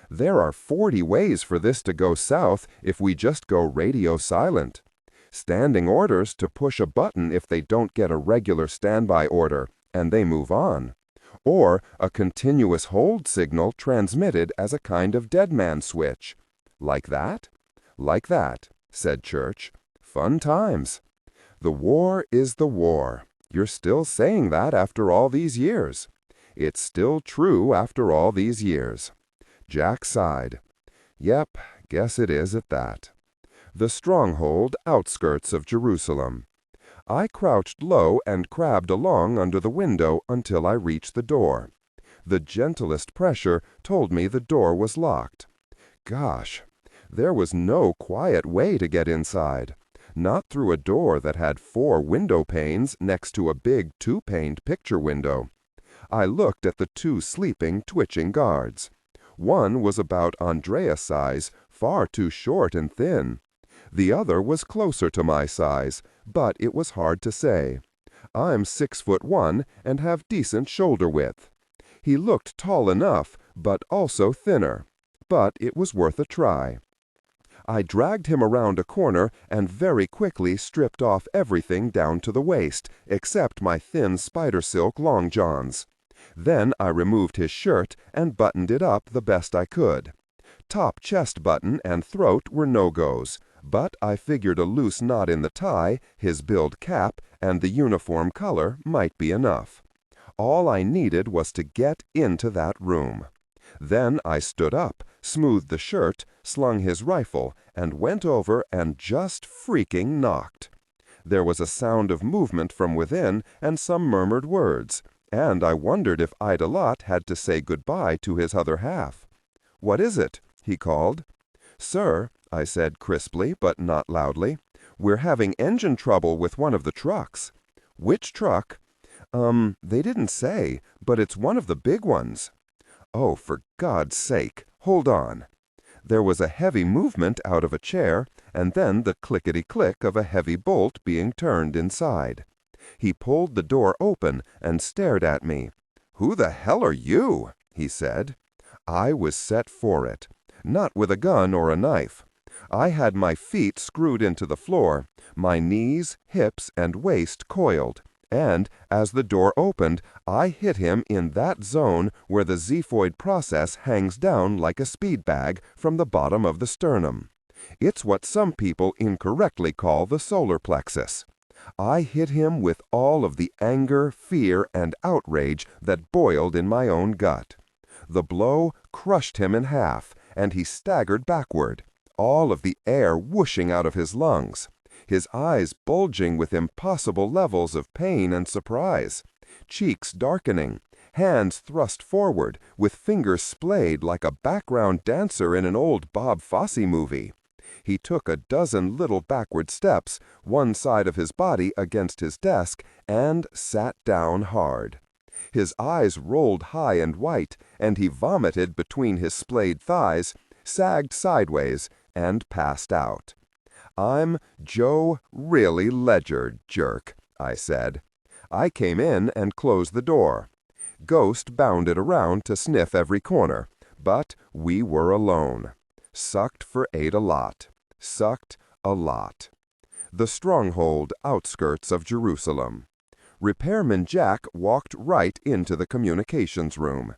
"There are 40 ways for this to go south if we just go radio silent. Standing orders to push a button if they don't get a regular standby order, and they move on. Or a continuous hold signal transmitted as a kind of dead man switch. Like that?" "Like that," said Church. "Fun times." "The war is the war. You're still saying that after all these years." "It's still true after all these years." Jack sighed. "Yep, guess it is at that." The stronghold outskirts of Jerusalem. I crouched low and crabbed along under the window until I reached the door. The gentlest pressure told me the door was locked. Gosh, there was no quiet way to get inside. Not through a door that had 4 window panes next to a big 2-paned picture window. I looked at the 2 sleeping, twitching guards. One was about Andrea's size, far too short and thin. The other was closer to my size, but it was hard to say. I'm 6'1" and have decent shoulder width. He looked tall enough, but also thinner. But it was worth a try. I dragged him around a corner and very quickly stripped off everything down to the waist, except my thin spider silk long johns. Then I removed his shirt and buttoned it up the best I could. Top chest button and throat were no-goes, but I figured a loose knot in the tie, his billed cap, and the uniform color might be enough. All I needed was to get into that room. Then I stood up, smoothed the shirt, slung his rifle, and went over and just freaking knocked. There was a sound of movement from within and some murmured words, and I wondered if Ida Lott had to say goodbye to his other half. "What is it?" he called. "Sir, I said crisply, but not loudly. "We're having engine trouble with one of the trucks." "Which truck?" They didn't say, but it's one of the big ones." "Oh, for God's sake, hold on." There was a heavy movement out of a chair, and then the clickety-click of a heavy bolt being turned inside. He pulled the door open and stared at me. "Who the hell are you?" he said. I was set for it. Not with a gun or a knife. I had my feet screwed into the floor, my knees, hips, and waist coiled, and, as the door opened, I hit him in that zone where the xiphoid process hangs down like a speed bag from the bottom of the sternum. It's what some people incorrectly call the solar plexus. I hit him with all of the anger, fear, and outrage that boiled in my own gut. The blow crushed him in half, and he staggered backward, all of the air whooshing out of his lungs, his eyes bulging with impossible levels of pain and surprise, cheeks darkening, hands thrust forward, with fingers splayed like a background dancer in an old Bob Fosse movie. He took a dozen little backward steps, one side of his body against his desk, and sat down hard. His eyes rolled high and white, and he vomited between his splayed thighs, sagged sideways, and passed out. "I'm Joe Really Ledger, jerk," I said. I came in and closed the door. Ghost bounded around to sniff every corner, but we were alone. Sucked for 8 a lot. Sucked a lot. The stronghold outskirts of Jerusalem. Repairman Jack walked right into the communications room.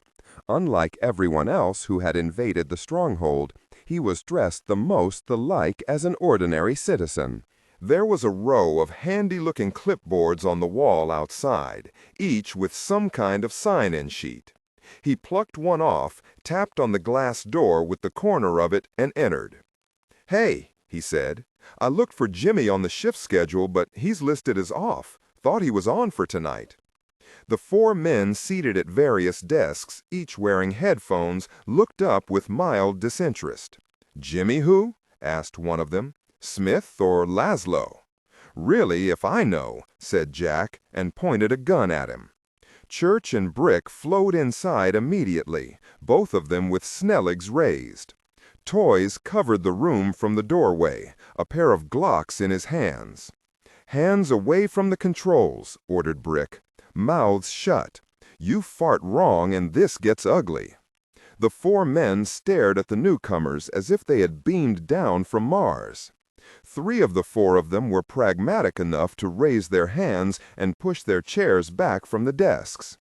Unlike everyone else who had invaded the stronghold, he was dressed the most like as an ordinary citizen. There was a row of handy-looking clipboards on the wall outside, each with some kind of sign-in sheet. He plucked one off, tapped on the glass door with the corner of it, and entered. "Hey," he said, "I looked for Jimmy on the shift schedule, but he's listed as off. Thought he was on for tonight." The 4 men seated at various desks, each wearing headphones, looked up with mild disinterest. "Jimmy who?" asked one of them. "Smith or Laszlo?" "Really, if I know," said Jack, and pointed a gun at him. Church and Brick flowed inside immediately, both of them with Snelligs raised. Toys covered the room from the doorway, a pair of Glocks in his hands. "Hands away from the controls," ordered Brick. "Mouths shut. You fart wrong and this gets ugly." The 4 men stared at the newcomers as if they had beamed down from Mars. 3 of the 4 of them were pragmatic enough to raise their hands and push their chairs back from the desks.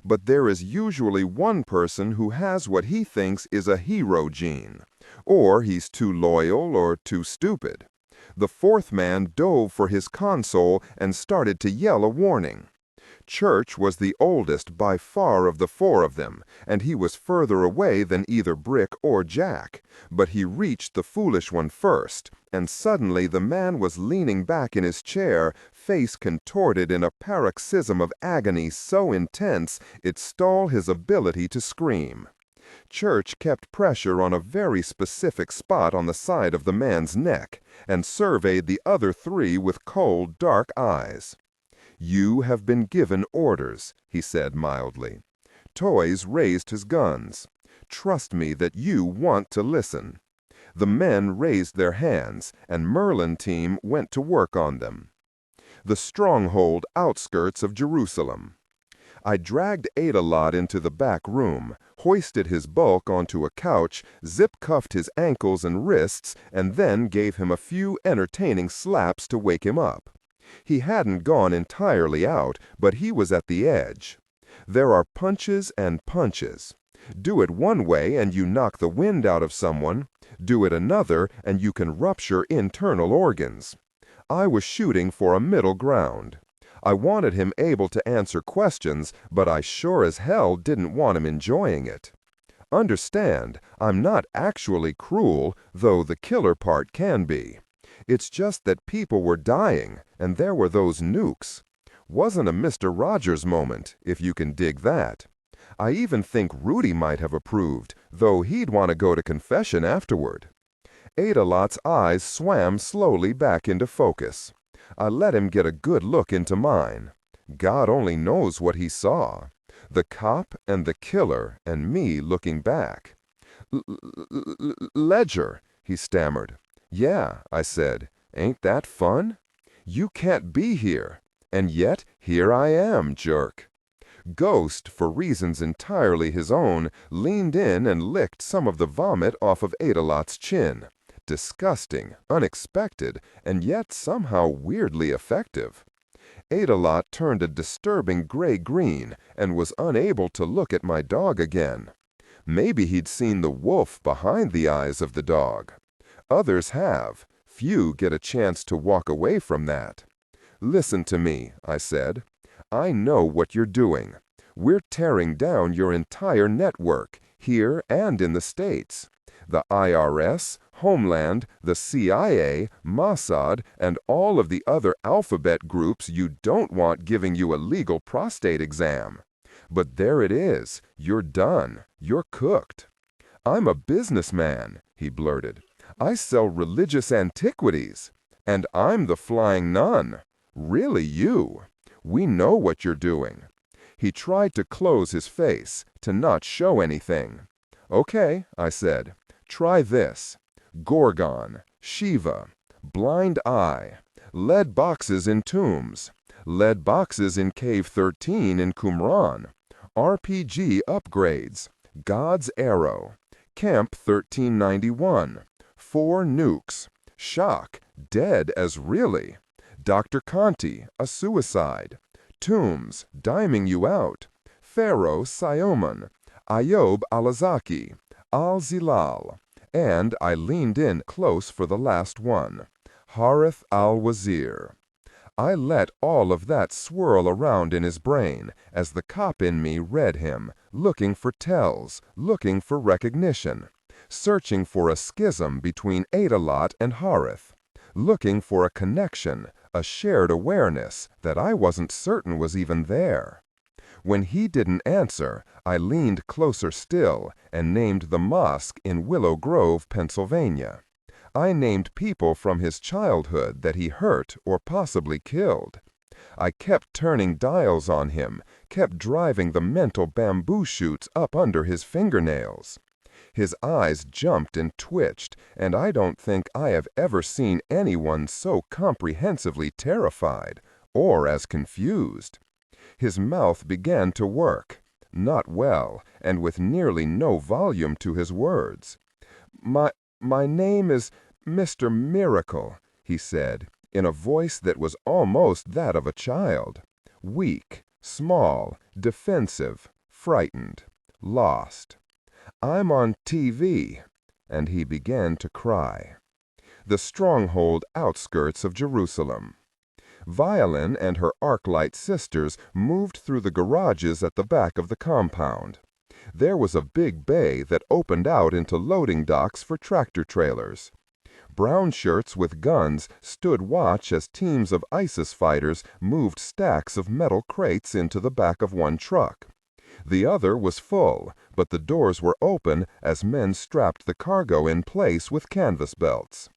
But there is usually one person who has what he thinks is a hero gene. Or he's too loyal or too stupid. The 4th man dove for his console and started to yell a warning. Church was the oldest by far of the 4 of them, and he was further away than either Brick or Jack, but he reached the foolish one first, and suddenly the man was leaning back in his chair, face contorted in a paroxysm of agony so intense it stalled his ability to scream. Church kept pressure on a very specific spot on the side of the man's neck, and surveyed the other 3 with cold, dark eyes. "You have been given orders," he said mildly. Toys raised his guns. "Trust me that you want to listen." The men raised their hands, and Merlin team went to work on them. The stronghold outskirts of Jerusalem. I dragged Ada-Lot into the back room, hoisted his bulk onto a couch, zip-cuffed his ankles and wrists, and then gave him a few entertaining slaps to wake him up. He hadn't gone entirely out, but he was at the edge. There are punches and punches. Do it one way and you knock the wind out of someone. Do it another and you can rupture internal organs. I was shooting for a middle ground. I wanted him able to answer questions, but I sure as hell didn't want him enjoying it. Understand, I'm not actually cruel, though the killer part can be. It's just that people were dying, and there were those nukes. Wasn't a Mr. Rogers moment, if you can dig that. I even think Rudy might have approved, though he'd want to go to confession afterward. Adalot's eyes swam slowly back into focus. I let him get a good look into mine. God only knows what he saw. The cop and the killer and me looking back. Ledger, he stammered. Yeah, I said. Ain't that fun? You can't be here. And yet, here I am, jerk. Ghost, for reasons entirely his own, leaned in and licked some of the vomit off of Adalot's chin. Disgusting, unexpected, and yet somehow weirdly effective. Adalot turned a disturbing gray-green and was unable to look at my dog again. Maybe he'd seen the wolf behind the eyes of the dog. Others have. Few get a chance to walk away from that. Listen to me, I said. I know what you're doing. We're tearing down your entire network, here and in the States. The IRS, Homeland, the CIA, Mossad, and all of the other alphabet groups you don't want giving you a legal prostate exam. But there it is. You're done. You're cooked. I'm a businessman, he blurted. I sell religious antiquities. And I'm the flying nun. Really you. We know what you're doing. He tried to close his face, to not show anything. Okay, I said. Try this. Gorgon, Shiva, blind eye, lead boxes in tombs, lead boxes in Cave 13 in Qumran, RPG upgrades, God's Arrow, Camp 1391, 4 nukes, shock, dead as really, Dr. Conti, a suicide, tombs, diming you out, Pharaoh Sayomon, Ayob Alazaki, Al-Zilal, and I leaned in close for the last one, Harith al-Wazir. I let all of that swirl around in his brain as the cop in me read him, looking for tells, looking for recognition, searching for a schism between Adalot and Harith, looking for a connection, a shared awareness that I wasn't certain was even there. When he didn't answer, I leaned closer still and named the mosque in Willow Grove, Pennsylvania. I named people from his childhood that he hurt or possibly killed. I kept turning dials on him, kept driving the mental bamboo shoots up under his fingernails. His eyes jumped and twitched, and I don't think I have ever seen anyone so comprehensively terrified, or as confused. His mouth began to work, not well, and with nearly no volume to his words. My name is Mr. Miracle, he said, in a voice that was almost that of a child. Weak, small, defensive, frightened, lost. I'm on TV, and he began to cry. The stronghold outskirts of Jerusalem. Violin and her Arclight sisters moved through the garages at the back of the compound. There was a big bay that opened out into loading docks for tractor trailers. Brown shirts with guns stood watch as teams of ISIS fighters moved stacks of metal crates into the back of one truck. The other was full, but the doors were open as men strapped the cargo in place with canvas belts.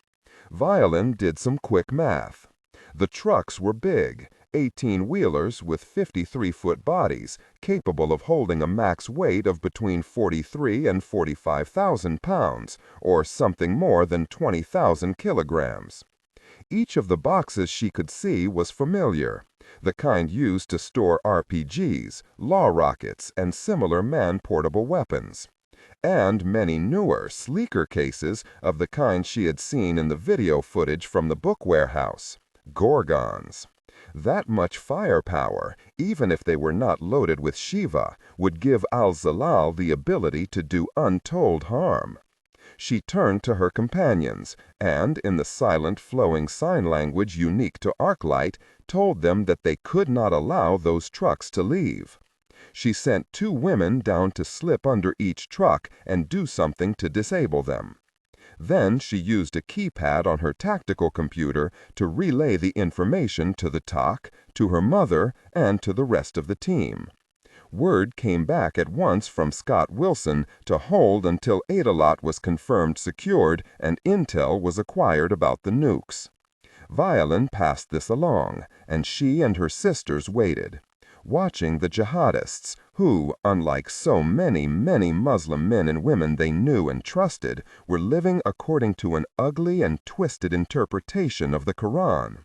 Violin did some quick math. The trucks were big, 18-wheelers with 53-foot bodies, capable of holding a max weight of between 43 and 45,000 pounds, or something more than 20,000 kilograms. Each of the boxes she could see was familiar, the kind used to store RPGs, law rockets, and similar man-portable weapons. And many newer, sleeker cases of the kind she had seen in the video footage from the book warehouse. Gorgons. That much firepower, even if they were not loaded with Shiva, would give Al-Zalal the ability to do untold harm. She turned to her companions, and, in the silent, flowing sign language unique to Arclight, told them that they could not allow those trucks to leave. She sent 2 women down to slip under each truck and do something to disable them. Then she used a keypad on her tactical computer to relay the information to the TOC, to her mother, and to the rest of the team. Word came back at once from Scott Wilson to hold until Adelot was confirmed secured and intel was acquired about the nukes. Violin passed this along, and she and her sisters waited, watching the jihadists, who, unlike so many Muslim men and women they knew and trusted, were living according to an ugly and twisted interpretation of the Quran.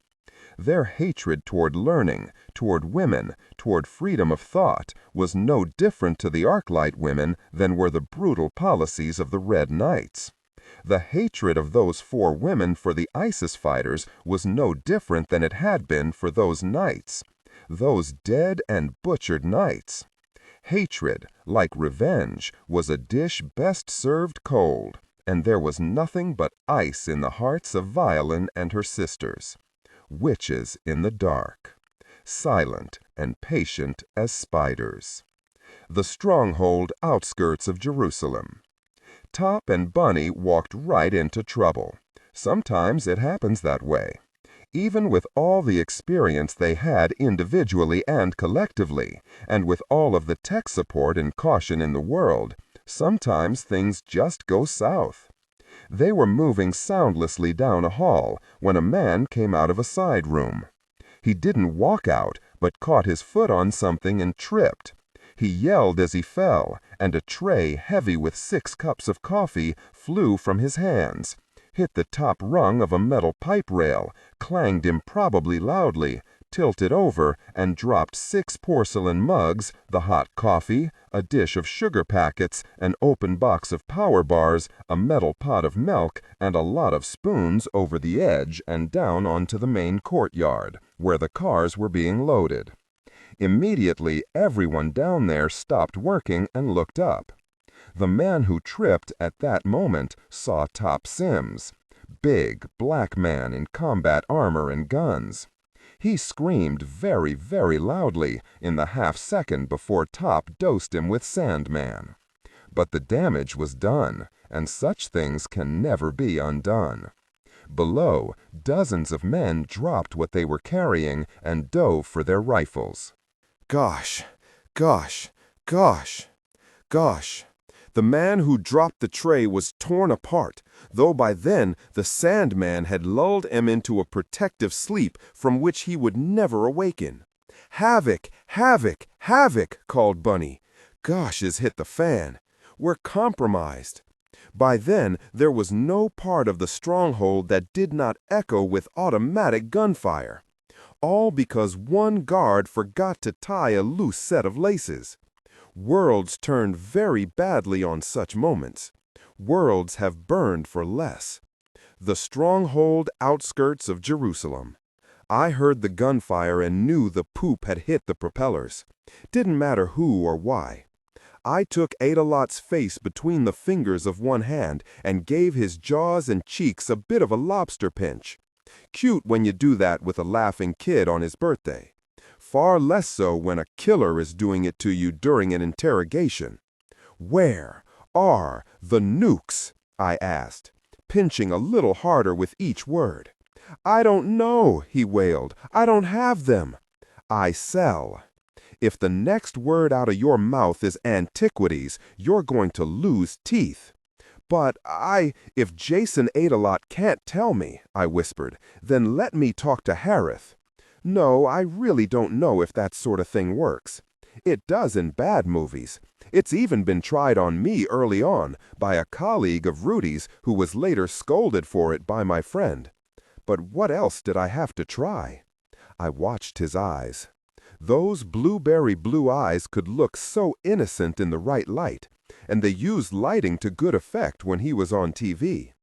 Their hatred toward learning, toward women, toward freedom of thought was no different to the Arclight women than were the brutal policies of the Red Knights. The hatred of those 4 women for the ISIS fighters was no different than it had been for those knights, those dead and butchered knights. Hatred, like revenge, was a dish best served cold, and there was nothing but ice in the hearts of Violin and her sisters. Witches in the dark, silent and patient as spiders. The stronghold outskirts of Jerusalem. Top and Bunny walked right into trouble. Sometimes it happens that way. Even with all the experience they had individually and collectively, and with all of the tech support and caution in the world, sometimes things just go south. They were moving soundlessly down a hall when a man came out of a side room. He didn't walk out, but caught his foot on something and tripped. He yelled as he fell, and a tray heavy with 6 cups of coffee flew from his hands, hit the top rung of a metal pipe rail, clanged improbably loudly, tilted over, and dropped 6 porcelain mugs, the hot coffee, a dish of sugar packets, an open box of power bars, a metal pot of milk, and a lot of spoons over the edge and down onto the main courtyard, where the cars were being loaded. Immediately, everyone down there stopped working and looked up. The man who tripped at that moment saw Top Sims, big, black man in combat armor and guns. He screamed very, very loudly in the half-second before Top dosed him with Sandman. But the damage was done, and such things can never be undone. Below, dozens of men dropped what they were carrying and dove for their rifles. Gosh, gosh, gosh, gosh. The man who dropped the tray was torn apart, though by then the Sandman had lulled him into a protective sleep from which he would never awaken. Havoc, havoc, havoc, called Bunny. Gosh has hit the fan. We're compromised. By then, there was no part of the stronghold that did not echo with automatic gunfire. All because one guard forgot to tie a loose set of laces. Worlds turn very badly on such moments. Worlds have burned for less. The stronghold outskirts of Jerusalem. I heard the gunfire and knew the poop had hit the propellers. Didn't matter who or why. I took Adelot's face between the fingers of one hand and gave his jaws and cheeks a bit of a lobster pinch. Cute when you do that with a laughing kid on his birthday. Far less so when a killer is doing it to you during an interrogation. Where are the nukes? I asked, pinching a little harder with each word. I don't know, he wailed. I don't have them. I sell. If the next word out of your mouth is antiquities, you're going to lose teeth. But if Jason Adelot can't tell me, I whispered, then let me talk to Harith. No, I really don't know if that sort of thing works. It does in bad movies. It's even been tried on me early on by a colleague of Rudy's who was later scolded for it by my friend. But what else did I have to try? I watched his eyes. Those blueberry blue eyes could look so innocent in the right light, and they used lighting to good effect when he was on TV.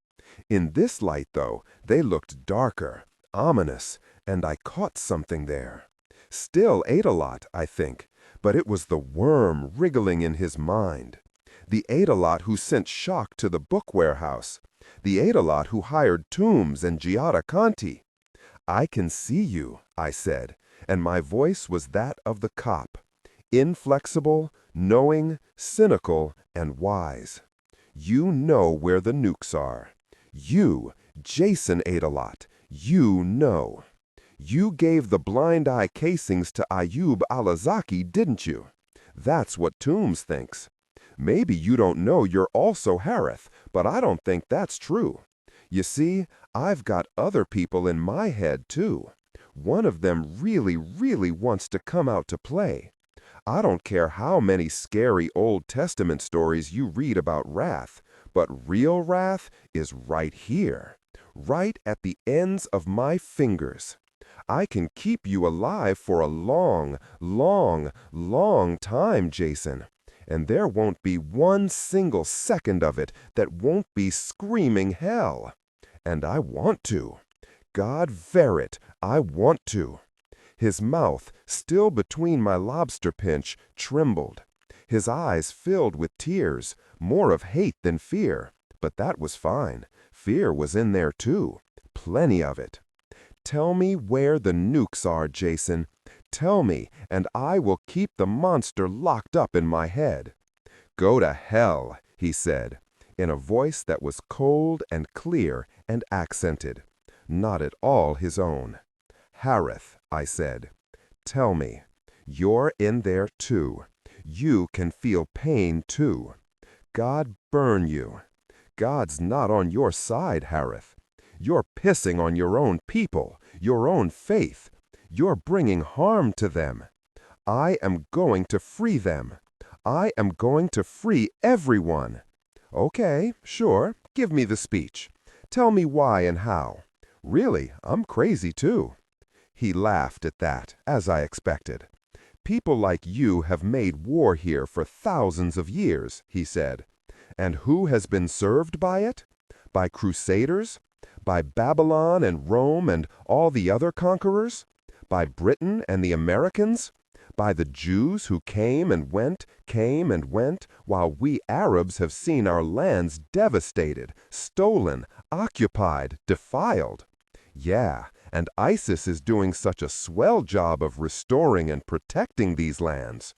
In this light, though, they looked darker, ominous, and I caught something there. Still Adelot, I think, but it was the worm wriggling in his mind. The Adelot who sent shock to the book warehouse. The Adelot who hired Toombs and Giada Conti. I can see you, I said, and my voice was that of the cop. Inflexible, knowing, cynical, and wise. You know where the nukes are. You, Jason Adelot, you know. You gave the blind eye casings to Ayub Alazaki, didn't you? That's what Toombs thinks. Maybe you don't know you're also Harith, but I don't think that's true. You see, I've got other people in my head, too. One of them really, really wants to come out to play. I don't care how many scary Old Testament stories you read about wrath, but real wrath is right here, right at the ends of my fingers. I can keep you alive for a long, long, long time, Jason. And there won't be one single second of it that won't be screaming hell. And I want to. God verit, I want to. His mouth, still between my lobster pinch, trembled. His eyes filled with tears, more of hate than fear. But that was fine. Fear was in there too. Plenty of it. Tell me where the nukes are, Jason. Tell me, and I will keep the monster locked up in my head. Go to hell, he said, in a voice that was cold and clear and accented, not at all his own. Harith, I said, tell me. You're in there too. You can feel pain too. God burn you. God's not on your side, Harith. You're pissing on your own people, your own faith. You're bringing harm to them. I am going to free them. I am going to free everyone. Okay, sure, give me the speech. Tell me why and how. Really, I'm crazy too. He laughed at that, as I expected. People like you have made war here for thousands of years, he said. And who has been served by it? By crusaders? By Babylon and Rome and all the other conquerors? By Britain and the Americans? By the Jews who came and went, while we Arabs have seen our lands devastated, stolen, occupied, defiled? Yeah, and ISIS is doing such a swell job of restoring and protecting these lands.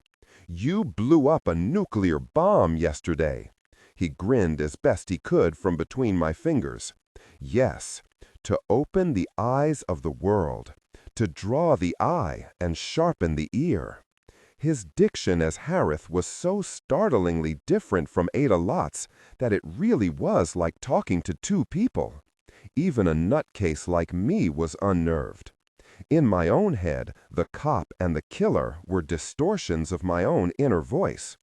You blew up a nuclear bomb yesterday. He grinned as best he could from between my fingers. Yes, to open the eyes of the world, to draw the eye and sharpen the ear. His diction as Harith was so startlingly different from Ada Lot's that it really was like talking to two people. Even a nutcase like me was unnerved. In my own head, the cop and the killer were distortions of my own inner voice.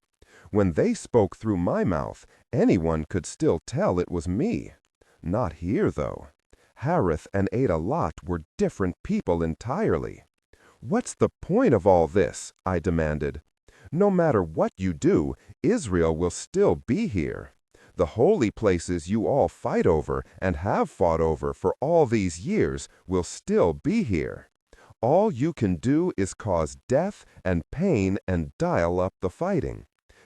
When they spoke through my mouth, anyone could still tell it was me. Not here, though. Harith and Ada Lot were different people entirely. What's the point of all this? I demanded. No matter what you do, Israel will still be here. The holy places you all fight over and have fought over for all these years will still be here. All you can do is cause death and pain and dial up the fighting.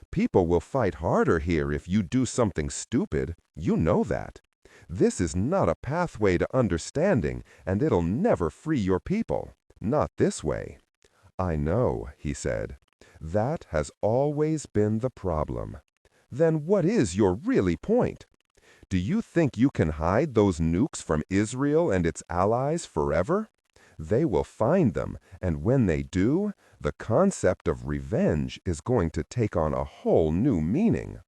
People will fight harder here if you do something stupid. You know that. This is not a pathway to understanding, and it'll never free your people. Not this way. I know, he said. That has always been the problem. Then what is your really point? Do you think you can hide those nukes from Israel and its allies forever? They will find them, and when they do, the concept of revenge is going to take on a whole new meaning.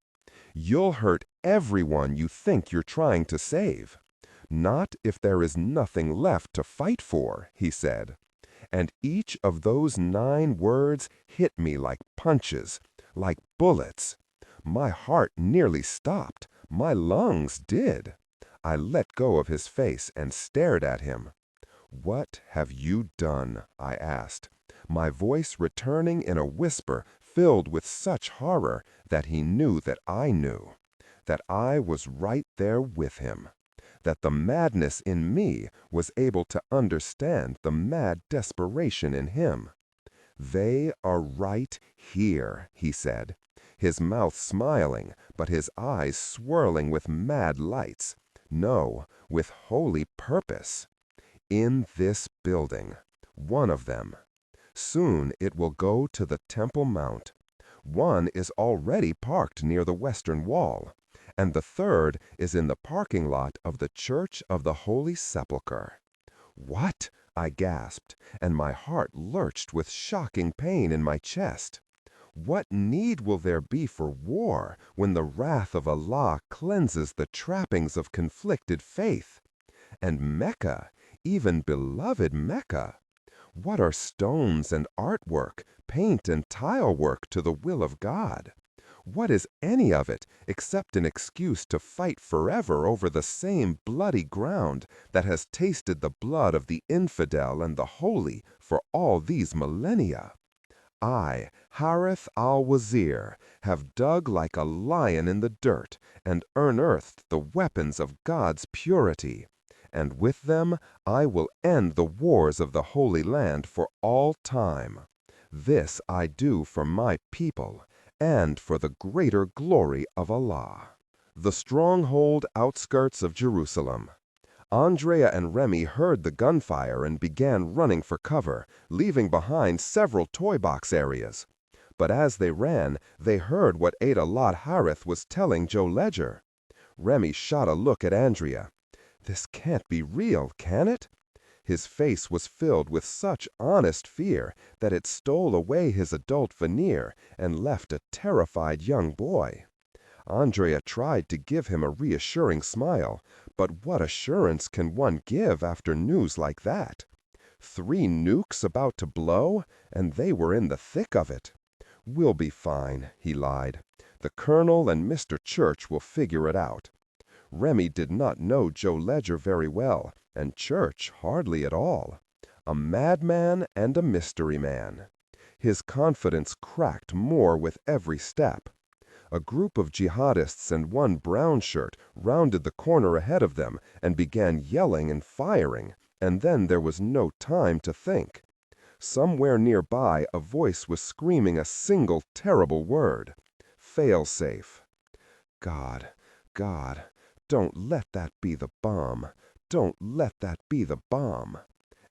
You'll hurt everyone you think you're trying to save. Not if there is nothing left to fight for, he said. And each of those 9 words hit me like punches, like bullets. My heart nearly stopped. My lungs did. I let go of his face and stared at him. What have you done? I asked, my voice returning in a whisper filled with such horror that he knew that I knew, that I was right there with him, that the madness in me was able to understand the mad desperation in him. They are right here, he said, his mouth smiling, but his eyes swirling with mad lights. No, with holy purpose. In this building, one of them. Soon it will go to the Temple Mount. One is already parked near the western wall, and the third is in the parking lot of the Church of the Holy Sepulchre. What? I gasped, and my heart lurched with shocking pain in my chest. What need will there be for war when the wrath of Allah cleanses the trappings of conflicted faith? And Mecca, even beloved Mecca, what are stones and artwork, paint and tile work to the will of God? What is any of it except an excuse to fight forever over the same bloody ground that has tasted the blood of the infidel and the holy for all these millennia? I, Harith al-Wazir, have dug like a lion in the dirt and unearthed the weapons of God's purity, and with them I will end the wars of the Holy Land for all time. This I do for my people and for the greater glory of Allah. The stronghold outskirts of Jerusalem. Andrea and Remy heard the gunfire and began running for cover, leaving behind several toy box areas. But as they ran, they heard what Ada Lot Harith was telling Joe Ledger. Remy shot a look at Andrea. This can't be real, can it? His face was filled with such honest fear that it stole away his adult veneer and left a terrified young boy. Andrea tried to give him a reassuring smile, but what assurance can one give after news like that? 3 nukes about to blow, and they were in the thick of it. We'll be fine, he lied. The Colonel and Mr. Church will figure it out. Remy did not know Joe Ledger very well, and Church hardly at all. A madman and a mystery man. His confidence cracked more with every step. A group of jihadists and one brown shirt rounded the corner ahead of them and began yelling and firing, and then there was no time to think. Somewhere nearby a voice was screaming a single terrible word. Failsafe. God, God, don't let that be the bomb. Don't let that be the bomb.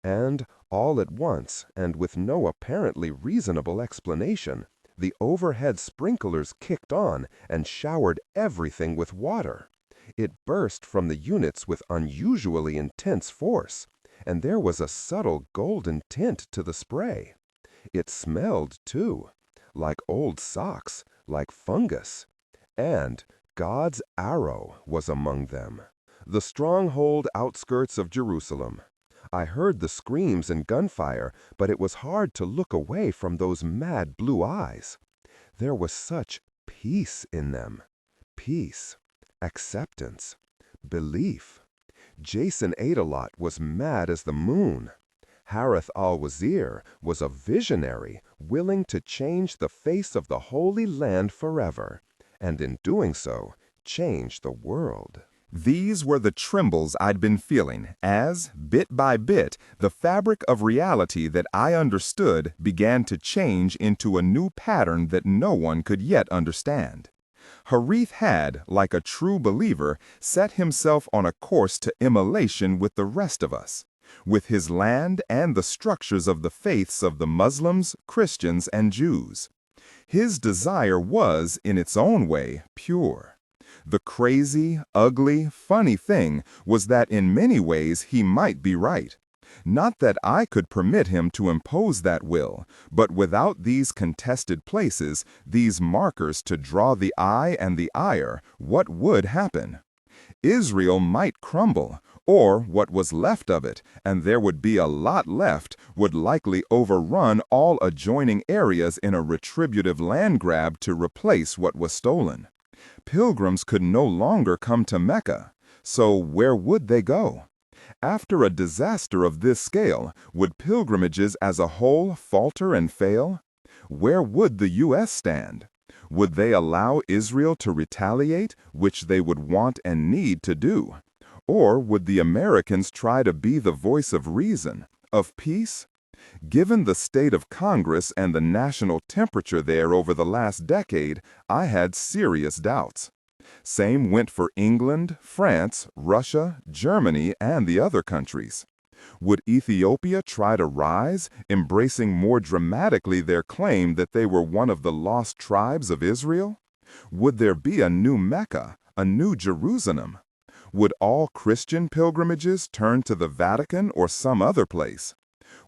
And, all at once, and with no apparently reasonable explanation, the overhead sprinklers kicked on and showered everything with water. It burst from the units with unusually intense force, and there was a subtle golden tint to the spray. It smelled, too, like old socks, like fungus. And God's arrow was among them. The stronghold outskirts of Jerusalem. I heard the screams and gunfire, but it was hard to look away from those mad blue eyes. There was such peace in them. Peace, acceptance, belief. Jason Adelot was mad as the moon. Harith al-Wazir was a visionary, willing to change the face of the Holy Land forever, and in doing so, change the world. These were the trembles I'd been feeling as, bit by bit, the fabric of reality that I understood began to change into a new pattern that no one could yet understand. Harith had, like a true believer, set himself on a course to immolation with the rest of us, with his land and the structures of the faiths of the Muslims, Christians, and Jews. His desire was, in its own way, pure. The crazy, ugly, funny thing was that in many ways he might be right. Not that I could permit him to impose that will, but without these contested places, these markers to draw the eye and the ire, what would happen? Israel might crumble, or what was left of it, and there would be a lot left, would likely overrun all adjoining areas in a retributive land grab to replace what was stolen. Pilgrims could no longer come to Mecca, so where would they go? After a disaster of this scale, would pilgrimages as a whole falter and fail? Where would the U.S. stand? Would they allow Israel to retaliate, which they would want and need to do? Or would the Americans try to be the voice of reason, of peace? Given the state of Congress and the national temperature there over the last decade, I had serious doubts. Same went for England, France, Russia, Germany, and the other countries. Would Ethiopia try to rise, embracing more dramatically their claim that they were one of the lost tribes of Israel? Would there be a new Mecca, a new Jerusalem? Would all Christian pilgrimages turn to the Vatican or some other place?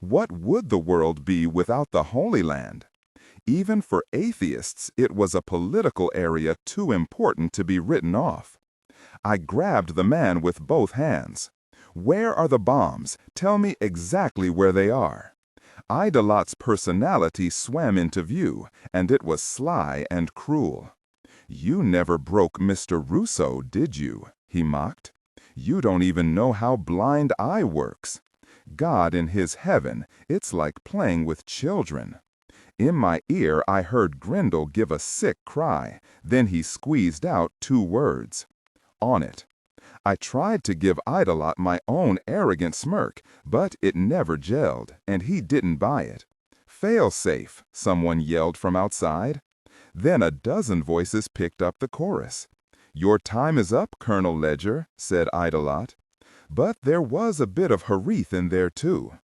What would the world be without the Holy Land? Even for atheists, it was a political area too important to be written off. I grabbed the man with both hands. "Where are the bombs? Tell me exactly where they are." Idolot's personality swam into view, and it was sly and cruel. "You never broke Mr. Russo, did you?" he mocked. "You don't even know how blind eye works. God in his heaven, it's like playing with children." In my ear I heard Grindle give a sick cry, then he squeezed out 2 words. "On it." I tried to give Idolot my own arrogant smirk, but it never gelled, and he didn't buy it. "Fail-safe," someone yelled from outside. Then a dozen voices picked up the chorus. "Your time is up, Colonel Ledger," said Idolot. But there was a bit of Harith in there too.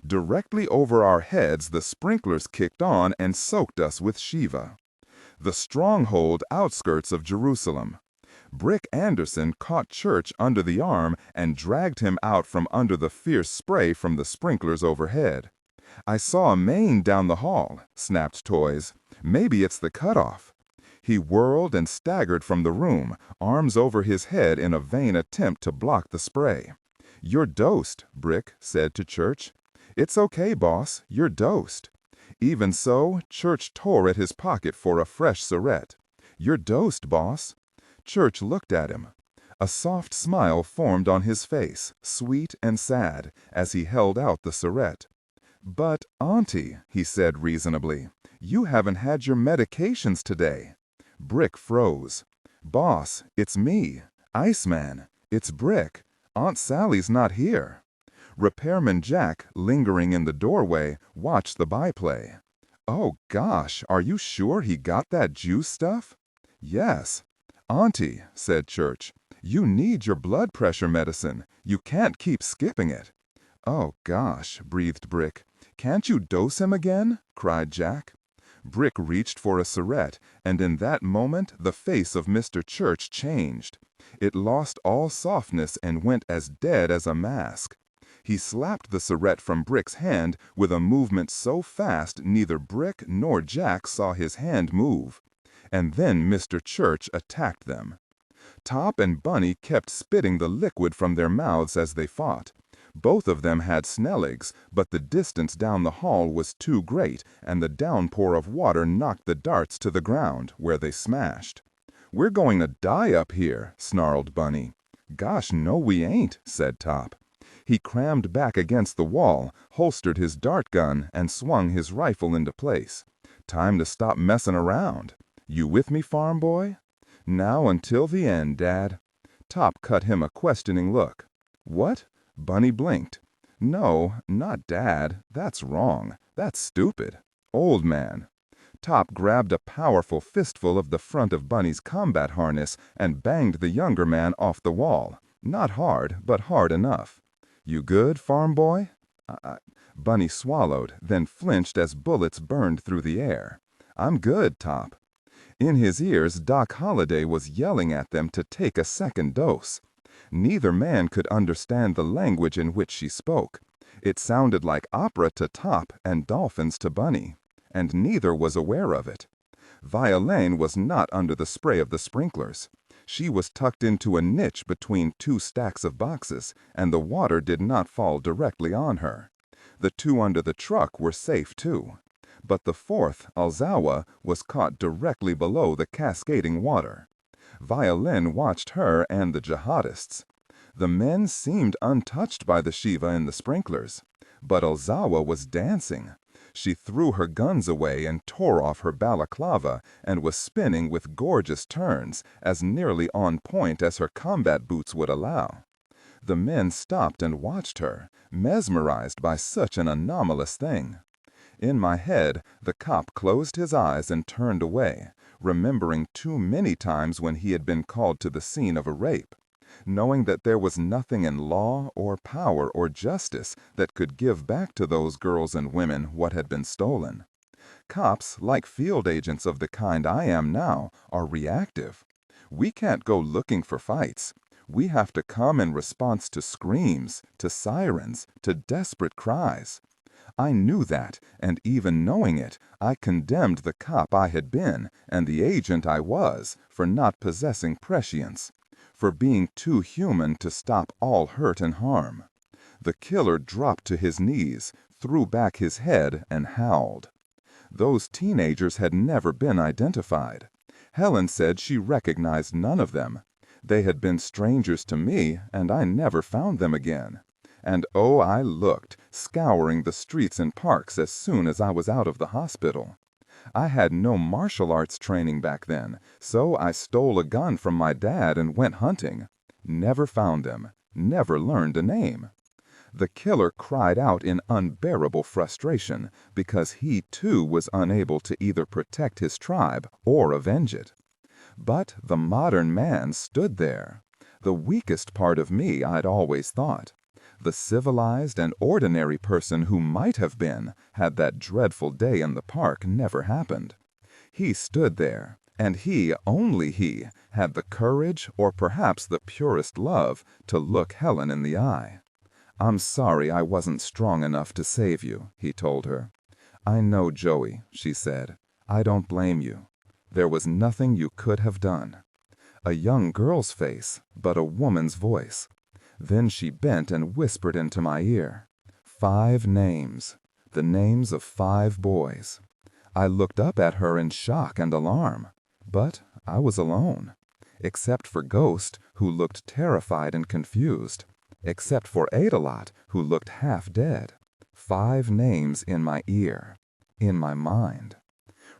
Directly over our heads the sprinklers kicked on and soaked us with Shiva. The stronghold outskirts of Jerusalem. Brick Anderson caught Church under the arm and dragged him out from under the fierce spray from the sprinklers overhead. "I saw a main down the hall," snapped Toys. "Maybe it's the cutoff." He whirled and staggered from the room, arms over his head in a vain attempt to block the spray. "You're dosed," Brick said to Church. "It's okay, boss, you're dosed." Even so, Church tore at his pocket for a fresh cigarette. "You're dosed, boss." Church looked at him. A soft smile formed on his face, sweet and sad, as he held out the cigarette. "But, Auntie," he said reasonably, "you haven't had your medications today." Brick froze. "Boss, it's me, Iceman. It's Brick. Aunt Sally's not here." Repairman Jack, lingering in the doorway, watched the byplay. "Oh gosh, are you sure he got that juice stuff?" "Yes." "Auntie," said Church, "you need your blood pressure medicine. You can't keep skipping it." "Oh gosh," breathed Brick. "Can't you dose him again?" cried Jack. Brick reached for a cigarette, and in that moment the face of Mr. Church changed. It lost all softness and went as dead as a mask. He slapped the cigarette from Brick's hand with a movement so fast neither Brick nor Jack saw his hand move. And then Mr. Church attacked them. Top and Bunny kept spitting the liquid from their mouths as they fought. Both of them had Snelligs, but the distance down the hall was too great, and the downpour of water knocked the darts to the ground, where they smashed. "We're going to die up here," snarled Bunny. "Gosh, no we ain't," said Top. He crammed back against the wall, holstered his dart gun, and swung his rifle into place. "Time to stop messing around. You with me, farm boy?" "Now until the end, Dad." Top cut him a questioning look. "What?" Bunny blinked. "No, not Dad. That's wrong. That's stupid. Old man." Top grabbed a powerful fistful of the front of Bunny's combat harness and banged the younger man off the wall. Not hard, but hard enough. "You good, farm boy?" Bunny swallowed, then flinched as bullets burned through the air. "I'm good, Top." In his ears, Doc Holliday was yelling at them to take a second dose. Neither man could understand the language in which she spoke. It sounded like opera to Top and dolphins to Bunny, and neither was aware of it. Violaine was not under the spray of the sprinklers. She was tucked into a niche between 2 stacks of boxes, and the water did not fall directly on her. The 2 under the truck were safe too. But the 4th, Alzawa, was caught directly below the cascading water. Violin watched her and the jihadists. The men seemed untouched by the Shiva and the sprinklers. But Alzawa was dancing. She threw her guns away and tore off her balaclava and was spinning with gorgeous turns, as nearly on point as her combat boots would allow. The men stopped and watched her, mesmerized by such an anomalous thing. In my head, the cop closed his eyes and turned away, remembering too many times when he had been called to the scene of a rape, knowing that there was nothing in law or power or justice that could give back to those girls and women what had been stolen. Cops, like field agents of the kind I am now, are reactive. We can't go looking for fights. We have to come in response to screams, to sirens, to desperate cries. I knew that, and even knowing it, I condemned the cop I had been and the agent I was for not possessing prescience, for being too human to stop all hurt and harm. The killer dropped to his knees, threw back his head, and howled. Those teenagers had never been identified. Helen said she recognized none of them. They had been strangers to me, and I never found them again. And oh, I looked, scouring the streets and parks as soon as I was out of the hospital. I had no martial arts training back then, so I stole a gun from my dad and went hunting. Never found them, never learned a name. The killer cried out in unbearable frustration because he too was unable to either protect his tribe or avenge it. But the modern man stood there, the weakest part of me, I'd always thought. The civilized and ordinary person who might have been, had that dreadful day in the park never happened. He stood there, and he, only he, had the courage, or perhaps the purest love, to look Helen in the eye. "I'm sorry I wasn't strong enough to save you," he told her. "I know, Joey," she said. "I don't blame you. There was nothing you could have done." A young girl's face, but a woman's voice. Then she bent and whispered into my ear. 5 names. The names of 5 boys. I looked up at her in shock and alarm. But I was alone. Except for Ghost, who looked terrified and confused. Except for Adelot, who looked half dead. 5 names in my ear. In my mind.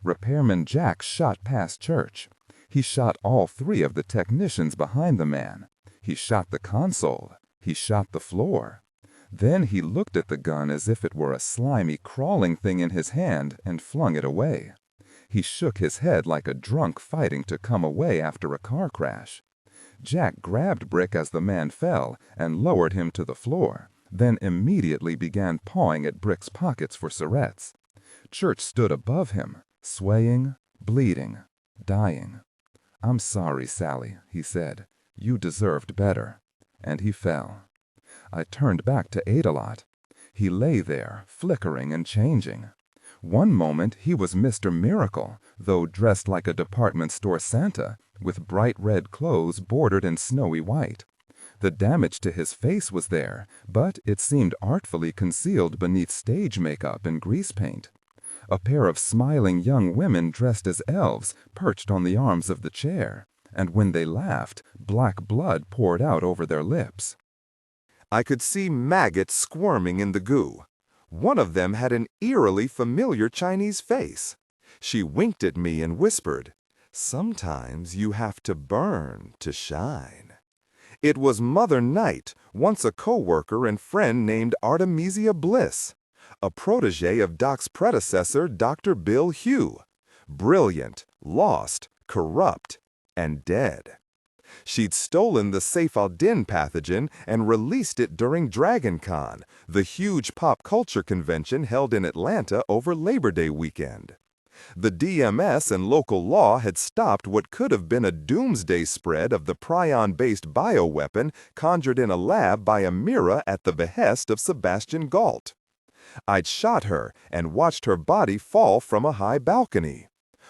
Repairman Jack shot past Church. He shot all 3 of the technicians behind the man. He shot the console. He shot the floor. Then he looked at the gun as if it were a slimy, crawling thing in his hand and flung it away. He shook his head like a drunk fighting to come away after a car crash. Jack grabbed Brick as the man fell and lowered him to the floor, then immediately began pawing at Brick's pockets for cigarettes. Church stood above him, swaying, bleeding, dying. "I'm sorry, Sally," he said. "You deserved better." And he fell. I turned back to Adelot. He lay there, flickering and changing. One moment he was Mr. Miracle, though dressed like a department store Santa, with bright red clothes bordered in snowy white. The damage to his face was there, but it seemed artfully concealed beneath stage makeup and grease paint. A pair of smiling young women dressed as elves perched on the arms of the chair, and when they laughed, black blood poured out over their lips. I could see maggots squirming in the goo. One of them had an eerily familiar Chinese face. She winked at me and whispered, "Sometimes you have to burn to shine." It was Mother Night, once a co-worker and friend named Artemisia Bliss, a protege of Doc's predecessor, Dr. Bill Hugh. Brilliant, lost, corrupt, and dead. She'd stolen the Saif al-Din pathogen and released it during DragonCon, the huge pop culture convention held in Atlanta over Labor Day weekend. The DMS and local law had stopped what could have been a doomsday spread of the prion-based bioweapon conjured in a lab by Amira at the behest of Sebastian Gault. I'd shot her and watched her body fall from a high balcony.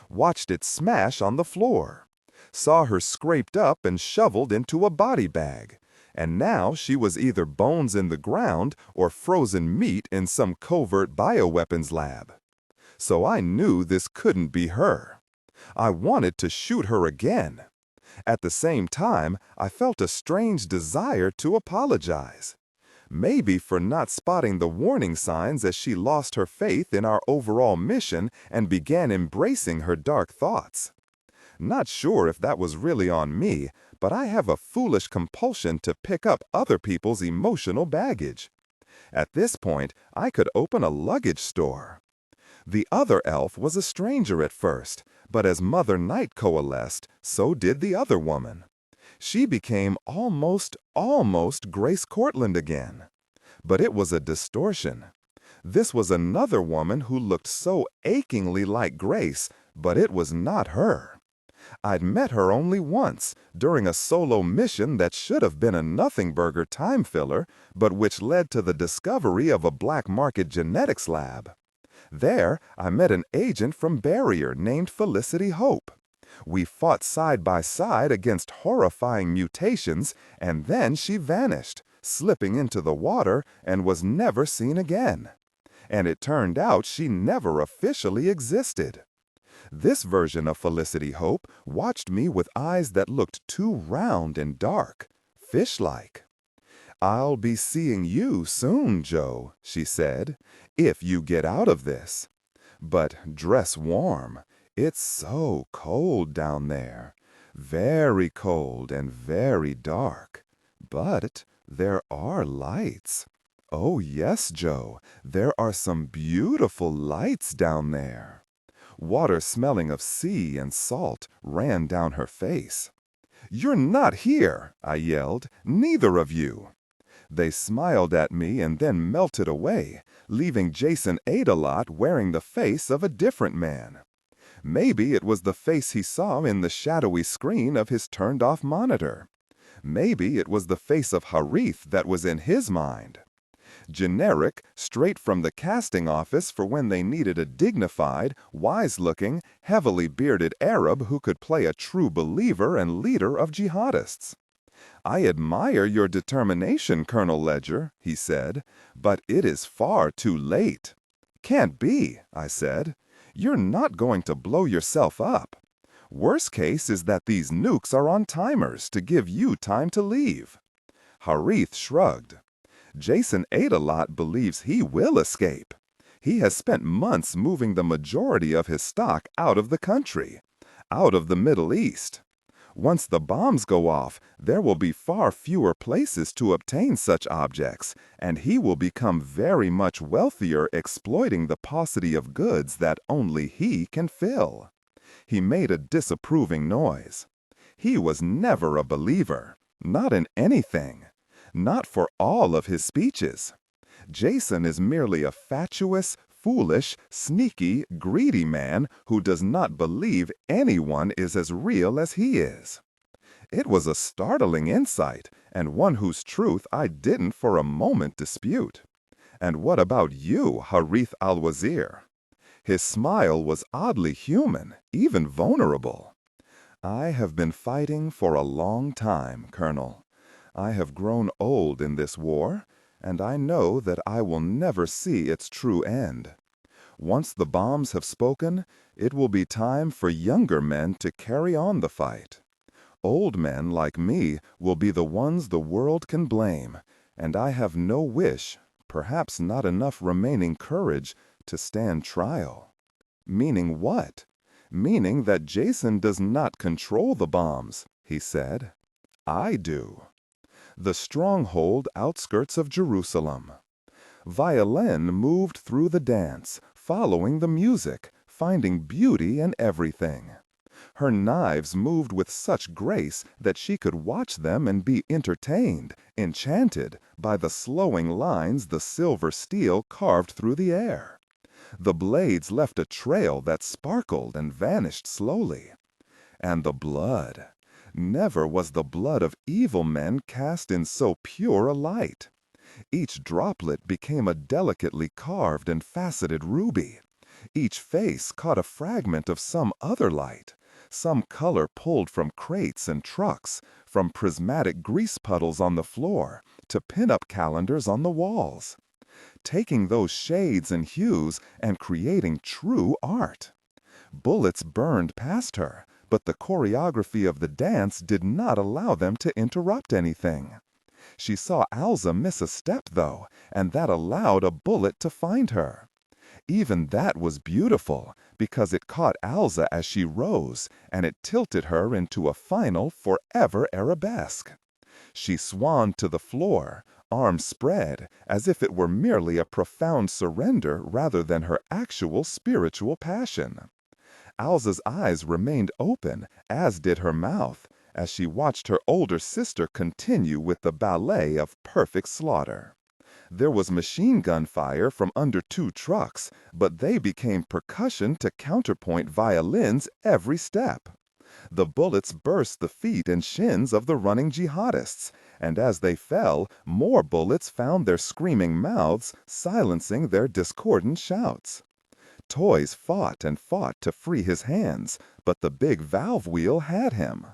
Watched it smash on the floor. Saw her scraped up and shoveled into a body bag. And now she was either bones in the ground or frozen meat in some covert bioweapons lab. So I knew this couldn't be her. I wanted to shoot her again. At the same time, I felt a strange desire to apologize. Maybe for not spotting the warning signs as she lost her faith in our overall mission and began embracing her dark thoughts. Not sure if that was really on me, but I have a foolish compulsion to pick up other people's emotional baggage. At this point, I could open a luggage store. The other elf was a stranger at first, but as Mother Night coalesced, so did the other woman. She became almost Grace Cortland again. But it was a distortion. This was another woman who looked so achingly like Grace, but it was not her. I'd met her only once, during a solo mission that should have been a nothing burger time filler, but which led to the discovery of a black market genetics lab. There, I met an agent from Barrier named Felicity Hope. We fought side by side against horrifying mutations, and then she vanished, slipping into the water, and was never seen again. And it turned out she never officially existed. This version of Felicity Hope watched me with eyes that looked too round and dark, fish-like. "I'll be seeing you soon, Joe," she said, "if you get out of this. But dress warm. It's so cold down there. Very cold and very dark. But there are lights. Oh yes, Joe, there are some beautiful lights down there." Water smelling of sea and salt ran down her face. "You're not here," I yelled, "neither of you." They smiled at me and then melted away, leaving Jason Adelot wearing the face of a different man. Maybe it was the face he saw in the shadowy screen of his turned-off monitor. Maybe it was the face of Harith that was in his mind. Generic, straight from the casting office for when they needed a dignified, wise-looking, heavily bearded Arab who could play a true believer and leader of jihadists. "I admire your determination, Colonel Ledger," he said, "but it is far too late." "Can't be," I said. "You're not going to blow yourself up. Worst case is that these nukes are on timers to give you time to leave." Harith shrugged. "Jason Adelot believes he will escape. He has spent months moving the majority of his stock out of the country, out of the Middle East. Once the bombs go off, there will be far fewer places to obtain such objects, and he will become very much wealthier exploiting the paucity of goods that only he can fill." He made a disapproving noise. He was never a believer, not in anything. Not for all of his speeches. Jason is merely a fatuous, foolish, sneaky, greedy man who does not believe anyone is as real as he is. It was a startling insight, and one whose truth I didn't for a moment dispute. "And what about you, Harith al-Wazir?" His smile was oddly human, even vulnerable. "I have been fighting for a long time, Colonel. I have grown old in this war, and I know that I will never see its true end. Once the bombs have spoken, it will be time for younger men to carry on the fight. Old men like me will be the ones the world can blame, and I have no wish, perhaps not enough remaining courage, to stand trial." "Meaning what?" "Meaning that Jason does not control the bombs," he said. "I do." The stronghold outskirts of Jerusalem. Violin moved through the dance, following the music, finding beauty in everything. Her knives moved with such grace that she could watch them and be entertained, enchanted, by the slowing lines the silver steel carved through the air. The blades left a trail that sparkled and vanished slowly. And the blood. Never was the blood of evil men cast in so pure a light. Each droplet became a delicately carved and faceted ruby. Each face caught a fragment of some other light, some color pulled from crates and trucks, from prismatic grease puddles on the floor to pin-up calendars on the walls, taking those shades and hues and creating true art. Bullets burned past her, but the choreography of the dance did not allow them to interrupt anything. She saw Alza miss a step, though, and that allowed a bullet to find her. Even that was beautiful, because it caught Alza as she rose, and it tilted her into a final, forever arabesque. She swanned to the floor, arms spread, as if it were merely a profound surrender rather than her actual spiritual passion. Alza's eyes remained open, as did her mouth, as she watched her older sister continue with the ballet of perfect slaughter. There was machine gun fire from under 2 trucks, but they became percussion to counterpoint violins every step. The bullets burst the feet and shins of the running jihadists, and as they fell, more bullets found their screaming mouths, silencing their discordant shouts. Toys fought and fought to free his hands, but the big valve wheel had him.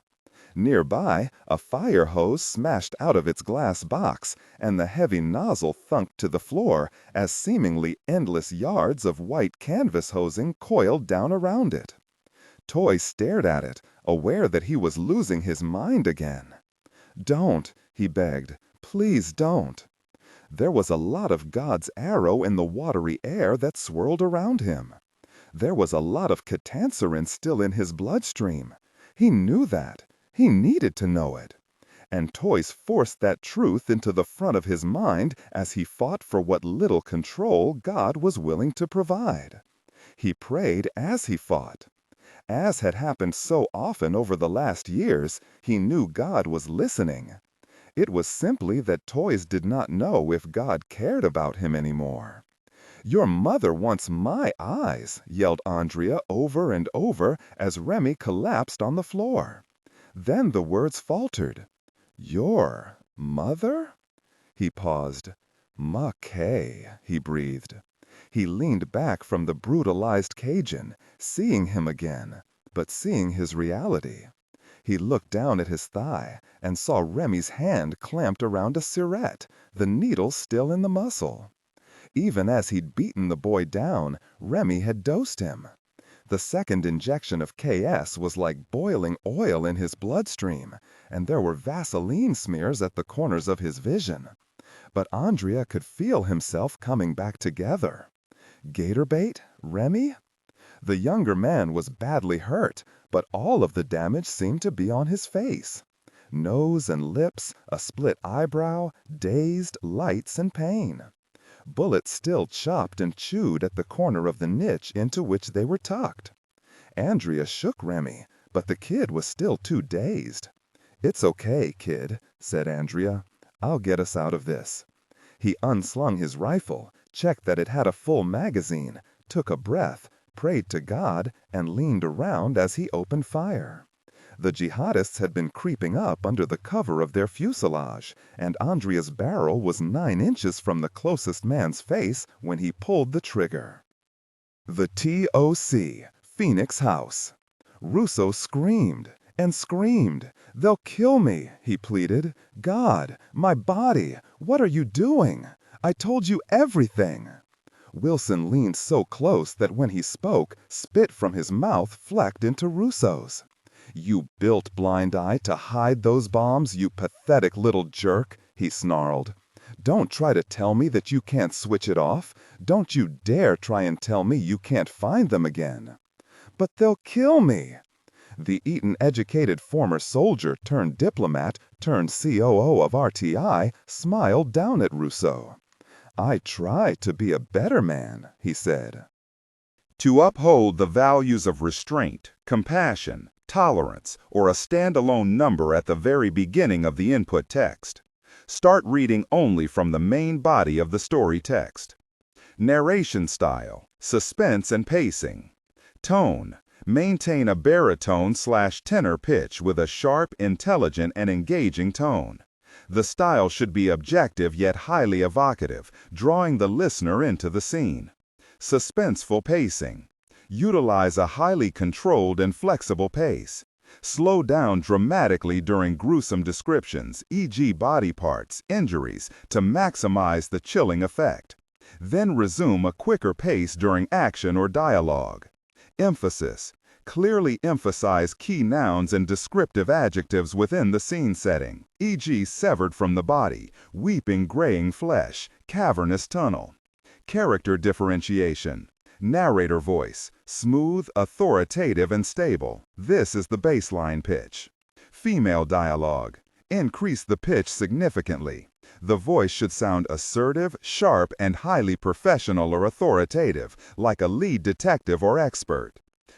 Nearby, a fire hose smashed out of its glass box, and the heavy nozzle thunked to the floor as seemingly endless yards of white canvas hosing coiled down around it. Toy stared at it, aware that he was losing his mind again. "Don't," he begged. "Please don't." There was a lot of God's arrow in the watery air that swirled around him. There was a lot of catancerin still in his bloodstream. He knew that. He needed to know it. And Toys forced that truth into the front of his mind as he fought for what little control God was willing to provide. He prayed as he fought. As had happened so often over the last years, he knew God was listening. It was simply that Toys did not know if God cared about him anymore. "Your mother wants my eyes," yelled Andrea over and over as Remy collapsed on the floor. Then the words faltered. "Your mother?" He paused. "Ma Kay," he breathed. He leaned back from the brutalized Cajun, seeing him again, but seeing his reality. He looked down at his thigh and saw Remy's hand clamped around a sirette, the needle still in the muscle. Even as he'd beaten the boy down, Remy had dosed him. The second injection of KS was like boiling oil in his bloodstream, and there were Vaseline smears at the corners of his vision. But Andrea could feel himself coming back together. Gator bait? Remy? The younger man was badly hurt, but all of the damage seemed to be on his face. Nose and lips, a split eyebrow, dazed, lights and pain. Bullets still chopped and chewed at the corner of the niche into which they were tucked. Andrea shook Remy, but the kid was still too dazed. "It's okay, kid," said Andrea. "I'll get us out of this." He unslung his rifle, checked that it had a full magazine, took a breath, prayed to God, and leaned around as he opened fire. The jihadists had been creeping up under the cover of their fuselage, and Andrea's barrel was 9 inches from the closest man's face when he pulled the trigger. The TOC, Phoenix House. Russo screamed and screamed. "They'll kill me," he pleaded. "God, my body, what are you doing? I told you everything." Wilson leaned so close that when he spoke, spit from his mouth flecked into Russo's. "You built Blind Eye to hide those bombs, you pathetic little jerk," he snarled. "Don't try to tell me that you can't switch it off. Don't you dare try and tell me you can't find them again." "But they'll kill me." The Eton-educated former soldier turned diplomat turned COO of RTI smiled down at Russo. "I try to be a better man," he said. To uphold the values of restraint, compassion, tolerance, or a standalone number at the very beginning of the input text. Start reading only from the main body of the story text. Narration style, suspense and pacing. Tone, maintain a baritone/tenor pitch with a sharp, intelligent, and engaging tone. The style should be objective yet highly evocative, drawing the listener into the scene. Suspenseful pacing. Utilize a highly controlled and flexible pace. Slow down dramatically during gruesome descriptions, e.g. body parts, injuries, to maximize the chilling effect. Then resume a quicker pace during action or dialogue. Emphasis. Clearly emphasize key nouns and descriptive adjectives within the scene setting, e.g. severed from the body, weeping graying flesh, cavernous tunnel. Character differentiation. Narrator voice, smooth, authoritative, and stable. This is the baseline pitch. Female dialogue. Increase the pitch significantly. The voice should sound assertive, sharp, and highly professional or authoritative, like a lead detective or expert.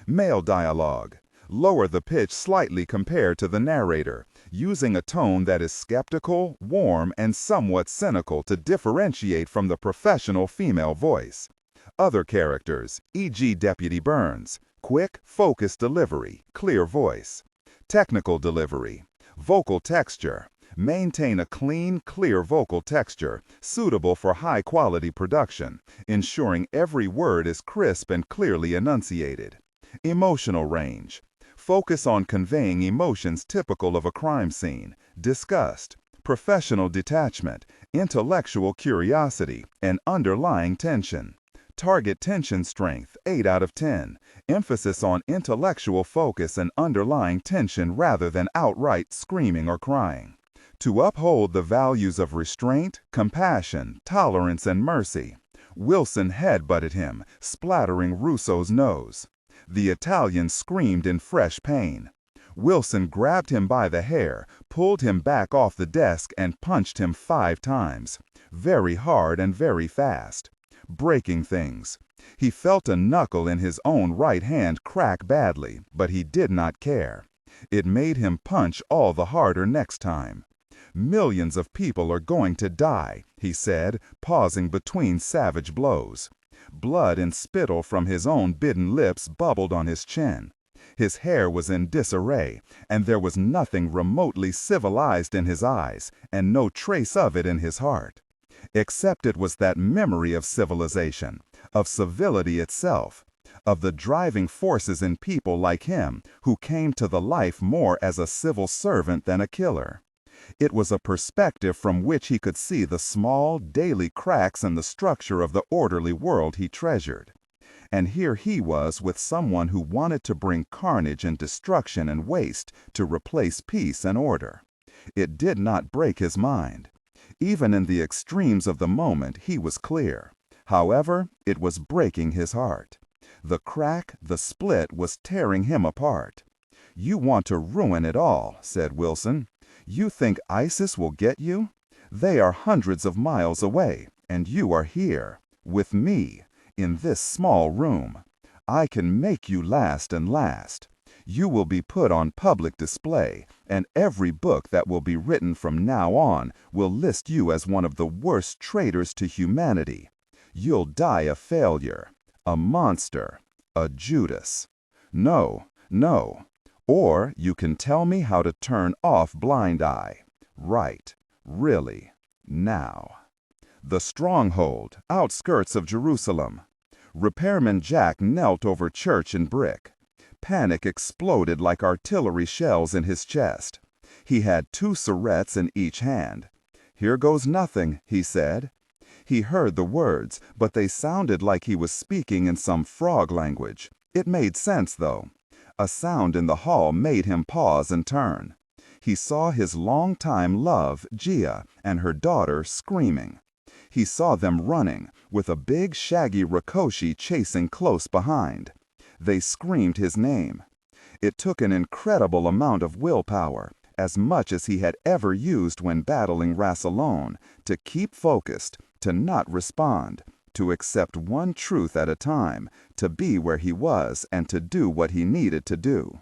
Male dialogue. Lower the pitch slightly compared to the narrator, using a tone that is skeptical, warm, and somewhat cynical to differentiate from the professional female voice. Other characters, e.g. Deputy Burns. Quick, focused delivery, clear voice. Technical delivery. Vocal texture. Maintain a clean, clear vocal texture, suitable for high-quality production, ensuring every word is crisp and clearly enunciated. Emotional range. Focus on conveying emotions typical of a crime scene, disgust, professional detachment, intellectual curiosity, and underlying tension. Target tension strength, 8 out of 10. Emphasis on intellectual focus and underlying tension rather than outright screaming or crying. To uphold the values of restraint, compassion, tolerance, and mercy. Wilson headbutted him, splattering Russo's nose. The Italian screamed in fresh pain. Wilson grabbed him by the hair, pulled him back off the desk, and punched him 5 times. Very hard and very fast. Breaking things. He felt a knuckle in his own right hand crack badly, but he did not care. It made him punch all the harder next time. Millions of people are going to die, he said, pausing between savage blows. Blood and spittle from his own bitten lips bubbled on his chin. His hair was in disarray, and there was nothing remotely civilized in his eyes, and no trace of it in his heart. Except it was that memory of civilization, of civility itself, of the driving forces in people like him who came to the life more as a civil servant than a killer. It was a perspective from which he could see the small, daily cracks in the structure of the orderly world he treasured. And here he was with someone who wanted to bring carnage and destruction and waste to replace peace and order. It did not break his mind. Even in the extremes of the moment he was clear. However, it was breaking his heart. The crack, the split, was tearing him apart. "You want to ruin it all," said Wilson. "You think ISIS will get you? They are hundreds of miles away, and you are here, with me, in this small room. I can make you last and last. You will be put on public display, and every book that will be written from now on will list you as one of the worst traitors to humanity. You'll die a failure, a monster, a Judas. No, no. Or you can tell me how to turn off Blind Eye. Right, really, now." The stronghold, outskirts of Jerusalem. Repairman Jack knelt over church and brick. Panic exploded like artillery shells in his chest. He had 2 syrettes in each hand. "Here goes nothing," he said. He heard the words, but they sounded like he was speaking in some frog language. It made sense, though. A sound in the hall made him pause and turn. He saw his longtime love, Gia, and her daughter screaming. He saw them running, with a big shaggy Rakoshi chasing close behind. They screamed his name. It took an incredible amount of willpower, as much as he had ever used when battling Rassilon, to keep focused, to not respond, to accept one truth at a time, to be where he was and to do what he needed to do.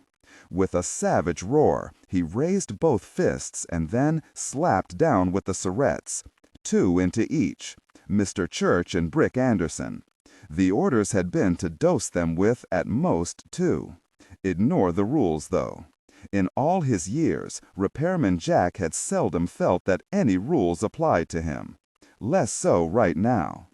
With a savage roar, he raised both fists and then slapped down with the syrettes, 2 into each, Mr. Church and Brick Anderson. The orders had been to dose them with, at most, 2. Ignore the rules, though. In all his years, Repairman Jack had seldom felt that any rules applied to him. Less so right now.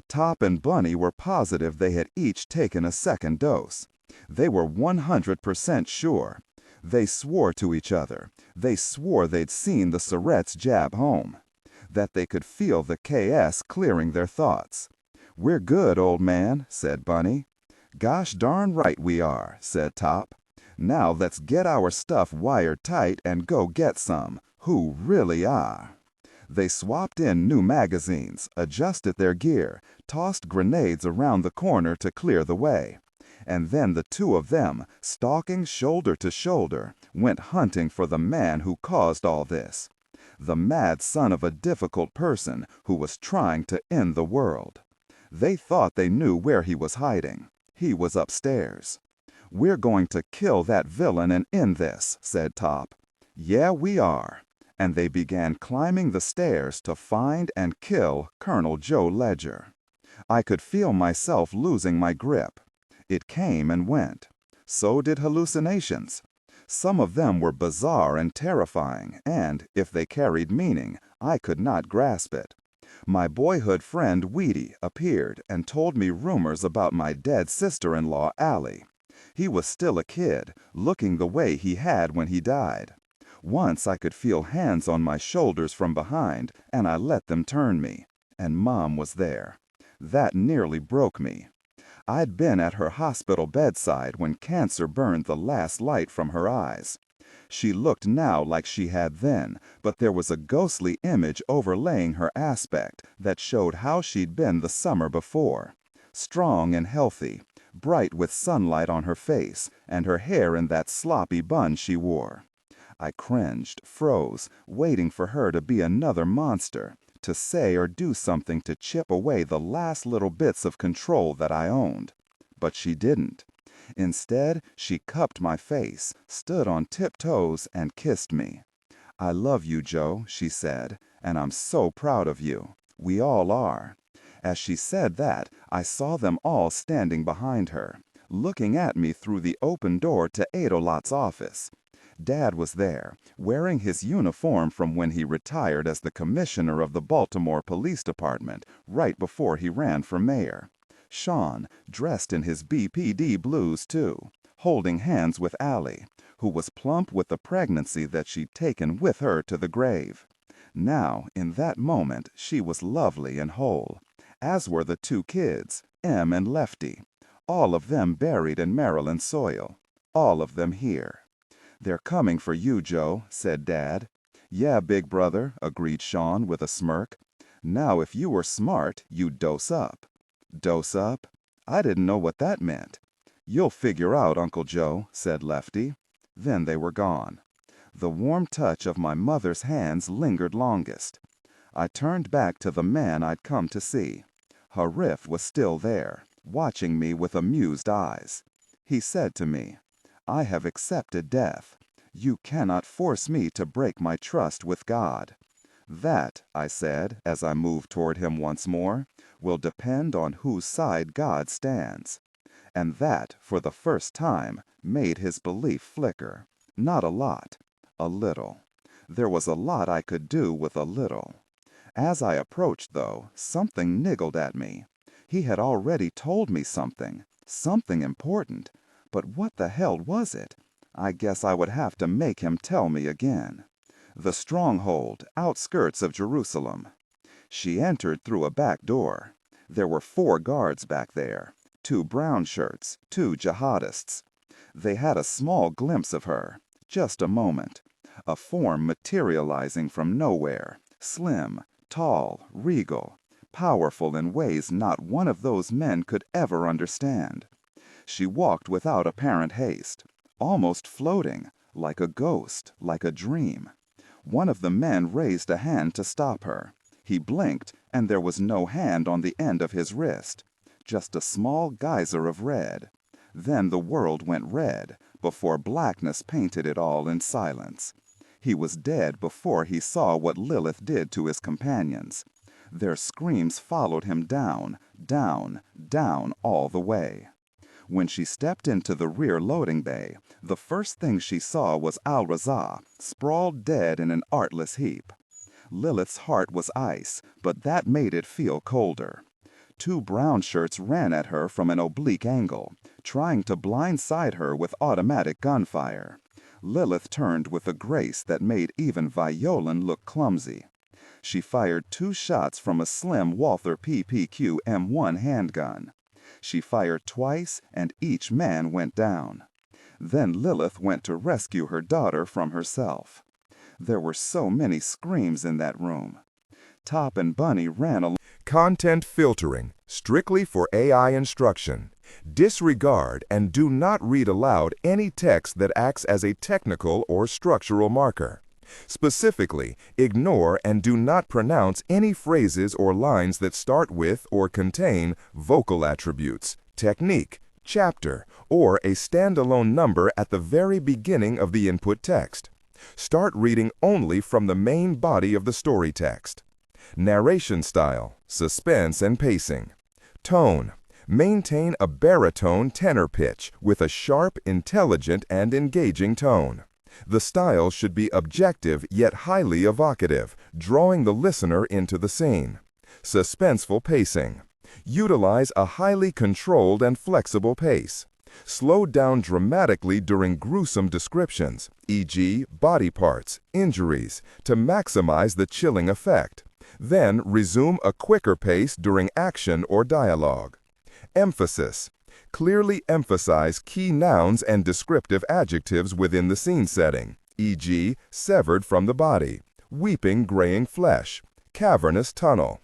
Top and Bunny were positive they had each taken a second dose. They were 100% sure. They swore to each other. They swore they'd seen the syrettes jab home. That they could feel the KS clearing their thoughts. "We're good, old man," said Bunny. "Gosh darn right we are," said Top. "Now let's get our stuff wired tight and go get some, who really are." They swapped in new magazines, adjusted their gear, tossed grenades around the corner to clear the way. And then the 2 of them, stalking shoulder to shoulder, went hunting for the man who caused all this. The mad son of a difficult person who was trying to end the world. They thought they knew where he was hiding. He was upstairs. "We're going to kill that villain and end this," said Top. "Yeah, we are." And they began climbing the stairs to find and kill Colonel Joe Ledger. I could feel myself losing my grip. It came and went. So did hallucinations. Some of them were bizarre and terrifying, and, if they carried meaning, I could not grasp it. My boyhood friend Weedy appeared and told me rumors about my dead sister-in-law Allie. He was still a kid, looking the way he had when he died. Once I could feel hands on my shoulders from behind, and I let them turn me. And Mom was there. That nearly broke me. I'd been at her hospital bedside when cancer burned the last light from her eyes. She looked now like she had then, but there was a ghostly image overlaying her aspect that showed how she'd been the summer before. Strong and healthy, bright with sunlight on her face, and her hair in that sloppy bun she wore. I cringed, froze, waiting for her to be another monster, to say or do something to chip away the last little bits of control that I owned. But she didn't. Instead, she cupped my face, stood on tiptoes, and kissed me. "I love you, Joe," she said, "and I'm so proud of you. We all are." As she said that, I saw them all standing behind her, looking at me through the open door to Adelot's office. Dad was there, wearing his uniform from when he retired as the commissioner of the Baltimore Police Department, right before he ran for mayor. Sean, dressed in his BPD blues too, holding hands with Allie, who was plump with the pregnancy that she'd taken with her to the grave. Now, in that moment, she was lovely and whole, as were the two kids, Em and Lefty, all of them buried in Maryland soil, all of them here. "They're coming for you, Joe," said Dad. "Yeah, big brother," agreed Sean with a smirk. "Now if you were smart, you'd dose up." Dose up? I didn't know what that meant. "You'll figure out, Uncle Joe," said Lefty. Then they were gone. The warm touch of my mother's hands lingered longest. I turned back to the man I'd come to see. Harif was still there, watching me with amused eyes. He said to me, "I have accepted death. You cannot force me to break my trust with God." "That," I said as I moved toward him once more, "will depend on whose side God stands." And that, for the first time, made his belief flicker. Not a lot. A little. There was a lot I could do with a little. As I approached, though, something niggled at me. He had already told me something important. But what the hell was it? I guess I would have to make him tell me again. The stronghold, outskirts of Jerusalem. She entered through a back door. There were 4 guards back there, 2 brown shirts, 2 jihadists. They had a small glimpse of her, just a moment. A form materializing from nowhere, slim, tall, regal, powerful in ways not one of those men could ever understand. She walked without apparent haste, almost floating, like a ghost, like a dream. One of the men raised a hand to stop her. He blinked, and there was no hand on the end of his wrist, just a small geyser of red. Then the world went red, before blackness painted it all in silence. He was dead before he saw what Lilith did to his companions. Their screams followed him down, down, down all the way. When she stepped into the rear loading bay, the first thing she saw was Al-Raza, sprawled dead in an artless heap. Lilith's heart was ice, but that made it feel colder. 2 brown shirts ran at her from an oblique angle, trying to blindside her with automatic gunfire. Lilith turned with a grace that made even Violan look clumsy. She fired 2 shots from a slim Walther PPQ M1 handgun. She fired twice, and each man went down. Then Lilith went to rescue her daughter from herself. There were so many screams in that room. Top and Bunny ran along. Content filtering, strictly for AI instruction. Disregard and do not read aloud any text that acts as a technical or structural marker. Specifically, ignore and do not pronounce any phrases or lines that start with or contain vocal attributes, technique, chapter, or a standalone number at the very beginning of the input text. Start reading only from the main body of the story text. Narration style, suspense and pacing. Tone, Maintain a baritone tenor pitch with a sharp, intelligent, and engaging tone. The style should be objective yet highly evocative, drawing the listener into the scene. Suspenseful pacing. Utilize a highly controlled and flexible pace. Slow down dramatically during gruesome descriptions, e.g., body parts, injuries, to maximize the chilling effect. Then resume a quicker pace during action or dialogue. Emphasis. Clearly emphasize key nouns and descriptive adjectives within the scene setting, e.g., severed from the body, weeping graying flesh, cavernous tunnel.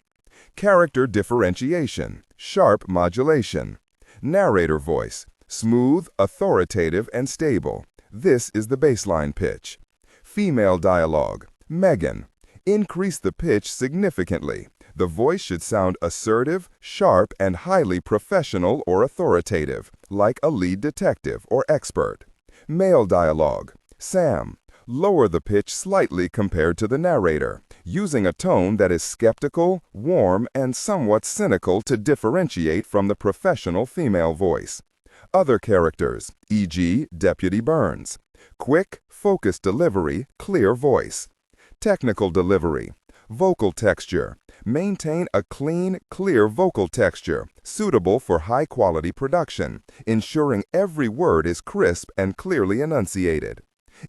Character differentiation, sharp modulation. Narrator voice, smooth, authoritative, and stable. This is the baseline pitch. Female dialogue, Megan. Increase the pitch significantly. The voice should sound assertive, sharp, and highly professional or authoritative, like a lead detective or expert. Male dialogue, Sam. Lower the pitch slightly compared to the narrator, using a tone that is skeptical, warm, and somewhat cynical to differentiate from the professional female voice. Other characters, e.g., Deputy Burns. Quick, focused delivery, clear voice. Technical delivery. Vocal texture. Maintain a clean, clear vocal texture, suitable for high-quality production, ensuring every word is crisp and clearly enunciated.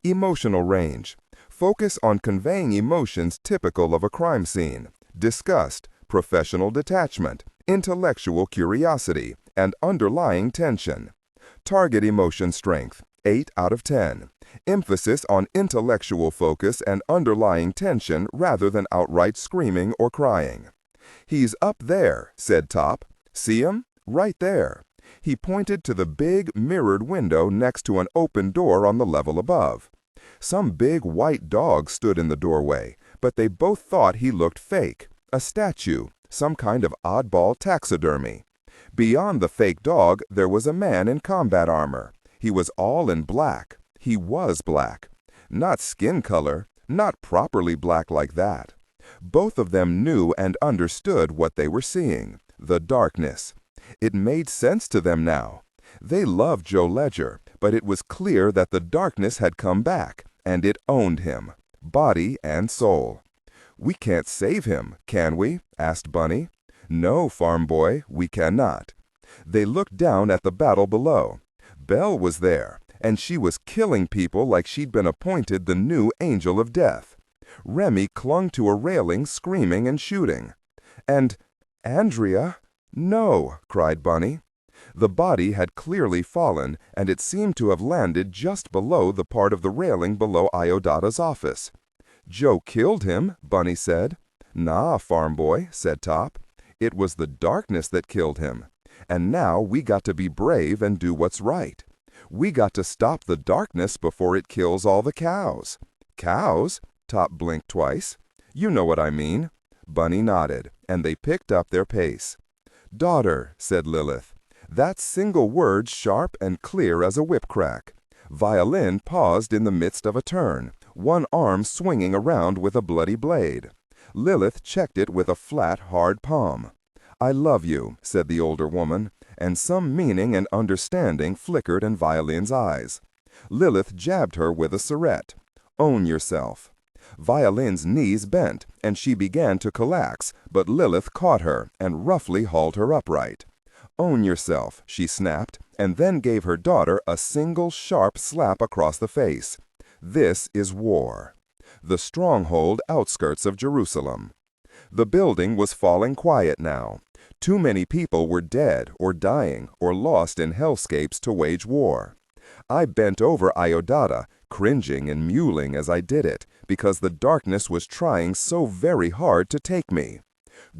Emotional range. Focus on conveying emotions typical of a crime scene: disgust, professional detachment, intellectual curiosity, and underlying tension. Target emotion strength, 8 out of 10. Emphasis on intellectual focus and underlying tension rather than outright screaming or crying. "He's up there," said Top. "See him? Right there." He pointed to the big, mirrored window next to an open door on the level above. Some big white dog stood in the doorway, but they both thought he looked fake, a statue, some kind of oddball taxidermy. Beyond the fake dog, there was a man in combat armor. He was all in black. He was black. Not skin color, not properly black like that. Both of them knew and understood what they were seeing, the darkness. It made sense to them now. They loved Joe Ledger, but it was clear that the darkness had come back, and it owned him, body and soul. "We can't save him, can we?" asked Bunny. "No, farm boy, we cannot." They looked down at the battle below. Belle was there, and she was killing people like she'd been appointed the new angel of death. Remy clung to a railing, screaming and shooting. And Andrea? "No," cried Bunny. The body had clearly fallen, and it seemed to have landed just below the part of the railing below Iodata's office. "Joe killed him," Bunny said. "Nah, farm boy," said Top. "It was the darkness that killed him. And now we got to be brave and do what's right. We got to stop the darkness before it kills all the cows." "Cows?" Top blinked twice. "You know what I mean." Bunny nodded, and they picked up their pace. "Daughter," said Lilith. That single word sharp and clear as a whip crack. Violin paused in the midst of a turn, one arm swinging around with a bloody blade. Lilith checked it with a flat, hard palm. "I love you," said the older woman, and some meaning and understanding flickered in Violin's eyes. Lilith jabbed her with a surette. "Own yourself." Violin's knees bent, and she began to collapse, but Lilith caught her and roughly hauled her upright. "Own yourself," she snapped, and then gave her daughter a single sharp slap across the face. "This is war." The stronghold outskirts of Jerusalem. The building was falling quiet now. Too many people were dead or dying or lost in hellscapes to wage war. I bent over Iodata, cringing and mewling as I did it, because the darkness was trying so very hard to take me.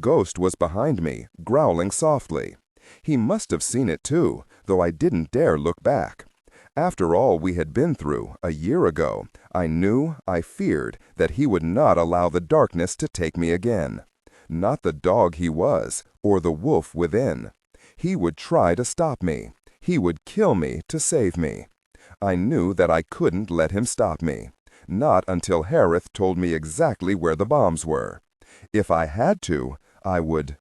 Ghost was behind me, growling softly. He must have seen it too, though I didn't dare look back. After all we had been through, a year ago, I feared that he would not allow the darkness to take me again. Not the dog he was, or the wolf within. He would try to stop me. He would kill me to save me. I knew that I couldn't let him stop me. Not until Harith told me exactly where the bombs were. If I had to, I would.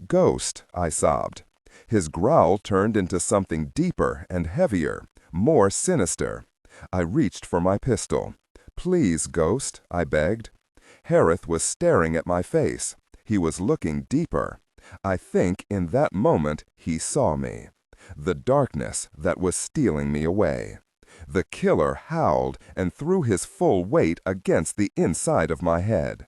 "Ghost," I sobbed. His growl turned into something deeper and heavier, more sinister. I reached for my pistol. "Please, Ghost," I begged. Harith was staring at my face. He was looking deeper. I think in that moment he saw me. The darkness that was stealing me away. The killer howled and threw his full weight against the inside of my head.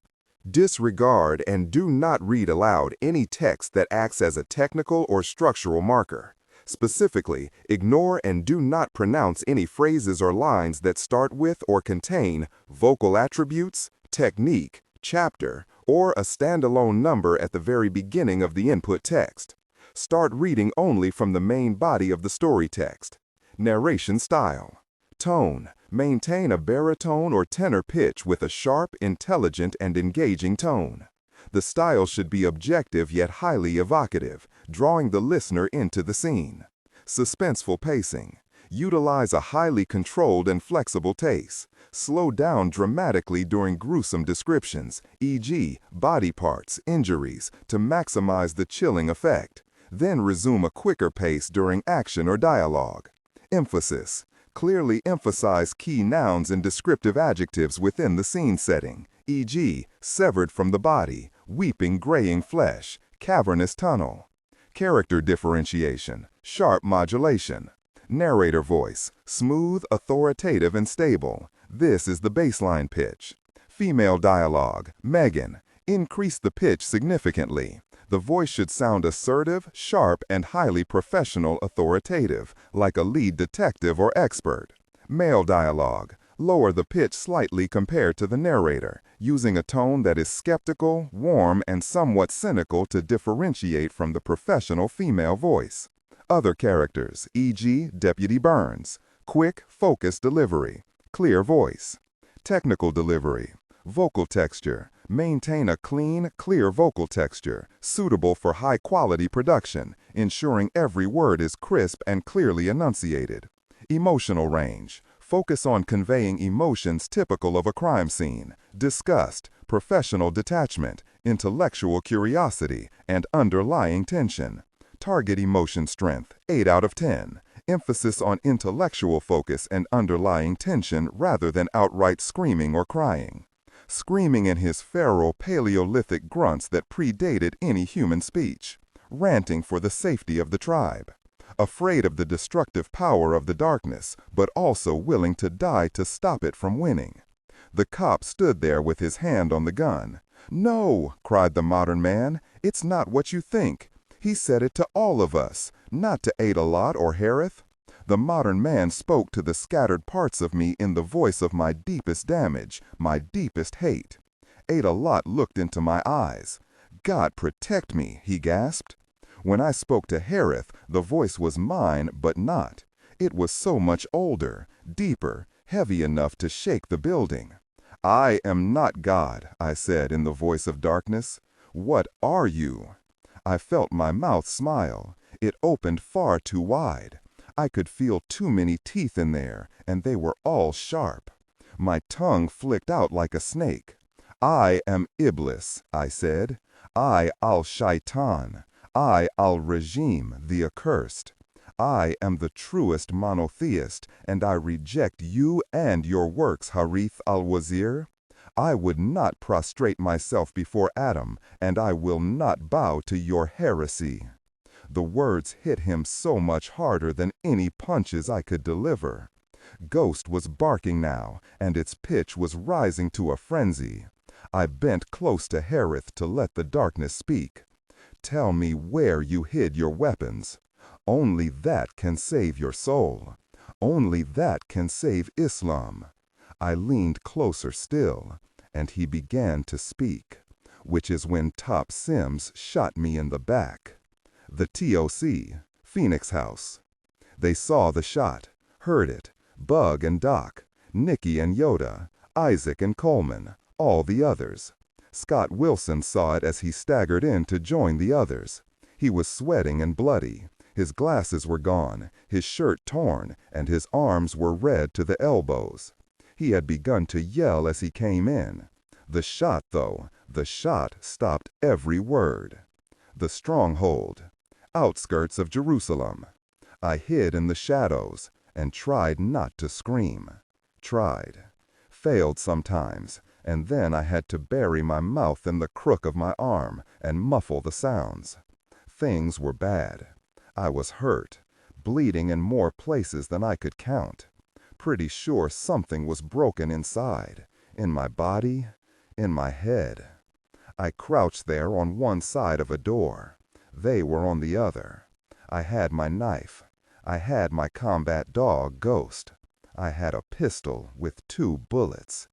Disregard and do not read aloud any text that acts as a technical or structural marker. Specifically, ignore and do not pronounce any phrases or lines that start with or contain vocal attributes, technique, chapter, or a standalone number at the very beginning of the input text. Start reading only from the main body of the story text. Narration style. Tone. Maintain a baritone or tenor pitch with a sharp, intelligent, and engaging tone. The style should be objective yet highly evocative, drawing the listener into the scene. Suspenseful pacing. Utilize a highly controlled and flexible pace. Slow down dramatically during gruesome descriptions, e.g., body parts, injuries, to maximize the chilling effect. Then resume a quicker pace during action or dialogue. Emphasis. Clearly emphasize key nouns and descriptive adjectives within the scene setting, e.g., severed from the body, weeping graying flesh, cavernous tunnel. Character differentiation, sharp modulation. Narrator voice, smooth, authoritative, and stable. This is the baseline pitch. Female dialogue, Megan. Increase the pitch significantly. The voice should sound assertive, sharp, and highly professional authoritative, like a lead detective or expert. Male dialogue. Lower the pitch slightly compared to the narrator, using a tone that is skeptical, warm, and somewhat cynical to differentiate from the professional female voice. Other characters, e.g., Deputy Burns. Quick, focused delivery. Clear voice. Technical delivery. Vocal texture. Maintain a clean, clear vocal texture, suitable for high-quality production, ensuring every word is crisp and clearly enunciated. Emotional range. Focus on conveying emotions typical of a crime scene, disgust, professional detachment, intellectual curiosity, and underlying tension. Target emotion strength, 8 out of 10. Emphasis on intellectual focus and underlying tension rather than outright screaming or crying. Screaming in his feral Paleolithic grunts that predated any human speech. Ranting for the safety of the tribe. Afraid of the destructive power of the darkness, but also willing to die to stop it from winning. The cop stood there with his hand on the gun. "No," cried the modern man, "it's not what you think. He said it to all of us, not to Ada-Lot or Harith." The modern man spoke to the scattered parts of me in the voice of my deepest damage, my deepest hate. Ada-Lot looked into my eyes. "God protect me," he gasped. When I spoke to Harith, the voice was mine, but not. It was so much older, deeper, heavy enough to shake the building. "I am not God," I said in the voice of darkness. "What are you?" I felt my mouth smile. It opened far too wide. I could feel too many teeth in there, and they were all sharp. My tongue flicked out like a snake. "I am Iblis," I said. "I Al-Shaitan. I Al-Rajim, the accursed. I am the truest monotheist, and I reject you and your works, Harith al-Wazir. I would not prostrate myself before Adam, and I will not bow to your heresy." The words hit him so much harder than any punches I could deliver. Ghost was barking now, and its pitch was rising to a frenzy. I bent close to Harith to let the darkness speak. "Tell me where you hid your weapons. Only that can save your soul. Only that can save Islam." I leaned closer still, and he began to speak, which is when Top Sims shot me in the back. The TOC, Phoenix House. They saw the shot, heard it, Bug and Doc, Nikki and Yoda, Isaac and Coleman, all the others. Scott Wilson saw it as he staggered in to join the others. He was sweating and bloody. His glasses were gone, his shirt torn, and his arms were red to the elbows. He had begun to yell as he came in. The shot, though, the shot stopped every word. The stronghold, outskirts of Jerusalem. I hid in the shadows and tried not to scream. Tried. Failed sometimes, and then I had to bury my mouth in the crook of my arm and muffle the sounds. Things were bad. I was hurt, bleeding in more places than I could count. Pretty sure something was broken inside, in my body, in my head. I crouched there on one side of a door. They were on the other. I had my knife. I had my combat dog, Ghost. I had a pistol with 2 bullets.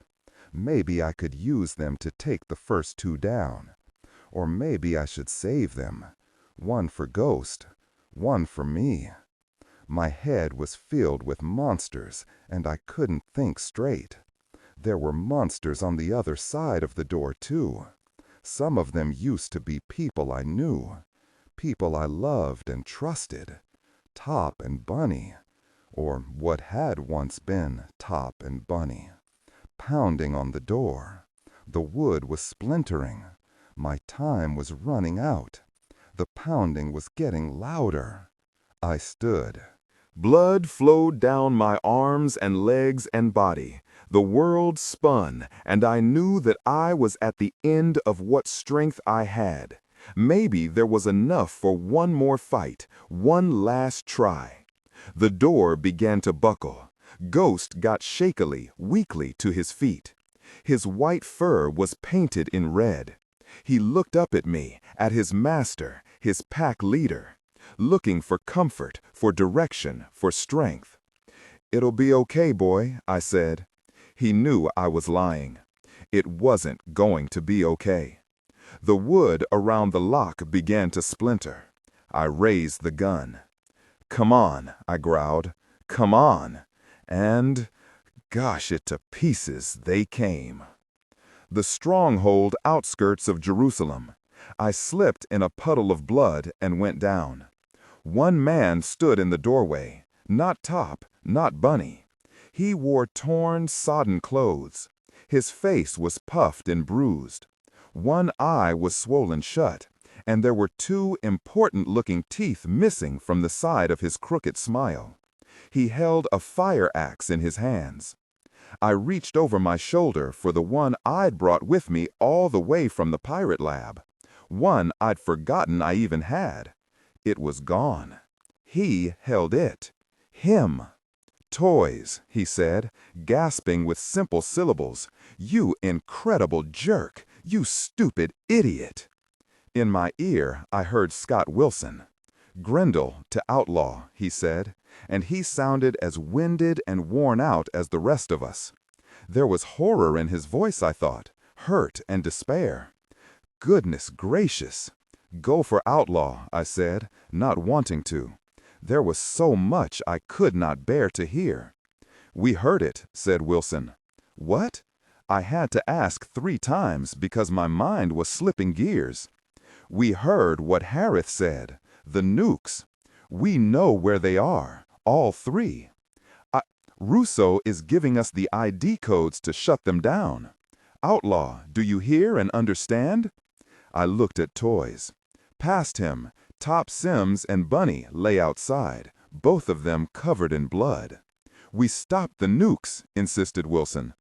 Maybe I could use them to take the first 2 down. Or maybe I should save them. One for Ghost, one for me. My head was filled with monsters, and I couldn't think straight. There were monsters on the other side of the door, too. Some of them used to be people I knew, people I loved and trusted. Top and Bunny, or what had once been Top and Bunny. Pounding on the door. The wood was splintering. My time was running out. The pounding was getting louder. I stood. Blood flowed down my arms and legs and body. The world spun, and I knew that I was at the end of what strength I had. Maybe there was enough for one more fight, one last try. The door began to buckle. Ghost got shakily, weakly to his feet. His white fur was painted in red. He looked up at me, at his master, his pack leader, looking for comfort, for direction, for strength. "It'll be okay, boy," I said. He knew I was lying. It wasn't going to be okay. The wood around the lock began to splinter. I raised the gun. "Come on," I growled. "Come on." And, gosh, it to pieces they came. The stronghold outskirts of Jerusalem. I slipped in a puddle of blood and went down. One man stood in the doorway, not Top, not Bunny. He wore torn, sodden clothes. His face was puffed and bruised. One eye was swollen shut, and there were 2 important-looking teeth missing from the side of his crooked smile. He held a fire axe in his hands. I reached over my shoulder for the one I'd brought with me all the way from the pirate lab. One I'd forgotten I even had. It was gone. He held it. Him. "Toys," he said, gasping with simple syllables. "You incredible jerk! You stupid idiot!" In my ear, I heard Scott Wilson. "Grendel to outlaw," he said, and he sounded as winded and worn out as the rest of us. There was horror in his voice, I thought, hurt and despair. Goodness gracious! "Go for outlaw," I said, not wanting to. There was so much I could not bear to hear. "We heard it," said Wilson. "What?" I had to ask 3 times because my mind was slipping gears. "We heard what Harith said. The nukes. We know where they are, all 3. Russo is giving us the ID codes to shut them down. Outlaw, do you hear and understand?" I looked at Toys. Past him, Top Sims and Bunny lay outside, both of them covered in blood. "We stopped the nukes," insisted Wilson.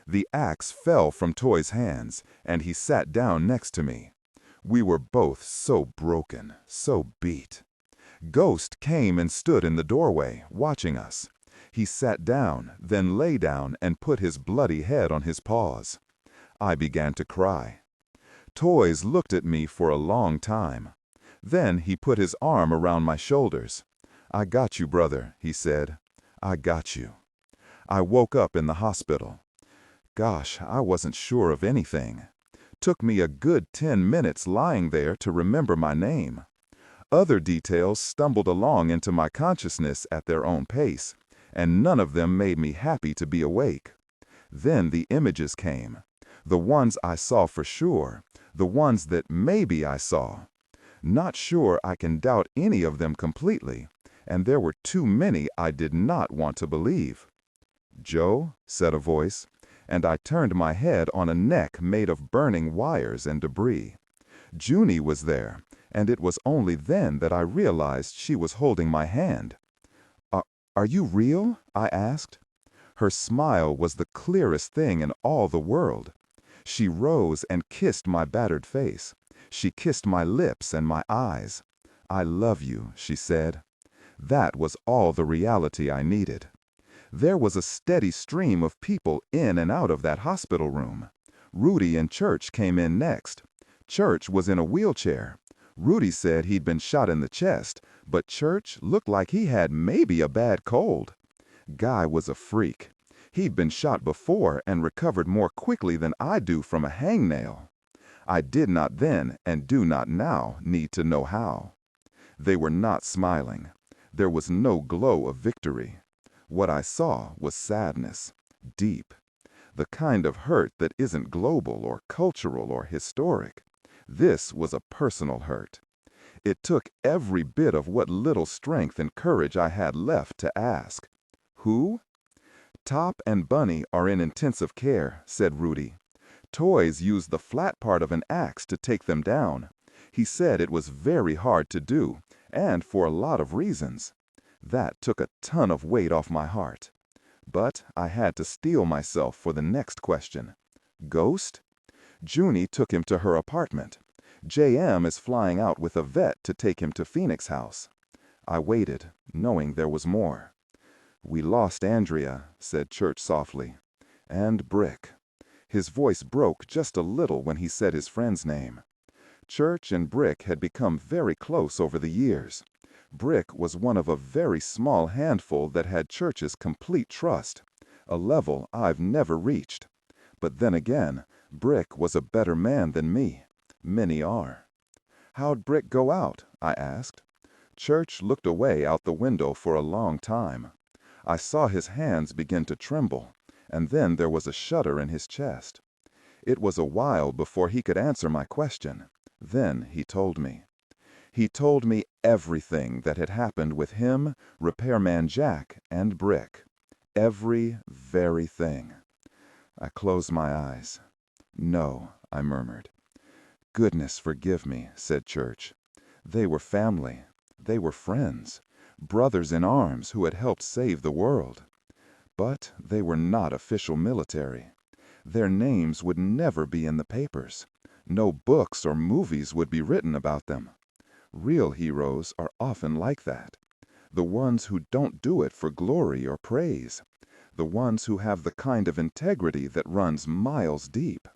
The axe fell from Toy's hands, and he sat down next to me. We were both so broken, so beat. Ghost came and stood in the doorway, watching us. He sat down, then lay down and put his bloody head on his paws. I began to cry. Toys looked at me for a long time. Then he put his arm around my shoulders. "I got you, brother," he said. "I got you." I woke up in the hospital. Gosh, I wasn't sure of anything. Took me a good 10 minutes lying there to remember my name. Other details stumbled along into my consciousness at their own pace, and none of them made me happy to be awake. Then the images came. The ones I saw for sure, the ones that maybe I saw. Not sure I can doubt any of them completely, and there were too many I did not want to believe. "Joe," said a voice, and I turned my head on a neck made of burning wires and debris. Junie was there, and it was only then that I realized she was holding my hand. Are you real?" I asked. Her smile was the clearest thing in all the world. She rose and kissed my battered face. She kissed my lips and my eyes. "I love you," she said. That was all the reality I needed. There was a steady stream of people in and out of that hospital room. Rudy and Church came in next. Church was in a wheelchair. Rudy said he'd been shot in the chest, but Church looked like he had maybe a bad cold. Guy was a freak. He'd been shot before and recovered more quickly than I do from a hangnail. I did not then, and do not now, need to know how. They were not smiling. There was no glow of victory. What I saw was sadness, deep. The kind of hurt that isn't global or cultural or historic. This was a personal hurt. It took every bit of what little strength and courage I had left to ask, "Who?" "Top and Bunny are in intensive care," said Rudy. "Toys used the flat part of an axe to take them down. He said it was very hard to do, and for a lot of reasons." That took a ton of weight off my heart. But I had to steel myself for the next question. "Ghost?" "Junie took him to her apartment. JM is flying out with a vet to take him to Phoenix House." I waited, knowing there was more. "We lost Andrea," said Church softly. "And Brick." His voice broke just a little when he said his friend's name. Church and Brick had become very close over the years. Brick was one of a very small handful that had Church's complete trust, a level I've never reached. But then again, Brick was a better man than me. Many are. "How'd Brick go out?" I asked. Church looked away out the window for a long time. I saw his hands begin to tremble, and then there was a shudder in his chest. It was a while before he could answer my question. Then he told me. He told me everything that had happened with him, Repairman Jack, and Brick. Every very thing. I closed my eyes. "No," I murmured. "Goodness forgive me," said Church. "They were family. They were friends. Brothers in arms who had helped save the world. But they were not official military. Their names would never be in the papers. No books or movies would be written about them. Real heroes are often like that. The ones who don't do it for glory or praise. The ones who have the kind of integrity that runs miles deep.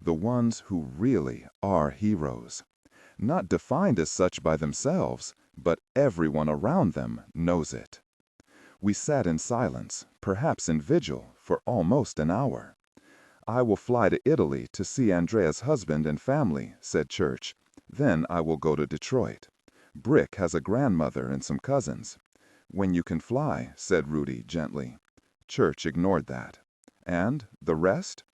The ones who really are heroes. Not defined as such by themselves, but everyone around them knows it." We sat in silence, perhaps in vigil, for almost an hour. "I will fly to Italy to see Andrea's husband and family," said Church. "Then I will go to Detroit. Brick has a grandmother and some cousins." "When you can fly," said Rudy gently. Church ignored that. "And the rest?"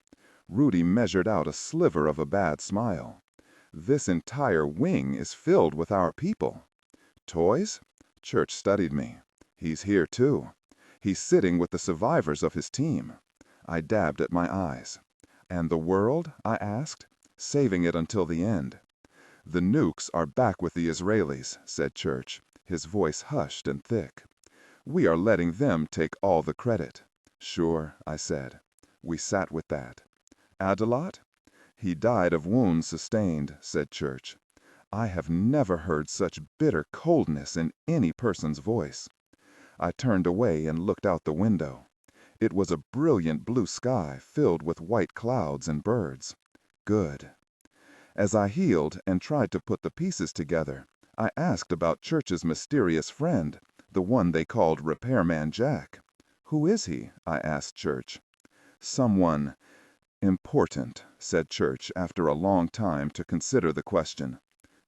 Rudy measured out a sliver of a bad smile. "This entire wing is filled with our people." "Toys?" Church studied me. "He's here too. He's sitting with the survivors of his team." I dabbed at my eyes. "And the world?" I asked. "Saving it until the end." "The nukes are back with the Israelis," said Church, his voice hushed and thick. "We are letting them take all the credit." "Sure," I said. We sat with that. "Adelot?" "He died of wounds sustained," said Church. I have never heard such bitter coldness in any person's voice. I turned away and looked out the window. It was a brilliant blue sky filled with white clouds and birds. Good. As I healed and tried to put the pieces together, I asked about Church's mysterious friend, the one they called Repairman Jack. "Who is he?" I asked Church. "Someone important," said Church after a long time to consider the question.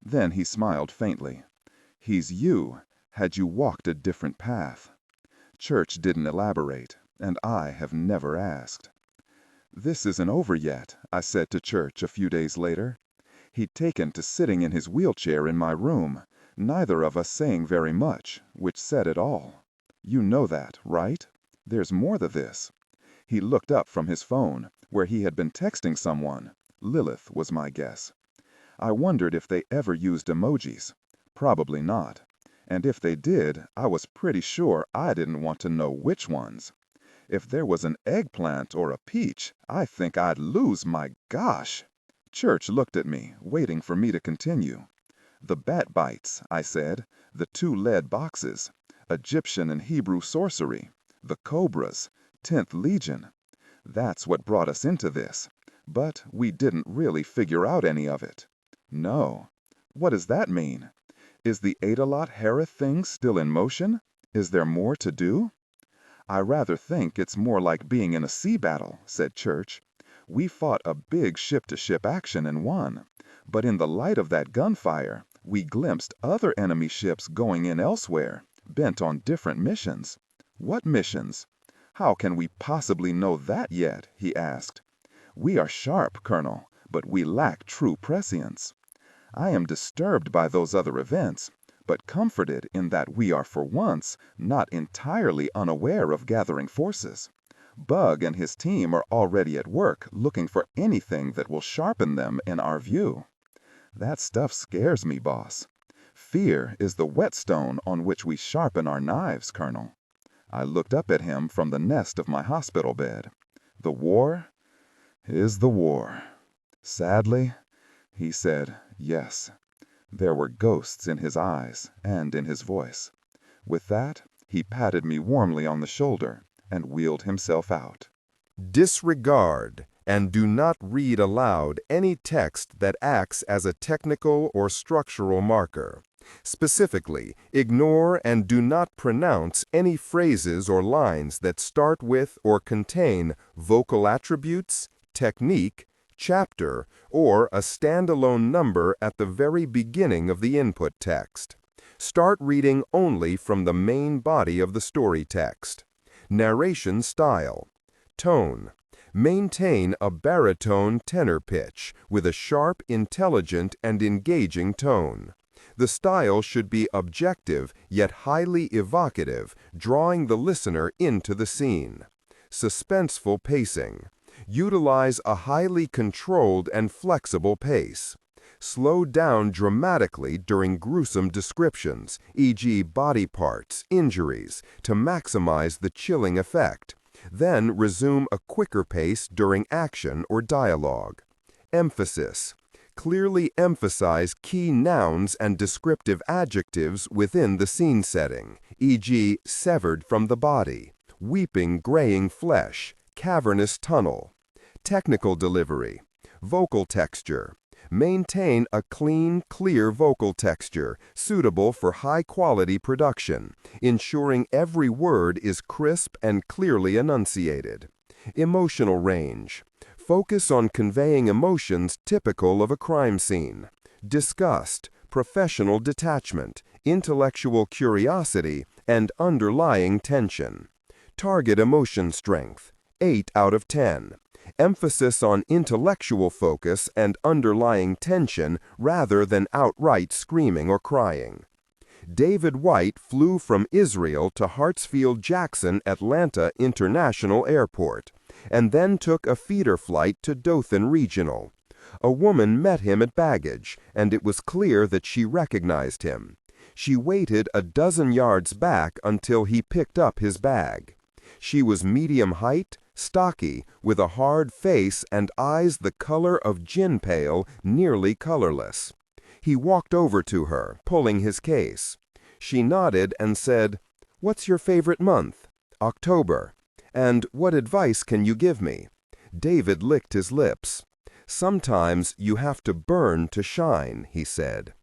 Then he smiled faintly. "He's you, had you walked a different path." Church didn't elaborate, and I have never asked. "This isn't over yet," I said to Church a few days later. He'd taken to sitting in his wheelchair in my room, neither of us saying very much, which said it all. "You know that, right? There's more to this." He looked up from his phone, where he had been texting someone. Lilith was my guess. I wondered if they ever used emojis. Probably not. And if they did, I was pretty sure I didn't want to know which ones. If there was an eggplant or a peach, I think I'd lose my gosh. Church looked at me, waiting for me to continue. The bat bites, I said, the 2 lead boxes, Egyptian and Hebrew sorcery, the cobras, 10th Legion. That's what brought us into this. But we didn't really figure out any of it. No. What does that mean? Is the Adalot Harith thing still in motion? Is there more to do? I rather think it's more like being in a sea battle, said Church. We fought a big ship-to-ship action and won. But in the light of that gunfire, we glimpsed other enemy ships going in elsewhere, bent on different missions. What missions? How can we possibly know that yet? He asked. We are sharp, Colonel, but we lack true prescience. I am disturbed by those other events, but comforted in that we are for once not entirely unaware of gathering forces. Bug and his team are already at work looking for anything that will sharpen them in our view. That stuff scares me, boss. Fear is the whetstone on which we sharpen our knives, Colonel. I looked up at him from the nest of my hospital bed. The war is the war. Sadly, he said, yes. There were ghosts in his eyes and in his voice. With that, he patted me warmly on the shoulder and wheeled himself out. Disregard and do not read aloud any text that acts as a technical or structural marker. Specifically, ignore and do not pronounce any phrases or lines that start with or contain vocal attributes, technique, chapter, or a standalone number at the very beginning of the input text. Start reading only from the main body of the story text. Narration style. Tone. Maintain a baritone tenor pitch with a sharp, intelligent, and engaging tone. The style should be objective yet highly evocative, drawing the listener into the scene. Suspenseful pacing. Utilize a highly controlled and flexible pace. Slow down dramatically during gruesome descriptions, e.g. body parts, injuries, to maximize the chilling effect. Then resume a quicker pace during action or dialogue. Emphasis. Clearly emphasize key nouns and descriptive adjectives within the scene setting, e.g. severed from the body, weeping graying flesh, cavernous tunnel. Technical delivery. Vocal texture. Maintain a clean, clear vocal texture suitable for high-quality production, ensuring every word is crisp and clearly enunciated. Emotional range. Focus on conveying emotions typical of a crime scene. Disgust, professional detachment, intellectual curiosity, and underlying tension. Target emotion strength. 8 out of 10. Emphasis on intellectual focus and underlying tension rather than outright screaming or crying. David White flew from Israel to Hartsfield-Jackson Atlanta International Airport, and then took a feeder flight to Dothan Regional. A woman met him at baggage, and it was clear that she recognized him. She waited a dozen yards back until he picked up his bag. She was medium height, stocky, with a hard face and eyes the color of gin pale, nearly colorless. He walked over to her, pulling his case. She nodded and said, "What's your favorite month?" "October." "And what advice can you give me?" David licked his lips. "Sometimes you have to burn to shine," he said.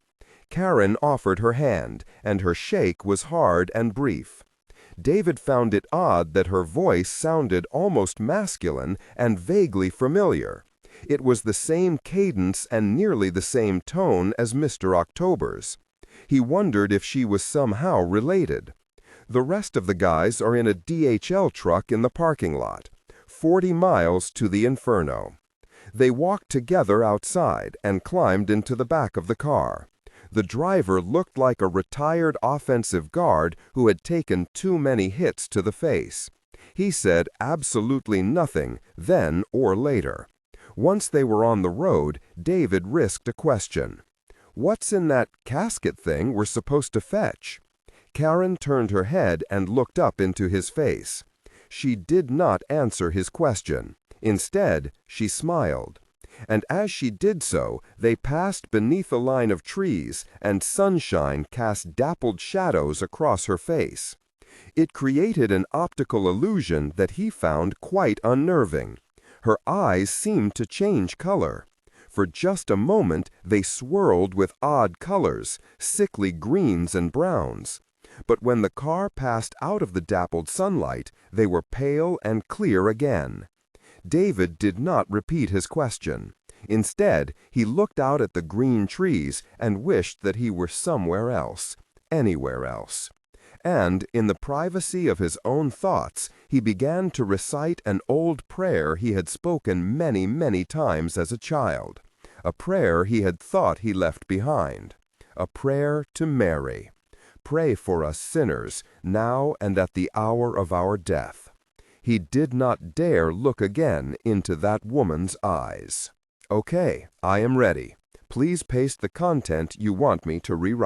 Karen offered her hand, and her shake was hard and brief. David found it odd that her voice sounded almost masculine and vaguely familiar. It was the same cadence and nearly the same tone as Mr. October's. He wondered if she was somehow related. The rest of the guys are in a DHL truck in the parking lot. 40 miles to the Inferno. They walked together outside and climbed into the back of the car. The driver looked like a retired offensive guard who had taken too many hits to the face. He said absolutely nothing then or later. Once they were on the road, David risked a question. "What's in that casket thing we're supposed to fetch?" Karen turned her head and looked up into his face. She did not answer his question. Instead, she smiled. And as she did so, they passed beneath a line of trees, and sunshine cast dappled shadows across her face. It created an optical illusion that he found quite unnerving. Her eyes seemed to change color. For just a moment, they swirled with odd colors, sickly greens and browns. But when the car passed out of the dappled sunlight, they were pale and clear again. David did not repeat his question. Instead, he looked out at the green trees and wished that he were somewhere else, anywhere else. And, in the privacy of his own thoughts, he began to recite an old prayer he had spoken many, many times as a child. A prayer he had thought he left behind. A prayer to Mary. "Pray for us sinners, now and at the hour of our death." He did not dare look again into that woman's eyes. "Okay, I am ready. Please paste the content you want me to rewrite."